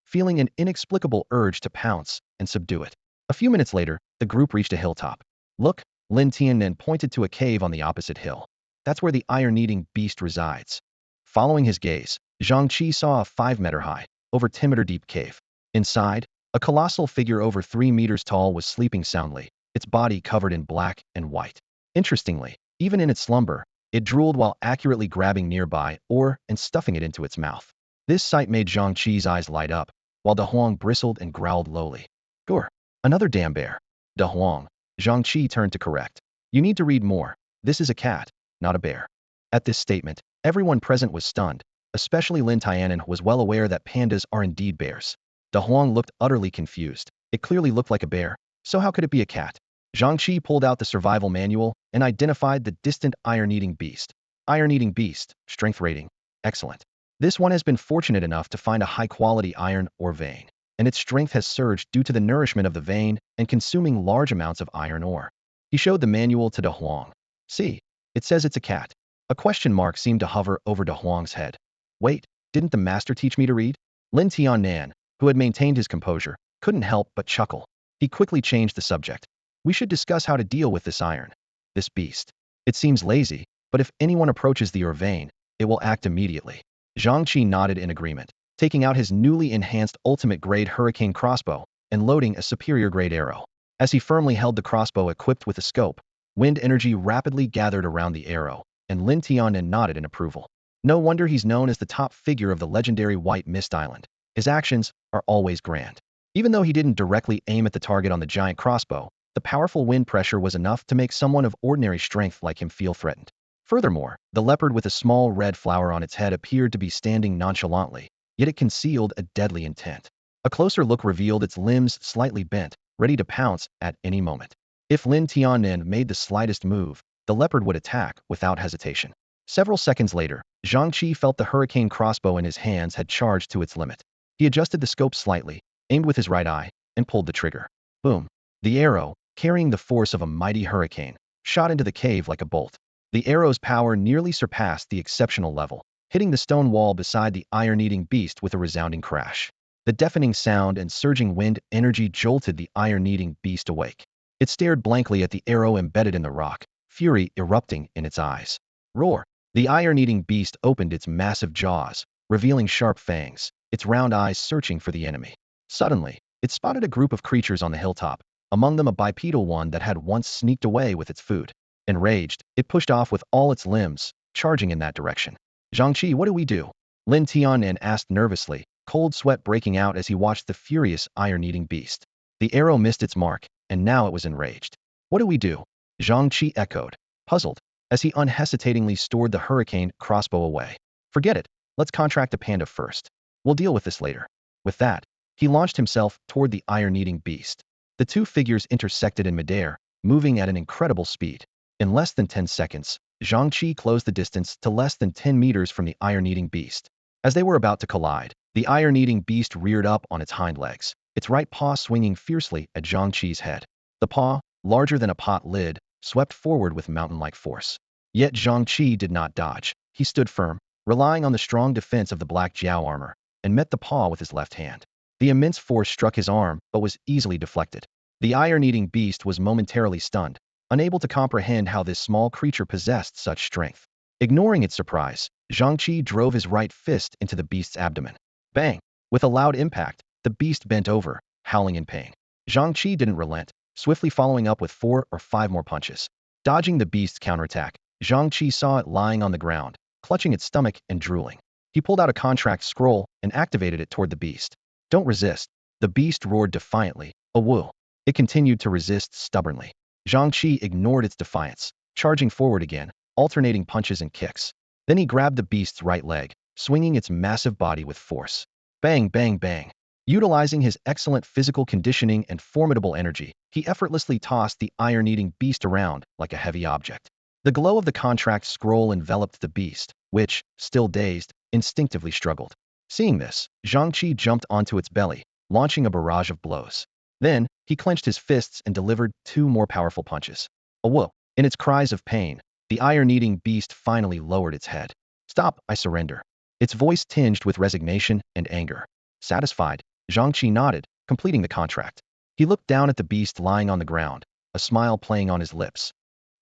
feeling an inexplicable urge to pounce and subdue it. A few minutes later, the group reached a hilltop. "Look," Lin Tianan pointed to a cave on the opposite hill. "That's where the iron-eating beast resides." Following his gaze, Zhang Chi saw a 5-meter-high, over 10-meter-deep cave. Inside, a colossal figure over 3 meters tall was sleeping soundly, its body covered in black and white. Interestingly, even in its slumber, it drooled while accurately grabbing nearby ore and stuffing it into its mouth. This sight made Zhang Chi's eyes light up, while De Huang bristled and growled lowly. "Gur, another damn bear." "De Huang," Zhang Chi turned to correct. "You need to read more. This is a cat, not a bear." At this statement, everyone present was stunned, especially Lin Tianan, who was well aware that pandas are indeed bears. De Huang looked utterly confused. It clearly looked like a bear, so how could it be a cat? Zhang Chi pulled out the survival manual and identified the distant iron-eating beast. Iron-eating beast, strength rating, excellent. This one has been fortunate enough to find a high-quality iron ore vein, and its strength has surged due to the nourishment of the vein and consuming large amounts of iron ore. He showed the manual to De Huang. "See, it says it's a cat." A question mark seemed to hover over De Huang's head. "Wait, didn't the master teach me to read?" Lin Tianan, who had maintained his composure, couldn't help but chuckle. He quickly changed the subject. "We should discuss how to deal with this iron. This beast. It seems lazy, but if anyone approaches the ore vein, it will act immediately." Zhang Chi nodded in agreement. taking out his newly enhanced ultimate-grade hurricane crossbow and loading a superior-grade arrow. As he firmly held the crossbow equipped with a scope, wind energy rapidly gathered around the arrow, and Lin Tianen nodded in approval. No wonder he's known as the top figure of the legendary White Mist Island. His actions are always grand. Even though he didn't directly aim at the target on the giant crossbow, the powerful wind pressure was enough to make someone of ordinary strength like him feel threatened. Furthermore, the leopard with a small red flower on its head appeared to be standing nonchalantly, yet it concealed a deadly intent. A closer look revealed its limbs slightly bent, ready to pounce at any moment. If Lin Tianen made the slightest move, the leopard would attack without hesitation. Several seconds later, Zhang Chi felt the hurricane crossbow in his hands had charged to its limit. He adjusted the scope slightly, aimed with his right eye, and pulled the trigger. Boom! The arrow, carrying the force of a mighty hurricane, shot into the cave like a bolt. The arrow's power nearly surpassed the exceptional level, hitting the stone wall beside the iron-eating beast with a resounding crash. The deafening sound and surging wind energy jolted the iron-eating beast awake. It stared blankly at the arrow embedded in the rock, fury erupting in its eyes. Roar! The iron-eating beast opened its massive jaws, revealing sharp fangs, its round eyes searching for the enemy. Suddenly, it spotted a group of creatures on the hilltop, among them a bipedal one that had once sneaked away with its food. Enraged, it pushed off with all its limbs, charging in that direction. Zhang Chi, what do we do? Lin Tianen asked nervously, cold sweat breaking out as he watched the furious iron-eating beast. The arrow missed its mark, and now it was enraged. What do we do? Zhang Chi echoed, puzzled, as he unhesitatingly stored the hurricane crossbow away. Forget it. Let's contract a panda first. We'll deal with this later. With that, he launched himself toward the iron-eating beast. The two figures intersected in midair, moving at an incredible speed. In less than 10 seconds, Zhang Chi closed the distance to less than 10 meters from the iron-eating beast. As they were about to collide, the iron-eating beast reared up on its hind legs, its right paw swinging fiercely at Zhang Chi's head. The paw, larger than a pot lid, swept forward with mountain-like force. Yet Zhang Chi did not dodge. He stood firm, relying on the strong defense of the black Jiao armor, and met the paw with his left hand. The immense force struck his arm, but was easily deflected. The iron-eating beast was momentarily stunned, unable to comprehend how this small creature possessed such strength. Ignoring its surprise, Zhang Chi drove his right fist into the beast's abdomen. Bang! With a loud impact, the beast bent over, howling in pain. Zhang Chi didn't relent, swiftly following up with 4 or 5 more punches. Dodging the beast's counterattack, Zhang Chi saw it lying on the ground, clutching its stomach and drooling. He pulled out a contract scroll and activated it toward the beast. Don't resist. The beast roared defiantly. A woo. It continued to resist stubbornly. Zhang Chi ignored its defiance, charging forward again, alternating punches and kicks. Then he grabbed the beast's right leg, swinging its massive body with force. Bang, bang, bang. Utilizing his excellent physical conditioning and formidable energy, he effortlessly tossed the iron-eating beast around like a heavy object. The glow of the contract scroll enveloped the beast, which, still dazed, instinctively struggled. Seeing this, Zhang Chi jumped onto its belly, launching a barrage of blows. Then, he clenched his fists and delivered 2 more powerful punches. A whoa! In its cries of pain, the iron-eating beast finally lowered its head. Stop, I surrender. Its voice tinged with resignation and anger. Satisfied, Zhang Chi nodded, completing the contract. He looked down at the beast lying on the ground, a smile playing on his lips.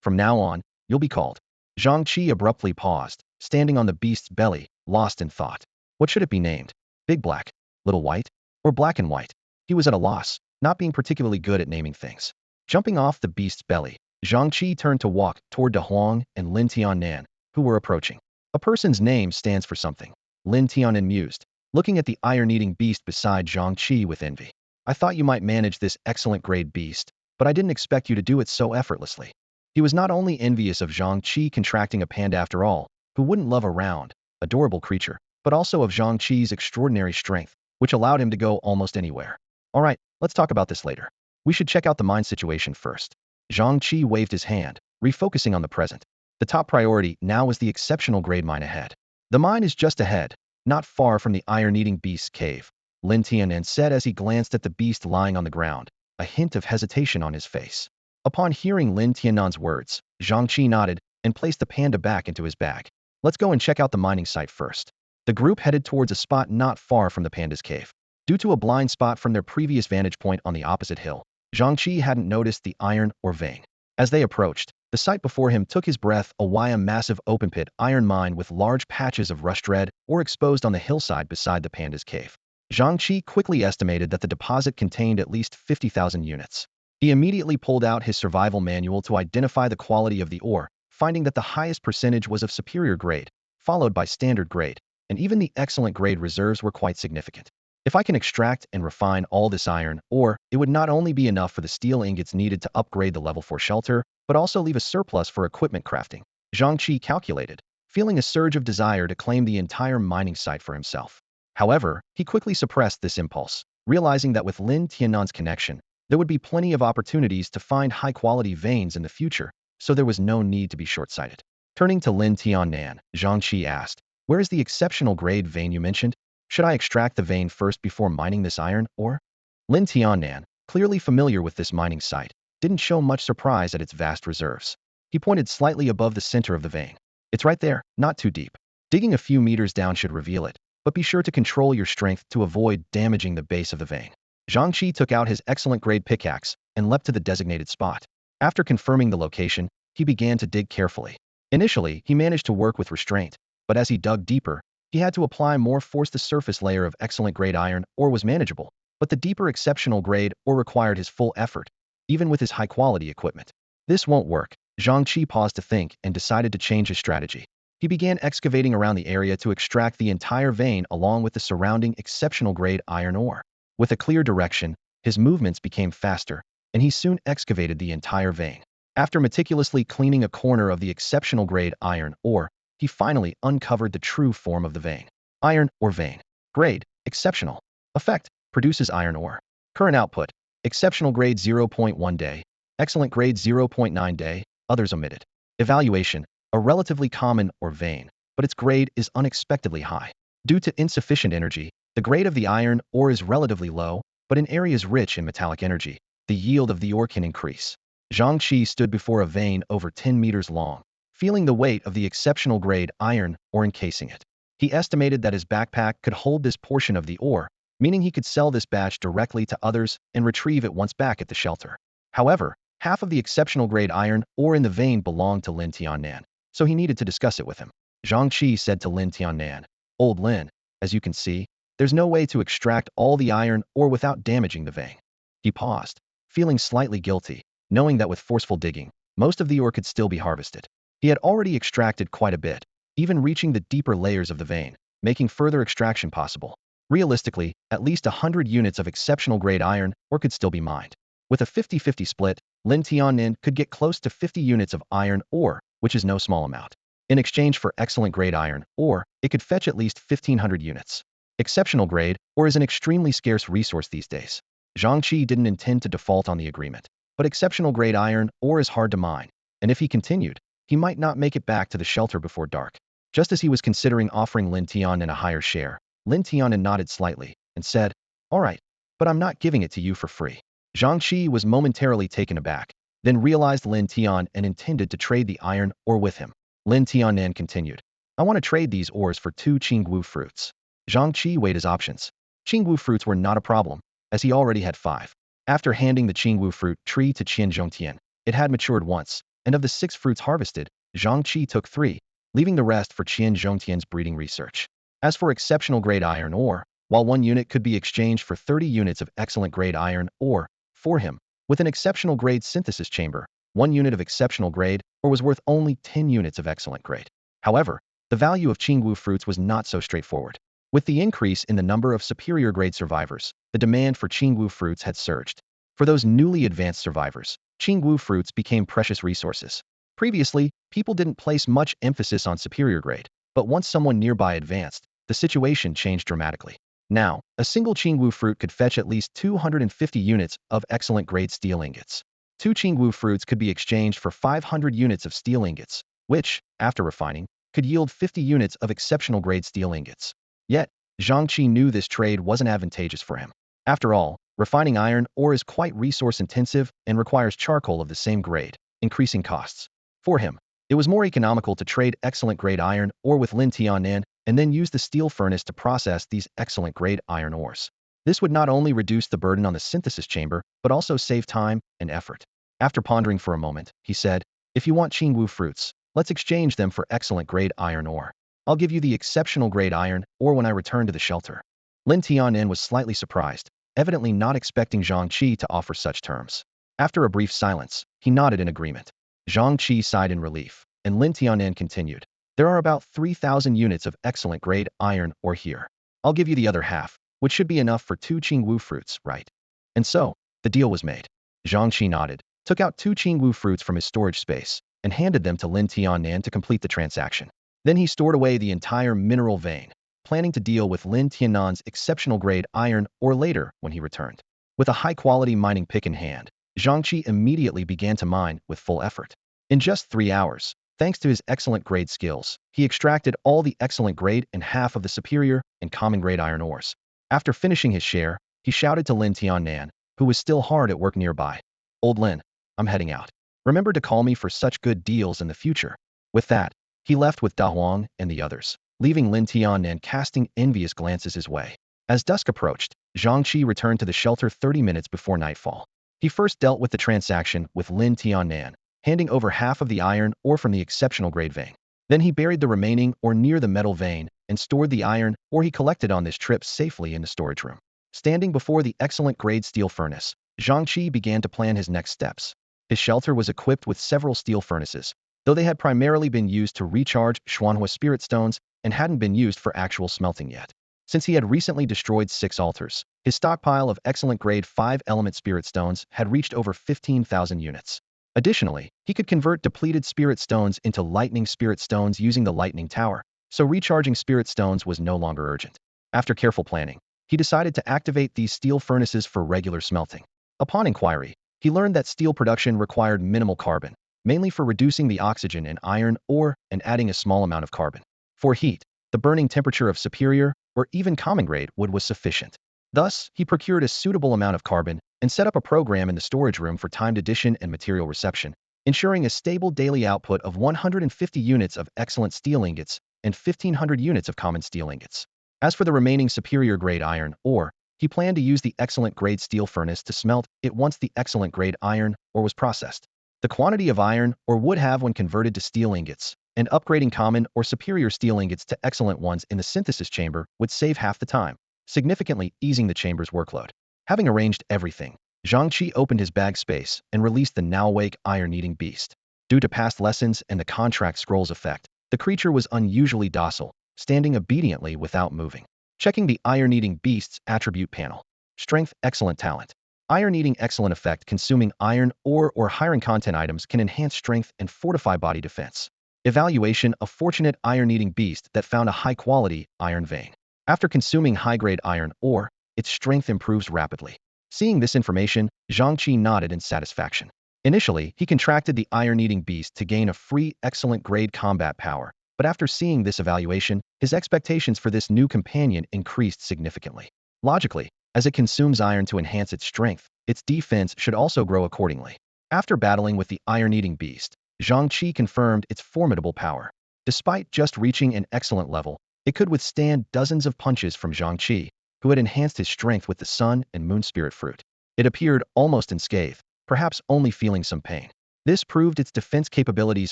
From now on, you'll be called. Zhang Chi abruptly paused, standing on the beast's belly, lost in thought. What should it be named? Big Black, Little White, or Black and White? He was at a loss, not being particularly good at naming things. Jumping off the beast's belly, Zhang Chi turned to walk toward De Huang and Lin Tianen, who were approaching. A person's name stands for something, Lin Tianen mused, looking at the iron-eating beast beside Zhang Chi with envy. I thought you might manage this excellent-grade beast, but I didn't expect you to do it so effortlessly. He was not only envious of Zhang Chi contracting a panda after all, who wouldn't love a round, adorable creature, but also of Zhang Chi's extraordinary strength, which allowed him to go almost anywhere. All right, let's talk about this later. We should check out the mine situation first. Zhang Chi waved his hand, refocusing on the present. The top priority now was the exceptional grade mine ahead. The mine is just ahead, not far from the iron-eating beast's cave, Lin Tianen said as he glanced at the beast lying on the ground, a hint of hesitation on his face. Upon hearing Lin Tianen's words, Zhang Chi nodded and placed the panda back into his bag. Let's go and check out the mining site first. The group headed towards a spot not far from the panda's cave. Due to a blind spot from their previous vantage point on the opposite hill, Zhang Chi hadn't noticed the iron or vein. As they approached, the sight before him took his breath away. A massive open-pit iron mine with large patches of rust red ore exposed on the hillside beside the panda's cave. Zhang Chi quickly estimated that the deposit contained at least 50,000 units. He immediately pulled out his survival manual to identify the quality of the ore, finding that the highest percentage was of superior grade, followed by standard grade, and even the excellent grade reserves were quite significant. If I can extract and refine all this iron ore, it would not only be enough for the steel ingots needed to upgrade the level 4 shelter, but also leave a surplus for equipment crafting. Zhang Chi calculated, feeling a surge of desire to claim the entire mining site for himself. However, he quickly suppressed this impulse, realizing that with Lin Tiannan's connection, there would be plenty of opportunities to find high-quality veins in the future, so there was no need to be short-sighted. Turning to Lin Tiannan, Zhang Chi asked, "Where is the exceptional grade vein you mentioned? Should I extract the vein first before mining this iron ore?" Lin Tiannan, clearly familiar with this mining site, didn't show much surprise at its vast reserves. He pointed slightly above the center of the vein. "It's right there, not too deep. Digging a few meters down should reveal it, but be sure to control your strength to avoid damaging the base of the vein." Zhang Chi took out his excellent grade pickaxe and leapt to the designated spot. After confirming the location, he began to dig carefully. Initially, he managed to work with restraint, but as he dug deeper, he had to apply more force. The surface layer of excellent grade iron ore was manageable, but the deeper exceptional grade ore required his full effort, even with his high-quality equipment. This won't work. Zhang Chi paused to think and decided to change his strategy. He began excavating around the area to extract the entire vein along with the surrounding exceptional grade iron ore. With a clear direction, his movements became faster, and he soon excavated the entire vein. After meticulously cleaning a corner of the exceptional grade iron ore, he finally uncovered the true form of the vein. Iron ore vein. Grade, exceptional. Effect, produces iron ore. Current output, exceptional grade 0.1 day, excellent grade 0.9 day, others omitted. Evaluation, a relatively common ore vein, but its grade is unexpectedly high. Due to insufficient energy, the grade of the iron ore is relatively low, but in areas rich in metallic energy, the yield of the ore can increase. Zhang Chi stood before a vein over 10 meters long, feeling the weight of the exceptional grade iron ore encasing it. He estimated that his backpack could hold this portion of the ore, meaning he could sell this batch directly to others and retrieve it once back at the shelter. However, half of the exceptional grade iron ore in the vein belonged to Lin Tiannan, so he needed to discuss it with him. Zhang Chi said to Lin Tiannan, "Old Lin, as you can see, there's no way to extract all the iron ore without damaging the vein." He paused, feeling slightly guilty, knowing that with forceful digging, most of the ore could still be harvested. He had already extracted quite a bit, even reaching the deeper layers of the vein, making further extraction possible. Realistically, at least 100 units of exceptional grade iron ore could still be mined. With a 50-50 split, Lin Tiannan could get close to 50 units of iron ore, which is no small amount. In exchange for excellent grade iron ore, it could fetch at least 1,500 units. Exceptional grade ore is an extremely scarce resource these days. Zhang Chi didn't intend to default on the agreement, but exceptional grade iron ore is hard to mine, and if he continued, he might not make it back to the shelter before dark. Just as he was considering offering Lin Tiannan a higher share, Lin Tiannan nodded slightly and said, "All right, but I'm not giving it to you for free." Zhang Chi was momentarily taken aback, then realized Lin Tiannan intended to trade the iron ore with him. Lin Tiannan continued, "I want to trade these ores for 2 Qingwu fruits." Zhang Chi weighed his options. Qingwu fruits were not a problem, as he already had 5. After handing the Qingwu fruit tree to Qian Zhongtian, it had matured once, and of the 6 fruits harvested, Zhang Chi took 3, leaving the rest for Qian Zhongtian's breeding research. As for exceptional grade iron ore, while 1 unit could be exchanged for 30 units of excellent grade iron ore, for him, with an exceptional grade synthesis chamber, 1 unit of exceptional grade ore was worth only 10 units of excellent grade. However, the value of Qingwu fruits was not so straightforward. With the increase in the number of superior grade survivors, the demand for Qingwu fruits had surged. For those newly advanced survivors, Qingwu fruits became precious resources. Previously, people didn't place much emphasis on superior grade, but once someone nearby advanced, the situation changed dramatically. Now, a single Qingwu fruit could fetch at least 250 units of excellent grade steel ingots. 2 Qingwu fruits could be exchanged for 500 units of steel ingots, which, after refining, could yield 50 units of exceptional grade steel ingots. Yet, Zhang Chi knew this trade wasn't advantageous for him. After all, refining iron ore is quite resource-intensive and requires charcoal of the same grade, increasing costs. For him, it was more economical to trade excellent grade iron ore with Lin Tiannan and then use the steel furnace to process these excellent grade iron ores. This would not only reduce the burden on the synthesis chamber, but also save time and effort. After pondering for a moment, he said, "If you want Qingwu fruits, let's exchange them for excellent grade iron ore. I'll give you the exceptional grade iron ore when I return to the shelter." Lin Tianen was slightly surprised, evidently not expecting Zhang Chi to offer such terms. After a brief silence, he nodded in agreement. Zhang Chi sighed in relief, and Lin Tianen continued, "There are about 3,000 units of excellent grade iron ore here. I'll give you the other half, which should be enough for 2 Qingwu fruits, right?" And so, the deal was made. Zhang Chi nodded, took out 2 Qingwu fruits from his storage space, and handed them to Lin Tianen to complete the transaction. Then he stored away the entire mineral vein, planning to deal with Lin Tianan's exceptional grade iron ore later when he returned. With a high-quality mining pick in hand, Zhang Chi immediately began to mine with full effort. In just 3 hours, thanks to his excellent grade skills, he extracted all the excellent grade and half of the superior and common grade iron ores. After finishing his share, he shouted to Lin Tianan, who was still hard at work nearby, "Old Lin, I'm heading out. Remember to call me for such good deals in the future." With that, he left with Da Huang and the others, leaving Lin Tianan casting envious glances his way. As dusk approached, Zhang Chi returned to the shelter 30 minutes before nightfall. He first dealt with the transaction with Lin Tianan, handing over half of the iron ore from the exceptional grade vein. Then he buried the remaining ore near the metal vein and stored the iron ore he collected on this trip safely in the storage room. Standing before the excellent grade steel furnace, Zhang Chi began to plan his next steps. His shelter was equipped with several steel furnaces, though they had primarily been used to recharge Xuanhua spirit stones and hadn't been used for actual smelting yet. Since he had recently destroyed 6 altars, his stockpile of excellent grade 5-element spirit stones had reached over 15,000 units. Additionally, he could convert depleted spirit stones into lightning spirit stones using the lightning tower, so recharging spirit stones was no longer urgent. After careful planning, he decided to activate these steel furnaces for regular smelting. Upon inquiry, he learned that steel production required minimal carbon, mainly for reducing the oxygen in iron ore and adding a small amount of carbon. For heat, the burning temperature of superior or even common grade wood was sufficient. Thus, he procured a suitable amount of carbon and set up a program in the storage room for timed addition and material reception, ensuring a stable daily output of 150 units of excellent steel ingots and 1,500 units of common steel ingots. As for the remaining superior grade iron ore, he planned to use the excellent grade steel furnace to smelt it once the excellent grade iron ore was processed. The quantity of iron ore would have when converted to steel ingots, and upgrading common or superior steel ingots to excellent ones in the synthesis chamber would save half the time, significantly easing the chamber's workload. Having arranged everything, Zhang Chi opened his bag space and released the now-awake iron-eating beast. Due to past lessons and the contract scroll's effect, the creature was unusually docile, standing obediently without moving. Checking the iron-eating beast's attribute panel. Strength, excellent talent. Iron-eating excellent effect consuming iron ore or iron content items can enhance strength and fortify body defense. Evaluation, a fortunate iron-eating beast that found a high-quality iron vein. After consuming high-grade iron ore, its strength improves rapidly. Seeing this information, Zhang Chi nodded in satisfaction. Initially, he contracted the iron-eating beast to gain a free excellent grade combat power, but after seeing this evaluation, his expectations for this new companion increased significantly. Logically, as it consumes iron to enhance its strength, its defense should also grow accordingly. After battling with the iron-eating beast, Zhang Chi confirmed its formidable power. Despite just reaching an excellent level, it could withstand dozens of punches from Zhang Chi, who had enhanced his strength with the sun and moon spirit fruit. It appeared almost unscathed, perhaps only feeling some pain. This proved its defense capabilities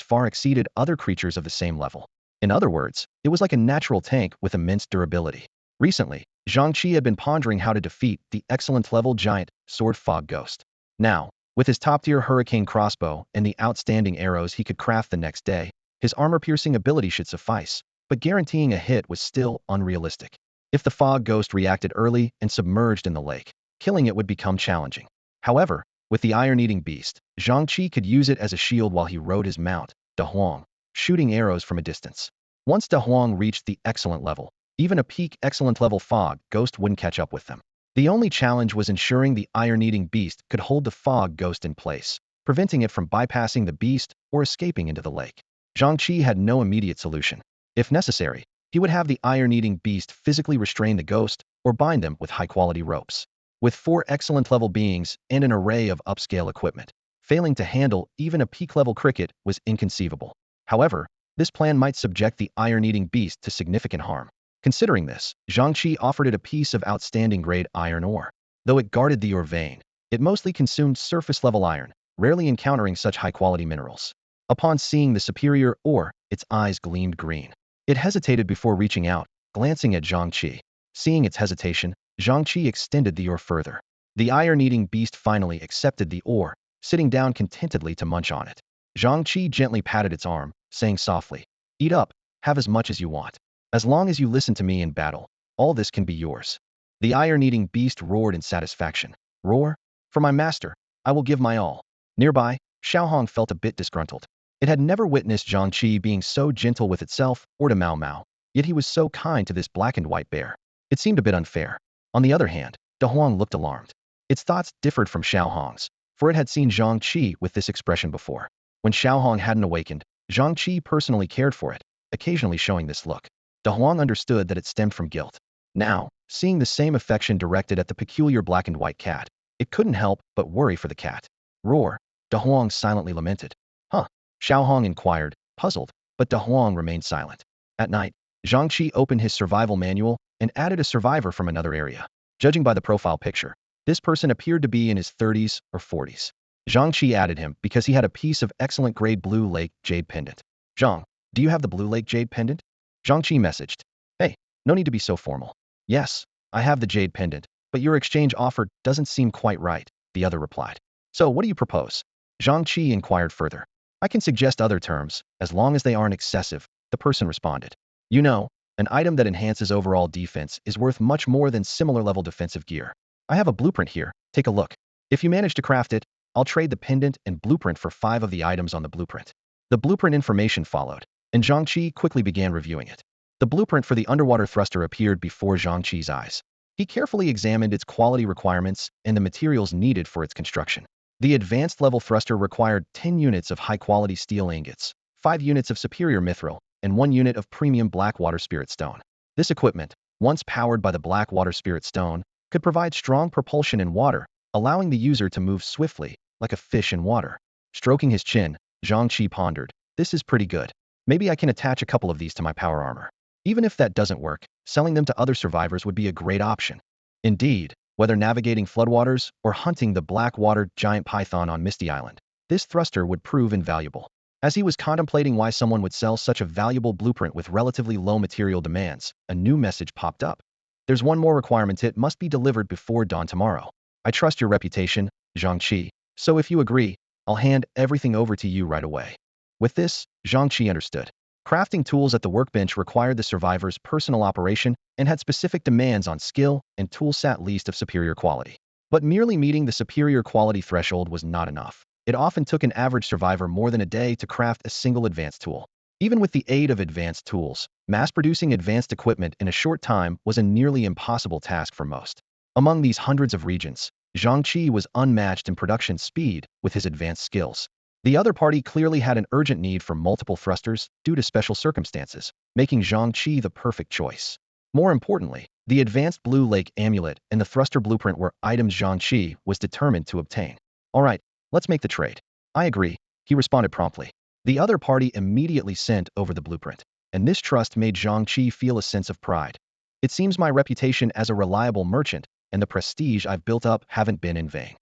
far exceeded other creatures of the same level. In other words, it was like a natural tank with immense durability. Recently, Zhang Chi had been pondering how to defeat the excellent-level giant sword fog ghost. Now, with his top-tier hurricane crossbow and the outstanding arrows he could craft the next day, his armor-piercing ability should suffice, but guaranteeing a hit was still unrealistic. If the fog ghost reacted early and submerged in the lake, killing it would become challenging. However, with the iron-eating beast, Zhang Chi could use it as a shield while he rode his mount, Da Huang, shooting arrows from a distance. Once Da Huang reached the excellent level, even a peak excellent level fog ghost wouldn't catch up with them. The only challenge was ensuring the iron-eating beast could hold the fog ghost in place, preventing it from bypassing the beast or escaping into the lake. Zhang Chi had no immediate solution. If necessary, he would have the iron-eating beast physically restrain the ghost or bind them with high-quality ropes. With 4 excellent-level beings and an array of upscale equipment, failing to handle even a peak-level cricket was inconceivable. However, this plan might subject the iron-eating beast to significant harm. Considering this, Zhang Chi offered it a piece of outstanding grade iron ore. Though it guarded the ore vein, it mostly consumed surface-level iron, rarely encountering such high-quality minerals. Upon seeing the superior ore, its eyes gleamed green. It hesitated before reaching out, glancing at Zhang Chi. Seeing its hesitation, Zhang Chi extended the ore further. The iron-eating beast finally accepted the ore, sitting down contentedly to munch on it. Zhang Chi gently patted its arm, saying softly, "Eat up, have as much as you want. As long as you listen to me in battle, all this can be yours." The iron-eating beast roared in satisfaction. "Roar? For my master, I will give my all." Nearby, Xiaohong felt a bit disgruntled. It had never witnessed Zhang Chi being so gentle with itself or to Mao Mao, yet he was so kind to this black and white bear. It seemed a bit unfair. On the other hand, De Huang looked alarmed. Its thoughts differed from Xiaohong's, for it had seen Zhang Chi with this expression before. When Xiaohong hadn't awakened, Zhang Chi personally cared for it, occasionally showing this look. De Huang understood that it stemmed from guilt. Now, seeing the same affection directed at the peculiar black and white cat, it couldn't help but worry for the cat. "Roar," De Huang silently lamented. "Huh?" Xiaohong inquired, puzzled, but De Huang remained silent. At night, Zhang Chi opened his survival manual and added a survivor from another area. Judging by the profile picture, this person appeared to be in his 30s or 40s. Zhang Chi added him because he had a piece of excellent grade Blue Lake Jade pendant. "Zhang, do you have the Blue Lake Jade pendant?" Zhang Chi messaged. "Hey, no need to be so formal." "Yes, I have the Jade pendant, but your exchange offer doesn't seem quite right," the other replied. "So what do you propose?" Zhang Chi inquired further. "I can suggest other terms, as long as they aren't excessive," the person responded. "You know, an item that enhances overall defense is worth much more than similar level defensive gear. I have a blueprint here, take a look. If you manage to craft it, I'll trade the pendant and blueprint for 5 of the items on the blueprint." The blueprint information followed, and Zhang Chi quickly began reviewing it. The blueprint for the underwater thruster appeared before Zhang Chi's eyes. He carefully examined its quality requirements and the materials needed for its construction. The advanced level thruster required 10 units of high-quality steel ingots, 5 units of superior mithril, and 1 unit of premium Blackwater Spirit Stone. This equipment, once powered by the Blackwater Spirit Stone, could provide strong propulsion in water, allowing the user to move swiftly, like a fish in water. Stroking his chin, Zhang Chi pondered, "This is pretty good. Maybe I can attach a couple of these to my power armor. Even if that doesn't work, selling them to other survivors would be a great option." Indeed, whether navigating floodwaters or hunting the Blackwater giant python on Misty Island, this thruster would prove invaluable. As he was contemplating why someone would sell such a valuable blueprint with relatively low material demands, a new message popped up. "There's one more requirement: it must be delivered before dawn tomorrow. I trust your reputation, Zhang Chi, so if you agree, I'll hand everything over to you right away." With this, Zhang Chi understood. Crafting tools at the workbench required the survivor's personal operation and had specific demands on skill and toolset at least of superior quality. But merely meeting the superior quality threshold was not enough. It often took an average survivor more than a day to craft a single advanced tool. Even with the aid of advanced tools, mass-producing advanced equipment in a short time was a nearly impossible task for most. Among these hundreds of regions, Zhang Chi was unmatched in production speed with his advanced skills. The other party clearly had an urgent need for multiple thrusters due to special circumstances, making Zhang Chi the perfect choice. More importantly, the advanced Blue Lake amulet and the thruster blueprint were items Zhang Chi was determined to obtain. "All right, let's make the trade." "I agree," he responded promptly. The other party immediately sent over the blueprint, and this trust made Zhang Chi feel a sense of pride. "It seems my reputation as a reliable merchant and the prestige I've built up haven't been in vain."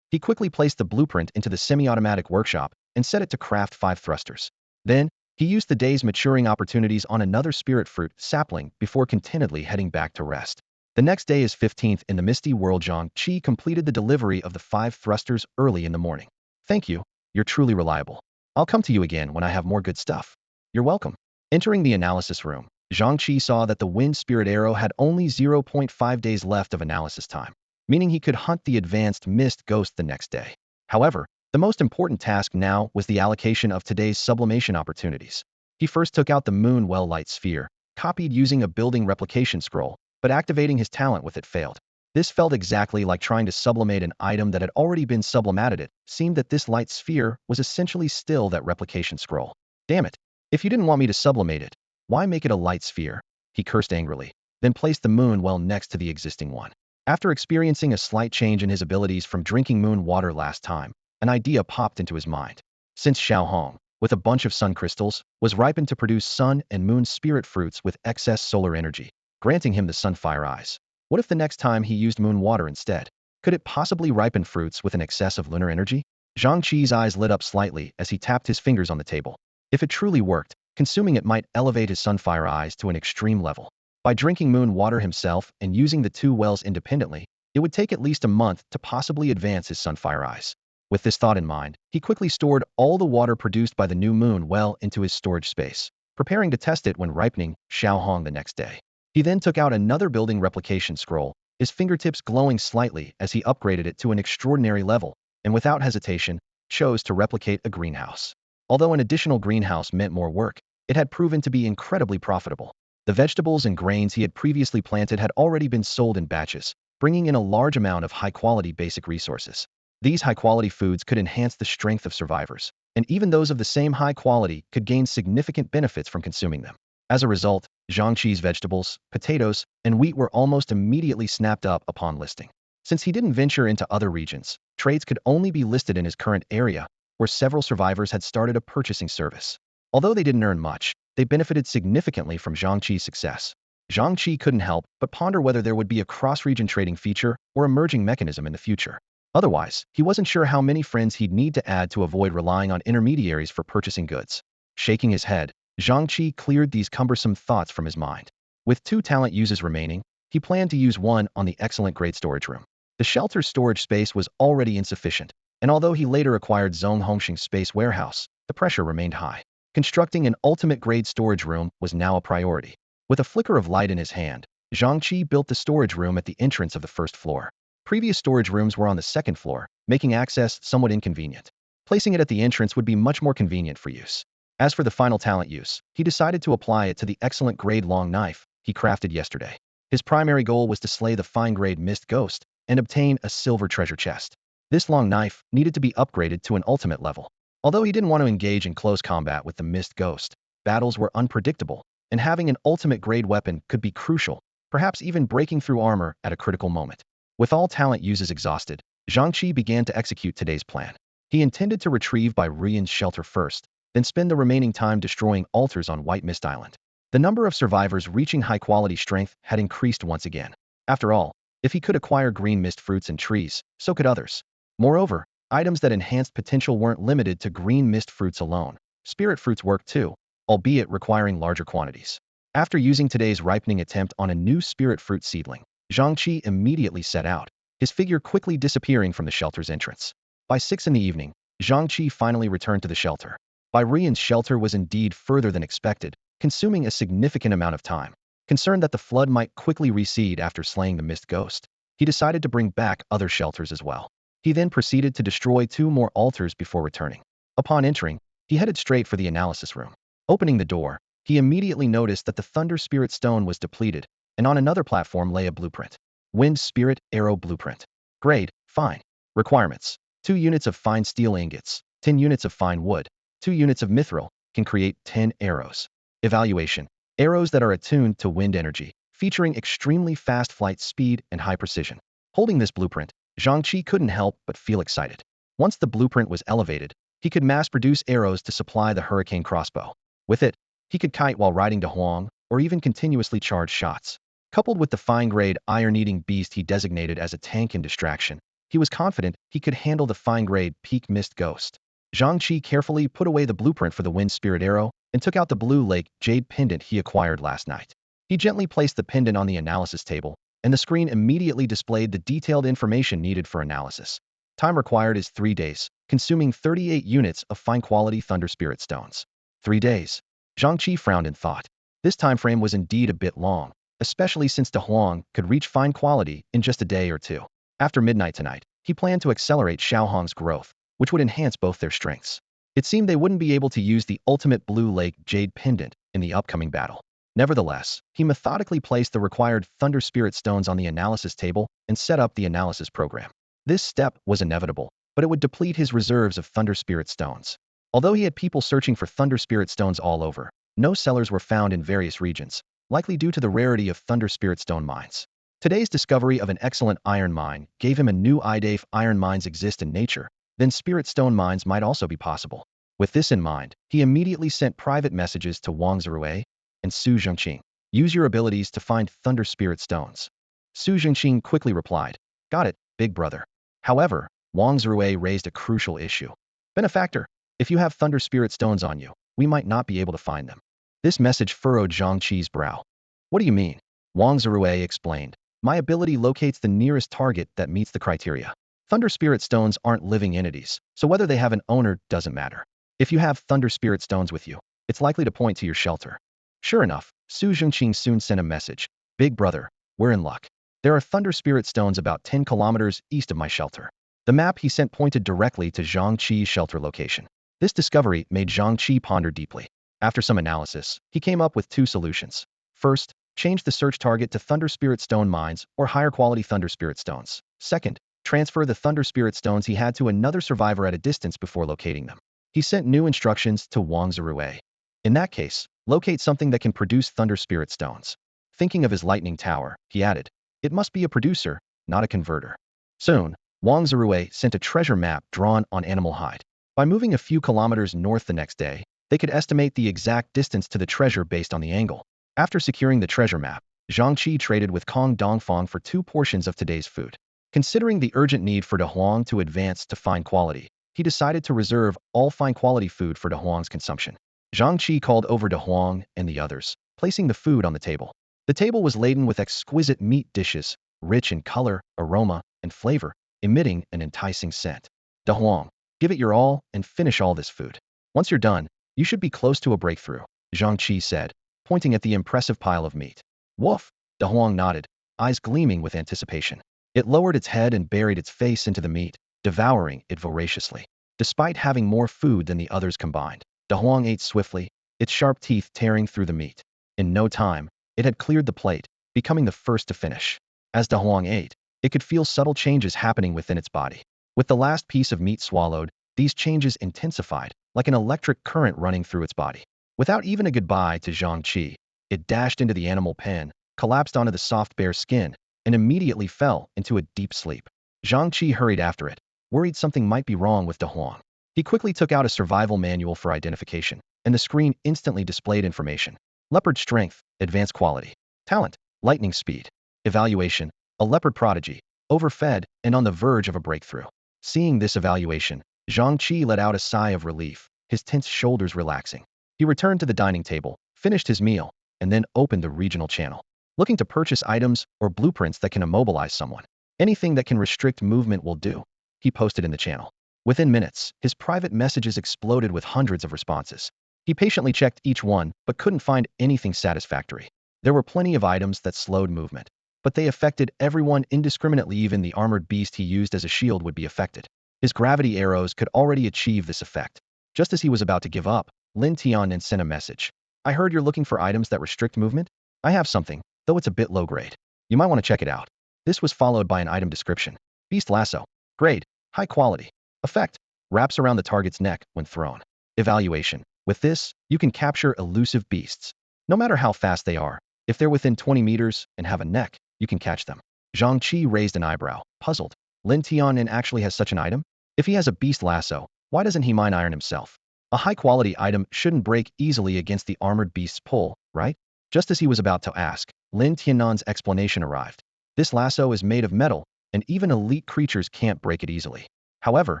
He quickly placed the blueprint into the semi-automatic workshop and set it to craft 5 thrusters. Then, he used the day's maturing opportunities on another spirit fruit sapling before contentedly heading back to rest. The next day is 15th in the misty world. Zhang Chi completed the delivery of the 5 thrusters early in the morning. "Thank you, you're truly reliable. I'll come to you again when I have more good stuff." "You're welcome." Entering the analysis room, Zhang Chi saw that the wind spirit arrow had only 0.5 days left of analysis time, meaning he could hunt the advanced mist ghost the next day. However, the most important task now was the allocation of today's sublimation opportunities. He first took out the moon well light sphere, copied using a building replication scroll, but activating his talent with it failed. This felt exactly like trying to sublimate an item that had already been sublimated. It seemed that this light sphere was essentially still that replication scroll. "Damn it. If you didn't want me to sublimate it, why make it a light sphere?" he cursed angrily, then placed the moon well next to the existing one. After experiencing a slight change in his abilities from drinking moon water last time, an idea popped into his mind. Since Xiaohong, with a bunch of sun crystals, was ripened to produce sun and moon spirit fruits with excess solar energy, granting him the sunfire eyes. What if the next time he used moon water instead? Could it possibly ripen fruits with an excess of lunar energy? Zhang Chi's eyes lit up slightly as he tapped his fingers on the table. If it truly worked, consuming it might elevate his sunfire eyes to an extreme level. By drinking moon water himself and using the two wells independently, it would take at least a month to possibly advance his sunfire eyes. With this thought in mind, he quickly stored all the water produced by the new moon well into his storage space, preparing to test it when ripening Xiaohong the next day. He then took out another building replication scroll, his fingertips glowing slightly as he upgraded it to an extraordinary level, and without hesitation, chose to replicate a greenhouse. Although an additional greenhouse meant more work, it had proven to be incredibly profitable. The vegetables and grains he had previously planted had already been sold in batches, bringing in a large amount of high-quality basic resources. These high-quality foods could enhance the strength of survivors, and even those of the same high quality could gain significant benefits from consuming them. As a result, Zhang Chi's vegetables, potatoes, and wheat were almost immediately snapped up upon listing. Since he didn't venture into other regions, trades could only be listed in his current area, where several survivors had started a purchasing service. Although they didn't earn much, they benefited significantly from Zhang Chi's success. Zhang Chi couldn't help but ponder whether there would be a cross-region trading feature or emerging mechanism in the future. Otherwise, he wasn't sure how many friends he'd need to add to avoid relying on intermediaries for purchasing goods. Shaking his head, Zhang Chi cleared these cumbersome thoughts from his mind. With 2 talent uses remaining, he planned to use one on the excellent grade storage room. The shelter's storage space was already insufficient, and although he later acquired Zhong Hongxing's space warehouse, the pressure remained high. Constructing an ultimate grade storage room was now a priority. With a flicker of light in his hand, Zhang Chi built the storage room at the entrance of the first floor. Previous storage rooms were on the second floor, making access somewhat inconvenient. Placing it at the entrance would be much more convenient for use. As for the final talent use, he decided to apply it to the excellent grade long knife he crafted yesterday. His primary goal was to slay the fine grade mist ghost and obtain a silver treasure chest. This long knife needed to be upgraded to an ultimate level. Although he didn't want to engage in close combat with the mist ghost, battles were unpredictable, and having an ultimate grade weapon could be crucial, perhaps even breaking through armor at a critical moment. With all talent uses exhausted, Zhang Chi began to execute today's plan. He intended to retrieve by Rian's shelter first, then spend the remaining time destroying altars on White Mist Island. The number of survivors reaching high-quality strength had increased once again. After all, if he could acquire green mist fruits and trees, so could others. Moreover, items that enhanced potential weren't limited to green mist fruits alone. Spirit fruits worked too, albeit requiring larger quantities. After using today's ripening attempt on a new spirit fruit seedling, Zhang Chi immediately set out, his figure quickly disappearing from the shelter's entrance. By 6 in the evening, Zhang Chi finally returned to the shelter. Bai Rian's shelter was indeed further than expected, consuming a significant amount of time. Concerned that the flood might quickly recede after slaying the mist ghost, he decided to bring back other shelters as well. He then proceeded to destroy 2 more altars before returning. Upon entering, he headed straight for the analysis room. Opening the door, he immediately noticed that the Thunder Spirit Stone was depleted, and on another platform lay a blueprint. Wind Spirit Arrow Blueprint. Grade, Fine. Requirements: 2 units of fine steel ingots, 10 units of fine wood, 2 units of mithril, can create 10 arrows. Evaluation: arrows that are attuned to wind energy, featuring extremely fast flight speed and high precision. Holding this blueprint, Zhang Chi couldn't help but feel excited. Once the blueprint was elevated, he could mass-produce arrows to supply the hurricane crossbow. With it, he could kite while riding to Huang, or even continuously charge shots. Coupled with the fine-grade iron-eating beast he designated as a tank and distraction, he was confident he could handle the fine-grade peak mist ghost. Zhang Chi carefully put away the blueprint for the wind spirit arrow and took out the blue lake jade pendant he acquired last night. He gently placed the pendant on the analysis table, and the screen immediately displayed the detailed information needed for analysis. Time required is 3 days, consuming 38 units of fine-quality Thunder Spirit stones. 3 days. Zhang Chi frowned in thought. This time frame was indeed a bit long, especially since De Huang could reach fine quality in just a day or 2. After midnight tonight, he planned to accelerate Xiaohong's growth, which would enhance both their strengths. It seemed they wouldn't be able to use the ultimate Blue Lake Jade Pendant in the upcoming battle. Nevertheless, he methodically placed the required Thunder Spirit stones on the analysis table and set up the analysis program. This step was inevitable, but it would deplete his reserves of Thunder Spirit stones. Although he had people searching for Thunder Spirit stones all over, no sellers were found in various regions, likely due to the rarity of Thunder Spirit stone mines. Today's discovery of an excellent iron mine gave him a new idea. If iron mines exist in nature, then spirit stone mines might also be possible. With this in mind, he immediately sent private messages to Wang Zirui and Su Zhengqing. Use your abilities to find Thunder Spirit stones. Su Zhengqing quickly replied, Got it, big brother. However, Wang Zirui raised a crucial issue. Benefactor, if you have thunder spirit stones on you, we might not be able to find them. This message furrowed Zhang Chi's brow. What do you mean? Wang Zirui explained. My ability locates the nearest target that meets the criteria. Thunder spirit stones aren't living entities, so whether they have an owner doesn't matter. If you have thunder spirit stones with you, it's likely to point to your shelter. Sure enough, Su Zhengqing soon sent a message. Big brother, we're in luck. There are thunder spirit stones about 10 kilometers east of my shelter. The map he sent pointed directly to Zhang Chi's shelter location. This discovery made Zhang Chi ponder deeply. After some analysis, he came up with two solutions. First, change the search target to thunder spirit stone mines or higher quality thunder spirit stones. Second, transfer the thunder spirit stones he had to another survivor at a distance before locating them. He sent new instructions to Wang Zirui. In that case, locate something that can produce thunder spirit stones. Thinking of his lightning tower, he added, it must be a producer, not a converter. Soon, Wang Zirui sent a treasure map drawn on animal hide. By moving a few kilometers north the next day, they could estimate the exact distance to the treasure based on the angle. After securing the treasure map, Zhang Chi traded with Kong Dongfang for 2 portions of today's food. Considering the urgent need for De Huang to advance to fine quality, he decided to reserve all fine quality food for De Huang's consumption. Zhang Chi called over De Huang and the others, placing the food on the table. The table was laden with exquisite meat dishes, rich in color, aroma, and flavor, emitting an enticing scent. De Huang, give it your all and finish all this food. Once you're done, you should be close to a breakthrough, Zhang Chi said, pointing at the impressive pile of meat. Woof! De Huang nodded, eyes gleaming with anticipation. It lowered its head and buried its face into the meat, devouring it voraciously. Despite having more food than the others combined, De Huang ate swiftly, its sharp teeth tearing through the meat. In no time, it had cleared the plate, becoming the first to finish. As De Huang ate, it could feel subtle changes happening within its body. With the last piece of meat swallowed, these changes intensified, like an electric current running through its body. Without even a goodbye to Zhang Chi, it dashed into the animal pen, collapsed onto the soft bare skin, and immediately fell into a deep sleep. Zhang Chi hurried after it, worried something might be wrong with De Huang. He quickly took out a survival manual for identification, and the screen instantly displayed information. Leopard strength, advanced quality. Talent, lightning speed. Evaluation, a leopard prodigy, overfed and on the verge of a breakthrough. Seeing this evaluation, Zhang Chi let out a sigh of relief, his tense shoulders relaxing. He returned to the dining table, finished his meal, and then opened the regional channel. Looking to purchase items or blueprints that can immobilize someone. Anything that can restrict movement will do, he posted in the channel. Within minutes, his private messages exploded with hundreds of responses. He patiently checked each one, but couldn't find anything satisfactory. There were plenty of items that slowed movement, but they affected everyone indiscriminately. Even the armored beast he used as a shield would be affected. His gravity arrows could already achieve this effect. Just as he was about to give up, Lin Tian sent a message. I heard you're looking for items that restrict movement? I have something, though it's a bit low grade. You might want to check it out. This was followed by an item description. Beast lasso. Grade. High quality. Effect. Wraps around the target's neck when thrown. Evaluation. With this, you can capture elusive beasts. No matter how fast they are, if they're within 20 meters and have a neck, you can catch them. Zhang Chi raised an eyebrow, puzzled. Lin Tian actually has such an item? If he has a beast lasso, why doesn't he mine iron himself? A high-quality item shouldn't break easily against the armored beast's pull, right? Just as he was about to ask, Lin Tian's explanation arrived. This lasso is made of metal, and even elite creatures can't break it easily. However,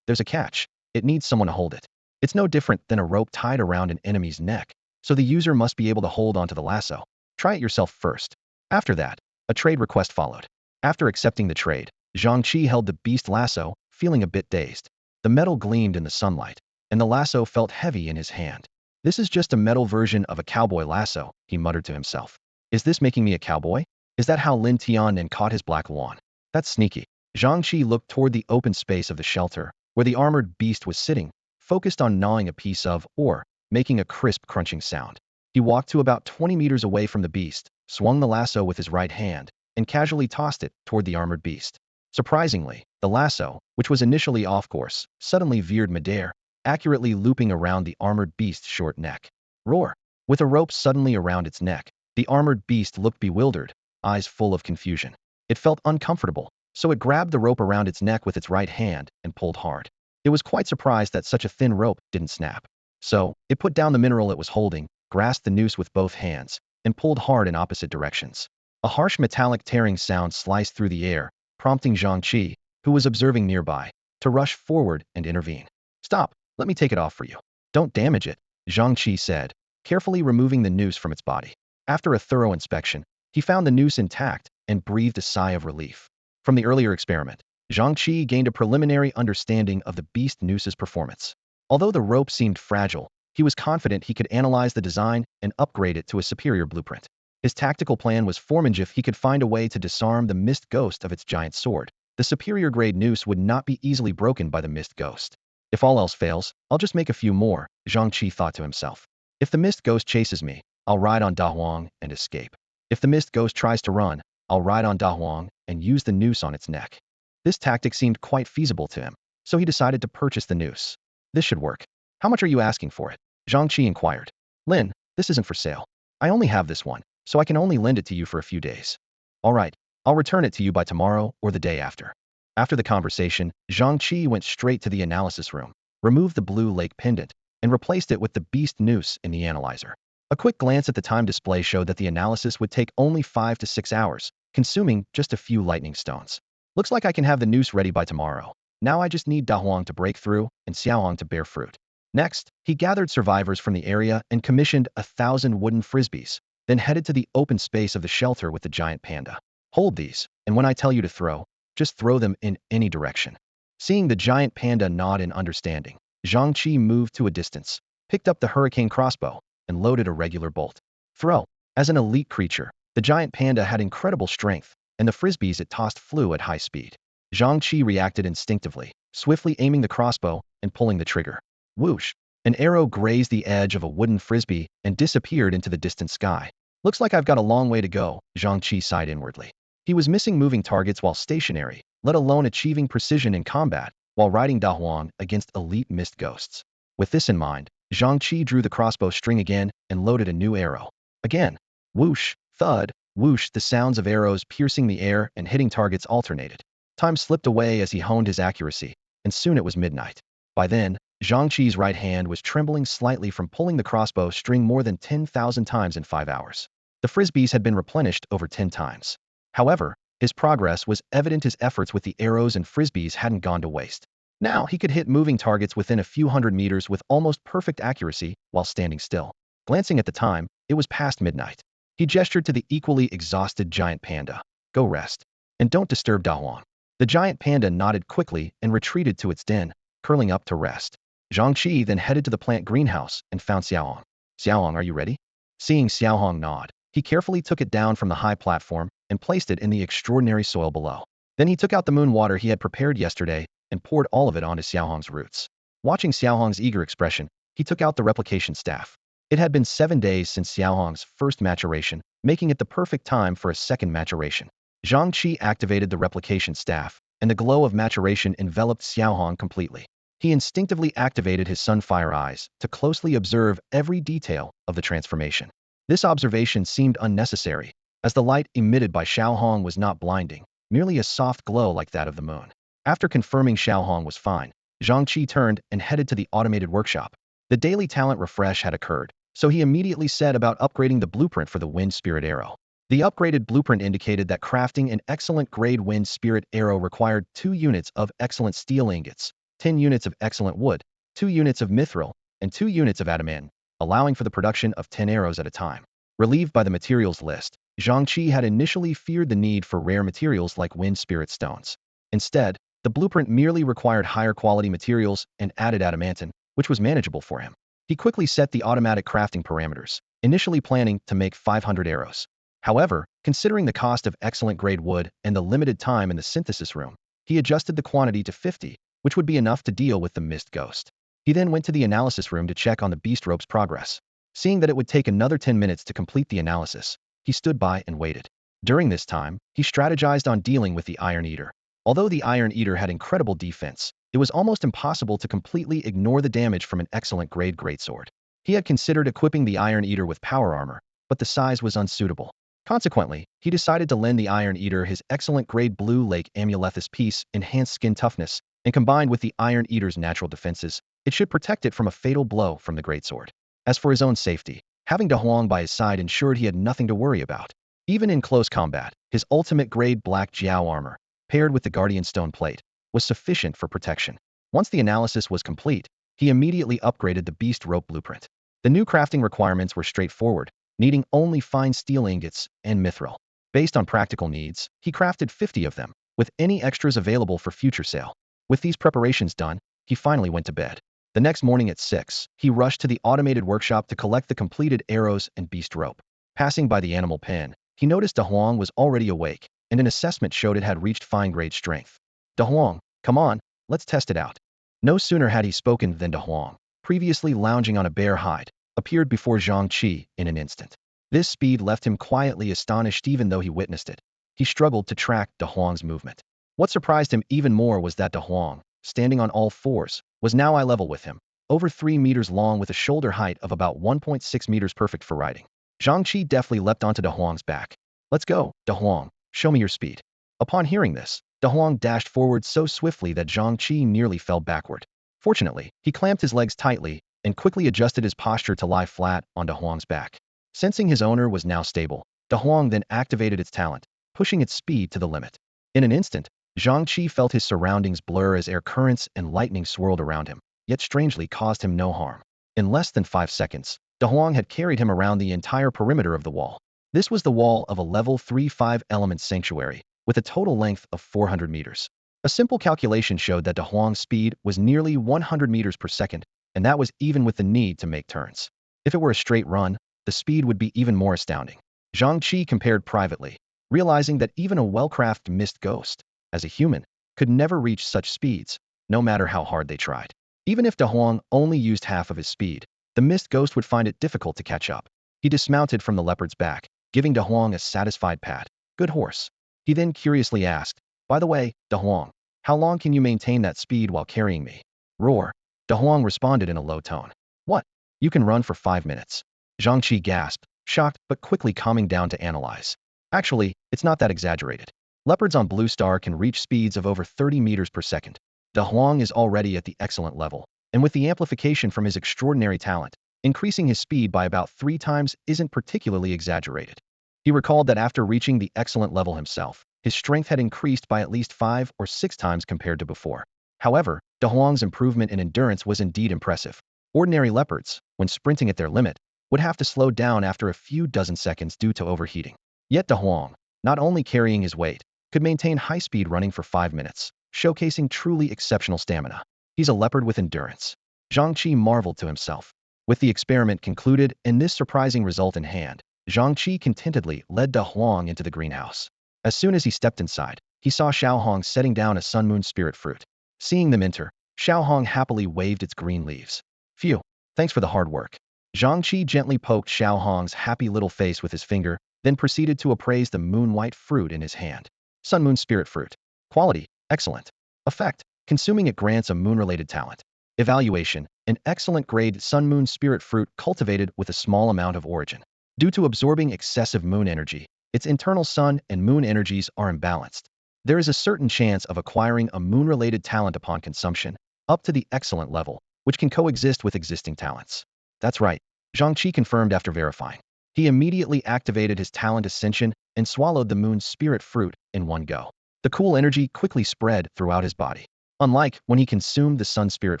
there's a catch. It needs someone to hold it. It's no different than a rope tied around an enemy's neck, so the user must be able to hold onto the lasso. Try it yourself first. After that, a trade request followed. After accepting the trade, Zhang Chi held the beast lasso, feeling a bit dazed. The metal gleamed in the sunlight, and the lasso felt heavy in his hand. This is just a metal version of a cowboy lasso, he muttered to himself. Is this making me a cowboy? Is that how Lin Tian caught his black lawn? That's sneaky. Zhang Chi looked toward the open space of the shelter, where the armored beast was sitting, focused on gnawing a piece of ore, making a crisp crunching sound. He walked to about 20 meters away from the beast, swung the lasso with his right hand, and casually tossed it toward the armored beast. Surprisingly, the lasso, which was initially off course, suddenly veered midair, accurately looping around the armored beast's short neck. Roar! With a rope suddenly around its neck, the armored beast looked bewildered, eyes full of confusion. It felt uncomfortable, so it grabbed the rope around its neck with its right hand and pulled hard. It was quite surprised that such a thin rope didn't snap. So, it put down the mineral it was holding, grasped the noose with both hands, and pulled hard in opposite directions. A harsh metallic tearing sound sliced through the air, prompting Zhang Chi, who was observing nearby, to rush forward and intervene. Stop, let me take it off for you. Don't damage it, Zhang Chi said, carefully removing the noose from its body. After a thorough inspection, he found the noose intact and breathed a sigh of relief. From the earlier experiment, Zhang Chi gained a preliminary understanding of the beast noose's performance. Although the rope seemed fragile, he was confident he could analyze the design and upgrade it to a superior blueprint. His tactical plan was formed if he could find a way to disarm the mist ghost of its giant sword. The superior grade noose would not be easily broken by the mist ghost. If all else fails, I'll just make a few more, Zhang Chi thought to himself. If the mist ghost chases me, I'll ride on Da Huang and escape. If the mist ghost tries to run, I'll ride on Da Huang and use the noose on its neck. This tactic seemed quite feasible to him, so he decided to purchase the noose. This should work. How much are you asking for it? Zhang Chi inquired. Lin, this isn't for sale. I only have this one, so I can only lend it to you for a few days. All right, I'll return it to you by tomorrow or the day after. After the conversation, Zhang Chi went straight to the analysis room, removed the blue lake pendant, and replaced it with the beast noose in the analyzer. A quick glance at the time display showed that the analysis would take only 5 to 6 hours, consuming just a few lightning stones. Looks like I can have the noose ready by tomorrow. Now I just need Da Huang to break through and Xiaohong to bear fruit. Next, he gathered survivors from the area and commissioned 1,000 wooden frisbees, then headed to the open space of the shelter with the giant panda. Hold these, and when I tell you to throw, just throw them in any direction. Seeing the giant panda nod in understanding, Zhang Chi moved to a distance, picked up the hurricane crossbow, and loaded a regular bolt. Throw. As an elite creature, the giant panda had incredible strength, and the frisbees it tossed flew at high speed. Zhang Chi reacted instinctively, swiftly aiming the crossbow and pulling the trigger. Whoosh! An arrow grazed the edge of a wooden frisbee and disappeared into the distant sky. Looks like I've got a long way to go, Zhang Chi sighed inwardly. He was missing moving targets while stationary, let alone achieving precision in combat while riding Da Huang against elite mist ghosts. With this in mind, Zhang Chi drew the crossbow string again and loaded a new arrow. Again. Whoosh, thud, whoosh, the sounds of arrows piercing the air and hitting targets alternated. Time slipped away as he honed his accuracy, and soon it was midnight. By then, Zhang Chi's right hand was trembling slightly from pulling the crossbow string more than 10,000 times in 5 hours. The frisbees had been replenished over 10 times. However, his progress was evident. His efforts with the arrows and frisbees hadn't gone to waste. Now he could hit moving targets within a few hundred meters with almost perfect accuracy while standing still. Glancing at the time, it was past midnight. He gestured to the equally exhausted giant panda. Go rest. And don't disturb Da Huang. The giant panda nodded quickly and retreated to its den, curling up to rest. Zhang Chi then headed to the plant greenhouse and found Xiaohong. Xiaohong, are you ready? Seeing Xiaohong nod, he carefully took it down from the high platform and placed it in the extraordinary soil below. Then he took out the moon water he had prepared yesterday and poured all of it onto Xiaohong's roots. Watching Xiaohong's eager expression, he took out the replication staff. It had been 7 days since Xiaohong's first maturation, making it the perfect time for a second maturation. Zhang Chi activated the replication staff, and the glow of maturation enveloped Xiaohong completely. He instinctively activated his sunfire eyes to closely observe every detail of the transformation. This observation seemed unnecessary, as the light emitted by Xiaohong was not blinding, merely a soft glow like that of the moon. After confirming Xiaohong was fine, Zhang Chi turned and headed to the automated workshop. The daily talent refresh had occurred, so he immediately set about upgrading the blueprint for the wind spirit arrow. The upgraded blueprint indicated that crafting an excellent grade wind spirit arrow required 2 units of excellent steel ingots, 10 units of excellent wood, 2 units of mithril, and 2 units of adamant, allowing for the production of 10 arrows at a time. Relieved by the materials list, Zhang Chi had initially feared the need for rare materials like wind spirit stones. Instead, the blueprint merely required higher quality materials and added adamantine, which was manageable for him. He quickly set the automatic crafting parameters, initially planning to make 500 arrows. However, considering the cost of excellent grade wood and the limited time in the synthesis room, he adjusted the quantity to 50, which would be enough to deal with the mist ghost. He then went to the analysis room to check on the beast rope's progress. Seeing that it would take another 10 minutes to complete the analysis, he stood by and waited. During this time, he strategized on dealing with the Iron Eater. Although the Iron Eater had incredible defense, it was almost impossible to completely ignore the damage from an excellent grade greatsword. He had considered equipping the Iron Eater with power armor, but the size was unsuitable. Consequently, he decided to lend the Iron Eater his excellent grade blue lake amulethus piece, enhanced skin toughness, and combined with the Iron Eater's natural defenses, it should protect it from a fatal blow from the greatsword. As for his own safety, having Da Huang by his side ensured he had nothing to worry about. Even in close combat, his ultimate grade black Jiao armor, paired with the Guardian Stone plate, was sufficient for protection. Once the analysis was complete, he immediately upgraded the beast rope blueprint. The new crafting requirements were straightforward, needing only fine steel ingots and mithril. Based on practical needs, he crafted 50 of them, with any extras available for future sale. With these preparations done, he finally went to bed. The next morning at 6, he rushed to the automated workshop to collect the completed arrows and beast rope. Passing by the animal pen, he noticed De Huang was already awake, and an assessment showed it had reached fine-grade strength. De Huang, come on, let's test it out. No sooner had he spoken than De Huang, previously lounging on a bear hide, appeared before Zhang Chi in an instant. This speed left him quietly astonished even though he witnessed it. He struggled to track De Huang's movement. What surprised him even more was that De Huang, standing on all fours, was now eye level with him, over 3 meters long with a shoulder height of about 1.6 meters, perfect for riding. Zhang Chi deftly leapt onto De Huang's back. Let's go, De Huang, show me your speed. Upon hearing this, De Huang dashed forward so swiftly that Zhang Chi nearly fell backward. Fortunately, he clamped his legs tightly and quickly adjusted his posture to lie flat on De Huang's back. Sensing his owner was now stable, De Huang then activated its talent, pushing its speed to the limit. In an instant, Zhang Chi felt his surroundings blur as air currents and lightning swirled around him, yet strangely caused him no harm. In less than 5 seconds, De Huang had carried him around the entire perimeter of the wall. This was the wall of a level 3 5-element sanctuary, with a total length of 400 meters. A simple calculation showed that De Huang's speed was nearly 100 meters per second, and that was even with the need to make turns. If it were a straight run, the speed would be even more astounding. Zhang Chi compared privately, realizing that even a well-crafted mist ghost, as a human, could never reach such speeds, no matter how hard they tried. Even if De Huang only used half of his speed, the mist ghost would find it difficult to catch up. He dismounted from the leopard's back, giving De Huang a satisfied pat. Good horse. He then curiously asked, by the way, De Huang, how long can you maintain that speed while carrying me? Roar. De Huang responded in a low tone. What? You can run for 5 minutes. Zhang Chi gasped, shocked but quickly calming down to analyze. Actually, it's not that exaggerated. Leopards on Blue Star can reach speeds of over 30 meters per second. De Huang is already at the excellent level, and with the amplification from his extraordinary talent, increasing his speed by about 3 times isn't particularly exaggerated. He recalled that after reaching the excellent level himself, his strength had increased by at least 5 or 6 times compared to before. However, De Huang's improvement in endurance was indeed impressive. Ordinary leopards, when sprinting at their limit, would have to slow down after a few dozen seconds due to overheating. Yet De Huang, not only carrying his weight, could maintain high-speed running for 5 minutes, showcasing truly exceptional stamina. He's a leopard with endurance. Zhang Chi marveled to himself. With the experiment concluded and this surprising result in hand, Zhang Chi contentedly led De Huang into the greenhouse. As soon as he stepped inside, he saw Xiaohong setting down a sun moon spirit fruit. Seeing them enter, Xiaohong happily waved its green leaves. Phew, thanks for the hard work. Zhang Chi gently poked Xiaohong's happy little face with his finger, then proceeded to appraise the moon-white fruit in his hand. Sun moon spirit fruit. Quality, excellent. Effect, consuming it grants a moon-related talent. Evaluation, an excellent grade sun moon spirit fruit cultivated with a small amount of origin. Due to absorbing excessive moon energy, its internal sun and moon energies are imbalanced. There is a certain chance of acquiring a moon-related talent upon consumption, up to the excellent level, which can coexist with existing talents. That's right, Zhang Chi confirmed after verifying. He immediately activated his talent ascension and swallowed the moon spirit fruit in one go. The cool energy quickly spread throughout his body. Unlike when he consumed the sun spirit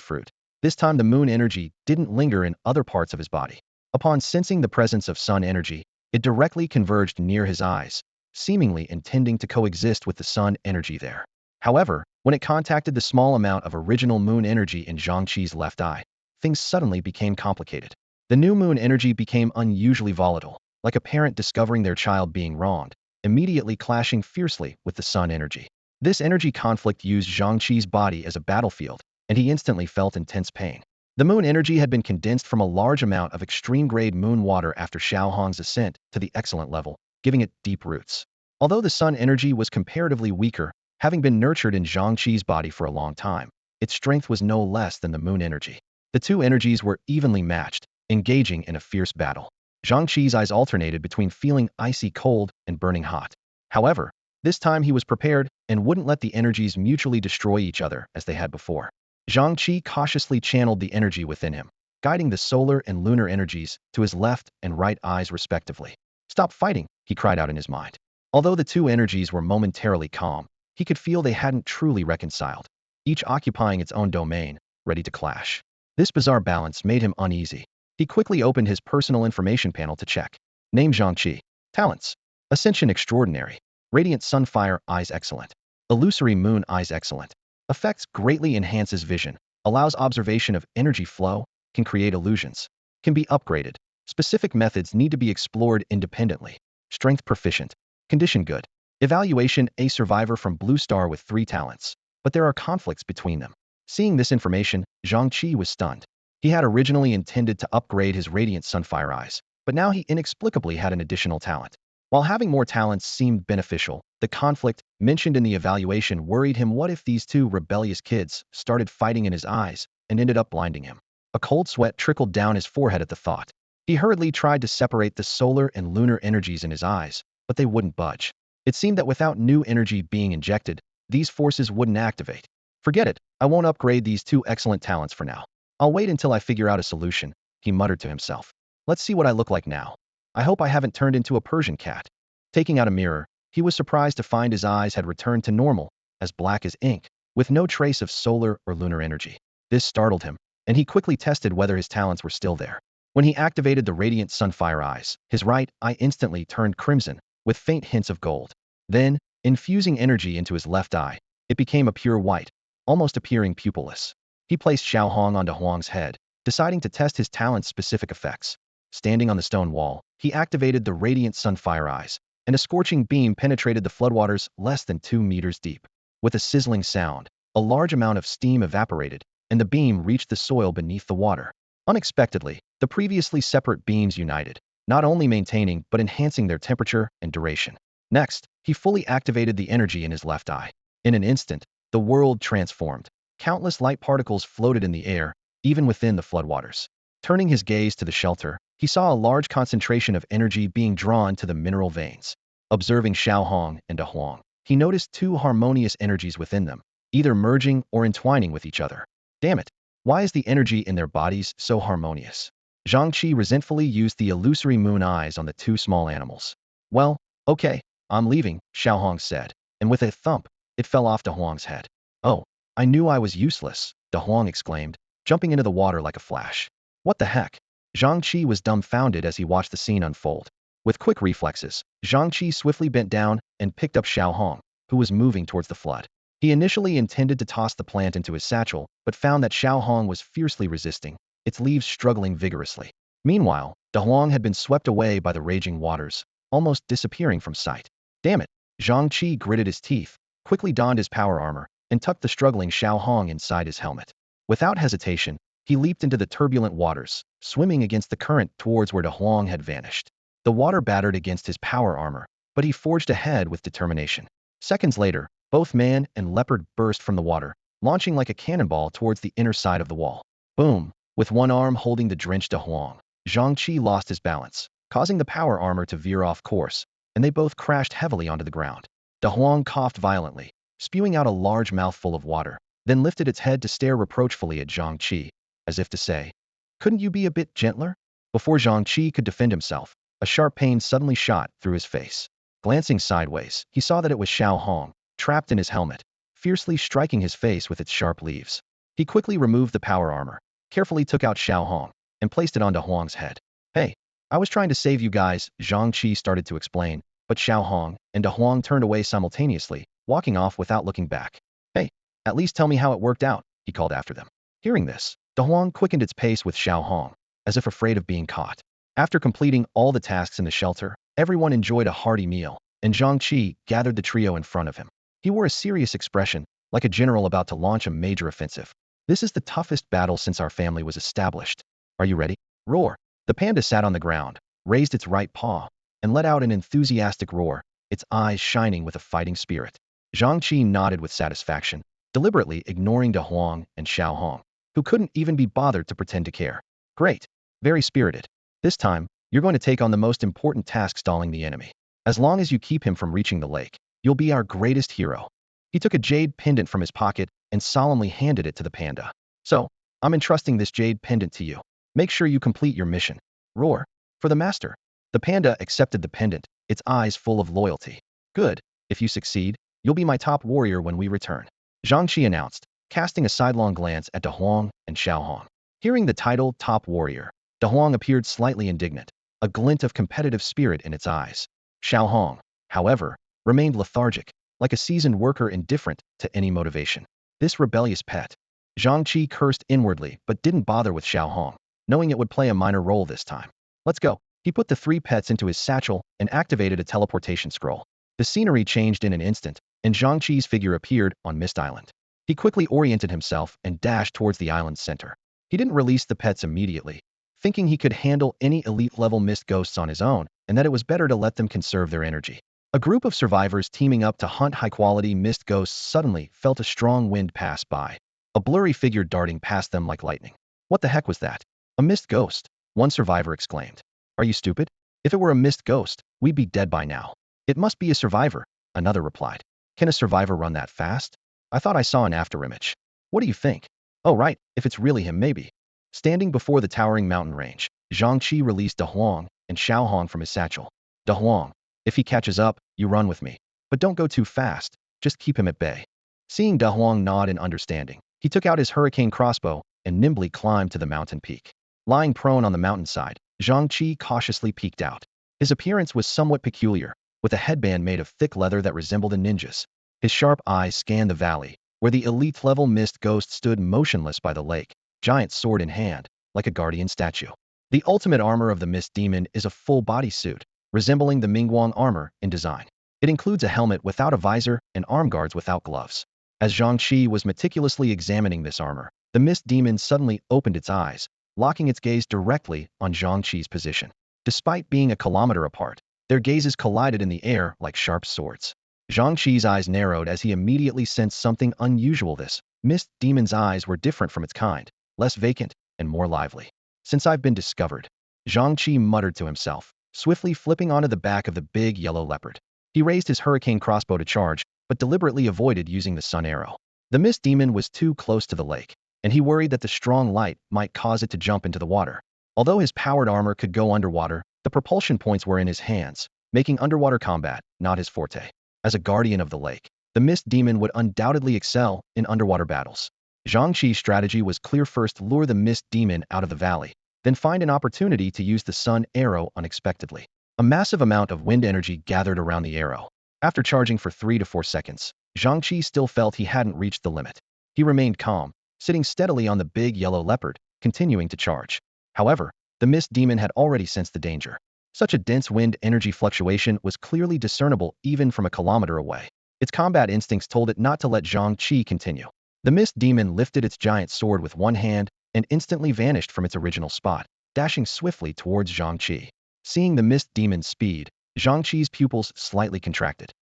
fruit, this time the moon energy didn't linger in other parts of his body. Upon sensing the presence of sun energy, it directly converged near his eyes, seemingly intending to coexist with the sun energy there. However, when it contacted the small amount of original moon energy in Zhang Chi's left eye, things suddenly became complicated. The new moon energy became unusually volatile, like a parent discovering their child being wronged, immediately clashing fiercely with the sun energy. This energy conflict used Zhang Chi's body as a battlefield, and he instantly felt intense pain. The moon energy had been condensed from a large amount of extreme-grade moon water after Xiaohong's ascent to the excellent level, giving it deep roots. Although the sun energy was comparatively weaker, having been nurtured in Zhang Chi's body for a long time, its strength was no less than the moon energy. The two energies were evenly matched, engaging in a fierce battle. Zhang Chi's eyes alternated between feeling icy cold and burning hot. However, this time he was prepared and wouldn't let the energies mutually destroy each other as they had before. Zhang Chi cautiously channeled the energy within him, guiding the solar and lunar energies to his left and right eyes respectively. Stop fighting, he cried out in his mind. Although the two energies were momentarily calm, he could feel they hadn't truly reconciled. each occupying its own domain, ready to clash. This bizarre balance made him uneasy. He quickly opened his personal information panel to check. Name Zhang Chi. Talents. Ascension extraordinary. Radiant sunfire eyes excellent. Illusory moon eyes excellent. Effects greatly enhances vision. Allows observation of energy flow. Can create illusions. Can be upgraded. Specific methods need to be explored independently. Strength proficient. Condition good. Evaluation a survivor from Blue Star with 3 talents. But there are conflicts between them. Seeing this information, Zhang Chi was stunned. He had originally intended to upgrade his radiant sunfire eyes, but now he inexplicably had an additional talent. While having more talents seemed beneficial, the conflict mentioned in the evaluation worried him. What if these 2 rebellious kids started fighting in his eyes and ended up blinding him? A cold sweat trickled down his forehead at the thought. He hurriedly tried to separate the solar and lunar energies in his eyes, but they wouldn't budge. It seemed that without new energy being injected, these forces wouldn't activate. Forget it, I won't upgrade these 2 excellent talents for now. I'll wait until I figure out a solution, he muttered to himself. Let's see what I look like now. I hope I haven't turned into a Persian cat. Taking out a mirror, he was surprised to find his eyes had returned to normal, as black as ink, with no trace of solar or lunar energy. This startled him, and he quickly tested whether his talents were still there. When he activated the radiant sunfire eyes, his right eye instantly turned crimson, with faint hints of gold. Then, infusing energy into his left eye, it became a pure white, almost appearing pupilless. He placed Xiao Hong onto Huang's head, deciding to test his talent's specific effects. Standing on the stone wall, he activated the radiant sunfire eyes, and a scorching beam penetrated the floodwaters less than 2 meters deep. With a sizzling sound, a large amount of steam evaporated, and the beam reached the soil beneath the water. Unexpectedly, the previously separate beams united, not only maintaining but enhancing their temperature and duration. Next, he fully activated the energy in his left eye. In an instant, the world transformed. Countless light particles floated in the air, even within the floodwaters. Turning his gaze to the shelter, he saw a large concentration of energy being drawn to the mineral veins. Observing Xiao Hong and De Huang, he noticed 2 harmonious energies within them, either merging or entwining with each other. Damn it! Why is the energy in their bodies so harmonious? Zhang Chi resentfully used the illusory moon eyes on the 2 small animals. Well, okay, I'm leaving, Xiao Hong said, and with a thump, it fell off De Huang's head. Oh, I knew I was useless, De Huang exclaimed, jumping into the water like a flash. What the heck? Zhang Chi was dumbfounded as he watched the scene unfold. With quick reflexes, Zhang Chi swiftly bent down and picked up Xiao Hong, who was moving towards the flood. He initially intended to toss the plant into his satchel, but found that Xiao Hong was fiercely resisting, its leaves struggling vigorously. Meanwhile, De Huang had been swept away by the raging waters, almost disappearing from sight. Damn it! Zhang Chi gritted his teeth, quickly donned his power armor, and tucked the struggling Xiao Hong inside his helmet. Without hesitation, he leaped into the turbulent waters, swimming against the current towards where De Huang had vanished. The water battered against his power armor, but he forged ahead with determination. Seconds later, both man and leopard burst from the water, launching like a cannonball towards the inner side of the wall. Boom! With one arm holding the drenched De Huang, Zhang Chi lost his balance, causing the power armor to veer off course, and they both crashed heavily onto the ground. De Huang coughed violently, spewing out a large mouthful of water, then lifted its head to stare reproachfully at Zhang Chi, as if to say, "Couldn't you be a bit gentler?" Before Zhang Chi could defend himself, a sharp pain suddenly shot through his face. Glancing sideways, he saw that it was Xiao Hong, trapped in his helmet, fiercely striking his face with its sharp leaves. He quickly removed the power armor, carefully took out Xiao Hong, and placed it onto Huang's head. "Hey, I was trying to save you guys," Zhang Chi started to explain, but Xiao Hong and De Huang turned away simultaneously, walking off without looking back. "Hey, at least tell me how it worked out," he called after them. Hearing this, De Huang quickened its pace with Xiao Hong, as if afraid of being caught. After completing all the tasks in the shelter, everyone enjoyed a hearty meal, and Zhang Chi gathered the trio in front of him. He wore a serious expression, like a general about to launch a major offensive. "This is the toughest battle since our family was established. Are you ready?" Roar! The panda sat on the ground, raised its right paw, and let out an enthusiastic roar, its eyes shining with a fighting spirit. Zhang Chi nodded with satisfaction, deliberately ignoring De Huang and Xiao Hong, who couldn't even be bothered to pretend to care. "Great. Very spirited. This time, you're going to take on the most important task, stalling the enemy. As long as you keep him from reaching the lake, you'll be our greatest hero." He took a jade pendant from his pocket and solemnly handed it to the panda. "So, I'm entrusting this jade pendant to you. Make sure you complete your mission." Roar! For the master. The panda accepted the pendant, its eyes full of loyalty. "Good. If you succeed, you'll be my top warrior when we return," Zhang Chi announced, casting a sidelong glance at De Huang and Xiaohong. Hearing the title Top Warrior, De Huang appeared slightly indignant, a glint of competitive spirit in its eyes. Xiaohong, however, remained lethargic, like a seasoned worker indifferent to any motivation. This rebellious pet. Zhang Chi cursed inwardly but didn't bother with Xiaohong, knowing it would play a minor role this time. Let's go. He put the 3 pets into his satchel and activated a teleportation scroll. The scenery changed in an instant, and Zhang Chi's figure appeared on Mist Island. He quickly oriented himself and dashed towards the island's center. He didn't release the pets immediately, thinking he could handle any elite-level mist ghosts on his own, and that it was better to let them conserve their energy. A group of survivors teaming up to hunt high-quality mist ghosts suddenly felt a strong wind pass by, a blurry figure darting past them like lightning. What the heck was that? A mist ghost, one survivor exclaimed. Are you stupid? If it were a mist ghost, we'd be dead by now. It must be a survivor, another replied. Can a survivor run that fast? I thought I saw an afterimage. What do you think? Oh right, if it's really him maybe. Standing before the towering mountain range, Zhang Chi released De Huang and Xiaohong from his satchel. De Huang, if he catches up, you run with me. But don't go too fast, just keep him at bay. Seeing De Huang nod in understanding, he took out his hurricane crossbow and nimbly climbed to the mountain peak. Lying prone on the mountainside, Zhang Chi cautiously peeked out. His appearance was somewhat peculiar, with a headband made of thick leather that resembled a ninja's. His sharp eyes scanned the valley, where the elite-level mist ghost stood motionless by the lake, giant sword in hand, like a guardian statue. The ultimate armor of the mist demon is a full-body suit, resembling the Mingguang armor in design. It includes a helmet without a visor and arm guards without gloves. As Zhang Chi was meticulously examining this armor, the mist demon suddenly opened its eyes, locking its gaze directly on Zhang Chi's position. Despite being a kilometer apart, their gazes collided in the air like sharp swords. Zhang Chi's eyes narrowed as he immediately sensed something unusual. This mist demon's eyes were different from its kind, less vacant and more lively. Since I've been discovered, Zhang Chi muttered to himself, swiftly flipping onto the back of the big yellow leopard. He raised his hurricane crossbow to charge, but deliberately avoided using the sun arrow. The mist demon was too close to the lake, and he worried that the strong light might cause it to jump into the water. Although his powered armor could go underwater, the propulsion points were in his hands, making underwater combat not his forte. As a guardian of the lake, the mist demon would undoubtedly excel in underwater battles. Zhang Chi's strategy was clear: first lure the mist demon out of the valley, then find an opportunity to use the sun arrow unexpectedly. A massive amount of wind energy gathered around the arrow. After charging for 3 to 4 seconds, Zhang Chi still felt he hadn't reached the limit. He remained calm, sitting steadily on the big yellow leopard, continuing to charge. However, the mist demon had already sensed the danger. Such a dense wind energy fluctuation was clearly discernible even from a kilometer away. Its combat instincts told it not to let Zhang Chi continue. The mist demon lifted its giant sword with one hand and instantly vanished from its original spot, dashing swiftly towards Zhang Chi. Seeing the mist demon's speed, Zhang Chi's pupils slightly contracted.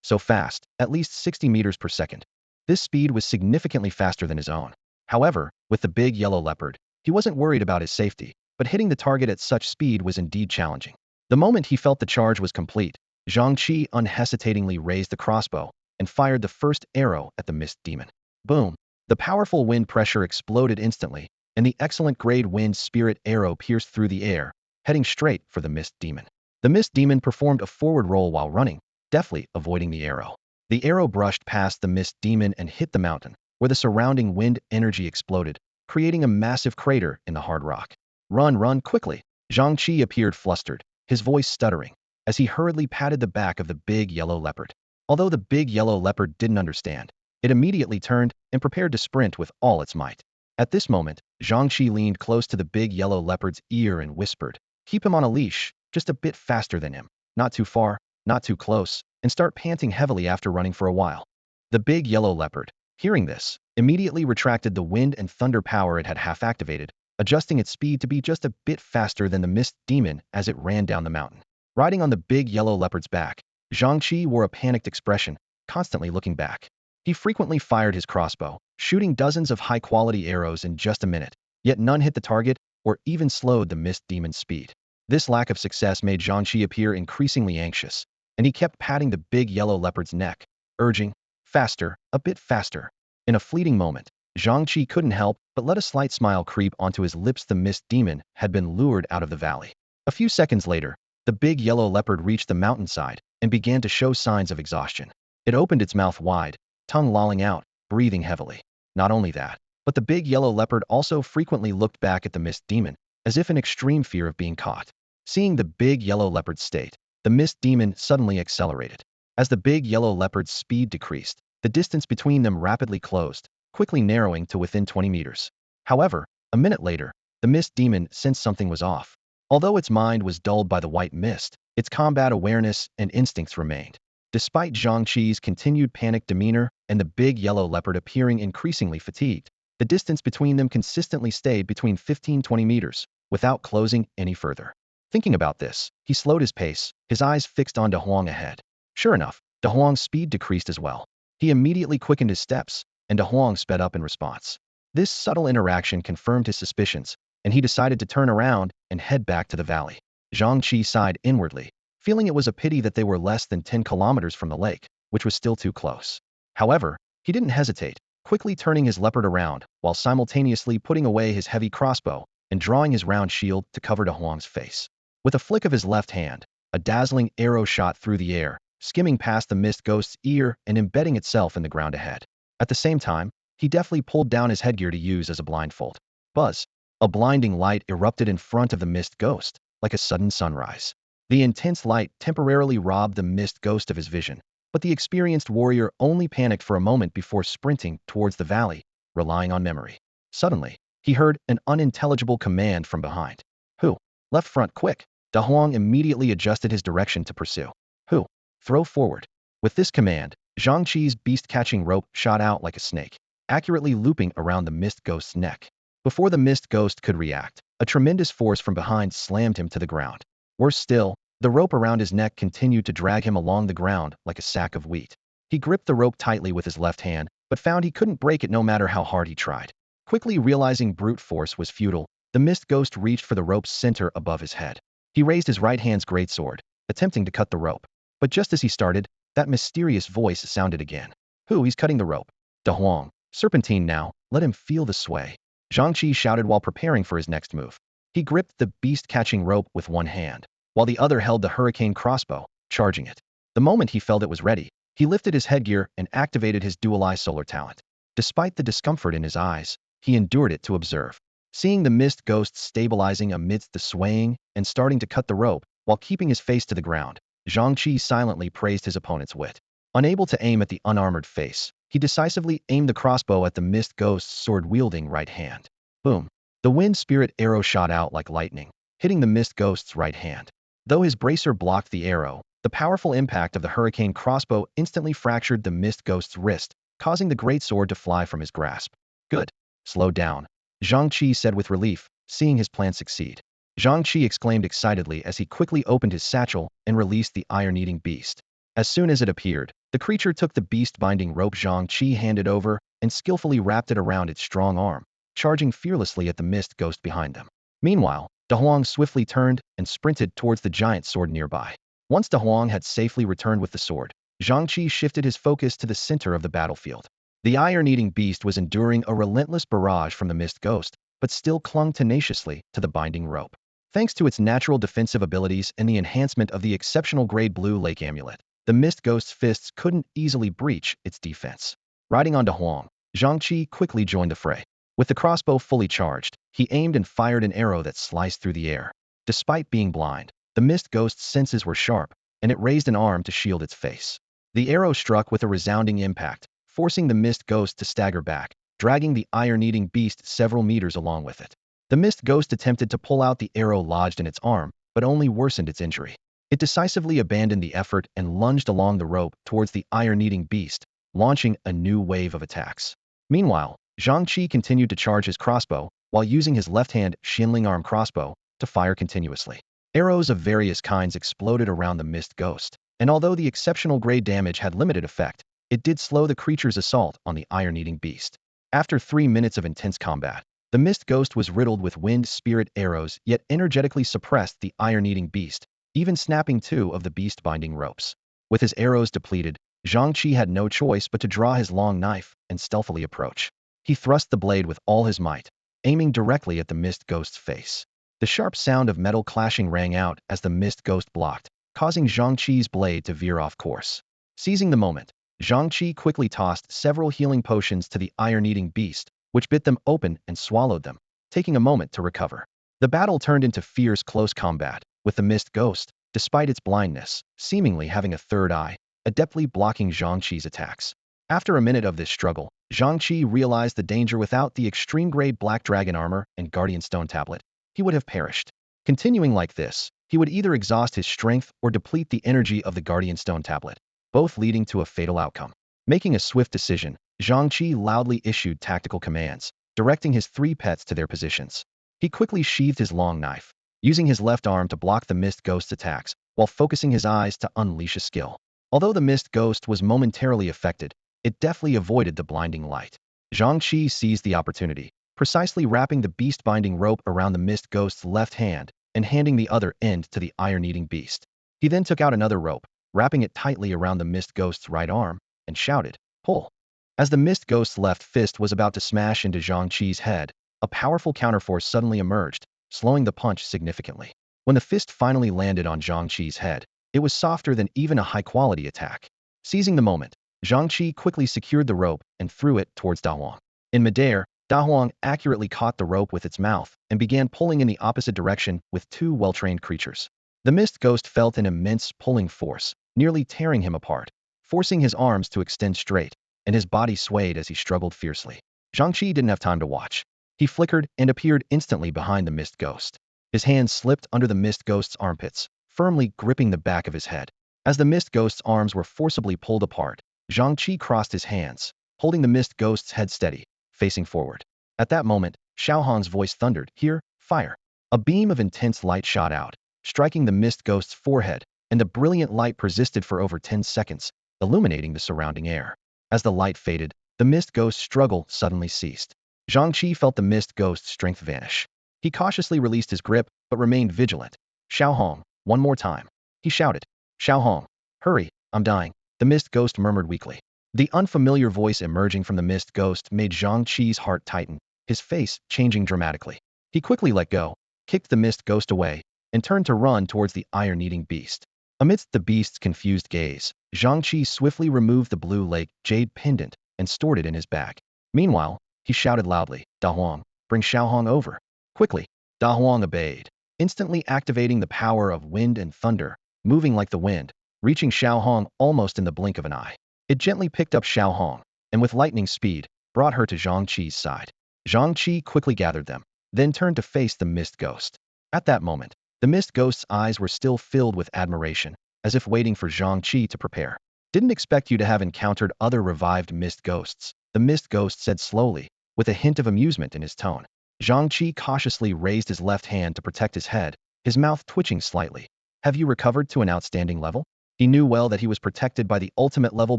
So fast, at least 60 meters per second. This speed was significantly faster than his own. However, with the big yellow leopard, he wasn't worried about his safety, but hitting the target at such speed was indeed challenging. The moment he felt the charge was complete, Zhang Chi unhesitatingly raised the crossbow and fired the first arrow at the mist demon. Boom! The powerful wind pressure exploded instantly, and the excellent grade wind spirit arrow pierced through the air, heading straight for the mist demon. The mist demon performed a forward roll while running, deftly avoiding the arrow. The arrow brushed past the mist demon and hit the mountain, where the surrounding wind energy exploded, creating a massive crater in the hard rock. Run quickly! Zhang Chi appeared flustered, his voice stuttering, as he hurriedly patted the back of the big yellow leopard. Although the big yellow leopard didn't understand, it immediately turned and prepared to sprint with all its might. At this moment, Zhang Chi leaned close to the big yellow leopard's ear and whispered, "Keep him on a leash, just a bit faster than him. Not too far, not too close, and start panting heavily after running for a while." The big yellow leopard, hearing this, immediately retracted the wind and thunder power it had half activated, adjusting its speed to be just a bit faster than the mist demon as it ran down the mountain. Riding on the big yellow leopard's back, Zhang Chi wore a panicked expression, constantly looking back. He frequently fired his crossbow, shooting dozens of high-quality arrows in just a minute, yet none hit the target or even slowed the mist demon's speed. This lack of success made Zhang Chi appear increasingly anxious, and he kept patting the big yellow leopard's neck, urging, "Faster, a bit faster." In a fleeting moment, Zhang Chi couldn't help but let a slight smile creep onto his lips. The mist demon had been lured out of the valley. A few seconds later, the big yellow leopard reached the mountainside and began to show signs of exhaustion. It opened its mouth wide, tongue lolling out, breathing heavily. Not only that, but the big yellow leopard also frequently looked back at the mist demon, as if in extreme fear of being caught. Seeing the big yellow leopard's state, the mist demon suddenly accelerated. As the big yellow leopard's speed decreased, the distance between them rapidly closed, quickly narrowing to within 20 meters. However, a minute later, the mist demon sensed something was off. Although its mind was dulled by the white mist, its combat awareness and instincts remained. Despite Zhang Chi's continued panicked demeanor and the big yellow leopard appearing increasingly fatigued, the distance between them consistently stayed between 15–20 meters, without closing any further. Thinking about this, he slowed his pace, his eyes fixed on De Huang ahead. Sure enough, De Huang's speed decreased as well. He immediately quickened his steps, and De Huang sped up in response. This subtle interaction confirmed his suspicions, and he decided to turn around and head back to the valley. Zhang Chi sighed inwardly, feeling it was a pity that they were less than 10 kilometers from the lake, which was still too close. However, he didn't hesitate, quickly turning his leopard around while simultaneously putting away his heavy crossbow and drawing his round shield to cover De Huang's face. With a flick of his left hand, a dazzling arrow shot through the air, skimming past the mist ghost's ear and embedding itself in the ground ahead. At the same time, he deftly pulled down his headgear to use as a blindfold. Buzz! A blinding light erupted in front of the mist ghost, like a sudden sunrise. The intense light temporarily robbed the mist ghost of his vision, but the experienced warrior only panicked for a moment before sprinting towards the valley, relying on memory. Suddenly, he heard an unintelligible command from behind. Who? Left front, quick! De Huang immediately adjusted his direction to pursue. Who? Throw forward. With this command, Zhang Chi's beast-catching rope shot out like a snake, accurately looping around the mist ghost's neck. Before the mist ghost could react, a tremendous force from behind slammed him to the ground. Worse still, the rope around his neck continued to drag him along the ground like a sack of wheat. He gripped the rope tightly with his left hand, but found he couldn't break it no matter how hard he tried. Quickly realizing brute force was futile, the mist ghost reached for the rope's center above his head. He raised his right hand's greatsword, attempting to cut the rope. But just as he started, that mysterious voice sounded again. Who? He's cutting the rope. De Huang. Serpentine now, let him feel the sway. Zhang Chi shouted while preparing for his next move. He gripped the beast-catching rope with one hand, while the other held the hurricane crossbow, charging it. The moment he felt it was ready, he lifted his headgear and activated his dual-eye solar talent. Despite the discomfort in his eyes, he endured it to observe. Seeing the mist ghost stabilizing amidst the swaying and starting to cut the rope while keeping his face to the ground, Zhang Chi silently praised his opponent's wit. Unable to aim at the unarmored face, he decisively aimed the crossbow at the mist ghost's sword-wielding right hand. Boom! The wind spirit arrow shot out like lightning, hitting the mist ghost's right hand. Though his bracer blocked the arrow, the powerful impact of the hurricane crossbow instantly fractured the mist ghost's wrist, causing the great sword to fly from his grasp. Good. Slow down, Zhang Chi said with relief, seeing his plan succeed. Zhang Chi exclaimed excitedly as he quickly opened his satchel and released the iron-eating beast. As soon as it appeared, the creature took the beast-binding rope Zhang Chi handed over and skillfully wrapped it around its strong arm, charging fearlessly at the mist ghost behind them. Meanwhile, De Huang swiftly turned and sprinted towards the giant sword nearby. Once De Huang had safely returned with the sword, Zhang Chi shifted his focus to the center of the battlefield. The iron-eating beast was enduring a relentless barrage from the mist ghost, but still clung tenaciously to the binding rope. Thanks to its natural defensive abilities and the enhancement of the exceptional grade blue lake amulet, the mist ghost's fists couldn't easily breach its defense. Riding on De Huang, Zhang Chi quickly joined the fray. With the crossbow fully charged, he aimed and fired an arrow that sliced through the air. Despite being blind, the mist ghost's senses were sharp, and it raised an arm to shield its face. The arrow struck with a resounding impact, forcing the mist ghost to stagger back, dragging the iron-eating beast several meters along with it. The mist ghost attempted to pull out the arrow lodged in its arm, but only worsened its injury. It decisively abandoned the effort and lunged along the rope towards the iron-eating beast, launching a new wave of attacks. Meanwhile, Zhang Chi continued to charge his crossbow, while using his left-hand Xinling arm crossbow to fire continuously. Arrows of various kinds exploded around the mist ghost, and although the exceptional grade damage had limited effect, it did slow the creature's assault on the iron-eating beast. After 3 minutes of intense combat, the mist ghost was riddled with wind spirit arrows yet energetically suppressed the iron-eating beast, even snapping 2 of the beast-binding ropes. With his arrows depleted, Zhang Chi had no choice but to draw his long knife and stealthily approach. He thrust the blade with all his might, aiming directly at the mist ghost's face. The sharp sound of metal clashing rang out as the mist ghost blocked, causing Zhang Chi's blade to veer off course. Seizing the moment, Zhang Chi quickly tossed several healing potions to the iron-eating beast, which bit them open and swallowed them, taking a moment to recover. The battle turned into fierce close combat, with the mist ghost, despite its blindness, seemingly having a third eye, adeptly blocking Zhang Chi's attacks. After a minute of this struggle, Zhang Chi realized the danger. Without the extreme-grade black dragon armor and guardian stone tablet, he would have perished. Continuing like this, he would either exhaust his strength or deplete the energy of the guardian stone tablet, both leading to a fatal outcome. Making a swift decision, Zhang Chi loudly issued tactical commands, directing his 3 pets to their positions. He quickly sheathed his long knife, using his left arm to block the mist ghost's attacks, while focusing his eyes to unleash a skill. Although the mist ghost was momentarily affected, it deftly avoided the blinding light. Zhang Chi seized the opportunity, precisely wrapping the beast-binding rope around the mist ghost's left hand and handing the other end to the iron-eating beast. He then took out another rope, wrapping it tightly around the mist ghost's right arm, and shouted, "Pull!" As the mist ghost's left fist was about to smash into Zhang Chi's head, a powerful counterforce suddenly emerged, slowing the punch significantly. When the fist finally landed on Zhang Chi's head, it was softer than even a high-quality attack. Seizing the moment, Zhang Chi quickly secured the rope and threw it towards Da Huang. In midair, Da Huang accurately caught the rope with its mouth and began pulling in the opposite direction with 2 well-trained creatures. The mist ghost felt an immense pulling force, nearly tearing him apart, forcing his arms to extend straight, and his body swayed as he struggled fiercely. Zhang Chi didn't have time to watch. He flickered and appeared instantly behind the mist ghost. His hands slipped under the mist ghost's armpits, firmly gripping the back of his head. As the mist ghost's arms were forcibly pulled apart, Zhang Chi crossed his hands, holding the mist ghost's head steady, facing forward. At that moment, Xiaohong's voice thundered, "Here, fire!" A beam of intense light shot out, striking the mist ghost's forehead, and the brilliant light persisted for over 10 seconds, illuminating the surrounding air. As the light faded, the mist ghost's struggle suddenly ceased. Zhang Chi felt the mist ghost's strength vanish. He cautiously released his grip, but remained vigilant. "Xiaohong, one more time," he shouted. "Xiaohong, hurry, I'm dying," the mist ghost murmured weakly. The unfamiliar voice emerging from the mist ghost made Zhang Chi's heart tighten, his face changing dramatically. He quickly let go, kicked the mist ghost away, and turned to run towards the iron-eating beast. Amidst the beast's confused gaze, Zhang Chi swiftly removed the blue lake jade pendant and stored it in his bag. Meanwhile, he shouted loudly, "Da Huang, bring Xiaohong over." Quickly, Da Huang obeyed, instantly activating the power of wind and thunder, moving like the wind, reaching Xiaohong almost in the blink of an eye. It gently picked up Xiaohong, and with lightning speed, brought her to Zhang Chi's side. Zhang Chi quickly gathered them, then turned to face the mist ghost. At that moment, the mist ghost's eyes were still filled with admiration, as if waiting for Zhang Chi to prepare. "Didn't expect you to have encountered other revived mist ghosts," the mist ghost said slowly, with a hint of amusement in his tone. Zhang Chi cautiously raised his left hand to protect his head, his mouth twitching slightly. "Have you recovered to an outstanding level?" He knew well that he was protected by the ultimate level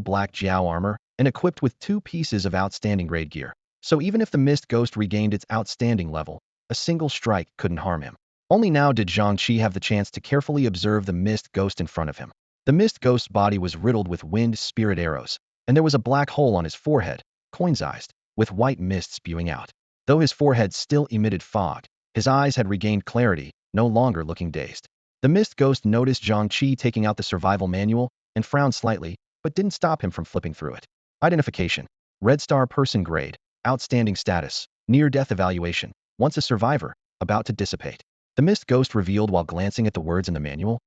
black Jiao armor and equipped with 2 pieces of outstanding grade gear. So even if the mist ghost regained its outstanding level, a single strike couldn't harm him. Only now did Zhang Chi have the chance to carefully observe the mist ghost in front of him. The mist ghost's body was riddled with wind spirit arrows, and there was a black hole on his forehead, coin-sized, with white mist spewing out. Though his forehead still emitted fog, his eyes had regained clarity, no longer looking dazed. The mist ghost noticed Zhang Chi taking out the survival manual and frowned slightly, but didn't stop him from flipping through it. Identification: Red Star person grade, outstanding status, near-death evaluation, once a survivor, about to dissipate. The mist ghost revealed while glancing at the words in the manual.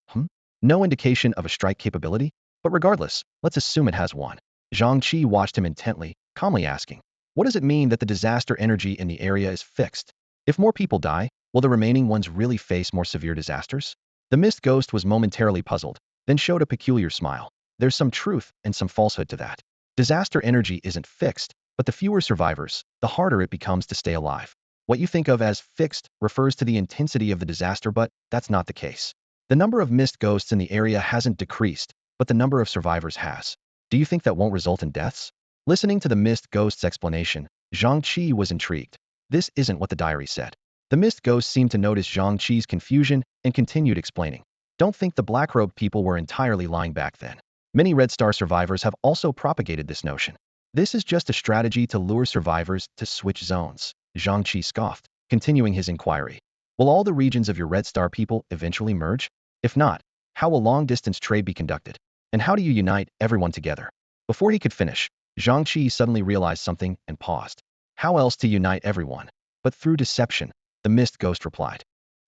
No indication of a strike capability, but regardless, let's assume it has one. Zhang Chi watched him intently, calmly asking, "What does it mean that the disaster energy in the area is fixed? If more people die, will the remaining ones really face more severe disasters?" The mist ghost was momentarily puzzled, then showed a peculiar smile. "There's some truth and some falsehood to that. Disaster energy isn't fixed, but the fewer survivors, the harder it becomes to stay alive. What you think of as fixed refers to the intensity of the disaster, but that's not the case. The number of mist ghosts in the area hasn't decreased, but the number of survivors has. Do you think that won't result in deaths?" Listening to the mist ghost's explanation, Zhang Chi was intrigued. This isn't what the diary said. The mist ghost seemed to notice Zhang Chi's confusion and continued explaining. "Don't think the black-robed people were entirely lying back then. Many Red Star survivors have also propagated this notion. This is just a strategy to lure survivors to switch zones." Zhang Chi scoffed, continuing his inquiry. "Will all the regions of your Red Star people eventually merge? If not, how will long-distance trade be conducted? And how do you unite everyone together?" Before he could finish, Zhang Chi suddenly realized something and paused. How else to unite everyone? But through deception, the mist ghost replied.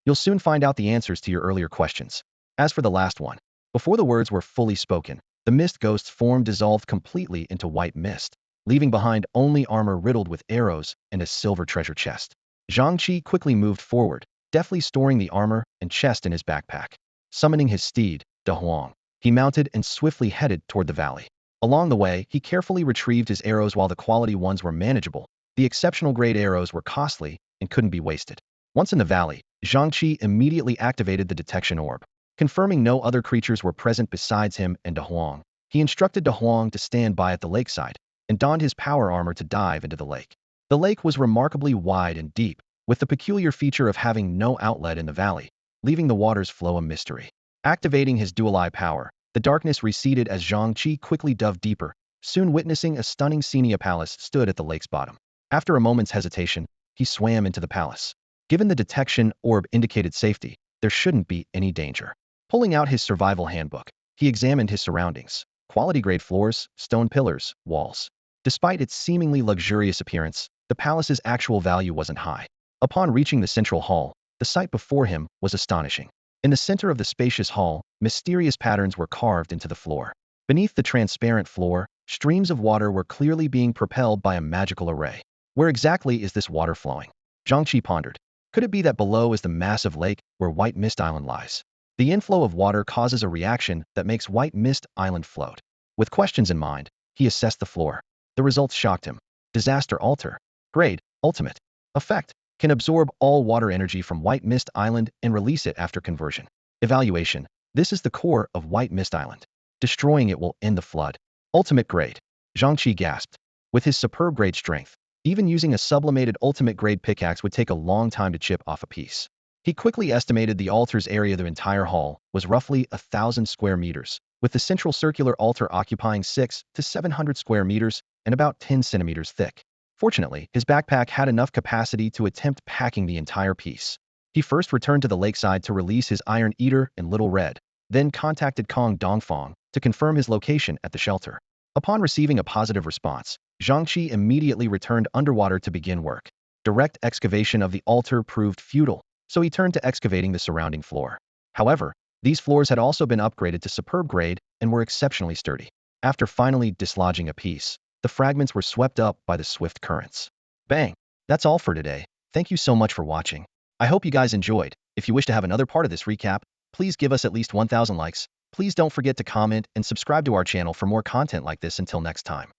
You'll soon find out the answers to your earlier questions. As for the last one, before the words were fully spoken, the mist ghost's form dissolved completely into white mist, leaving behind only armor riddled with arrows and a silver treasure chest. Zhang Chi quickly moved forward, deftly storing the armor and chest in his backpack. Summoning his steed, De Huang, he mounted and swiftly headed toward the valley. Along the way, he carefully retrieved his arrows while the quality ones were manageable. The exceptional grade arrows were costly and couldn't be wasted. Once in the valley, Zhang Chi immediately activated the detection orb. Confirming no other creatures were present besides him and De Huang, he instructed De Huang to stand by at the lakeside and donned his power armor to dive into the lake. The lake was remarkably wide and deep, with the peculiar feature of having no outlet in the valley, leaving the water's flow a mystery. Activating his dual eye power, the darkness receded as Zhang Chi quickly dove deeper, soon witnessing a stunning Xenia palace stood at the lake's bottom. After a moment's hesitation, he swam into the palace. Given the detection orb indicated safety, there shouldn't be any danger. Pulling out his survival handbook, he examined his surroundings. Quality-grade floors, stone pillars, walls. Despite its seemingly luxurious appearance, the palace's actual value wasn't high. Upon reaching the central hall, the sight before him was astonishing. In the center of the spacious hall, mysterious patterns were carved into the floor. Beneath the transparent floor, streams of water were clearly being propelled by a magical array. Where exactly is this water flowing? Zhang Chi pondered. Could it be that below is the massive lake where White Mist Island lies? The inflow of water causes a reaction that makes White Mist Island float. With questions in mind, he assessed the floor. The results shocked him. Disaster altar. Grade, ultimate. Effect. Can absorb all water energy from White Mist Island and release it after conversion. Evaluation. This is the core of White Mist Island. Destroying it will end the flood. Ultimate grade. Zhang Chi gasped. With his superb grade strength, even using a sublimated ultimate grade pickaxe would take a long time to chip off a piece. He quickly estimated the altar's area of the entire hall was roughly 1,000 square meters, with the central circular altar occupying 600 to 700 square meters and about 10 centimeters thick. Fortunately, his backpack had enough capacity to attempt packing the entire piece. He first returned to the lakeside to release his Iron Eater and Little Red, then contacted Kong Dongfang to confirm his location at the shelter. Upon receiving a positive response, Zhang Chi immediately returned underwater to begin work. Direct excavation of the altar proved futile, so he turned to excavating the surrounding floor. However, these floors had also been upgraded to superb grade and were exceptionally sturdy. After finally dislodging a piece, the fragments were swept up by the swift currents. Bang! That's all for today. Thank you so much for watching. I hope you guys enjoyed. If you wish to have another part of this recap, please give us at least 1,000 likes. Please don't forget to comment and subscribe to our channel for more content like this. Until next time.